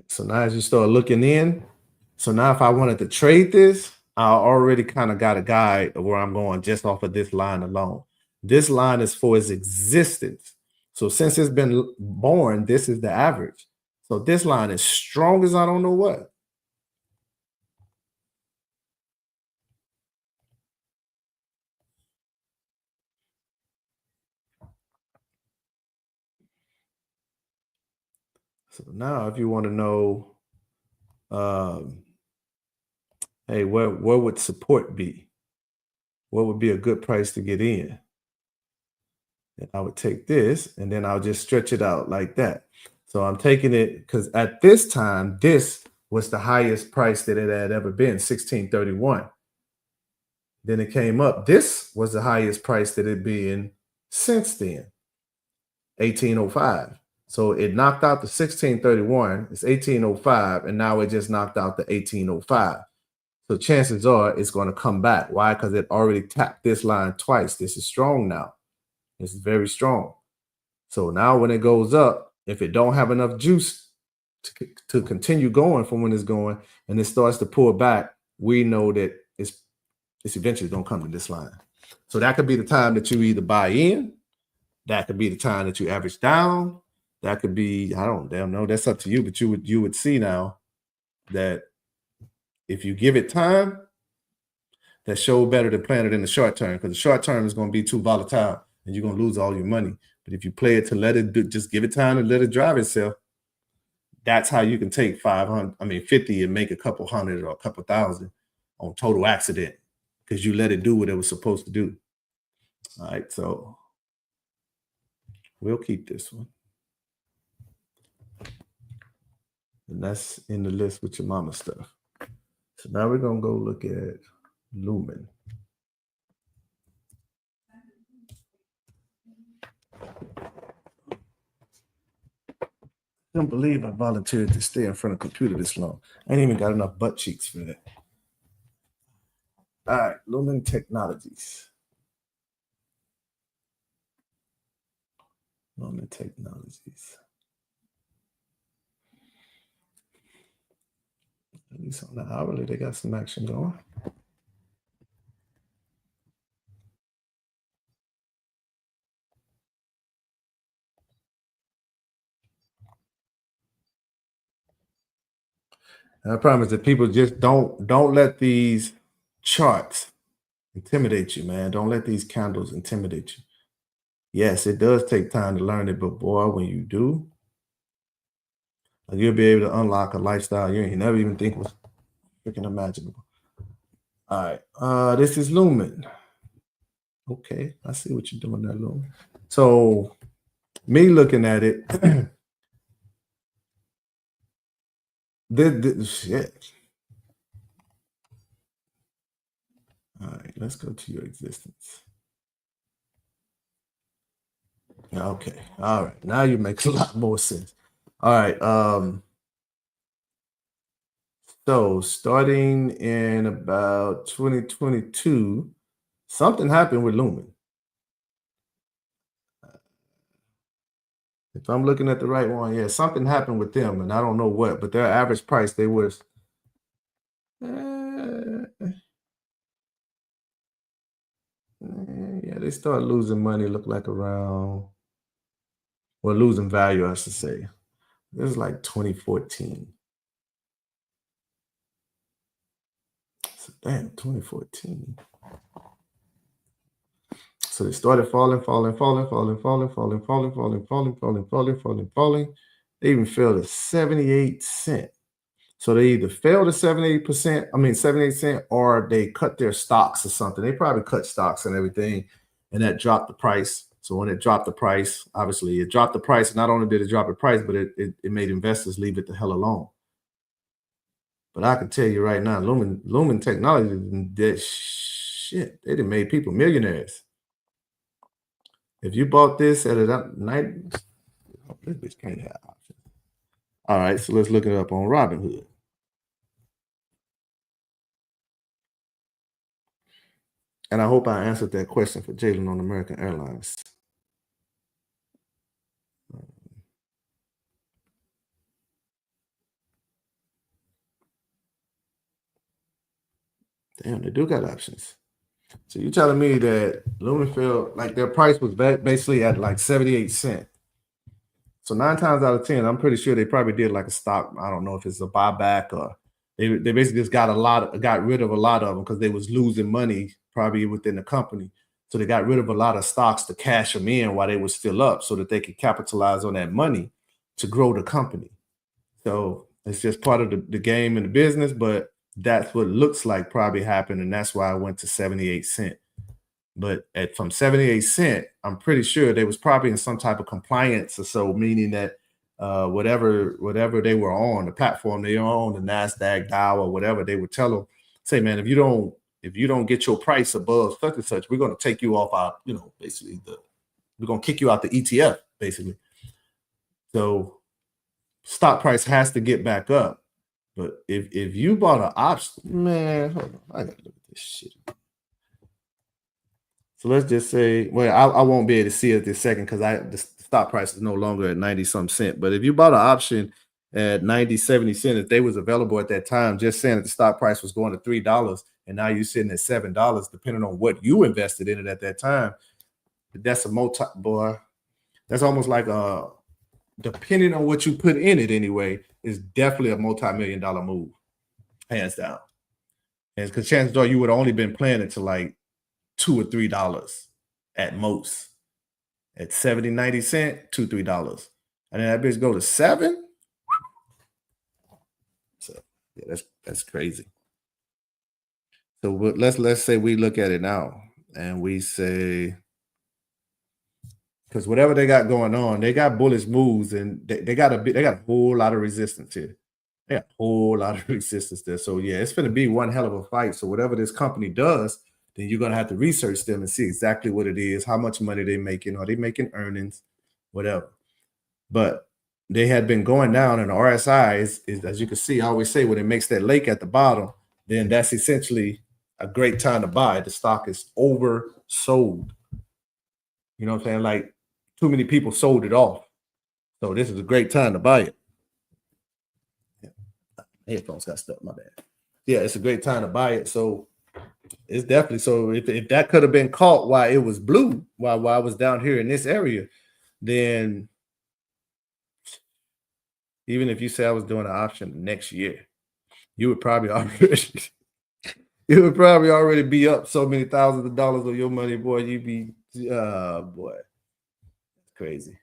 So now as you start looking in, so now if I wanted to trade this, I already kind of got a guide of where I'm going just off of this line alone. This line is for its existence. So since it's been born, this is the average. So this line is strong as I don't know what. So now if you want to know, hey, where would support be? What would be a good price to get in? And I would take this and then I'll just stretch it out like that. So I'm taking it because at this time, this was the highest price that it had ever been, 1631. Then it came up. This was the highest price that it been since then, 1805. So it knocked out the 1631. It's 1805, and now it just knocked out the 1805. So chances are it's going to come back. Why? Because it already tapped this line twice. This is strong now. This is very strong. So now when it goes up, if it don't have enough juice to continue going from when it's going, and it starts to pull back, we know that it's eventually going to come to this line. So that could be the time that you either buy in. That could be the time that you average down. That could be, I don't damn know. That's up to you. But you would see now that if you give it time, that show better than playing it in the short term, because the short term is going to be too volatile and you're going to lose all your money. But if you play it to let it do, just give it time and let it drive itself, that's how you can take 50 and make a couple hundred or a couple thousand on total accident, because you let it do what it was supposed to do. All right, so we'll keep this one. And that's in the list with your mama stuff. So now we're going to go look at Lumen. I don't believe I volunteered to stay in front of a computer this long. I ain't even got enough butt cheeks for that. All right, Lumen Technologies. Lumen Technologies. At least on the hourly, they got some action going. And I promise that people just don't let these charts intimidate you, man. Don't let these candles intimidate you. Yes, it does take time to learn it, but boy, when you do, you'll be able to unlock a lifestyle you ain't never even think was freaking imaginable. All right, this is Lumen. Okay, I see what you're doing there, Lumen. So me looking at it, shit. All right, let's go to your existence. Okay, all right. Now you make a lot more sense. All right. So starting in about 2022, something happened with Lumen. If I'm looking at the right one, yeah, something happened with them, and I don't know what, but their average price, they was yeah, they started losing money, look like around, well, losing value, I should say. It was like 2014. So, damn, 2014. So they started falling. They even fell to 78 cents. So they either fell to 78 cents, or they cut their stocks or something. They probably cut stocks and everything, and that dropped the price. So when it dropped the price, obviously it dropped the price. Not only did it drop the price, but it made investors leave it the hell alone. But I can tell you right now, Lumen Technology, that shit, they done made people millionaires. If you bought this at a night, this bitch can't have options. All right, so let's look it up on Robinhood. And I hope I answered that question for Jalen on American Airlines. Damn, they do got options. So you're telling me that Lumenfield, like their price was basically at like 78 cents. So 9 times out of 10, I'm pretty sure they probably did like a stock. I don't know if it's a buyback or they basically just got rid of a lot of them because they was losing money probably within the company. So they got rid of a lot of stocks to cash them in while they were still up so that they could capitalize on that money to grow the company. So it's just part of the game and the business, but that's what looks like probably happened. And that's why I went to 78 cents. But from 78 cents, I'm pretty sure they was probably in some type of compliance or so, meaning that whatever they were on, the platform they are on, the NASDAQ, Dow, or whatever, they would tell them, say, man, if you don't get your price above such and such, we're going to take you off our, basically we're going to kick you out the ETF, basically. So stock price has to get back up. But if you bought an option, man, hold on, I got to look at this shit. So let's just say, well, I won't be able to see it this second because the stock price is no longer at 90-some cents. But if you bought an option at 90, 70 cents, if they was available at that time, just saying that the stock price was going to $3 and now you're sitting at $7, depending on what you invested in it at that time, that's that's almost like depending on what you put in it anyway, is definitely a multi-million-dollar move, hands down. And because chances are you would have only been playing it to like $2 or $3 at most. At 70, 90 cents, $2, $3. And then that bitch go to 7. So yeah, that's crazy. So let's say we look at it now and we say, because whatever they got going on, they got bullish moves and they got a whole lot of resistance here. They got a whole lot of resistance there. So yeah, it's going to be one hell of a fight. So whatever this company does, then you're going to have to research them and see exactly what it is, how much money they're making, are they making earnings, whatever. But they had been going down, and the RSI is as you can see, I always say when it makes that lake at the bottom, then that's essentially a great time to buy. The stock is oversold. You know what I'm saying? Like too many people sold it off. So this is a great time to buy it. Yeah. Headphones got stuck, my bad. Yeah, it's a great time to buy it. So it's definitely, so if that could have been caught while it was blue, while I was down here in this area, then even if you say I was doing an option next year, you would probably already be up so many thousands of dollars of your money, boy. You'd be boy, crazy.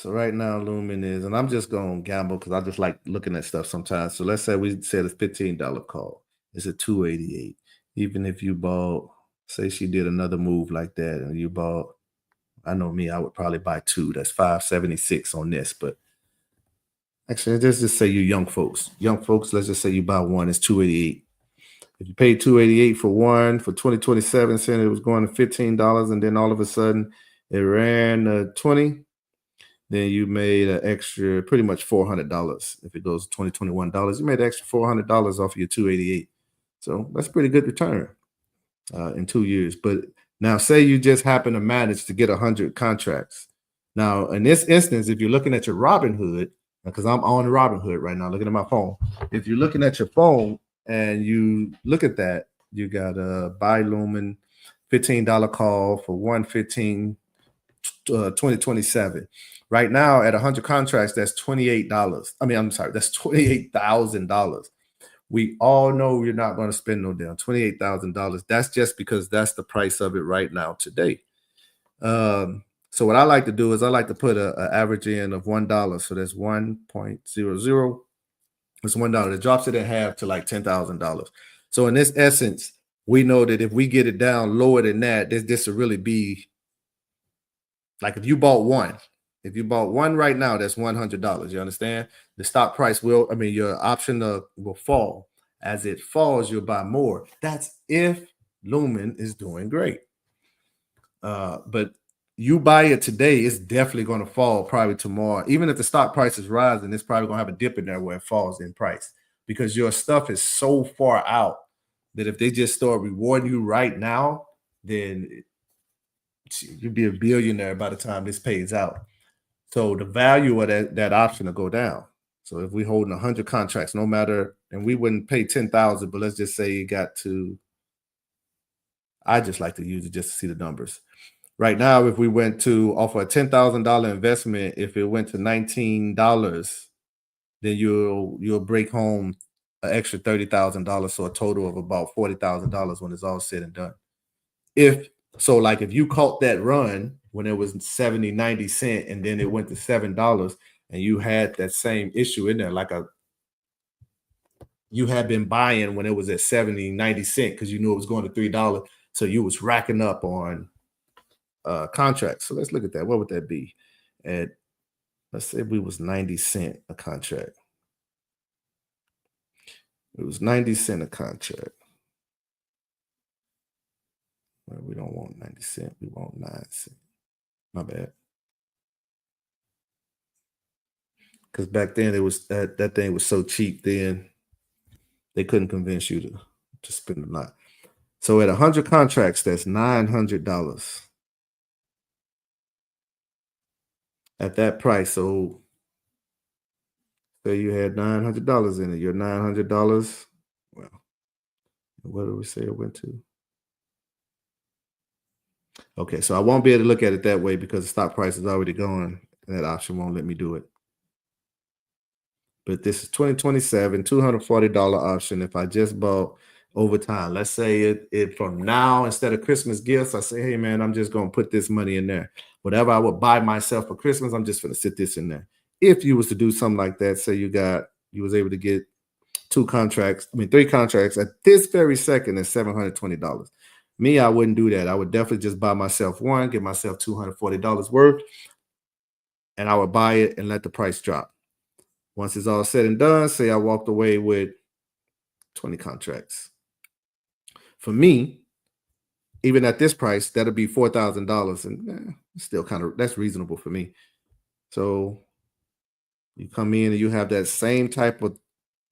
So right now, Lumen is, and I'm just going to gamble because I just like looking at stuff sometimes. So let's say we said it's $15 call. It's a 288. Even if you bought, say she did another move like that and you bought, I know me, I would probably buy 2. That's 576 on this. But actually, let's just say you young folks. Young folks, let's just say you buy 1, it's 288. If you paid 288 for 1 for 2027, saying it was going to $15, and then all of a sudden it ran 20. Then you made an extra pretty much $400. If it goes to $2021, you made an extra $400 off of your 288. So that's a pretty good return in 2 years. But now say you just happen to manage to get 100 contracts. Now, in this instance, if you're looking at your Robinhood, because I'm on Robinhood right now, looking at my phone. If you're looking at your phone and you look at that, you got a buy Lumen $15 call for 115 2027. Right now at 100 contracts, that's $28. I mean, I'm sorry, that's $28,000. We all know you're not going to spend no damn $28,000. That's just because that's the price of it right now today. So what I like to do is I like to put a average in of $1. So that's 1.00. It's $1. It drops it in half to like $10,000. So in this essence, we know that if we get it down lower than that, this will really be like if you bought one. If you bought one right now, that's $100. You understand? The stock price your option will fall. As it falls, you'll buy more. That's if Lumen is doing great. But you buy it today, it's definitely going to fall probably tomorrow. Even if the stock price is rising, it's probably going to have a dip in there where it falls in price because your stuff is so far out that if they just start rewarding you right now, then you'd be a billionaire by the time this pays out. So the value of that option will go down. So if we holding 100 contracts, no matter, and we wouldn't pay 10,000, but let's just say you got to, I just like to use it just to see the numbers. Right now, if we went to offer a $10,000 investment, if it went to $19, then you'll break home an extra $30,000, so a total of about $40,000 when it's all said and done. If you caught that run when it was 70, 90 cents, and then it went to $7, and you had that same issue in there, you had been buying when it was at 70, 90 cents because you knew it was going to $3, so you was racking up on contracts. So let's look at that. What would that be? Let's say we was 90 cents a contract. It was 90 cents a contract. Well, we don't want 90 cents. We want 9 cents. My bad. Because back then it was that thing was so cheap then they couldn't convince you to spend a lot. So at 100 contracts, that's $900. At that price, so say you had $900 in it. Your $900, well, what did we say it went to? Okay, so I won't be able to look at it that way because the stock price is already gone, and that option won't let me do it. But this is 2027, $240 option. If I just bought over time, let's say it from now, instead of Christmas gifts, I say, hey man, I'm just gonna put this money in there. Whatever I would buy myself for Christmas, I'm just gonna sit this in there. If you was to do something like that, say you was able to get three contracts at this very second at $720. Me, I wouldn't do that. I would definitely just buy myself one, give myself $240 worth, and I would buy it and let the price drop. Once it's all said and done, say I walked away with 20 contracts. For me, even at this price, that'll be $4,000, and still that's reasonable for me. So you come in and you have that same type of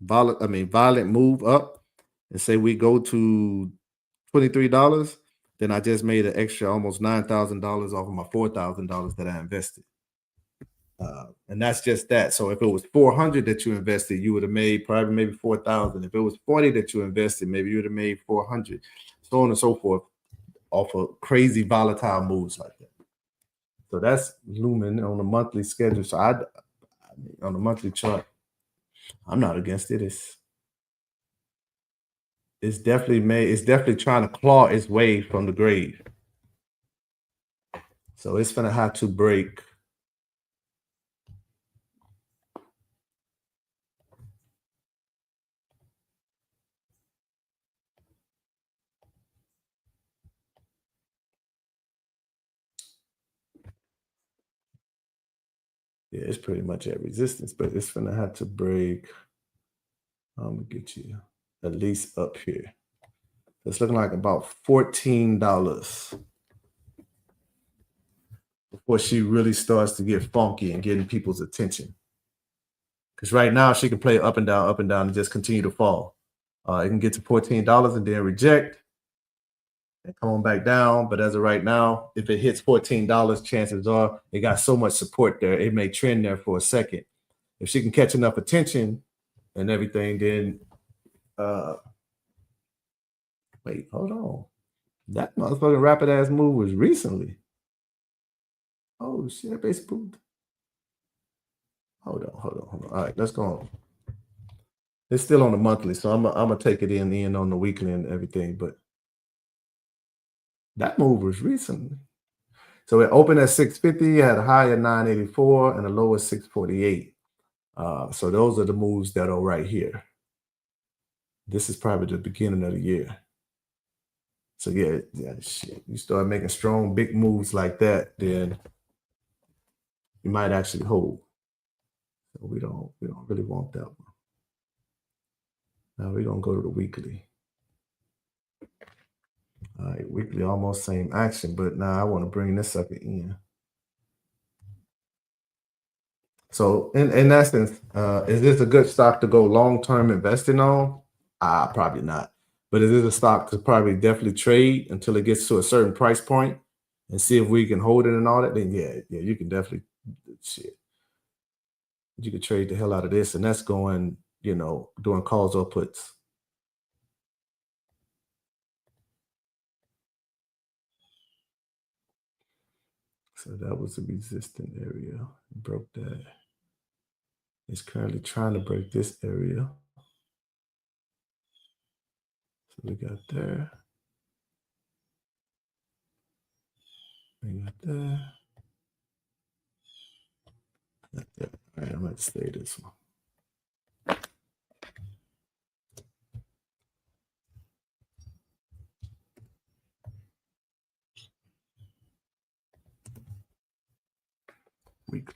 violent move up, and say we go to $23, then I just made an extra almost $9,000 off of my $4,000 that I invested. And that's just that. So if it was 400 that you invested, you would have made probably maybe 4,000. If it was 40 that you invested, maybe you would have made 400, so on and so forth, off of crazy volatile moves like that. So that's Lumen on a monthly schedule. So on the monthly chart, I'm not against it. It's definitely trying to claw its way from the grave. So it's gonna have to break. Yeah, it's pretty much at resistance, but it's gonna have to break. I'm gonna get you at least up here. It's looking like about $14 before she really starts to get funky and getting people's attention. Because right now she can play up and down, and just continue to fall. It can get to $14 and then reject and come on back down. But as of right now, if it hits $14, chances are it got so much support there, it may trend there for a second. If she can catch enough attention and everything, then wait, hold on. That motherfucking rapid ass move was recently. Oh shit, that base moved. Hold on. All right, let's go on. It's still on the monthly, so I'm gonna take it in on the weekly and everything. But that move was recently. So it opened at 650, had a high at 984, and a low at 648. So those are the moves that are right here. This is probably the beginning of the year. So yeah, shit. You start making strong, big moves like that, then you might actually hold. So we don't really want that one. Now we're gonna go to the weekly. All right, weekly almost same action, but now I want to bring this sucker in. So in essence, is this a good stock to go long-term investing on? Probably not. But is this a stock to probably definitely trade until it gets to a certain price point and see if we can hold it and all that? Then yeah, you can definitely shit. You could trade the hell out of this, and that's going, doing calls or puts. So that was a resistant area. Broke that. It's currently trying to break this area. So we got there. We got there. Got there. All right, I'm going to stay this one. Weekly.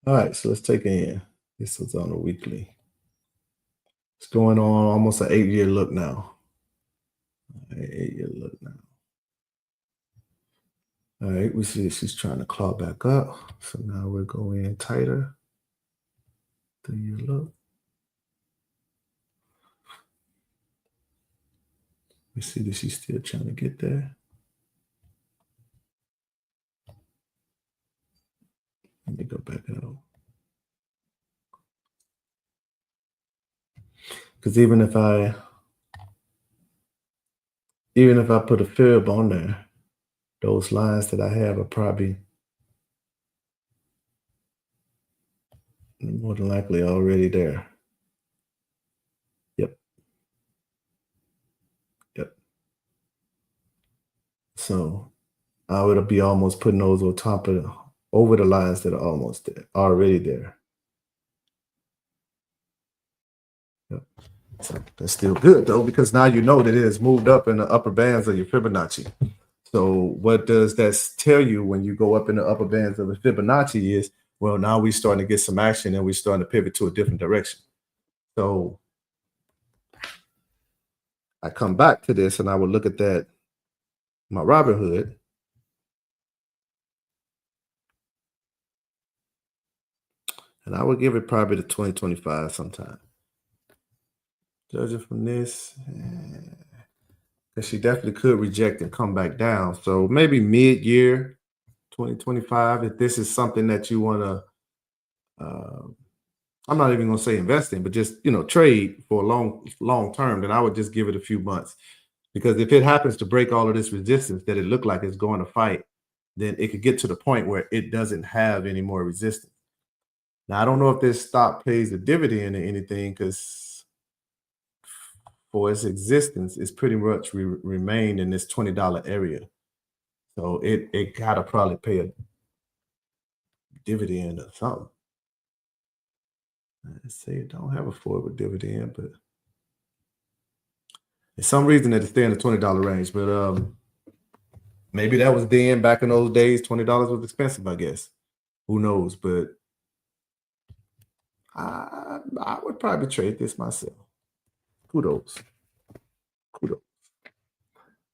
All right, so let's take it in. This was on a weekly. It's going on almost an 8-year look now. 8-year look now. All right, we see she's trying to claw back up. So now we're going tighter. 3-year look. We see that she's still trying to get there. Let me go back out. Because even if I put a fib on there, those lines that I have are probably more than likely already there. Yep. So I would be almost putting those on top of over the lines that are almost there, already there. Yep. So that's still good though, because now you know that it has moved up in the upper bands of your Fibonacci. So what does that tell you when you go up in the upper bands of the Fibonacci is, well, now we're starting to get some action and we're starting to pivot to a different direction. So I come back to this and I would look at that, my Robinhood. And I would give it probably to 2025 sometime. Judging from this, because she definitely could reject and come back down. So maybe mid-year 2025, if this is something that you want to, I'm not even going to say invest in, but just, trade for a long term, then I would just give it a few months. Because if it happens to break all of this resistance that it looked like it's going to fight, then it could get to the point where it doesn't have any more resistance. Now, I don't know if this stock pays a dividend or anything, because for its existence, it's pretty much remained in this $20 area. So it got to probably pay a dividend or something. Let's say it don't have a forward dividend, but there's some reason that it's staying in the $20 range. But maybe that was then, back in those days, $20 was expensive, I guess. Who knows? But I would probably trade this myself. Kudos.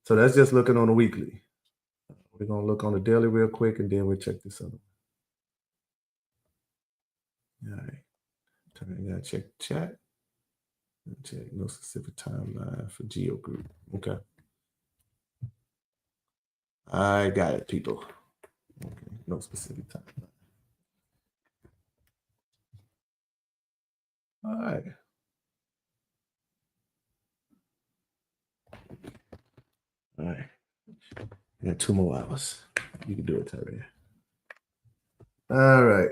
So that's just looking on the weekly. We're going to look on the daily real quick, and then we'll check this out. All right. I got to check the chat. Check no specific timeline for Geo Group. Okay. I got it, people. Okay. No specific timeline. All right. You got 2 more hours. You can do it, Terry. All right.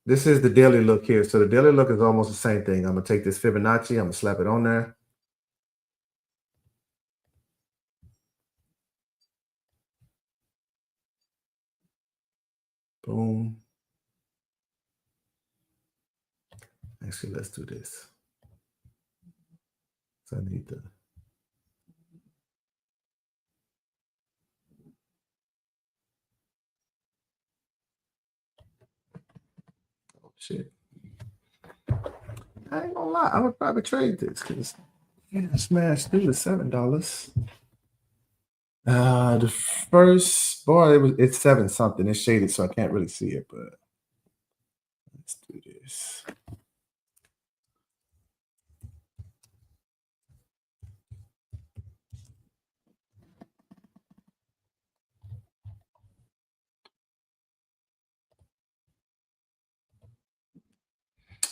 This is the daily look here. So the daily look is almost the same thing. I'm going to take this Fibonacci. I'm going to slap it on there. Boom. Actually, let's do this. So I need the... Oh, shit. I ain't gonna lie. I would probably trade this because smash through the $7. The first, boy, it's 7 something. It's shaded, so I can't really see it, but let's do this.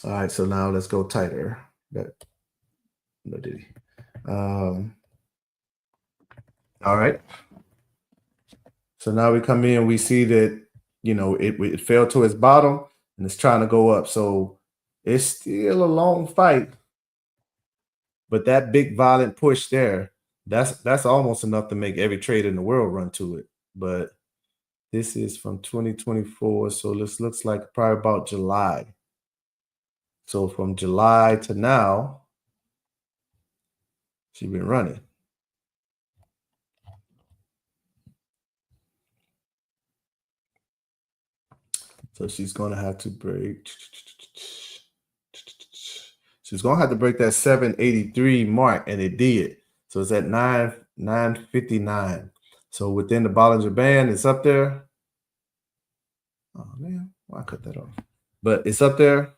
All right, so now let's go tighter. No, did he? All right. So now we come in, we see that, you know, it fell to its bottom and it's trying to go up. So it's still a long fight. But that big violent push there, that's almost enough to make every trade in the world run to it. But this is from 2024. So this looks like probably about July. So from July to now, she's been running. So she's going to have to break. She's going to have to break that 783 mark, and it did. So it's at 959. So within the Bollinger Band, it's up there. Oh, man, why I cut that off? But it's up there.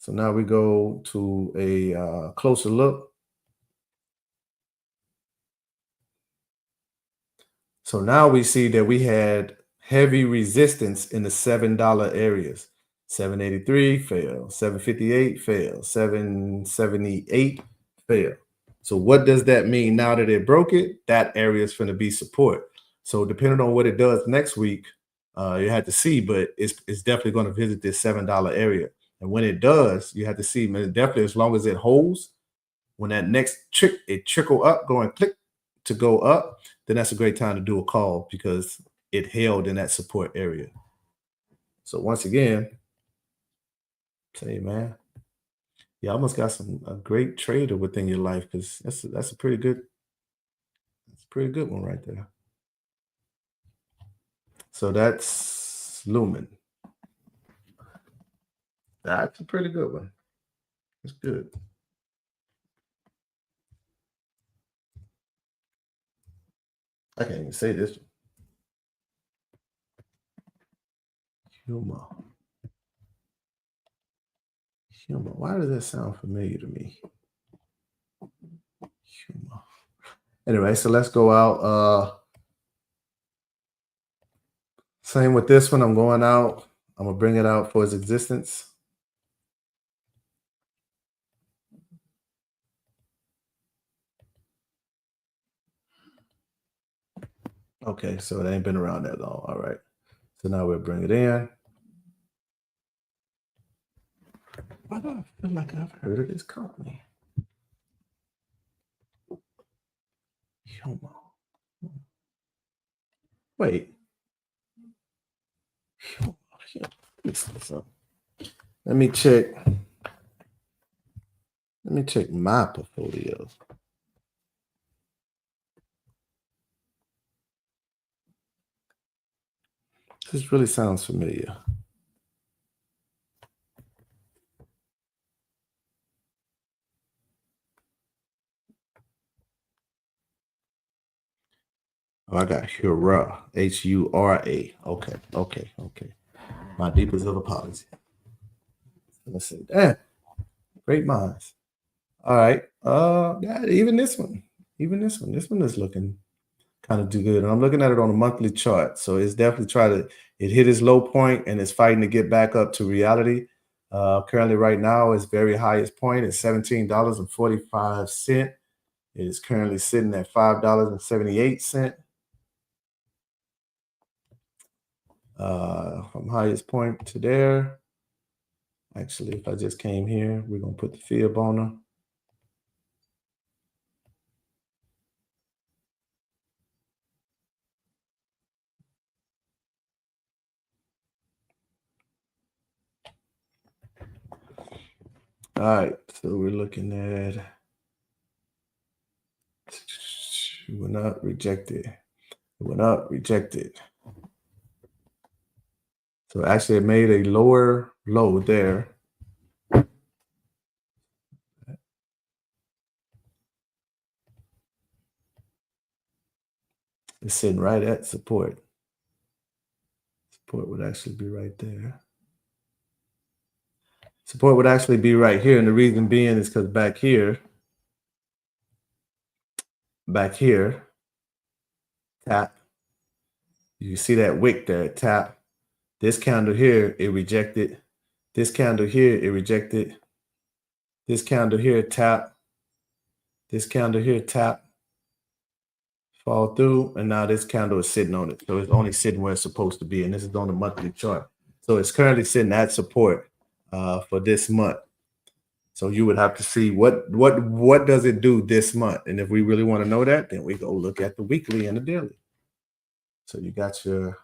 So now we go to a closer look. So now we see that we had heavy resistance in the $7 areas. 783 failed, 758 failed, 778 failed. So what does that mean now that it broke it? That area is going to be support. So depending on what it does next week, you have to see, but it's definitely going to visit this $7 area. And when it does, you have to see, man, definitely as long as it holds, when that next trickle up, going click to go up, then that's a great time to do a call because it held in that support area. So once again, say, man, you almost got a great trader within your life because that's a pretty good one right there. So that's Lumen. That's a pretty good one. It's good. I can't even say this. Humor. Why does that sound familiar to me? Humor. Anyway, so let's go out. Same with this one. I'm going out. I'm going to bring it out for its existence. Okay, so it ain't been around that long. All right. So now we'll bring it in. Why do I feel like I've heard of this company? Humor. Wait. Let me check. Let me check my portfolio. This really sounds familiar. Oh, I got OOOrah, H-U-R-A. Okay. My deepest of apologies. Let's see. Damn. Great minds. All right. Yeah, even this one. This one is looking kind of do good. And I'm looking at it on a monthly chart. So it's definitely it hit its low point and it's fighting to get back up to reality. Currently right now, its very highest point is $17.45. It is currently sitting at $5.78. From highest point to there. Actually, if I just came here, we're going to put the fib on her. All right, so we're looking at, it went up, rejected. It went up, rejected. So actually it made a lower low there. It's sitting right at support. Support would actually be right there. Support would actually be right here. And the reason being is because back here, tap. You see that wick there, tap. This candle here, it rejected. This candle here, it rejected. This candle here, tap. This candle here, tap. Fall through, and now this candle is sitting on it. So it's only sitting where it's supposed to be, and this is on the monthly chart. So it's currently sitting at support for this month. So you would have to see what does it do this month, and if we really want to know that, then we go look at the weekly and the daily. So you got your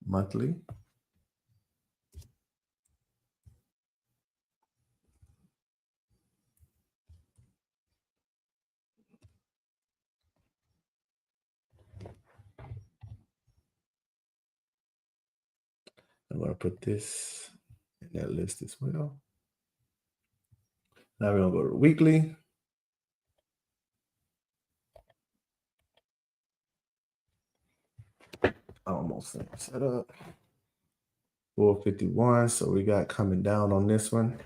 monthly. I'm going to put this in that list as well. Now we're going to go to the weekly. Almost set up. 451. So we got coming down on this one.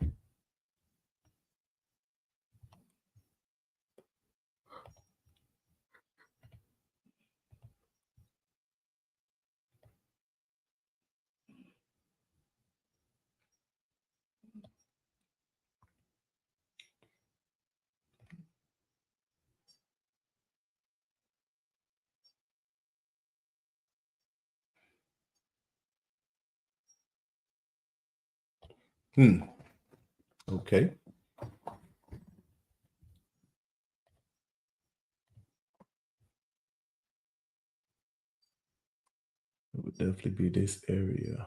Okay. It would definitely be this area.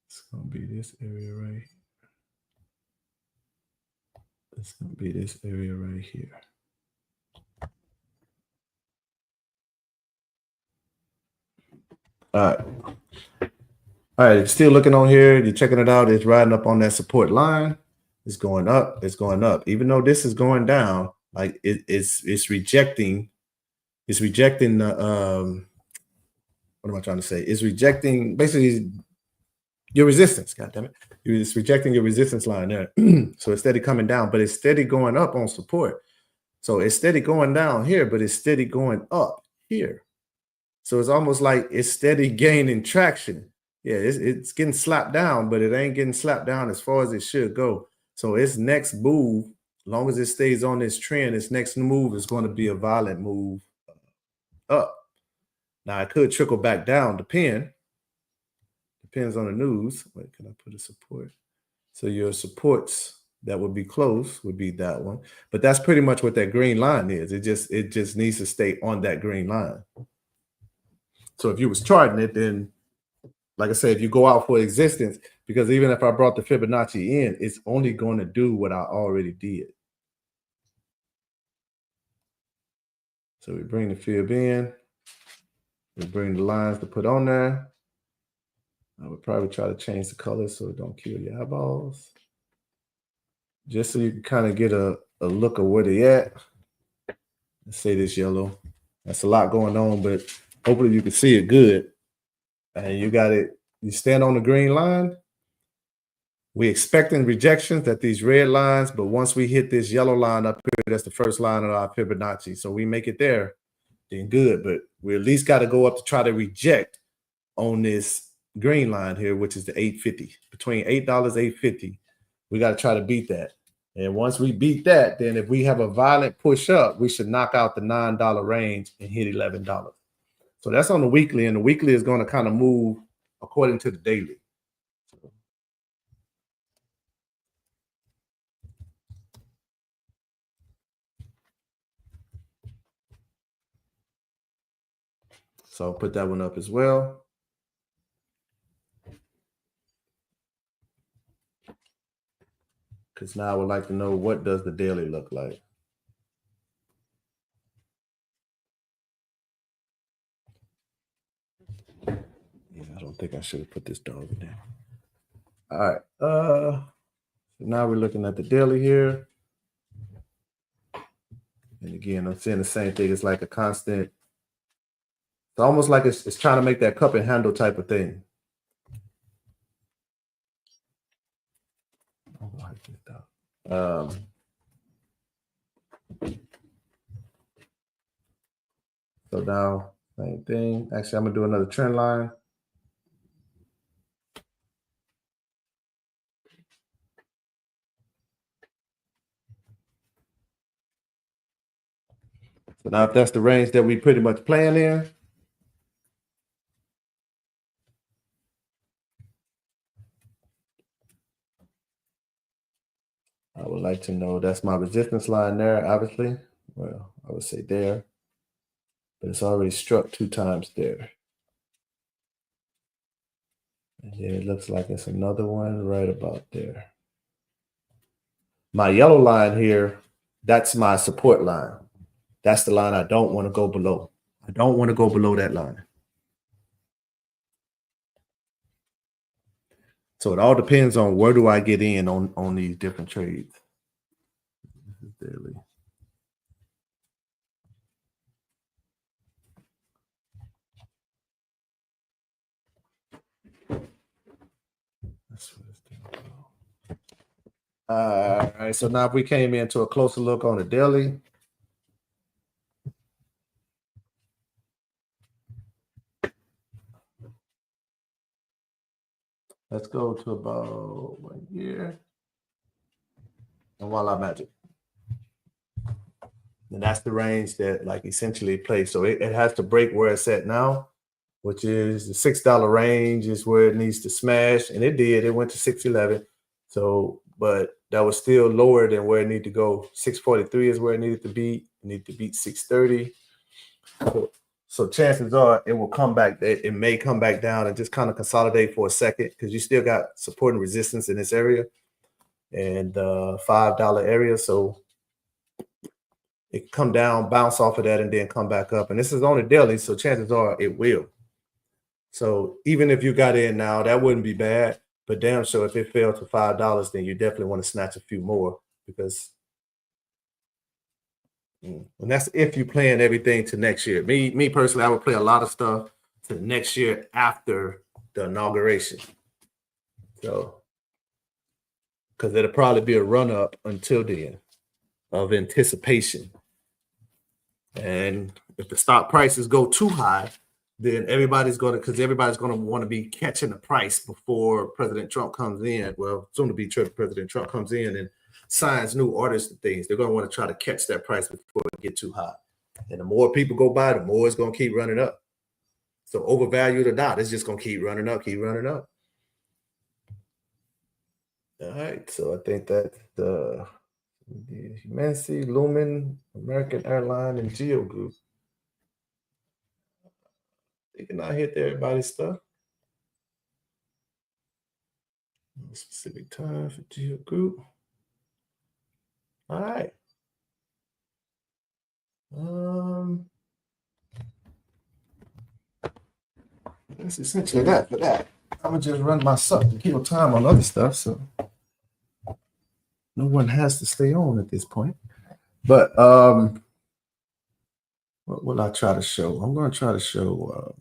It's going to be this area right. It's going to be this area right here. All right. All right, still looking on here. You're checking it out. It's riding up on that support line. It's going up. It's going up. Even though this is going down, like it's rejecting. It's rejecting the what am I trying to say? It's rejecting basically your resistance. God damn it! It's rejecting your resistance line there. So it's steady coming down, but it's steady going up on support. So it's steady going down here, but it's steady going up here. So it's almost like it's steady gaining traction. Yeah, it's getting slapped down, but it ain't getting slapped down as far as it should go. So its next move, as long as it stays on this trend, its next move is going to be a violent move up. Now, it could trickle back down, depends on the news. Wait, can I put a support? So your supports that would be close would be that one. But that's pretty much what that green line is. It just needs to stay on that green line. So if you was charting it, then like I said, if you go out for existence, because even if I brought the Fibonacci in, it's only going to do what I already did. So we bring the fib in. We bring the lines to put on there. I would probably try to change the color so it don't kill your eyeballs. Just so you can kind of get a look of where they at. Let's say this yellow. That's a lot going on, but hopefully you can see it good. And you got it. You stand on the green line. We're expecting rejections at these red lines, but once we hit this yellow line up here, that's the first line of our Fibonacci. So we make it there, then good. But we at least got to go up to try to reject on this green line here, which is the 850. Between $8, $8.50. We got to try to beat that. And once we beat that, then if we have a violent push up, we should knock out the $9 range and hit $11. So that's on the weekly, and the weekly is going to kind of move according to the daily. So I'll put that one up as well. Because now I would like to know, what does the daily look like? Yeah, I don't think I should have put this dog in there. All right. So now we're looking at the daily here. And again, I'm saying the same thing. It's like a constant. It's almost like it's trying to make that cup and handle type of thing. So now, same thing. Actually, I'm gonna do another trend line. So now, if that's the range that we pretty much playing in, I would like to know, that's my resistance line there, obviously. Well, I would say there, but it's already struck 2 times there. And then it looks like it's another one right about there. My yellow line here, that's my support line. That's the line I don't want to go below. I don't want to go below that line. So it all depends on where do I get in on these different trades. This is daily. That's what it's doing. All right, so now if we came into a closer look on the daily. Let's go to about 1 year. And voila, magic. And that's the range that like essentially plays. So it has to break where it's at now, which is the $6 range is where it needs to smash. And it did. It went to 611. So, but that was still lower than where it needed to go. 643 is where it needed to beat. It needed to beat 630. So chances are it will come back. It may come back down and just kind of consolidate for a second, because you still got support and resistance in this area and $5 area. So it can come down, bounce off of that, and then come back up. And this is on the daily, so chances are it will. So even if you got in now, that wouldn't be bad. But damn sure, if it fell to $5, then you definitely want to snatch a few more, because and that's if you're playing everything to next year. Me personally, I would play a lot of stuff to next year after the inauguration. So, because it'll probably be a run up until then of anticipation. And if the stock prices go too high, then everybody's going to want to be catching the price before President Trump comes in. Well, soon to be President Trump comes in and signs new orders and things. They're going to want to try to catch that price before it get too high. And the more people go by, the more it's going to keep running up. So overvalued or not, it's just going to keep running up, keep running up. All right, so I think that's the Humanity, Lumen, American Airline, and Geo Group. They cannot hit everybody's stuff. No specific time for Geo Group. All right. That's essentially that for that. I'm gonna just run my suck to kill time on other stuff, so no one has to stay on at this point. But what will I try to show? I'm gonna try to show.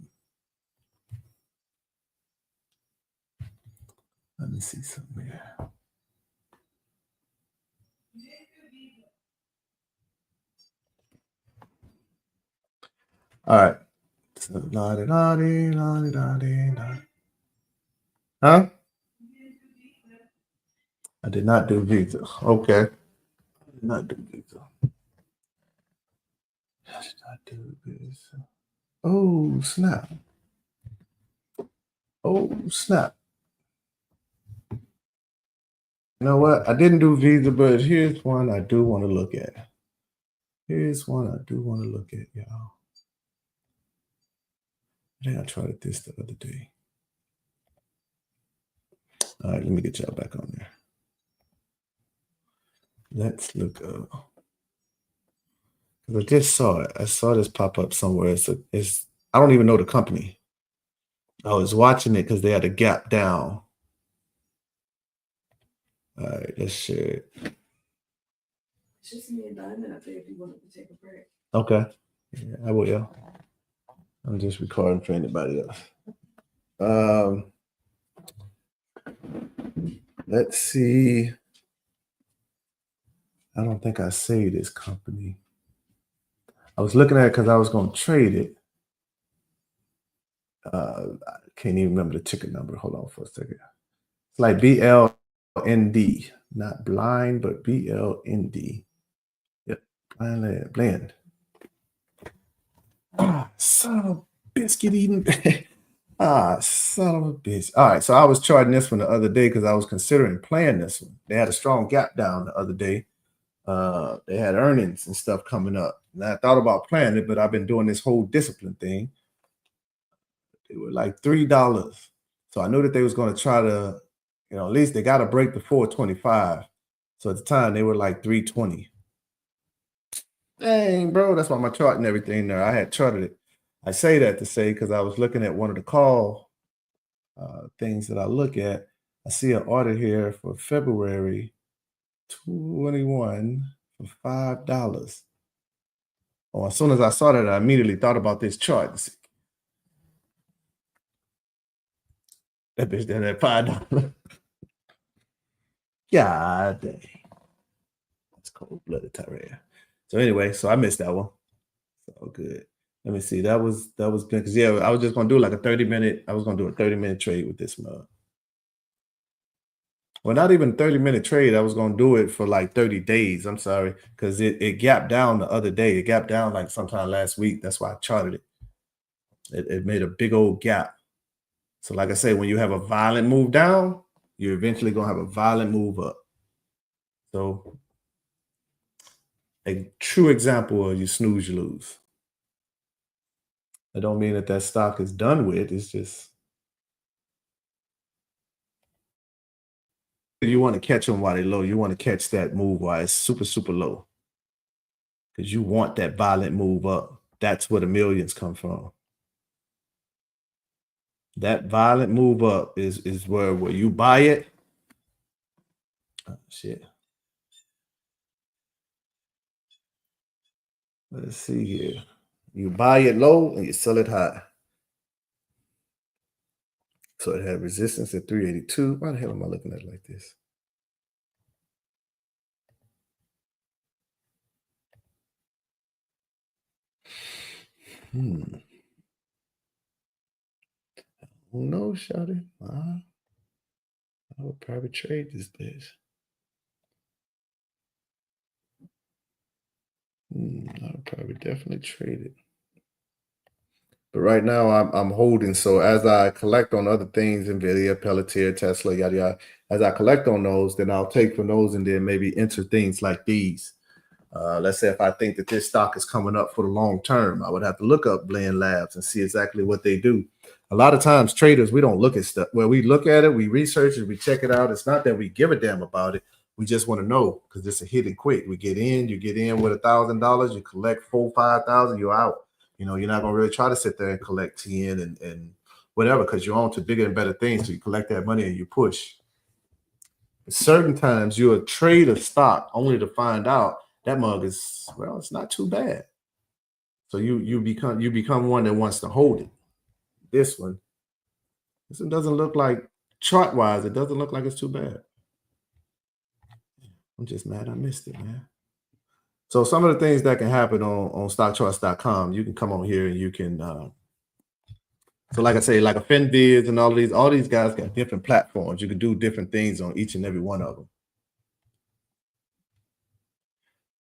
Let me see something here. All right. So, huh? I did not do Visa. Okay. not do Visa. How did I do Visa? Oh, snap. Oh, snap. You know what? I didn't do Visa, but here's one I do want to look at. Here's one I do want to look at, y'all. I think I tried this the other day. All right, let me get y'all back on there. Let's look up. I just saw it. I saw this pop up somewhere. It's I don't even know the company. I was watching it because they had a gap down. All right, let's share it. It's just me and Diamond up there if you wanted to take a break. Okay. Yeah, I will. I'm just recording for anybody else. Let's see. I don't think I saved this company. I was looking at it because I was going to trade it. I can't even remember the ticket number. Hold on for a second. It's like BLND, not blind, but BLND. Yep, blend. Ah, son of a biscuit eating. Son of a bitch. All right, so I was charting this one the other day because I was considering playing this one. They had a strong gap down the other day. They had earnings and stuff coming up. And I thought about playing it, but I've been doing this whole discipline thing. They were like $3. So I knew that they was going to try to, at least they got to break the 425. So at the time they were like 320. Dang, bro, that's why my chart and everything there. I had charted it. I say that to say because I was looking at one of the call things that I look at. I see an order here for February 21 for $5. Oh, as soon as I saw that, I immediately thought about this chart. That bitch did at $5. God dang. That's cold-blooded Tyrell. So anyway, so I missed that one. So good. Let me see. That was good. Because yeah, I was just gonna do like a 30-minute. I was gonna do a 30-minute trade with this mug. Well, not even a 30-minute trade. I was gonna do it for like 30 days. I'm sorry, because it gapped down the other day. It gapped down like sometime last week. That's why I charted it. It made a big old gap. So like I say, when you have a violent move down, you're eventually gonna have a violent move up. So a true example of you snooze, you lose. That don't mean that stock is done with. It's just you want to catch them while they're low. You want to catch that move while it's super, super low. Because you want that violent move up. That's where the millions come from. That violent move up is where you buy it. Oh, shit. Let's see here. You buy it low and you sell it high. So it had resistance at 382. Why the hell am I looking at it like this? Who knows, shawty? I would probably trade this bitch. I would probably definitely trade it. But right now I'm holding. So as I collect on other things, NVIDIA, Pelletier, Tesla, yada, yada, as I collect on those, then I'll take from those and then maybe enter things like these. Let's say if I think that this stock is coming up for the long term, I would have to look up Blend Labs and see exactly what they do. A lot of times traders, we don't look at stuff. Well, we look at it, we research it, we check it out. It's not that we give a damn about it. We just want to know because it's a hit and quick. We get in, you get in with $1,000, you collect 4,000-5,000, you're out. You're not going to really try to sit there and collect 10 and whatever because you're on to bigger and better things. So you collect that money and you push. At certain times you'll trade a stock only to find out that mug is, well, it's not too bad. So you become one that wants to hold it. This one doesn't look like, chart-wise, it doesn't look like it's too bad. I'm just mad I missed it, man. So some of the things that can happen on stockcharts.com, you can come on here and you can, so like I say, like a FinViz and all these guys got different platforms. You can do different things on each and every one of them.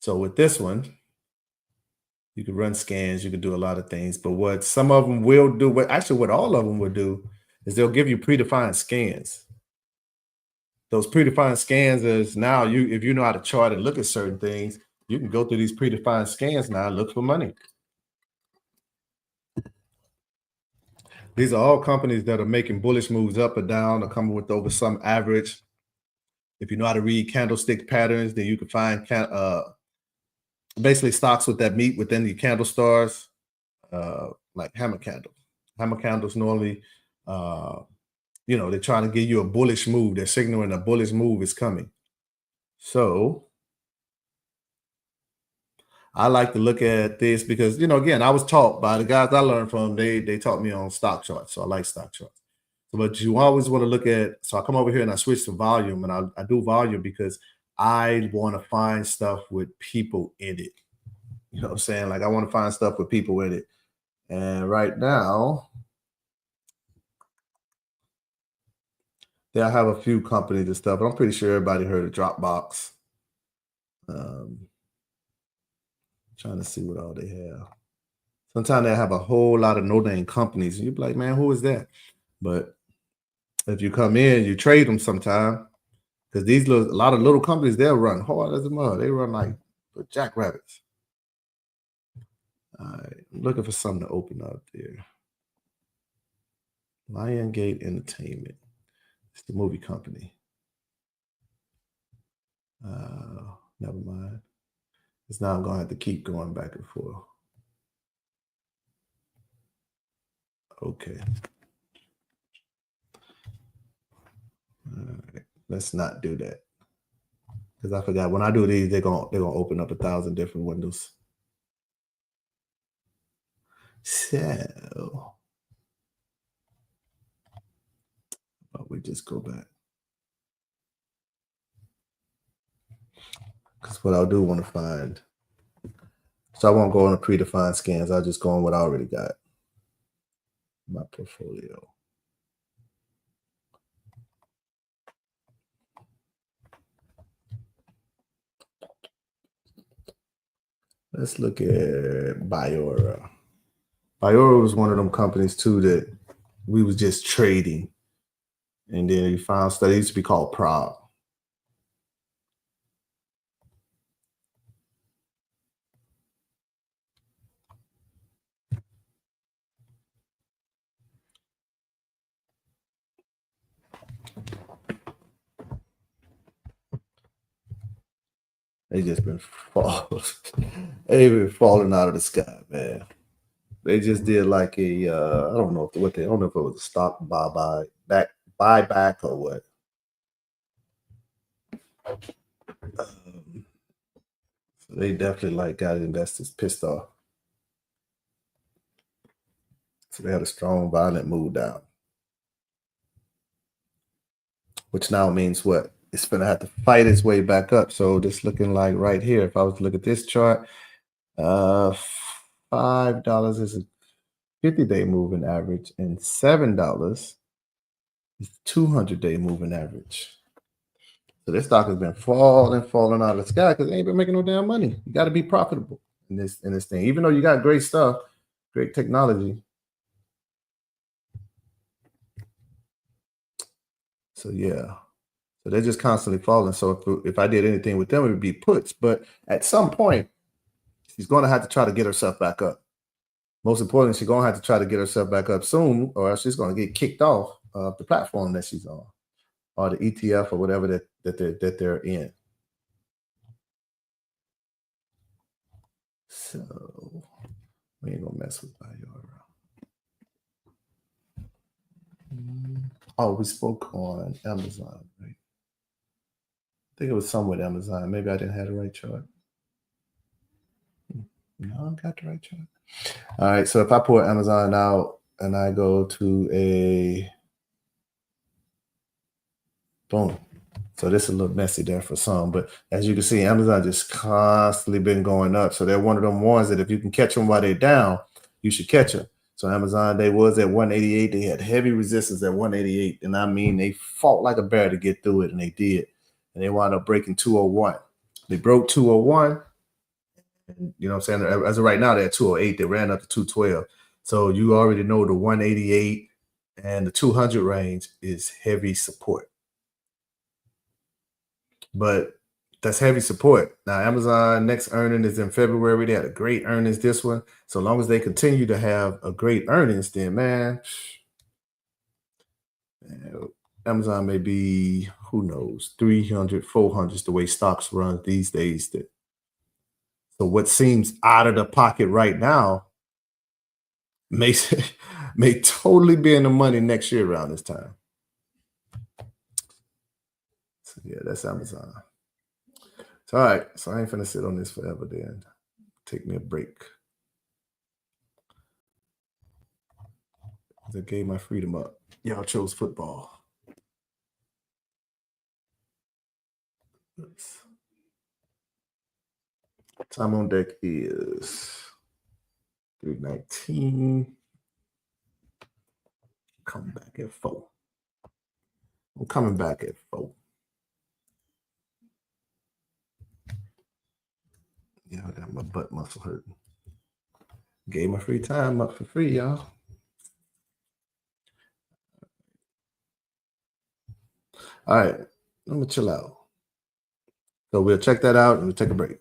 So with this one, you can run scans, you can do a lot of things, but what some of them will do, what all of them will do is they'll give you predefined scans. Those predefined scans is now if you know how to chart and look at certain things, you can go through these predefined scans now and look for money. These are all companies that are making bullish moves up or down or coming with over some average. If you know how to read candlestick patterns, then you can find basically stocks with that meet within the candle stars, like hammer candles. Hammer candles normally, they're trying to give you a bullish move. They're signaling a bullish move is coming. So I like to look at this because, again, I was taught by the guys I learned from. They taught me on stock charts, so I like stock charts. But you always want to look at, so I come over here and I switch to volume, and I do volume because I want to find stuff with people in it. You know what I'm saying? Like I want to find stuff with people in it. And right now, I have a few companies and stuff, but I'm pretty sure everybody heard of Dropbox. Trying to see what all they have. Sometimes they have a whole lot of no-name companies, and you're like, man, who is that? But if you come in, you trade them sometime, because a lot of little companies, they'll run hard as a mud. They run like jackrabbits. All right, I'm looking for something to open up there. Lion Gate Entertainment. It's the movie company. Never mind. It's now I'm going to have to keep going back and forth. Okay. All right. Let's not do that. Because I forgot when I do these, they're gonna open up 1,000 different windows. So but we just go back. Because what I do want to find, so I won't go on the predefined scans. I'll just go on what I already got. My portfolio. Let's look at OOOrah. OOOrah was one of them companies too that we was just trading. And then you found stuff, it used to be called Prog. They just been they've been falling out of the sky, man. They just did like a I don't know if it was a stock buyback or what. So they definitely got investors pissed off. So they had a strong violent move down. Which now means what? It's gonna have to fight its way back up. So just looking like right here, if I was to look at this chart, $5 is a 50-day moving average, and $7 is the 200-day moving average. So this stock has been falling out of the sky because they ain't been making no damn money. You got to be profitable in this thing, even though you got great stuff, great technology. So yeah. So they're just constantly falling. So if I did anything with them, it would be puts. But at some point, she's going to have to try to get herself back up. Most importantly, she's going to have to try to get herself back up soon, or else she's going to get kicked off of the platform that she's on, or the ETF or whatever that they're in. So we ain't going to mess with OOOrah. Oh, we spoke on Amazon, right? I think it was somewhere Amazon. Maybe I didn't have the right chart. No, I got the right chart. All right, so if I pull Amazon out and I go to a boom. So this is a little messy there for some, but as you can see, Amazon just constantly been going up. So they're one of them ones that if you can catch them while they're down, you should catch them. So Amazon, they was at 188. They had heavy resistance at 188. And I mean, they fought like a bear to get through it, and they did. And they wound up breaking 201. They broke 201. And you know what I'm saying? As of right now, they're at 208. They ran up to 212. So you already know the 188 and the 200 range is heavy support. But that's heavy support. Now, Amazon next earning is in February. They had a great earnings this one. So long as they continue to have a great earnings, then man, Amazon may be, who knows, 300, 400 is the way stocks run these days. So what seems out of the pocket right now may totally be in the money next year around this time. So yeah, that's Amazon. So, all right, so I ain't finna sit on this forever then. Take me a break. I gave my freedom up. Y'all chose football. Oops. Time on deck is 3:19. Come back at 4. I'm coming back at 4. Yeah, I got my butt muscle hurting. Gave my free time up for free, y'all. All right, I'm gonna chill out. So we'll check that out and we'll take a break.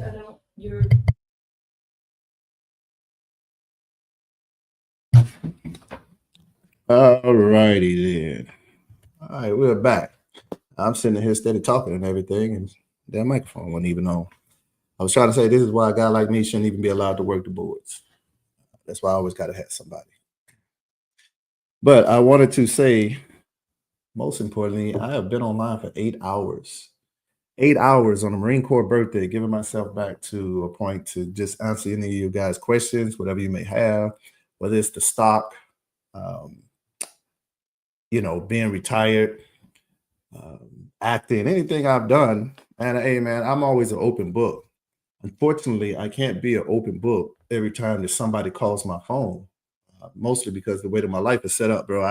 I don't, you're. All righty then. All right, we're back. I'm sitting here steady talking and everything, and that microphone wasn't even on. I was trying to say this is why a guy like me shouldn't even be allowed to work the boards. That's why I always got to have somebody. But I wanted to say, most importantly, I have been online for 8 hours. 8 hours on a Marine Corps birthday, giving myself back to a point to just answer any of you guys' questions, whatever you may have, whether it's the stock, being retired, acting, anything I've done. And hey, man, I'm always an open book. Unfortunately, I can't be an open book every time that somebody calls my phone, mostly because the way that my life is set up, bro.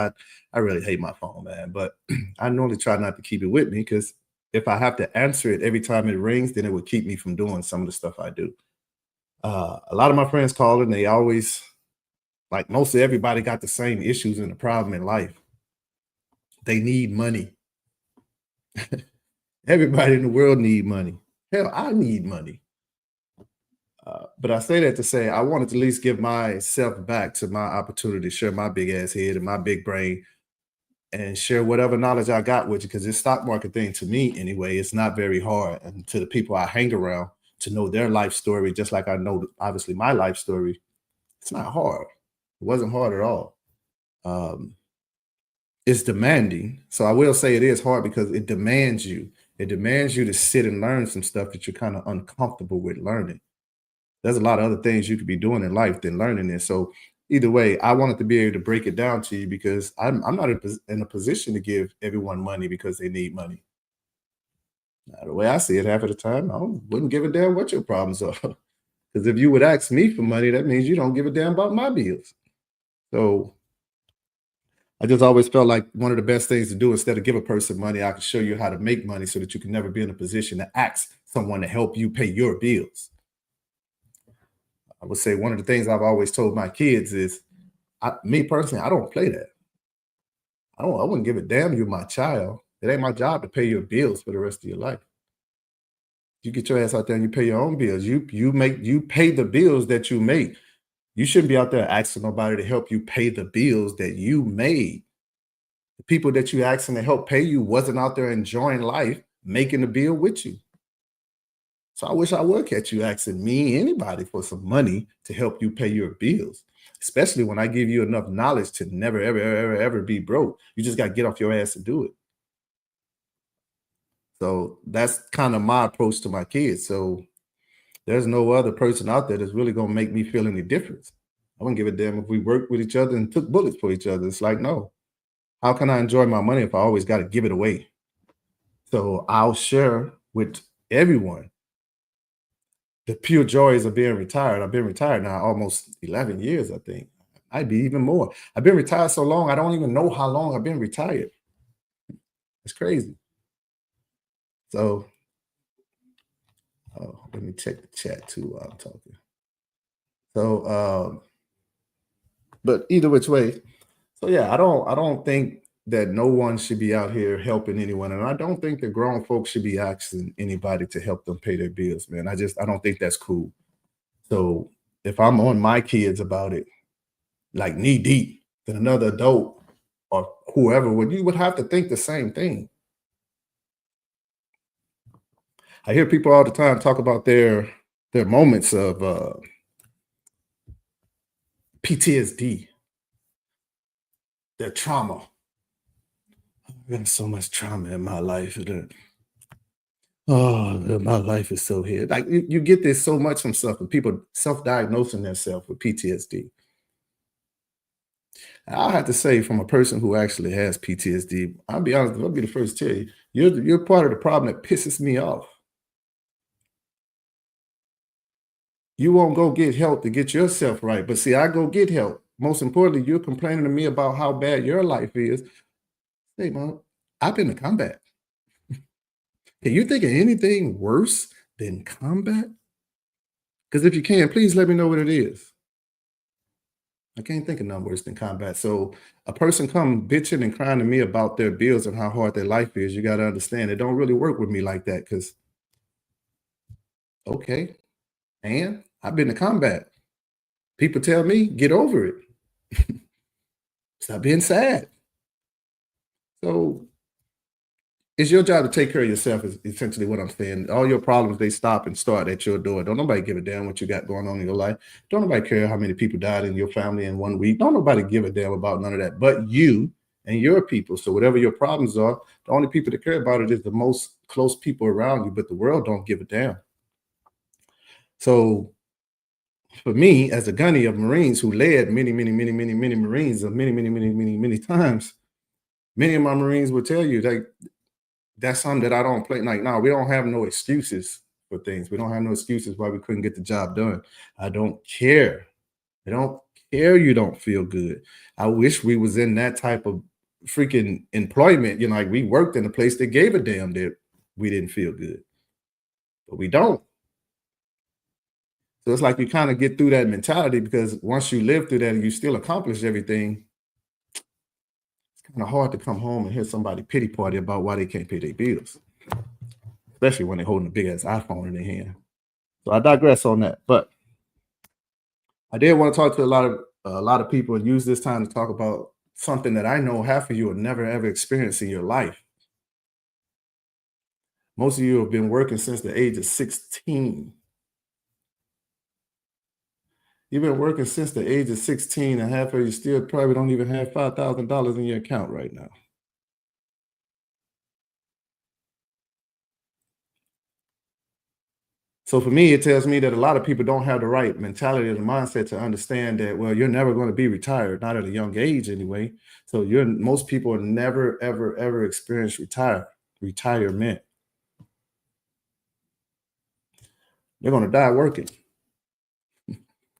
I really hate my phone, man. But I normally try not to keep it with me because if I have to answer it every time it rings, then it would keep me from doing some of the stuff I do. A lot of my friends call and they always, like mostly everybody got the same issues and the problem in life. They need money. Everybody in the world need money. Hell, I need money. But I say that to say I wanted to at least give myself back to my opportunity to share my big ass head and my big brain and share whatever knowledge I got with you. Because this stock market thing, to me anyway, it's not very hard. And to the people I hang around to know their life story, just like I know obviously my life story, it's not hard. It wasn't hard at all. It's demanding. So I will say it is hard because it demands you. It demands you to sit and learn some stuff that you're kind of uncomfortable with learning. There's a lot of other things you could be doing in life than learning this. So either way, I wanted to be able to break it down to you because I'm not in a position to give everyone money because they need money. Now, the way I see it, half of the time, I wouldn't give a damn what your problems are. Because if you would ask me for money, that means you don't give a damn about my bills. So I just always felt like one of the best things to do, instead of give a person money, I could show you how to make money so that you can never be in a position to ask someone to help you pay your bills. I would say one of the things I've always told my kids is, me personally, I don't play that. I wouldn't give a damn you're my child. It ain't my job to pay your bills for the rest of your life. You get your ass out there and you pay your own bills. You pay the bills that you make. You shouldn't be out there asking nobody to help you pay the bills that you made. The people that you asking to help pay you wasn't out there enjoying life, making the bill with you. So I wish I would catch you asking me, anybody, for some money to help you pay your bills, especially when I give you enough knowledge to never, ever, ever, ever be broke. You just got to get off your ass and do it. So that's kind of my approach to my kids. So there's no other person out there that's really going to make me feel any difference. I wouldn't give a damn if we worked with each other and took bullets for each other. It's like, no. How can I enjoy my money if I always got to give it away? So I'll share with everyone the pure joys of being retired. I've been retired now almost 11 years, I think. I'd be even more. I've been retired so long, I don't even know how long I've been retired. It's crazy. So let me check the chat too while I'm talking. So, but either which way, so yeah, I don't think that no one should be out here helping anyone, and I don't think that grown folks should be asking anybody to help them pay their bills, man. I don't think that's cool. So if I'm on my kids about it, like knee deep, then another adult or whoever you would have to think the same thing. I hear people all the time talk about their moments of PTSD, their trauma. I've been so much trauma in my life. My life is so here. Like you get this so much from stuff, and people self-diagnosing themselves with PTSD. I have to say, from a person who actually has PTSD, I'll be honest, I'll be the first to tell you, you're part of the problem that pisses me off. You won't go get help to get yourself right. But see, I go get help. Most importantly, you're complaining to me about how bad your life is. Hey, man, I've been to combat. Can you think of anything worse than combat? Because if you can, please let me know what it is. I can't think of nothing worse than combat. So a person come bitching and crying to me about their bills and how hard their life is, you got to understand it don't really work with me like that because, okay, And I've been to combat. People tell me, get over it. Stop being sad. So it's your job to take care of yourself is essentially what I'm saying. All your problems, they stop and start at your door. Don't nobody give a damn what you got going on in your life. Don't nobody care how many people died in your family in 1 week. Don't nobody give a damn about none of that but you and your people. So whatever your problems are, the only people that care about it is the most close people around you, but the world don't give a damn. So for me, as a Gunny of Marines who led many Marines of many times, many of my Marines will tell you that that's something that I don't play. Like, no, we don't have no excuses for things. We don't have no excuses why we couldn't get the job done. I don't care. I don't care you don't feel good. I wish we was in that type of freaking employment. You know, like we worked in a place that gave a damn that we didn't feel good. But we don't. So it's like you kind of get through that mentality because once you live through that and you still accomplish everything, it's kind of hard to come home and hear somebody pity party about why they can't pay their bills, especially when they're holding a big ass iPhone in their hand. So I digress on that, but I did want to talk to a lot of people and use this time to talk about something that I know half of you will never ever experience in your life. Most of you have been working since the age of 16. You've been working since the age of 16, and half of you still probably don't even have $5,000 in your account right now. So for me, it tells me that a lot of people don't have the right mentality or the mindset to understand that, well, you're never going to be retired, not at a young age anyway. So most people will never, ever experience retirement. They're going to die working.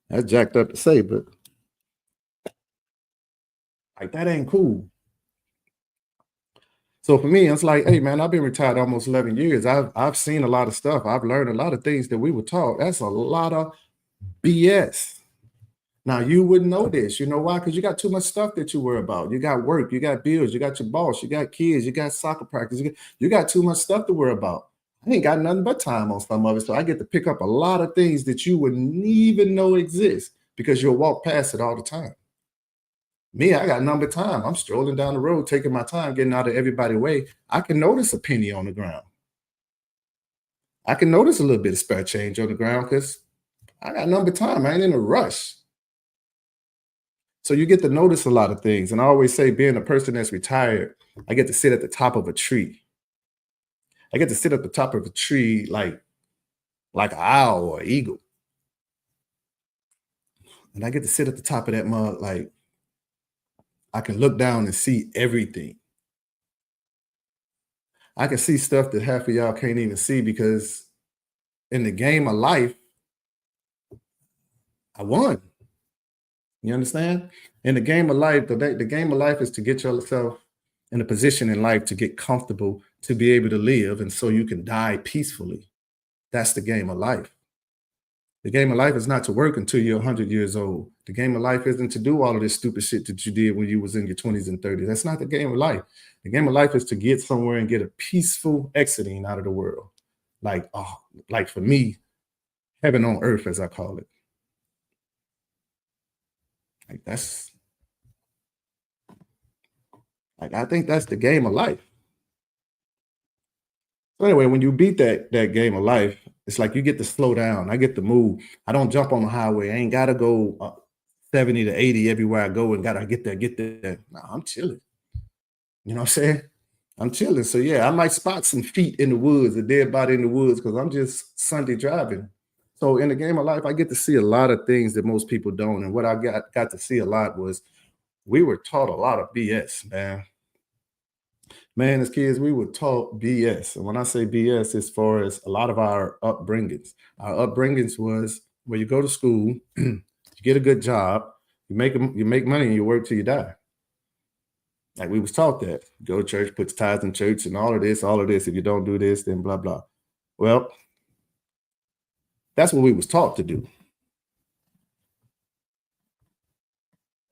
That's jacked up to say, but like that ain't cool. So for me, it's like, hey man, I've been retired almost 11 years. I've seen a lot of stuff. I've learned a lot of things that we were taught. That's a lot of BS. Now you wouldn't know this. You know why? Because you got too much stuff that you worry about. You got work, you got bills, you got your boss, you got kids, you got soccer practice. You got too much stuff to worry about. I ain't got nothing but time on some of it. So I get to pick up a lot of things that you wouldn't even know exist because you'll walk past it all the time. Me, I got number time. I'm strolling down the road, taking my time, getting out of everybody's way. I can notice a penny on the ground. I can notice a little bit of spare change on the ground because I got number time. I ain't in a rush. So you get to notice a lot of things. And I always say, being a person that's retired, I get to sit at the top of a tree. I get to sit at the top of a tree like an owl or an eagle. And I get to sit at the top of that mug like I can look down and see everything. I can see stuff that half of y'all can't even see because in the game of life, I won. You understand? In the game of life, the game of life is to get yourself in a position in life to get comfortable, to be able to live, and so you can die peacefully. That's the game of life. The game of life is not to work until you're 100 years old. The game of life isn't to do all of this stupid shit that you did when you was in your 20s and 30s. That's not the game of life. The game of life is to get somewhere and get a peaceful exiting out of the world. Like for me, heaven on earth, as I call it. I think that's the game of life. So anyway, when you beat that game of life, it's like you get to slow down. I get to move. I don't jump on the highway. I ain't got to go 70 to 80 everywhere I go and got to get there. No, I'm chilling. You know what I'm saying? I'm chilling. So yeah, I might spot some feet in the woods, a dead body in the woods, because I'm just Sunday driving. So in the game of life, I get to see a lot of things that most people don't. And what I got to see a lot was we were taught a lot of BS, man. Man, as kids, we were taught BS. And when I say BS, as far as a lot of our upbringings was where you go to school, you get a good job, you make money and you work till you die. Like we was taught that. Go to church, put tithes in church and all of this. If you don't do this, then blah, blah. Well, that's what we was taught to do.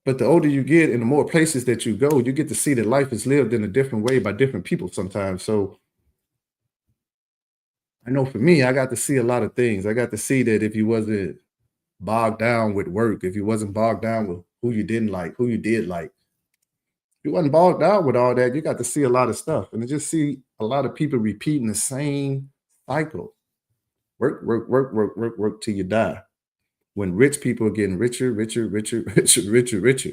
But the older you get and the more places that you go, you get to see that life is lived in a different way by different people sometimes. So I know for me, I got to see a lot of things. I got to see that if you wasn't bogged down with work, if you wasn't bogged down with who you didn't like, who you did like, if you wasn't bogged down with all that, you got to see a lot of stuff. And to just see a lot of people repeating the same cycle. Work, work, work, work, work, work till you die. When rich people are getting richer, richer, richer, richer, richer, richer,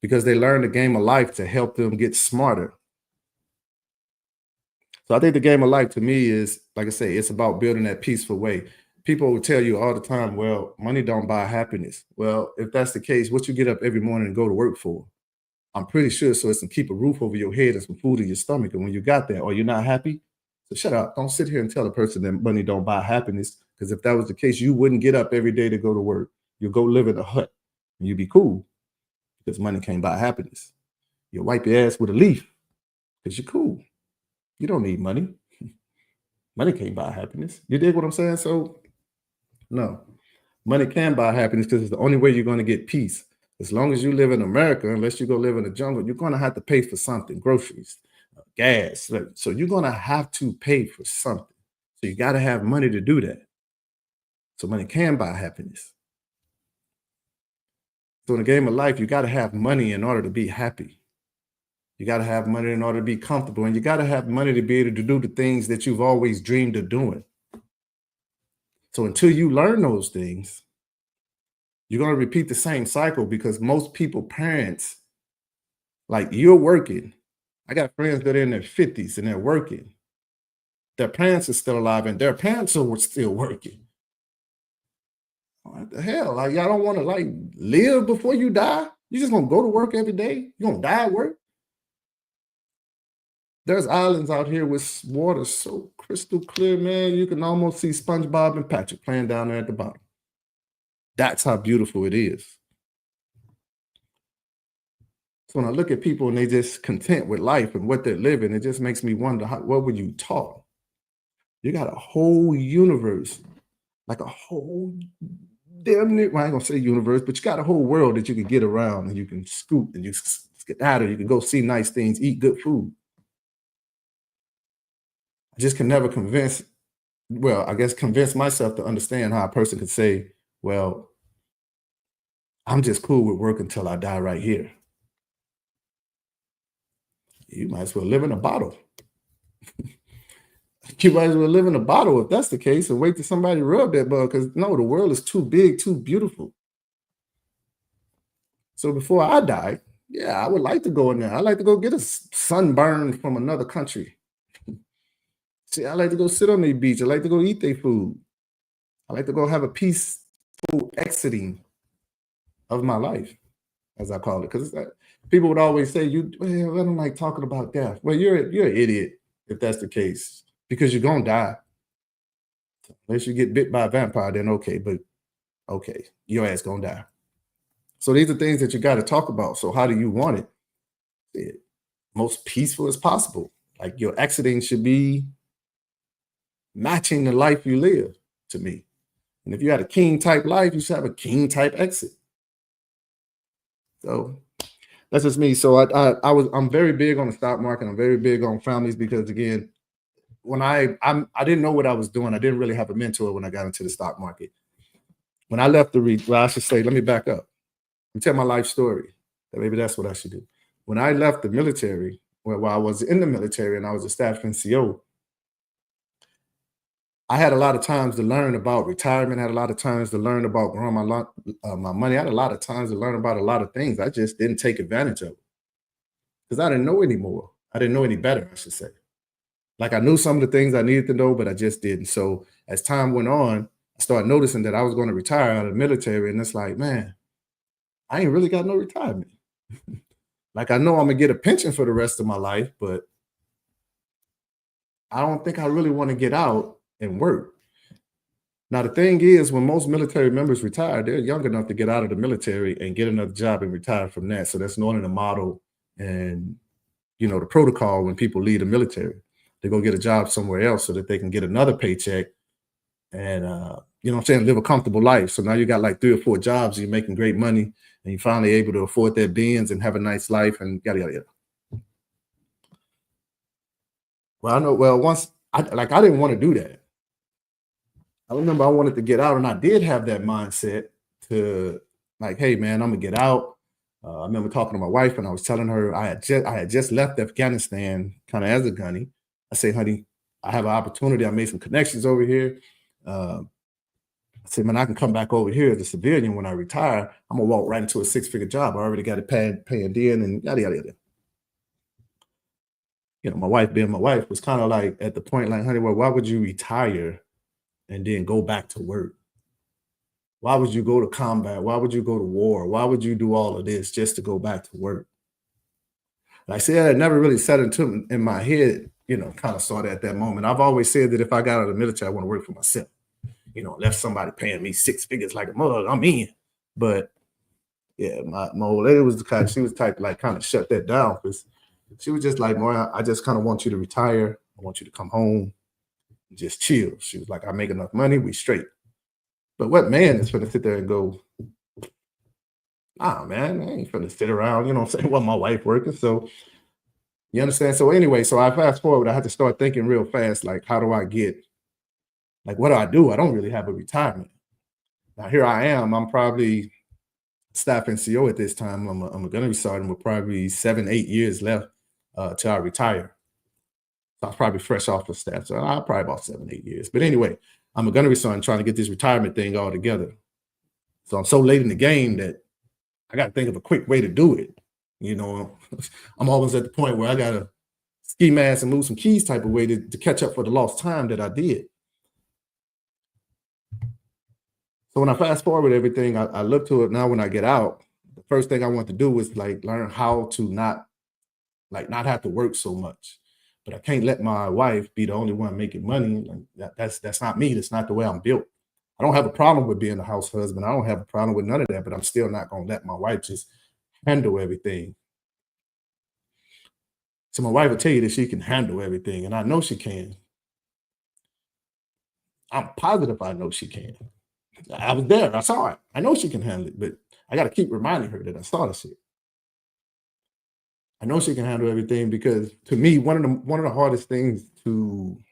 because they learn the game of life to help them get smarter. So I think the game of life to me is, like I say, it's about building that peaceful way. People will tell you all the time, well, money don't buy happiness. Well, if that's the case, what you get up every morning and go to work for? I'm pretty sure so it's to keep a roof over your head and some food in your stomach. And when you got that, or you're not happy, so shut up. Don't sit here and tell a person that money don't buy happiness. Because if that was the case, you wouldn't get up every day to go to work. You'll go live in a hut and you'd be cool because money can't buy happiness. You'll wipe your ass with a leaf because you're cool. You don't need money. Money can't buy happiness. You dig what I'm saying? So, no. Money can buy happiness because it's the only way you're going to get peace. As long as you live in America, unless you go live in the jungle, you're going to have to pay for something, groceries, gas. So you're going to have to pay for something. So you got to have money to do that. So money can buy happiness. So in the game of life, you got to have money in order to be happy. You got to have money in order to be comfortable. And you got to have money to be able to do the things that you've always dreamed of doing. So until you learn those things, you're going to repeat the same cycle because most people, parents, like you're working. I got friends that are in their 50s and they're working. Their parents are still alive and their parents are still working. What the hell? Like, y'all don't want to like live before you die? You just gonna go to work every day? You gonna die at work? There's islands out here with water so crystal clear, man. You can almost see SpongeBob and Patrick playing down there at the bottom. That's how beautiful it is. So when I look at people and they just content with life and what they're living, it just makes me wonder, what were you taught? You got a whole universe, like a whole damn near, well, I ain't gonna say universe, but you got a whole world that you can get around and you can scoop and you get out of, you can go see nice things, eat good food. I just can never convince myself to understand how a person could say, well, I'm just cool with work until I die right here. You might as well live in a bottle. You might as well live in a bottle if that's the case and wait till somebody rub that bug, because no, the world is too big, too beautiful. So before I die, yeah, I would like to go in there. I like to go get a sunburn from another country. See, I like to go sit on their beach. I like to go eat their food. I like to go have a peaceful exiting of my life, as I call it. Because people would always say, well, I don't like talking about death. Well, you're an idiot if that's the case, because you're going to die. Unless you get bit by a vampire, then okay, but okay, your ass going to die. So these are things that you got to talk about. So how do you want it? Most peaceful as possible. Like your exiting should be matching the life you live, to me. And if you had a king type life, you should have a king type exit. So that's just me. So I'm very big on the stock market. I'm very big on families because, again, when I didn't know what I was doing. I didn't really have a mentor when I got into the stock market. When I left I should say, let me back up and tell my life story. Maybe that's what I should do. When I left the military, while I was in the military and I was a staff NCO, I had a lot of times to learn about retirement. I had a lot of times to learn about growing my money. I had a lot of times to learn about a lot of things. I just didn't take advantage of it because I didn't know anymore. I didn't know any better, I should say. Like I knew some of the things I needed to know, but I just didn't. So as time went on, I started noticing that I was going to retire out of the military. And it's like, man, I ain't really got no retirement. Like I know I'm going to get a pension for the rest of my life, but I don't think I really want to get out and work. Now, the thing is, when most military members retire, they're young enough to get out of the military and get another job and retire from that. So that's normally the model and, the protocol when people leave the military. They go get a job somewhere else so that they can get another paycheck and, live a comfortable life. So now you got like 3 or 4 jobs, you're making great money, and you're finally able to afford that Benz and have a nice life and yada, yada, yada. Well, I know, once I didn't want to do that. I remember I wanted to get out, and I did have that mindset to like, hey man, I'm gonna get out. I remember talking to my wife, and I was telling her I had just left Afghanistan, kind of as a gunny. I say, honey, I have an opportunity. I made some connections over here. I said, man, I can come back over here as a civilian when I retire. I'm gonna walk right into a 6-figure job. I already got it paying in and yada yada yada. You know, my wife being my wife was kind of like at the point, like, honey, well, why would you retire and then go back to work? Why would you go to combat? Why would you go to war? Why would you do all of this just to go back to work? And I said, it never really set into in my head, you know, kind of saw that at that moment. I've always said that if I got out of the military, I want to work for myself. You know, left somebody paying me 6 figures like a mug, I'm in. But yeah, my old lady was the kind, she was the type to like kind of shut that down because she was just like, "Boy, I just kind of want you to retire. I want you to come home and just chill." She was like, "I make enough money, we straight." But what man is gonna sit there and go, man, I ain't gonna sit around, you know what I'm saying? Well, my wife working. So you understand? So anyway, so I fast forward, I had to start thinking real fast, like, how do I get, like, what do? I don't really have a retirement. Now here I am, I'm probably staff NCO at this time. I'm gonna be starting with probably 7-8 years left till I retire. So I'm probably fresh off the staff. So I'll probably about 7-8 years. But anyway, I'm a gunnery sergeant trying to get this retirement thing all together. So I'm so late in the game that I got to think of a quick way to do it. You know, I'm always at the point where I got to ski mask and move some keys type of way to catch up for the lost time that I did. So when I fast forward everything, I look to it now when I get out, the first thing I want to do is like learn how to not have to work so much. But I can't let my wife be the only one making money. Like that's not me. That's not the way I'm built. I don't have a problem with being a house husband. I don't have a problem with none of that, but I'm still not going to let my wife just handle everything. So my wife will tell you that she can handle everything, and I know she can. I'm positive I know she can. I was there. I saw it. I know she can handle it, but I got to keep reminding her that I saw the shit. I know she can handle everything because to me, one of the hardest things to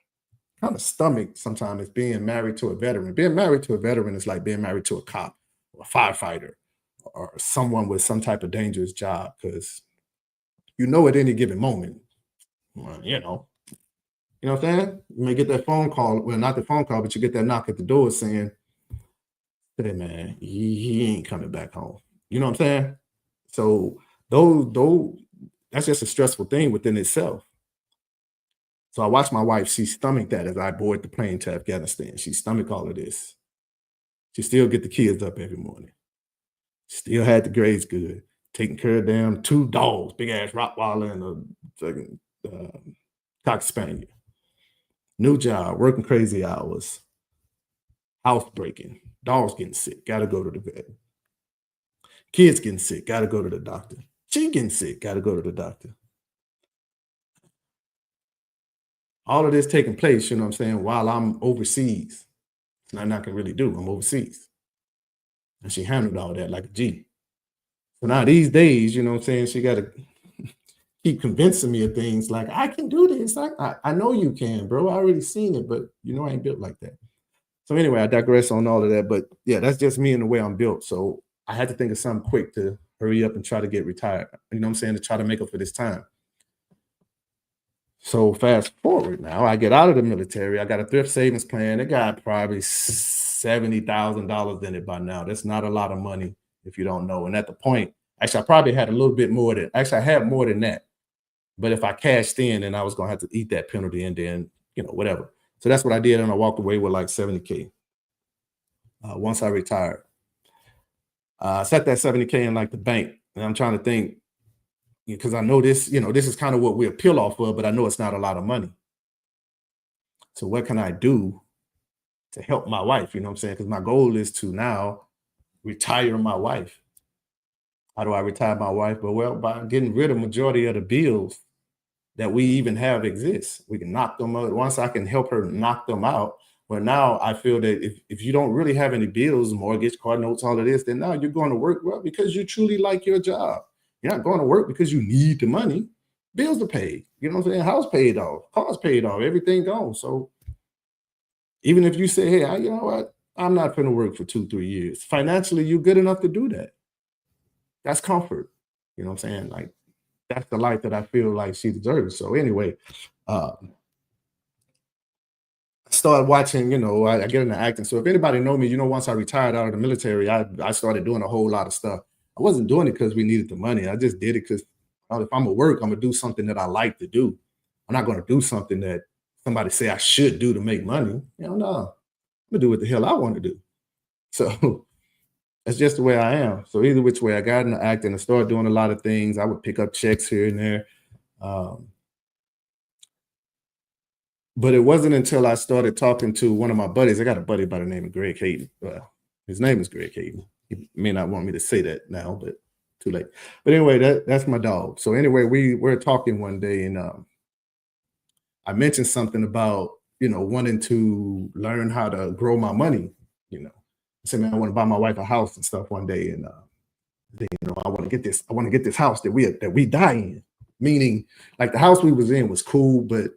kind of stomach sometimes is being married to a veteran. Being married to a veteran is like being married to a cop or a firefighter or someone with some type of dangerous job because you know at any given moment, you know what I'm saying? You may get that phone call, well, not the phone call, but you get that knock at the door saying, hey man, he ain't coming back home. You know what I'm saying? So those that's just a stressful thing within itself. So I watched my wife, she stomached that as I board the plane to Afghanistan. She stomached all of this. She still get the kids up every morning. Still had the grades good. Taking care of them 2 dogs, big ass Rottweiler and a fucking Cocker Spaniel. New job, working crazy hours. House breaking. Dogs getting sick, gotta go to the vet. Kids getting sick, gotta go to the doctor. She getting sick, gotta go to the doctor. All of this taking place, you know what I'm saying, while I'm overseas. It's nothing I can really do. I'm overseas. And she handled all that like a G. So now these days, you know what I'm saying, she got to keep convincing me of things like, I can do this. I know you can, bro. I already seen it, but you know I ain't built like that. So anyway, I digress on all of that. But yeah, that's just me and the way I'm built. So I had to think of something quick to hurry up and try to get retired. You know what I'm saying? To try to make up for this time. So fast forward now, I get out of the military. I got a thrift savings plan. It got probably $70,000 in it by now. That's not a lot of money if you don't know. And at the point, actually, I probably had a little bit more than, actually, I had more than that. But if I cashed in, then I was going to have to eat that penalty and then, you know, whatever. So that's what I did. And I walked away with like 70K once I retired. I set that 70K in like the bank. And I'm trying to think, because I know this, you know, this is kind of what we appeal off of, but I know it's not a lot of money. So what can I do to help my wife? You know what I'm saying? Because my goal is to now retire my wife. How do I retire my wife? But well, by getting rid of majority of the bills that we even have exist. We can knock them out. Once I can help her knock them out, well, now I feel that if you don't really have any bills, mortgage, car notes, all of this, then now you're going to work well because you truly like your job. You're not going to work because you need the money. Bills are paid. You know what I'm saying? House paid off, cars paid off, everything gone. So Even if you say, hey, you know what? I'm not going to work for 2-3 years. Financially, you're good enough to do that. That's comfort. You know what I'm saying? Like, that's the life that I feel like she deserves. So anyway, I started watching, I get into acting. So if anybody know me, once I retired out of the military, I started doing a whole lot of stuff. I wasn't doing it because we needed the money. I just did it because if I'm at work, I'm going to do something that I like to do. I'm not going to do something that somebody say I should do to make money. No. I'm going to do what the hell I want to do. So that's just the way I am. So either which way, I got into acting and started doing a lot of things. I would pick up checks here and there. But it wasn't until I started talking to one of my buddies. I got a buddy by the name of Greg Hayden. Well, his name is Greg Hayden. He may not want me to say that now, but too late. But anyway, that's my dog. So anyway, we're talking one day, and I mentioned something about, wanting to learn how to grow my money. I said, man, I want to buy my wife a house and stuff one day, and I want to get this. I want to get this house that we die in. Meaning, like, the house we was in was cool, but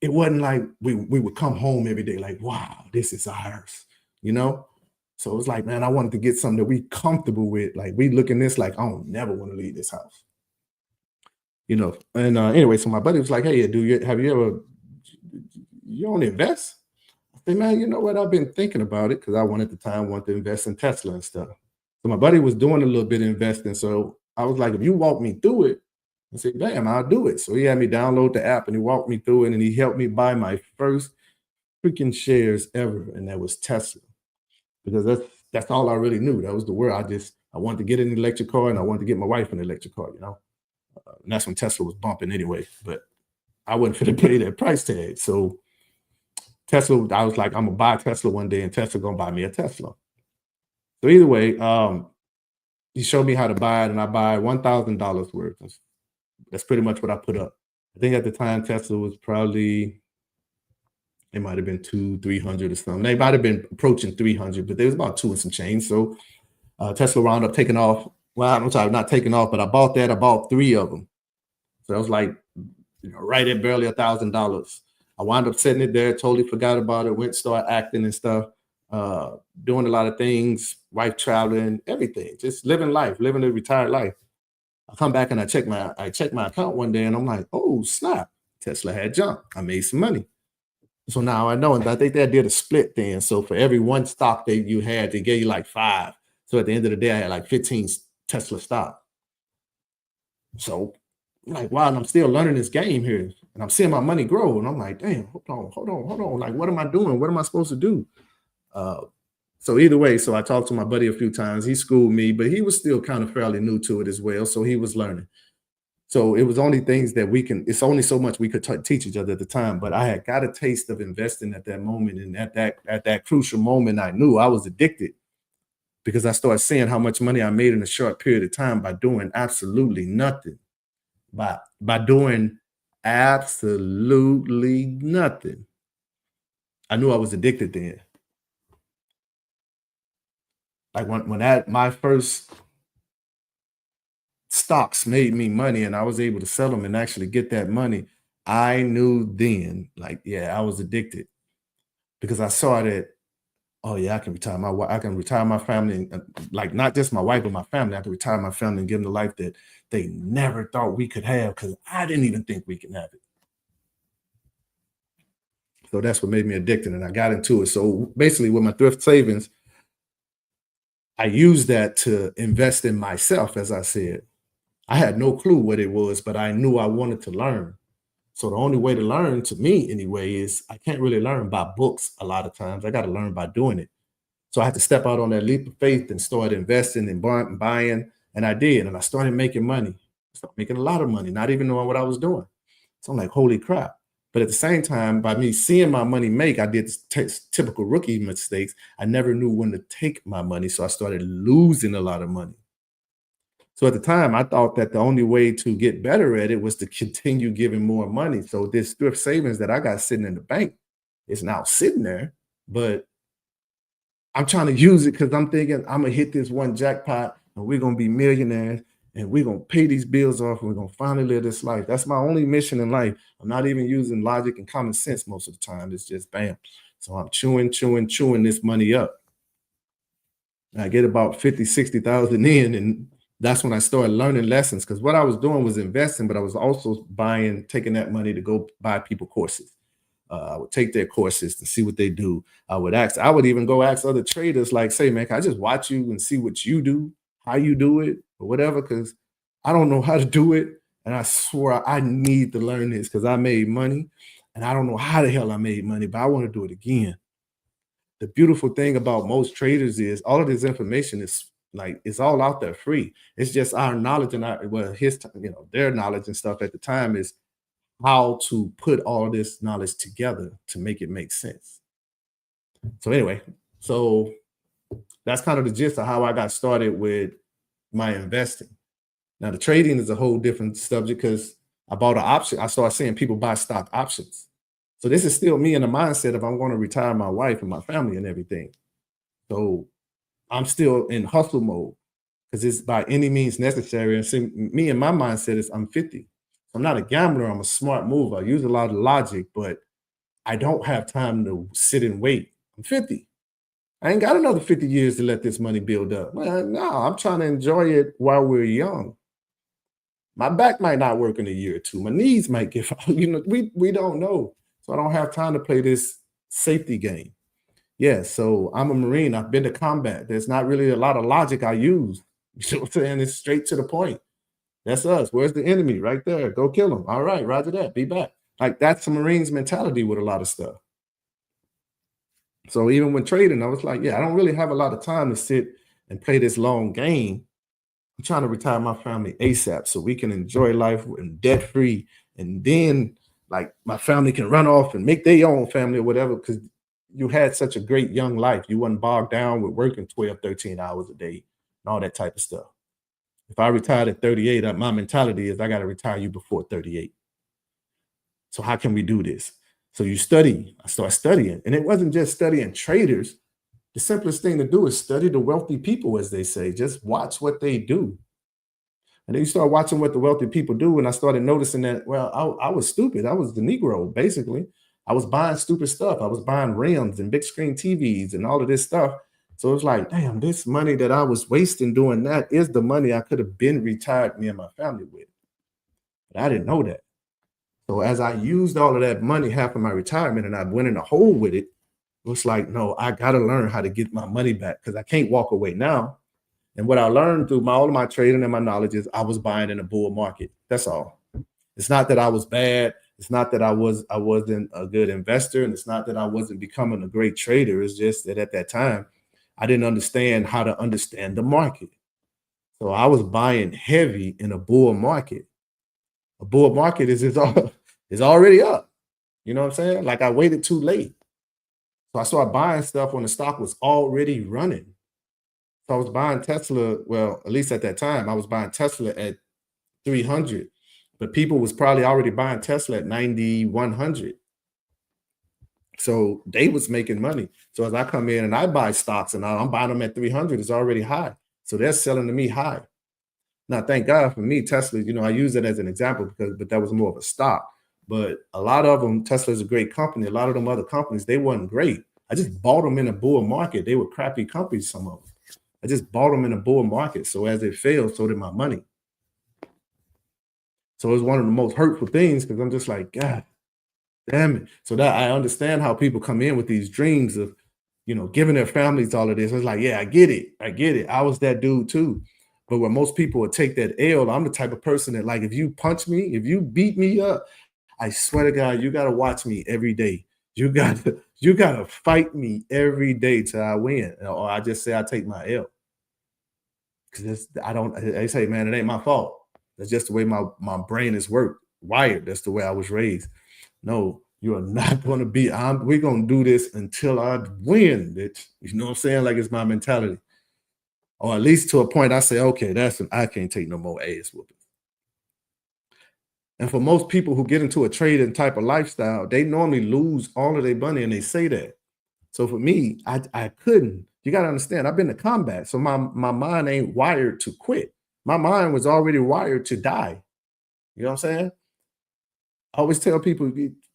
it wasn't like we would come home every day like, wow, this is ours, So it was like, man, I wanted to get something that we comfortable with. Like, we look in this like, I don't never want to leave this house, And anyway, so my buddy was like, hey, have you ever, you don't invest? I said, man, you know what? I've been thinking about it because I wanted to invest in Tesla and stuff. So my buddy was doing a little bit of investing. So I was like, if you walk me through it, I said, damn, I'll do it. So he had me download the app and he walked me through it and he helped me buy my first freaking shares ever. And that was Tesla. Because that's all I really knew. That was the word. I wanted to get an electric car and I wanted to get my wife an electric car, and that's when Tesla was bumping anyway. But I wasn't fit to pay that price tag. So Tesla, I was like, I'm gonna buy a Tesla one day and Tesla gonna buy me a Tesla. So either way, he showed me how to buy it and I buy $1,000 worth. That's pretty much what I put up. I think at the time Tesla was probably, it might have been 200-300 or something. They might have been approaching 300, but there was about 2 and some change. So Tesla wound up taking off. Well, I'm sorry, not taking off, but I bought 3 of them. So I was like, right at barely $1,000. I wound up sitting it there, totally forgot about it, went and started acting and stuff, doing a lot of things, wife traveling, everything, just living a retired life. I come back and I check my account one day and I'm like, oh, snap, Tesla had jumped. I made some money. So now I know, and I think they did a split then. So for every one stock that you had, they gave you like 5. So at the end of the day, I had like 15 Tesla stock. So I'm like, wow, and I'm still learning this game here. And I'm seeing my money grow. And I'm like, damn, hold on. Like, what am I doing? What am I supposed to do? So either way, so I talked to my buddy a few times. He schooled me, but he was still kind of fairly new to it as well. So he was learning. So it was only things that it's only so much we could teach each other at the time. But I had got a taste of investing at that moment. And at that crucial moment, I knew I was addicted because I started seeing how much money I made in a short period of time by doing absolutely nothing. By doing absolutely nothing. I knew I was addicted then. Like when my first stocks made me money and I was able to sell them and actually get that money, I knew then, like, yeah, I was addicted because I saw that, oh yeah, I can retire my family, and like not just my wife, but my family. I can retire my family and give them the life that they never thought we could have because I didn't even think we could have it. So that's what made me addicted and I got into it. So basically with my thrift savings, I used that to invest in myself, as I said. I had no clue what it was, but I knew I wanted to learn. So the only way to learn, to me anyway, is I can't really learn by books a lot of times. I got to learn by doing it. So I had to step out on that leap of faith and start investing and buying. And I did. And I started making money. I started making a lot of money, not even knowing what I was doing. So I'm like, holy crap. But at the same time, by me seeing my money make, I did typical rookie mistakes. I never knew when to take my money. So I started losing a lot of money. So at the time, I thought that the only way to get better at it was to continue giving more money. So this thrift savings that I got sitting in the bank is now sitting there, but I'm trying to use it because I'm thinking I'm going to hit this one jackpot and we're going to be millionaires and we're going to pay these bills off and we're going to finally live this life. That's my only mission in life. I'm not even using logic and common sense most of the time. It's just bam. So I'm chewing this money up. And I get about 50, 60,000 in, and that's when I started learning lessons, because what I was doing was investing, but I was also taking that money to go buy people courses. I would take their courses to see what they do. I would even go ask other traders, like, say, man, can I just watch you and see what you do, how you do it, or whatever, because I don't know how to do it. And I swore I need to learn this because I made money, and I don't know how the hell I made money, but I want to do it again. The beautiful thing about most traders is all of this information is like, it's all out there free. It's just our knowledge and their knowledge and stuff at the time is how to put all this knowledge together to make it make sense. So anyway, so that's kind of the gist of how I got started with my investing. Now the trading is a whole different subject because I bought an option. I started seeing people buy stock options. So this is still me in the mindset of I'm going to retire my wife and my family and everything. So I'm still in hustle mode because it's by any means necessary. And see, me and my mindset is I'm 50. I'm not a gambler. I'm a smart mover. I use a lot of logic, but I don't have time to sit and wait. I'm 50. I ain't got another 50 years to let this money build up. No, I'm trying to enjoy it while we're young. My back might not work in a year or two. My knees might give out. We don't know. So I don't have time to play this safety game. Yeah, so I'm a Marine. I've been to combat. There's not really a lot of logic I use. You know what I'm saying? It's straight to the point. That's us. Where's the enemy? Right there. Go kill him. All right, roger that. Be back. Like, that's a Marine's mentality with a lot of stuff. So even when trading, I was like, yeah, I don't really have a lot of time to sit and play this long game. I'm trying to retire my family ASAP so we can enjoy life and debt free. And then, like, my family can run off and make their own family or whatever, because you had such a great young life. You wasn't bogged down with working 12, 13 hours a day and all that type of stuff. If I retired at 38, my mentality is I got to retire you before 38. So how can we do this? So you study. I start studying. And it wasn't just studying traders. The simplest thing to do is study the wealthy people, as they say. Just watch what they do. And then you start watching what the wealthy people do. And I started noticing that, well, I was stupid. I was the Negro, basically. I was buying stupid stuff. I was buying rims and big screen TVs and all of this stuff. So it was like, damn, this money that I was wasting doing that is the money I could have been retired me and my family with. But I didn't know that. So as I used all of that money, half of my retirement, and I went in a hole with it, it was like, no, I got to learn how to get my money back because I can't walk away now. And what I learned through all of my trading and my knowledge is I was buying in a bull market. That's all. It's not that I was bad. It's not that I wasn't a good investor, and it's not that I wasn't becoming a great trader. It's just that at that time, I didn't understand how to understand the market. So I was buying heavy in a bull market. A bull market is already up. You know what I'm saying? Like, I waited too late. So I started buying stuff when the stock was already running. So I was buying Tesla. Well, at least at that time, I was buying Tesla at 300, but people was probably already buying Tesla at 9,100. So they was making money. So as I come in and I buy stocks and I'm buying them at 300, it's already high. So they're selling to me high. Now, thank God for me, Tesla, I use it as an example but that was more of a stock. But a lot of them, Tesla is a great company. A lot of them other companies, they weren't great. I just bought them in a bull market. They were crappy companies, some of them. I just bought them in a bull market. So as it failed, so did my money. So it was one of the most hurtful things because I'm just like, God damn it. So that I understand how people come in with these dreams of, giving their families all of this. It's like, yeah, I get it. I was that dude too. But when most people would take that L, I'm the type of person that, like, if you punch me, if you beat me up, I swear to God, you got to watch me every day. You got to fight me every day till I win. Or I just say I take my L. Because they say, man, it ain't my fault. That's just the way my brain is wired. That's the way I was raised. No, you are not going to be, we're going to do this until I win, bitch. You know what I'm saying? Like, it's my mentality. Or at least to a point I say, okay, I can't take no more ass whooping. And for most people who get into a trading type of lifestyle, they normally lose all of their money, and they say that. So for me, I couldn't. You got to understand, I've been to combat. So my mind ain't wired to quit. My mind was already wired to die. You know what I'm saying? I always tell people,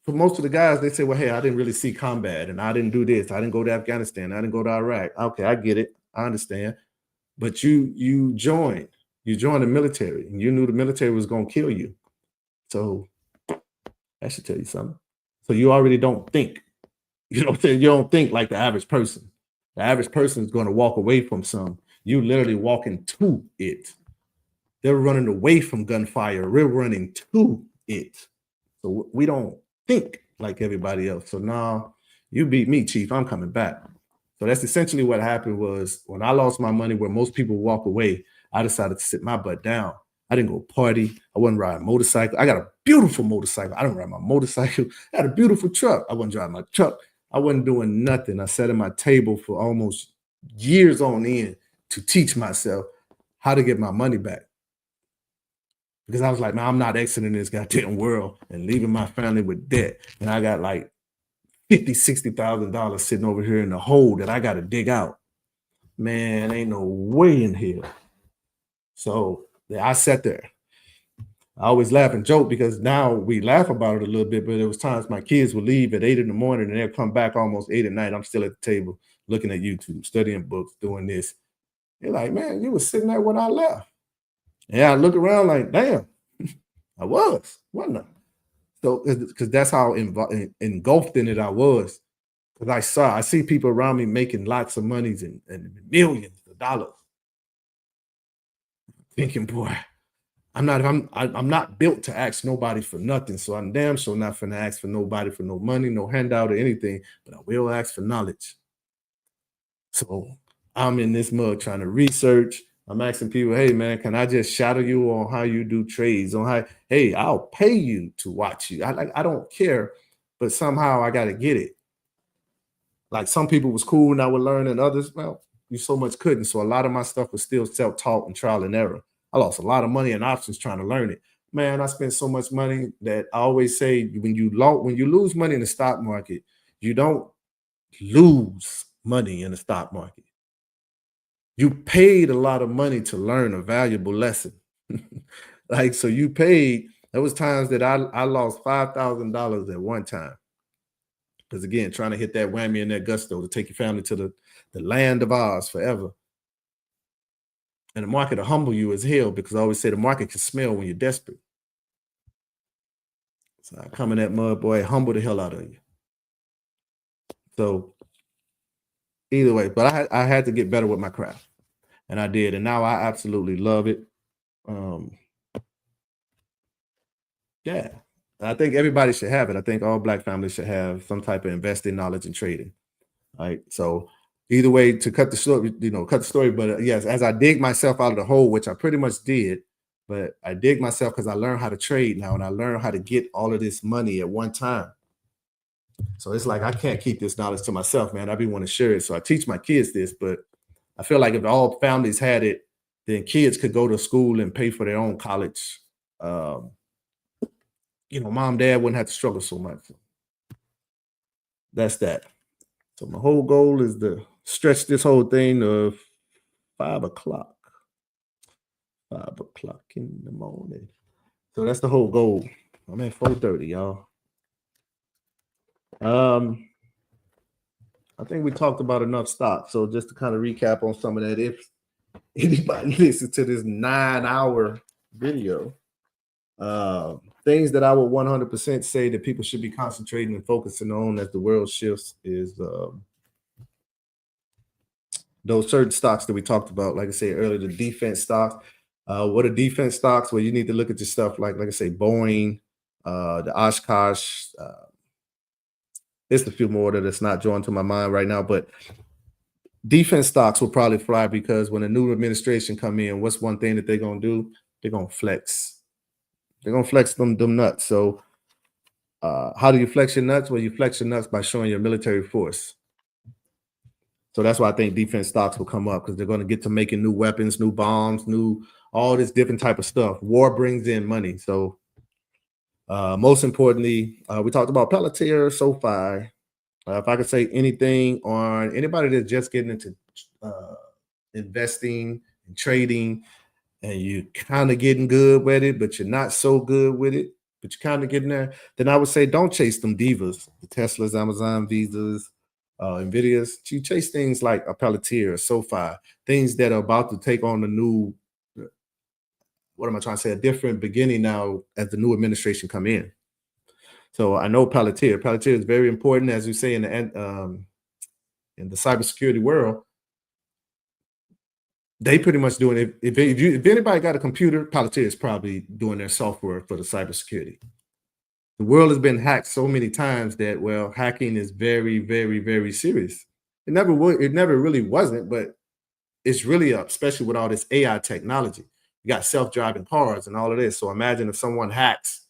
for most of the guys, they say, well, hey, I didn't really see combat and I didn't do this. I didn't go to Afghanistan. I didn't go to Iraq. Okay, I get it. I understand. But you joined the military and you knew the military was going to kill you. So that should tell you something. So you already don't think, you know what I'm saying? You don't think like the average person. The average person is going to walk away from some. You literally walking to it. They're running away from gunfire. We're running to it. So we don't think like everybody else. So now you beat me, Chief. I'm coming back. So that's essentially what happened. Was when I lost my money, where most people walk away, I decided to sit my butt down. I didn't go party. I wasn't riding a motorcycle. I got a beautiful motorcycle. I don't ride my motorcycle. I had a beautiful truck. I wasn't driving my truck. I wasn't doing nothing. I sat at my table for almost years on end to teach myself how to get my money back. Because I was like, man, I'm not exiting this goddamn world and leaving my family with debt. And I got like $50,000, $60,000 sitting over here in the hole that I got to dig out. Man, ain't no way in here. So yeah, I sat there. I always laugh and joke because now we laugh about it a little bit, but there was times my kids would leave at 8 in the morning and they'll come back almost 8 at night. I'm still at the table looking at YouTube, studying books, doing this. They're like, man, you were sitting there when I left. Yeah, I look around like, damn, I was, wasn't I? So, because that's how engulfed in it I was. Because I see people around me making lots of monies and millions of dollars. Thinking, boy, I'm not built to ask nobody for nothing. So I'm damn sure not finna ask for nobody for no money, no handout or anything, but I will ask for knowledge. So I'm in this mug trying to research. I'm asking people, hey man, can I just shadow you on how you do trades? On how, hey, I'll pay you to watch you. I don't care, but somehow I gotta get it. Like some people was cool and I would learn, and others, well, you so much couldn't. So a lot of my stuff was still self-taught and trial and error. I lost a lot of money and options trying to learn it. Man, I spent so much money that I always say when you lose money in the stock market, you don't lose money in the stock market. You paid a lot of money to learn a valuable lesson. Like, so you paid, there was times that I lost $5,000 at one time. Because again, trying to hit that whammy and that gusto to take your family to the land of Oz forever. And the market will humble you as hell, because I always say the market can smell when you're desperate. So I come in that mud, boy, humble the hell out of you. So either way, but I had to get better with my craft. And I did. And now I absolutely love it. Yeah. I think everybody should have it. I think all Black families should have some type of investing knowledge and trading. Right. So either way, to cut the story, but yes, as I dig myself out of the hole, which I pretty much did, but I dig myself because I learned how to trade now and I learned how to get all of this money at one time. So it's like I can't keep this knowledge to myself, man. I be want to share it. So I teach my kids this, but I feel like if all families had it, then kids could go to school and pay for their own college. Mom, dad wouldn't have to struggle so much. That's that. So my whole goal is to stretch this whole thing to 5 o'clock. 5 o'clock in the morning. So that's the whole goal. I'm at 4:30, y'all. I think we talked about enough stocks. So just to kind of recap on some of that, if anybody listens to this 9-hour video, things that I would 100% say that people should be concentrating and focusing on as the world shifts is those certain stocks that we talked about. Like I said earlier, the defense stocks. What are defense stocks? Well, you need to look at your stuff like I say, Boeing, the Oshkosh. There's a few more that's not drawn to my mind right now, but defense stocks will probably fly because when a new administration come in, what's one thing that they're gonna do? They're gonna flex. They're gonna flex them nuts. So how do you flex your nuts? Well, you flex your nuts by showing your military force. So that's why I think defense stocks will come up, because they're going to get to making new weapons, new bombs, all this different type of stuff. War brings in money. So most importantly, we talked about Palantir, SoFi. If I could say anything on anybody that's just getting into investing and trading, and you kind of getting good with it, but you're not so good with it, but you kind of getting there, then I would say don't chase them divas, the Teslas, Amazon, Visas, Nvidias. You chase things like a Palantir, a SoFi, things that are about to take on a new, what am I trying to say, a different beginning now as the new administration come in. So I know Palantir. Palantir is very important, as you say, in the cybersecurity world. They pretty much doing it. If anybody got a computer, Palantir is probably doing their software for the cybersecurity. The world has been hacked so many times that, well, hacking is very, very, very serious. It never really wasn't, but it's really up, especially with all this AI technology. You got self-driving cars and all of this. So imagine if someone hacks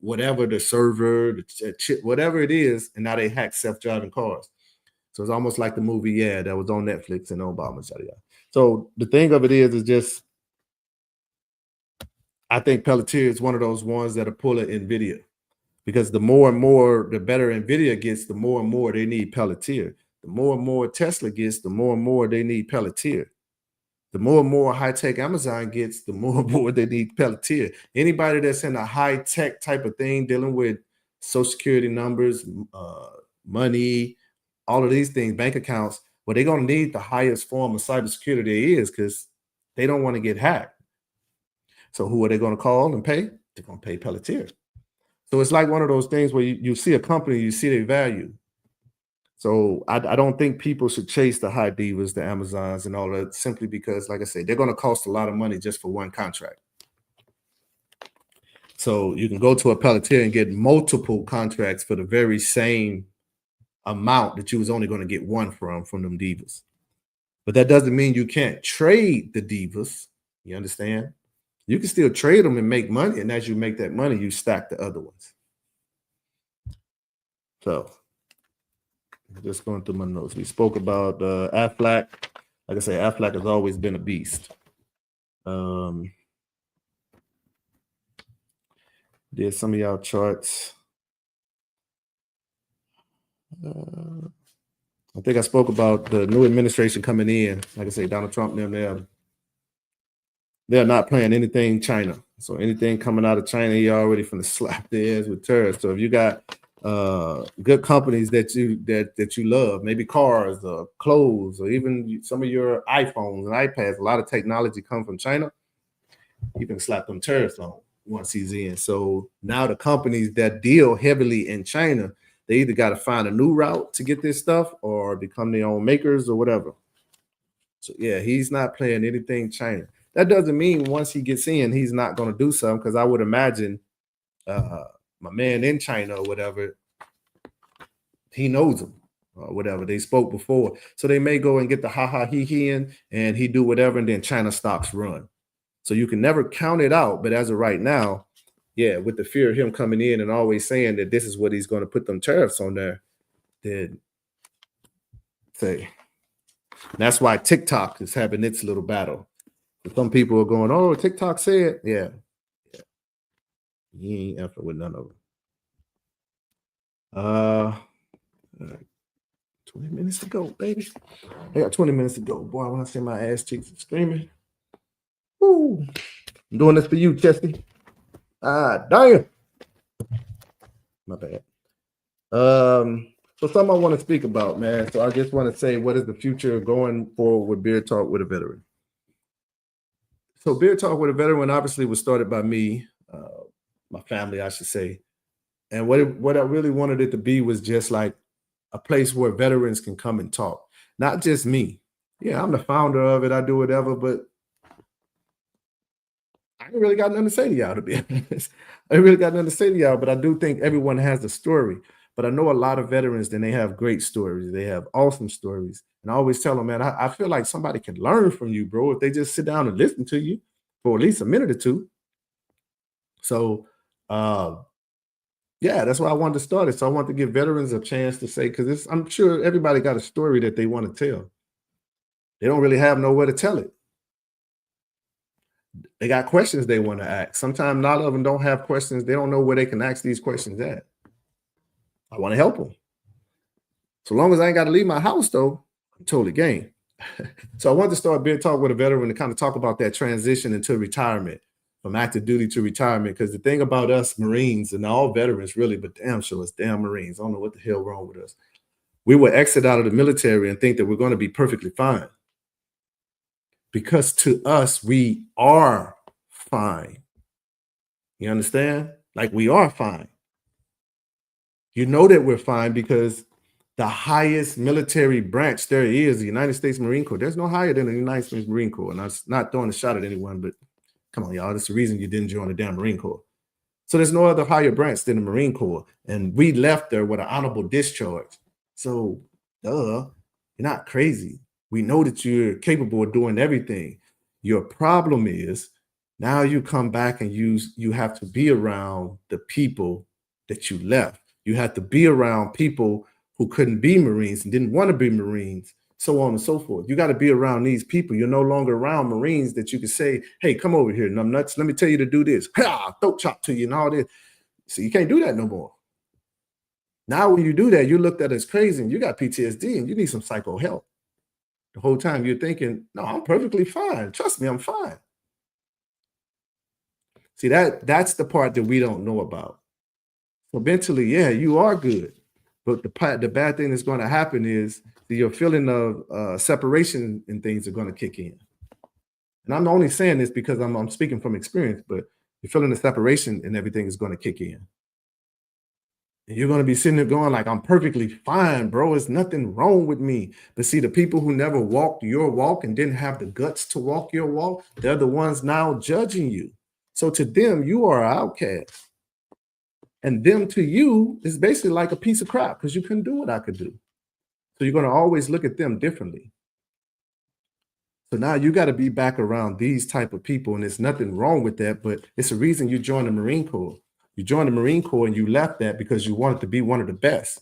whatever the server, the chip, whatever it is, and now they hack self-driving cars. So it's almost like the movie, that was on Netflix and Obama. So the thing of it is just, I think Palantir is one of those ones that are pulling NVIDIA, because the more and more, the better NVIDIA gets, the more and more they need Palantir. The more and more Tesla gets, the more and more they need Palantir. The more and more high-tech Amazon gets, the more and more they need Palantir. Anybody that's in a high-tech type of thing, dealing with social security numbers, money, all of these things, bank accounts, well, they're going to need the highest form of cybersecurity there is, because they don't want to get hacked. So who are they going to call and pay? They're going to pay Palantir. So it's like one of those things where you see a company, you see their value. So I don't think people should chase the high divas, the Amazons and all that, simply because, like I said, they're going to cost a lot of money just for one contract. So you can go to a Palantir and get multiple contracts for the very same amount that you was only going to get one from them divas. But that doesn't mean you can't trade the divas. You understand? You can still trade them and make money, and as you make that money, you stack the other ones. So just going through my notes. We spoke about Aflac. Like I say, Aflac has always been a beast. Did some of y'all charts. I think I spoke about the new administration coming in. Like I say, Donald Trump and them, they're not playing anything China. So anything coming out of China, you already finna slap their ass with tariffs. So if you got good companies that you love, maybe cars or clothes, or even some of your iPhones and iPads, a lot of technology come from China, you can slap them tariffs on once he's in. So now the companies that deal heavily in China, they either got to find a new route to get this stuff or become their own makers or whatever. So yeah, he's not playing anything China. That doesn't mean once he gets in, he's not going to do something, because I would imagine my man in China or whatever, he knows him or whatever. They spoke before. So they may go and get the ha-ha he in, and he do whatever, and then China stocks run. So you can never count it out. But as of right now, yeah, with the fear of him coming in and always saying that this is what he's going to put them tariffs on there, then say that's why TikTok is having its little battle. Some people are going, oh, TikTok said, yeah. He ain't effing with none of them. 20 minutes to go, baby. I got 20 minutes to go. Boy, when I see my ass cheeks screaming. Woo. I'm doing this for you, Chesty. Damn. My bad. So something I want to speak about, man. So I just want to say, what is the future going forward with Beer Talk with a Veteran? So Beer Talk with a Veteran obviously was started by me, my family, I should say. And what I really wanted it to be was just like a place where veterans can come and talk. Not just me. Yeah, I'm the founder of it. I do whatever, but I ain't really got nothing to say to y'all, to be honest. I ain't really got nothing to say to y'all, but I do think everyone has a story. But I know a lot of veterans, then they have great stories. They have awesome stories. And I always tell them, man, I feel like somebody can learn from you, bro, if they just sit down and listen to you for at least a minute or two. So, yeah, that's why I wanted to start it. So I want to give veterans a chance to say, because I'm sure everybody got a story that they want to tell. They don't really have nowhere to tell it. They got questions they want to ask. Sometimes a lot of them don't have questions. They don't know where they can ask these questions at. I want to help them. So long as I ain't got to leave my house, though, I'm totally game. So I wanted to start Beer Talk with a Veteran to kind of talk about that transition into retirement. from active duty to retirement. Because the thing about us Marines and all veterans really, but damn sure us damn Marines, I don't know what the hell wrong with us. We will exit out of the military and think that we're going to be perfectly fine. Because to us, we are fine. You understand? Like we are fine. You know that we're fine because the highest military branch there is the United States Marine Corps. There's no higher than the United States Marine Corps. And I'm not throwing a shot at anyone, but come on, y'all. That's the reason you didn't join the damn Marine Corps. So there's no other higher branch than the Marine Corps. And we left there with an honorable discharge. So, duh, you're not crazy. We know that you're capable of doing everything. Your problem is now you come back and you have to be around the people that you left. You have to be around people who couldn't be Marines and didn't want to be Marines, so on and so forth. You got to be around these people. You're no longer around Marines that you can say, hey, come over here, numbnuts. Let me tell you to do this. Ha, throat chop to you and all this. So you can't do that no more. Now, when you do that, you're looked at as crazy and you got PTSD and you need some psycho help. The whole time you're thinking, no, I'm perfectly fine. Trust me, I'm fine. See, that's the part that we don't know about. So mentally, yeah, you are good. But the bad thing that's going to happen is your feeling of separation and things are going to kick in. And I'm only saying this because I'm speaking from experience, but your feeling of separation and everything is going to kick in. And you're going to be sitting there going like, I'm perfectly fine, bro. There's nothing wrong with me. But see, the people who never walked your walk and didn't have the guts to walk your walk, they're the ones now judging you. So to them, you are an outcast. And them to you is basically like a piece of crap because you couldn't do what I could do. So you're going to always look at them differently. So now you got to be back around these type of people, and there's nothing wrong with that, but it's a reason you joined the Marine Corps. You joined the Marine Corps and you left that because you wanted to be one of the best.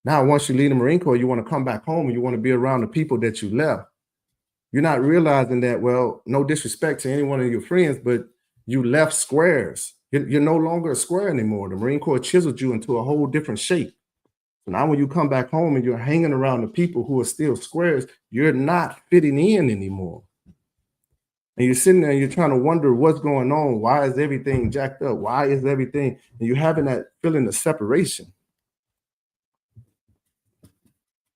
Now, once you leave the Marine Corps, you want to come back home and you want to be around the people that you left. You're not realizing that, well, no disrespect to any one of your friends, but you left squares. You're no longer a square anymore. The Marine Corps chiseled you into a whole different shape. So now when you come back home and you're hanging around the people who are still squares, you're not fitting in anymore. And you're sitting there and you're trying to wonder what's going on. Why is everything jacked up? Why is everything? And you're having that feeling of separation.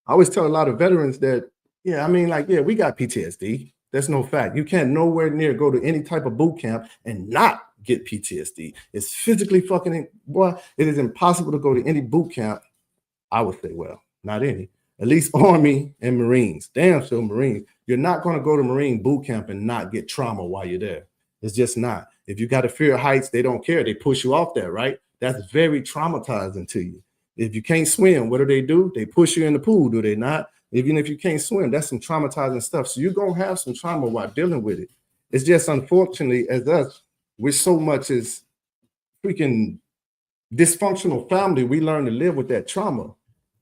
I always tell a lot of veterans that, yeah, I mean, like, yeah, we got PTSD. That's no fact. You can't nowhere near go to any type of boot camp and not get PTSD. It's physically fucking, boy, it is impossible to go to any boot camp. I would say, well, not any, at least Army and Marines, damn sure Marines. You're not going to go to Marine boot camp and not get trauma while you're there. It's just not. If you got a fear of heights, they don't care. They push you off there, right? That's very traumatizing to you. If you can't swim, what do? They push you in the pool, do they not? Even if you can't swim, that's some traumatizing stuff. So you're going to have some trauma while dealing with it. It's just unfortunately, as us, we're so much as freaking dysfunctional family, we learn to live with that trauma.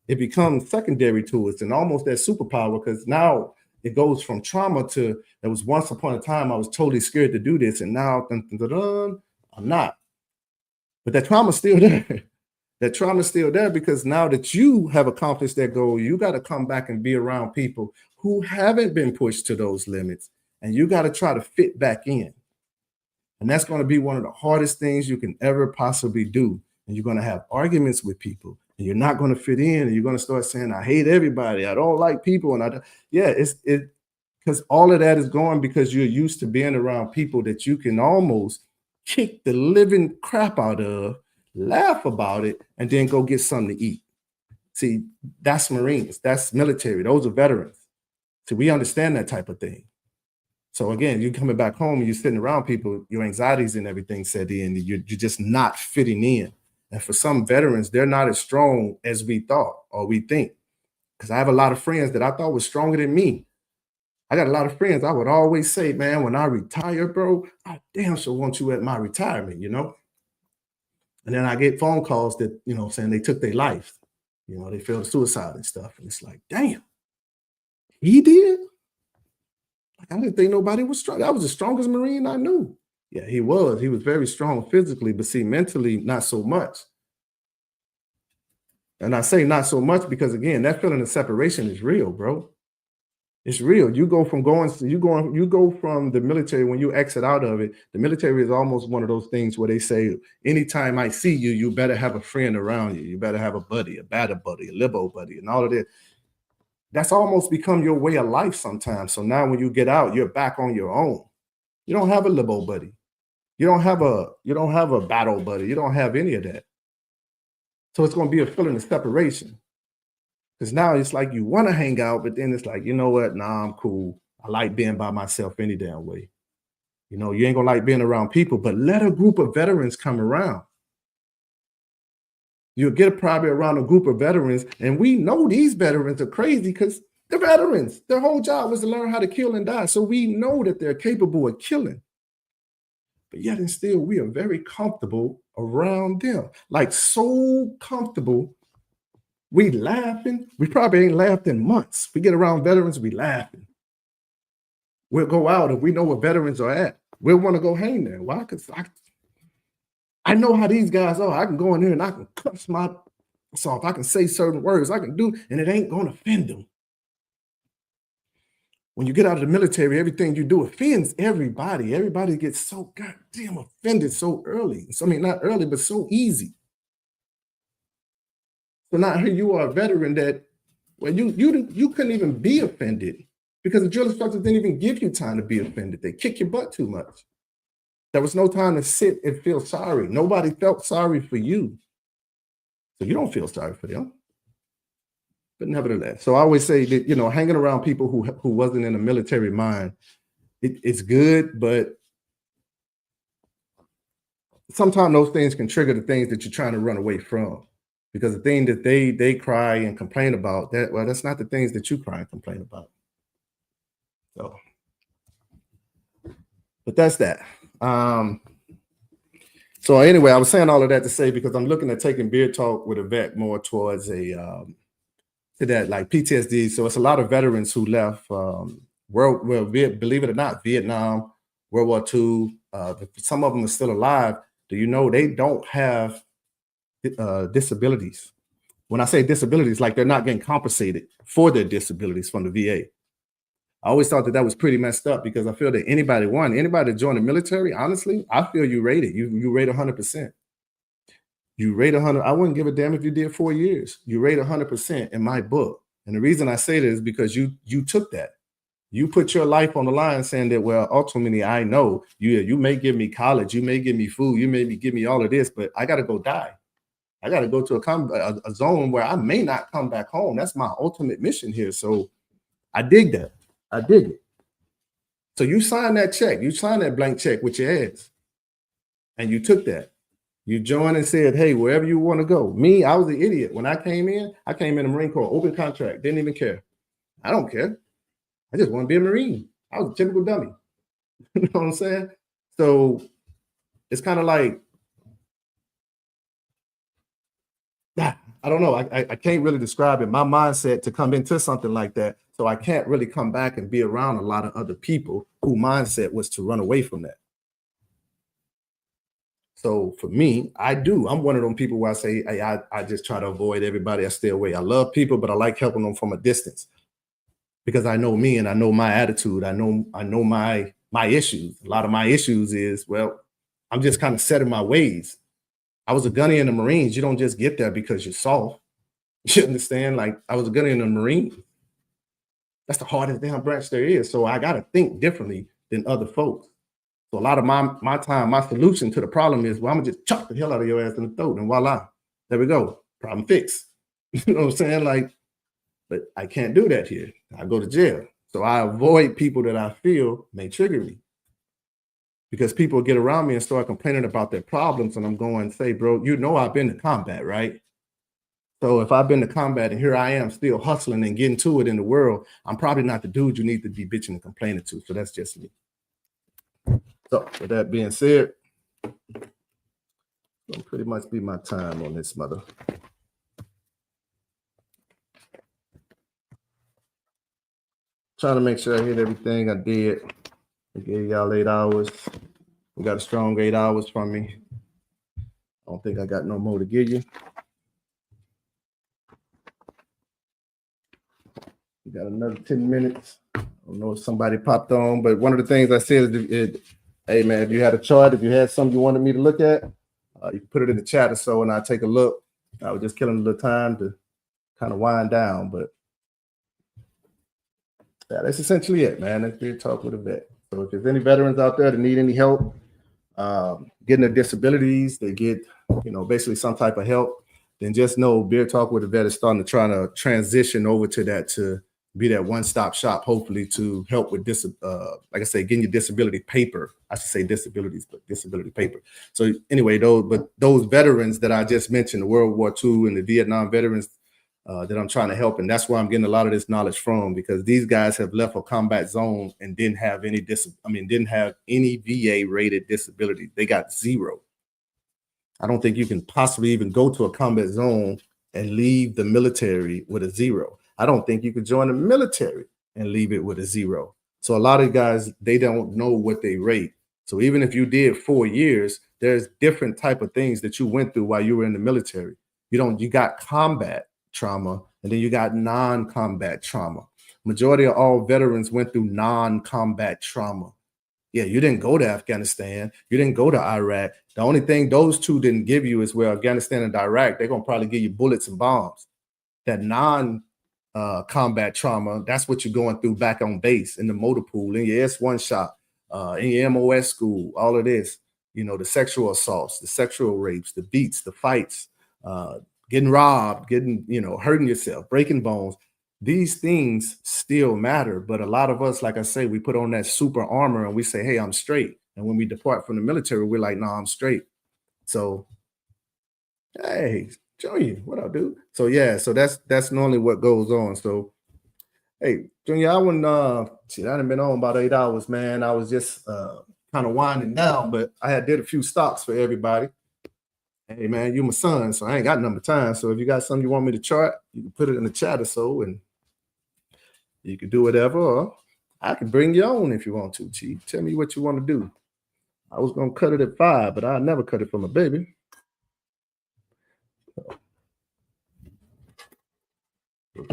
It becomes secondary to us and almost that superpower because now it goes from trauma to, there was once upon a time I was totally scared to do this and now I'm not. But that trauma's still there. That trauma is still there because now that you have accomplished that goal, you got to come back and be around people who haven't been pushed to those limits, and you got to try to fit back in. And that's going to be one of the hardest things you can ever possibly do. And you're going to have arguments with people, and you're not going to fit in, and you're going to start saying, I hate everybody. I don't like people. And it's because all of that is going because you're used to being around people that you can almost kick the living crap out of, laugh about it, and then go get something to eat. See, that's Marines, that's military, those are veterans. So we understand that type of thing. So again, you're coming back home and you're sitting around people, your anxieties and everything set in, you're just not fitting in. And for some veterans, they're not as strong as we thought or we think. Because I have a lot of friends that I thought was stronger than me. I got a lot of friends I would always say, man, when I retire, bro, I damn sure want you at my retirement, you know? And then I get phone calls that, you know, saying they took their life. You know, they failed suicide and stuff. And it's like, damn, he did? Like, I didn't think nobody was strong. That was the strongest Marine I knew. Yeah, he was. He was very strong physically, but see, mentally, not so much. And I say not so much because, again, that feeling of separation is real, bro. It's real. You go from the military. When you exit out of it, the military is almost one of those things where they say, anytime I see you, you better have a friend around you. You better have a buddy, a batter buddy, a libo buddy, and all of that. That's almost become your way of life sometimes. So now when you get out, you're back on your own. You don't have a libo buddy. You don't have a battle buddy. You don't have any of that. So it's going to be a feeling of separation. Because now it's like you want to hang out, but then it's like, you know what? Nah, I'm cool. I like being by myself any damn way. You know, you ain't gonna like being around people, but let a group of veterans come around. You'll get probably around a group of veterans, and we know these veterans are crazy because they're veterans. Their whole job was to learn how to kill and die. So we know that they're capable of killing. But yet and still, we are very comfortable around them. Like so comfortable. We laughing. We probably ain't laughed in months. We get around veterans, we laughing. We'll go out if we know where veterans are at. We'll want to go hang there. Why? Because I know how these guys are. I can go in there and I can cuss my off. I can say certain words. I can do, and it ain't going to offend them. When you get out of the military, everything you do offends everybody. Everybody gets so goddamn offended so early. So, I mean, not early, but so easy. So now here you are a veteran that, well, you couldn't even be offended because the drill instructors didn't even give you time to be offended. They kick your butt too much. There was no time to sit and feel sorry. Nobody felt sorry for you. So you don't feel sorry for them. But nevertheless, so I always say that, you know, hanging around people who wasn't in a military mind, it's good, but sometimes those things can trigger the things that you're trying to run away from. Because the thing that they cry and complain about, that's not the things that you cry and complain about. But that's that. So anyway, I was saying all of that to say, because I'm looking at taking beer talk with a vet more towards to that like PTSD. So it's a lot of veterans who left believe it or not, Vietnam, World War II. Some of them are still alive. Do you know they don't have disabilities? When I say disabilities, like they're not getting compensated for their disabilities from the VA. I always thought that was pretty messed up, because I feel that anybody that joined the military, honestly, I feel you rate it. You rate 100%. You rate 100. I wouldn't give a damn if you did 4 years. You rate 100% in my book. And the reason I say that is because you took that. You put your life on the line saying that, well, ultimately, I know you may give me college, you may give me food, you may give me all of this, but I got to go die. I got to go to a zone where I may not come back home. That's my ultimate mission here. So I dig that. I dig it. So you signed that check. You signed that blank check with your ass. And you took that. You joined and said, hey, wherever you want to go. Me, I was the idiot. When I came in the Marine Corps, open contract, didn't even care. I don't care. I just want to be a Marine. I was a typical dummy. You know what I'm saying? So it's kind of like, I don't know. I can't really describe it. My mindset to come into something like that. So I can't really come back and be around a lot of other people whose mindset was to run away from that. So for me, I'm one of them people where I say, hey, I just try to avoid everybody. I stay away. I love people, but I like helping them from a distance, because I know me and I know my attitude. I know my issues. A lot of my issues is, well, I'm just kind of set in my ways. I was a gunny in the Marines. You don't just get there because you're soft. You understand? Like, I was a gunny in the Marines. That's the hardest damn branch there is. So I got to think differently than other folks. So a lot of my solution to the problem is, well, I'm gonna just chuck the hell out of your ass in the throat, and voila, there we go, problem fixed. You know what I'm saying? Like, but I can't do that here. I go to jail. So I avoid people that I feel may trigger me, because people get around me and start complaining about their problems, and I'm going to say, bro, you know I've been to combat, right? So if I've been to combat and here I am still hustling and getting to it in the world, I'm probably not the dude you need to be bitching and complaining to. So that's just me. So with that being said, that'll pretty much be my time on this mother. Trying to make sure I hit everything I did. I gave y'all 8 hours. We got a strong 8 hours from me. I don't think I got no more to give you. We got another 10 minutes. don't know if somebody popped on, but one of the things I said is, hey man, if you had a chart, if you had something you wanted me to look at, you can put it in the chat or so, and I'll take a look. I was just killing a little time to kind of wind down, but yeah, that's essentially it, man. That's Beer Talk with a Vet. So if there's any veterans out there that need any help getting their disabilities, they get, basically some type of help, then just know Beer Talk with a Vet is starting to try to transition over to that, to be that one-stop shop, hopefully, to help with this, like I say, getting your disability paper. I should say disabilities, but disability paper. So anyway, those veterans that I just mentioned, the World War II and the Vietnam veterans that I'm trying to help, and that's where I'm getting a lot of this knowledge from, because these guys have left a combat zone and didn't have any VA rated disability. They got 0. I don't think you can possibly even go to a combat zone and leave the military with a 0. I don't think you could join the military and leave it with a 0. So a lot of guys, they don't know what they rate. So even if you did 4 years, there's different type of things that you went through while you were in the military. You got combat trauma, and then you got non-combat trauma. Majority of all veterans went through non-combat trauma. Yeah, you didn't go to Afghanistan. You didn't go to Iraq. The only thing those two didn't give you is where Afghanistan and Iraq, they're going to probably give you bullets and bombs. That non-combat trauma, that's what you're going through back on base, in the motor pool, in your S1 shop, in your MOS school, all of this, the sexual assaults, the sexual rapes, the beats, the fights, getting robbed, hurting yourself, breaking bones. These things still matter, but a lot of us, like I say, we put on that super armor and we say, hey, I'm straight. And when we depart from the military, we're like, no, I'm straight. So, hey, Junior, what up, dude? So yeah, so that's normally what goes on. So, hey, Junior, I done been on about 8 hours, man. I was just kind of winding down, but I did a few stocks for everybody. Hey man, you my son, so I ain't got number time. So if you got something you want me to chart, you can put it in the chat or so, and you can do whatever, or I can bring you on if you want to, Chief. Tell me what you want to do. I was gonna cut it at 5, but I'll never cut it for my baby. So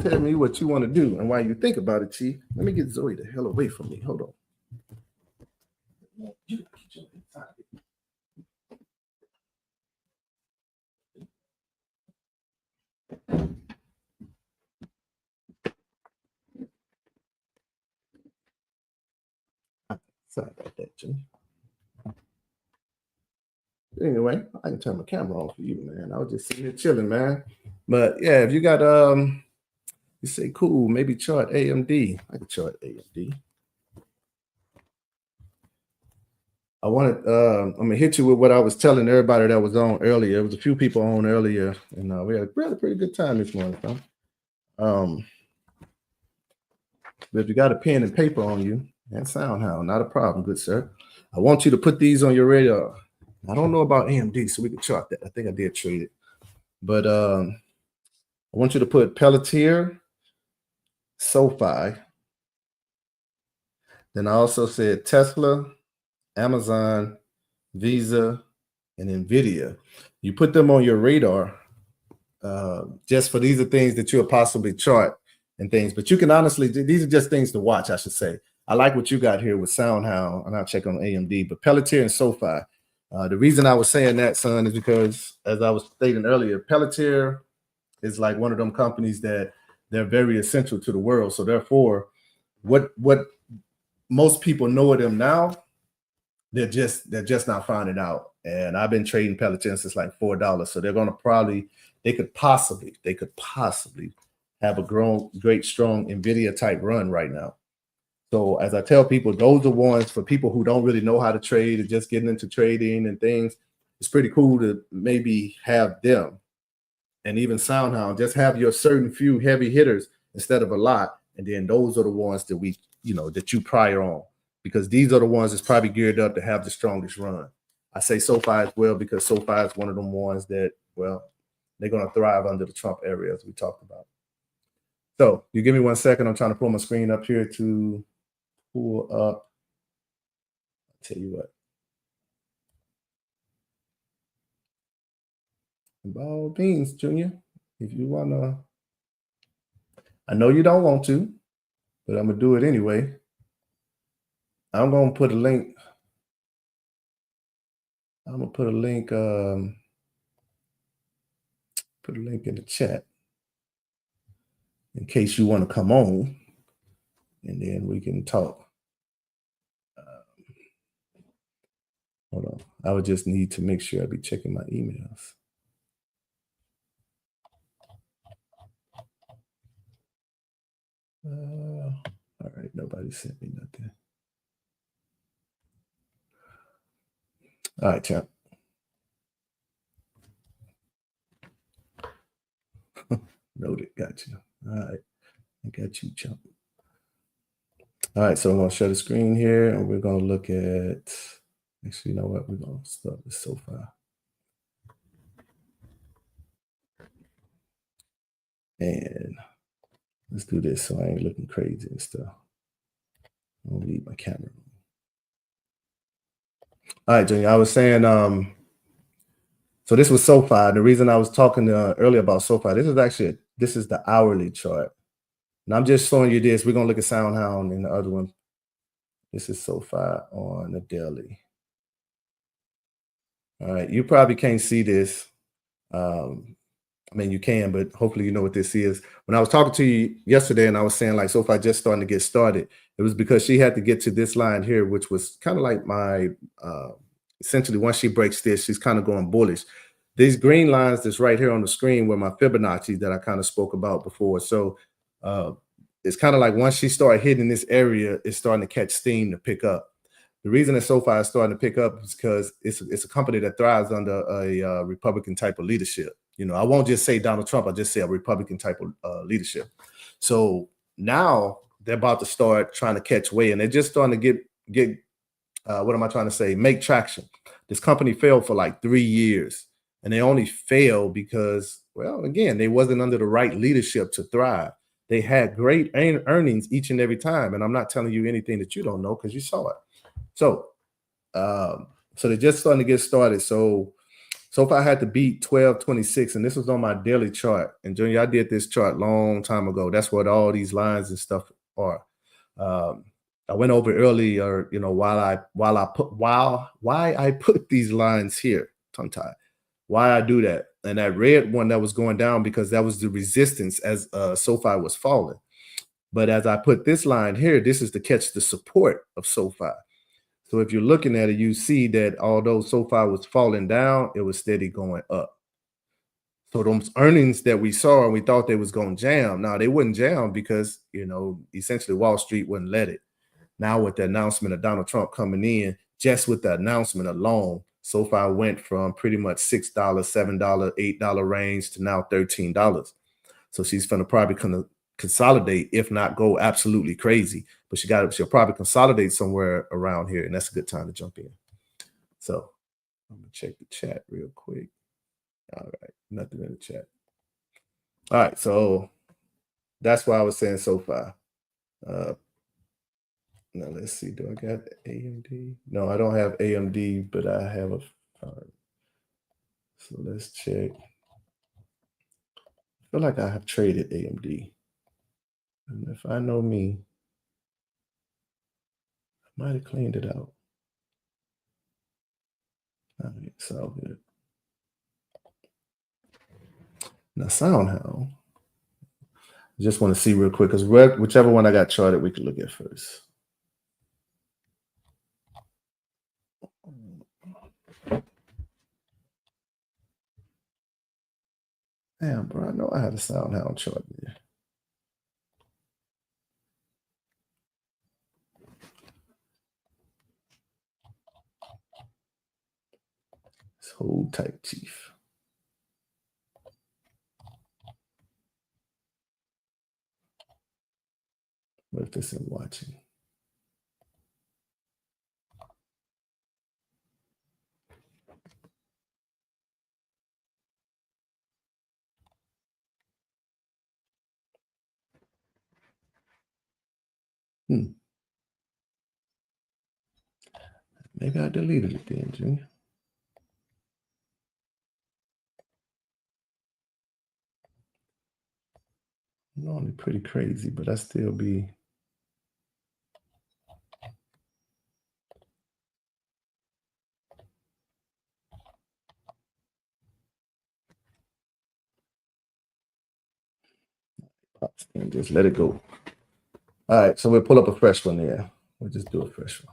tell me what you want to do, and while you think about it, Chief, let me get Zoe the hell away from me. Hold on. Sorry about that, Jimmy. Anyway, I can turn my camera on for you, man. I was just sitting here chilling, man. But yeah, if you got you say cool, maybe chart AMD. I can chart AMD. I'm gonna hit you with what I was telling everybody that was on earlier. There was a few people on earlier, and we had a pretty good time this morning, huh? But if you got a pen and paper on you, and SoundHound, not a problem, good sir. I want you to put these on your radar. I don't know about AMD, so we can chart that. I think I did trade it. But I want you to put Pelletier, SoFi. Then I also said Tesla, Amazon, Visa, and NVIDIA. You put them on your radar just for these are things that you'll possibly chart and things. But you can honestly, these are just things to watch, I should say. I like what you got here with SoundHound, and I'll check on AMD. But Pelletier and SoFi. The reason I was saying that, son, is because, as I was stating earlier, Pelletier is like one of them companies that they're very essential to the world. So therefore, what most people know of them now, they're just not finding out. And I've been trading Pelletier since like $4. So they're gonna they could possibly have a great strong NVIDIA type run right now. So as I tell people, those are ones for people who don't really know how to trade and just getting into trading and things. It's pretty cool to maybe have them. And even SoundHound, just have your certain few heavy hitters instead of a lot. And then those are the ones that that you prior on, because these are the ones that's probably geared up to have the strongest run. I say SoFi as well, because SoFi is one of them ones that, well, they're going to thrive under the Trump era, as we talked about. So you give me 1 second. I'm trying to pull my screen up here to pull up. I'll tell you what. By all means, Junior, if you want to, I know you don't want to, but I'm going to do it anyway. I'm gonna put a link. I'm gonna put a link. Put a link in the chat in case you want to come on, and then we can talk. Hold on. I would just need to make sure I be checking my emails. All right, nobody sent me nothing. All right, champ. Noted. Got you. All right. I got you, champ. All right, so I'm going to share the screen here, and we're going to look at, actually, you know what? We're going to start with SoFi. And let's do this so I ain't looking crazy and stuff. I'm going to leave my camera. All right, Junior, I was saying, so this was SoFi. The reason I was talking earlier about SoFi, this is the hourly chart. And I'm just showing you this. We're going to look at SoundHound and the other one. This is SoFi on the daily. All right, you probably can't see this. I mean, you can, but hopefully you know what this is. When I was talking to you yesterday and I was saying like SoFi just starting to get started, it was because she had to get to this line here, which was kind of like my, essentially once she breaks this, she's kind of going bullish. These green lines that's right here on the screen were my Fibonacci that I kind of spoke about before. So it's kind of like once she started hitting this area, it's starting to catch steam to pick up. The reason that SoFi is starting to pick up is because it's a company that thrives under a Republican type of leadership. You know, I won't just say Donald Trump. I'll just say a Republican type of leadership. So now they're about to start trying to catch weight, and they're just starting to get what am I trying to say? Make traction. This company failed for like 3 years, and they only failed because, well, again, they wasn't under the right leadership to thrive. They had great earnings each and every time, and I'm not telling you anything that you don't know because you saw it. So, so they're just starting to get started. So if I had to beat 1226, and this was on my daily chart, and Junior, I did this chart long time ago. That's what all these lines and stuff are. I went over earlier, you know, why I put these lines here, tongue tied, why I do that. And that red one that was going down because that was the resistance as SoFi was falling. But as I put this line here, this is to catch the support of SoFi. So if you're looking at it, you see that although SoFi was falling down, it was steady going up. So those earnings that we saw and we thought they was going to jam, now they wouldn't jam because, you know, essentially Wall Street wouldn't let it. Now with the announcement of Donald Trump coming in, just with the announcement alone, SoFi went from pretty much $6, $7, $8 range to now $13. So she's going to probably consolidate, if not go absolutely crazy. But she'll probably consolidate somewhere around here, and that's a good time to jump in. So I'm gonna check the chat real quick. All right, nothing in the chat. All right, so that's why I was saying SoFi. Now let's see, do I got AMD? No, I don't have AMD, but I have a. So let's check. I feel like I have traded AMD. And if I know me, I might have cleaned it out. All right, it's all good. Now, SoundHound, I just want to see real quick, because whichever one I got charted, we can look at first. Damn, bro, I know I had a SoundHound chart there. Let's hold tight, Chief. What if this isn't watching? Maybe I deleted it then, Junior. Normally pretty crazy, but I still be. And just let it go. All right, so we'll pull up a fresh one there. We'll just do a fresh one.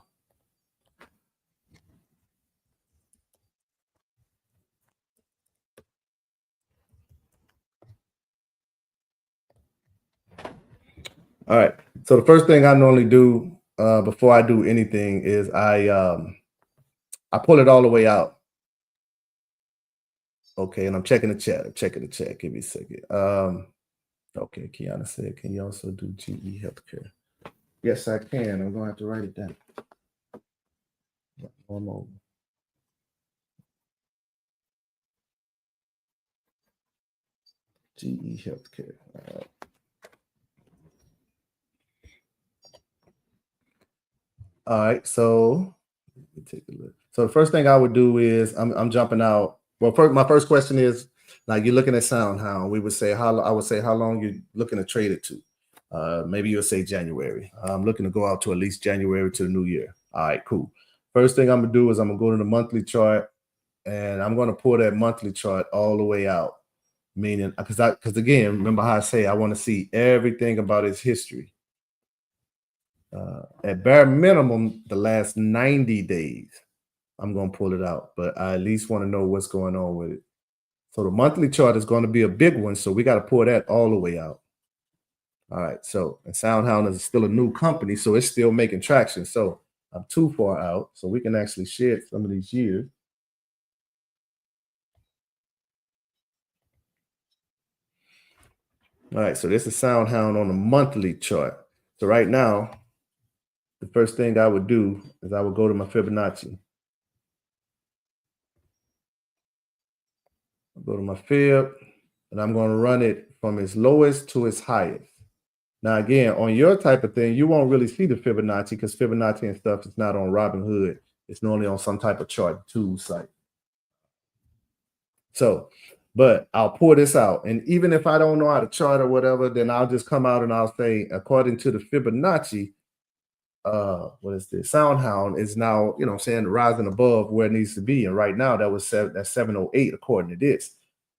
All right, so the first thing I normally do before I do anything is I pull it all the way out. Okay, and I'm checking the chat. Give me a second. Okay, Kiana said, can you also do GE Healthcare? Yes, I can. I'm gonna have to write it down. One moment. GE Healthcare. All right. All right, so let me take a look. So the first thing I would do is I'm jumping out. Well, my first question is, like, you're looking at SoundHound. We would say I would say how long you're looking to trade it to. Maybe you'll say January. I'm looking to go out to at least January to the new year. All right, cool. First thing I'm gonna do is I'm gonna go to the monthly chart, and I'm gonna pull that monthly chart all the way out. Meaning, because again, remember how I say I want to see everything about its history. At bare minimum, the last 90 days, I'm going to pull it out, but I at least want to know what's going on with it. So the monthly chart is going to be a big one, so we got to pull that all the way out. All right, so and SoundHound is still a new company, so it's still making traction. So I'm too far out, so we can actually shed some of these years. All right, so this is SoundHound on the monthly chart. So right now, the first thing I would do is I would go to my Fibonacci. I'll go to my Fib, and I'm going to run it from its lowest to its highest. Now, again, on your type of thing, you won't really see the Fibonacci because Fibonacci and stuff is not on Robinhood. It's normally on some type of chart tool site. So, but I'll pour this out. And even if I don't know how to chart or whatever, then I'll just come out and I'll say, according to the Fibonacci, what is this? SoundHound is now, you know, saying rising above where it needs to be. And right now that's 708 according to this.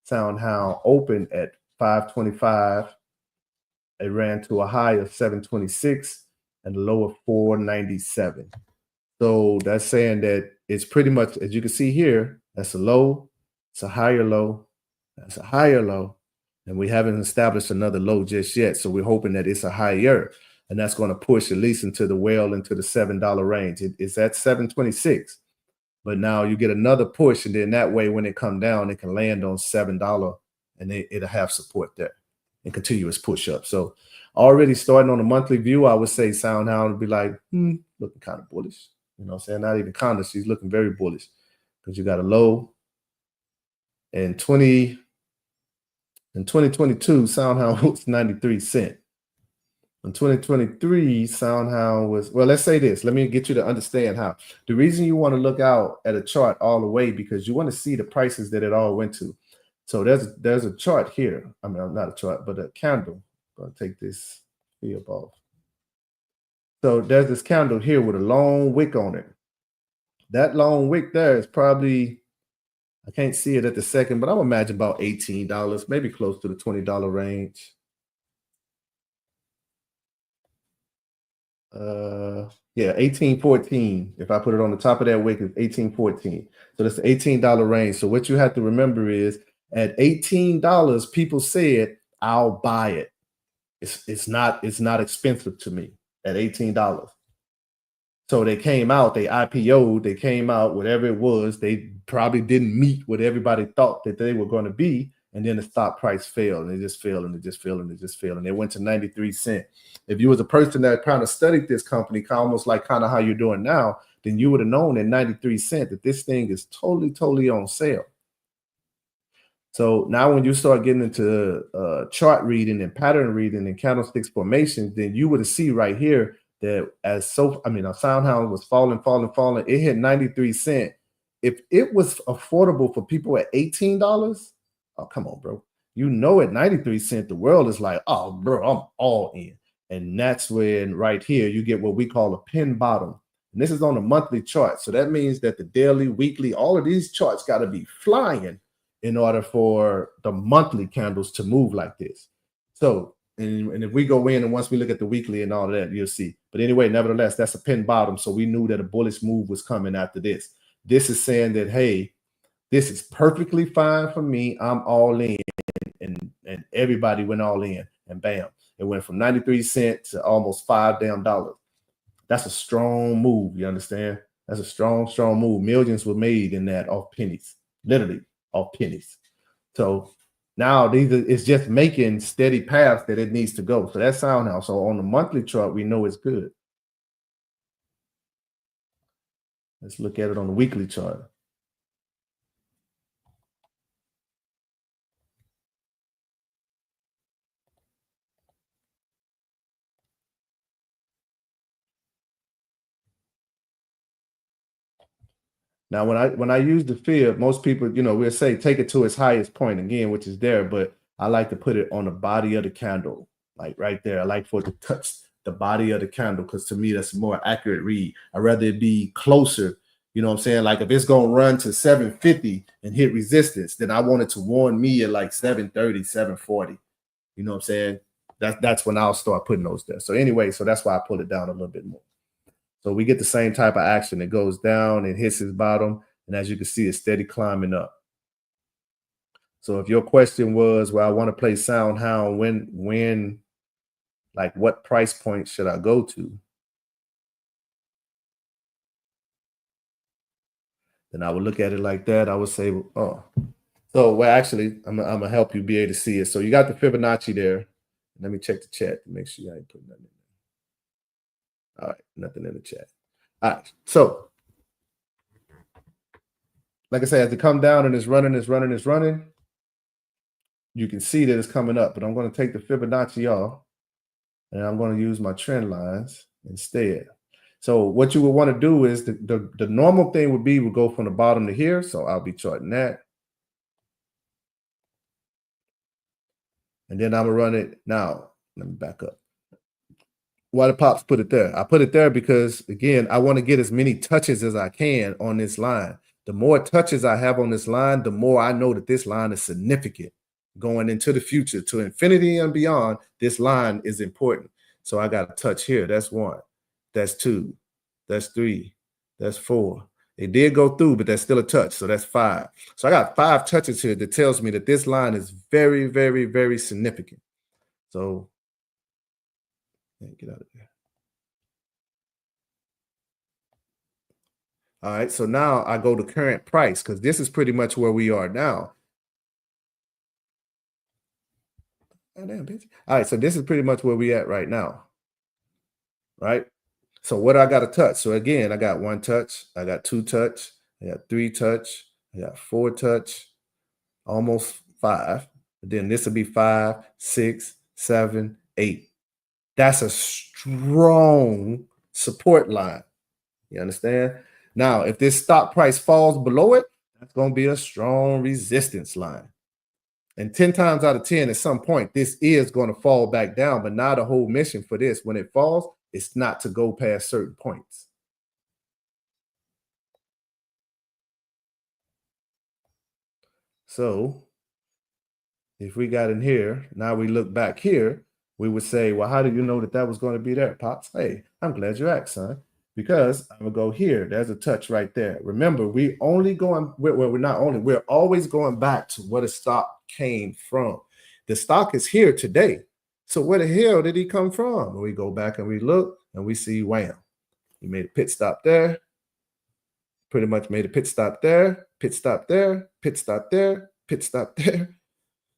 SoundHound opened at 525. It ran to a high of 726 and a low of 497. So that's saying that it's pretty much, as you can see here, that's a low, it's a higher low, that's a higher low, and we haven't established another low just yet. So we're hoping that it's a higher. And that's going to push at least into the into the $7 range. It's at 726, but now you get another push, and then that way when it come down, it can land on $7, and it'll have support there and continuous push up. So already starting on a monthly view, I would say SoundHound would be like, looking kind of bullish. You know what I'm saying? Not even kind of, she's looking very bullish because you got a low. In 2022, SoundHound was 93 cents. In 2023, SoundHound was, well, let's say this. Let me get you to understand how. The reason you want to look out at a chart all the way because you want to see the prices that it all went to. So there's a chart here. I mean, not a chart, but a candle. I'm going to take this fib off. So there's this candle here with a long wick on it. That long wick there is probably, I can't see it at the second, but I would imagine about $18, maybe close to the $20 range. Yeah, 18.14. If I put it on the top of that wick, it's 18.14. So that's the $18 range. So what you have to remember is at $18, people said, I'll buy it. It's not expensive to me at $18. So they came out, they IPO'd, they came out, whatever it was, they probably didn't meet what everybody thought that they were going to be. And then the stock price fell, and it just fell, and it just fell, and it just fell, and it went to 93 cents. If you was a person that kind of studied this company, almost like kind of how you're doing now, then you would have known at 93 cents that this thing is totally on sale. So now when you start getting into chart reading and pattern reading and candlesticks formations, then you would see right here that SoundHound was falling. It hit 93 cents. If it was affordable for people at $18, oh, come on, bro. You know, at 93 cents, the world is like, oh, bro, I'm all in. And that's when right here, you get what we call a pin bottom. And this is on a monthly chart. So that means that the daily, weekly, all of these charts got to be flying in order for the monthly candles to move like this. So And if we go in and once we look at the weekly and all of that, you'll see. But anyway, nevertheless, that's a pin bottom. So we knew that a bullish move was coming after this. This is saying that, hey, this is perfectly fine for me. I'm all in. And everybody went all in. And bam, it went from 93 cents to almost $5 damn. That's a strong move. You understand? That's a strong, strong move. Millions were made in that off pennies, literally off pennies. So now it's just making steady paths that it needs to go. So that's sound now. So on the monthly chart, we know it's good. Let's look at it on the weekly chart. Now, when I use the fib, most people, we'll say take it to its highest point again, which is there, but I like to put it on the body of the candle, like right there. I like for it to touch the body of the candle because to me, that's a more accurate read. I'd rather it be closer, you know what I'm saying? Like if it's going to run to 750 and hit resistance, then I want it to warn me at like 730, 740. You know what I'm saying? That's when I'll start putting those there. So anyway, so that's why I pull it down a little bit more. So we get the same type of action. It goes down, it hits its bottom, and as you can see, it's steady climbing up. So if your question was, well, I want to play Sound Hound, when, like what price point should I go to? Then I would look at it like that. I would say, oh. So, well, actually, I'm going to help you be able to see it. So you got the Fibonacci there. Let me check the chat to make sure I ain't putting nothing in. All right, nothing in the chat. All right, so like I said, as it come down and it's running, you can see that it's coming up, but I'm going to take the Fibonacci off and I'm going to use my trend lines instead. So what you would want to do is the normal thing would be we'll go from the bottom to here. So I'll be charting that. And then I'm going to run it. Now, let me back up. Why the Pops put it there? I put it there because, again, I want to get as many touches as I can on this line. The more touches I have on this line, the more I know that this line is significant. Going into the future, to infinity and beyond, this line is important. So I got a touch here. That's 1. That's 2. That's 3. That's 4. It did go through, but that's still a touch. So that's 5. So I got 5 touches here that tells me that this line is very, very, very significant. So get out of there. All right, so now I go to current price because this is pretty much where we are now. Oh, damn, bitch. All right, so this is pretty much where we at right now. Right? So what I got to touch? So again, I got 1 touch, I got 2 touch, I got 3 touch, I got 4 touch, almost 5. And then this will be 5, 6, 7, 8. That's a strong support line. You understand? Now, if this stock price falls below it, that's going to be a strong resistance line. And 10 times out of 10, at some point, this is going to fall back down. But now the whole mission for this, when it falls, it's not to go past certain points. So if we got in here, now we look back here, we would say, well, how did you know that that was going to be there, Pops? Hey, I'm glad you asked, son. Because I'm going to go here. There's a touch right there. Remember, we're always going back to where the stock came from. The stock is here today. So where the hell did he come from? We go back and we look and we see, wham. He made a pit stop there. Pretty much made a pit stop there, pit stop there, pit stop there, pit stop there.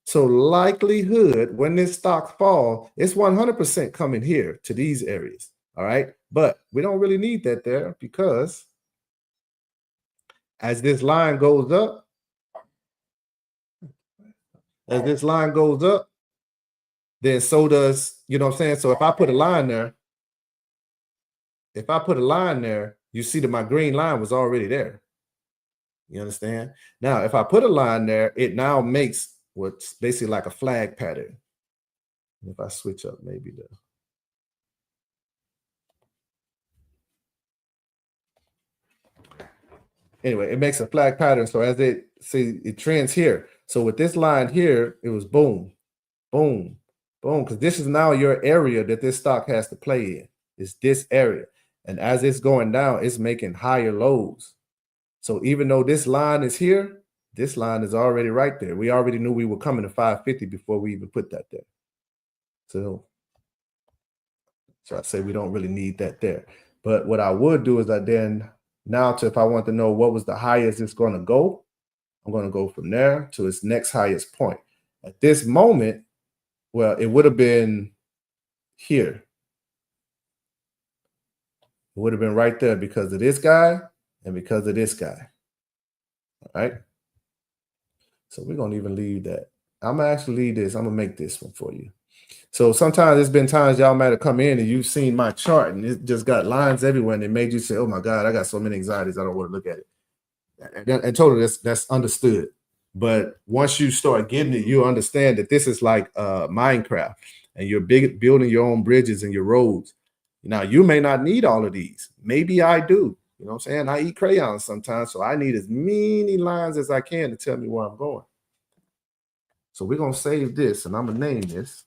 So likelihood when this stock falls, it's 100% coming here to these areas. All right. But we don't really need that there because as this line goes up, then so does, you know what I'm saying? So if I put a line there, you see that my green line was already there. You understand? Now, if I put a line there, it now makes what's basically like a flag pattern. If I switch up maybe the anyway, it makes a flag pattern. So as it trends here. So with this line here, it was boom, boom, Boom, because this is now your area that this stock has to play in. It's this area. And as it's going down, it's making higher lows. So even though this line is here, this line is already right there. We already knew we were coming to 550 before we even put that there. So I say we don't really need that there. But what I would do is if I want to know what was the highest it's going to go, I'm going to go from there to its next highest point. At this moment, well, it would have been here. It would have been right there because of this guy and because of this guy. All right. So we're going to even leave that. I'm going to actually leave this. I'm going to make this one for you. So sometimes there's been times y'all might have come in and you've seen my chart and it just got lines everywhere and it made you say, oh my God, I got so many anxieties. I don't want to look at it. And totally that's understood. But once you start getting it, you understand that this is like Minecraft and you're building your own bridges and your roads. Now, you may not need all of these. Maybe I do. You know what I'm saying? I eat crayons sometimes, so I need as many lines as I can to tell me where I'm going. So we're going to save this, and I'm going to name this.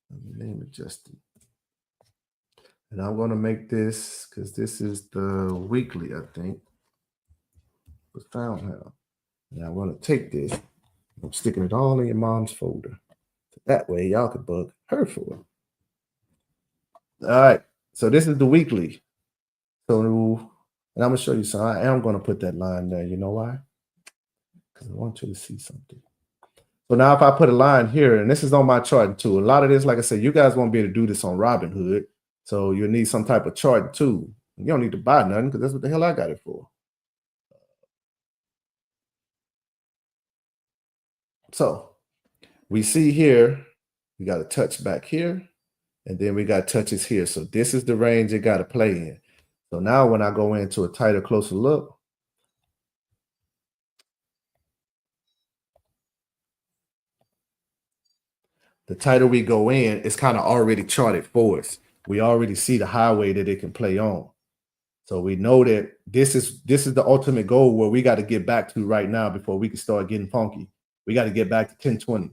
Let me name it Justin. And I'm going to make this, because this is the weekly, I think, with Found How. And I'm going to take this. I'm sticking it all in your mom's folder. That way, y'all could bug her for it. All right. So this is the weekly. So, and I'm going to show you something. I am going to put that line there. You know why? Because I want you to see something. So now if I put a line here, and this is on my chart too. A lot of this, like I said, you guys won't be able to do this on Robinhood. So you'll need some type of chart too. You don't need to buy nothing because that's what the hell I got it for. So we see here, we got a touch back here, and then we got touches here. So this is the range it got to play in. So now when I go into a tighter, closer look, the tighter we go in, it's kind of already charted for us. We already see the highway that it can play on. So we know that this is the ultimate goal where we got to get back to right now before we can start getting funky. We got to get back to 1020.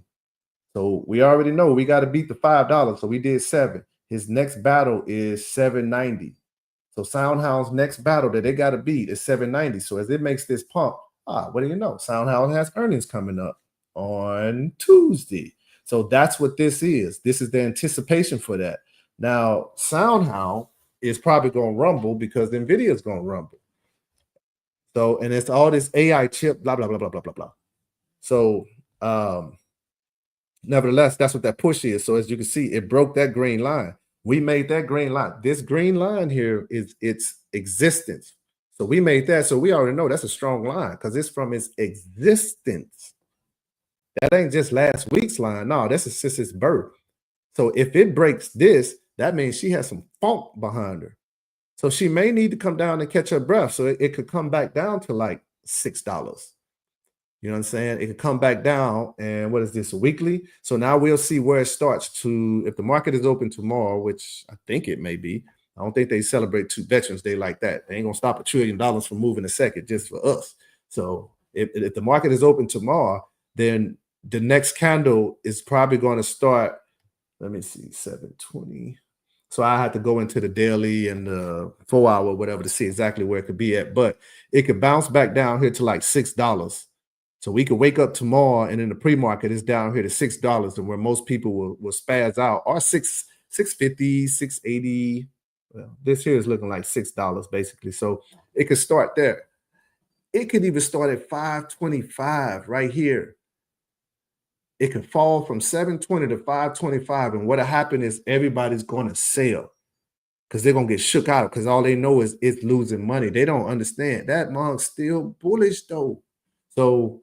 So we already know we got to beat the $5. So we did 7. His next battle is 790. So SoundHound's next battle that they got to beat is 790. So as it makes this pump, what do you know? SoundHound has earnings coming up on Tuesday. So that's what this is. This is the anticipation for that. Now, SoundHound is probably going to rumble because NVIDIA is going to rumble. So, and it's all this AI chip, blah, blah, blah, blah, blah, blah, blah. So, nevertheless, that's what that push is. So as you can see, it broke that green line. We made that green line. This green line here is its existence. So we made that. So we already know that's a strong line because it's from its existence. That ain't just last week's line. No, this is since its birth. So if it breaks this, that means she has some funk behind her. So she may need to come down and catch her breath. So it could come back down to like $6. You know what I'm saying? It could come back down. And what is this, a weekly? So now we'll see where it starts to, if the market is open tomorrow, which I think it may be. I don't think they celebrate Veterans Day like that. They ain't going to stop $1 trillion from moving a second just for us. So if the market is open tomorrow, then the next candle is probably going to start, let me see, 720. So I have to go into the daily and the 4 hour, whatever, to see exactly where it could be at. But it could bounce back down here to like $6. So we could wake up tomorrow and in the pre-market it's down here to $6, and where most people will spaz out, or $6.50, $6.80. Well, this here is looking like $6 basically. So it could start there. It could even start at $5.25 right here. It could fall from $7.20 to $5.25, and what'll happen is everybody's going to sell because they're going to get shook out because all they know is it's losing money. They don't understand that mug's still bullish though. So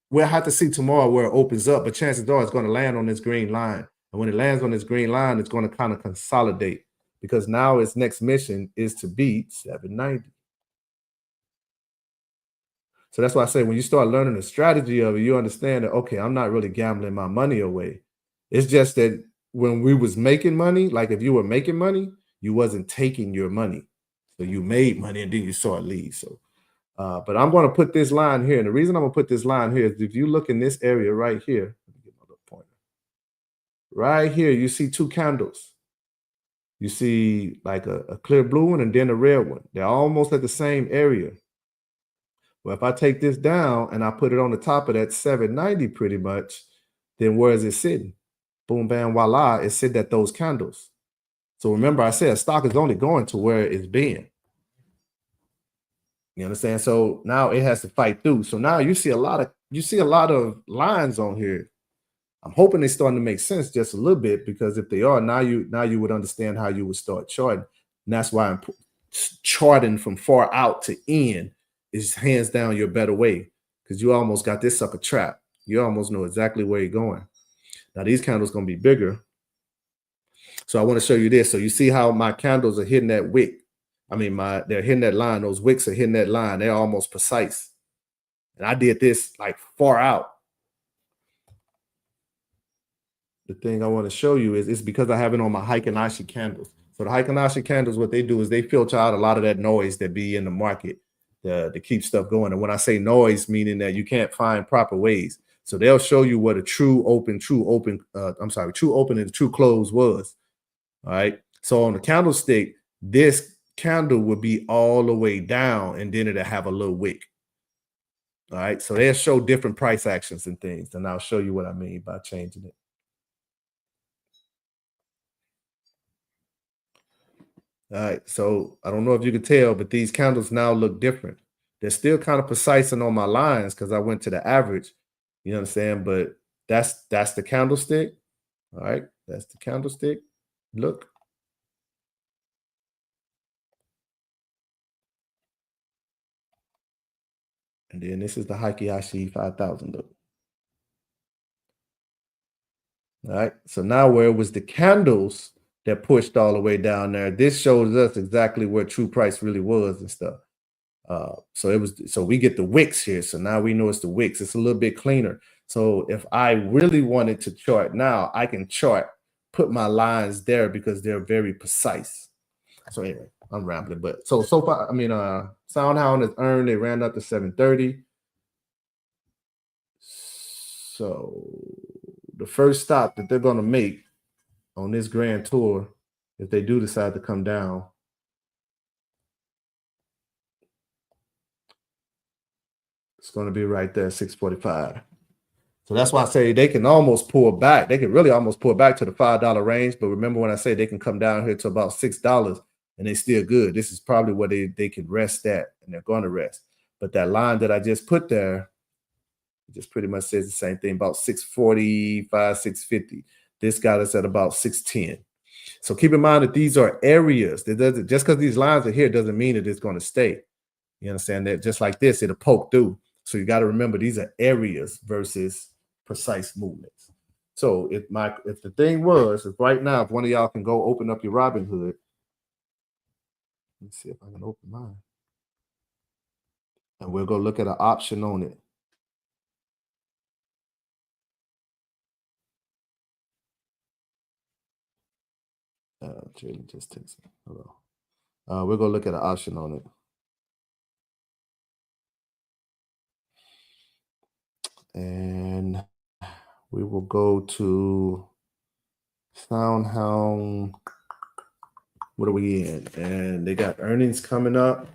we'll have to see tomorrow where it opens up, but chances are it's going to land on this green line. And when it lands on this green line, it's going to kind of consolidate because now its next mission is to beat 790. So that's why I say when you start learning the strategy of it, you understand that, okay, I'm not really gambling my money away. It's just that when we was making money, like if you were making money, you wasn't taking your money. So you made money and then you saw it leave. So But I'm going to put this line here. And the reason I'm going to put this line here is if you look in this area right here, let me get my little pointer. Right here, you see two candles. You see like a clear blue one and then a red one. They're almost at the same area. Well, if I take this down and I put it on the top of that 790 pretty much, then where is it sitting? Boom, bam, voila, it's sitting at those candles. So remember I said stock is only going to where it's been. You understand? So now it has to fight through. So now you see a lot of lines on here. I'm hoping they're starting to make sense just a little bit, because if they are, now you would understand how you would start charting. And that's why I'm charting from far out to in is hands down your better way, because you almost got this sucker trapped. You almost know exactly where you're going. Now these candles going to be bigger. So I want to show you this. So you see how my candles are hitting that wick. I mean, they're hitting that line. Those wicks are hitting that line. They're almost precise. And I did this like far out. The thing I want to show you is it's because I have it on my Heikin-Ashi candles. So the Heikin-Ashi candles, what they do is they filter out a lot of that noise that be in the market to keep stuff going. And when I say noise, meaning that you can't find proper ways. So they'll show you what a true open and true close was. All right. So on the candlestick, this candle would be all the way down and then it'll have a little wick. All right. So they'll show different price actions and things. And I'll show you what I mean by changing it. All right, so I don't know if you can tell, but these candles now look different. They're still kind of precise and on my lines because I went to the average. You understand? But that's the candlestick. All right, that's the candlestick. Look. And then this is the Heikin-Ashi 5000 look. All right, so now where it was the candles that pushed all the way down there, this shows us exactly where true price really was and stuff. So we get the wicks here. So now we know it's the wicks. It's a little bit cleaner. So if I really wanted to chart now, I can put my lines there because they're very precise. So anyway, I'm rambling, but so far, I mean, Soundhound has earned, they ran up to 730. So the first stop that they're going to make on this grand tour, if they do decide to come down, it's going to be right there, 645. So that's why I say they can almost pull back. They can really almost pull back to the $5 range. But remember when I say they can come down here to about $6 and they still good. This is probably where they can rest at, and they're going to rest. But that line that I just put there, it just pretty much says the same thing, about 645, 650. This got us at about 610. So keep in mind that these are areas. Just because these lines are here doesn't mean that it's going to stay. You understand that? Just like this, it'll poke through. So you got to remember these are areas versus precise movements. So if the thing was, if right now, if one of y'all can go open up your Robinhood, let's see if I can open mine, and we'll go look at an option on it. Jalen just takes it. Hold on. We're gonna look at an option on it. And we will go to Soundhound. What are we in? And they got earnings coming up.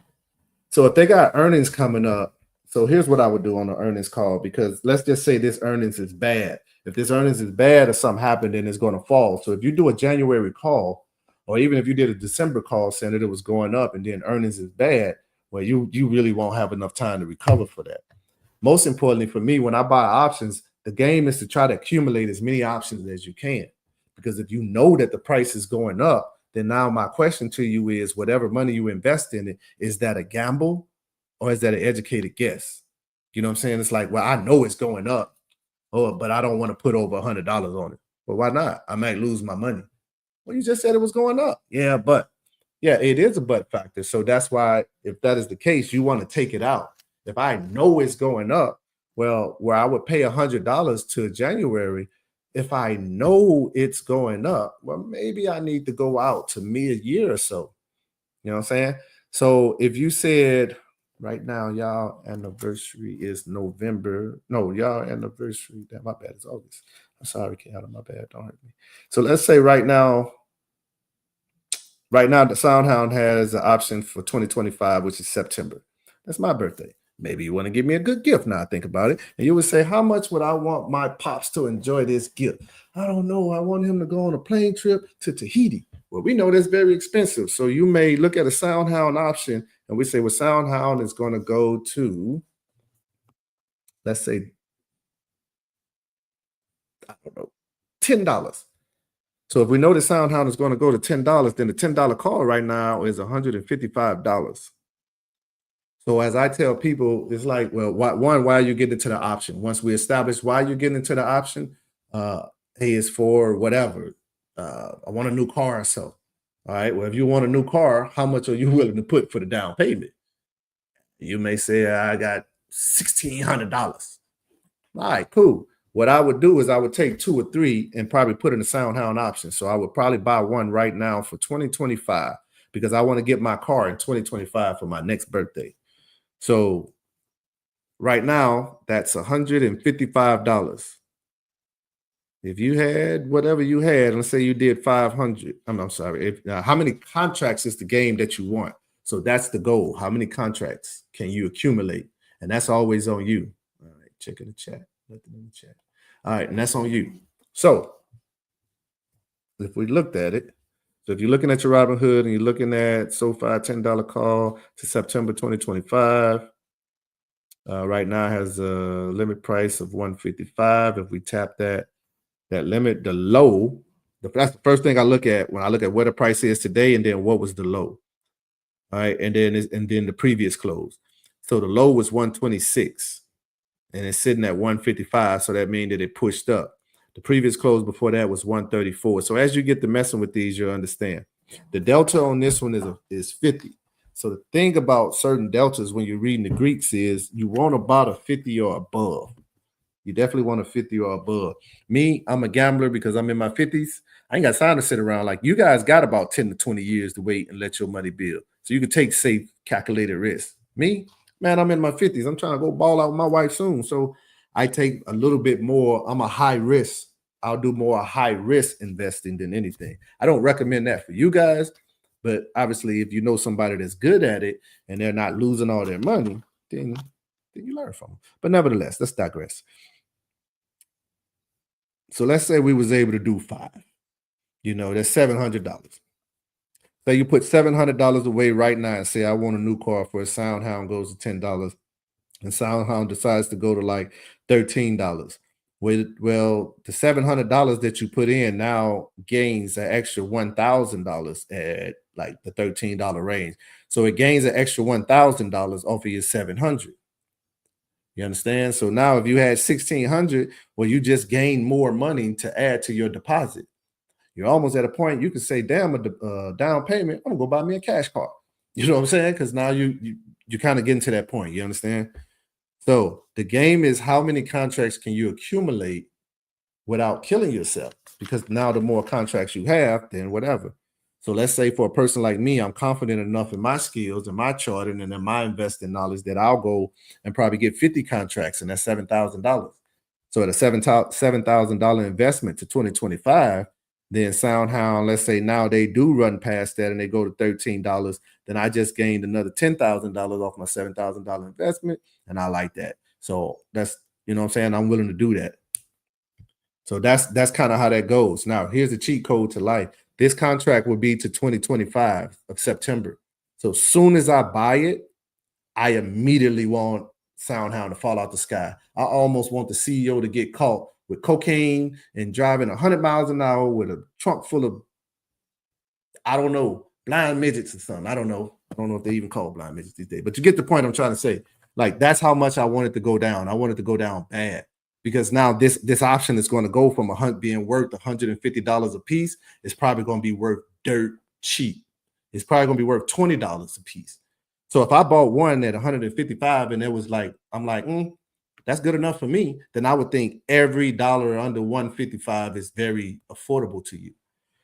So if they got earnings coming up, so here's what I would do on the earnings call, because let's just say this earnings is bad. If this earnings is bad or something happened, then it's going to fall. So if you do a January call, or even if you did a December call saying that it was going up and then earnings is bad, well, you really won't have enough time to recover for that. Most importantly for me, when I buy options, the game is to try to accumulate as many options as you can. Because if you know that the price is going up, then now my question to you is, whatever money you invest in it, is that a gamble or is that an educated guess? You know what I'm saying? It's like, well, I know it's going up, but I don't want to put over $100 on it. But why not? I might lose my money. Well, you just said it was going up. Yeah, but yeah, it is a but factor. So that's why, if that is the case, you want to take it out. If I know it's going up, well, where I would pay $100 to January, if I know it's going up, well, maybe I need to go out to me a year or so. You know what I'm saying? So if you said, Right now, y'all anniversary is November. No, y'all anniversary. Damn, my bad. It's August. I'm sorry, Kiana. My bad. Don't hurt me. So let's say right now, the SoundHound has an option for 2025, which is September. That's my birthday. Maybe you want to give me a good gift now. I think about it. And you would say, how much would I want my pops to enjoy this gift? I don't know. I want him to go on a plane trip to Tahiti. Well, we know that's very expensive. So you may look at a SoundHound option and we say, well, SoundHound is going to go to, let's say, I don't know, $10. So if we know the SoundHound is going to go to $10, then the $10 call right now is $155. So as I tell people, it's like, well, why are you getting into the option? Once we establish why you're getting into the option, hey, it's for whatever. I want a new car or so. All right. Well, if you want a new car, how much are you willing to put for the down payment? You may say, I got $1,600. All right, cool. What I would do is I would take 2 or 3 and probably put in the SoundHound option. So I would probably buy one right now for 2025 because I want to get my car in 2025 for my next birthday. So right now, that's $155. If you had whatever you had, let's say you did 500. I'm sorry. How many contracts is the game that you want? So that's the goal. How many contracts can you accumulate? And that's always on you. All right, check in the chat. Nothing in the chat. All right, and that's on you. So if we looked at it, so if you're looking at your Robinhood and you're looking at SoFi $10 call to September 2025, right now it has a limit price of $155. If we tap that limit, the low, that's the first thing I look at when I look at what the price is today, and then what was the low. All right, and then the previous close. So the low was 126, and it's sitting at 155. So that means that it pushed up. The previous close before that was 134. So as you get to messing with these, you'll understand. The delta on this one is 50. So the thing about certain deltas when you're reading the Greeks is you want about a 50 or above. You definitely want a 50 or above. Me, I'm a gambler because I'm in my 50s. I ain't got time to sit around. Like you guys got about 10 to 20 years to wait and let your money build. So you can take safe, calculated risks. Me, man, I'm in my 50s. I'm trying to go ball out with my wife soon. So I take a little bit more. I'm a high risk. I'll do more high risk investing than anything. I don't recommend that for you guys. But obviously, if you know somebody that's good at it and they're not losing all their money, then you learn from them. But nevertheless, let's digress. So let's say we was able to do 5. That's $700. So you put $700 away right now and say, I want a new car for a SoundHound goes to $10. And SoundHound decides to go to like $13. Well, the $700 that you put in now gains an extra $1,000 at like the $13 range. So it gains an extra $1,000 off of your $700. You understand? So now if you had $1,600, well, you just gained more money to add to your deposit. You're almost at a point you can say, damn, a down payment, I'm gonna go buy me a cash car. You know what I'm saying? Because now you kind of getting to that point. You understand? So the game is how many contracts can you accumulate without killing yourself? Because now the more contracts you have, then whatever. So let's say for a person like me, I'm confident enough in my skills and my charting and in my investing knowledge that I'll go and probably get 50 contracts, and that's $7,000. So at a $7,000 investment to 2025, then SoundHound, let's say now they do run past that and they go to $13, then I just gained another $10,000 off my $7,000 investment, and I like that. So that's, you know what I'm saying? I'm willing to do that. So that's kind of how that goes. Now, here's the cheat code to life. This contract will be to 2025 of September. So as soon as I buy it, I immediately want SoundHound to fall out the sky. I almost want the CEO to get caught with cocaine and driving 100 miles an hour with a trunk full of, I don't know, blind midgets or something. I don't know if they even call blind midgets these days. But you get the point I'm trying to say. Like, that's how much I want it to go down. I want it to go down bad. Because now this option is going to go from being worth $150 a piece. It's probably going to be worth dirt cheap. It's probably going to be worth $20 a piece. So if I bought one at $155 and it was like, I'm like, that's good enough for me, then I would think every dollar under $155 is very affordable to you.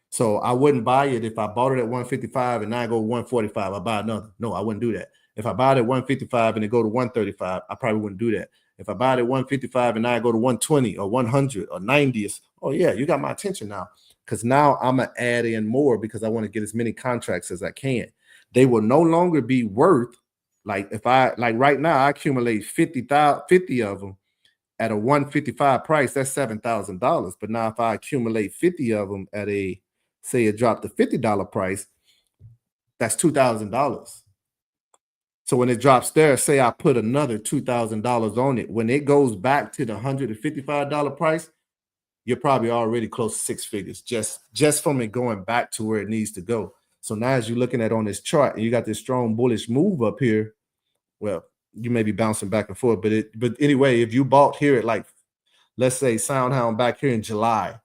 So I wouldn't buy it if I bought it at $155 and now I go $145, I buy another. No, I wouldn't do that. If I buy it at 155 and it go to 135, I probably wouldn't do that. If I buy it at 155 and now I go to 120 or 100 or 90, oh yeah, you got my attention now. Because now I'm gonna add in more because I want to get as many contracts as I can. They will no longer be worth, like if I, like right now, I accumulate 50 of them at a 155 price, that's $7,000. But now if I accumulate 50 of them at a, say it dropped to $50 price, that's $2,000. So when it drops there, say I put another $2,000 on it. When it goes back to the $155 price, you're probably already close to six figures just from it going back to where it needs to go. So now as you're looking at on this chart and you got this strong bullish move up here, well, you may be bouncing back and forth, but anyway, if you bought here at like, let's say SoundHound back here in July,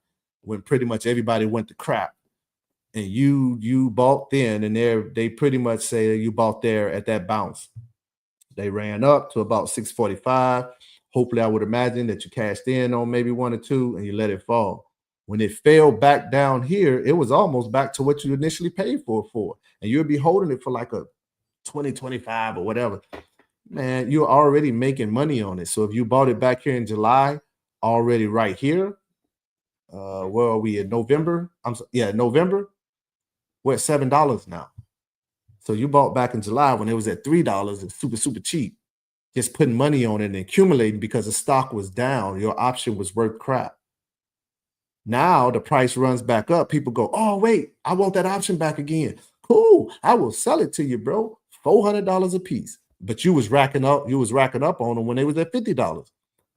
when pretty much everybody went to crap, and you bought then, and they pretty much say you bought there at that bounce. They ran up to about 645. Hopefully, I would imagine that you cashed in on maybe one or two and you let it fall. When it fell back down here, it was almost back to what you initially paid for. And you'll be holding it for like a 20, 25 or whatever. Man, you're already making money on it. So if you bought it back here in July, already right here, where are we in November? November. We're at $7 now. So you bought back in July when it was at $3 and super, super cheap. Just putting money on it and accumulating because the stock was down. Your option was worth crap. Now the price runs back up. People go, oh, wait, I want that option back again. Cool. I will sell it to you, bro. $400 a piece. But you was racking up on them when they was at $50.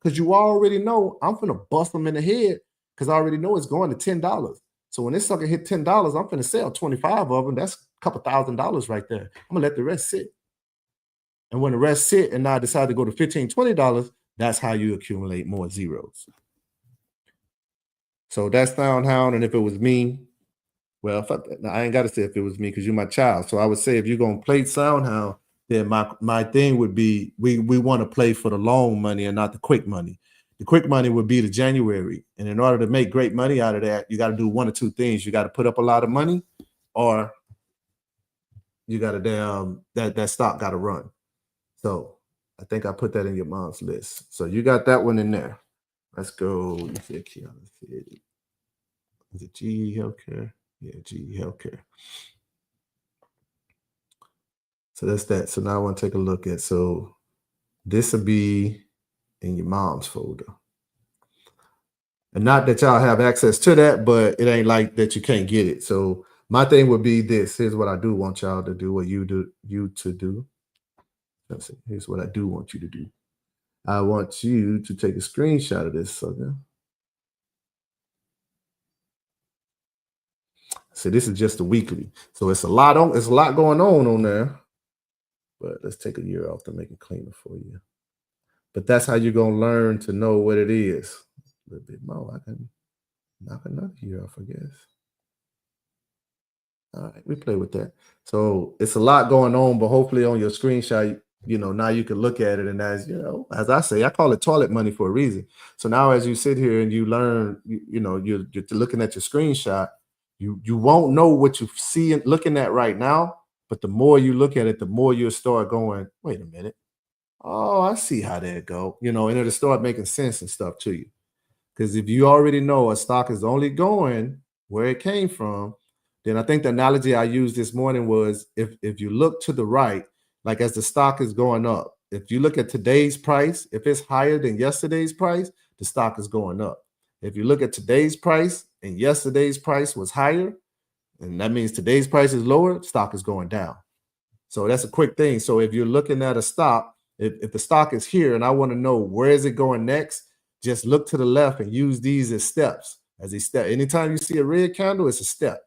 Because you already know I'm going to bust them in the head because I already know it's going to $10. So when this sucker hit $10, I'm going to sell 25 of them. That's a couple $1,000 right there. I'm going to let the rest sit. And when the rest sit and now I decide to go to $15, $20, that's how you accumulate more zeros. So that's SoundHound. And if it was me, well, I ain't got to say if it was me because you're my child. So I would say if you're going to play SoundHound, then my thing would be we want to play for the long money and not the quick money. The quick money would be the January. And in order to make great money out of that, you got to do one or two things. You got to put up a lot of money or you got to that stock got to run. So I think I put that in your mom's list. So you got that one in there. Let's go. Is it GE Healthcare? Yeah, GE Healthcare. So that's that. So now I want to take a look at, so this will be in your mom's folder. And not that y'all have access to that, but it ain't like that you can't get it. So my thing would be this. Here's what I do want y'all to do, or you to do. Let's see. Here's what I do want you to do. I want you to take a screenshot of this sucker. So this is just a weekly. So it's a lot going on there. But let's take a year off to make it cleaner for you. But that's how you're going to learn to know what it is. A little bit more. I can knock another year off, I guess. All right, we play with that. So it's a lot going on, but hopefully on your screenshot, now you can look at it. And as I say, I call it toilet money for a reason. So now as you sit here and you learn, you're looking at your screenshot, you won't know what you see and looking at right now. But the more you look at it, the more you'll start going, wait a minute. Oh, I see how that go. And it'll start making sense and stuff to you. Because if you already know a stock is only going where it came from, then I think the analogy I used this morning was if you look to the right, like as the stock is going up, if you look at today's price, if it's higher than yesterday's price, the stock is going up. If you look at today's price and yesterday's price was higher, and that means today's price is lower, stock is going down. So that's a quick thing. So if you're looking at a stock, if the stock is here and I want to know where is it going next, just look to the left and use these as steps. As a step. Anytime you see a red candle, it's a step.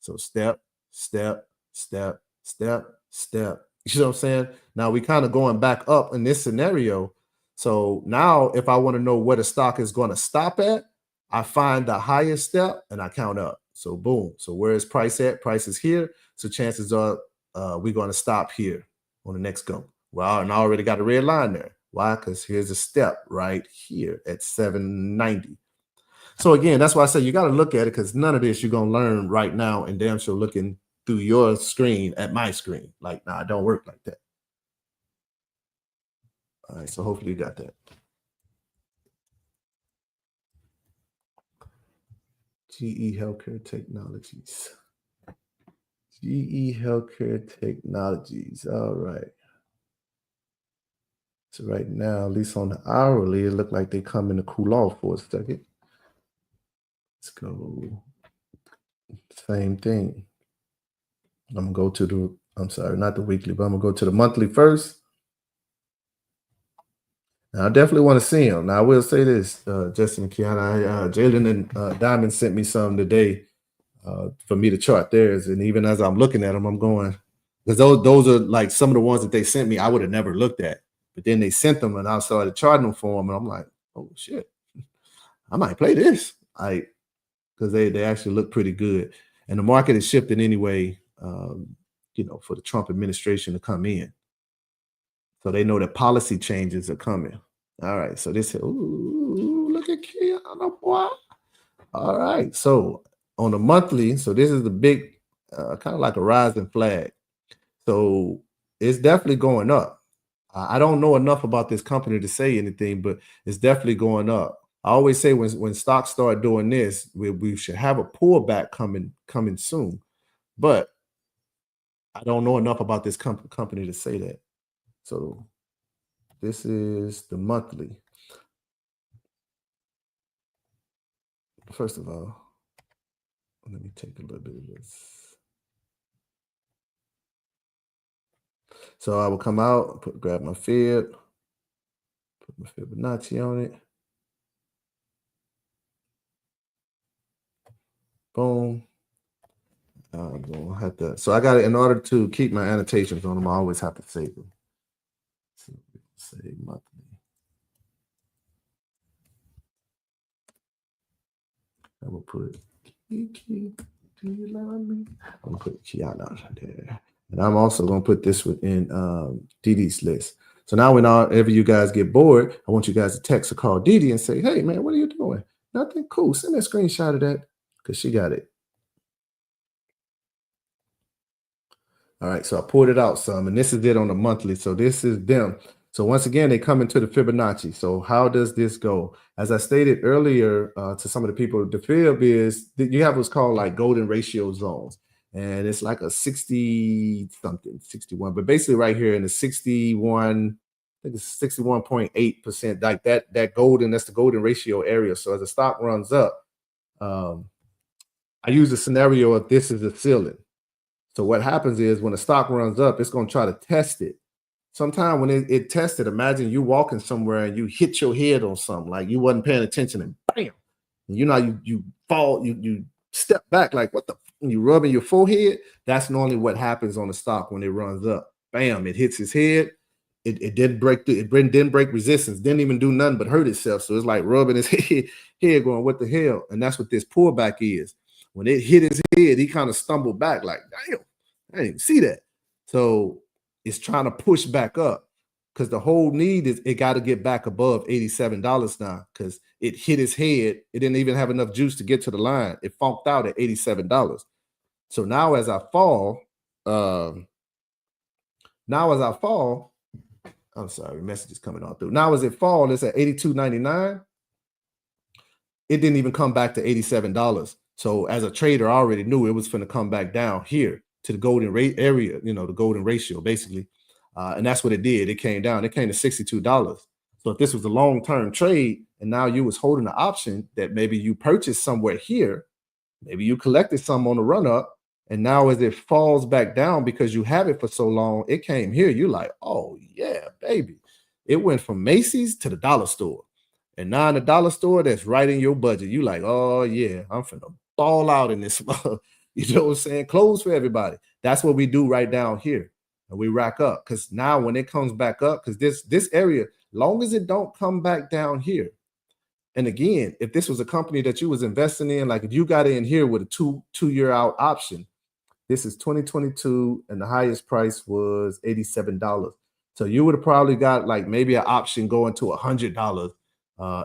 So step, step, step, step, step. You know what I'm saying? Now we kind of going back up in this scenario. So now if I want to know where the stock is going to stop at, I find the highest step and I count up. So boom. So where is price at? Price is here. So chances are we're going to stop here on the next go. Well, and I already got a red line there. Why? Because here's a step right here at 790. So again, that's why I say you got to look at it, because none of this you're going to learn right now and damn sure looking through your screen at my screen. Like, nah, it don't work like that. All right, so hopefully you got that. GE Healthcare Technologies. GE Healthcare Technologies. All right. So right now, at least on the hourly, it looked like they come in to cool off for a second. Let's go. Same thing. I'm gonna go to the, I'm sorry, not the weekly, but I'm gonna go to the monthly first. Now, I definitely want to see them. Now, I will say this, Justin and Kiana, Jalen and Diamond sent me some today for me to chart theirs. And even as I'm looking at them, I'm going, because those are like some of the ones that they sent me I would have never looked at. But then they sent them and I started charting them for them. And I'm like, oh, shit, I might play this. Because they actually look pretty good. And the market is shifting anyway, for the Trump administration to come in. So they know that policy changes are coming. All right. So they said, ooh, look at Kiana, boy. All right. So on the monthly, so this is the big, kind of like a rising flag. So it's definitely going up. I don't know enough about this company to say anything, but it's definitely going up. I always say when stocks start doing this, we should have a pullback coming soon. But I don't know enough about this company to say that. So this is the monthly. First of all, let me take a little bit of this. So I will come out, grab my fib, put my Fibonacci on it. Boom. I'm gonna have to. So I got it in order to keep my annotations on them. I always have to save them. So save monthly. I will put Kiki. Do you love me? I'm gonna put Kiana there, and I'm also gonna put this within Didi's list. So now whenever you guys get bored, I want you guys to text or call Didi and say, "Hey man, what are you doing? Nothing. Cool. Send me a screenshot of that because she got it." All right, so I pulled it out some, and this is it on the monthly. So this is them. So once again, they come into the Fibonacci. So how does this go? As I stated earlier to some of the people, the fib is you have what's called like golden ratio zones, and it's like a 60 something, 61, but basically right here in the 61, I think it's 61.8%, like that golden, that's the golden ratio area. So as the stock runs up, I use a scenario of this is a ceiling. So what happens is when the stock runs up, it's going to try to test it. Sometime when it tested, imagine you walking somewhere and you hit your head on something, like you wasn't paying attention and bam, and you fall, you step back like what the, you rubbing your forehead. That's normally what happens on the stock when it runs up. Bam, it hits his head. It didn't break didn't break resistance, didn't even do nothing but hurt itself. So it's like rubbing his head going, what the hell? And that's what this pullback is. When it hit his head, he kind of stumbled back like, damn, I didn't even see that. So it's trying to push back up because the whole need is it got to get back above $87 now because it hit his head. It didn't even have enough juice to get to the line. It funked out at $87. So now as I fall, I'm sorry, message is coming on through. Now as it fall, it's at $82.99. It didn't even come back to $87. So as a trader, I already knew it was going to come back down here to the golden rate area, the golden ratio, basically. And that's what it did. It came down. It came to $62. So if this was a long-term trade and now you was holding an option that maybe you purchased somewhere here, maybe you collected some on the run-up, and now as it falls back down because you have it for so long, it came here. You're like, oh, yeah, baby. It went from Macy's to the dollar store. And now in the dollar store, that's right in your budget. You like, oh, yeah, I'm finna ball out in this. You know what I'm saying? Clothes for everybody. That's what we do right down here. And we rack up. Because now when it comes back up, because this area, long as it don't come back down here. And again, if this was a company that you was investing in, like if you got in here with a two-year out option, this is 2022 and the highest price was $87. So you would have probably got like maybe an option going to $100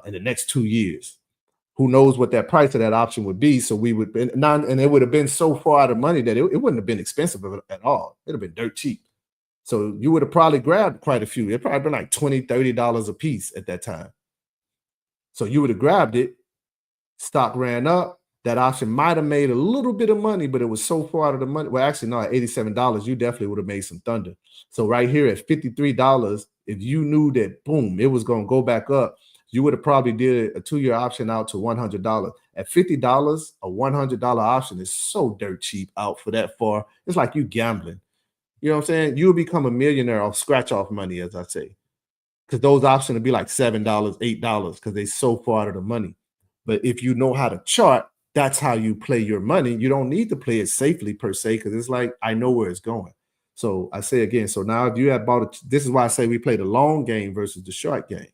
in the next 2 years. Who knows what that price of that option would be? So we would, and it would have been so far out of money that it wouldn't have been expensive at all. It'd have been dirt cheap. So you would have probably grabbed quite a few. It probably been like $20, $30 a piece at that time. So you would have grabbed it. Stock ran up. That option might have made a little bit of money, but it was so far out of the money. Well, actually, no, at $87, you definitely would have made some thunder. So right here at $53, if you knew that, boom, it was going to go back up, you would have probably did a 2-year option out to $100. At $50, a $100 option is so dirt cheap out for that far. It's like you gambling. You know what I'm saying? You'll become a millionaire off scratch-off money, as I say, because those options will be like $7, $8 because they're so far out of the money. But if you know how to chart, that's how you play your money. You don't need to play it safely per se, because it's like, I know where it's going. So I say again, so now if you have bought it, this is why I say we play the long game versus the short game.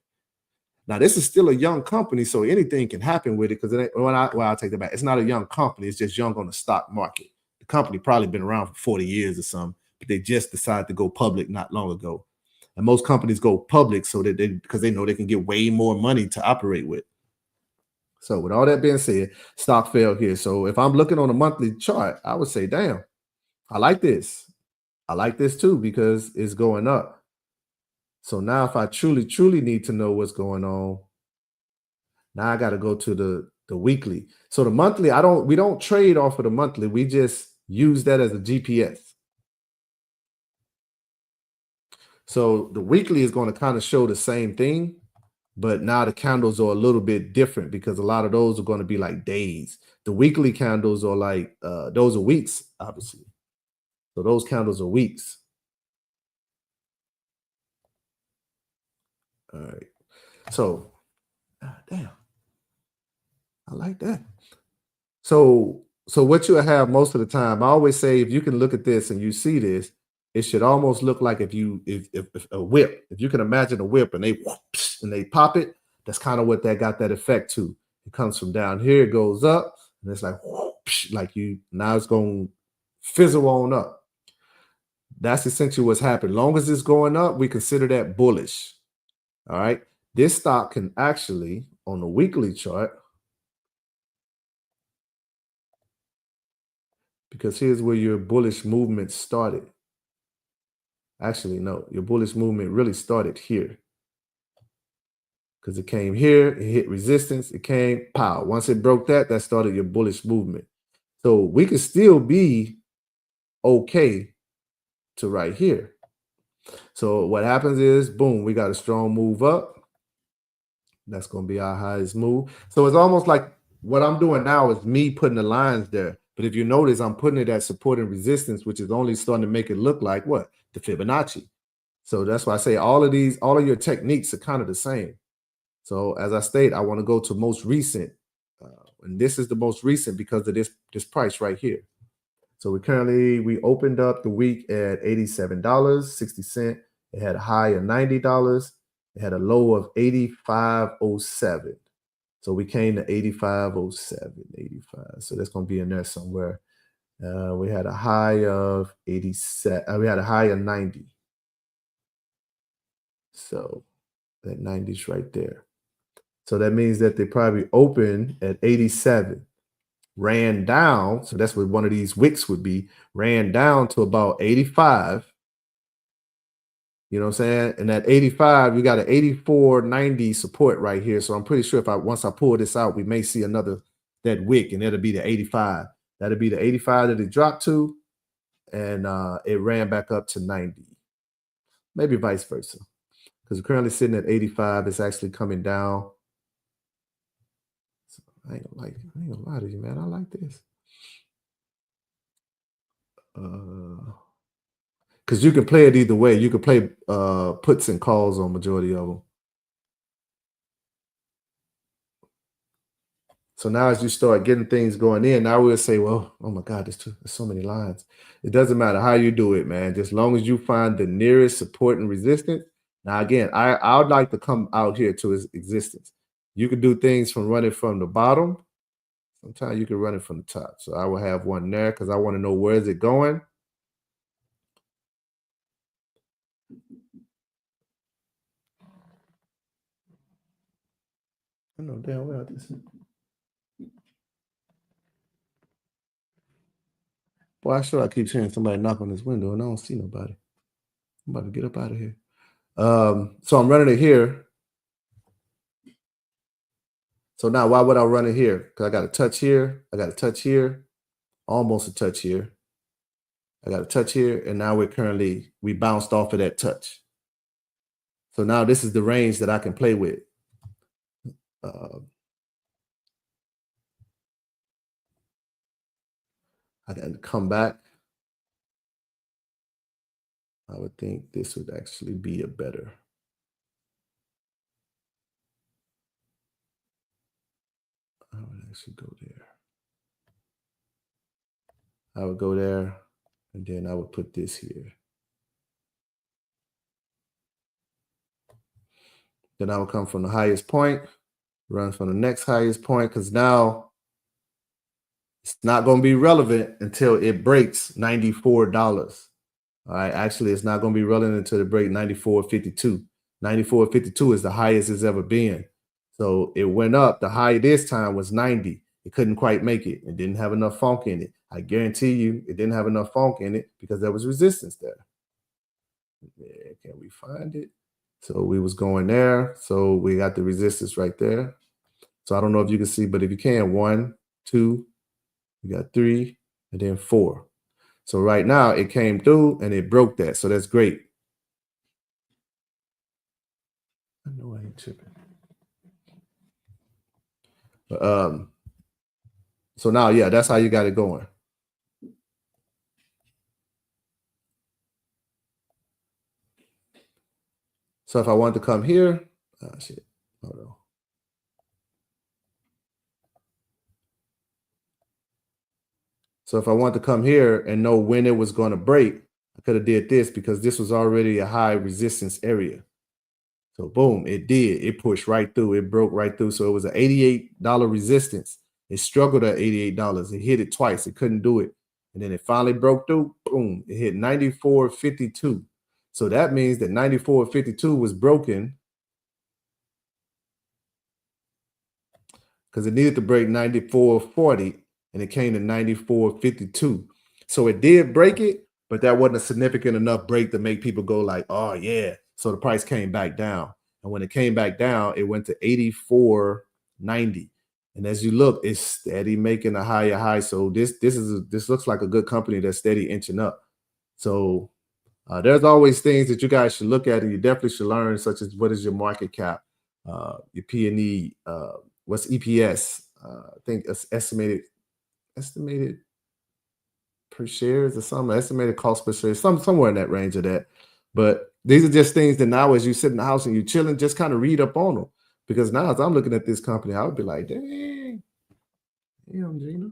Now, this is still a young company, so anything can happen with it, because I'll take that back. It's not a young company. It's just young on the stock market. The company probably been around for 40 years or something, but they just decided to go public not long ago. And most companies go public so that because they know they can get way more money to operate with. So with all that being said, stock fell here. So if I'm looking on a monthly chart, I would say, damn, I like this. I like this too, because it's going up. So now if I truly, truly need to know what's going on, now I got to go to the weekly. So the monthly, we don't trade off of the monthly. We just use that as a GPS. So the weekly is going to kind of show the same thing, but now the candles are a little bit different because a lot of those are going to be like days. The weekly candles are like, those are weeks, obviously. So those candles are weeks. All right. So, damn, I like that. So what you have most of the time, I always say, if you can look at this and you see this, it should almost look like if a whip, if you can imagine a whip and they pop it, that's kind of what that got that effect to. It comes from down here, it goes up, and it's like now it's going to fizzle on up. That's essentially what's happened. Long as it's going up, we consider that bullish. All right. This stock can actually, on the weekly chart, because here's where your bullish movement started. Actually, no, your bullish movement really started here. Because it came here, it hit resistance, it came, pow. Once it broke that started your bullish movement. So we could still be okay to right here. So what happens is, boom, we got a strong move up. That's going to be our highest move. So it's almost like what I'm doing now is me putting the lines there. But if you notice, I'm putting it at support and resistance, which is only starting to make it look like what? The Fibonacci. So that's why I say all of your techniques are kind of the same. So as I state, I want to go to most recent. And this is the most recent because of this price right here. So we opened up the week at $87.60. It had a high of $90. It had a low of $85.07. So we came to $85.07, 85. So that's going to be in there somewhere. We had a high of 87. We had a high of 90. So that 90 is right there. So that means that they probably opened at 87, ran down. So that's what one of these wicks would be, ran down to about 85. You know what I'm saying? And at 85, you got an 84.90 support right here. So I'm pretty sure once I pull this out, we may see that wick, and it'll be the 85. That'll be the 85 that it dropped to, and it ran back up to 90. Maybe vice versa. Because we're currently sitting at 85. It's actually coming down. So I ain't gonna lie to you, man. I like this. Because you can play it either way. You can play puts and calls on majority of them. So now as you start getting things going in, now we'll say, well, oh my God, there's so many lines. It doesn't matter how you do it, man. Just as long as you find the nearest support and resistance. Now, again, I would like to come out here to its existence. You can do things from running from the bottom. Sometimes you can run it from the top. So I will have one there because I want to know where is it going. I know damn well this. Boy, I keep hearing somebody knock on this window and I don't see nobody. I'm about to get up out of here. So I'm running it here. So now why would I run it here? Because I got a touch here. I got a touch here. Almost a touch here. I got a touch here. And now we bounced off of that touch. So now this is the range that I can play with. I got to come back. I would think this would actually be a better. I would actually go there. I would go there, and then I would put this here. Then I would come from the highest point, run from the next highest point, because now it's not going to be relevant until it breaks $94. All right, actually, it's not going to be relevant until it breaks $94.52. $94.52 is the highest it's ever been. So it went up. The high this time was 90. It couldn't quite make it. It didn't have enough funk in it. I guarantee you it didn't have enough funk in it because there was resistance there. Yeah, can we find it? So we was going there. So we got the resistance right there. So I don't know if you can see, but if you can, 1, 2, we got 3, and then 4. So right now it came through and it broke that. So that's great. I know I ain't tripping. But, so now, yeah, that's how you got it going. So if I want to come here, shit, hold on. So if I want to come here and know when it was going to break, I could have did this because this was already a high resistance area. So boom, it did. It pushed right through. It broke right through. So it was an $88 resistance. It struggled at $88. It hit it twice. It couldn't do it. And then it finally broke through. Boom. It hit 94.52. So that means that 94.52 was broken because it needed to break 94.40 and it came to 94.52. So it did break it, but that wasn't a significant enough break to make people go like, oh yeah. So the price came back down. And when it came back down, it went to 84.90. And as you look, it's steady making a higher high. So this looks like a good company that's steady inching up. So there's always things that you guys should look at and you definitely should learn, such as what is your market cap, your P&E, what's EPS, I think it's estimated per shares or something, estimated cost per share, somewhere in that range of that. But these are just things that now as you sit in the house and you're chilling, just kind of read up on them. Because now as I'm looking at this company, I would be like, dang, damn, Gina.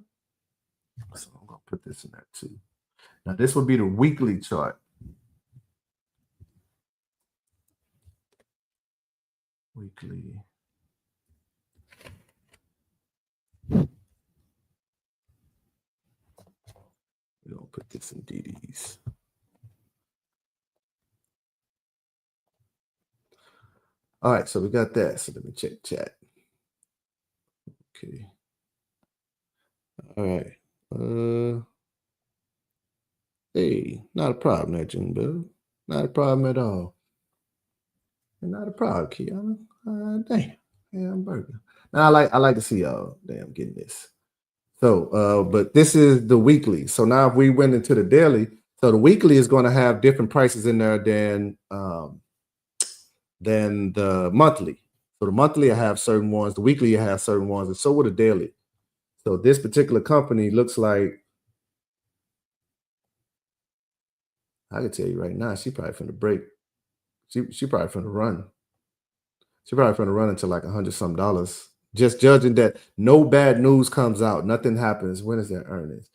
So I'm going to put this in there too. Now this would be the weekly chart. Weekly. We're going to put this in DDs. All right, so we got that. So let me check chat. Okay. All right. Hey, not a problem there, Junebug. Not a problem at all. Not a problem, Kiana. Damn, hamburger. Now I like to see y'all getting this. So, but this is the weekly. So now if we went into the daily, so the weekly is going to have different prices in there than the monthly. So the monthly I have certain ones, the weekly I have certain ones, and so will the daily. So this particular company looks like, I can tell you right now, she probably finna break. She probably finna run. She probably finna run into like $100-something. Just judging that no bad news comes out, nothing happens. When is their earnings?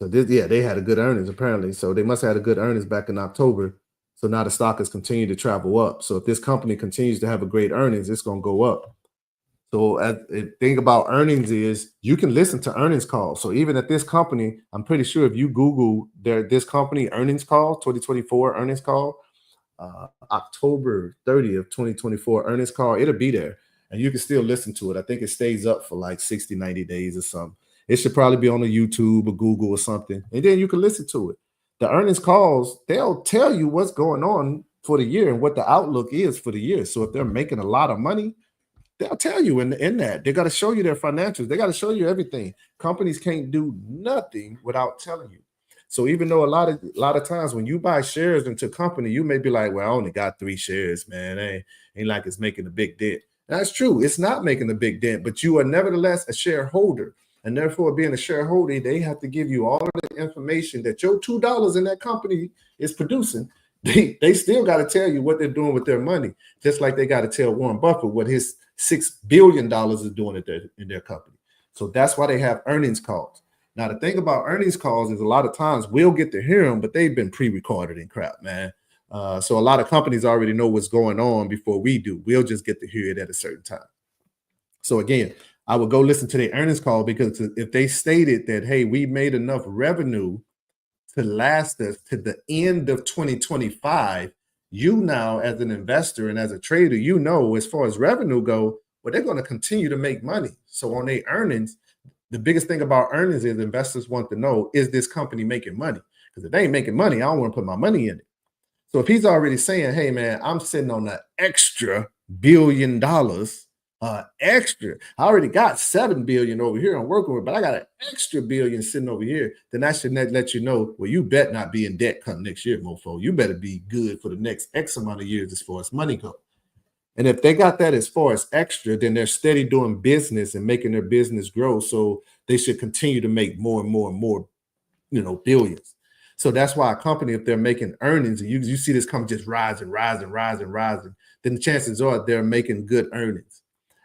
So this, yeah, they had a good earnings apparently. So they must have had a good earnings back in October. So now the stock has continued to travel up. So if this company continues to have a great earnings, it's going to go up. So the thing about earnings is you can listen to earnings calls. So even at this company, I'm pretty sure if you Google this company earnings call, 2024 earnings call, October 30th, 2024 earnings call, it'll be there. And you can still listen to it. I think it stays up for like 60, 90 days or something. It should probably be on a YouTube or Google or something. And then you can listen to it. The earnings calls, they'll tell you what's going on for the year and what the outlook is for the year. So if they're making a lot of money, they'll tell you in that. They got to show you their financials. They got to show you everything. Companies can't do nothing without telling you. So even though a lot of times when you buy shares into a company, you may be like, well, I only got 3 shares, man. Ain't like it's making a big dent. That's true. It's not making a big dent, but you are nevertheless a shareholder. And therefore, being a shareholder, they have to give you all of the information that your $2 in that company is producing. They still got to tell you what they're doing with their money, just like they got to tell Warren Buffett what his $6 billion is doing in their company. So that's why they have earnings calls. Now, the thing about earnings calls is a lot of times we'll get to hear them, but they've been pre-recorded and crap, man. So a lot of companies already know what's going on before we do. We'll just get to hear it at a certain time. So again, I would go listen to the earnings call, because if they stated that, hey, we made enough revenue to last us to the end of 2025, you now as an investor and as a trader, you know, as far as revenue go, well, they're going to continue to make money. So on their earnings, the biggest thing about earnings is investors want to know, is this company making money? Because if they ain't making money, I don't want to put my money in it. So if he's already saying, hey, man, I'm sitting on an extra $1 billion, extra, I already got 7 billion over here I'm working with, but I got an extra billion sitting over here, then that should let you know, well, you bet not be in debt come next year, mofo. You better be good for the next X amount of years as far as money goes. And if they got that as far as extra, then they're steady doing business and making their business grow. So they should continue to make more and more and more, billions. So that's why a company, if they're making earnings, and you see this company just rising, then the chances are they're making good earnings.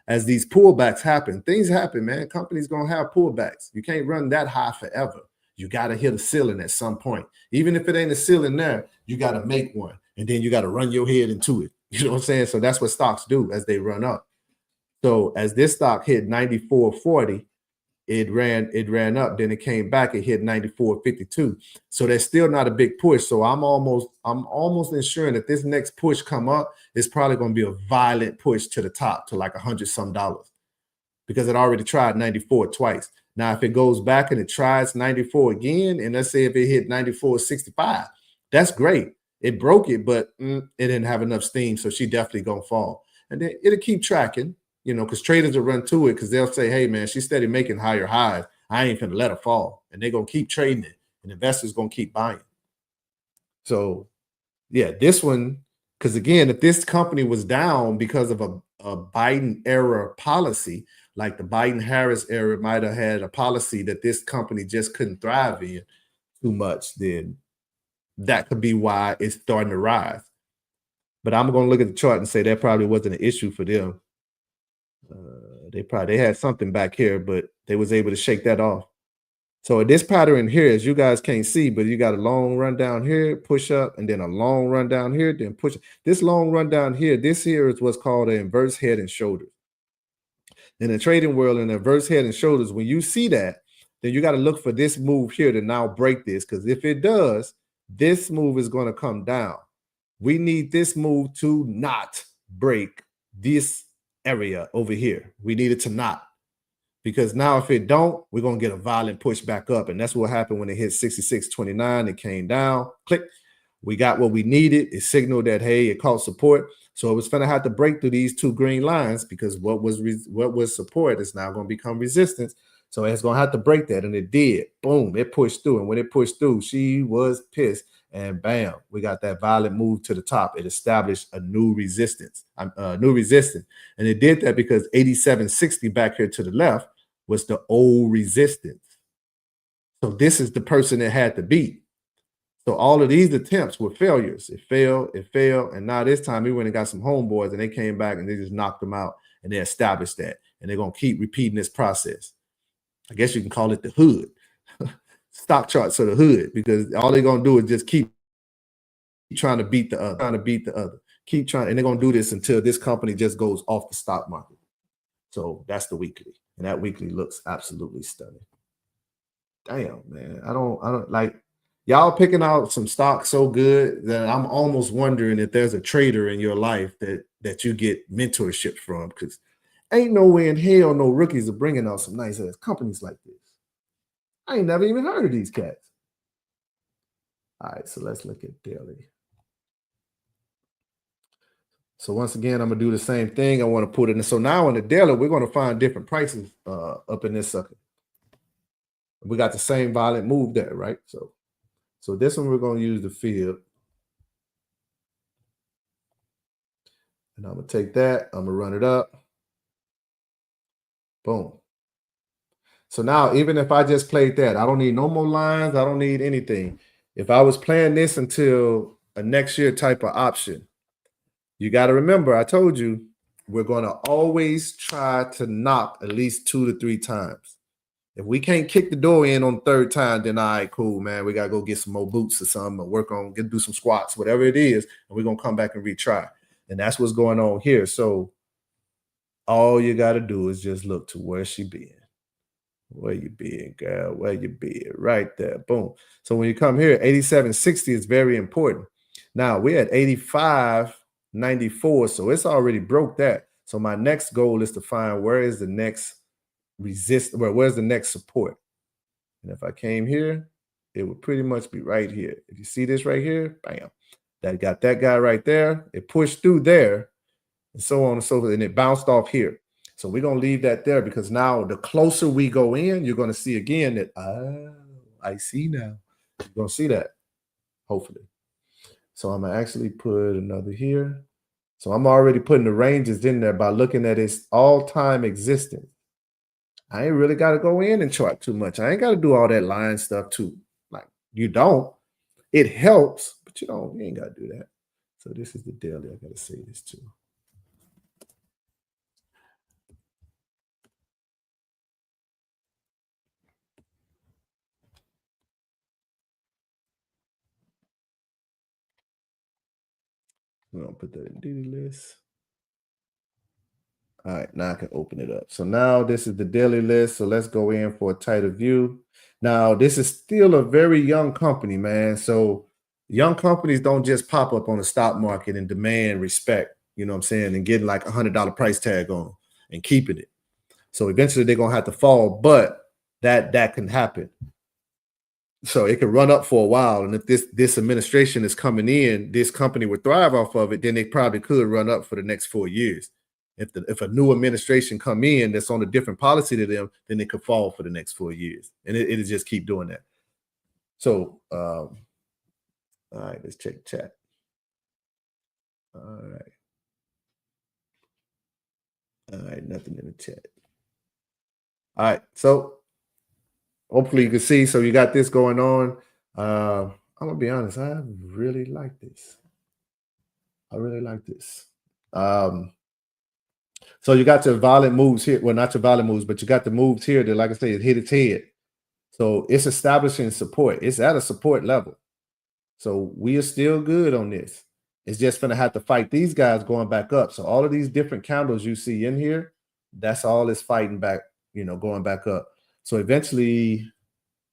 As these pullbacks happen, things happen, man. Companies going to have pullbacks. You can't run that high forever. You got to hit a ceiling at some point. Even if it ain't a ceiling there, you got to make one. And then you got to run your head into it. You know what I'm saying? So that's what stocks do as they run up. So as this stock hit 94.40, it ran up, then it came back, it hit 94.52. So there's still not a big push. So I'm almost ensuring that this next push come up is probably going to be a violent push to the top to like $100 some, because it already tried 94 twice. Now, if it goes back and it tries 94 again, and let's say if it hit 94.65, that's great. It broke it, but it didn't have enough steam, so she definitely gonna fall. And then it'll keep tracking, because traders will run to it, because they'll say, hey, man, she's steady making higher highs. I ain't gonna let her fall. And they're gonna keep trading it, and investors gonna keep buying. So, yeah, this one, because again, if this company was down because of a Biden era policy, like the Biden-Harris era might have had a policy that this company just couldn't thrive in too much, then that could be why it's starting to rise. But I'm going to look at the chart and say that probably wasn't an issue for them. They had something back here, but they was able to shake that off. So this pattern here, as you guys can't see, but you got a long run down here, push up, and then a long run down here, then push. This long run down here, this here is what's called an inverse head and shoulders. In the trading world, an inverse head and shoulders, when you see that, then you got to look for this move here to now break this, because if it does, this move is going to come down. We need this move to not break this area over here. We need it to not. Because now if it don't, we're going to get a violent push back up. And that's what happened when it hit 66.29. It came down. Click. We got what we needed. It signaled that, hey, it caught support. So it was going to have to break through these 2 green lines, because what was support is now going to become resistance. So it's going to have to break that. And it did. Boom. It pushed through. And when it pushed through, she was pissed. And bam, we got that violent move to the top. It established a new resistance. And it did that because 87.60 back here to the left was the old resistance. So this is the person that had to beat. So all of these attempts were failures. It failed. And now this time we went and got some homeboys, and they came back and they just knocked them out, and they established that. And they're going to keep repeating this process. I guess you can call it the hood. Stock charts of the hood, because all they're going to do is just keep trying to beat the other, keep trying. And they're going to do this until this company just goes off the stock market. So that's the weekly. And that weekly looks absolutely stunning. Damn, man. I don't like y'all picking out some stocks so good that I'm almost wondering if there's a trader in your life that you get mentorship from, because ain't no way in hell no rookies are bringing out some nice ass companies like this. I ain't never even heard of these cats. All right, so let's look at daily. So once again, I'm gonna do the same thing. I want to put it in. So now in the daily, we're going to find different prices up in this sucker. We got the same violent move there, right? So this one we're going to use the field. And I'm going to take that. I'm going to run it up. Boom. So now, even if I just played that, I don't need no more lines. I don't need anything. If I was playing this until a next year type of option, you got to remember, I told you, we're going to always try to knock at least 2 to 3 times. If we can't kick the door in on the third time, then all right, cool, man. We got to go get some more boots or something, or work on, do some squats, whatever it is, and we're going to come back and retry. And that's what's going on here. So all you got to do is just look to where she being. Where you being, girl? Where you being? Right there. Boom. So when you come here, 87.60 is very important. Now we're at 85.94, so it's already broke that. So my next goal is to find where is the next where's the next support. And if I came here, it would pretty much be right here. If you see this right here, bam, that got that guy right there. It pushed through there, and so on and so forth, and it bounced off here. So we're going to leave that there, because now the closer we go in, you're going to see again that, I see now. You're going to see that, hopefully. So I'm going to actually put another here. So I'm already putting the ranges in there by looking at its all-time existence. I ain't really got to go in and chart too much. I ain't got to do all that line stuff too. Like, you don't. It helps, but you ain't got to do that. So this is the daily. I got to say this too. I'm going to put that in duty list. All right, now I can open it up. So now this is the daily list. So let's go in for a tighter view. Now, this is still a very young company, man. So young companies don't just pop up on the stock market and demand respect, you know what I'm saying, and getting like $100 price tag on and keeping it. So eventually they're going to have to fall, but that can happen. So it could run up for a while. And if this administration is coming in, this company would thrive off of it, then they probably could run up for the next 4 years. If a new administration come in that's on a different policy to them, then they could fall for the next 4 years. And it'll just keep doing that. So, all right, let's check chat. All right, nothing in the chat. All right, so hopefully you can see. So you got this going on. I'm going to be honest. I really like this. I really like this. So you got your violent moves here. Well, not your violent moves, but you got the moves here that, like I say, it hit its head. So it's establishing support. It's at a support level. So we are still good on this. It's just going to have to fight these guys going back up. So all of these different candles you see in here, that's all it's fighting back, going back up. So eventually,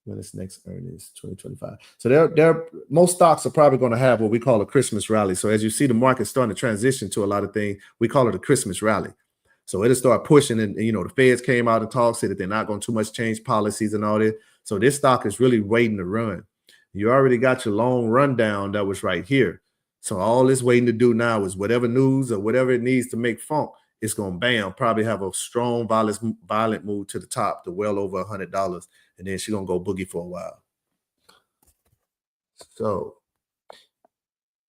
when its next earnings, 2025. So most stocks are probably going to have what we call a Christmas rally. So as you see the market starting to transition to a lot of things, we call it a Christmas rally. So it'll start pushing, and the Feds came out and talked, said that they're not going to too much change policies and all that. So this stock is really waiting to run. You already got your long rundown that was right here. So all it's waiting to do now is whatever news or whatever it needs to make funk, it's going to bam, probably have a strong violent move to the top to well over $100. And then she's going to go boogie for a while. So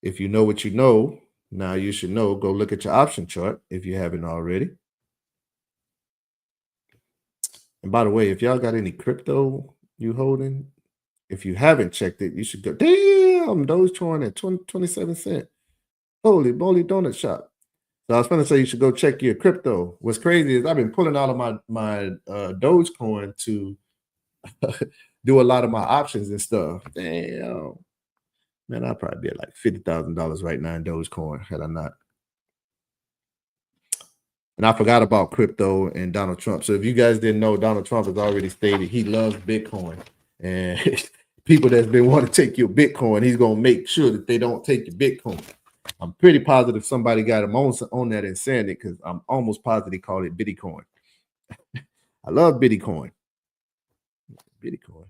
if you know what you know, now you should know, go look at your option chart if you haven't already. And by the way, if y'all got any crypto you holding, if you haven't checked it, you should go. Damn, Dogecoin at 27 cents. Holy moly donut shop. So I was going to say you should go check your crypto. What's crazy is I've been pulling out of my Dogecoin to do a lot of my options and stuff. Damn. Man, I'd probably be at like $50,000 right now in Dogecoin had I not. And I forgot about crypto and Donald Trump. So if you guys didn't know, Donald Trump has already stated he loves Bitcoin. And people that's been wanting to take your Bitcoin, he's going to make sure that they don't take your Bitcoin. I'm pretty positive somebody got him on that and saying it, because I'm almost positive he called it Bitcoin. I love Bitcoin. Bitcoin.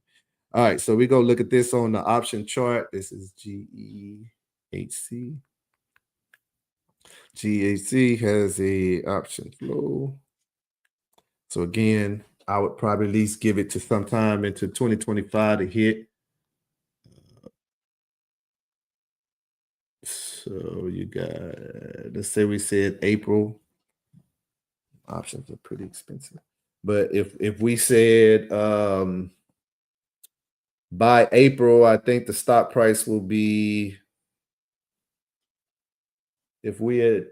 All right, so we go look at this on the option chart. This is GEHC. GEHC has a option flow. So again, I would probably at least give it to sometime into 2025 to hit. So you got, let's say we said April. Options are pretty expensive. But if we said by April, I think the stock price will be, if we'll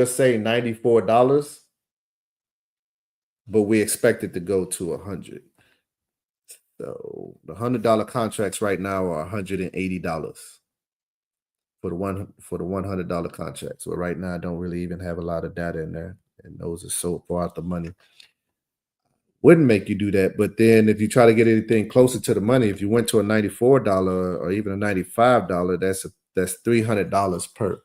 say $94, but we expect it to go to $100. So the $100 contracts right now are $180 for the $100 contracts. So right now I don't really even have a lot of data in there, and those are so far out the money. Wouldn't make you do that, but then if you try to get anything closer to the money, if you went to a $94 or even a $95, that's $300 per.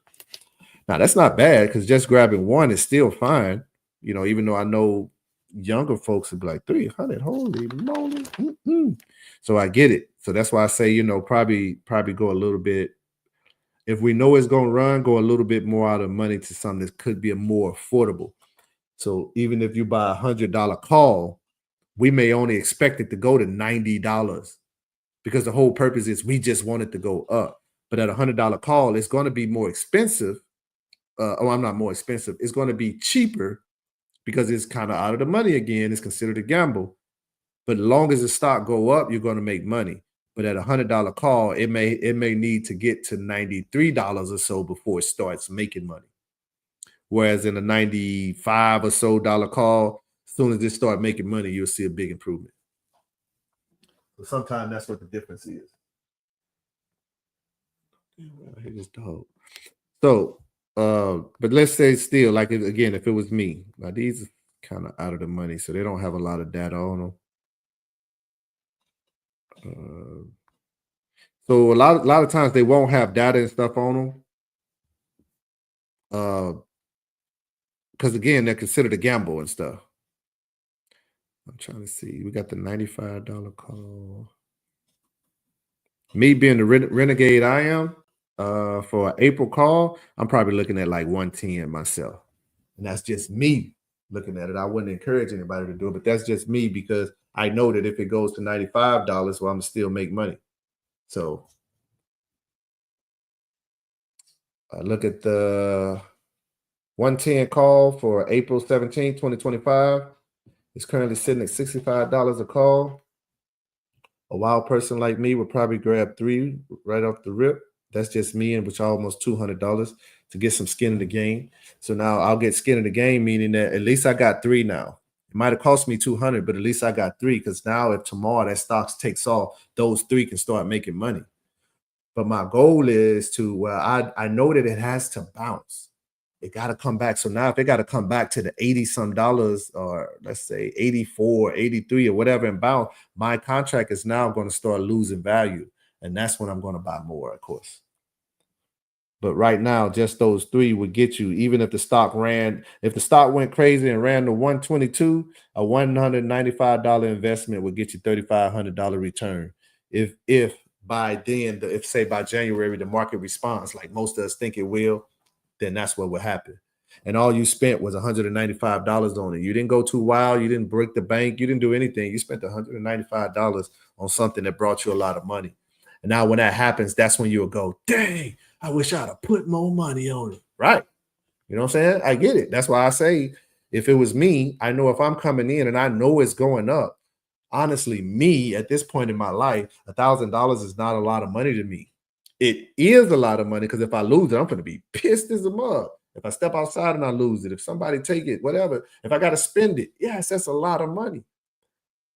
Now that's not bad, because just grabbing one is still fine. You know, even though I know younger folks would be like 300, holy moly. So I get it. So that's why I say, you know, probably go a little bit. If we know it's going to run, go a little bit more out of money to something that could be a more affordable. So even if you buy $100 call, we may only expect it to go to $90, because the whole purpose is we just want it to go up. But at $100 call, it's going to be more expensive. I'm not more expensive. It's going to be cheaper, because it's kind of out of the money again. It's considered a gamble. But as long as the stock go up, you're going to make money. But at $100 call, it may need to get to $93 or so before it starts making money. Whereas in a $95 or so call, as soon as it start making money, you'll see a big improvement. So sometimes that's what the difference is. Here's this dog. So, but let's say still, like, again, if it was me, now these are kind of out of the money, so they don't have a lot of data on them. So a lot of times they won't have data and stuff on them, because again, they're considered a gamble and stuff. I'm trying to see. We got the $95 call. Me being the renegade I am, for an April call, I'm probably looking at like 110 myself. And that's just me looking at it. I wouldn't encourage anybody to do it, but that's just me, because I know that if it goes to $95, well, I'm gonna still make money. So I look at the 110 call for April 17, 2025. It's currently sitting at $65 a call. A wild person like me would probably grab 3 right off the rip. That's just me, and which almost $200 to get some skin in the game. So now I'll get skin in the game, meaning that at least I got 3 now. It might have cost me 200, but at least I got 3, because now if tomorrow that stock takes off, those 3 can start making money. But my goal is to, well, I know that it has to bounce. It got to come back. So now if it got to come back to the 80 some dollars, or let's say 84, 83 or whatever, and bounce, my contract is now going to start losing value. And that's when I'm going to buy more, of course. But right now, just those 3 would get you, even if the stock went crazy and ran to 122, a $195 investment would get you $3,500 return. If by then, if say by January, the market responds like most of us think it will, then that's what would happen. And all you spent was $195 on it. You didn't go too wild. You didn't break the bank. You didn't do anything. You spent $195 on something that brought you a lot of money. And now when that happens, that's when you'll go, dang, I wish I'd have put more money on it. Right. You know what I'm saying? I get it. That's why I say, if it was me, I know if I'm coming in and I know it's going up, honestly, me at this point in my life, $1,000 is not a lot of money to me. It is a lot of money, because if I lose it, I'm going to be pissed as a mug. If I step outside and I lose it, if somebody take it, whatever, if I got to spend it, yes, that's a lot of money.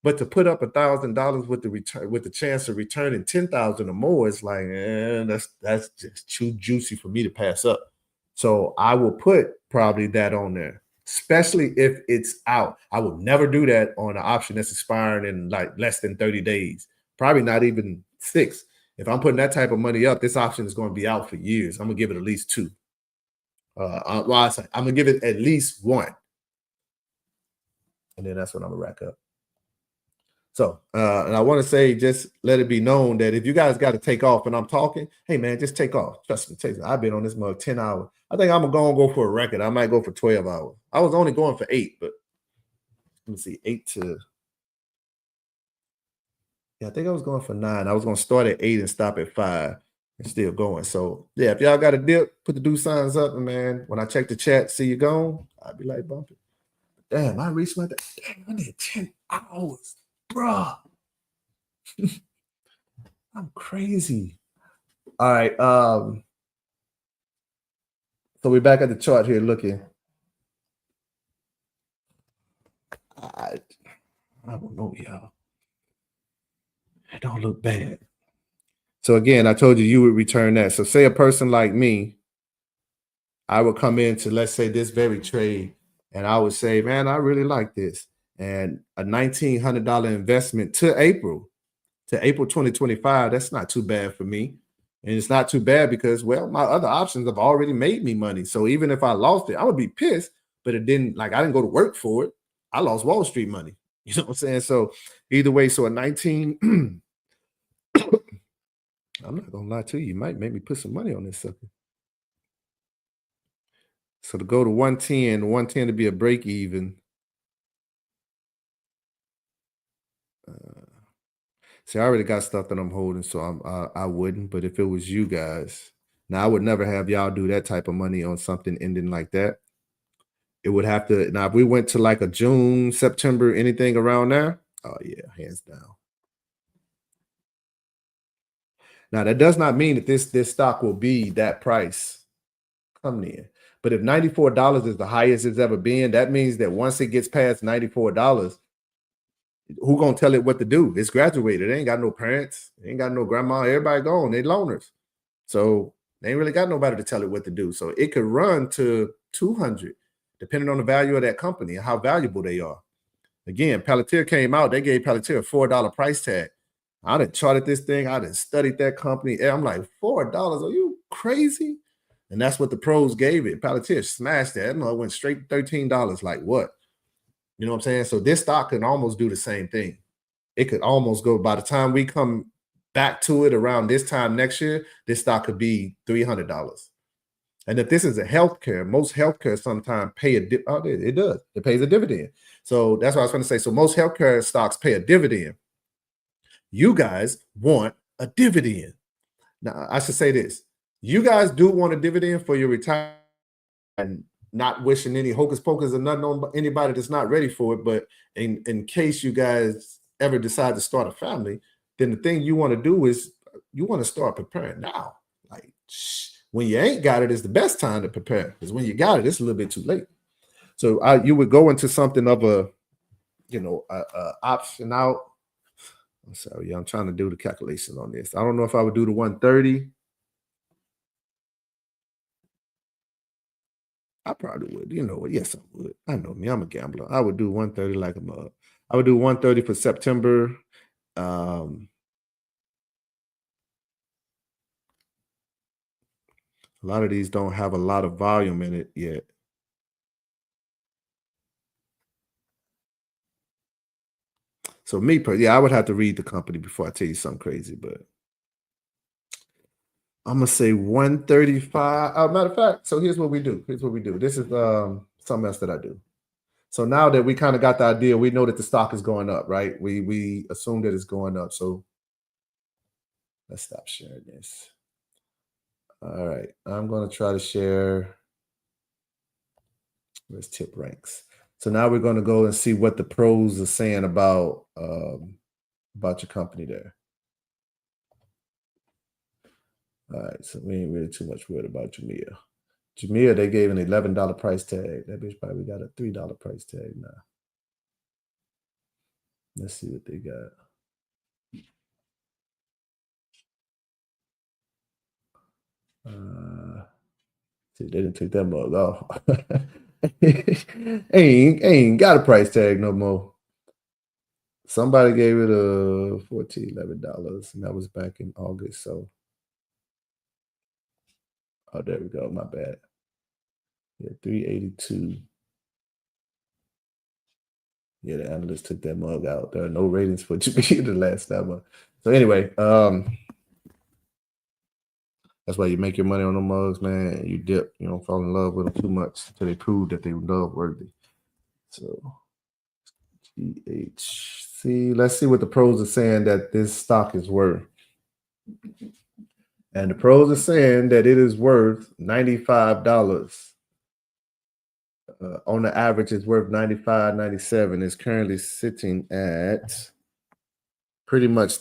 But to put up $1,000 with the return, with the chance of returning 10,000 or more, it's like, that's just too juicy for me to pass up. So I will put probably that on there, especially if it's out. I will never do that on an option that's expiring in like less than 30 days, probably not even 6. If I'm putting that type of money up, this option is going to be out for years. I'm going to give it at least 2. I'm going to give it at least 1. And then that's what I'm going to rack up. So, and I want to say, just let it be known that if you guys got to take off and I'm talking, hey man, just take off. Trust me, I've been on this mug 10 hours. I think I'm gonna go for a record. I might go for 12 hours. I was only going for 8, but let me see, 8 to I think I was going for 9. I was gonna start at 8 and stop at 5 and still going. So yeah, if y'all got a dip, put the do signs up, and man, when I check the chat, see you gone, I'll be like bumping. Damn, I reached my damn, I did 10 hours, bruh. I'm crazy. All right. So we're back at the chart here looking. I don't know, y'all. It don't look bad. So again, I told you would return that. So say a person like me, I would come into, let's say, this very trade, and I would say, man, I really like this. And a $1,900 investment to April 2025, that's not too bad for me. And it's not too bad because, well, my other options have already made me money. So even if I lost it, I would be pissed, but I didn't go to work for it. I lost Wall Street money. You know what I'm saying? So either way, so a 19, I'm not gonna lie to you, you might make me put some money on this sucker. So to go to 110 to be a break even. See, I already got stuff that I'm holding, so I wouldn't. But if it was you guys, now I would never have y'all do that type of money on something ending like that. It would have to. Now, if we went to like a June, September, anything around there, oh yeah, hands down. Now that does not mean that this stock will be that price coming in. But if $94 is the highest it's ever been, that means that once it gets past $94, who gonna tell it what to do? It's graduated. They ain't got no parents. They ain't got no grandma. Everybody gone. They loners. So they ain't really got nobody to tell it what to do. So it could run to 200, depending on the value of that company and how valuable they are. Again, Palantir came out. They gave Palantir a $4 price tag. I done charted this thing. I done studied that company. And I'm like, $4? Are you crazy? And that's what the pros gave it. Palantir smashed that. I know it went straight to $13. Like what? You know what I'm saying? So this stock can almost do the same thing. It could almost go, by the time we come back to it around this time next year, this stock could be $300. And if this is a healthcare, most healthcare sometimes pay a it does. It pays a dividend. So that's what I was going to say. So most healthcare stocks pay a dividend. You guys want a dividend. Now, I should say this. You guys do want a dividend for your retirement, and not wishing any hocus pocus or nothing on anybody that's not ready for it. But in case you guys ever decide to start a family, then the thing you want to do is you want to start preparing now. Like when you ain't got it, it's the best time to prepare, because when you got it, it's a little bit too late. So you would go into something of a option out. I'm sorry, I'm trying to do the calculations on this. I don't know if I would do the 130. I probably would. You know what? Yes, I would. I know me. I'm a gambler. I would do 130 like a mug. I would do 130 for September. A lot of these don't have a lot of volume in it yet. So I would have to read the company before I tell you something crazy, but I'm gonna say 135. Matter of fact, so here's what we do. This is something else that I do. So now that we kind of got the idea, we know that the stock is going up, right? We assume that it's going up. So let's stop sharing this. All right, I'm gonna try to share. Let's tip ranks. So now we're going to go and see what the pros are saying about your company there. All right, so we ain't really too much worried about Jamia. Jamia, they gave an $11 price tag. That bitch probably got a $3 price tag now. Let's see what they got. See, they didn't take that mug off. ain't got a price tag no more. Somebody gave it a $14, $11, and that was back in August. So, oh, there we go. My bad. Yeah, 382. Yeah, the analyst took that mug out. There are no ratings for Jameer the last time. So anyway, that's why you make your money on the mugs, man. You dip. You don't fall in love with them too much until they prove that they love worthy. So GHC. Let's see what the pros are saying that this stock is worth. And the pros are saying that it is worth $95. On the average, it's worth $95, $97. It's currently sitting at pretty much,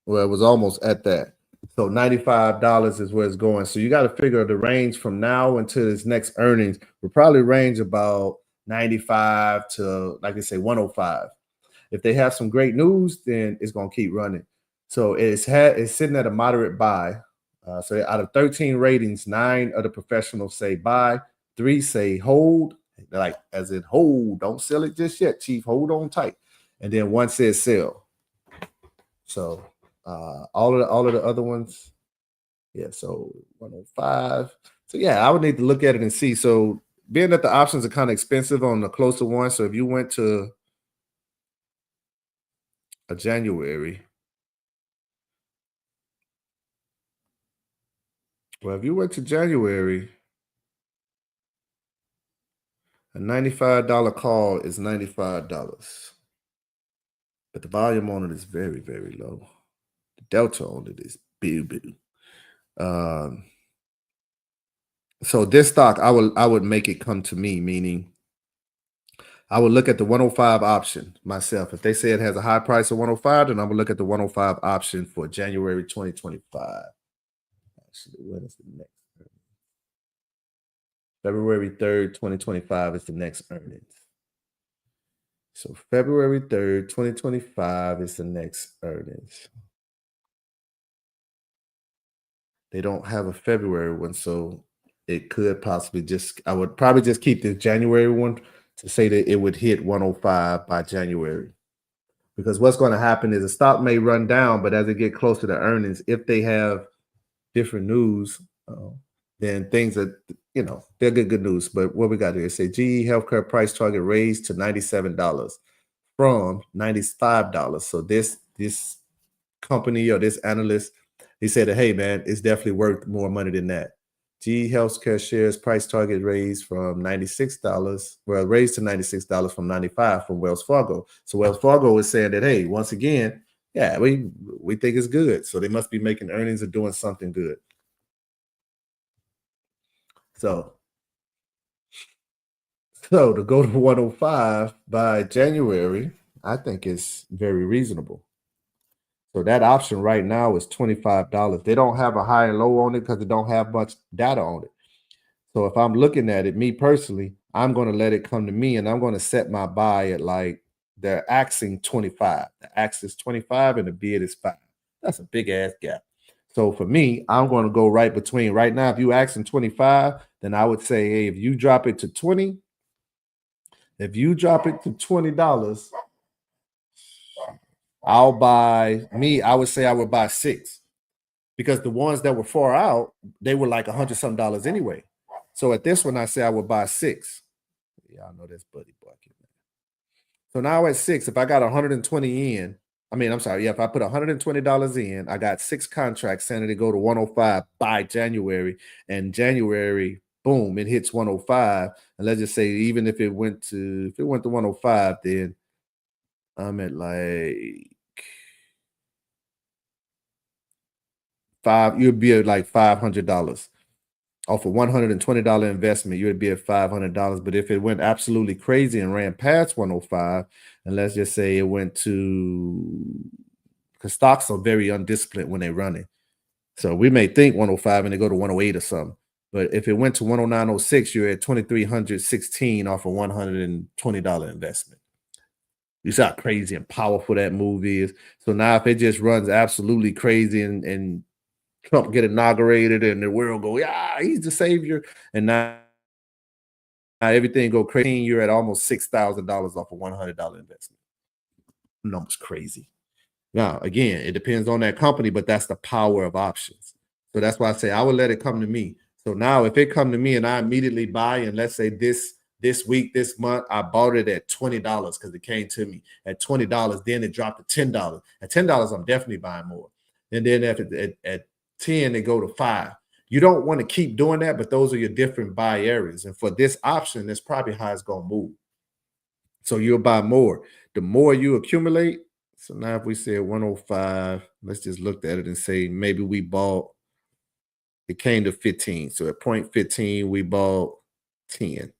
well, it was almost at that. So $95 is where it's going. So you got to figure the range from now until its next earnings will probably range about 95 to, like they say, 105. If they have some great news, then it's going to keep running. So it's sitting at a moderate buy. So out of 13 ratings, 9 of the professionals say buy, 3 say hold, like as in hold, don't sell it just yet, chief, hold on tight. And then 1 says sell. So all of the other ones, yeah, so 105. So yeah, I would need to look at it and see. So being that the options are kind of expensive on the closer one, so if you went to a January, well, if you went to January, a $95 call is $95. But the volume on it is very, very low. The delta on it is boo-boo. So this stock, I would make it come to me, meaning I would look at the 105 option myself. If they say it has a high price of 105, then I would look at the 105 option for January 2025. Actually, when is the next? February 3rd, 2025 is the next earnings. So February 3rd, 2025 is the next earnings. They don't have a February one, so it could possibly I would probably just keep the January one to say that it would hit 105 by January. Because what's going to happen is the stock may run down, but as it get closer to earnings, if they have different news, then things are, they'll get good news. But what we got here, say GE Healthcare price target raised to $97 from $95. So this company or this analyst, he said that, hey, man, it's definitely worth more money than that. GE Healthcare shares price target raised from $96, well, raised to $96 from $95 from Wells Fargo. So Wells Fargo is saying that, hey, once again, yeah, we think it's good. So they must be making earnings or doing something good. So to go to 105 by January, I think is very reasonable. So that option right now is $25. They don't have a high and low on it because they don't have much data on it. So if I'm looking at it, me personally, I'm going to let it come to me and I'm going to set my buy at like they're axing 25. The ax is 25 and the bid is 5. That's a big ass gap. So for me, I'm going to go right between. Right now, if you axing 25, then I would say, hey, if you drop it to 20, if you drop it to $20, I would say I would buy 6 because the ones that were far out, they were like $100-something anyway. So at this one, I say I would buy 6. Y'all know that's Buddy Bucket. So now at 6, if I got 120 in, if I put $120 in, I got 6 contracts saying to go to 105 by January, and January, boom, it hits 105. And let's just say even if it went to 105, then I'm at like you'd be at like $500 off a $120 investment. You would be at $500. But if it went absolutely crazy and ran past 105, and let's just say it went to, because stocks are very undisciplined when they run it. So we may think 105 and they go to 108 or something. But if it went to 109.06, you're at $2,316 off a $120 investment. You see how crazy and powerful that move is. So now if it just runs absolutely crazy and Trump get inaugurated and the world go, yeah, he's the savior, and now everything go crazy, you're at almost $6,000 off a $100 investment. Numbers crazy. Now, again, it depends on that company, but that's the power of options. So that's why I say I would let it come to me. So now if it come to me and I immediately buy, and let's say this this week, this month, I bought it at $20 because it came to me at $20. Then it dropped to $10. At $10, I'm definitely buying more. And then if at 10, they go to 5. You don't want to keep doing that, but those are your different buy areas. And for this option, that's probably how it's going to move. So you'll buy more. The more you accumulate, so now if we say 105, let's just look at it and say maybe we bought, it came to 15. So at 0.15, we bought 10.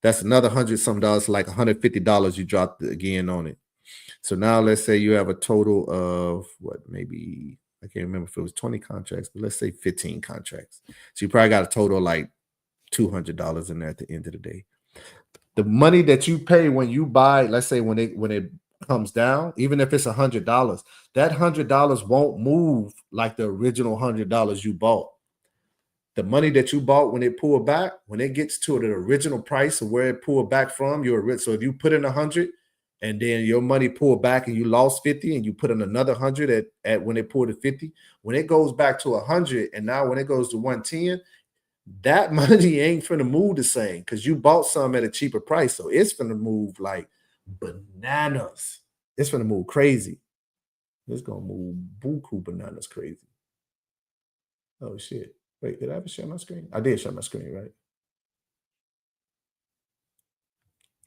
That's another $100 some, like $150 you dropped again on it. So now let's say you have a total of what, maybe, I can't remember if it was 20 contracts, but let's say 15 contracts. So you probably got a total like $200 in there at the end of the day. The money that you pay when you buy, let's say when it comes down, even if it's $100, that $100 won't move like the original $100 you bought. The money that you bought when it pulled back, when it gets to the original price of where it pulled back from, so if you put in 100 and then your money pulled back and you lost 50 and you put in another 100 at when it pulled to 50, when it goes back to 100 and now when it goes to 110, that money ain't finna move the same because you bought some at a cheaper price. So it's finna move like bananas. It's finna move crazy. It's gonna move buku bananas crazy. Oh shit. Wait, did I ever share my screen? I did share my screen, right?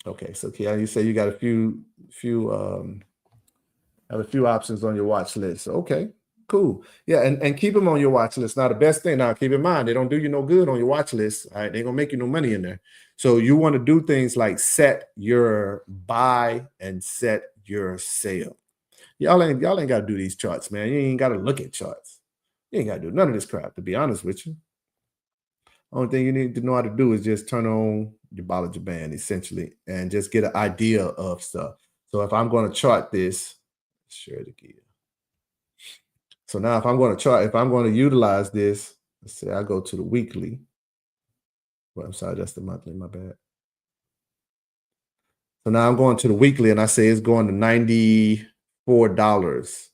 Okay, so Keanu, you say you got a few options on your watch list. Okay, cool. Yeah, and keep them on your watch list. Now, the best thing, now keep in mind, they don't do you no good on your watch list. All right, they're gonna make you no money in there. So you want to do things like set your buy and set your sale. Y'all ain't got to do these charts, man. You ain't got to look at charts. You ain't got to do none of this crap, to be honest with you. Only thing you need to know how to do is just turn on your Bollinger Band, essentially, and just get an idea of stuff. So if I'm going to chart this, share it again. So now if I'm going to chart, if I'm going to utilize this, let's say I go to the weekly. Well, I'm sorry, that's the monthly, my bad. So now I'm going to the weekly and I say it's going to $94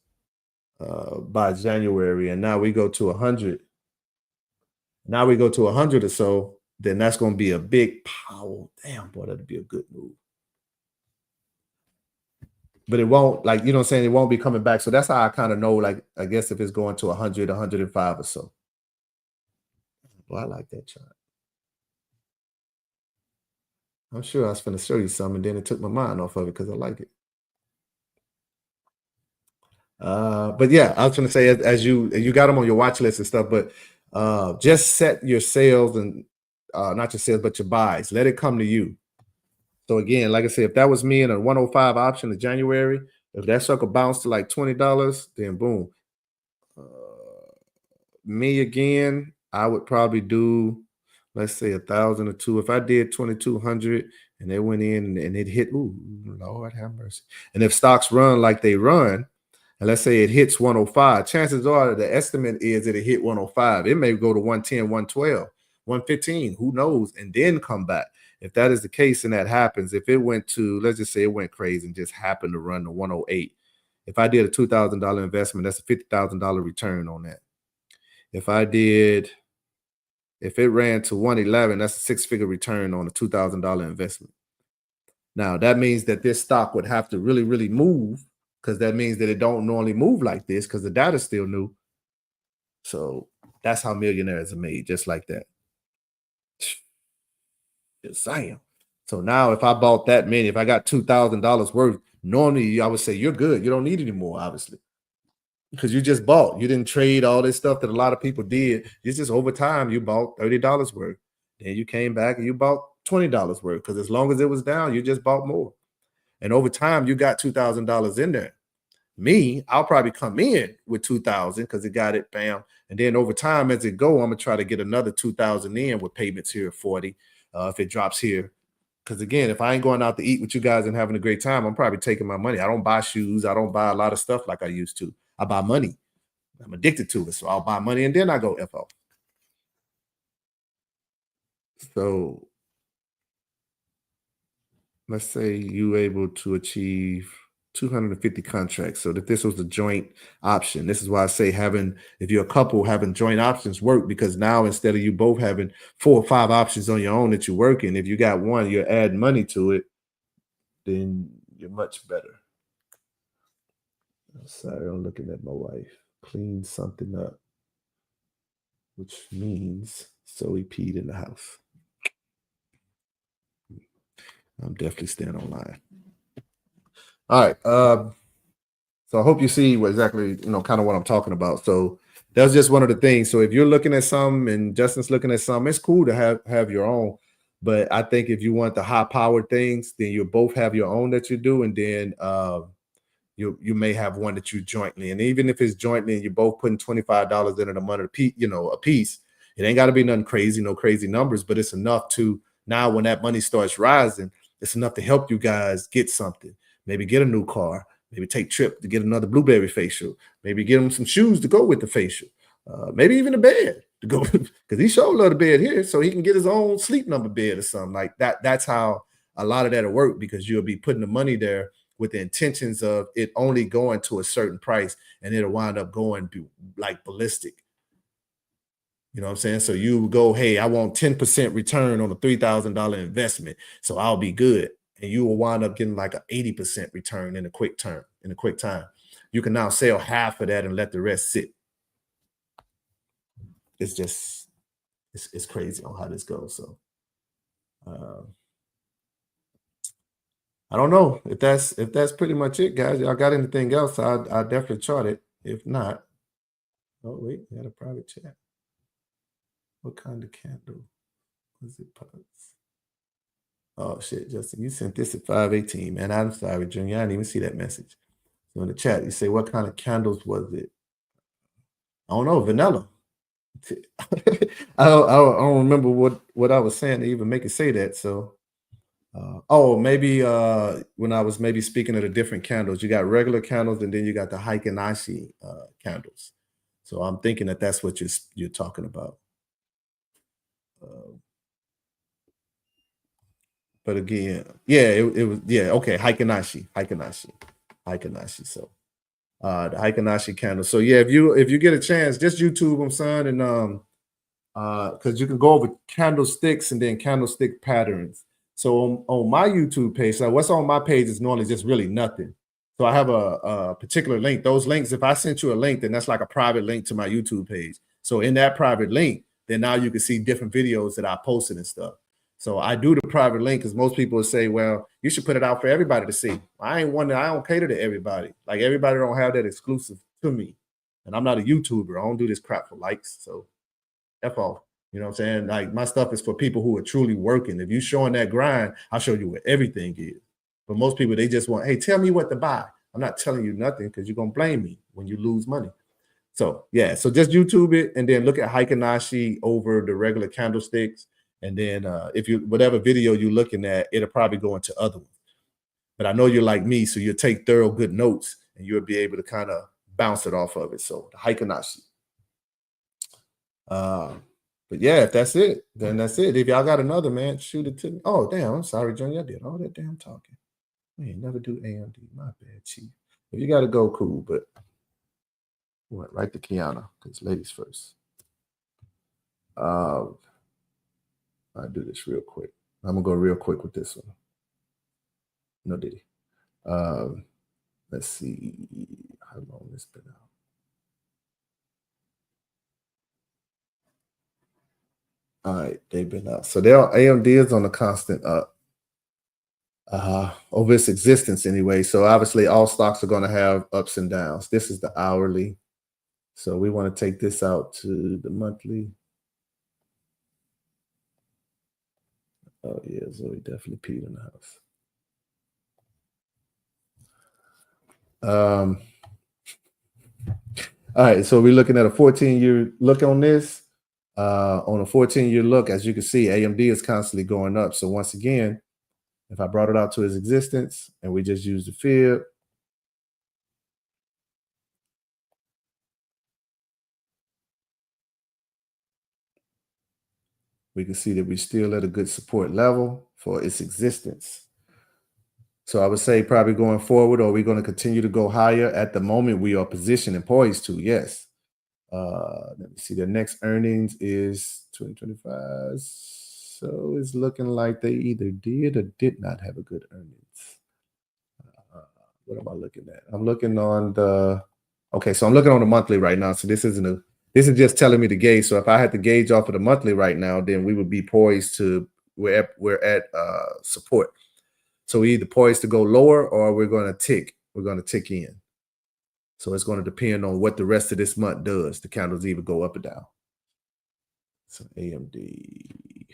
by January. And now we go to 100. Now we go to 100 or so, then that's going to be a big power. Damn, boy, that'd be a good move. But it won't, like, you know what I'm saying? It won't be coming back. So that's how I kind of know, like, I guess if it's going to 100, 105 or so. Well, I like that chart. I'm sure I was going to show you some, and then it took my mind off of it because I like it. But yeah, I was going to say, as you got them on your watch list and stuff, but just set your sales and not your sales, but your buys. Let it come to you. So again, like I said, if that was me in a 105 option in January, if that sucker bounced to like $20, then boom. Me again, I would probably do, let's say 1,000 or two. If I did 2,200 and they went in and it hit, ooh, Lord have mercy. And if stocks run like they run, and let's say it hits 105, chances are the estimate is that it hit 105. It may go to 110, 112, 115, who knows, and then come back. If that is the case and that happens, if it went to, let's just say it went crazy and just happened to run to 108, if I did a $2,000 investment, that's a $50,000 return on that. If it ran to 111, that's a six-figure return on a $2,000 investment. Now, that means that this stock would have to really, really move, because that means that it don't normally move like this because the data's still new. So that's how millionaires are made, just like that. Just saying. So now if I bought that many, if I got $2,000 worth, normally I would say you're good. You don't need any more, obviously, because you just bought. You didn't trade all this stuff that a lot of people did. It's just over time you bought $30 worth. Then you came back and you bought $20 worth, because as long as it was down, you just bought more. And over time, you got $2,000 in there. Me, I'll probably come in with 2,000 because it got it, bam. And then over time, as it go, I'm gonna try to get another 2,000 in with payments here at 40 if it drops here. Because again, if I ain't going out to eat with you guys and having a great time, I'm probably taking my money. I don't buy shoes. I don't buy a lot of stuff like I used to. I buy money. I'm addicted to it. So I'll buy money and then I go FO. So let's say you able to achieve 250 contracts. So that this was a joint option. This is why I say if you're a couple, having joint options work, because now instead of you both having 4 or 5 options on your own that you're working, if you got one, you're adding money to it, then you're much better. Sorry, I'm looking at my wife. Clean something up, which means Zoe peed in the house. I'm definitely staying online. All right. So I hope you see exactly, kind of what I'm talking about. So that's just one of the things. So if you're looking at something and Justin's looking at something, it's cool to have your own. But I think if you want the high-powered things, then you both have your own that you do, and then you may have one that you jointly. And even if it's jointly and you're both putting $25 in a month, a piece, it ain't got to be nothing crazy, no crazy numbers, but it's enough to now when that money starts rising, it's enough to help you guys get something. Maybe get a new car. Maybe take trip to get another blueberry facial. Maybe get him some shoes to go with the facial. Maybe even a bed to go because he sure love the bed here, so he can get his own sleep number bed or something like that. That's how a lot of that'll work, because you'll be putting the money there with the intentions of it only going to a certain price, and it'll wind up going like ballistic. You know what I'm saying? So you go, hey, I want 10% return on a $3,000 investment, so I'll be good. And you will wind up getting like an 80% return in a quick time. You can now sell half of that and let the rest sit. It's just, it's crazy on how this goes. So I don't know if that's pretty much it, guys. Y'all got anything else? I'll definitely chart it. If not, oh wait, we had a private chat. What kind of candle was it? Pops? Oh shit, Justin, you sent this at 5:18, man. I'm sorry, Junior. I didn't even see that message. So in the chat, you say, what kind of candles was it? I don't know, vanilla. I don't remember what I was saying to even make it say that. So maybe when I was maybe speaking of the different candles, you got regular candles and then you got the Haikanashi candles. So I'm thinking that's what you're talking about. But again, yeah, it was, okay, Haikanashi. So the Haikanashi candle. So yeah, if you get a chance, just YouTube them, son, and because you can go over candlesticks and then candlestick patterns. So on my YouTube page, like what's on my page is normally just really nothing. So I have a particular link. Those links, if I sent you a link, then that's like a private link to my YouTube page. So in that private link, then now you can see different videos that I posted and stuff. So I do the private link because most people say, well, you should put it out for everybody to see. I don't cater to everybody. Like everybody don't have that exclusive to me. And I'm not a YouTuber. I don't do this crap for likes. So F off. You know what I'm saying? Like my stuff is for people who are truly working. If you're showing that grind, I'll show you what everything is. But most people, they just want, hey, tell me what to buy. I'm not telling you nothing because you're going to blame me when you lose money. So yeah, so just YouTube it and then look at Haikanashi over the regular candlesticks. And then whatever video you're looking at, it'll probably go into other ones. But I know you're like me, so you'll take thorough good notes and you'll be able to kind of bounce it off of it. So the Haikanashi. But yeah, if that's it, then that's it. If y'all got another, man, shoot it to me. Oh, damn, I'm sorry, Junior. I did all that damn talking. Man, never do AMD. My bad, chief. If you got to go, cool, but went right to Kiana, because ladies first. I'll do this real quick. I'm going to go real quick with this one. No diddy. Let's see how long this been out. All right, they've been up. So AMD is on a constant up over its existence anyway. So obviously all stocks are going to have ups and downs. This is the hourly. So we want to take this out to the monthly. Oh yeah, Zoe definitely peed in the house. All right, so we're looking at a 14-year look on this. On a 14-year look, as you can see, AMD is constantly going up. So once again, if I brought it out to its existence and we just use the fib, we can see that we're still at a good support level for its existence. So I would say probably going forward, or we're going to continue to go higher. At the moment, we are positioned and poised to, yes. Let me see. Their next earnings is 2025. So it's looking like they either did or did not have a good earnings. What am I looking at? I'm looking on the, okay, so I'm looking on the monthly right now. So this isn't a, this is just telling me the gauge. So if I had to gauge off of the monthly right now, then we would be poised to, we're at support. So we either poised to go lower or we're going to tick. We're going to tick in. So it's going to depend on what the rest of this month does. The candles either go up or down. So AMD.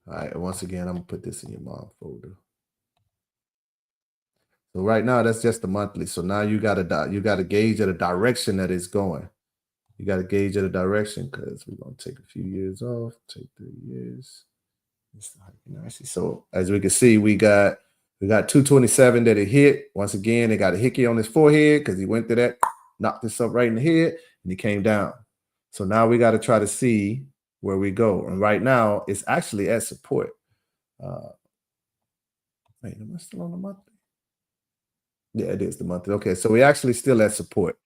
All right. Once again, I'm going to put this in your mom folder. So right now, that's just the monthly. So now you got to gauge at a direction that it's going. You got to gauge at a direction because we're going to take a few years off. Take 3 years. So as we can see, we got 227 that it hit. Once again, they got a hickey on his forehead because he went through that, knocked this up right in the head, and he came down. So now we got to try to see where we go. And right now, it's actually at support. Wait, am I still on the monthly? Yeah, it is the monthly. Okay, so we actually still at support.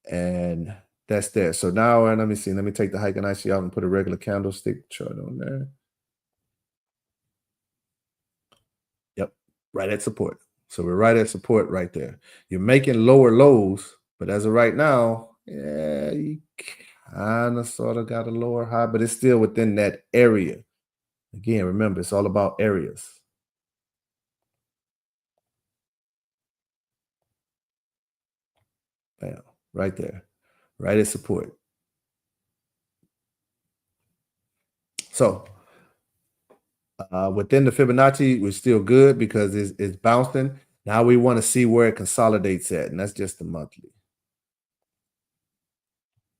And that's there. So now, and let me see. Let me take the Heiken IC out and put a regular candlestick chart on there. Yep, right at support. So we're right at support right there. You're making lower lows, but as of right now, yeah, you kind of sort of got a lower high, but it's still within that area. Again, remember, it's all about areas. Bam, right there, right at support. So within the Fibonacci, we're still good because it's bouncing. Now we want to see where it consolidates at, and that's just the monthly.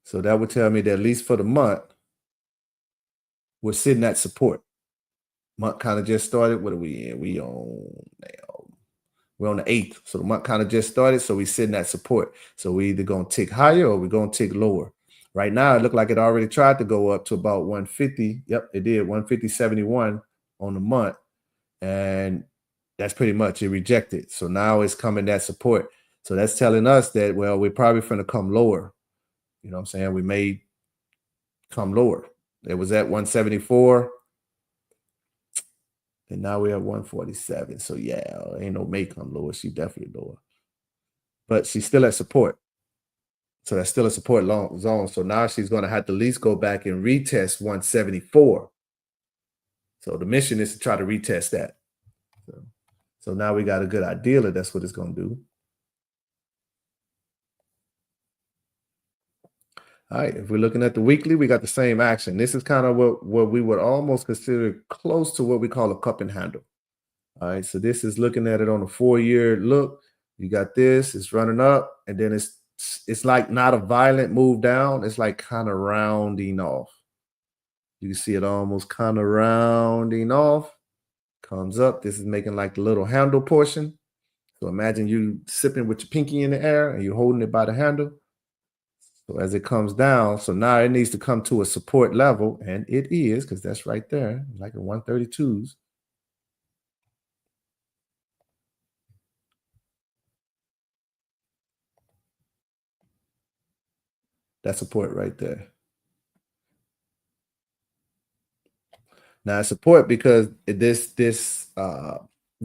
So that would tell me that at least for the month, we're sitting at support. Month kind of just started. What are we in? We're on the 8th. So the month kind of just started. So we're sitting at support. So we're either going to tick higher or we're going to tick lower. Right now, it looked like it already tried to go up to about 150. Yep, it did. 150.71 on the month. And that's pretty much it rejected. So now it's coming at support. So that's telling us that, well, we're probably going to come lower. You know what I'm saying? We may come lower. It was at 174. And now we're at 147. So yeah, ain't no may come lower. She definitely lower. But she's still at support. So that's still a support zone. So now she's going to have to at least go back and retest 174. So the mission is to try to retest that. So now we got a good idea that that's what it's going to do. All right, if we're looking at the weekly, we got the same action. This is kind of what we would almost consider close to what we call a cup and handle. All right, so this is looking at it on a 4-year look. You got this, it's running up, and then it's like not a violent move down. It's like kind of rounding off. You can see it almost kind of rounding off. Comes up. This is making like the little handle portion. So imagine you sipping with your pinky in the air and you're holding it by the handle. So as it comes down, so now it needs to come to a support level, and it is, because that's right there, like a 132s. That's support right there. Now support because this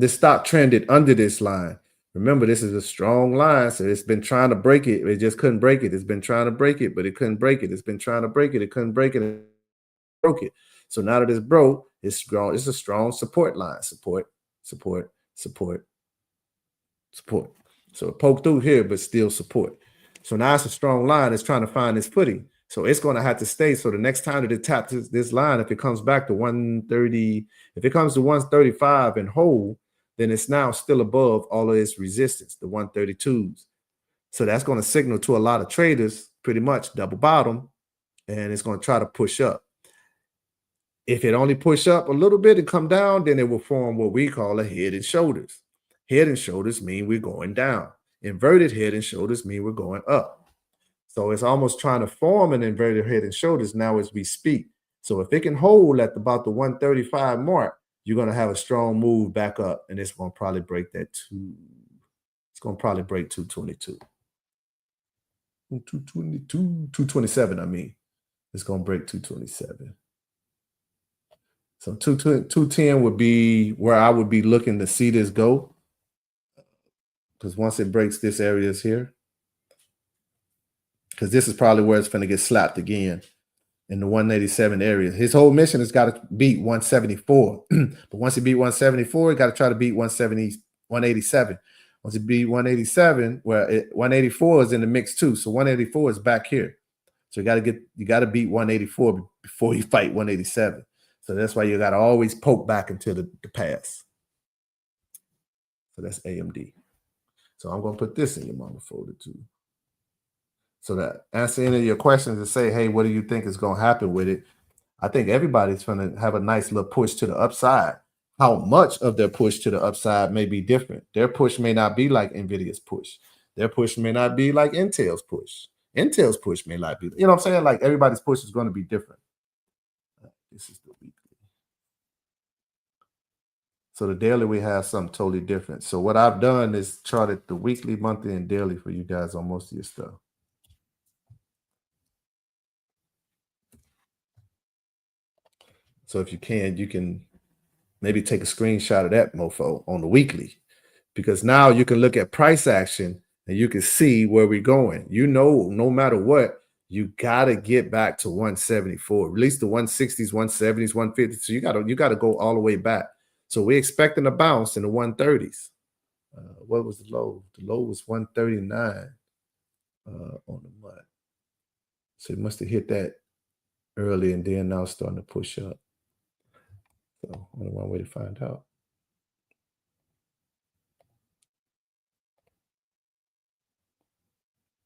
stock trended under this line. Remember, this is a strong line, so it's been trying to break it. It just couldn't break it. It's been trying to break it, but it couldn't break it. It's been trying to break it. It couldn't break it. It broke it. So now that it's broke, it's strong. It's a strong support line. Support, support, support, support. So it poked through here, but still support. So now it's a strong line. It's trying to find its footing. So it's going to have to stay. So the next time that it taps this line, if it comes back to 130, if it comes to 135 and hold, then it's now still above all of its resistance, the 132s. So that's going to signal to a lot of traders pretty much double bottom, and it's going to try to push up. If it only push up a little bit and come down, then it will form what we call a head and shoulders. Head and shoulders mean we're going down. Inverted head and shoulders mean we're going up. So it's almost trying to form an inverted head and shoulders now as we speak. So if it can hold at about the 135 mark, you're going to have a strong move back up, and it's going to probably break that it's going to probably break 222. 227, I mean. It's going to break 227. So 210 would be where I would be looking to see this go. Because once it breaks this area is here, because this is probably where it's going to get slapped again in the 187 area. His whole mission has got to beat 174. But once he beat 174, he got to try to beat 187. Once he beat 187, 184 is in the mix too. So 184 is back here. So you got to beat 184 before you fight 187. So that's why you got to always poke back into the pass. So that's AMD. So I'm going to put this in your mama folder too. So that answer any of your questions and say, hey, what do you think is going to happen with it? I think everybody's going to have a nice little push to the upside. How much of their push to the upside may be different. Their push may not be like NVIDIA's push. Their push may not be like Intel's push. Intel's push may not be, you know what I'm saying? Like everybody's push is going to be different. This is the weekly. So the daily, we have something totally different. So what I've done is charted the weekly, monthly, and daily for you guys on most of your stuff. So if you can maybe take a screenshot of that mofo on the weekly, because now you can look at price action and you can see where we're going. You know, no matter what, you got to get back to 174, at least the 160s, 170s, 150s. So you got to go all the way back. So we're expecting a bounce in the 130s. What was the low? The low was 139 on the month. So it must have hit that early and then now starting to push up. So only one way to find out.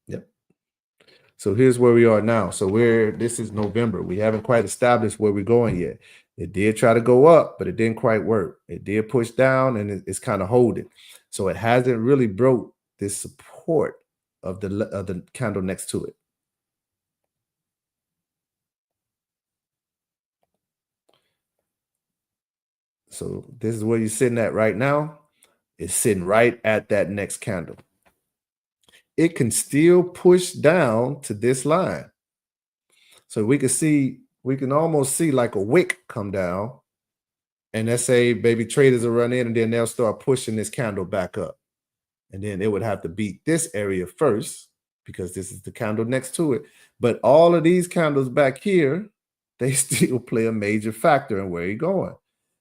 Yep. So here's where we are now. So this is November. We haven't quite established where we're going yet. It did try to go up, but it didn't quite work. It did push down and it's kind of holding. So it hasn't really broke this support of the candle next to it. So this is where you're sitting at right now. It's sitting right at that next candle. It can still push down to this line. So we can almost see like a wick come down. And let's say baby traders will run in and then they'll start pushing this candle back up. And then it would have to beat this area first because this is the candle next to it. But all of these candles back here, they still play a major factor in where you're going.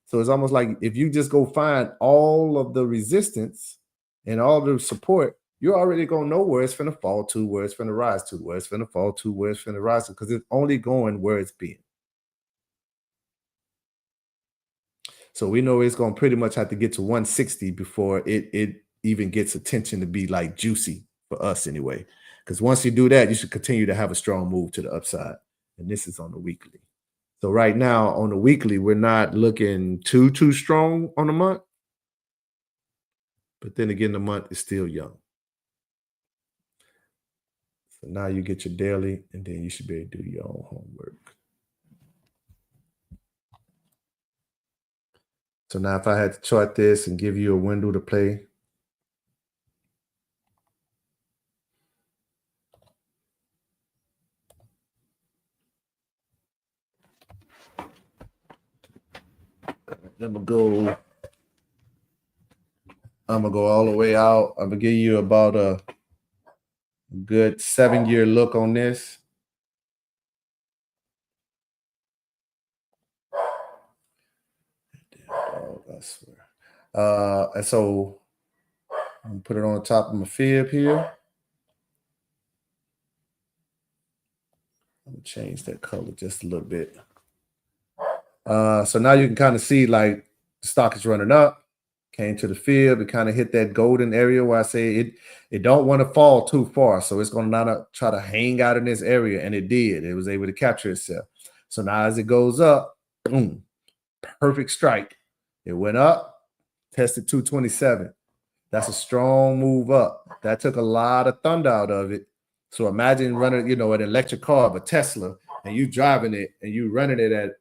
So it's almost like if you just go find all of the resistance and all the support, you're already going to know where it's going to fall to, where it's going to rise to, where it's going to fall to, where it's going to rise to, because it's only going where it's been. So we know it's going to pretty much have to get to 160 before it even gets attention to be like juicy for us anyway. Because once you do that, you should continue to have a strong move to the upside. And this is on the weekly. So right now on the weekly, we're not looking too strong on the month. But then again, the month is still young. So now you get your daily, and then you should be able to do your own homework. So now if I had to chart this and give you a window to play, I'm gonna go all the way out. I'm gonna give you about a good 7-year look on this. I swear. And so I'm gonna put it on the top of my fib here. I'm gonna change that color just a little bit. So now you can kind of see like the stock is running up, came to the fib, it kind of hit that golden area where I say it don't want to fall too far. So it's going to try to hang out in this area, and it did. It was able to capture itself. So now as it goes up, boom, perfect strike. It went up, tested 227. That's a strong move up. That took a lot of thunder out of it. So imagine running, an electric car of a Tesla, and you driving it and you running it at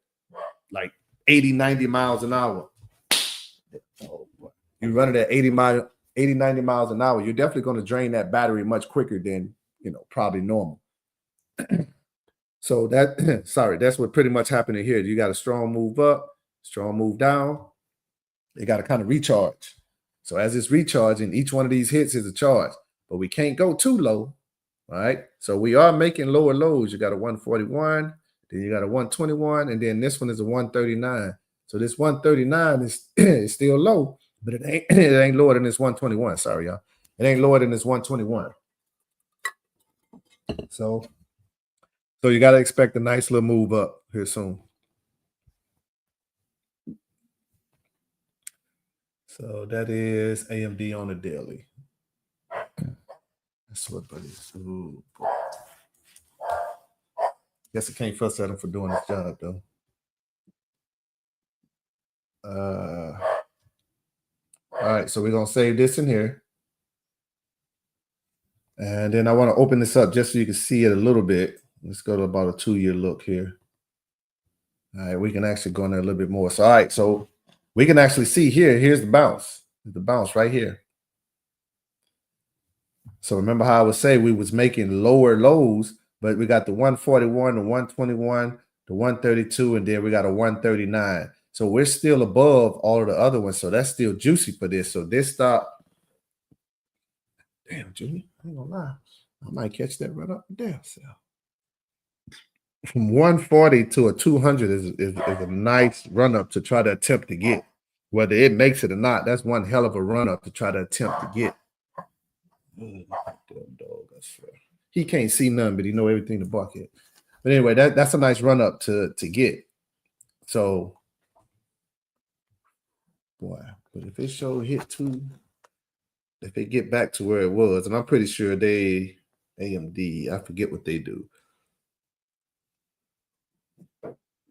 like 80, 90 miles an hour. You run it at 80, 90 miles an hour. You're definitely going to drain that battery much quicker than, probably normal. So that's what pretty much happening here. You got a strong move up, strong move down. They got to kind of recharge. So as it's recharging, each one of these hits is a charge, but we can't go too low. All right. So we are making lower lows. You got a 141, then you got a 121, and then this one is a 139. So this 139 is still low, but it ain't lower than this 121. Sorry, y'all. It ain't lower than this 121. So you got to expect a nice little move up here soon. So that is AMD on the daily. That's what that is. Ooh, boy. Guess I can't fuss at him for doing his job, though. All right, so we're going to save this in here. And then I want to open this up just so you can see it a little bit. Let's go to about a 2-year look here. All right, we can actually go in there a little bit more. So, all right, so we can actually see here. Here's the bounce. The bounce right here. So remember how I would say we was making lower lows, but we got the 141, the 121, the 132, and then we got a 139. So we're still above all of the other ones. So that's still juicy for this. So this stop. Damn, Junior, I ain't gonna lie. I might catch that right up there. So from 140 to a 200 is a nice run up to try to attempt to get. Whether it makes it or not, that's one hell of a run up to try to attempt to get. Damn dog, I swear. He can't see none, but he know everything to bark at. But anyway, that's a nice run up to get. So, boy, but if it show hit two, if they get back to where it was, and I'm pretty sure they AMD, I forget what they do,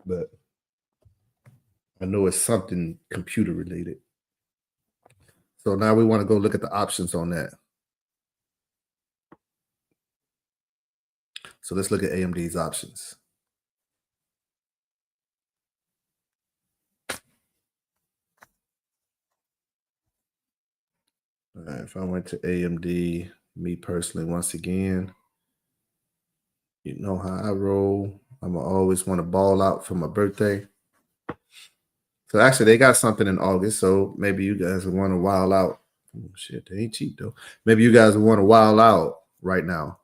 but I know it's something computer related. So now we want to go look at the options on that. So let's look at AMD's options. All right, if I went to AMD, me personally, once again, you know how I roll. I'm going to always want to ball out for my birthday. So actually, they got something in August, so maybe you guys will want to wild out. Oh, shit, they ain't cheap, though. Maybe you guys will want to wild out right now.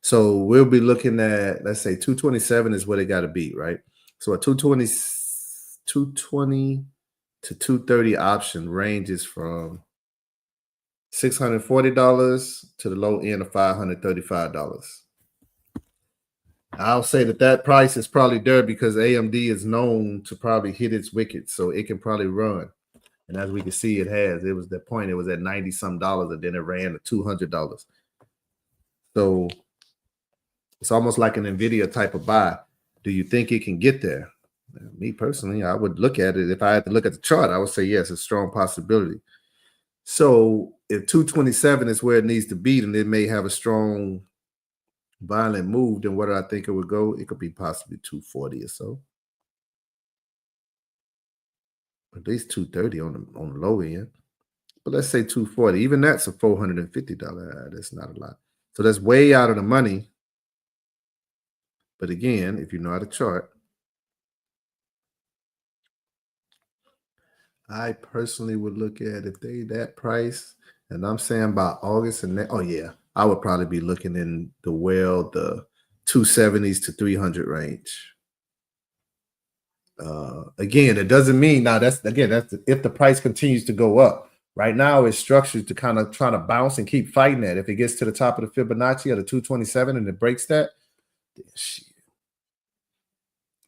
So we'll be looking at, let's say 227 is what it got to beat, right? So a 220 to 230 option ranges from $640 to the low end of $535. I'll say that price is probably there because AMD is known to probably hit its wickets, so it can probably run. And as we can see, it has. It was the point. It was at $90-some, and then it ran to $200. So it's almost like an NVIDIA type of buy. Do you think it can get there? Me personally, I would look at it. If I had to look at the chart, I would say yes, it's a strong possibility. So if 227 is where it needs to be, and it may have a strong violent move, then where do I think it would go? It could be possibly 240 or so. At least 230 on the low end. But let's say 240. Even that's a $450. That's not a lot. So that's way out of the money. But again, if you know how to chart, I personally would look at if they that price, and I'm saying by August and oh yeah, I would probably be looking in the 270s to 300 range. Again, it doesn't mean now that's if the price continues to go up. Right now, it's structured to kind of try to bounce and keep fighting that. If it gets to the top of the Fibonacci or the 227 and it breaks that,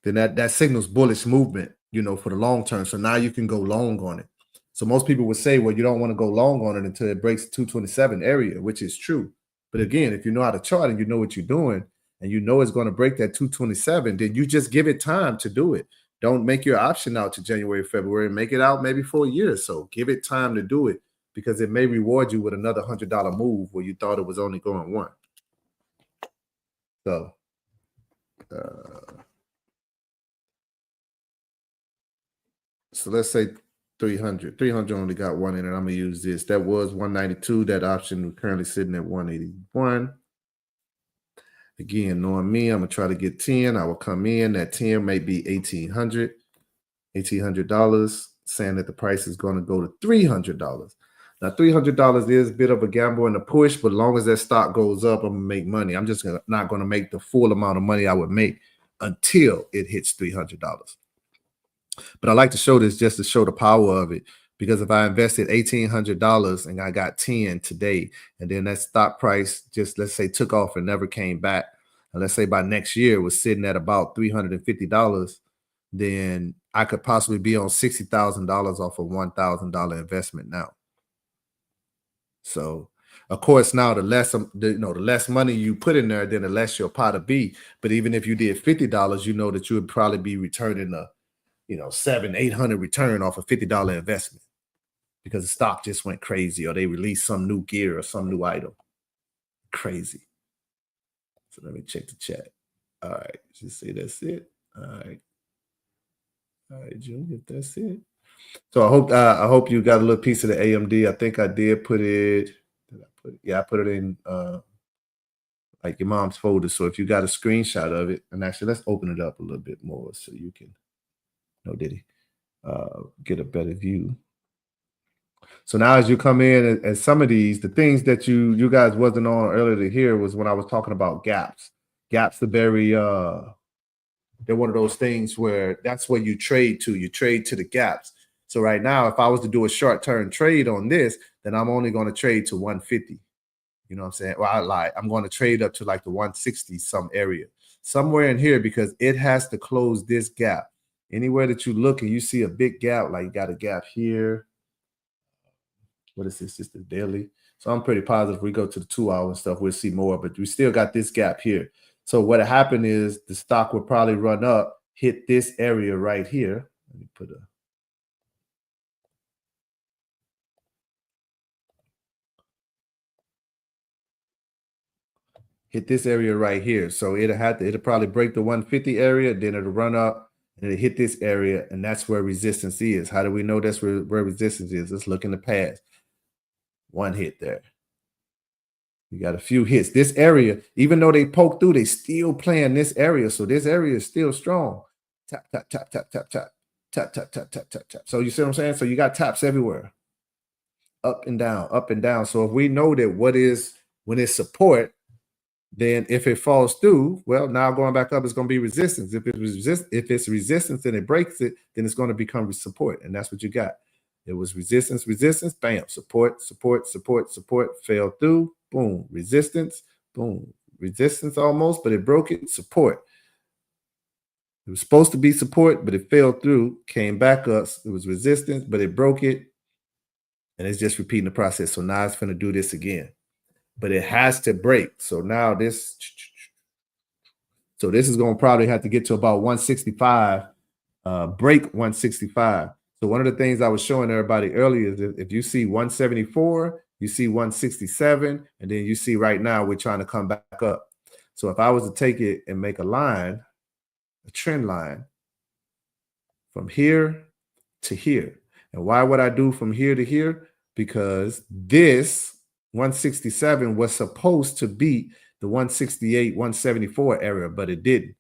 then that signals bullish movement, for the long term. So now you can go long on it. So most people would say, well, you don't want to go long on it until it breaks the 227 area, which is true. But again, if you know how to chart and you know what you're doing and you know it's going to break that 227, then you just give it time to do it. Don't make your option out to January, February. Make it out maybe for a year or so. Give it time to do it because it may reward you with another $100 move where you thought it was only going one. So so let's say 300. 300 only got one in it. I'm gonna use this. That was 192. That option we're currently sitting at 181. Again, knowing me, I'm gonna try to get 10. I will come in. That 10 may be $1,800. $1,800, saying that the price is going to go to $300. Now, $300 is a bit of a gamble and a push, but as long as that stock goes up, I'm gonna make money. I'm just not going to make the full amount of money I would make until it hits $300. But I like to show this just to show the power of it, because if I invested $1,800 and I got 10 today, and then that stock price just, let's say, took off and never came back, and let's say by next year it was sitting at about $350, then I could possibly be on $60,000 off a $1,000 investment now. So, of course, now the less money you put in there, then the less your pot will be. But even if you did $50, you know that you would probably be returning a $700-800 return off a $50 investment, because the stock just went crazy, or they released some new gear or some new item. Crazy. So let me check the chat. All right, just say that's it. All right. All right, Junior, that's it. So I hope you got a little piece of the AMD. I think I did put it. I put it in like your mom's folder. So if you got a screenshot of it, and actually let's open it up a little bit more so you can get a better view. So now as you come in, and some of these, the things that you guys wasn't on earlier to hear was when I was talking about gaps. Gaps are very they're one of those things where that's where you trade to. You trade to the gaps. So right now, if I was to do a short-term trade on this, then I'm only going to trade to 150. You know what I'm saying? Well, I lie. I'm going to trade up to like the 160 some area, somewhere in here, because it has to close this gap. Anywhere that you look and you see a big gap, like you got a gap here. What is this? Just the daily. So I'm pretty positive if we go to the 2 hour and stuff, we'll see more, but we still got this gap here. So what happened is the stock would probably run up, hit this area right here. Let me put hit this area right here. So it'll probably break the 150 area, then it'll run up and it'll hit this area, and that's where resistance is. How do we know that's where resistance is? Let's look in the past. One hit there. You got a few hits. This area, even though they poke through, they still playing this area. So this area is still strong. Tap, tap, tap, tap, tap, tap. Tap, tap, tap, tap, tap, tap. So you see what I'm saying? So you got taps everywhere. Up and down, up and down. So if we know that when it's support, then if it falls through, well, now going back up is going to be resistance. If it's resistance and it breaks it, then it's going to become support. And that's what you got. It was resistance, bam, support, fell through, boom, resistance, boom, resistance almost, but it broke it, support. It was supposed to be support, but it fell through, came back up. It was resistance, but it broke it, and it's just repeating the process. So now it's going to do this again, but it has to break. So now this is going to probably have to get to about 165, break 165. So one of the things I was showing everybody earlier is if you see 174, you see 167, and then you see right now we're trying to come back up. So if I was to take it and make a line, a trend line from here to here. And why would I do from here to here? Because this 167 was supposed to beat the 168, 174 area, but it didn't.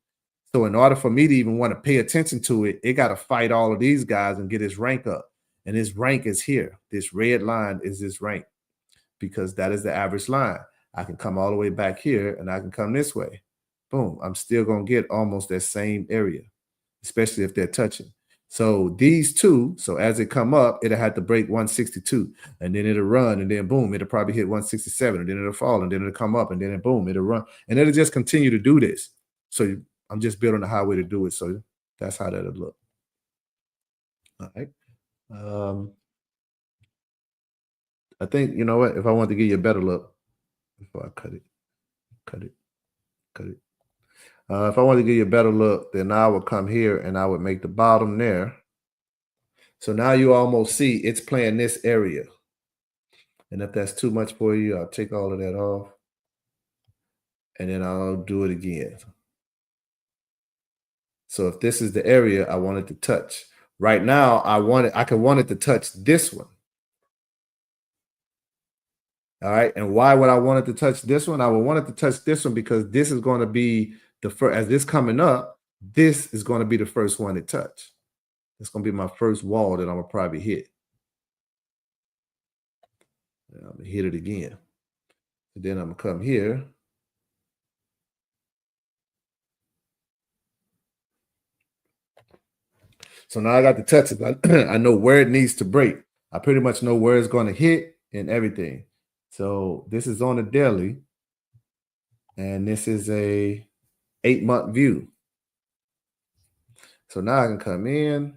So in order for me to even want to pay attention to it, it got to fight all of these guys and get his rank up. And his rank is here. This red line is his rank, because that is the average line. I can come all the way back here and I can come this way. Boom. I'm still going to get almost that same area, especially if they're touching. So these two, so as it come up, it'll have to break 162, and then it'll run, and then boom, it'll probably hit 167, and then it'll fall, and then it'll come up, and then boom, it'll run. And it'll just continue to do this. So I'm just building a highway to do it. So that's how that'll look. All right. I think, you know what, if I want to give you a better look, before I cut it. If I want to give you a better look, then I would come here and I would make the bottom there. So now you almost see it's playing this area. And if that's too much for you, I'll take all of that off. and then I'll do it again. So if this is the area I wanted to touch, right now I could want it to touch this one. All right, and why would I want it to touch this one? I would want it to touch this one because this is going to be the first. As this coming up, this is going to be the first one to touch. It's going to be my first wall that I'm gonna probably hit. And I'm gonna hit it again. And then I'm gonna come here. So now I got the touches. I know where it needs to break. I pretty much know where it's going to hit and everything. So this is on the daily, and this is a 8-month view. So now I can come in.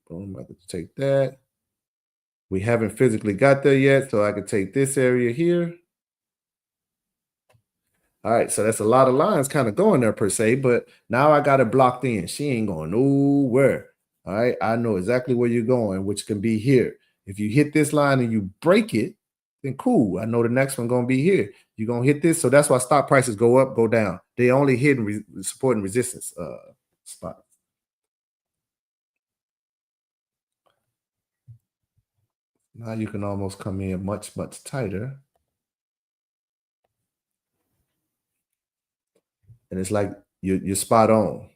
Boom, I can take that. We haven't physically got there yet, so I can take this area here. All right, so that's a lot of lines kind of going there per se, but now I got it blocked in. She ain't going nowhere. All right, I know exactly where you're going, which can be here. If you hit this line and you break it, then cool. I know the next one going to be here. You're going to hit this. So that's why stock prices go up, go down. They only hit support and resistance spots. Now you can almost come in much, much tighter. And it's like you're spot on.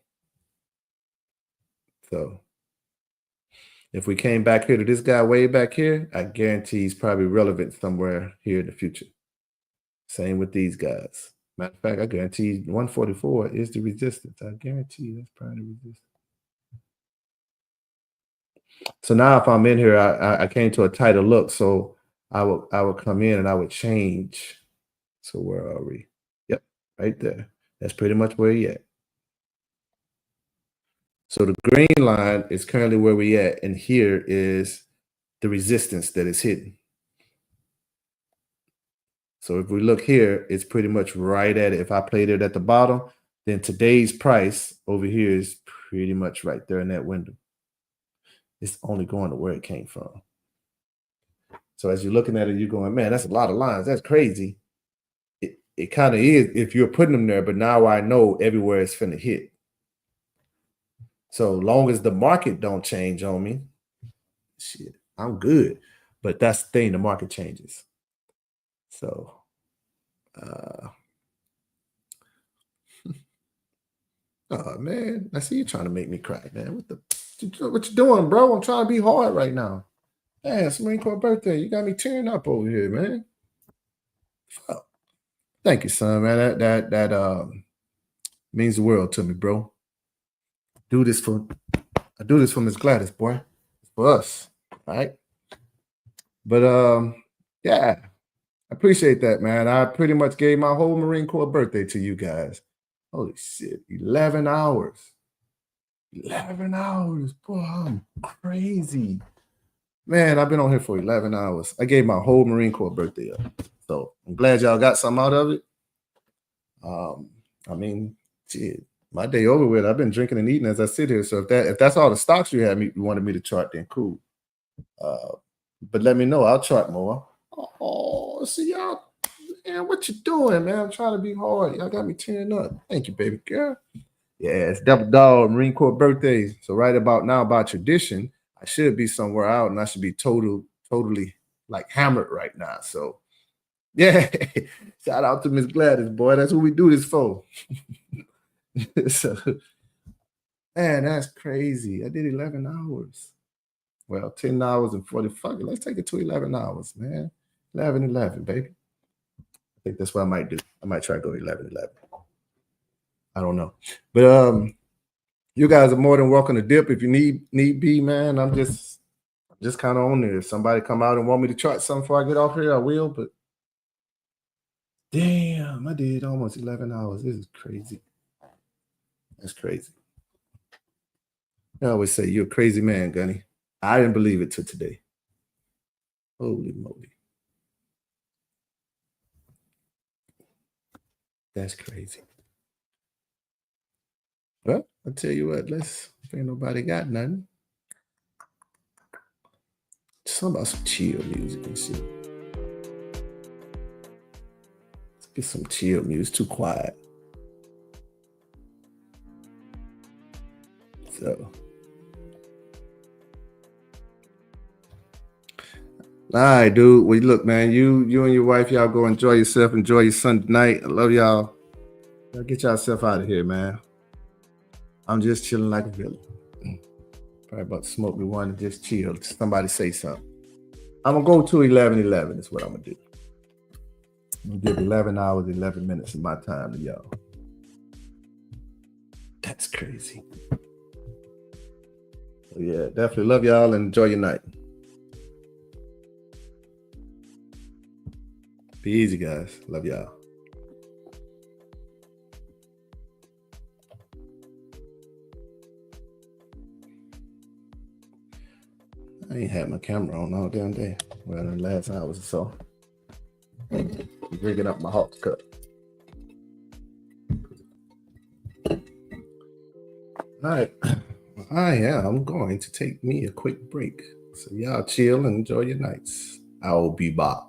So if we came back here to this guy way back here, I guarantee he's probably relevant somewhere here in the future. Same with these guys. Matter of fact, I guarantee 144 is the resistance. I guarantee that's probably the resistance. So now if I'm in here, I came to a tighter look. So I would come in and I would change. So where are we? Yep, right there. That's pretty much where you at. So the green line is currently where we at, and here is the resistance that is hidden. So if we look here, it's pretty much right at it. If I played it at the bottom, then today's price over here is pretty much right there in that window. It's only going to where it came from. So as you're looking at it, you're going, man, that's a lot of lines. That's crazy. It kind of is if you're putting them there, but now I know everywhere it's finna hit. So long as the market don't change on me, shit, I'm good. But that's the thing, the market changes. So oh man, I see you trying to make me cry, man. What you doing, bro? I'm trying to be hard right now. Man, it's Marine Corps birthday. You got me tearing up over here, man. Oh, thank you, son, man. That means the world to me, bro. I do this for Miss Gladys, boy. It's for us, all right? But yeah, I appreciate that, man. I pretty much gave my whole Marine Corps birthday to you guys. Holy shit, 11 hours. 11 hours, boy, I'm crazy. Man, I've been on here for 11 hours. I gave my whole Marine Corps birthday up. So I'm glad y'all got something out of it. I mean, shit, my day over with. I've been drinking and eating as I sit here. So if that's all the stocks you wanted me to chart, then cool. But let me know. I'll chart more. Oh, see y'all. Man, what you doing, man? I'm trying to be hard. Y'all got me tearing up. Thank you, baby girl. Yeah, it's Double Dog Marine Corps birthdays. So right about now, by tradition, I should be somewhere out and I should be totally like hammered right now. So yeah, shout out to Miss Gladys, boy. That's what we do this for. So, man, that's crazy. I did 11 hours. Well, 10 hours and 40. Fuck it. Let's take it to 11 hours, man. 11, baby. I think that's what I might do. I might try to go 11. I don't know. But you guys are more than welcome to dip if you need be, man. I'm just kind of on there. If somebody come out and want me to chart something before I get off here, I will. But damn, I did almost 11 hours. This is crazy. That's crazy. I always say you're a crazy man, Gunny. I didn't believe it till today. Holy moly. That's crazy. Well, I'll tell you what, if ain't nobody got nothing. Something about some chill music and shit. Let's get some chill music. It's too quiet. All right, dude. Well, look, man, you and your wife, y'all go enjoy yourself. Enjoy your Sunday night. I love y'all. Y'all get yourself out of here, man. I'm just chilling like a villain. Probably about to smoke me one and just chill. Somebody say something. I'm gonna go to 11:11 is what I'm gonna do. I'm gonna give 11 hours, 11 minutes of my time to y'all. That's crazy. So yeah, definitely love y'all and enjoy your night. Be easy, guys. Love y'all. I ain't had my camera on all damn day. Well, in the last hours or so. Drinking up my hot cup. All right. I'm going to take me a quick break. So y'all chill and enjoy your nights. I'll be back.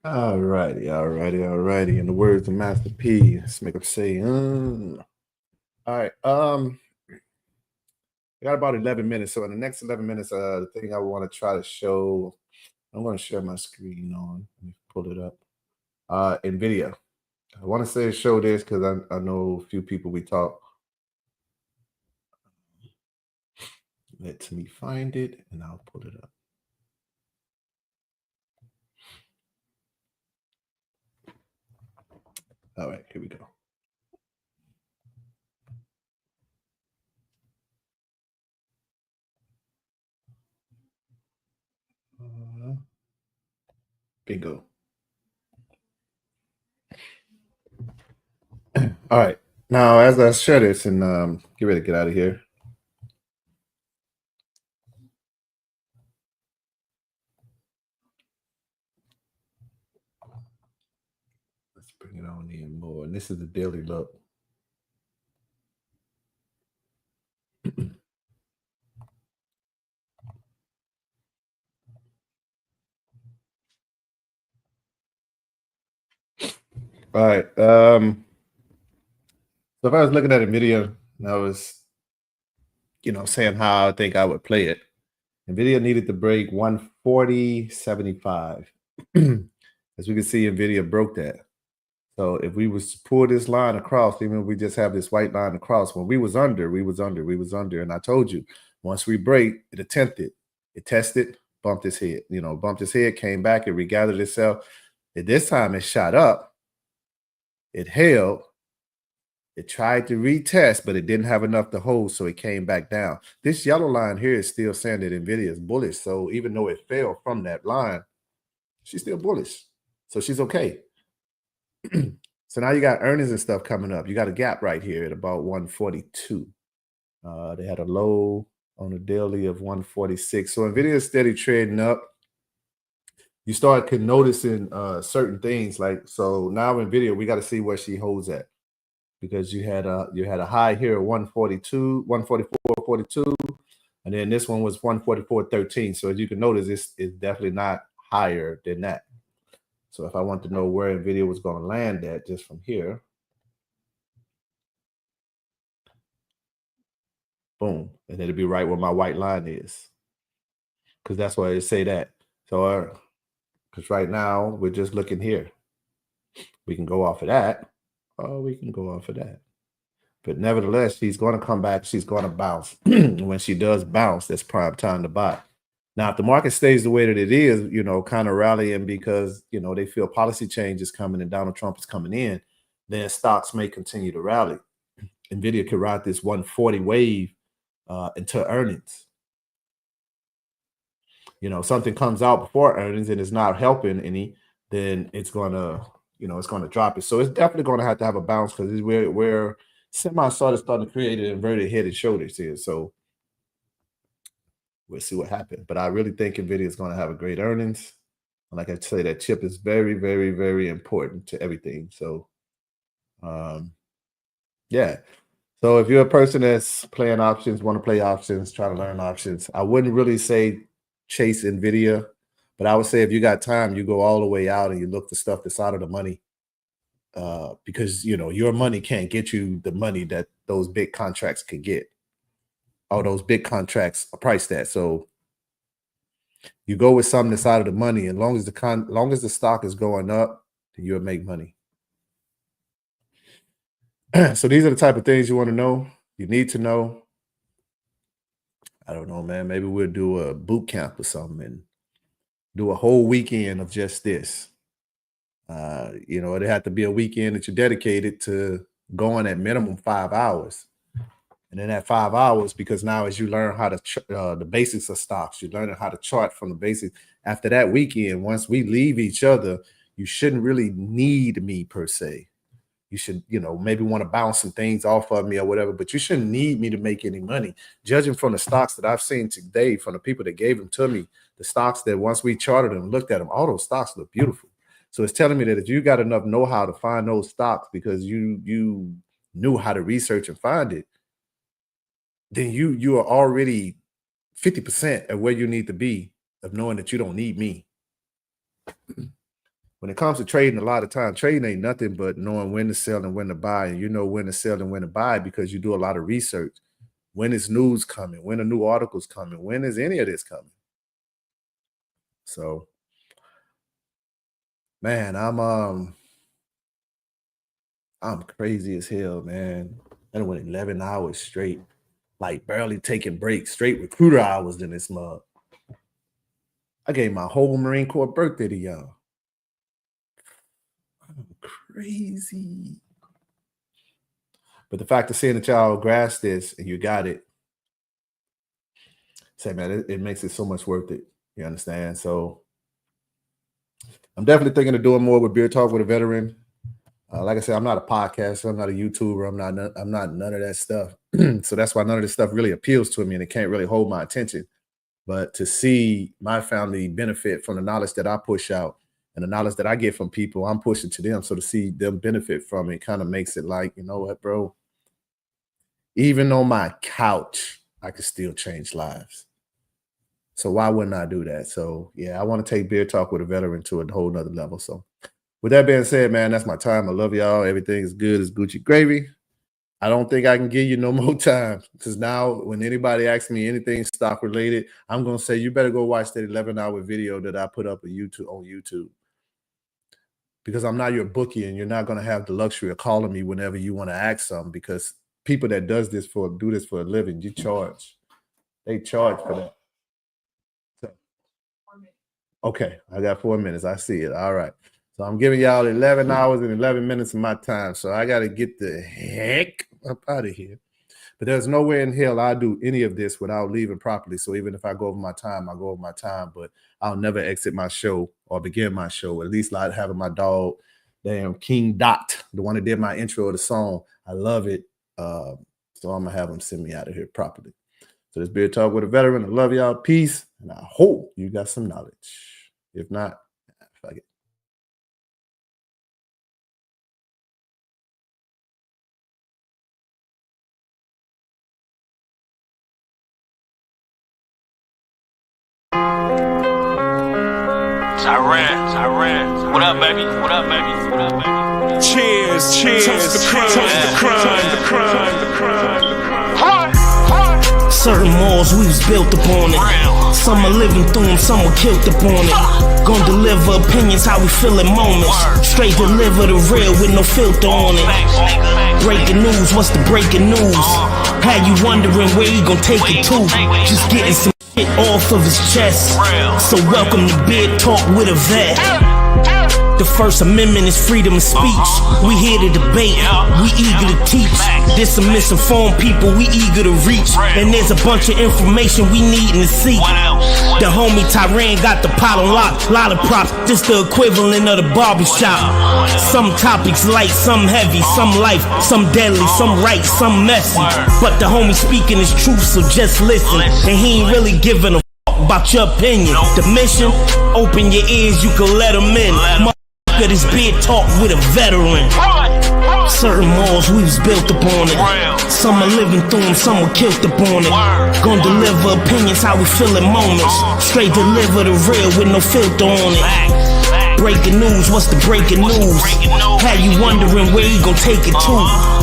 All righty. In the words of Master P, let's make him say, All right. We got about 11 minutes. So in the next 11 minutes, the thing I want to try to show, I'm going to share my screen on. Let me pull it up. In video. I want to say show this because I know a few people we talk. Let me find it and I'll pull it up. All right, here we go. Bingo. All right. Now, as I share this and get ready to get out of here. Let's bring it on in more. And this is the daily look. All right. So if I was looking at a video and I was, saying how I think I would play it, NVIDIA needed to break 140.75. As we can see, NVIDIA broke that. So if we was to pull this line across, even if we just have this white line across, when we was under. And I told you, once we break, it attempted, it tested, bumped its head, came back, it regathered itself. At this time, it shot up. It held. It tried to retest, but it didn't have enough to hold, so it came back down. This yellow line here is still saying that NVIDIA is bullish. So even though it fell from that line, she's still bullish. So she's okay. So now you got earnings and stuff coming up. You got a gap right here at about 142. They had a low on the daily of 146. So NVIDIA is steady trading up. You start noticing certain things so now NVIDIA, we got to see where she holds at, because you had a high here at 142, 144.42, and then this one was 144.13. So as you can notice, this is definitely not higher than that. So if I want to know where NVIDIA was going to land at just from here, boom, and it'll be right where my white line is, because that's why I say that. So because right now we're just looking here. We can go off of that, or we can go off of that. But nevertheless, she's going to come back. She's going to bounce. When she does bounce, that's prime time to buy. Now, if the market stays the way that it is, kind of rallying because, they feel policy change is coming and Donald Trump is coming in, then stocks may continue to rally. NVIDIA could ride this 140 wave into earnings. Something comes out before earnings and it's not helping any, then it's going to, it's going to drop it. So it's definitely going to have a bounce, because we're starting to create an inverted head and shoulders here. So we'll see what happens. But I really think NVIDIA is going to have a great earnings. And like I say, that chip is very, very, very important to everything. So, yeah. So if you're a person that's playing options, want to play options, try to learn options, I wouldn't really say chase NVIDIA. But I would say if you got time, you go all the way out and you look for stuff that's out of the money. Because, your money can't get you the money that those big contracts can get. All those big contracts are priced at. So you go with something that's out of the money. And long as the stock is going up, then you'll make money. So these are the type of things you want to know. You need to know. I don't know, man. Maybe we'll do a boot camp or something and do a whole weekend of just this. It'd have to be a weekend that you're dedicated to going at minimum 5 hours. And then at 5 hours, because now as you learn how to the basics of stocks, you're learning how to chart from the basics. After that weekend, once we leave each other, you shouldn't really need me per se. You should, maybe want to bounce some things off of me or whatever, but you shouldn't need me to make any money. Judging from the stocks that I've seen today, from the people that gave them to me, the stocks that once we charted them, looked at them, all those stocks look beautiful. So it's telling me that if you got enough know-how to find those stocks because you knew how to research and find it, then you are already 50% at where you need to be of knowing that you don't need me. When when it comes to trading, a lot of times trading ain't nothing but knowing when to sell and when to buy. And you know when to sell and when to buy because you do a lot of research. When is news coming? When are new articles coming? When is any of this coming? So, man, I'm crazy as hell, man. I went 11 hours straight, like barely taking breaks, straight recruiter hours in this month. I gave my whole Marine Corps birthday to y'all. I'm crazy. But the fact of seeing that y'all grasp this and you got it, say, man, it makes it so much worth it. You understand? So I'm definitely thinking of doing more with Beer Talk with a Veteran. Like I said, I'm not a podcaster. I'm not a YouTuber. I'm not none of that stuff. So that's why none of this stuff really appeals to me and it can't really hold my attention. But to see my family benefit from the knowledge that I push out and the knowledge that I get from people, I'm pushing to them. So to see them benefit from it kind of makes it like, you know what, bro? Even on my couch, I can still change lives. So why wouldn't I do that? So yeah, I want to take Beer Talk with a Veteran to a whole nother level. So with that being said, man, that's my time. I love y'all. Everything is good as Gucci gravy. I don't think I can give you no more time because now when anybody asks me anything stock related, I'm going to say, you better go watch that 11-hour video that I put up on YouTube. Because I'm not your bookie and you're not going to have the luxury of calling me whenever you want to ask something because people that do this for a living, you charge. They charge for that. So, okay, I got 4 minutes. I see it. All right. So I'm giving y'all 11 hours and 11 minutes of my time. So I got to get the heck up out of here. But there's no way in hell I'll do any of this without leaving properly. So even if I go over my time, I'll go over my time. But I'll never exit my show or begin my show. At least like having my dog, damn King Dot, the one that did my intro of the song. I love it. So I'm going to have him send me out of here properly. So this Beer Talk with a Veteran. I love y'all. Peace. And I hope you got some knowledge. If not, fuck it. Tyran. What up, baby? What up, baby? What up, baby? Cheers. Toast the crime. Certain morals we was built upon it. Some are living through them, some were killed upon it. Gon' deliver opinions how we feel in moments. Straight deliver the real with no filter on it. Breaking news, what's the breaking news? Had you wondering where he gon' take it to? Just getting some shit off of his chest. So welcome to Beer Talk with a Vet. The First Amendment is freedom of speech. We here to debate, we eager to teach. There's some misinformed people we eager to reach. And there's a bunch of information we need to see. The homie Tyran got the pot on lock. Lot of props, this the equivalent of the barbershop. Some topics light, some heavy, some life, some deadly, some right, some messy. But the homie speaking his truth, so just listen. And he ain't really giving a fuck about your opinion. The mission, open your ears, you can let him in. This Beer Talk with a Veteran. Certain morals we was built upon it. Some are living through them, some were killed upon it. Gon' deliver opinions how we feel in moments. Straight deliver the real with no filter on it. Breaking news, what's the breaking news? Had you wondering where he gon' take it to?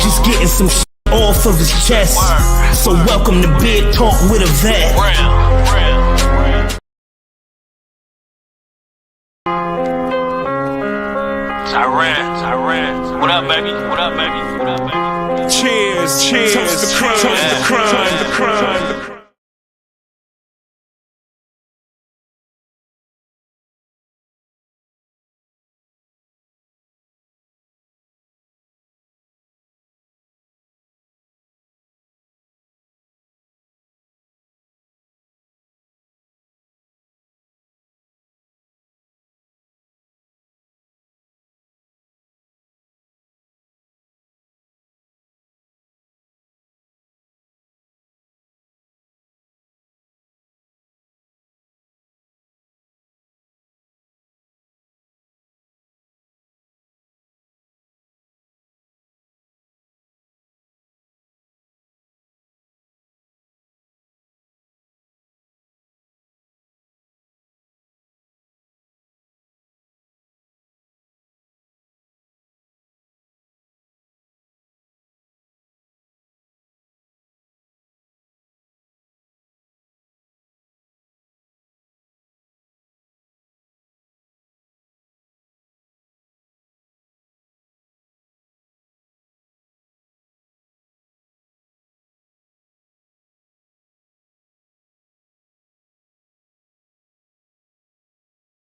Just getting some shit off of his chest. So welcome to Beer Talk with a Vet. Tyran. What up, baby? What up, baby? What up, baby? Cheers. Toast the crime.